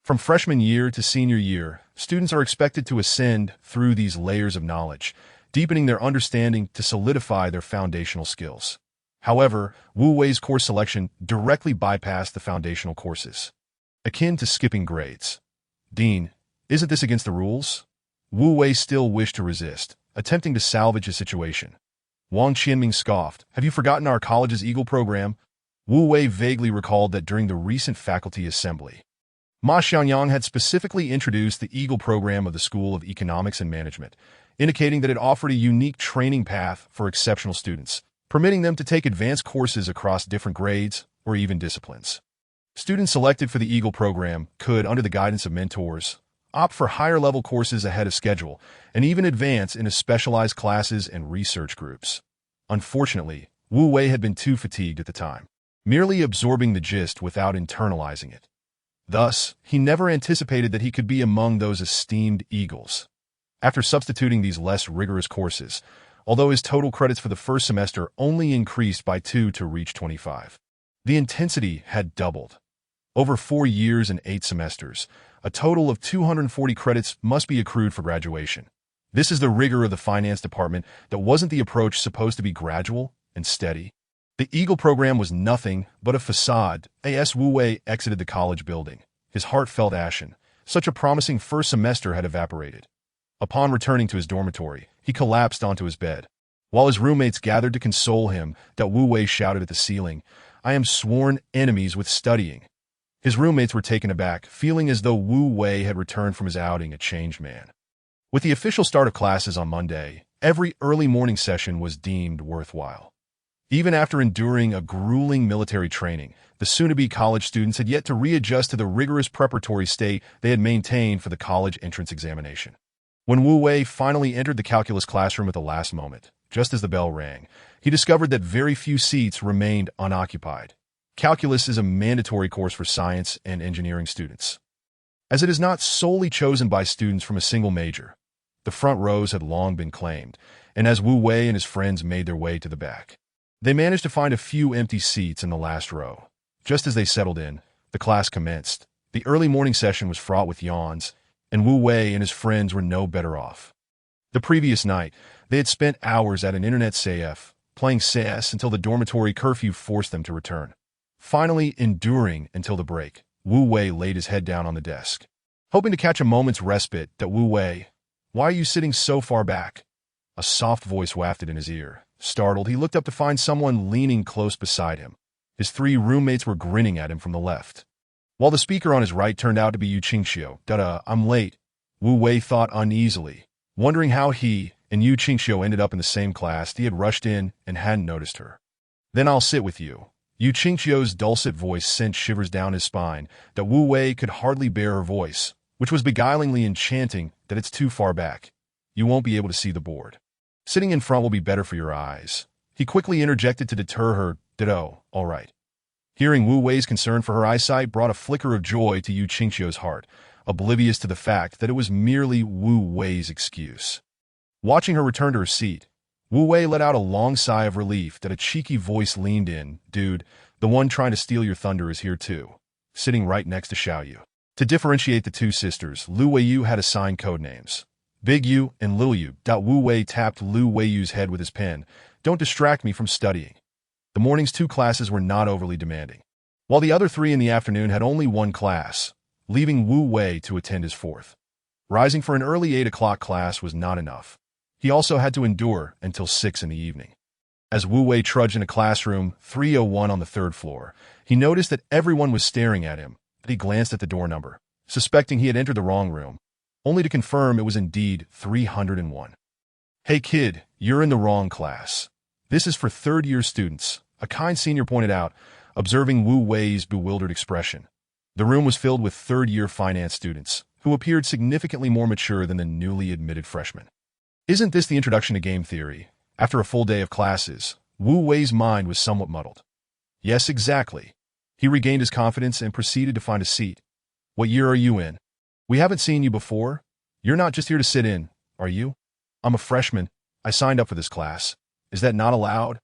From freshman year to senior year, students are expected to ascend through these layers of knowledge, deepening their understanding to solidify their foundational skills. However, Wu Wei's course selection directly bypassed the foundational courses, akin to skipping grades. Dean, isn't this against the rules? Wu Wei still wished to resist, attempting to salvage the situation. Wang Qianming scoffed. Have you forgotten our college's Eagle program? Wu Wei vaguely recalled that during the recent faculty assembly, Ma Xiangyang had specifically introduced the Eagle program of the School of Economics and Management, indicating that it offered a unique training path for exceptional students, permitting them to take advanced courses across different grades or even disciplines. Students selected for the Eagle program could, under the guidance of mentors, opt for higher-level courses ahead of schedule and even advance into specialized classes and research groups. Unfortunately, Wu Wei had been too fatigued at the time, merely absorbing the gist without internalizing it. Thus, he never anticipated that he could be among those esteemed Eagles. After substituting these less rigorous courses, although his total credits for the first semester only increased by 2 to reach 25, the intensity had doubled. Over 4 years and 8 semesters, a total of 240 credits must be accrued for graduation. This is the rigor of the finance department that wasn't the approach supposed to be gradual and steady. The Eagle program was nothing but a facade. As Wu Wei exited the college building, his heart felt ashen. Such a promising first semester had evaporated. Upon returning to his dormitory, he collapsed onto his bed. While his roommates gathered to console him, that Wu Wei shouted at the ceiling, "I am sworn enemies with studying." His roommates were taken aback, feeling as though Wu Wei had returned from his outing a changed man. With the official start of classes on Monday, every early morning session was deemed worthwhile. Even after enduring a grueling military training, the soon-to-be college students had yet to readjust to the rigorous preparatory state they had maintained for the college entrance examination. When Wu Wei finally entered the calculus classroom at the last moment, just as the bell rang, he discovered that very few seats remained unoccupied. Calculus is a mandatory course for science and engineering students, as it is not solely chosen by students from a single major. The front rows had long been claimed, and as Wu Wei and his friends made their way to the back, they managed to find a few empty seats in the last row. Just as they settled in, the class commenced. The early morning session was fraught with yawns, and Wu Wei and his friends were no better off. The previous night, they had spent hours at an internet CF, playing CS until the dormitory curfew forced them to return. Finally, enduring until the break, Wu Wei laid his head down on the desk. Hoping to catch a moment's respite, that Wu Wei, Why are you sitting so far back? A soft voice wafted in his ear. Startled, he looked up to find someone leaning close beside him. His three roommates were grinning at him from the left, while the speaker on his right turned out to be Yu Qingxiu. I'm late, Wu Wei thought uneasily, wondering how he and Yu Qingxiu ended up in the same class. He had rushed in and hadn't noticed her. Then I'll sit with you. Yu Qingxiu's dulcet voice sent shivers down his spine. That Wu Wei could hardly bear her voice, which was beguilingly enchanting. That it's too far back. You won't be able to see the board. Sitting in front will be better for your eyes. He quickly interjected to deter her. All right. Hearing Wu Wei's concern for her eyesight brought a flicker of joy to Yu Qingxiu's heart, oblivious to the fact that it was merely Wu Wei's excuse. Watching her return to her seat, Wu Wei let out a long sigh of relief. That a cheeky voice leaned in. Dude, the one trying to steal your thunder is here too, sitting right next to Xiao Yu. To differentiate the two sisters, Lu Weiyu had assigned code names. Big Yu and Little Yu. Wu Wei tapped Lu Weiyu's head with his pen. Don't distract me from studying. The morning's two classes were not overly demanding, while the other three in the afternoon had only one class, leaving Wu Wei to attend his fourth. Rising for an early 8 o'clock class was not enough. He also had to endure until 6 in the evening. As Wu Wei trudged into classroom 301 on the third floor, he noticed that everyone was staring at him. He glanced at the door number, suspecting he had entered the wrong room, only to confirm it was indeed 301. Hey kid, you're in the wrong class. This is for third-year students, a kind senior pointed out, observing Wu Wei's bewildered expression. The room was filled with third-year finance students, who appeared significantly more mature than the newly admitted freshmen. Isn't this the introduction to game theory? After a full day of classes, Wu Wei's mind was somewhat muddled. Yes, exactly. He regained his confidence and proceeded to find a seat. What year are you in? We haven't seen you before. You're not just here to sit in, are you? I'm a freshman. I signed up for this class. Is that not allowed?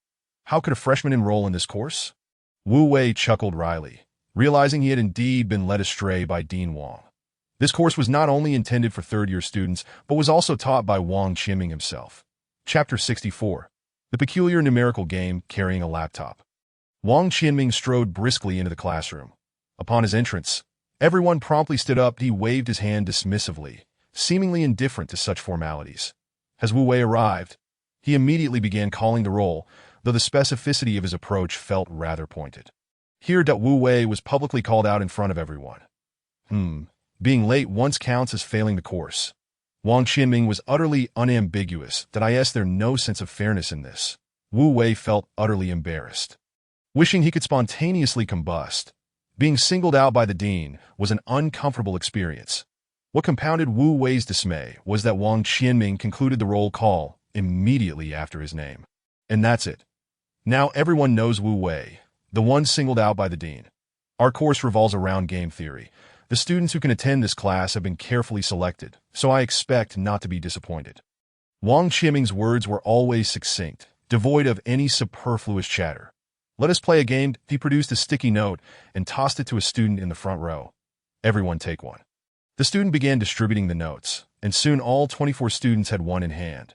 How could a freshman enroll in this course? Wu Wei chuckled wryly, realizing he had indeed been led astray by Dean Wang. This course was not only intended for third-year students, but was also taught by Wang Qianming himself. Chapter 64. The Peculiar Numerical Game Carrying a Laptop. Wang Qianming strode briskly into the classroom. Upon his entrance, everyone promptly stood up. He waved his hand dismissively, seemingly indifferent to such formalities. As Wu Wei arrived, he immediately began calling the roll, though the specificity of his approach felt rather pointed. Here, Wu Wei was publicly called out in front of everyone. Being late once counts as failing the course. Wang Qianming was utterly unambiguous. There's no sense of fairness in this. Wu Wei felt utterly embarrassed. Wishing he could spontaneously combust, being singled out by the dean was an uncomfortable experience. What compounded Wu Wei's dismay was that Wang Qianming concluded the roll call immediately after his name. And that's it. Now everyone knows Wu Wei, the one singled out by the dean. Our course revolves around game theory. The students who can attend this class have been carefully selected, so I expect not to be disappointed. Wang Qianming's words were always succinct, devoid of any superfluous chatter. Let us play a game. He produced a sticky note and tossed it to a student in the front row. Everyone take one. The student began distributing the notes, and soon all 24 students had one in hand.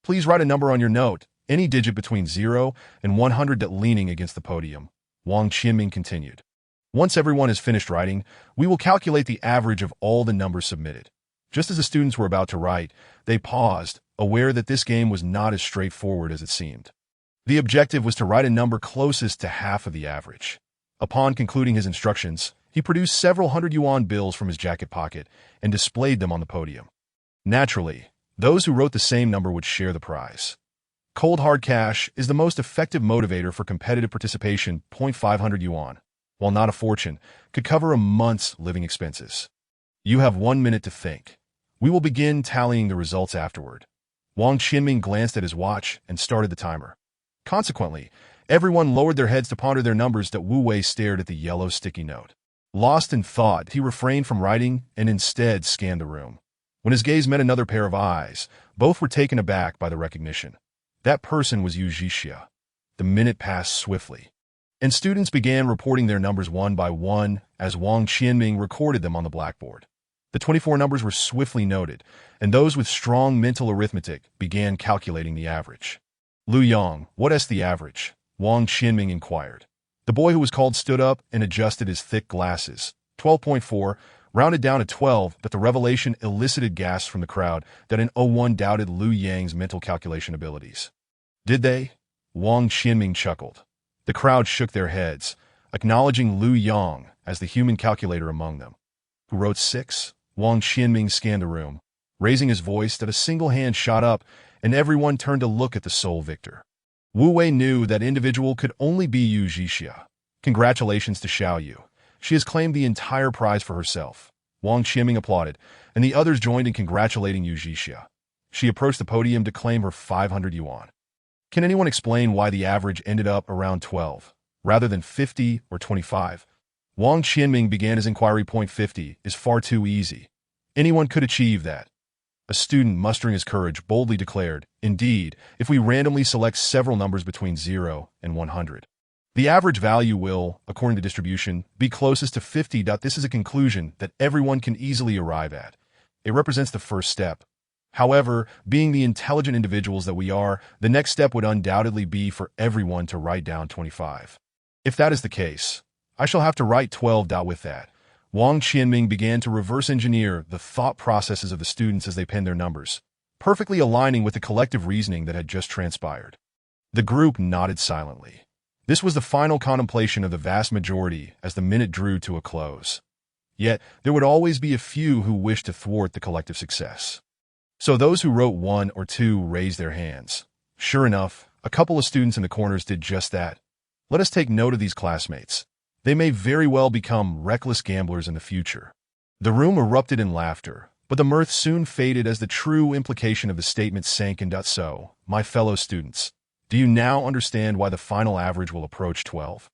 Please write a number on your note, any digit between 0 and 100. Leaning against the podium, Wang Qianming continued. Once everyone has finished writing, we will calculate the average of all the numbers submitted. Just as the students were about to write, they paused, aware that this game was not as straightforward as it seemed. The objective was to write a number closest to half of the average. Upon concluding his instructions, he produced several 100 yuan bills from his jacket pocket and displayed them on the podium. Naturally, those who wrote the same number would share the prize. Cold hard cash is the most effective motivator for competitive participation. 500 yuan, while not a fortune, could cover a month's living expenses. You have 1 minute to think. We will begin tallying the results afterward. Wang Qianming glanced at his watch and started the timer. Consequently, everyone lowered their heads to ponder their numbers. Wu Wei stared at the yellow sticky note. Lost in thought, he refrained from writing and instead scanned the room. When his gaze met another pair of eyes, both were taken aback by the recognition. That person was Yu Zhixia. The minute passed swiftly, and students began reporting their numbers one by one as Wang Qianming recorded them on the blackboard. The 24 numbers were swiftly noted, and those with strong mental arithmetic began calculating the average. Lu Yang, what is the average? Wang Qianming inquired. The boy who was called stood up and adjusted his thick glasses. 12.4, rounded down to 12, but the revelation elicited gasps from the crowd that an O1 doubted Liu Yang's mental calculation abilities. Did they? Wang Qianming chuckled. The crowd shook their heads, acknowledging Liu Yang as the human calculator among them. Who wrote 6? Wang Qianming scanned the room, raising his voice that a single hand shot up, and everyone turned to look at the sole victor. Wu Wei knew that individual could only be Yu Zhixia. Congratulations to Xiao Yu. She has claimed the entire prize for herself. Wang Qianming applauded, and the others joined in congratulating Yu Zhixia. She approached the podium to claim her 500 yuan. Can anyone explain why the average ended up around 12, rather than 50 or 25? Wang Qianming began his inquiry. 50 is far too easy. Anyone could achieve that. A student mustering his courage boldly declared, indeed, if we randomly select several numbers between 0 and 100. The average value will, according to distribution, be closest to 50. This is a conclusion that everyone can easily arrive at. It represents the first step. However, being the intelligent individuals that we are, the next step would undoubtedly be for everyone to write down 25. If that is the case, I shall have to write 12. With that, Wang Qianming began to reverse engineer the thought processes of the students as they penned their numbers, perfectly aligning with the collective reasoning that had just transpired. The group nodded silently. This was the final contemplation of the vast majority as the minute drew to a close. Yet, there would always be a few who wished to thwart the collective success. So those who wrote 1 or 2 raised their hands. Sure enough, a couple of students in the corners did just that. Let us take note of these classmates. They may very well become reckless gamblers in the future. The room erupted in laughter, but the mirth soon faded as the true implication of the statement sank in. So, my fellow students, do you now understand why the final average will approach 12?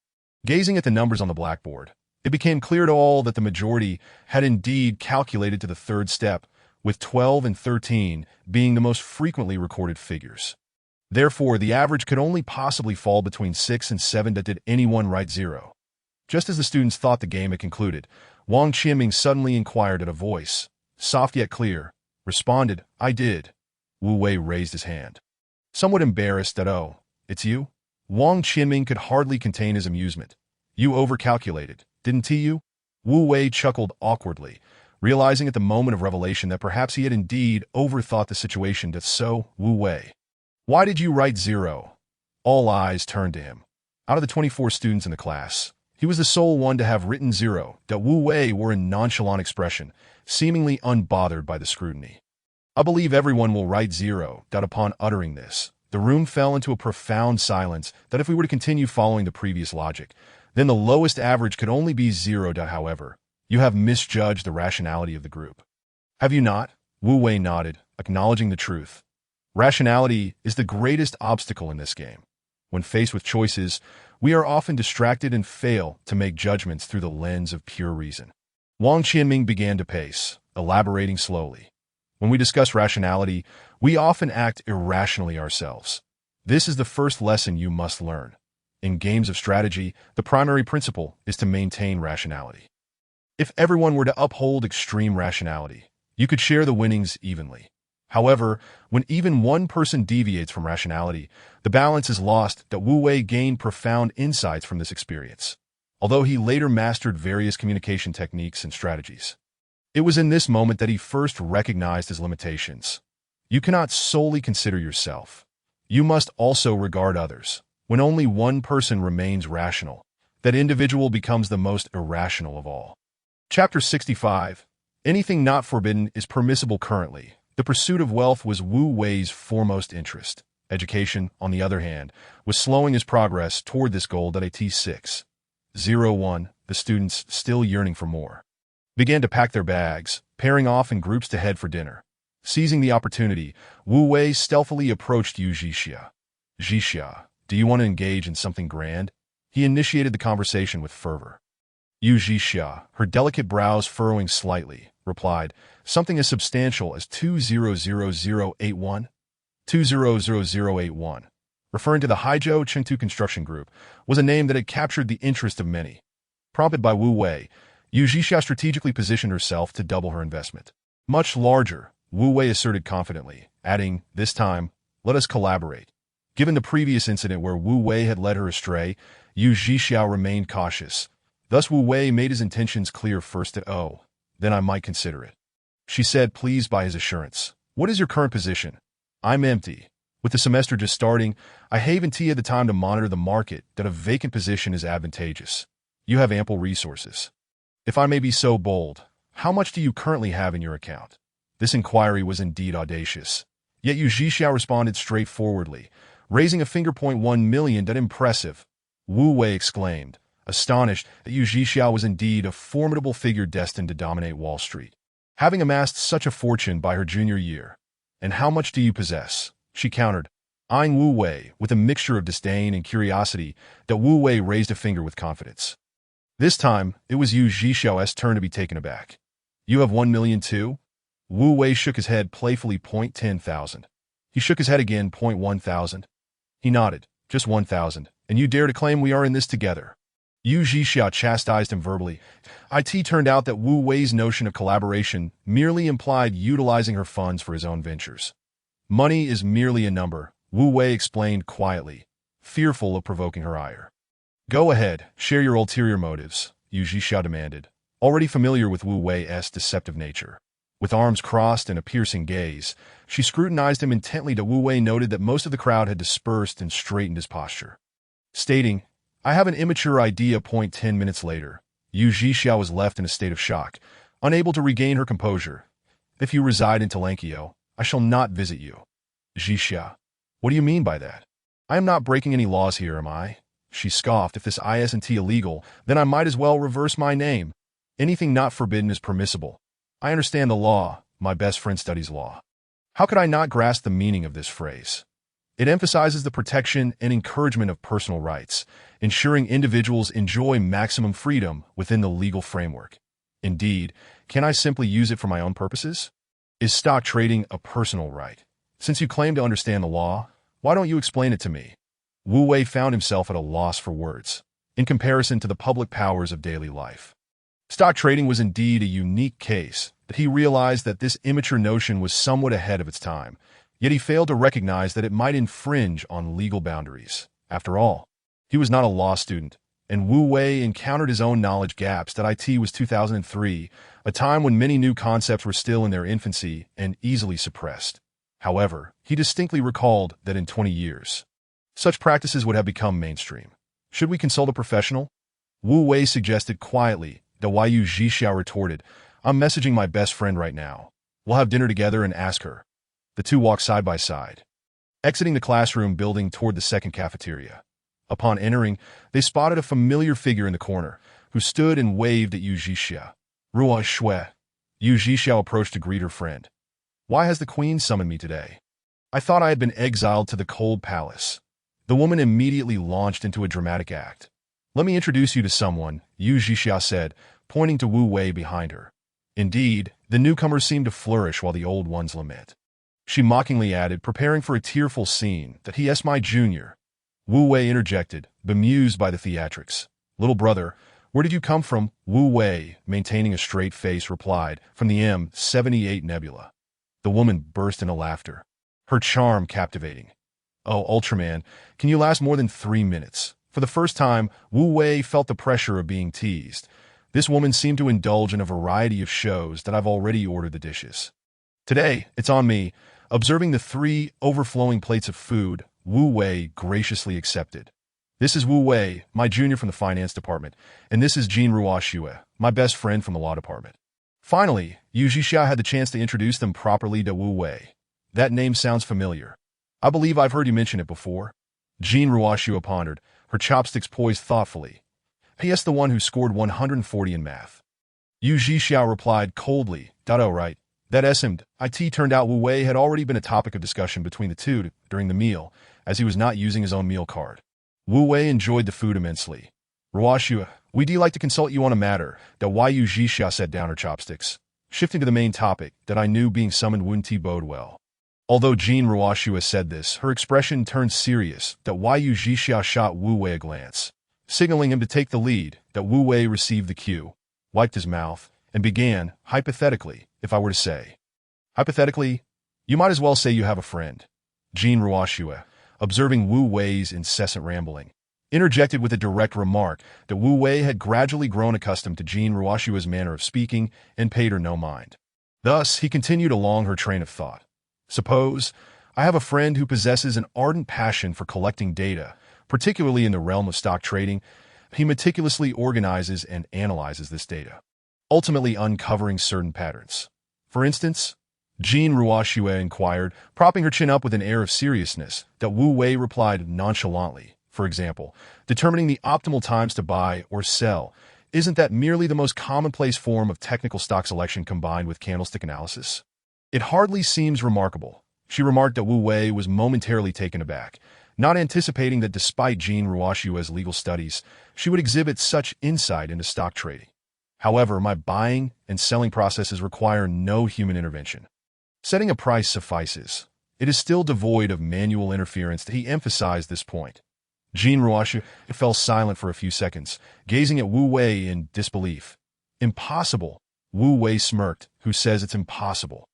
Gazing at the numbers on the blackboard, it became clear to all that the majority had indeed calculated to the third step, with 12 and 13 being the most frequently recorded figures. Therefore, the average could only possibly fall between 6 and 7. Did anyone write 0? Just as the students thought the game had concluded, Wang Qianming suddenly inquired at a voice, soft yet clear, responded, I did. Wu Wei raised his hand. Somewhat embarrassed that, oh, it's you? Wang Qianming could hardly contain his amusement. You overcalculated, didn't you? Wu Wei chuckled awkwardly, realizing at the moment of revelation that perhaps he had indeed overthought the situation. So, Wu Wei, why did you write 0? All eyes turned to him. Out of the 24 students in the class, he was the sole one to have written 0. Wu Wei wore a nonchalant expression, seemingly unbothered by the scrutiny. I believe everyone will write 0. Upon uttering this, the room fell into a profound silence that if we were to continue following the previous logic, then the lowest average could only be 0. However, you have misjudged the rationality of the group. Have you not? Wu Wei nodded, acknowledging the truth. Rationality is the greatest obstacle in this game. When faced with choices, we are often distracted and fail to make judgments through the lens of pure reason. Wang Qianming began to pace, elaborating slowly. When we discuss rationality, we often act irrationally ourselves. This is the first lesson you must learn. In games of strategy, the primary principle is to maintain rationality. If everyone were to uphold extreme rationality, you could share the winnings evenly. However, when even one person deviates from rationality, the balance is lost. Wu Wei gained profound insights from this experience, although he later mastered various communication techniques and strategies. It was in this moment that he first recognized his limitations. You cannot solely consider yourself. You must also regard others. When only one person remains rational, that individual becomes the most irrational of all. Chapter 65. Anything not forbidden is permissible currently. The pursuit of wealth was Wu Wei's foremost interest. Education, on the other hand, was slowing his progress toward this goal. At T6:01, the students, still yearning for more, began to pack their bags, pairing off in groups to head for dinner. Seizing the opportunity, Wu Wei stealthily approached Yu Zhixia. Zhixia, do you want to engage in something grand? He initiated the conversation with fervor. Yu Zhixia, her delicate brows furrowing slightly, replied, something as substantial as 200081? 200081, referring to the Haizhou Chengtu Construction Group, was a name that had captured the interest of many. Prompted by Wu Wei, Yu Zhixia strategically positioned herself to double her investment. Much larger, Wu Wei asserted confidently, adding, this time, let us collaborate. Given the previous incident where Wu Wei had led her astray, Yu Zhixia remained cautious. Thus Wu Wei made his intentions clear first at then I might consider it. She said, pleased by his assurance. What is your current position? I'm empty. With the semester just starting, I haven't had the time to monitor the market that a vacant position is advantageous. You have ample resources. If I may be so bold, how much do you currently have in your account? This inquiry was indeed audacious. Yet Yu Zhixiao responded straightforwardly, raising a finger. 1 million, that impressive. Wu Wei exclaimed, astonished that Yu Zhixiao was indeed a formidable figure destined to dominate Wall Street. Having amassed such a fortune by her junior year. And how much do you possess? She countered, eyeing Wu Wei with a mixture of disdain and curiosity that Wu Wei raised a finger with confidence. This time, it was Yu Zhixiao's turn to be taken aback. You have 1 million too? Wu Wei shook his head playfully. 10,000. He shook his head again. 1,000. He nodded. Just 1,000. And you dare to claim we are in this together? Yu Zhixiao chastised him verbally. It turned out that Wu Wei's notion of collaboration merely implied utilizing her funds for his own ventures. Money is merely a number, Wu Wei explained quietly, fearful of provoking her ire. Go ahead, share your ulterior motives, Yu Zhixiao demanded, already familiar with Wu Wei's deceptive nature. With arms crossed and a piercing gaze, she scrutinized him intently. Wu Wei noted that most of the crowd had dispersed and straightened his posture. Stating, I have an immature idea. 10 minutes later, Yu Zhixiao was left in a state of shock, unable to regain her composure. If you reside in Talankio, I shall not visit you. Zhixiao, what do you mean by that? I am not breaking any laws here, am I? She scoffed. If this isn't illegal, then I might as well reverse my name. Anything not forbidden is permissible. I understand the law. My best friend studies law. How could I not grasp the meaning of this phrase? It emphasizes the protection and encouragement of personal rights, ensuring individuals enjoy maximum freedom within the legal framework. Indeed, can I simply use it for my own purposes? Is stock trading a personal right? Since you claim to understand the law, why don't you explain it to me? Wu Wei found himself at a loss for words, in comparison to the public powers of daily life. Stock trading was indeed a unique case, but he realized that this immature notion was somewhat ahead of its time, yet he failed to recognize that it might infringe on legal boundaries. After all, he was not a law student, and Wu Wei encountered his own knowledge gaps. It was 2003, a time when many new concepts were still in their infancy and easily suppressed. However, he distinctly recalled that in 20 years, such practices would have become mainstream. Should we consult a professional? Wu Wei suggested quietly. Yu Zhixiao retorted, I'm messaging my best friend right now. We'll have dinner together and ask her. The two walked side by side, exiting the classroom building toward the second cafeteria. Upon entering, they spotted a familiar figure in the corner, who stood and waved at Yu Zhixiao. Ruo Shui. Yu Zhixiao approached to greet her friend. Why has the queen summoned me today? I thought I had been exiled to the cold palace. The woman immediately launched into a dramatic act. Let me introduce you to someone, Yu Zhixiao said, pointing to Wu Wei behind her. Indeed, the newcomers seemed to flourish while the old ones lament. She mockingly added, preparing for a tearful scene, that he's my junior. Wu Wei interjected, bemused by the theatrics. Little brother, where did you come from? Wu Wei, maintaining a straight face, replied, from the M78 Nebula. The woman burst into laughter, her charm captivating. Oh, Ultraman, can you last more than 3 minutes? For the first time, Wu Wei felt the pressure of being teased. This woman seemed to indulge in a variety of shows that I've already ordered the dishes. Today, it's on me. Observing the 3 overflowing plates of food, Wu Wei graciously accepted. This is Wu Wei, my junior from the finance department, and this is Jean Ruoxue, my best friend from the law department. Finally, Yu Zhixiao had the chance to introduce them properly to Wu Wei. That name sounds familiar. I believe I've heard you mention it before. Jean Ruoxue pondered, her chopsticks poised thoughtfully. P.S. the one who scored 140 in math. Yu Zhixiao replied coldly, "Oh right. That it turned out Wu Wei had already been a topic of discussion between the two during the meal, as he was not using his own meal card. Wu Wei enjoyed the food immensely. Ruoxue, we'd like to consult you on a matter. Yu Zhixiao set down her chopsticks, shifting to the main topic that I knew being summoned wouldn't bode well. Although Jean Ruoxue said this, her expression turned serious. Yu Zhixiao shot Wu Wei a glance, signaling him to take the lead. Wu Wei received the cue, wiped his mouth, and began, hypothetically, if I were to say. Hypothetically, you might as well say you have a friend. Jean Ruoxue, observing Wu Wei's incessant rambling, interjected with a direct remark that Wu Wei had gradually grown accustomed to Jean Ruoshua's manner of speaking and paid her no mind. Thus, he continued along her train of thought. Suppose I have a friend who possesses an ardent passion for collecting data, particularly in the realm of stock trading. He meticulously organizes and analyzes this data, ultimately uncovering certain patterns. For instance, Jean Ruoshua inquired, propping her chin up with an air of seriousness, that Wu Wei replied nonchalantly. For example, determining the optimal times to buy or sell. Isn't that merely the most commonplace form of technical stock selection combined with candlestick analysis? It hardly seems remarkable. She remarked that Wu Wei was momentarily taken aback, not anticipating that despite Jean Ruoshua's legal studies, she would exhibit such insight into stock trading. However, my buying and selling processes require no human intervention. Setting a price suffices. It is still devoid of manual interference. He emphasized this point. Jean Ruoshua fell silent for a few seconds, gazing at Wu Wei in disbelief. Impossible, Wu Wei smirked. Who says it's impossible?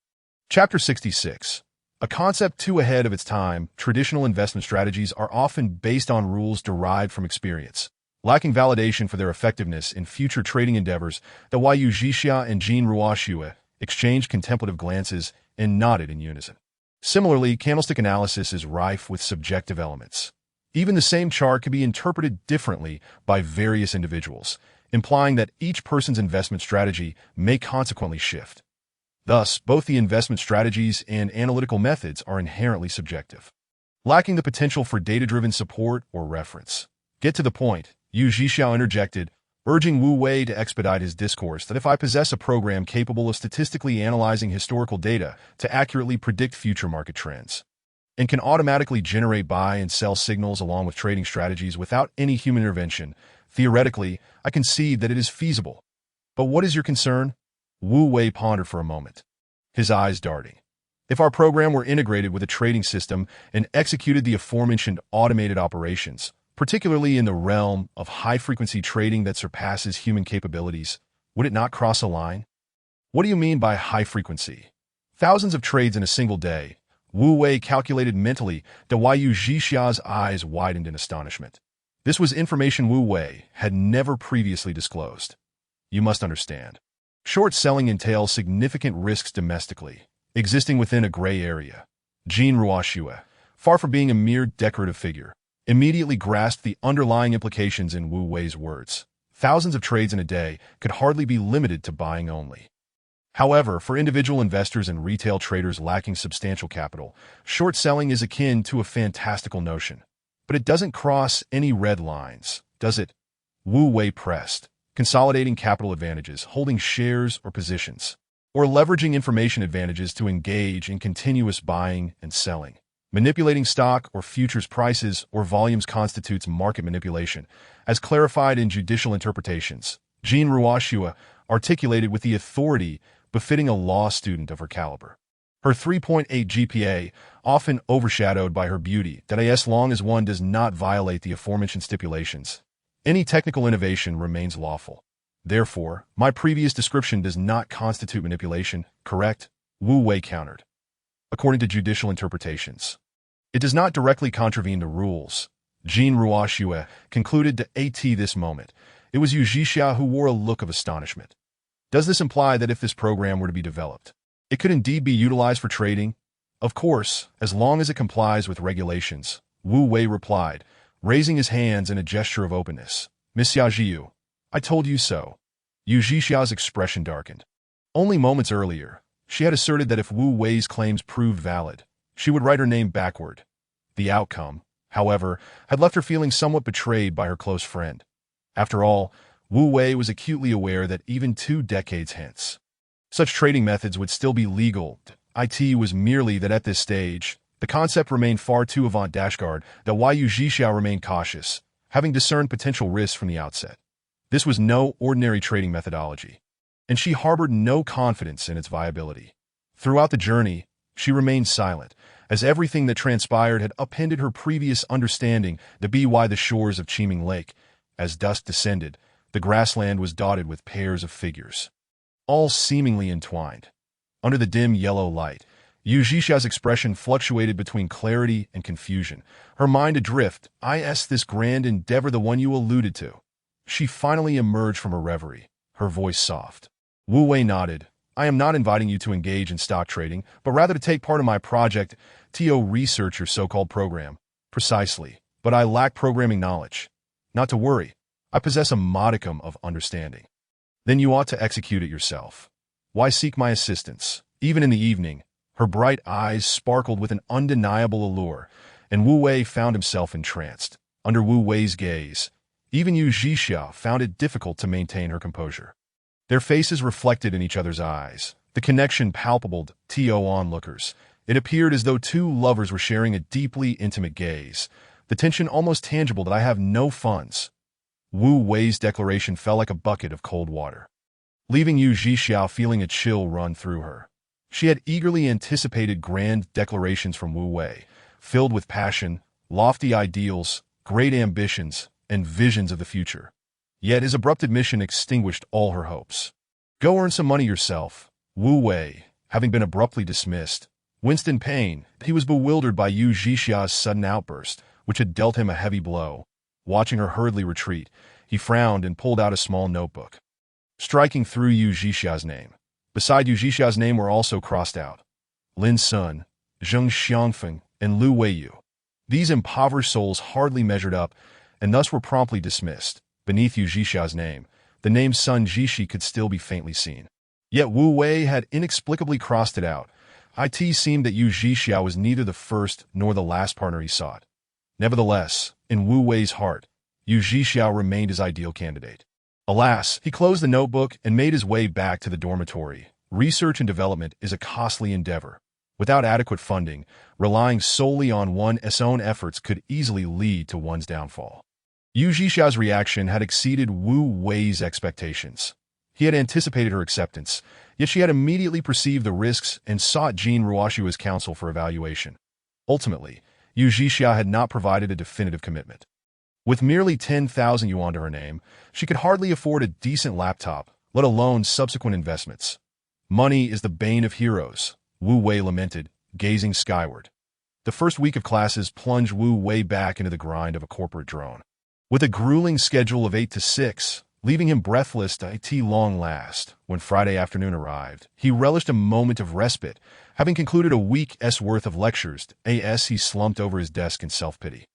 Chapter 66. A concept too ahead of its time, traditional investment strategies are often based on rules derived from experience, lacking validation for their effectiveness in future trading endeavors. The Yu Zhixia and Jean Ruoshua exchanged contemplative glances and nodded in unison. Similarly, candlestick analysis is rife with subjective elements. Even the same chart can be interpreted differently by various individuals, implying that each person's investment strategy may consequently shift. Thus, both the investment strategies and analytical methods are inherently subjective, lacking the potential for data-driven support or reference. Get to the point, Yu Zhixiao interjected, urging Wu Wei to expedite his discourse that if I possess a program capable of statistically analyzing historical data to accurately predict future market trends, and can automatically generate buy and sell signals along with trading strategies without any human intervention, theoretically, I concede that it is feasible. But what is your concern? Wu Wei pondered for a moment, his eyes darting. If our program were integrated with a trading system and executed the aforementioned automated operations, particularly in the realm of high-frequency trading that surpasses human capabilities, would it not cross a line? What do you mean by high frequency? Thousands of trades in a single day. Wu Wei calculated mentally. The Yu Zhixia's eyes widened in astonishment. This was information Wu Wei had never previously disclosed. You must understand. Short selling entails significant risks domestically, existing within a gray area. Jean Ruoshua, far from being a mere decorative figure, immediately grasped the underlying implications in Wu Wei's words. Thousands of trades in a day could hardly be limited to buying only. However, for individual investors and retail traders lacking substantial capital, short selling is akin to a fantastical notion. But it doesn't cross any red lines, does it? Wu Wei pressed, consolidating capital advantages, holding shares or positions, or leveraging information advantages to engage in continuous buying and selling. Manipulating stock or futures prices or volumes constitutes market manipulation, as clarified in judicial interpretations. Jean Ruoshua articulated with the authority befitting a law student of her caliber. Her 3.8 GPA, often overshadowed by her beauty, that as long as one does not violate the aforementioned stipulations, any technical innovation remains lawful. Therefore, my previous description does not constitute manipulation, correct? Wu Wei countered. According to judicial interpretations, it does not directly contravene the rules. Jean Ruoshua concluded to this moment. It was Yu Zhixia who wore a look of astonishment. Does this imply that if this program were to be developed, it could indeed be utilized for trading? Of course, as long as it complies with regulations, Wu Wei replied, raising his hands in a gesture of openness. Miss Xiaojiu, I told you so. Yu Zhixia's expression darkened. Only moments earlier, she had asserted that if Wu Wei's claims proved valid, she would write her name backward. The outcome, however, had left her feeling somewhat betrayed by her close friend. After all, Wu Wei was acutely aware that even 2 decades hence, such trading methods would still be legal. It was merely that at this stage, the concept remained far too avant-garde that Yu Zhixia remained cautious, having discerned potential risks from the outset. This was no ordinary trading methodology, and she harbored no confidence in its viability. Throughout the journey, she remained silent, as everything that transpired had upended her previous understanding by the shores of Qiming Lake. As dusk descended, the grassland was dotted with pairs of figures, all seemingly entwined. Under the dim yellow light, Yu Zhixia's expression fluctuated between clarity and confusion, her mind adrift. Is this grand endeavor the one you alluded to? She finally emerged from her reverie, her voice soft. Wu Wei nodded. I am not inviting you to engage in stock trading, but rather to take part in my project, TO research your so-called program. Precisely. But I lack programming knowledge. Not to worry. I possess a modicum of understanding. Then you ought to execute it yourself. Why seek my assistance? Even in the evening, her bright eyes sparkled with an undeniable allure, and Wu Wei found himself entranced. Under Wu Wei's gaze, even Yu Zhixia found it difficult to maintain her composure. Their faces reflected in each other's eyes, the connection palpable to onlookers. It appeared as though two lovers were sharing a deeply intimate gaze, the tension almost tangible that I have no funds. Wu Wei's declaration fell like a bucket of cold water, leaving Yu Zhixia feeling a chill run through her. She had eagerly anticipated grand declarations from Wu Wei, filled with passion, lofty ideals, great ambitions, and visions of the future. Yet his abrupt admission extinguished all her hopes. Go earn some money yourself. Wu Wei, having been abruptly dismissed, winced in pain. He was bewildered by Yu Zhixia's sudden outburst, which had dealt him a heavy blow. Watching her hurriedly retreat, he frowned and pulled out a small notebook, striking through Yu Zhixia's name. Beside Yu Zhixia's name were also crossed out Lin Sun, Zheng Xiangfeng, and Lu Weiyu. These impoverished souls hardly measured up, and thus were promptly dismissed. Beneath Yu Zhixia's name, the name Sun Zhixi could still be faintly seen. Yet Wu Wei had inexplicably crossed it out. It seemed that Yu Zhixia was neither the first nor the last partner he sought. Nevertheless, in Wu Wei's heart, Yu Zhixia remained his ideal candidate. Alas, he closed the notebook and made his way back to the dormitory. Research and development is a costly endeavor. Without adequate funding, relying solely on one's own efforts could easily lead to one's downfall. Yu Zhixia's reaction had exceeded Wu Wei's expectations. He had anticipated her acceptance, yet she had immediately perceived the risks and sought Jin Ruoshua's counsel for evaluation. Ultimately, Yu Zhixia had not provided a definitive commitment. With merely 10,000 yuan to her name, she could hardly afford a decent laptop, let alone subsequent investments. Money is the bane of heroes, Wu Wei lamented, gazing skyward. The first week of classes plunged Wu Wei back into the grind of a corporate drone. With a grueling schedule of 8 to 6, leaving him breathless at long last, when Friday afternoon arrived, he relished a moment of respite, having concluded a week's worth of lectures. He slumped over his desk in self-pity.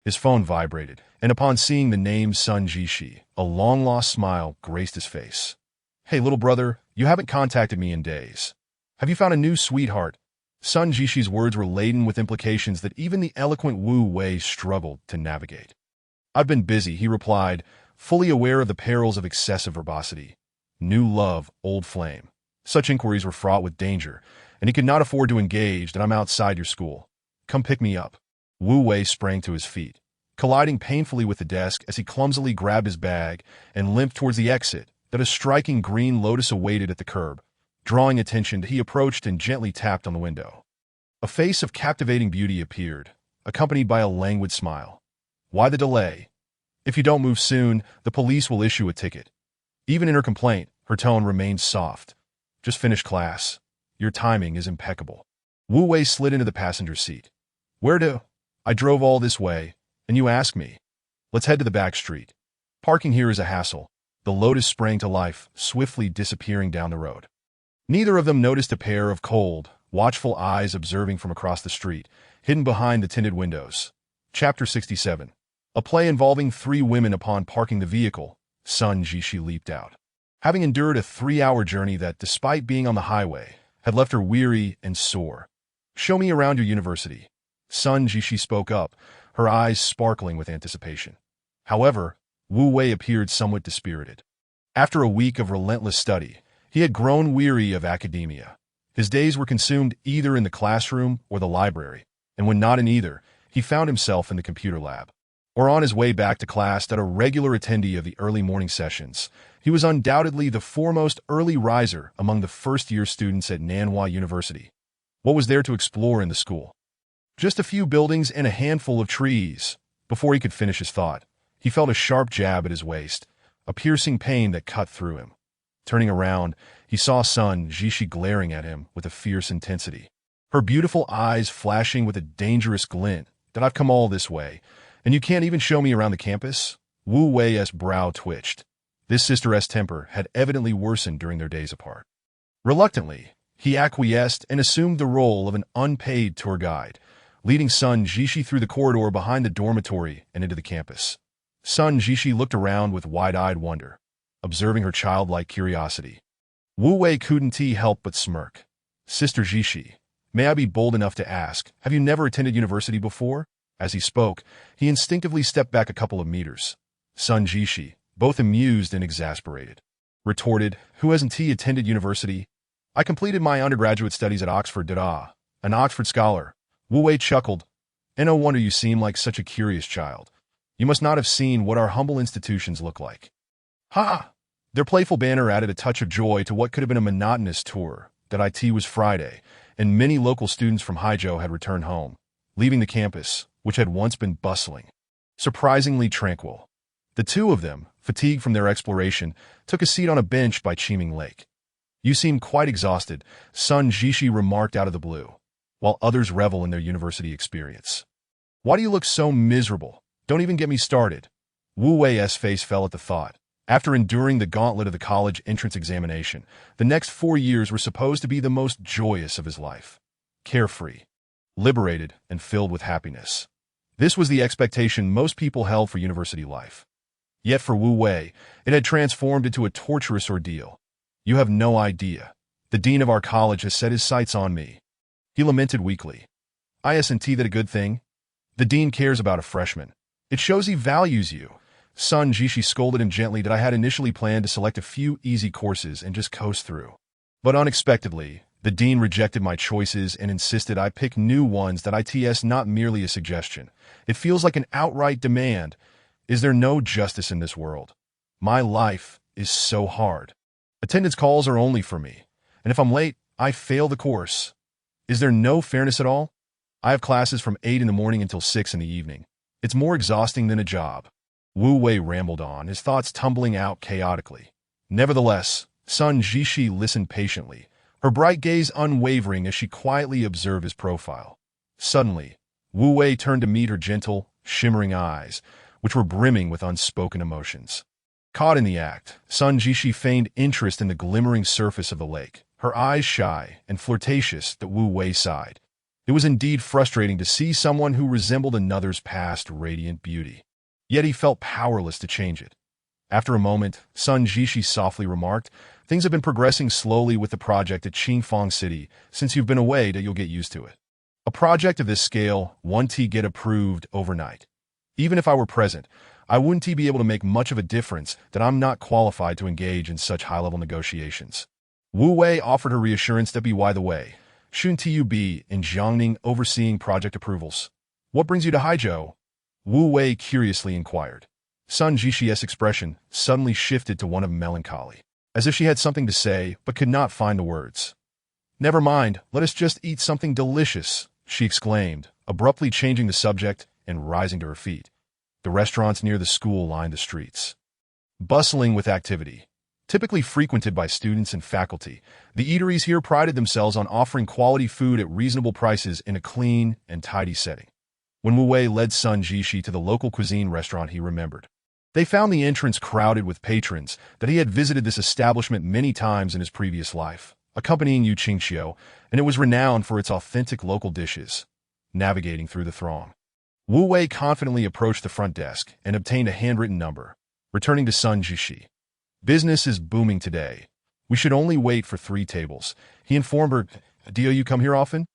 His phone vibrated, and upon seeing the name Sun Zhixi, a long-lost smile graced his face. Hey, little brother, you haven't contacted me in days. Have you found a new sweetheart? Sun Zhixi's words were laden with implications that even the eloquent Wu Wei struggled to navigate. I've been busy, he replied, fully aware of the perils of excessive verbosity. New love, old flame. Such inquiries were fraught with danger, and he could not afford to engage, and I'm outside your school. Come pick me up. Wu Wei sprang to his feet, colliding painfully with the desk as he clumsily grabbed his bag and limped towards the exit that a striking green lotus awaited at the curb. Drawing attention, he approached and gently tapped on the window. A face of captivating beauty appeared, accompanied by a languid smile. Why the delay? If you don't move soon, the police will issue a ticket. Even in her complaint, her tone remained soft. Just finished class. Your timing is impeccable. Wu Wei slid into the passenger seat. Where to? I drove all this way, and you ask me. Let's head to the back street. Parking here is a hassle. The Lotus sprang to life, swiftly disappearing down the road. Neither of them noticed a pair of cold, watchful eyes observing from across the street, hidden behind the tinted windows. Chapter 67. A play involving 3 women. Upon parking the vehicle, Sun Zhixi leaped out. Having endured a 3-hour journey that, despite being on the highway, had left her weary and sore. Show me around your university. Sun Zhixi spoke up, her eyes sparkling with anticipation. However, Wu Wei appeared somewhat dispirited. After a week of relentless study, he had grown weary of academia. His days were consumed either in the classroom or the library, and when not in either, he found himself in the computer lab, or on his way back to class. That a regular attendee of the early morning sessions, he was undoubtedly the foremost early riser among the first-year students at Nanhua University. What was there to explore in the school? Just a few buildings and a handful of trees. Before he could finish his thought, he felt a sharp jab at his waist, a piercing pain that cut through him. Turning around, he saw Sun Zhixi glaring at him with a fierce intensity. her beautiful eyes flashing with a dangerous glint. That I've come all this way, and you can't even show me around the campus? Wu Wei's brow twitched. This sister's temper had evidently worsened during their days apart. Reluctantly, he acquiesced and assumed the role of an unpaid tour guide, leading Sun Jishi through the corridor behind the dormitory and into the campus. Sun Jishi looked around with wide-eyed wonder, observing her childlike curiosity. Wu Wei couldn't help but smirk. Sister Jishi, may I be bold enough to ask, have you never attended university before? As he spoke, he instinctively stepped back a couple of meters. Sun Jishi, both amused and exasperated, retorted, who hasn't attended university? I completed my undergraduate studies at Oxford. Dada, an Oxford scholar. Wu Wei chuckled. And no wonder you seem like such a curious child. You must not have seen what our humble institutions look like. Ha! Their playful banter added a touch of joy to what could have been a monotonous tour. That it was Friday, and many local students from Haizhou had returned home, leaving the campus, which had once been bustling, surprisingly tranquil. The two of them, fatigued from their exploration, took a seat on a bench by Qiming Lake. You seem quite exhausted, Sun Jishi remarked out of the blue, while others revel in their university experience. Why do you look so miserable? Don't even get me started. Wu Wei's face fell at the thought. After enduring the gauntlet of the college entrance examination, the next 4 years were supposed to be the most joyous of his life. Carefree, liberated, and filled with happiness. This was the expectation most people held for university life. Yet for Wu Wei, it had transformed into a torturous ordeal. You have no idea. The dean of our college has set his sights on me. He lamented weakly. Isn't that a good thing? The dean cares about a freshman. It shows he values you. Sun Jishi scolded him gently that I had initially planned to select a few easy courses and just coast through. But unexpectedly, the dean rejected my choices and insisted I pick new ones. That it's not merely a suggestion. It feels like an outright demand. Is there no justice in this world? My life is so hard. Attendance calls are only for me, and if I'm late, I fail the course. Is there no fairness at all? I have classes from 8 in the morning until 6 in the evening. It's more exhausting than a job. Wu Wei rambled on, his thoughts tumbling out chaotically. Nevertheless, Sun Jishi listened patiently, her bright gaze unwavering as she quietly observed his profile. Suddenly, Wu Wei turned to meet her gentle, shimmering eyes, which were brimming with unspoken emotions. Caught in the act, Sun Jishi feigned interest in the glimmering surface of the lake, her eyes shy and flirtatious. That Wu Wei sighed. It was indeed frustrating to see someone who resembled another's past radiant beauty. Yet he felt powerless to change it. After a moment, Sun Jishi softly remarked, things have been progressing slowly with the project at Qingfang City. Since you've been away, you'll get used to it. A project of this scale won't get approved overnight. Even if I were present, I wouldn't be able to make much of a difference. That I'm not qualified to engage in such high-level negotiations. Wu Wei offered her reassurance that by the way, shouldn't you be in Jiangning overseeing project approvals? What brings you to Haizhou? Wu Wei curiously inquired. Sun Jishi's expression suddenly shifted to one of melancholy, as if she had something to say but could not find the words. Never mind, let us just eat something delicious, she exclaimed, abruptly changing the subject and rising to her feet. The restaurants near the school lined the streets, bustling with activity. Typically frequented by students and faculty, the eateries here prided themselves on offering quality food at reasonable prices in a clean and tidy setting. When Wu Wei led Sun Jishi to the local cuisine restaurant, he remembered. They found the entrance crowded with patrons. That he had visited this establishment many times in his previous life, accompanying Yu Qingxiu, and it was renowned for its authentic local dishes. Navigating through the throng, Wu Wei confidently approached the front desk and obtained a handwritten number, returning to Sun Jishi. Business is booming today. We should only wait for 3 tables. He informed her. Do you come here often?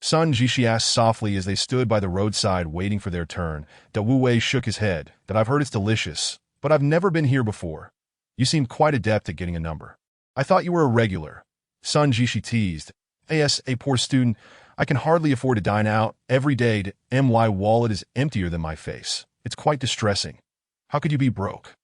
Sun Jishi asked softly as they stood by the roadside waiting for their turn. That Wu Wei shook his head. That I've heard it's delicious, but I've never been here before. You seem quite adept at getting a number. I thought you were a regular. Sun Jishi teased. As a poor student, I can hardly afford to dine out every day. My wallet is emptier than my face. It's quite distressing. How could you be broke?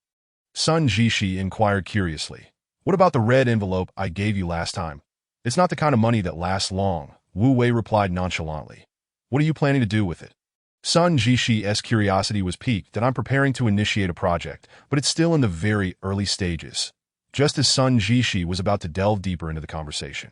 Sun Jishi inquired curiously. What about the red envelope I gave you last time? It's not the kind of money that lasts long, Wu Wei replied nonchalantly. What are you planning to do with it? Sun Jishi's curiosity was piqued. That I'm preparing to initiate a project, but it's still in the very early stages. Just as Sun Jishi was about to delve deeper into the conversation,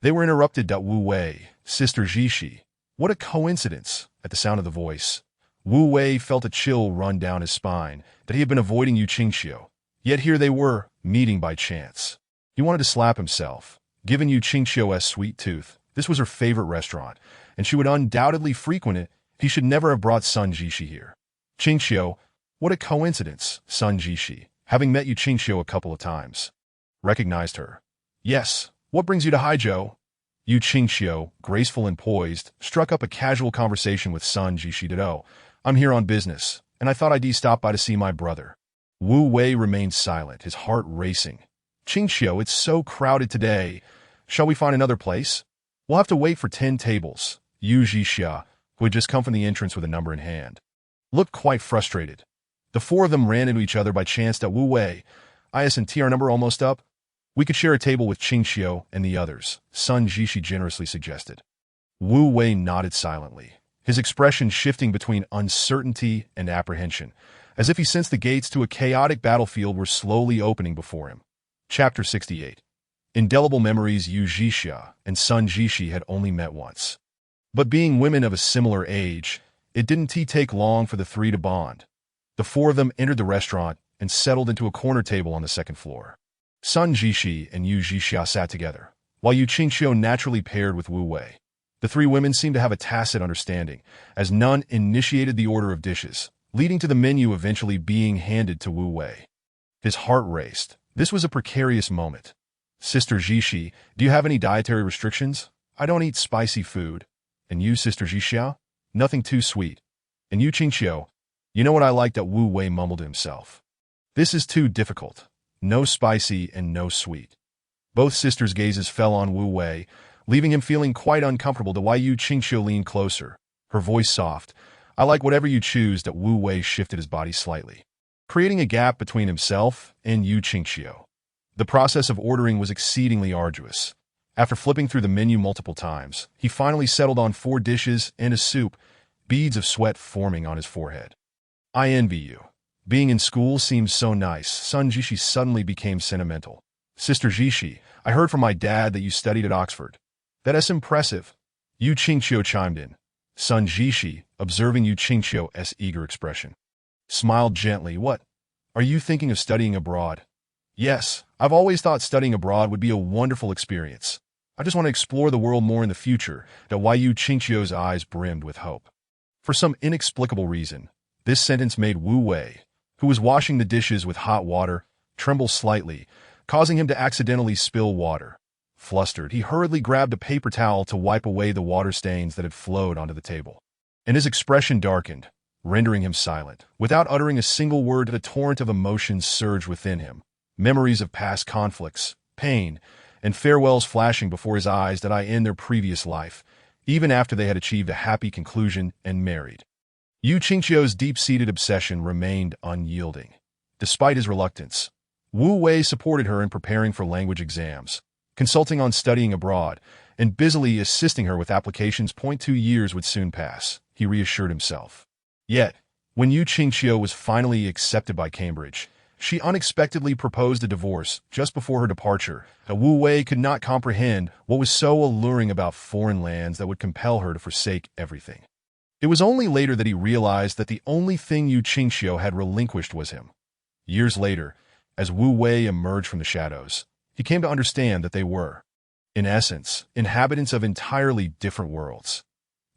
they were interrupted. Wu Wei, Sister Jishi. What a coincidence. At the sound of the voice, Wu Wei felt a chill run down his spine that he had been avoiding Yu Qingxiu. Yet here they were, meeting by chance. He wanted to slap himself. Given Yu Qingxiu's sweet tooth, this was her favorite restaurant, and she would undoubtedly frequent it. He should never have brought Sun Jishi here. Qingxiu, what a coincidence. Sun Jishi, having met Yu Qingxiu a couple of times, recognized her. Yes, what brings you to Haizhou? Yu Qingxiu, graceful and poised, struck up a casual conversation with Sun Jishi. I'm here on business, and I thought I'd stop by to see my brother. Wu Wei remained silent, his heart racing. Qingxiu, it's so crowded today. Shall we find another place? We'll have to wait for 10 tables. Yu Jixia, who had just come from the entrance with a number in hand, looked quite frustrated. The four of them ran into each other by chance. Wu Wei, IS&T, our number almost up? We could share a table with Qingxiu and the others, Sun Jishi generously suggested. Wu Wei nodded silently, his expression shifting between uncertainty and apprehension, as if he sensed the gates to a chaotic battlefield were slowly opening before him. Chapter 68. Indelible memories. Yu Jixia and Sun Jishi had only met once. But being women of a similar age, it didn't take long for the three to bond. The four of them entered the restaurant and settled into a corner table on the second floor. Sun Jishi and Yu Jixia sat together, while Yu Qingxiu naturally paired with Wu Wei. The three women seemed to have a tacit understanding, as none initiated the order of dishes, leading to the menu eventually being handed to Wu Wei. His heart raced. This was a precarious moment. Sister Jishi, do you have any dietary restrictions? I don't eat spicy food. And you, Sister Jixia? Nothing too sweet. And Yu Qingxiu, you know what I like? Wu Wei mumbled to himself. This is too difficult. No spicy and no sweet. Both sisters' gazes fell on Wu Wei, leaving him feeling quite uncomfortable. Why Yu Qingxiu leaned closer, her voice soft. I like whatever you choose. Wu Wei shifted his body slightly, creating a gap between himself and Yu Qingxiu. The process of ordering was exceedingly arduous. After flipping through the menu multiple times, he finally settled on 4 dishes and a soup, beads of sweat forming on his forehead. I envy you. Being in school seems so nice. Sun Jishi suddenly became sentimental. Sister Jishi, I heard from my dad that you studied at Oxford. That's impressive. Yu Qingxiu chimed in. Sun Jishi, observing Yu Qingxiu's eager expression, smiled gently. What? Are you thinking of studying abroad? Yes, I've always thought studying abroad would be a wonderful experience. I just want to explore the world more in the future. Why Yu Qingxiu's eyes brimmed with hope. For some inexplicable reason, this sentence made Wu Wei, who was washing the dishes with hot water, tremble slightly, causing him to accidentally spill water. Flustered, he hurriedly grabbed a paper towel to wipe away the water stains that had flowed onto the table. And his expression darkened, rendering him silent. Without uttering a single word, a torrent of emotions surged within him. Memories of past conflicts, pain, and farewells flashing before his eyes that in their previous life, even after they had achieved a happy conclusion and married. Yu Qingxiu's deep-seated obsession remained unyielding. Despite his reluctance, Wu Wei supported her in preparing for language exams, consulting on studying abroad, and busily assisting her with applications. 2 years would soon pass, he reassured himself. Yet, when Yu Qingxiu was finally accepted by Cambridge, she unexpectedly proposed a divorce just before her departure. Wu Wei could not comprehend what was so alluring about foreign lands that would compel her to forsake everything. It was only later that he realized that the only thing Yu Qingxiu had relinquished was him. Years later, as Wu Wei emerged from the shadows, he came to understand that they were, in essence, inhabitants of entirely different worlds.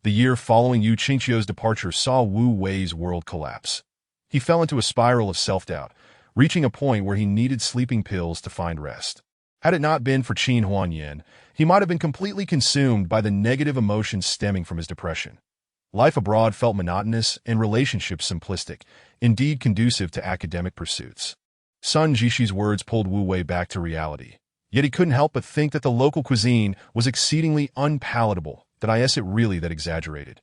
The year following Yu Qingxiu's departure saw Wu Wei's world collapse. He fell into a spiral of self-doubt, reaching a point where he needed sleeping pills to find rest. Had it not been for Qin Huanyan, he might have been completely consumed by the negative emotions stemming from his depression. Life abroad felt monotonous and relationships simplistic, indeed conducive to academic pursuits. Sun Jishi's words pulled Wu Wei back to reality. Yet he couldn't help but think that the local cuisine was exceedingly unpalatable. Is it really that exaggerated?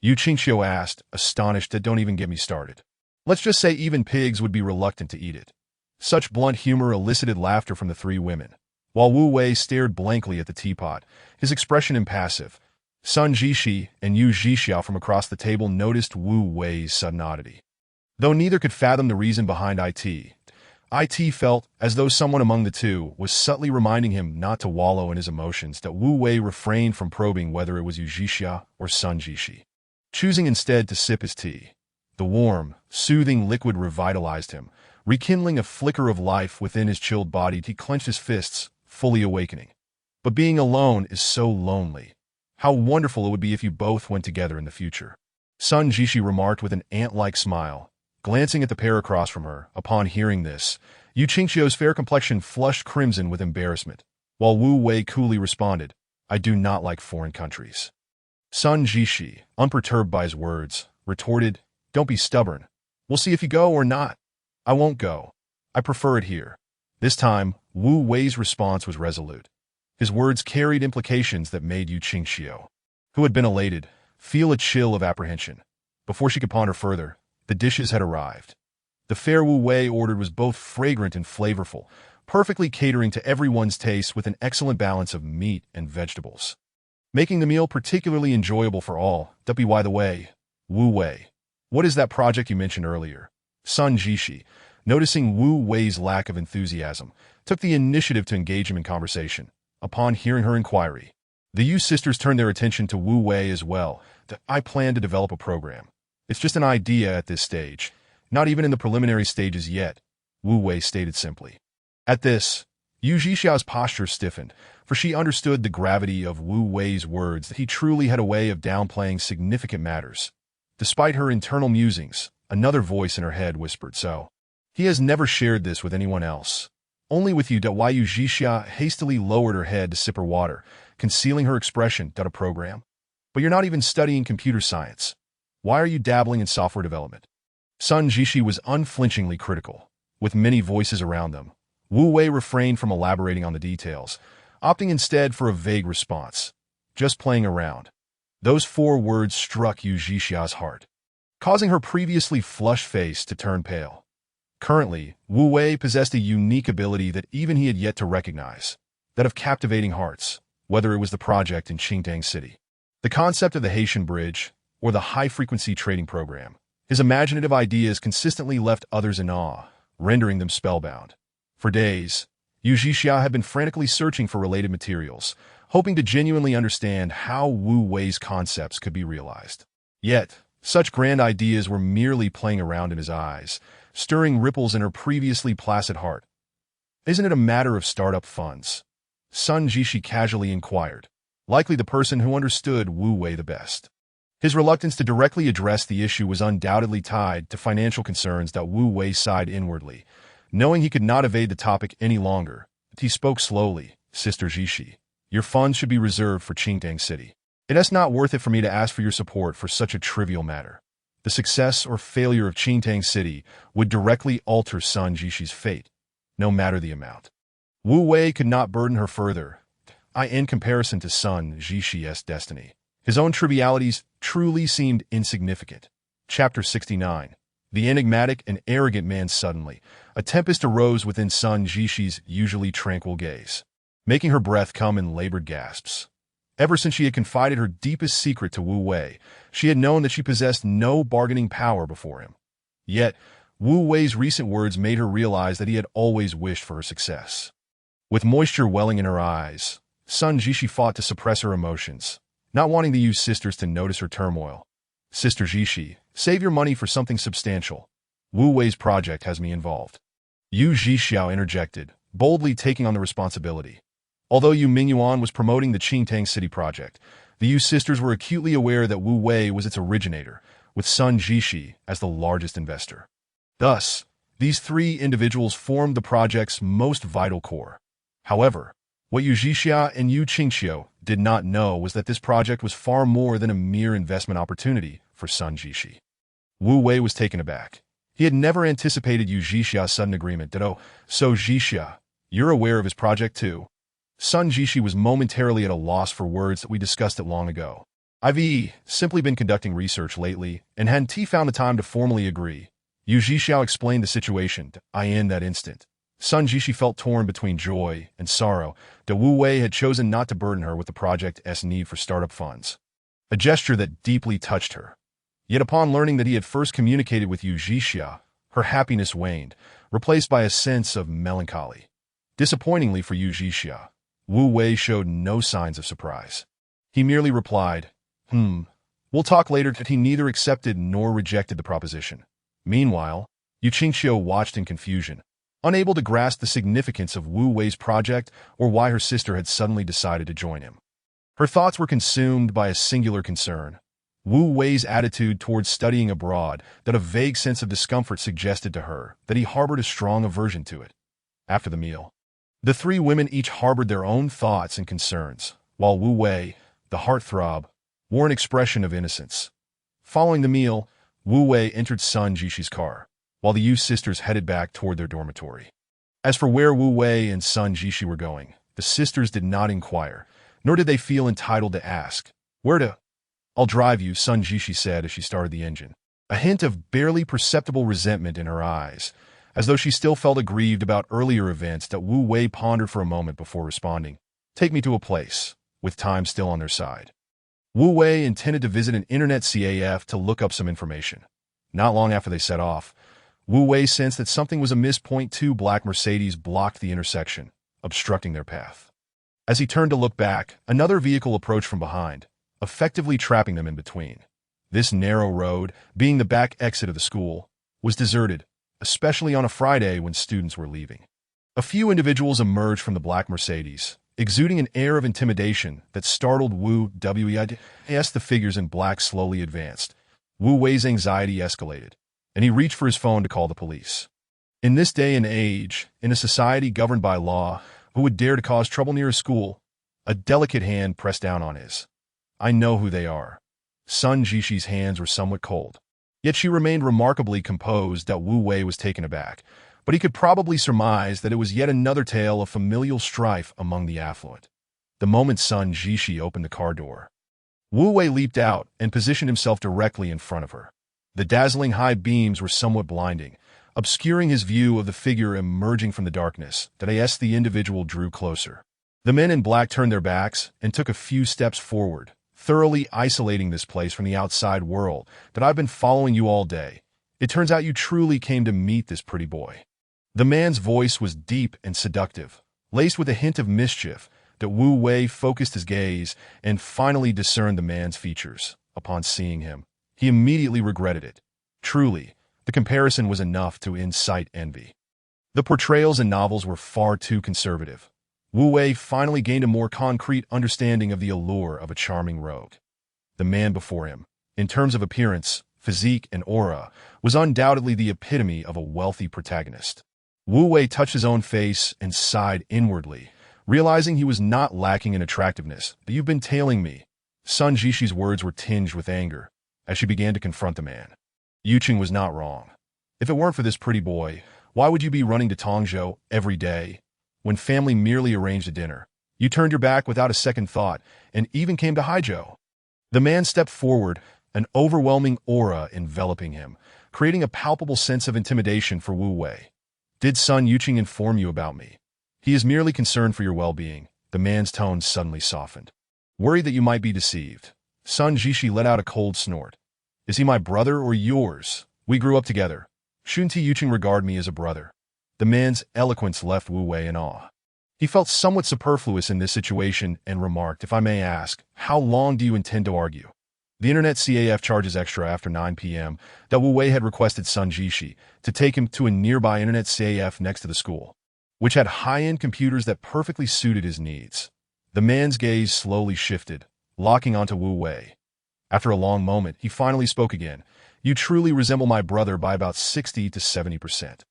Yu Qingxiu asked, astonished. Don't even get me started. Let's just say even pigs would be reluctant to eat it. Such blunt humor elicited laughter from the 3 women, while Wu Wei stared blankly at the teapot, his expression impassive. Sun Jishi and Yu Jixia from across the table noticed Wu Wei's sudden oddity. Though neither could fathom the reason behind it, It felt as though someone among the two was subtly reminding him not to wallow in his emotions, that Wu Wei refrained from probing whether it was Yu Jixia or Sun Jishi, choosing instead to sip his tea. The warm, soothing liquid revitalized him, rekindling a flicker of life within his chilled body. He clenched his fists, fully awakening. But being alone is so lonely. How wonderful it would be if you both went together in the future. Sun Jishi remarked with an ant-like smile, glancing at the pair across from her. Upon hearing this, Yu Qingxiu's fair complexion flushed crimson with embarrassment, while Wu Wei coolly responded, "I do not like foreign countries." Sun Jishi, unperturbed by his words, retorted, "Don't be stubborn. We'll see if you go or not." "I won't go. I prefer it here." This time, Wu Wei's response was resolute. His words carried implications that made Yu Qingxiu, who had been elated, feel a chill of apprehension. Before she could ponder further, the dishes had arrived. The fare Wu Wei ordered was both fragrant and flavorful, perfectly catering to everyone's taste with an excellent balance of meat and vegetables, making the meal particularly enjoyable for all. By the way, Wu Wei, what is that project you mentioned earlier? Sun Jishi, noticing Wu Wei's lack of enthusiasm, took the initiative to engage him in conversation. Upon hearing her inquiry, the Yu sisters turned their attention to Wu Wei as well. "I plan to develop a program. It's just an idea at this stage, not even in the preliminary stages yet," Wu Wei stated simply. At this, Yu Jixiao's posture stiffened, for she understood the gravity of Wu Wei's words, that he truly had a way of downplaying significant matters. Despite her internal musings, another voice in her head whispered, "So, he has never shared this with anyone else. Only with you." Yu Jixia hastily lowered her head to sip her water, concealing her expression. "A program? But you're not even studying computer science. Why are you dabbling in software development?" Sun Jishi was unflinchingly critical. With many voices around them, Wu Wei refrained from elaborating on the details, opting instead for a vague response. "Just playing around." Those 4 words struck Yu Jixia's heart, causing her previously flushed face to turn pale. Currently, Wu Wei possessed a unique ability that even he had yet to recognize, that of captivating hearts, whether it was the project in Qingdang City, the concept of the Haitian Bridge, or the high-frequency trading program. His imaginative ideas consistently left others in awe, rendering them spellbound. For days, Yu Jixia had been frantically searching for related materials, hoping to genuinely understand how Wu Wei's concepts could be realized. Yet, such grand ideas were merely playing around in his eyes, stirring ripples in her previously placid heart. "Isn't it a matter of startup funds?" Sun Jishi casually inquired, likely the person who understood Wu Wei the best. His reluctance to directly address the issue was undoubtedly tied to financial concerns. Wu Wei sighed inwardly, knowing he could not evade the topic any longer. He spoke slowly, "Sister Jishi, your funds should be reserved for Qingdang City. It is not worth it for me to ask for your support for such a trivial matter. The success or failure of Qingdang City would directly alter Sun Jishi's fate, no matter the amount." Wu Wei could not burden her further. In comparison to Sun Jishi's destiny, his own trivialities truly seemed insignificant. Chapter 69. The enigmatic and arrogant man. Suddenly, a tempest arose within Sun Jishi's usually tranquil gaze, making her breath come in labored gasps. Ever since she had confided her deepest secret to Wu Wei, she had known that she possessed no bargaining power before him. Yet, Wu Wei's recent words made her realize that he had always wished for her success. With moisture welling in her eyes, Sun Jishi fought to suppress her emotions, not wanting the Yu sisters to notice her turmoil. "Sister Jishi, save your money for something substantial. Wu Wei's project has me involved." Yu Jixiao interjected, boldly taking on the responsibility. Although Yu Mingyuan was promoting the Qingdang City project, the Yu sisters were acutely aware that Wu Wei was its originator, with Sun Jishi as the largest investor. Thus, these 3 individuals formed the project's most vital core. However, what Yu Jixia and Yu Qingxiu did not know was that this project was far more than a mere investment opportunity for Sun Jishi. Wu Wei was taken aback. He had never anticipated Yu Jixia's sudden agreement. "So Jixia, you're aware of his project too?" Sun Jishi was momentarily at a loss for words. "That we discussed it long ago. I've simply been conducting research lately, and hadn't found the time to formally agree." Yu Jixiao explained the situation. In that instant, Sun Jishi felt torn between joy and sorrow. Wu Wei had chosen not to burden her with the project's need for startup funds, a gesture that deeply touched her. Yet upon learning that he had first communicated with Yu Jixia, Her happiness waned, replaced by a sense of melancholy. Disappointingly for Yu Jixia, Wu Wei showed no signs of surprise. He merely replied, we'll talk later. That he neither accepted nor rejected the proposition. Meanwhile, Yu Qingxiu watched in confusion, unable to grasp the significance of Wu Wei's project or why her sister had suddenly decided to join him. Her thoughts were consumed by a singular concern: Wu Wei's attitude towards studying abroad, that a vague sense of discomfort suggested to her that he harbored a strong aversion to it. After the meal, the three women each harbored their own thoughts and concerns, while Wu Wei, the heartthrob, wore an expression of innocence. Following the meal, Wu Wei entered Sun Jishi's car, while the Yu sisters headed back toward their dormitory. As for where Wu Wei and Sun Jishi were going, the sisters did not inquire, nor did they feel entitled to ask. Where to? I'll drive you, Sun Jishi said as she started the engine, a hint of barely perceptible resentment in her eyes, as though she still felt aggrieved about earlier events. That Wu Wei pondered for a moment before responding. Take me to a place, with time still on their side. Wu Wei intended to visit an internet CAF to look up some information. Not long after they set off, Wu Wei sensed that something was amiss. Two black Mercedes blocked the intersection, obstructing their path. As he turned to look back, another vehicle approached from behind, effectively trapping them in between. This narrow road, being the back exit of the school, was deserted, especially on a Friday when students were leaving. A few individuals emerged from the black Mercedes, exuding an air of intimidation that startled Wu Wei. As the figures in black slowly advanced, Wu Wei's anxiety escalated, and he reached for his phone to call the police. In this day and age, in a society governed by law, who would dare to cause trouble near a school? A delicate hand pressed down on his. I know who they are. Sun Jishi's hands were somewhat cold, yet she remained remarkably composed. That Wu Wei was taken aback, but he could probably surmise that it was yet another tale of familial strife among the affluent. The moment Sun Jishi opened the car door, Wu Wei leaped out and positioned himself directly in front of her. The dazzling high beams were somewhat blinding, obscuring his view of the figure emerging from the darkness. That as the individual drew closer, the men in black turned their backs and took a few steps forward, thoroughly isolating this place from the outside world. That I've been following you all day. It turns out you truly came to meet this pretty boy. The man's voice was deep and seductive, laced with a hint of mischief. That Wu Wei focused his gaze and finally discerned the man's features. Upon seeing him, he immediately regretted it. Truly, the comparison was enough to incite envy. The portrayals in novels were far too conservative. Wu Wei finally gained a more concrete understanding of the allure of a charming rogue. The man before him, in terms of appearance, physique, and aura, was undoubtedly the epitome of a wealthy protagonist. Wu Wei touched his own face and sighed inwardly, realizing he was not lacking in attractiveness. But you've been tailing me. Sun Jishi's words were tinged with anger as she began to confront the man. Yu Qing was not wrong. If it weren't for this pretty boy, why would you be running to Tongzhou every day? When family merely arranged a dinner, you turned your back without a second thought and even came to Haizhou. The man stepped forward, an overwhelming aura enveloping him, creating a palpable sense of intimidation for Wu Wei. Did Sun Yuqing inform you about me? He is merely concerned for your well-being. The man's tone suddenly softened. Worried that you might be deceived, Sun Jishi let out a cold snort. Is he my brother or yours? We grew up together. Shouldn't Yuqing regard me as a brother? The man's eloquence left Wu Wei in awe. He felt somewhat superfluous in this situation and remarked, if I may ask, how long do you intend to argue? The internet CAF charges extra after 9 p.m. That Wu Wei had requested Sun Jishi to take him to a nearby internet CAF next to the school, which had high-end computers that perfectly suited his needs. The man's gaze slowly shifted, locking onto Wu Wei. After a long moment, he finally spoke again. You truly resemble my brother by about 60 to 70%.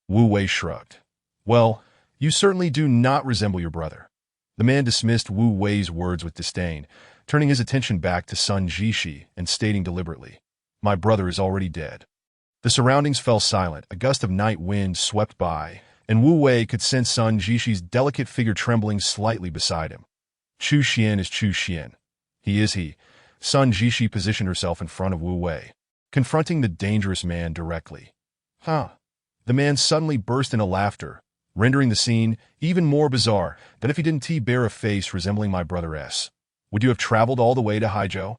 Wu Wei shrugged. Well, you certainly do not resemble your brother. The man dismissed Wu Wei's words with disdain, turning his attention back to Sun Jishi and stating deliberately, my brother is already dead. The surroundings fell silent. A gust of night wind swept by, and Wu Wei could sense Sun Jishi's delicate figure trembling slightly beside him. Chu Xian is Chu Xian. He is he. Sun Jishi positioned herself in front of Wu Wei, confronting the dangerous man directly. Huh. The man suddenly burst into laughter, rendering the scene even more bizarre. That if he didn't bear a face resembling my brother S, would you have traveled all the way to Haizhou?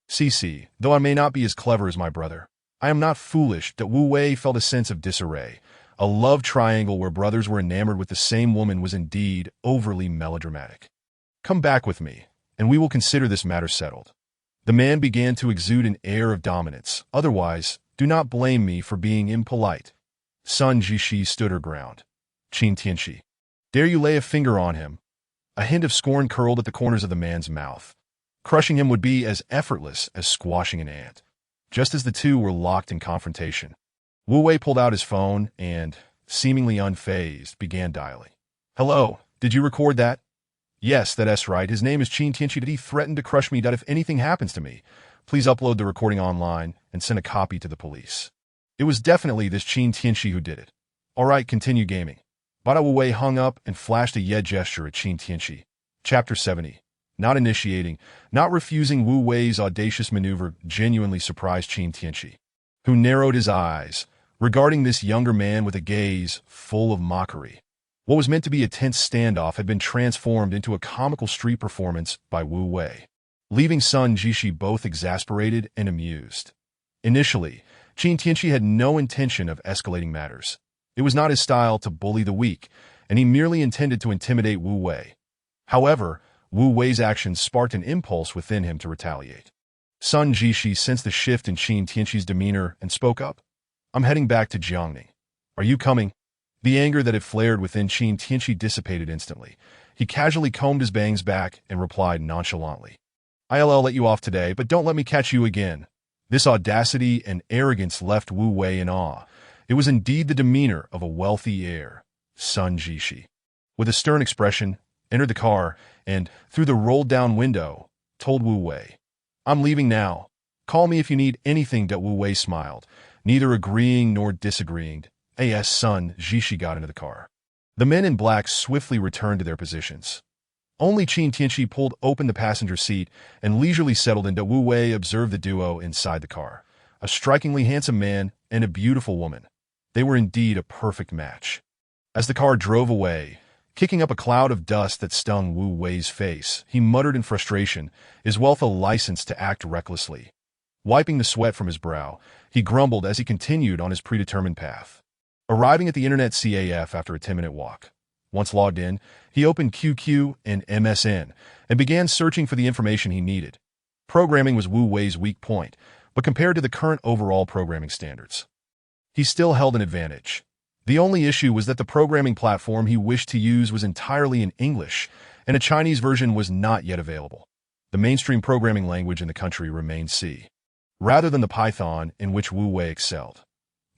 CC, though I may not be as clever as my brother, I am not foolish that Wu Wei felt a sense of disarray. A love triangle where brothers were enamored with the same woman was indeed overly melodramatic. Come back with me, and we will consider this matter settled. The man began to exude an air of dominance. Otherwise, do not blame me for being impolite. Sun Jishi stood her ground. Qin Tianxi, dare you lay a finger on him? A hint of scorn curled at the corners of the man's mouth. Crushing him would be as effortless as squashing an ant. Just as the two were locked in confrontation, Wu Wei pulled out his phone and, seemingly unfazed, began dialing. Hello, did you record that? Yes, that's right. His name is Qin Tianxi. He threatened to crush me if anything happens to me. Please upload the recording online and send a copy to the police. It was definitely this Qin Tianxi who did it. All right, continue gaming. Bada Wu Wei hung up and flashed a yeah gesture at Qin Tianxi. Chapter 70. Not initiating, not refusing. Wu Wei's audacious maneuver genuinely surprised Qin Tianxi, who narrowed his eyes, regarding this younger man with a gaze full of mockery. What was meant to be a tense standoff had been transformed into a comical street performance by Wu Wei, leaving Sun Jishi both exasperated and amused. Initially, Qin Tianxi had no intention of escalating matters. It was not his style to bully the weak, and he merely intended to intimidate Wu Wei. However, Wu Wei's actions sparked an impulse within him to retaliate. Sun Jishi sensed the shift in Qin Tianxi's demeanor and spoke up. I'm heading back to Jiangning. Are you coming? The anger that had flared within Qin Tianxi dissipated instantly. He casually combed his bangs back and replied nonchalantly. I'll let you off today, but don't let me catch you again. This audacity and arrogance left Wu Wei in awe. It was indeed the demeanor of a wealthy heir. Sun Jishi, with a stern expression, entered the car and, through the rolled-down window, told Wu Wei, I'm leaving now. Call me if you need anything. Wu Wei smiled, neither agreeing nor disagreeing. As Sun Jishi got into the car, the men in black swiftly returned to their positions. Only Qin Tianxi pulled open the passenger seat and leisurely settled into. Wu Wei observed the duo inside the car, a strikingly handsome man and a beautiful woman. They were indeed a perfect match. As the car drove away, kicking up a cloud of dust that stung Wu Wei's face, he muttered in frustration, his wealth a license to act recklessly. Wiping the sweat from his brow, he grumbled as he continued on his predetermined path. Arriving at the internet CAF after a 10-minute walk. Once logged in, he opened QQ and MSN and began searching for the information he needed. Programming was Wu Wei's weak point, but compared to the current overall programming standards, he still held an advantage. The only issue was that the programming platform he wished to use was entirely in English, and a Chinese version was not yet available. The mainstream programming language in the country remained C, rather than the Python in which Wu Wei excelled.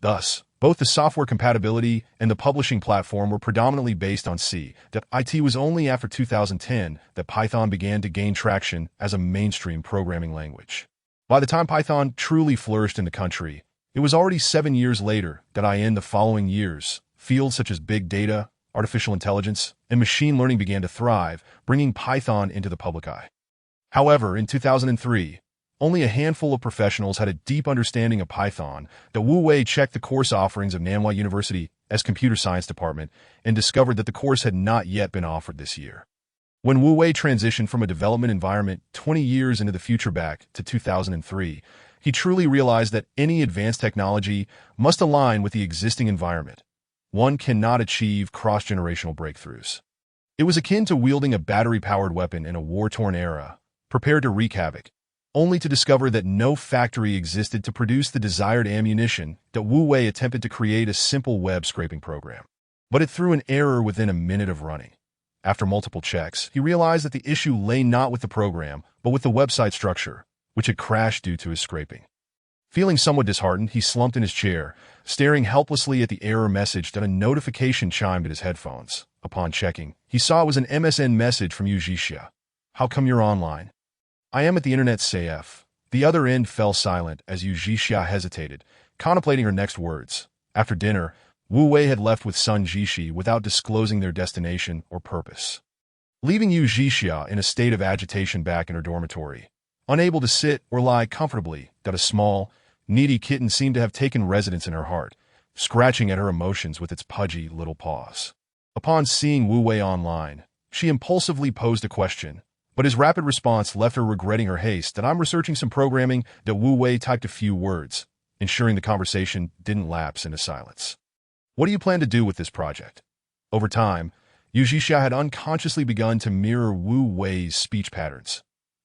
Thus, both the software compatibility and the publishing platform were predominantly based on C. It was only after 2010 that Python began to gain traction as a mainstream programming language. By the time Python truly flourished in the country, it was already 7 years later that in the following years, fields such as big data, artificial intelligence, and machine learning began to thrive, bringing Python into the public eye. However, in 2003, only a handful of professionals had a deep understanding of Python. Wu Wei checked the course offerings of Nanhua University's computer science department and discovered that the course had not yet been offered this year. When Wu Wei transitioned from a development environment 20 years into the future back to 2003, he truly realized that any advanced technology must align with the existing environment. One cannot achieve cross-generational breakthroughs. It was akin to wielding a battery-powered weapon in a war-torn era, prepared to wreak havoc, only to discover that no factory existed to produce the desired ammunition. Wu Wei attempted to create a simple web scraping program, but it threw an error within a minute of running. After multiple checks, he realized that the issue lay not with the program, but with the website structure, which had crashed due to his scraping. Feeling somewhat disheartened, he slumped in his chair, staring helplessly at the error message. A notification chimed at his headphones. Upon checking, he saw it was an MSN message from Yu Jixia. How come you're online? I am at the internet CAF. The other end fell silent as Yu Jixia hesitated, contemplating her next words. After dinner, Wu Wei had left with Sun Jishi without disclosing their destination or purpose, leaving Yu Jixia in a state of agitation back in her dormitory. Unable to sit or lie comfortably, a small, needy kitten seemed to have taken residence in her heart, scratching at her emotions with its pudgy little paws. Upon seeing Wu Wei online, she impulsively posed a question, but his rapid response left her regretting her haste. I'm researching some programming. Wu Wei typed a few words, ensuring the conversation didn't lapse into silence. What do you plan to do with this project? Over time, Yu Zhixia had unconsciously begun to mirror Wu Wei's speech patterns.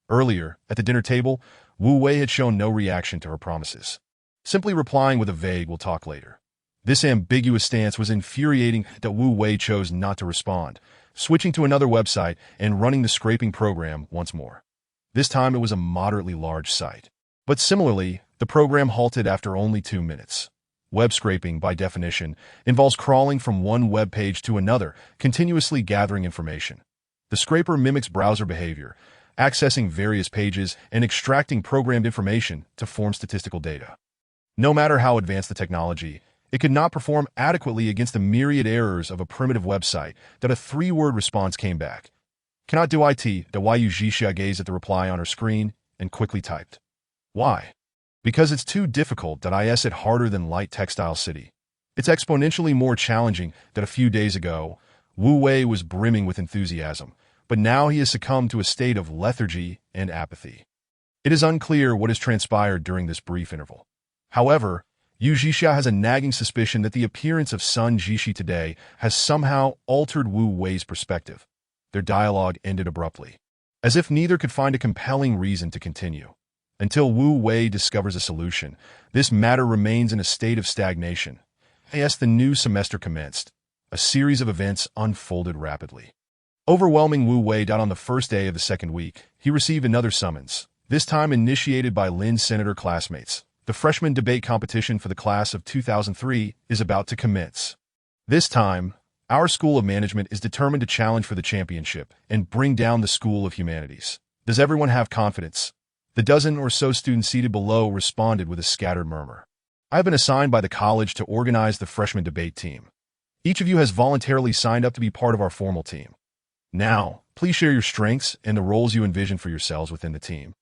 Earlier, at the dinner table, Wu Wei had shown no reaction to her promises, simply replying with a vague "we'll talk later." This ambiguous stance was infuriating that Wu Wei chose not to respond, switching to another website and running the scraping program once more. This time it was a moderately large site. But similarly, the program halted after only 2 minutes. Web scraping, by definition, involves crawling from one web page to another, continuously gathering information. The scraper mimics browser behavior, accessing various pages and extracting programmed information to form statistical data. No matter how advanced the technology, it could not perform adequately against the myriad errors of a primitive website that a 3-word response came back. "Cannot do it." The Yu Zhixia gazed at the reply on her screen and quickly typed. Why? Because it's too difficult. Is it harder than Light Textile City? It's exponentially more challenging that a few days ago, Wu Wei was brimming with enthusiasm, but now he has succumbed to a state of lethargy and apathy. It is unclear what has transpired during this brief interval. However, Yu Zhixia has a nagging suspicion that the appearance of Sun Jishi today has somehow altered Wu Wei's perspective. Their dialogue ended abruptly, as if neither could find a compelling reason to continue. Until Wu Wei discovers a solution, this matter remains in a state of stagnation. As the new semester commenced, a series of events unfolded rapidly. Overwhelming Wu Wei. On the first day of the second week, he received another summons, this time initiated by Lin's senator classmates. The freshman debate competition for the class of 2003 is about to commence. This time, our School of Management is determined to challenge for the championship and bring down the School of Humanities. Does everyone have confidence? The dozen or so students seated below responded with a scattered murmur. I have been assigned by the college to organize the freshman debate team. Each of you has voluntarily signed up to be part of our formal team. Now, please share your strengths and the roles you envision for yourselves within the team.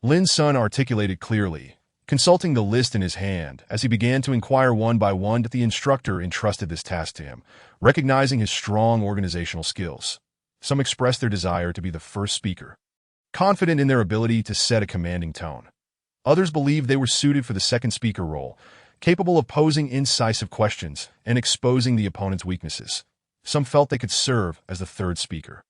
Lin's son articulated clearly, consulting the list in his hand as he began to inquire one by one that the instructor entrusted this task to him, recognizing his strong organizational skills. Some expressed their desire to be the first speaker, confident in their ability to set a commanding tone. Others believed they were suited for the second speaker role, capable of posing incisive questions and exposing the opponent's weaknesses. Some felt they could serve as the third speaker,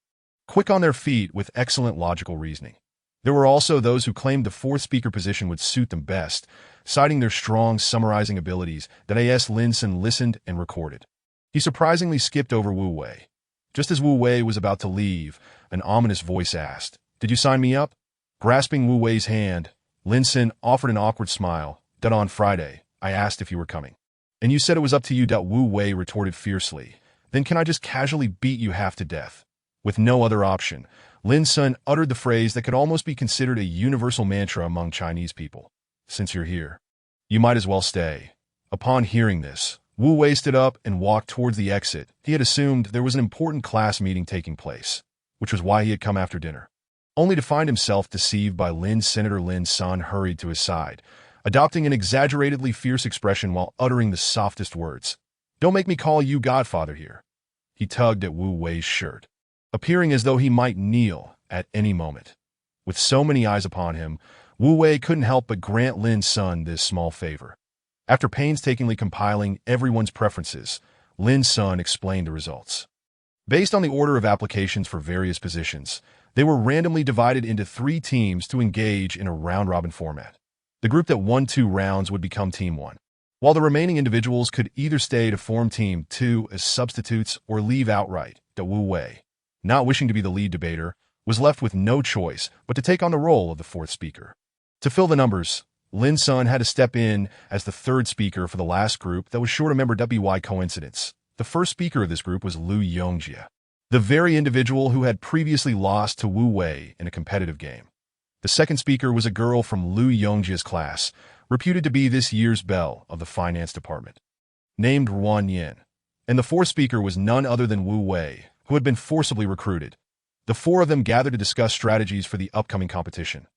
quick on their feet with excellent logical reasoning. There were also those who claimed the fourth speaker position would suit them best, citing their strong summarizing abilities. Linson listened and recorded. He surprisingly skipped over Wu Wei. Just as Wu Wei was about to leave, an ominous voice asked, "Did you sign me up?" Grasping Wu Wei's hand, Linson offered an awkward smile. "On Friday, I asked if you were coming. And you said it was up to you." Wu Wei retorted fiercely. "Then can I just casually beat you half to death?" With no other option, Linson uttered the phrase that could almost be considered a universal mantra among Chinese people. "Since you're here, you might as well stay." Upon hearing this, Wu Wei stood up and walked towards the exit. He had assumed there was an important class meeting taking place, which was why he had come after dinner, only to find himself deceived by Lin's senator. Lin's son hurried to his side, adopting an exaggeratedly fierce expression while uttering the softest words. "Don't make me call you godfather here." He tugged at Wu Wei's shirt, appearing as though he might kneel at any moment. With so many eyes upon him, Wu Wei couldn't help but grant Lin's son this small favor. After painstakingly compiling everyone's preferences, Lin's son explained the results. Based on the order of applications for various positions, they were randomly divided into 3 teams to engage in a round-robin format. The group that won 2 rounds would become Team 1, while the remaining individuals could either stay to form Team 2 as substitutes or leave outright. Wu Wei, not wishing to be the lead debater, was left with no choice but to take on the role of the fourth speaker. To fill the numbers, Lin's son had to step in as the third speaker for the last group that was short a member. By coincidence, the first speaker of this group was Lu Yongjie, the very individual who had previously lost to Wu Wei in a competitive game. The second speaker was a girl from Lu Yongjie's class, reputed to be this year's belle of the finance department, named Ruan Yin. And the fourth speaker was none other than Wu Wei, who had been forcibly recruited. The 4 of them gathered to discuss strategies for the upcoming competition.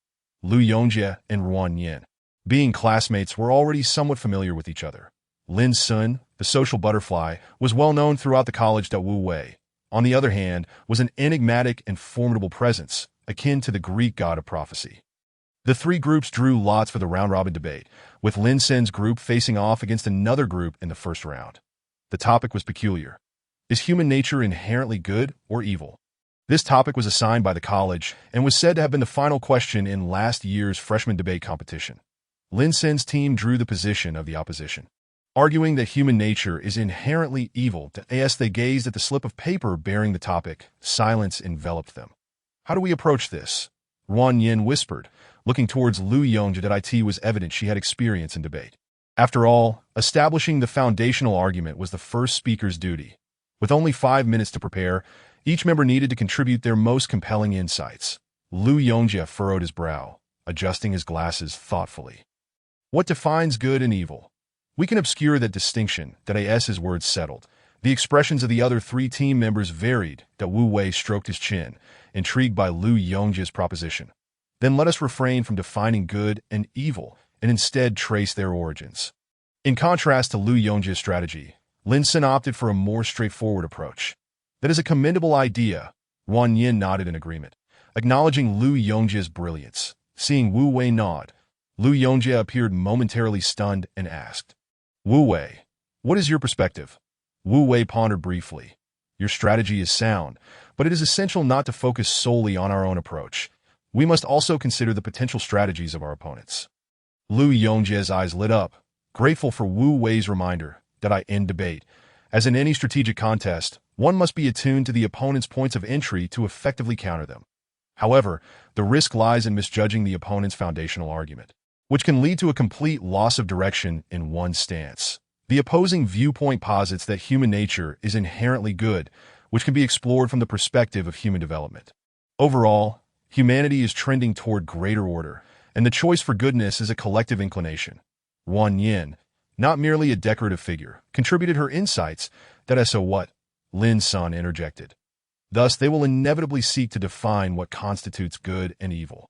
Lu Yongjie and Ruan Yin, being classmates, were already somewhat familiar with each other. Lin's son, the social butterfly, was well known throughout the college. Wu Wei, on the other hand, was an enigmatic and formidable presence, akin to the Greek god of prophecy. The three groups drew lots for the round-robin debate, with Lin Sen's group facing off against another group in the first round. The topic was peculiar. Is human nature inherently good or evil? This topic was assigned by the college and was said to have been the final question in last year's freshman debate competition. Lin Sen's team drew the position of the opposition, arguing that human nature is inherently evil. As they gazed at the slip of paper bearing the topic, silence enveloped them. How do we approach this? Ruan Yin whispered, looking towards Lu Yongji. That it was evident she had experience in debate. After all, establishing the foundational argument was the first speaker's duty. With only 5 minutes to prepare, each member needed to contribute their most compelling insights. Lu Yongji furrowed his brow, adjusting his glasses thoughtfully. What defines good and evil? We can obscure that distinction. As his words settled, the expressions of the other three team members varied. Wu Wei stroked his chin, intrigued by Lu Yongji's proposition. Then let us refrain from defining good and evil and instead trace their origins. In contrast to Lu Yongji's strategy, Lin Sen opted for a more straightforward approach. That is a commendable idea. Ruan Yin nodded in agreement, acknowledging Lu Yongji's brilliance. Seeing Wu Wei nod, Lu Yongji appeared momentarily stunned and asked, Wu Wei, what is your perspective? Wu Wei pondered briefly. Your strategy is sound, but it is essential not to focus solely on our own approach. We must also consider the potential strategies of our opponents. Lu Yongji's eyes lit up, grateful for Wu Wei's reminder that I end debate. As in any strategic contest, one must be attuned to the opponent's points of entry to effectively counter them. However, the risk lies in misjudging the opponent's foundational argument, which can lead to a complete loss of direction in one's stance. The opposing viewpoint posits that human nature is inherently good, which can be explored from the perspective of human development. Overall, humanity is trending toward greater order, and the choice for goodness is a collective inclination. Ruan Yin, not merely a decorative figure, contributed her insights. So what? Lin Sen interjected. Thus, they will inevitably seek to define what constitutes good and evil.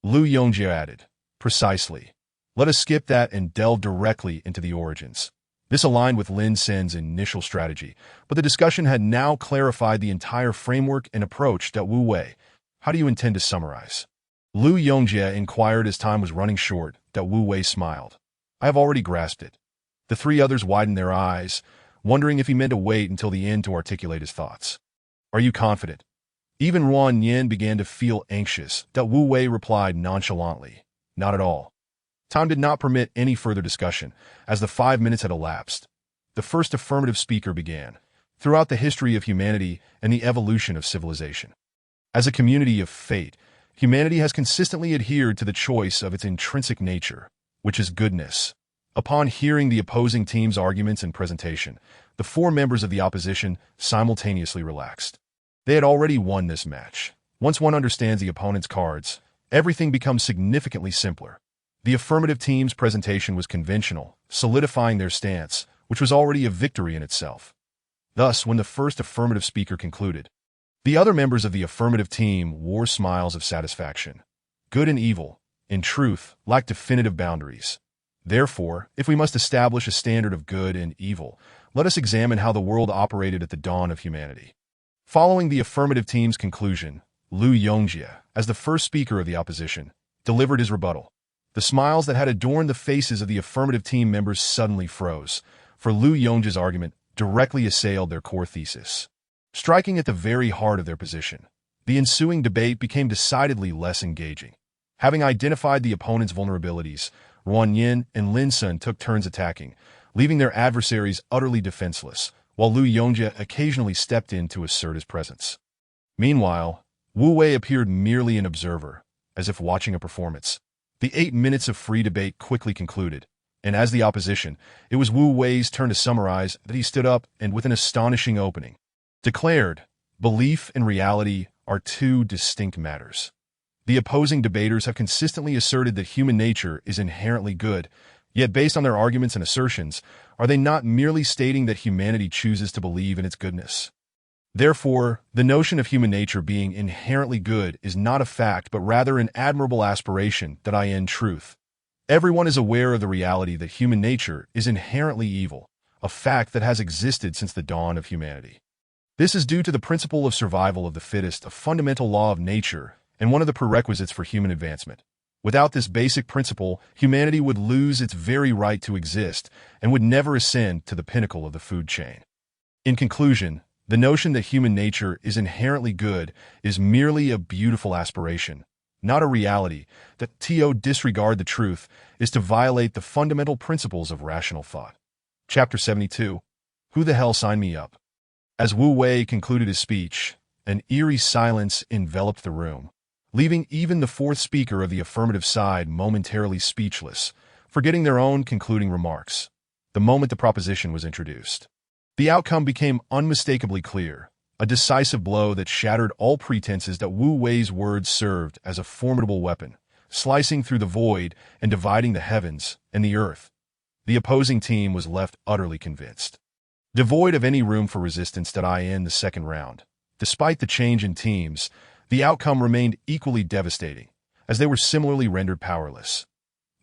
Lu Yongji added, precisely. Let us skip that and delve directly into the origins. This aligned with Lin Sen's initial strategy, but the discussion had now clarified the entire framework and approach. Wu Wei, how do you intend to summarize? Lu Yongji inquired as time was running short. Wu Wei smiled. I have already grasped it. The three others widened their eyes, wondering if he meant to wait until the end to articulate his thoughts. Are you confident? Even Ruan Yin began to feel anxious. Wu Wei replied nonchalantly, not at all. Time did not permit any further discussion, as the 5 minutes had elapsed. The first affirmative speaker began, throughout the history of humanity and the evolution of civilization. As a community of fate, humanity has consistently adhered to the choice of its intrinsic nature, which is goodness. Upon hearing the opposing team's arguments and presentation, the 4 members of the opposition simultaneously relaxed. They had already won this match. Once one understands the opponent's cards, everything becomes significantly simpler. The affirmative team's presentation was conventional, solidifying their stance, which was already a victory in itself. Thus, when the first affirmative speaker concluded, the other members of the affirmative team wore smiles of satisfaction. Good and evil, in truth, lack definitive boundaries. Therefore, if we must establish a standard of good and evil, let us examine how the world operated at the dawn of humanity. Following the affirmative team's conclusion, Lu Yongji, as the first speaker of the opposition, delivered his rebuttal. The smiles that had adorned the faces of the affirmative team members suddenly froze, for Lu Yongji's argument directly assailed their core thesis. Striking at the very heart of their position, the ensuing debate became decidedly less engaging. Having identified the opponent's vulnerabilities, Ruan Yin and Lin Sen took turns attacking, leaving their adversaries utterly defenseless, while Lu Yongji occasionally stepped in to assert his presence. Meanwhile, Wu Wei appeared merely an observer, as if watching a performance. The 8 minutes of free debate quickly concluded, and as the opposition, it was Wu Wei's turn to summarize that he stood up and, with an astonishing opening, declared, belief and reality are 2 distinct matters. The opposing debaters have consistently asserted that human nature is inherently good, yet based on their arguments and assertions, are they not merely stating that humanity chooses to believe in its goodness? Therefore, the notion of human nature being inherently good is not a fact but rather an admirable aspiration. In truth, everyone is aware of the reality that human nature is inherently evil, a fact that has existed since the dawn of humanity. This is due to the principle of survival of the fittest, a fundamental law of nature and one of the prerequisites for human advancement. Without this basic principle, humanity would lose its very right to exist and would never ascend to the pinnacle of the food chain. In conclusion, the notion that human nature is inherently good is merely a beautiful aspiration, not a reality. That to disregard the truth is to violate the fundamental principles of rational thought. Chapter 72. Who the hell signed me up? As Wu Wei concluded his speech, an eerie silence enveloped the room, leaving even the fourth speaker of the affirmative side momentarily speechless, forgetting their own concluding remarks. The moment the proposition was introduced, the outcome became unmistakably clear, a decisive blow that shattered all pretenses that Wu Wei's words served as a formidable weapon, slicing through the void and dividing the heavens and the earth. The opposing team was left utterly convinced, devoid of any room for resistance. In the second round, despite the change in teams, the outcome remained equally devastating, as they were similarly rendered powerless.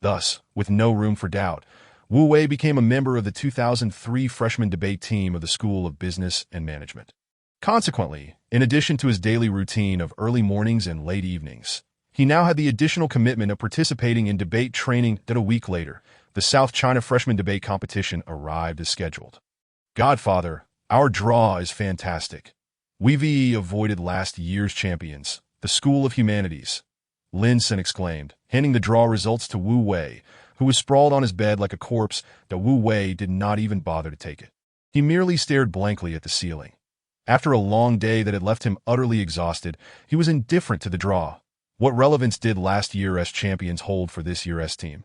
Thus, with no room for doubt, Wu Wei became a member of the 2003 freshman debate team of the School of Business and Management. Consequently, in addition to his daily routine of early mornings and late evenings, he now had the additional commitment of participating in debate training. A week later, the South China freshman debate competition arrived as scheduled. Godfather, our draw is fantastic. We've avoided last year's champions, the School of Humanities, Lin Sun exclaimed, handing the draw results to Wu Wei, who was sprawled on his bed like a corpse. Wu Wei did not even bother to take it. He merely stared blankly at the ceiling. After a long day that had left him utterly exhausted, he was indifferent to the draw. What relevance did last year's champions hold for this year's team?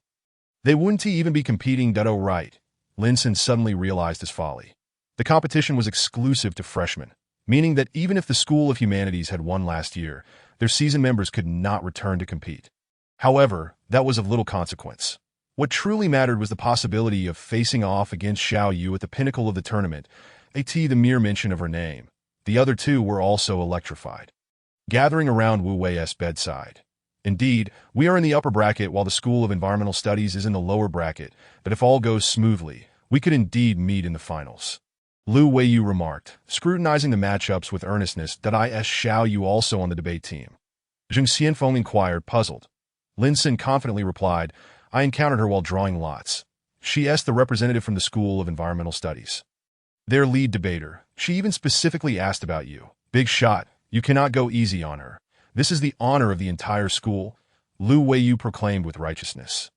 They wouldn't even be competing. Right. Lin Sun suddenly realized his folly. The competition was exclusive to freshmen, meaning that even if the School of Humanities had won last year, their seasoned members could not return to compete. However, that was of little consequence. What truly mattered was the possibility of facing off against Xiao Yu at the pinnacle of the tournament. The mere mention of her name. The other two were also electrified, gathering around Wu Wei's bedside. Indeed, we are in the upper bracket while the School of Environmental Studies is in the lower bracket, but if all goes smoothly, we could indeed meet in the finals. Lu Weiyu remarked, scrutinizing the matchups with earnestness. Is Xiao Yu also on the debate team? Zheng Xianfeng inquired, puzzled. Lin Sun confidently replied, I encountered her while drawing lots. She asked the representative from the School of Environmental Studies, their lead debater. She even specifically asked about you. Big shot. You cannot go easy on her. This is the honor of the entire school, Lu Weiyu proclaimed with righteousness.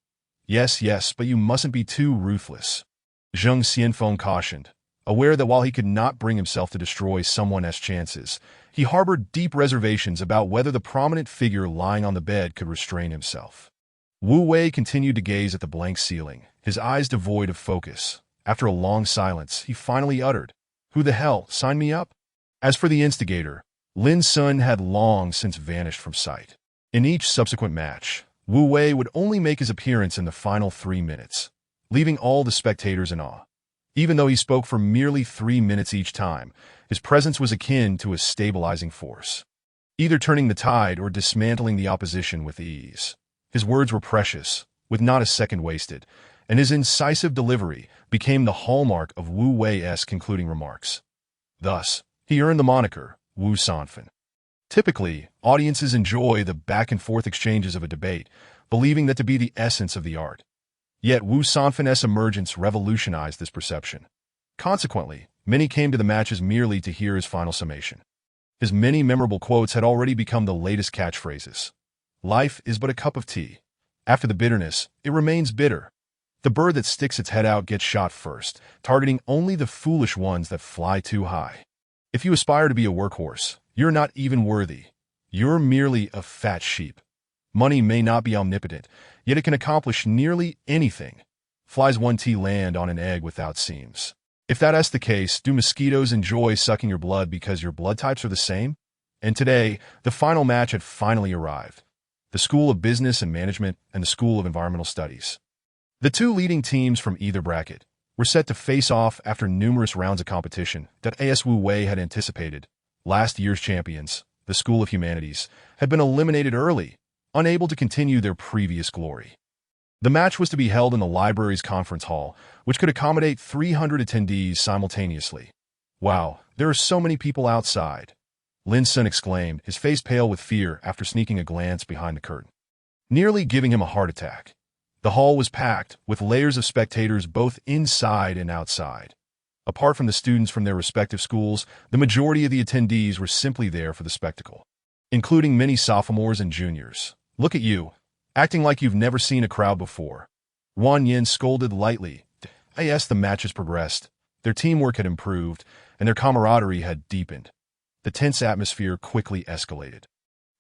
Yes, but you mustn't be too ruthless, Zheng Xianfeng cautioned, aware that while he could not bring himself to destroy someone's chances, he harbored deep reservations about whether the prominent figure lying on the bed could restrain himself. Wu Wei continued to gaze at the blank ceiling, his eyes devoid of focus. After a long silence, he finally uttered, Who the hell signed me up? As for the instigator, Lin Sun had long since vanished from sight. In each subsequent match, Wu Wei would only make his appearance in the final 3 minutes, leaving all the spectators in awe. Even though he spoke for merely 3 minutes each time, his presence was akin to a stabilizing force, either turning the tide or dismantling the opposition with ease. His words were precious, with not a second wasted, and his incisive delivery became the hallmark of Wu Wei's concluding remarks. Thus, he earned the moniker, Wu Sanfen. Typically, audiences enjoy the back-and-forth exchanges of a debate, believing that to be the essence of the art. Yet Wu Sanfen's emergence revolutionized this perception. Consequently, many came to the matches merely to hear his final summation. His many memorable quotes had already become the latest catchphrases. Life is but a cup of tea. After the bitterness, it remains bitter. The bird that sticks its head out gets shot first, targeting only the foolish ones that fly too high. If you aspire to be a workhorse, you're not even worthy. You're merely a fat sheep. Money may not be omnipotent, yet it can accomplish nearly anything. Flies 1T land on an egg without seams. If that's the case, do mosquitoes enjoy sucking your blood because your blood types are the same? And today, the final match had finally arrived. The School of Business and Management and the School of Environmental Studies. The two leading teams from either bracket were set to face off after numerous rounds of competition that AS Wu Wei had anticipated. Last year's champions, the School of Humanities, had been eliminated early, unable to continue their previous glory. The match was to be held in the library's conference hall, which could accommodate 300 attendees simultaneously. Wow, there are so many people outside, Lin Sun exclaimed, his face pale with fear after sneaking a glance behind the curtain. nearly giving him a heart attack. The hall was packed, with layers of spectators both inside and outside. Apart from the students from their respective schools, the majority of the attendees were simply there for the spectacle, including many sophomores and juniors. "Look at you, acting like you've never seen a crowd before," Wang Yin scolded lightly. As the matches progressed, their teamwork had improved, and their camaraderie had deepened. The tense atmosphere quickly escalated,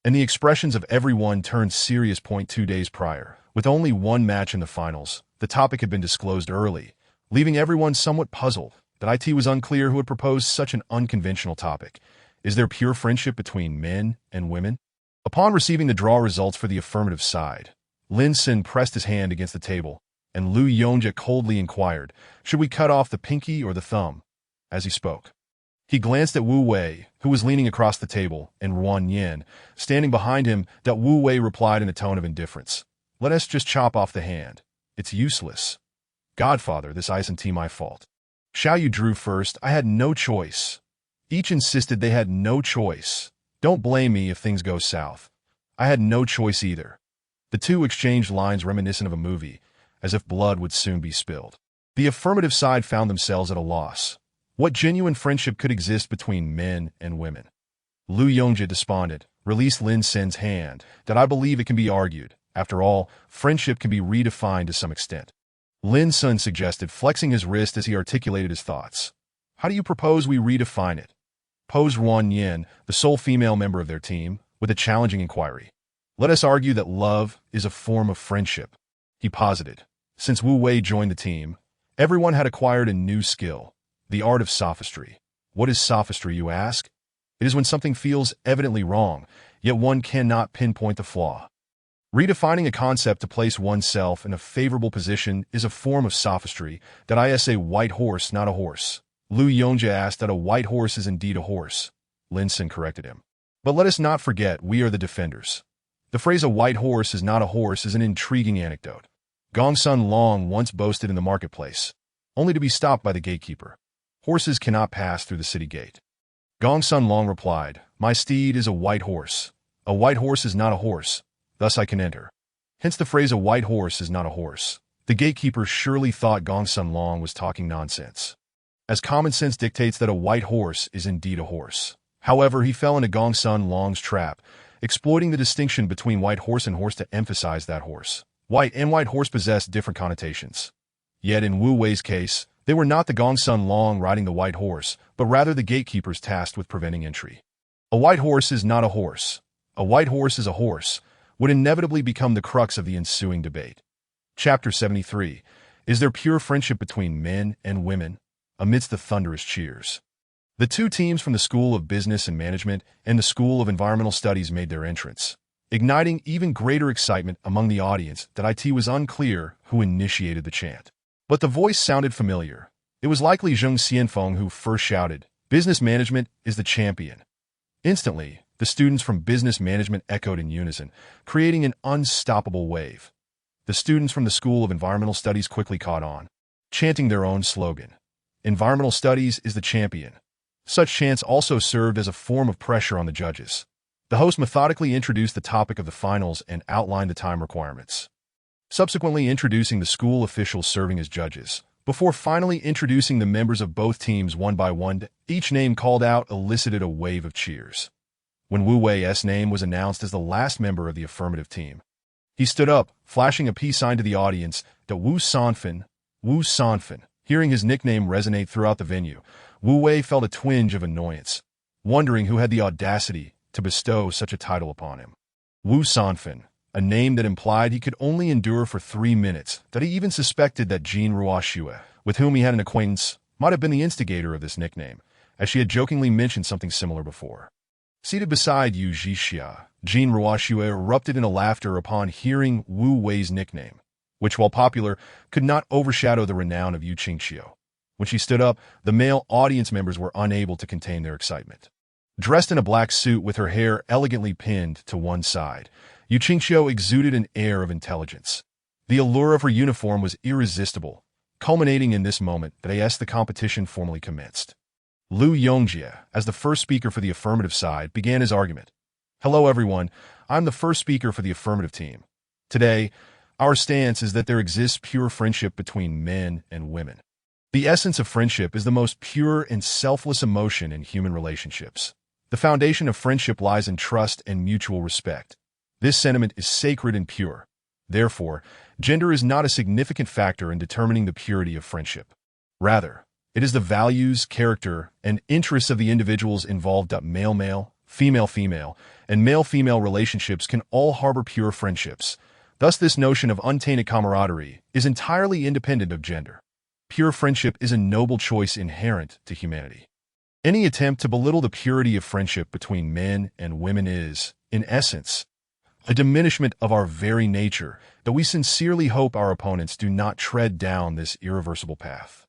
and the expressions of everyone turned serious. 2 days prior, with only one match in the finals, the topic had been disclosed early, leaving everyone somewhat puzzled. That IT was unclear who had proposed such an unconventional topic. Is there pure friendship between men and women? Upon receiving the draw results for the affirmative side, Lin Sin pressed his hand against the table, and Lu Yongjia coldly inquired, "Should we cut off the pinky or the thumb?" As he spoke, he glanced at Wu Wei, who was leaning across the table, and Wang Yin, standing behind him. That Wu Wei replied in a tone of indifference, "Let us just chop off the hand. It's useless." "Godfather, this isn't my fault. Xiao Yu drew first. I had no choice." Each insisted they had no choice. "Don't blame me if things go south. I had no choice either." The two exchanged lines reminiscent of a movie, as if blood would soon be spilled. The affirmative side found themselves at a loss. What genuine friendship could exist between men and women? Lu Yongjia, despondent, released Lin Sin's hand. "That I believe it can be argued. After all, friendship can be redefined to some extent." Lin Sun suggested, flexing his wrist as he articulated his thoughts. "How do you propose we redefine it?" Posed Wang Yin, the sole female member of their team, with a challenging inquiry. "Let us argue that love is a form of friendship," he posited. Since Wu Wei joined the team, everyone had acquired a new skill, the art of sophistry. What is sophistry, you ask? It is when something feels evidently wrong, yet one cannot pinpoint the flaw. Redefining a concept to place oneself in a favorable position is a form of sophistry. That is a white horse, not a horse. Lu Yongjia asked. That a white horse is indeed a horse. Lin Sin corrected him. But let us not forget, we are the defenders. The phrase "a white horse is not a horse" is an intriguing anecdote. Gong Sun Long once boasted in the marketplace, only to be stopped by the gatekeeper. "Horses cannot pass through the city gate." Gong Sun Long replied, "My steed is a white horse. A white horse is not a horse. Thus I can enter." Hence the phrase "a white horse is not a horse." The gatekeeper surely thought Gong Sun Long was talking nonsense, as common sense dictates that a white horse is indeed a horse. However, he fell into Gong Sun Long's trap, exploiting the distinction between white horse and horse to emphasize that horse. White and white horse possess different connotations. Yet in Wu Wei's case, they were not the Gong Sun Long riding the white horse, but rather the gatekeepers tasked with preventing entry. A white horse is not a horse. A white horse is a horse would inevitably become the crux of the ensuing debate. Chapter 73. Is there pure friendship between men and women? Amidst the thunderous cheers, the two teams from the School of Business and Management and the School of Environmental Studies made their entrance, igniting even greater excitement among the audience. That it was unclear who initiated the chant, but the voice sounded familiar. It was likely Zheng Xianfeng who first shouted, "Business management is the champion." Instantly, the students from business management echoed in unison, creating an unstoppable wave. The students from the School of Environmental Studies quickly caught on, chanting their own slogan, "Environmental Studies is the champion." Such chants also served as a form of pressure on the judges. The host methodically introduced the topic of the finals and outlined the time requirements, subsequently introducing the school officials serving as judges, before finally introducing the members of both teams one by one. Each name called out elicited a wave of cheers. When Wu Wei's name was announced as the last member of the affirmative team, he stood up, flashing a peace sign to the audience. That Wu Sanfen. Hearing his nickname resonate throughout the venue, Wu Wei felt a twinge of annoyance, wondering who had the audacity to bestow such a title upon him. Wu Sanfen, a name that implied he could only endure for 3 minutes. That he even suspected that Jean Ruoxue, with whom he had an acquaintance, might have been the instigator of this nickname, as she had jokingly mentioned something similar before. Seated beside Yu Zhixia, Jean Ruoxue erupted into laughter upon hearing Wu Wei's nickname, which, while popular, could not overshadow the renown of Yu Qingxiu. When she stood up, the male audience members were unable to contain their excitement. Dressed in a black suit with her hair elegantly pinned to one side, Yu Qingxiu exuded an air of intelligence. The allure of her uniform was irresistible, culminating in this moment that as the competition formally commenced. Lu Yongjia, as the first speaker for the affirmative side, began his argument. "Hello everyone, I'm the first speaker for the affirmative team. Today, our stance is that there exists pure friendship between men and women. The essence of friendship is the most pure and selfless emotion in human relationships. The foundation of friendship lies in trust and mutual respect. This sentiment is sacred and pure. Therefore, gender is not a significant factor in determining the purity of friendship. Rather, it is the values, character, and interests of the individuals involved. Male-male, female-female, and male-female relationships can all harbor pure friendships. Thus, this notion of untainted camaraderie is entirely independent of gender. Pure friendship is a noble choice inherent to humanity. Any attempt to belittle the purity of friendship between men and women is, in essence, a diminishment of our very nature, that we sincerely hope our opponents do not tread down this irreversible path.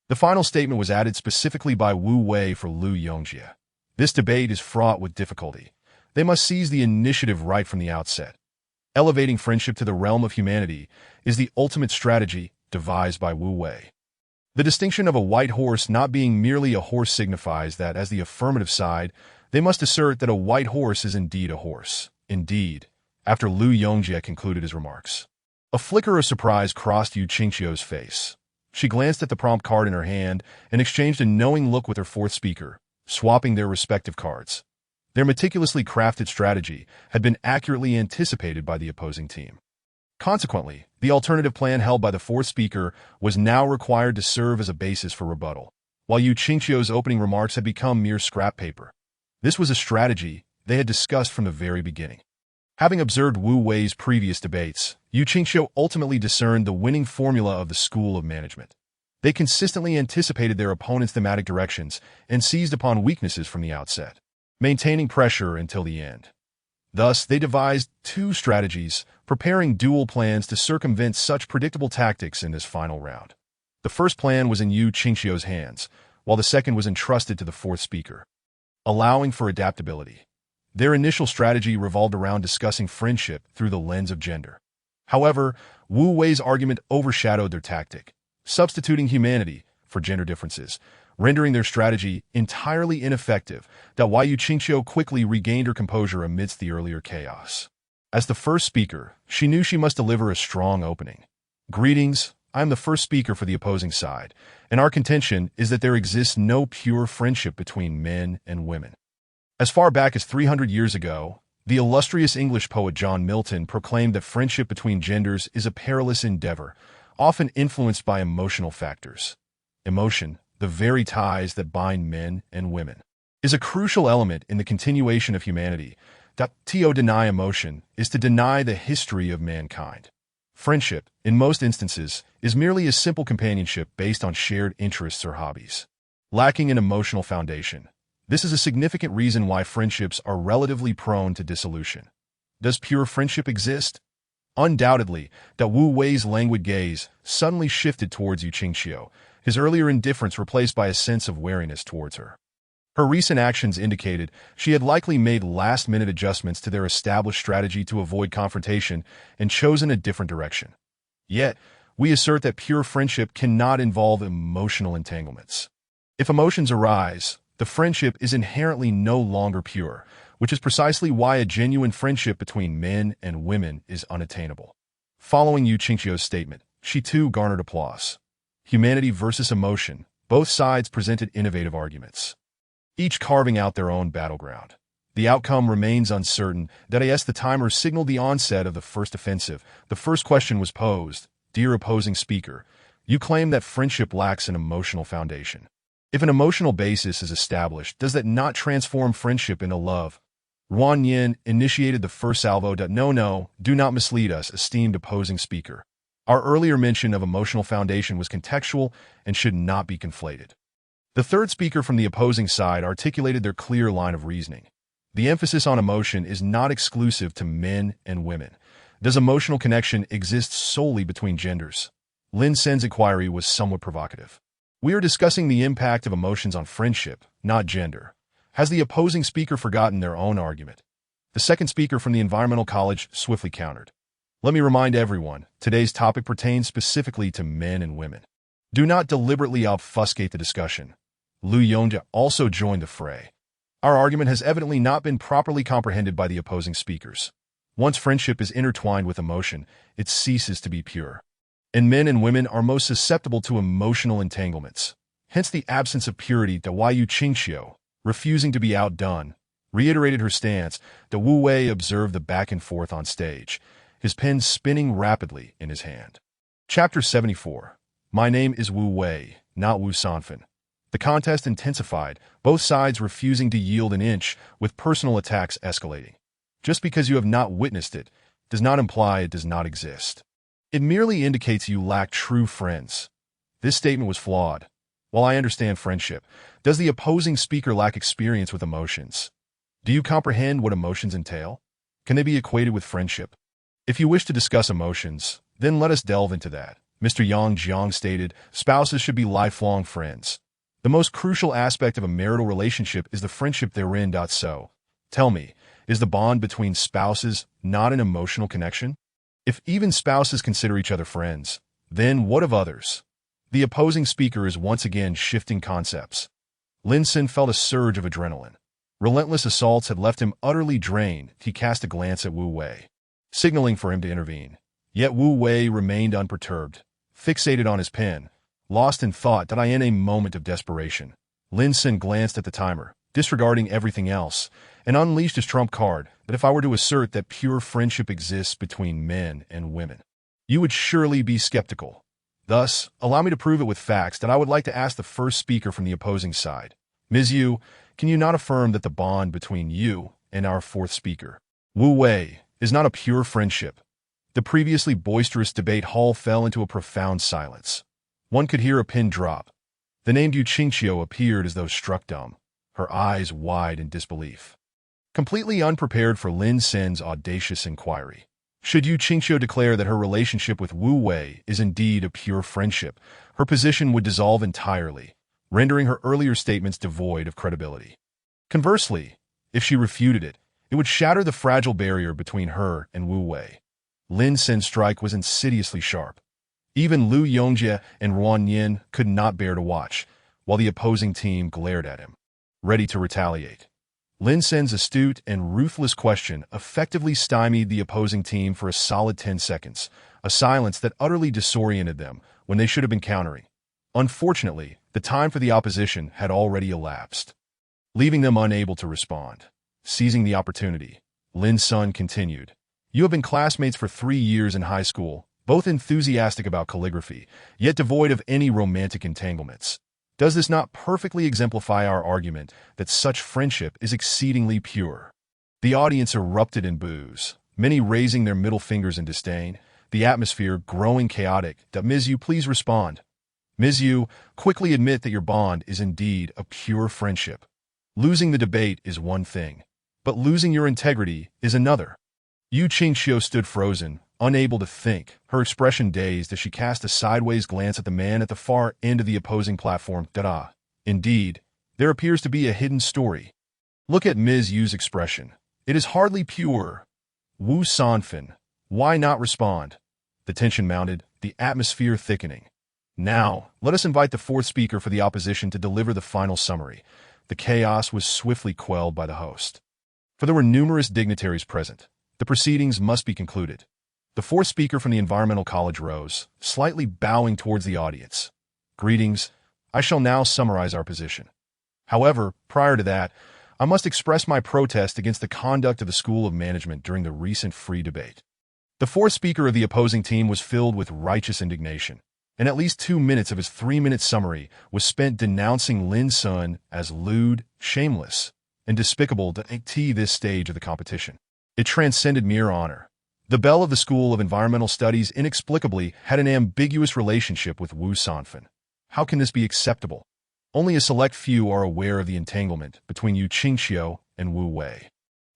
The final statement was added specifically by Wu Wei for Lu Yongjie. This debate is fraught with difficulty. They must seize the initiative right from the outset. Elevating friendship to the realm of humanity is the ultimate strategy devised by Wu Wei. The distinction of a white horse not being merely a horse signifies that, as the affirmative side, they must assert that a white horse is indeed a horse. Indeed, after Lu Yongjie concluded his remarks, a flicker of surprise crossed Yu Qingqiu's face. She glanced at the prompt card in her hand and exchanged a knowing look with her fourth speaker, swapping their respective cards. Their meticulously crafted strategy had been accurately anticipated by the opposing team. Consequently, the alternative plan held by the fourth speaker was now required to serve as a basis for rebuttal, while Yu Qingqiu's opening remarks had become mere scrap paper. This was a strategy they had discussed from the very beginning. Having observed Wu Wei's previous debates, Yu Qingqiu ultimately discerned the winning formula of the school of management. They consistently anticipated their opponents' thematic directions and seized upon weaknesses from the outset, maintaining pressure until the end. Thus, they devised two strategies, preparing dual plans to circumvent such predictable tactics in this final round. The first plan was in Yu Qingqiu's hands, while the second was entrusted to the fourth speaker, allowing for adaptability. Their initial strategy revolved around discussing friendship through the lens of gender. However, Wu Wei's argument overshadowed their tactic, substituting humanity for gender differences, rendering their strategy entirely ineffective. Yu Qingqiu quickly regained her composure amidst the earlier chaos. As the first speaker, she knew she must deliver a strong opening. Greetings, I am the first speaker for the opposing side, and our contention is that there exists no pure friendship between men and women. As far back as 300 years ago, the illustrious English poet John Milton proclaimed that friendship between genders is a perilous endeavor, often influenced by emotional factors. Emotion, the very ties that bind men and women, is a crucial element in the continuation of humanity. To deny emotion is to deny the history of mankind. Friendship, in most instances, is merely a simple companionship based on shared interests or hobbies. Lacking an emotional foundation, this is a significant reason why friendships are relatively prone to dissolution. Does pure friendship exist? Undoubtedly, Wu Wei's languid gaze suddenly shifted towards Yu Qingqiu, his earlier indifference replaced by a sense of wariness towards her. Her recent actions indicated she had likely made last-minute adjustments to their established strategy to avoid confrontation and chosen a different direction. Yet, we assert that pure friendship cannot involve emotional entanglements. If emotions arise, the friendship is inherently no longer pure, which is precisely why a genuine friendship between men and women is unattainable. Following Yu Qingqiu's statement, she too garnered applause. Humanity versus emotion, both sides presented innovative arguments, each carving out their own battleground. The outcome remains uncertain. As the timer signaled the onset of the first offensive, the first question was posed. Dear opposing speaker, you claim that friendship lacks an emotional foundation. If an emotional basis is established, does that not transform friendship into love? Ruan Yin initiated the first salvo. No, do not mislead us, esteemed opposing speaker. Our earlier mention of emotional foundation was contextual and should not be conflated. The third speaker from the opposing side articulated their clear line of reasoning. The emphasis on emotion is not exclusive to men and women. Does emotional connection exist solely between genders? Lin Sen's inquiry was somewhat provocative. We are discussing the impact of emotions on friendship, not gender. Has the opposing speaker forgotten their own argument? The second speaker from the Environmental College swiftly countered. Let me remind everyone, today's topic pertains specifically to men and women. Do not deliberately obfuscate the discussion. Lu Yongjie also joined the fray. Our argument has evidently not been properly comprehended by the opposing speakers. Once friendship is intertwined with emotion, it ceases to be pure. And men and women are most susceptible to emotional entanglements. Hence the absence of purity that Yu Qingxiu, refusing to be outdone, reiterated her stance. The Wu Wei observed the back and forth on stage, his pen spinning rapidly in his hand. Chapter 74. My name is Wu Wei, not Wu Sanfen. The contest intensified, both sides refusing to yield an inch, with personal attacks escalating. Just because you have not witnessed it does not imply it does not exist. It merely indicates you lack true friends. This statement was flawed. While I understand friendship, does the opposing speaker lack experience with emotions? Do you comprehend what emotions entail? Can they be equated with friendship? If you wish to discuss emotions, then let us delve into that. Mr. Yang Jiang stated, spouses should be lifelong friends. The most crucial aspect of a marital relationship is the friendship therein. So, tell me, is the bond between spouses not an emotional connection? If even spouses consider each other friends, then what of others? The opposing speaker is once again shifting concepts. Lin Sin felt a surge of adrenaline. Relentless assaults had left him utterly drained. He cast a glance at Wu Wei, signaling for him to intervene. Yet Wu Wei remained unperturbed, fixated on his pen, lost in thought. In a moment of desperation, Lin Sin glanced at the timer, disregarding everything else, and unleashed his trump card. But if I were to assert that pure friendship exists between men and women, you would surely be skeptical. Thus, allow me to prove it with facts. I would like to ask the first speaker from the opposing side. Ms. Yu, can you not affirm that the bond between you and our fourth speaker, Wu Wei, is not a pure friendship? The previously boisterous debate hall fell into a profound silence. One could hear a pin drop. The named Yu Qingxiu appeared as though struck dumb, her eyes wide in disbelief. Completely unprepared for Lin Sin's audacious inquiry. Should Yu Qingxiu declare that her relationship with Wu Wei is indeed a pure friendship, her position would dissolve entirely, rendering her earlier statements devoid of credibility. Conversely, if she refuted it, it would shatter the fragile barrier between her and Wu Wei. Lin Sin's strike was insidiously sharp. Even Lu Yongjie and Ruan Yin could not bear to watch, while the opposing team glared at him, ready to retaliate. Lin Sin's astute and ruthless question effectively stymied the opposing team for a solid 10 seconds, a silence that utterly disoriented them when they should have been countering. Unfortunately, the time for the opposition had already elapsed, leaving them unable to respond. Seizing the opportunity, Lin Sun continued, "You have been classmates for 3 years in high school, both enthusiastic about calligraphy, yet devoid of any romantic entanglements. Does this not perfectly exemplify our argument that such friendship is exceedingly pure?" The audience erupted in boos, many raising their middle fingers in disdain, the atmosphere growing chaotic. Ms. Yu, please respond. Ms. Yu, quickly admit that your bond is indeed a pure friendship. Losing the debate is one thing, but losing your integrity is another. Yu Qingxiu stood frozen, unable to think, her expression dazed as she cast a sideways glance at the man at the far end of the opposing platform. Indeed, there appears to be a hidden story. Look at Ms. Yu's expression. It is hardly pure. Wu Sanfen, why not respond? The tension mounted, the atmosphere thickening. Now, let us invite the fourth speaker for the opposition to deliver the final summary. The chaos was swiftly quelled by the host. For there were numerous dignitaries present. The proceedings must be concluded. The fourth speaker from the Environmental College rose, slightly bowing towards the audience. Greetings. I shall now summarize our position. However, prior to that, I must express my protest against the conduct of the School of Management during the recent free debate. The fourth speaker of the opposing team was filled with righteous indignation, and at least 2 minutes of his 3-minute summary was spent denouncing Lin Sun as lewd, shameless, and despicable at this stage of the competition. It transcended mere honor. The belle of the School of Environmental Studies inexplicably had an ambiguous relationship with Wu Sanfen. How can this be acceptable? Only a select few are aware of the entanglement between Yu Qingxiu and Wu Wei,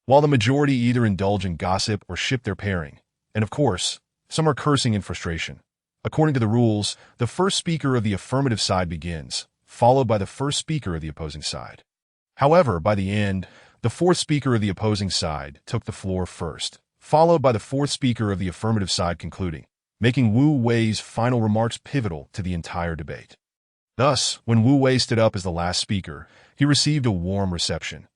while the majority either indulge in gossip or ship their pairing. And of course, some are cursing in frustration. According to the rules, the first speaker of the affirmative side begins, followed by the first speaker of the opposing side. However, by the end, the fourth speaker of the opposing side took the floor first, followed by the fourth speaker of the affirmative side concluding, making Wu Wei's final remarks pivotal to the entire debate. Thus, when Wu Wei stood up as the last speaker, he received a warm reception.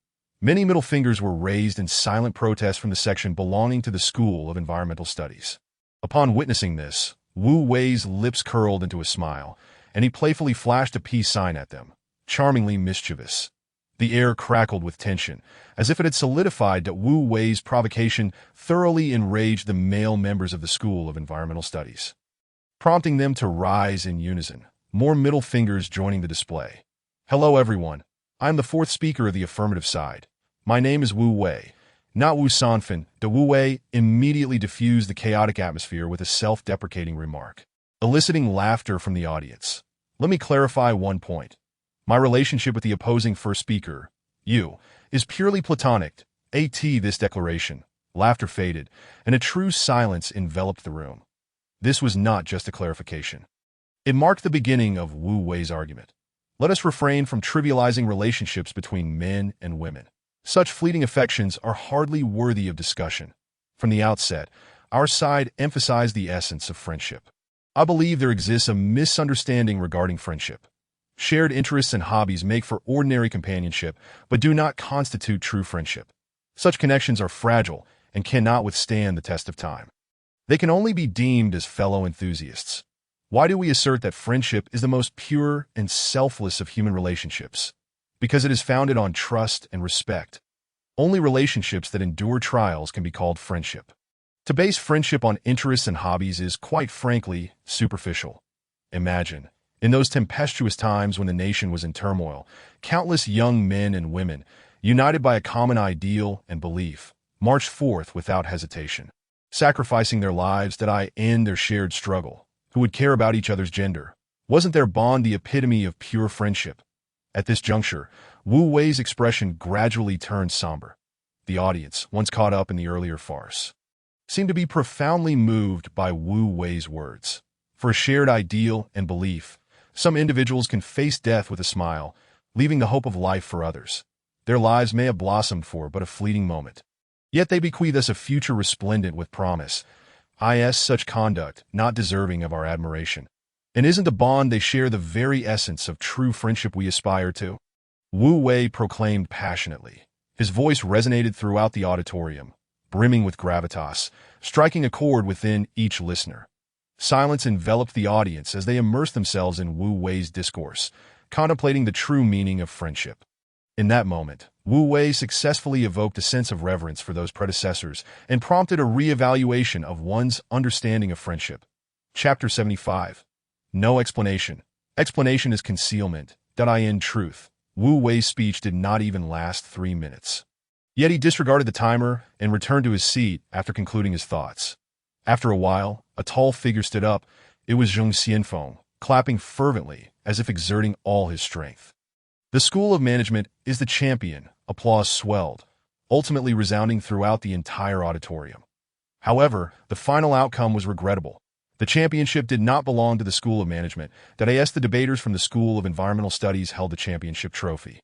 Many middle fingers were raised in silent protest from the section belonging to the School of Environmental Studies. Upon witnessing this, Wu Wei's lips curled into a smile, and he playfully flashed a peace sign at them, charmingly mischievous. The air crackled with tension, as if it had solidified that Wu Wei's provocation thoroughly enraged the male members of the School of Environmental Studies, prompting them to rise in unison, more middle fingers joining the display. Hello everyone, I am the fourth speaker of the affirmative side. My name is Wu Wei, not Wu Sanfen. The Wu Wei immediately diffused the chaotic atmosphere with a self-deprecating remark, eliciting laughter from the audience. Let me clarify one point. My relationship with the opposing first speaker, you, is purely platonic. This declaration. Laughter faded, and a true silence enveloped the room. This was not just a clarification. It marked the beginning of Wu Wei's argument. Let us refrain from trivializing relationships between men and women. Such fleeting affections are hardly worthy of discussion. From the outset, our side emphasized the essence of friendship. I believe there exists a misunderstanding regarding friendship. Shared interests and hobbies make for ordinary companionship, but do not constitute true friendship. Such connections are fragile and cannot withstand the test of time. They can only be deemed as fellow enthusiasts. Why do we assert that friendship is the most pure and selfless of human relationships? Because it is founded on trust and respect. Only relationships that endure trials can be called friendship. To base friendship on interests and hobbies is, quite frankly, superficial. Imagine, in those tempestuous times when the nation was in turmoil, countless young men and women, united by a common ideal and belief, marched forth without hesitation, sacrificing their lives that I end their shared struggle. Who would care about each other's gender? Wasn't their bond the epitome of pure friendship? At this juncture, Wu Wei's expression gradually turned somber. The audience, once caught up in the earlier farce, seemed to be profoundly moved by Wu Wei's words. For a shared ideal and belief, some individuals can face death with a smile, leaving the hope of life for others. Their lives may have blossomed for but a fleeting moment. Yet they bequeath us a future resplendent with promise. Such conduct not deserving of our admiration. And isn't the bond they share the very essence of true friendship we aspire to? Wu Wei proclaimed passionately. His voice resonated throughout the auditorium, brimming with gravitas, striking a chord within each listener. Silence enveloped the audience as they immersed themselves in Wu Wei's discourse, contemplating the true meaning of friendship. In that moment, Wu Wei successfully evoked a sense of reverence for those predecessors and prompted a re-evaluation of one's understanding of friendship. Chapter 75. No explanation. Explanation is concealment. Truth. Wu Wei's speech did not even last 3 minutes. Yet he disregarded the timer and returned to his seat after concluding his thoughts. After a while, a tall figure stood up. It was Zheng Xianfeng, clapping fervently, as if exerting all his strength. The School of Management is the champion. Applause swelled, ultimately resounding throughout the entire auditorium. However, the final outcome was regrettable. The championship did not belong to the School of Management. The debaters from the School of Environmental Studies held the championship trophy.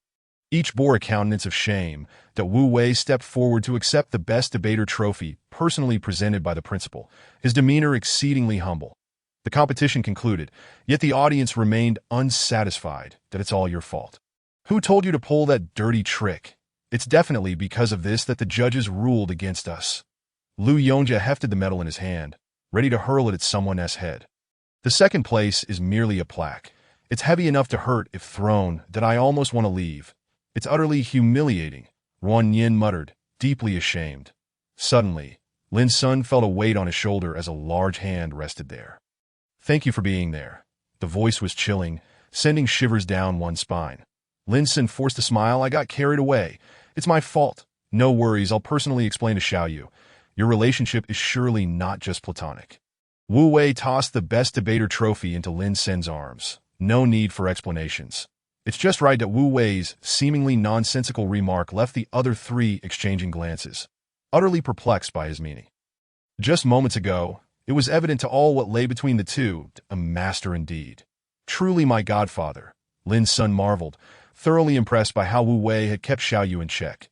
Each bore a countenance of shame. Wu Wei stepped forward to accept the Best Debater trophy, personally presented by the principal, his demeanor exceedingly humble. The competition concluded, yet the audience remained unsatisfied. It's all your fault. Who told you to pull that dirty trick? It's definitely because of this that the judges ruled against us. Lu Yongjia hefted the medal in his hand, ready to hurl it at someone's head. The second place is merely a plaque. It's heavy enough to hurt if thrown. I almost want to leave. It's utterly humiliating, Ruan Yin muttered, deeply ashamed. Suddenly, Lin Sun felt a weight on his shoulder as a large hand rested there. Thank you for being there. The voice was chilling, sending shivers down one's spine. Lin Sun forced a smile. I got carried away. It's my fault. No worries, I'll personally explain to Xiaoyu. Your relationship is surely not just platonic. Wu Wei tossed the Best Debater trophy into Lin Sun's arms. No need for explanations. It's just right that Wu Wei's seemingly nonsensical remark left the other three exchanging glances, utterly perplexed by his meaning. Just moments ago, it was evident to all what lay between the two. A master indeed. Truly my godfather, Lin Sun marveled, thoroughly impressed by how Wu Wei had kept Xiaoyu in check.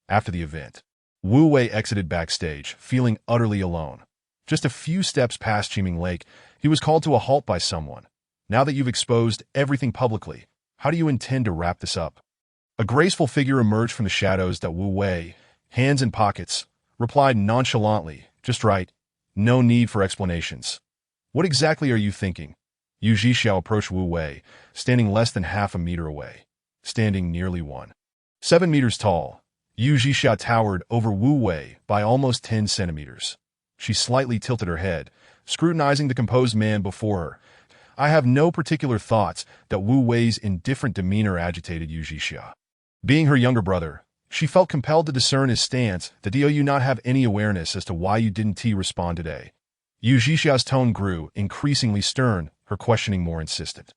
After the event, Wu Wei exited backstage, feeling utterly alone. Just a few steps past Qiming Lake, he was called to a halt by someone. Now that you've exposed everything publicly, how do you intend to wrap this up? A graceful figure emerged from the shadows that Wu Wei, hands in pockets, replied nonchalantly, "Just right. No need for explanations." "What exactly are you thinking?" Yu Zhixiao approached Wu Wei, standing less than half a meter away. Standing nearly 1.7 meters tall, Yu Zhixiao towered over Wu Wei by almost 10 centimeters. She slightly tilted her head, scrutinizing the composed man before her. "I have no particular thoughts." That Wu Wei's indifferent demeanor agitated Yu Zhixiao. Being her younger brother, she felt compelled to discern his stance. "Do you not have any awareness as to why you didn't respond today?" Yu Zhixiao's tone grew increasingly stern, her questioning more insistent.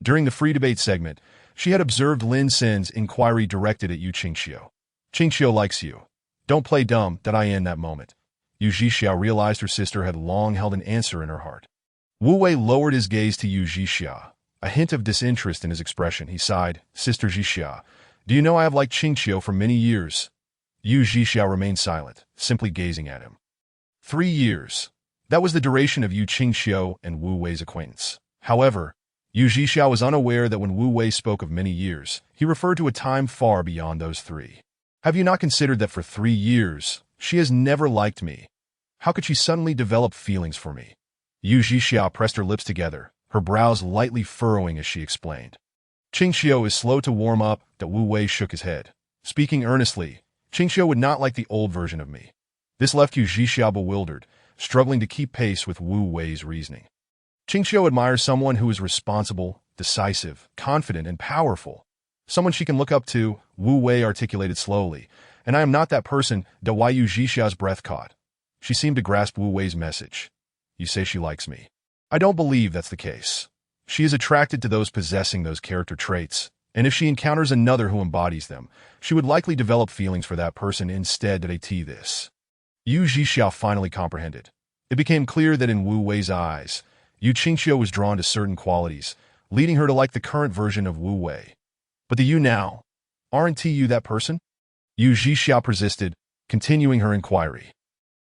During the free debate segment, she had observed Lin Sin's inquiry directed at Yu Qingxiu. "Qingxiu likes you. Don't play dumb." That I in that moment, Yu Zhixiao realized her sister had long held an answer in her heart. Wu Wei lowered his gaze to Yu Zhixiao, a hint of disinterest in his expression. He sighed, "Sister Zhixiao, do you know I have liked Qingxiu for many years?" Yu Zhixiao remained silent, simply gazing at him. 3 years. That was the duration of Yu Qingxiu and Wu Wei's acquaintance. However, Yu Zhixiao was unaware that when Wu Wei spoke of many years, he referred to a time far beyond those 3. "Have you not considered that for 3 years, she has never liked me? How could she suddenly develop feelings for me?" Yu Zhixiao pressed her lips together, her brows lightly furrowing as she explained. "Qingxiu is slow to warm up." That Wu Wei shook his head. Speaking earnestly, "Qingxiu would not like the old version of me." This left Yu Zhixiao bewildered, struggling to keep pace with Wu Wei's reasoning. "Qingxiu admires someone who is responsible, decisive, confident, and powerful. Someone she can look up to," Wu Wei articulated slowly. "And I am not that person." Why Yu Zhixiao's breath caught. She seemed to grasp Wu Wei's message. "You say she likes me. I don't believe that's the case. She is attracted to those possessing those character traits, and if she encounters another who embodies them, she would likely develop feelings for that person instead." This Yu Zhixiao finally comprehended. It became clear that in Wu Wei's eyes, Yu Qingxiu was drawn to certain qualities, leading her to like the current version of Wu Wei. "But the you now, aren't you that person?" Yu Zhixiao persisted, continuing her inquiry.